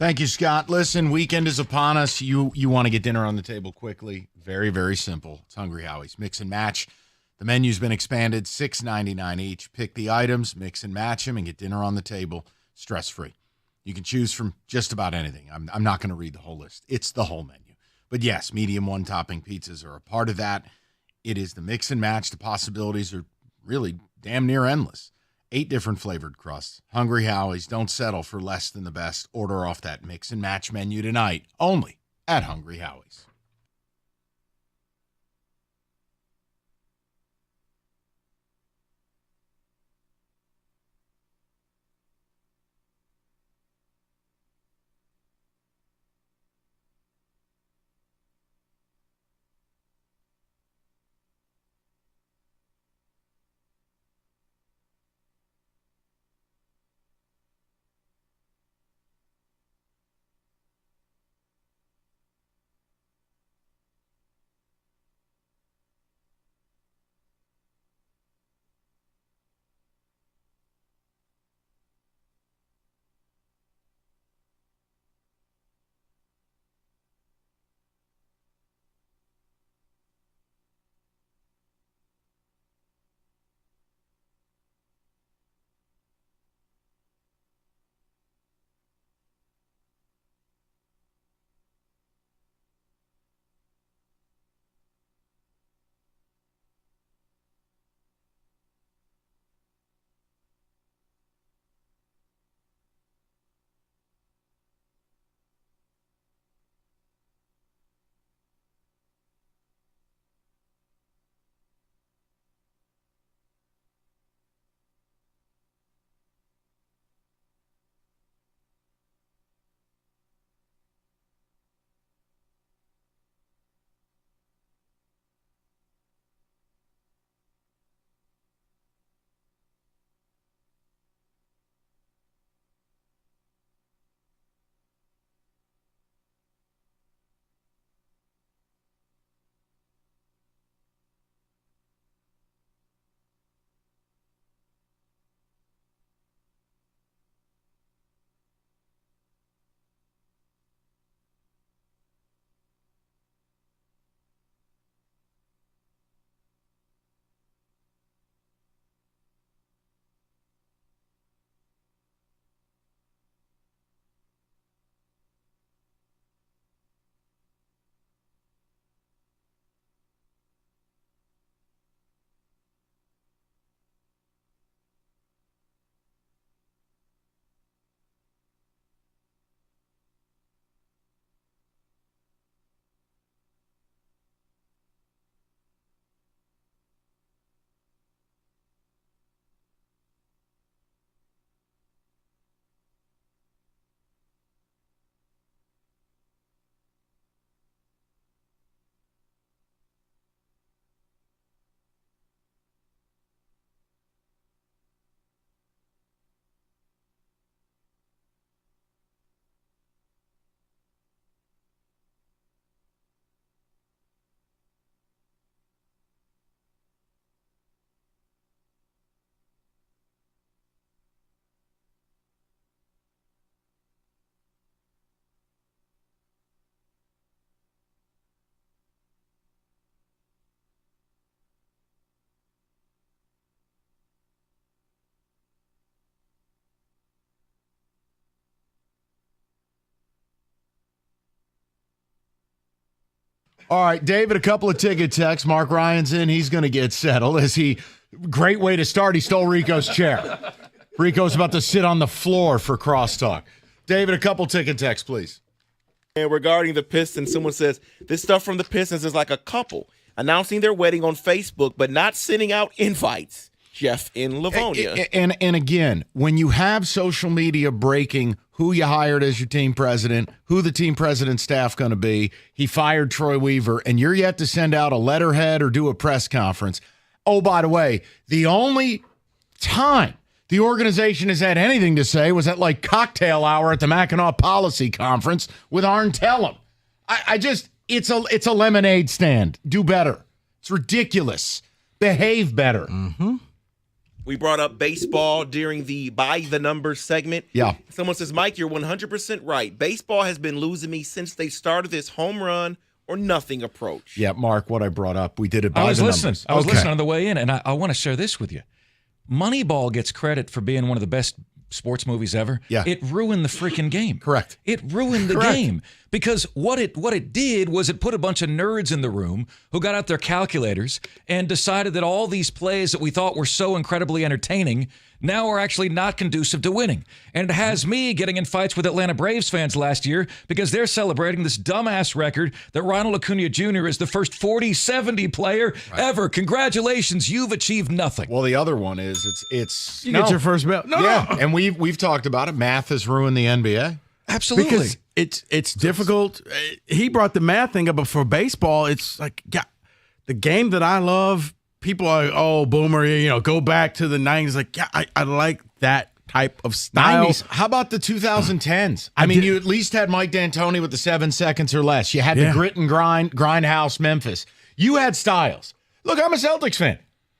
Thank you, Scott. Listen, weekend is upon us. You want to get dinner on the table quickly. Very, very simple. It's Hungry Howie's. Mix and match. The menu's been expanded, $6.99 each. Pick the items, mix and match them, and get dinner on the table stress-free. You can choose from just about anything. I'm not going to read the whole list. It's the whole menu. But yes, medium one-topping pizzas are a part of that. It is the mix and match. The possibilities are really damn near endless. 8 different flavored crusts. Hungry Howie's. Don't settle for less than the best. Order off that mix and match menu tonight, only at Hungry Howie's. All right, David, a couple of ticket texts. Mark Ryan's in. He's going to get settled. Great way to start. He stole Rico's chair. Rico's about to sit on the floor for crosstalk. David, a couple ticket texts, please. And regarding the Pistons, someone says, this stuff from the Pistons is like a couple announcing their wedding on Facebook, but not sending out invites. Jeff in Livonia. And again, when you have social media breaking who you hired as your team president, who the team president staff going to be, he fired Troy Weaver, and you're yet to send out a letterhead or do a press conference. Oh, by the way, the only time the organization has had anything to say was at like cocktail hour at the Mackinac Policy Conference with Arn Tellem. It's a lemonade stand. Do better. It's ridiculous. Behave better. Mm-hmm. We brought up baseball during the By the Numbers segment. Yeah. Someone says, Mike, you're 100% right. Baseball has been losing me since they started this home run or nothing approach. Yeah, Mark, what I brought up, we did it by I was the listening. numbers. I was Okay. listening on the way in, and I want to share this with you. Moneyball gets credit for being one of the best sports movies ever. Yeah. It ruined the freaking game. Correct. It ruined the game because what it did was it put a bunch of nerds in the room who got out their calculators and decided that all these plays that we thought were so incredibly entertaining now are actually not conducive to winning. And it has me getting in fights with Atlanta Braves fans last year because they're celebrating this dumbass record that Ronald Acuna Jr. is the first 40-70 player ever. Congratulations, you've achieved nothing. Well, the other one is it's You get your first belt. No, yeah, and we've talked about it. Math has ruined the NBA. Absolutely. Because it's difficult. He brought the math thing up, but for baseball, it's like, yeah, the game that I love, people are, oh, boomer, go back to the 90s. Like, yeah, I like that type of style. 90s. How about the 2010s? I mean, you at least had Mike D'Antoni with the 7 seconds or less. You had the grit and grindhouse Memphis. You had styles. Look, I'm a Celtics fan.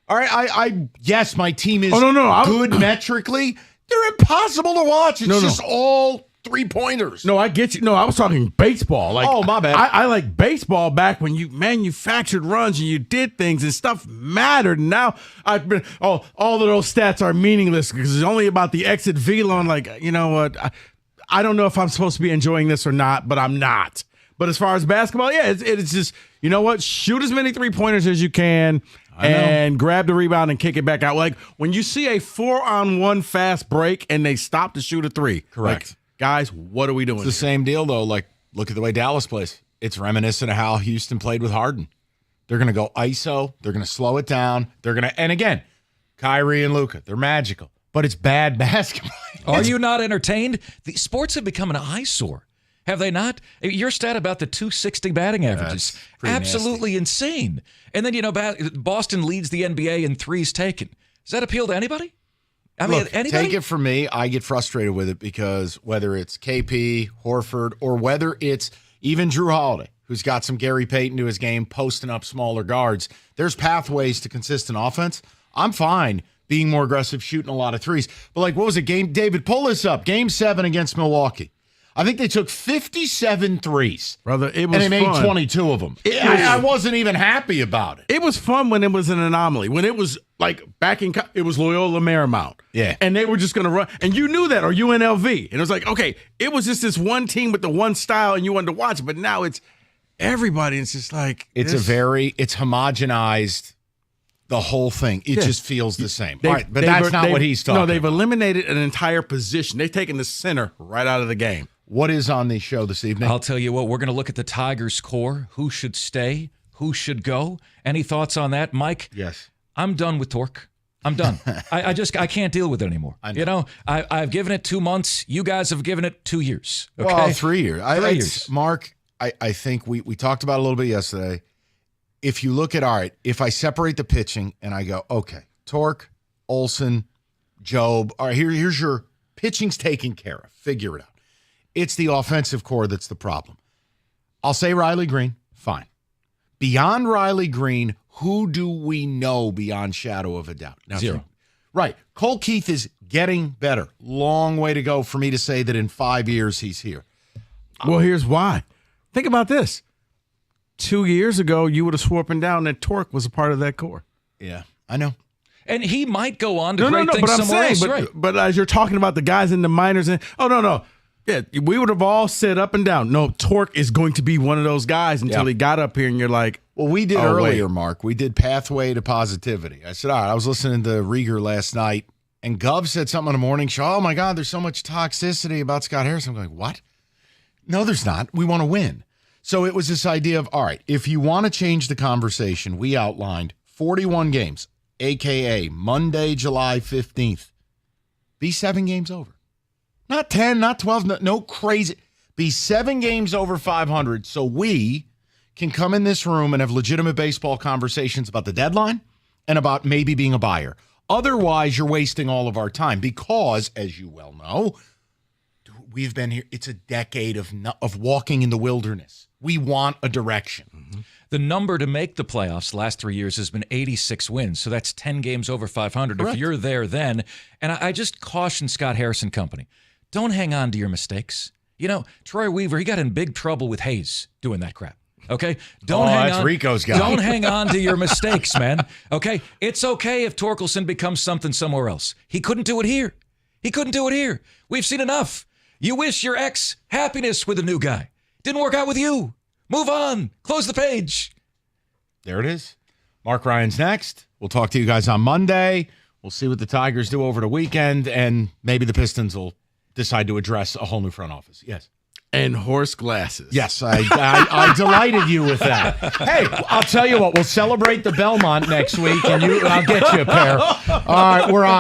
All right, I yes, my team is good metrically. They're impossible to watch. It's just all 3-pointers. No, I get you. No, I was talking baseball. Like, oh, my bad. I like baseball back when you manufactured runs and you did things and stuff mattered. Now I've been all of those stats are meaningless because it's only about the exit velo. Like, you know what? I don't know if I'm supposed to be enjoying this or not, but I'm not. But as far as basketball, yeah, it's just, you know what? Shoot as many 3-pointers as you can and grab the rebound and kick it back out. Like when you see a 4-on-1 fast break and they stop to shoot a 3. Correct. Like, guys, what are we doing? It's the same deal, though. Like, look at the way Dallas plays. It's reminiscent of how Houston played with Harden. They're going to go ISO. They're going to slow it down. And again, Kyrie and Luka, they're magical. But it's bad basketball. Are you not entertained? The sports have become an eyesore. Have they not? Your stat about the 260 batting averages, absolutely insane. And then, Boston leads the NBA in threes taken. Does that appeal to anybody? I mean, Look, anybody? take it from me, I get frustrated with it because whether it's KP, Horford, or whether it's even Drew Holiday, who's got some Gary Payton to his game, posting up smaller guards, there's pathways to consistent offense. I'm fine being more aggressive, shooting a lot of threes. But what was it? David, pull this up. Game 7 against Milwaukee. I think they took 57 threes. Brother, it was and they fun. made 22 of them. I wasn't even happy about it. It was fun when it was an anomaly. When it was like back in, it was Loyola Marymount. Yeah. And they were just going to run. And you knew that, or UNLV. And it was like, okay, it was just this one team with the one style and you wanted to watch it. But now it's everybody. It's just like. It's homogenized. The whole thing. It just feels the same. All right, but that's not what he's talking about. No, they've eliminated an entire position. They've taken the center right out of the game. What is on the show this evening? I'll tell you what, we're going to look at the Tigers' core. Who should stay? Who should go? Any thoughts on that, Mike? Yes. I'm done with Torque. I'm done. I can't deal with it anymore. I know. I've given it 2 months. You guys have given it 2 years. Okay? Well, 3 years. 3 years. Mark, I think we talked about it a little bit yesterday. If you look at, all right, if I separate the pitching and I go, okay, Torque, Olsen, Job, all right, here's your pitching's taken care of. Figure it out. It's the offensive core that's the problem. I'll say Riley Green, fine. Beyond Riley Green, who do we know beyond shadow of a doubt? Now, Zero. Right. Cole Keith is getting better. Long way to go for me to say that in 5 years he's here. Well, here's why. Think about this. 2 years ago, you would have swore up and down that Torque was a part of that core. Yeah, I know. And he might go on to great things somewhere else, right? But as you're talking about the guys in the minors, no. Yeah, we would have all said up and down, no, Torque is going to be one of those guys until he got up here and you're like, well, we did earlier, Mark. We did Pathway to Positivity. I said, all right, I was listening to Rieger last night, and Gov said something on the morning show. Oh, my God, there's so much toxicity about Scott Harrison. I'm going, what? No, there's not. We want to win. So it was this idea of, all right, if you want to change the conversation, we outlined 41 games, a.k.a. Monday, July 15th. Be 7 games over. Not 10, not 12, no crazy. Be 7 games over 500 so we can come in this room and have legitimate baseball conversations about the deadline and about maybe being a buyer. Otherwise, you're wasting all of our time because, as you well know, we've been here. It's a decade of walking in the wilderness. We want a direction. The number to make the playoffs the last 3 years has been 86 wins. So that's 10 games over 500. Correct. If you're there then. And I just caution Scott Harrison Company. Don't hang on to your mistakes. You know, Troy Weaver, he got in big trouble with Hayes doing that crap. Okay? That's Rico's guy. Don't hang on to your mistakes, man. Okay? It's okay if Torkelson becomes something somewhere else. He couldn't do it here. We've seen enough. You wish your ex happiness with a new guy. Didn't work out with you. Move on. Close the page. There it is. Mark Ryan's next. We'll talk to you guys on Monday. We'll see what the Tigers do over the weekend, and maybe the Pistons will decide to address a whole new front office. Yes. And horse glasses. Yes, I delighted you with that. Hey, I'll tell you what. We'll celebrate the Belmont next week, and I'll get you a pair. All right, we're on.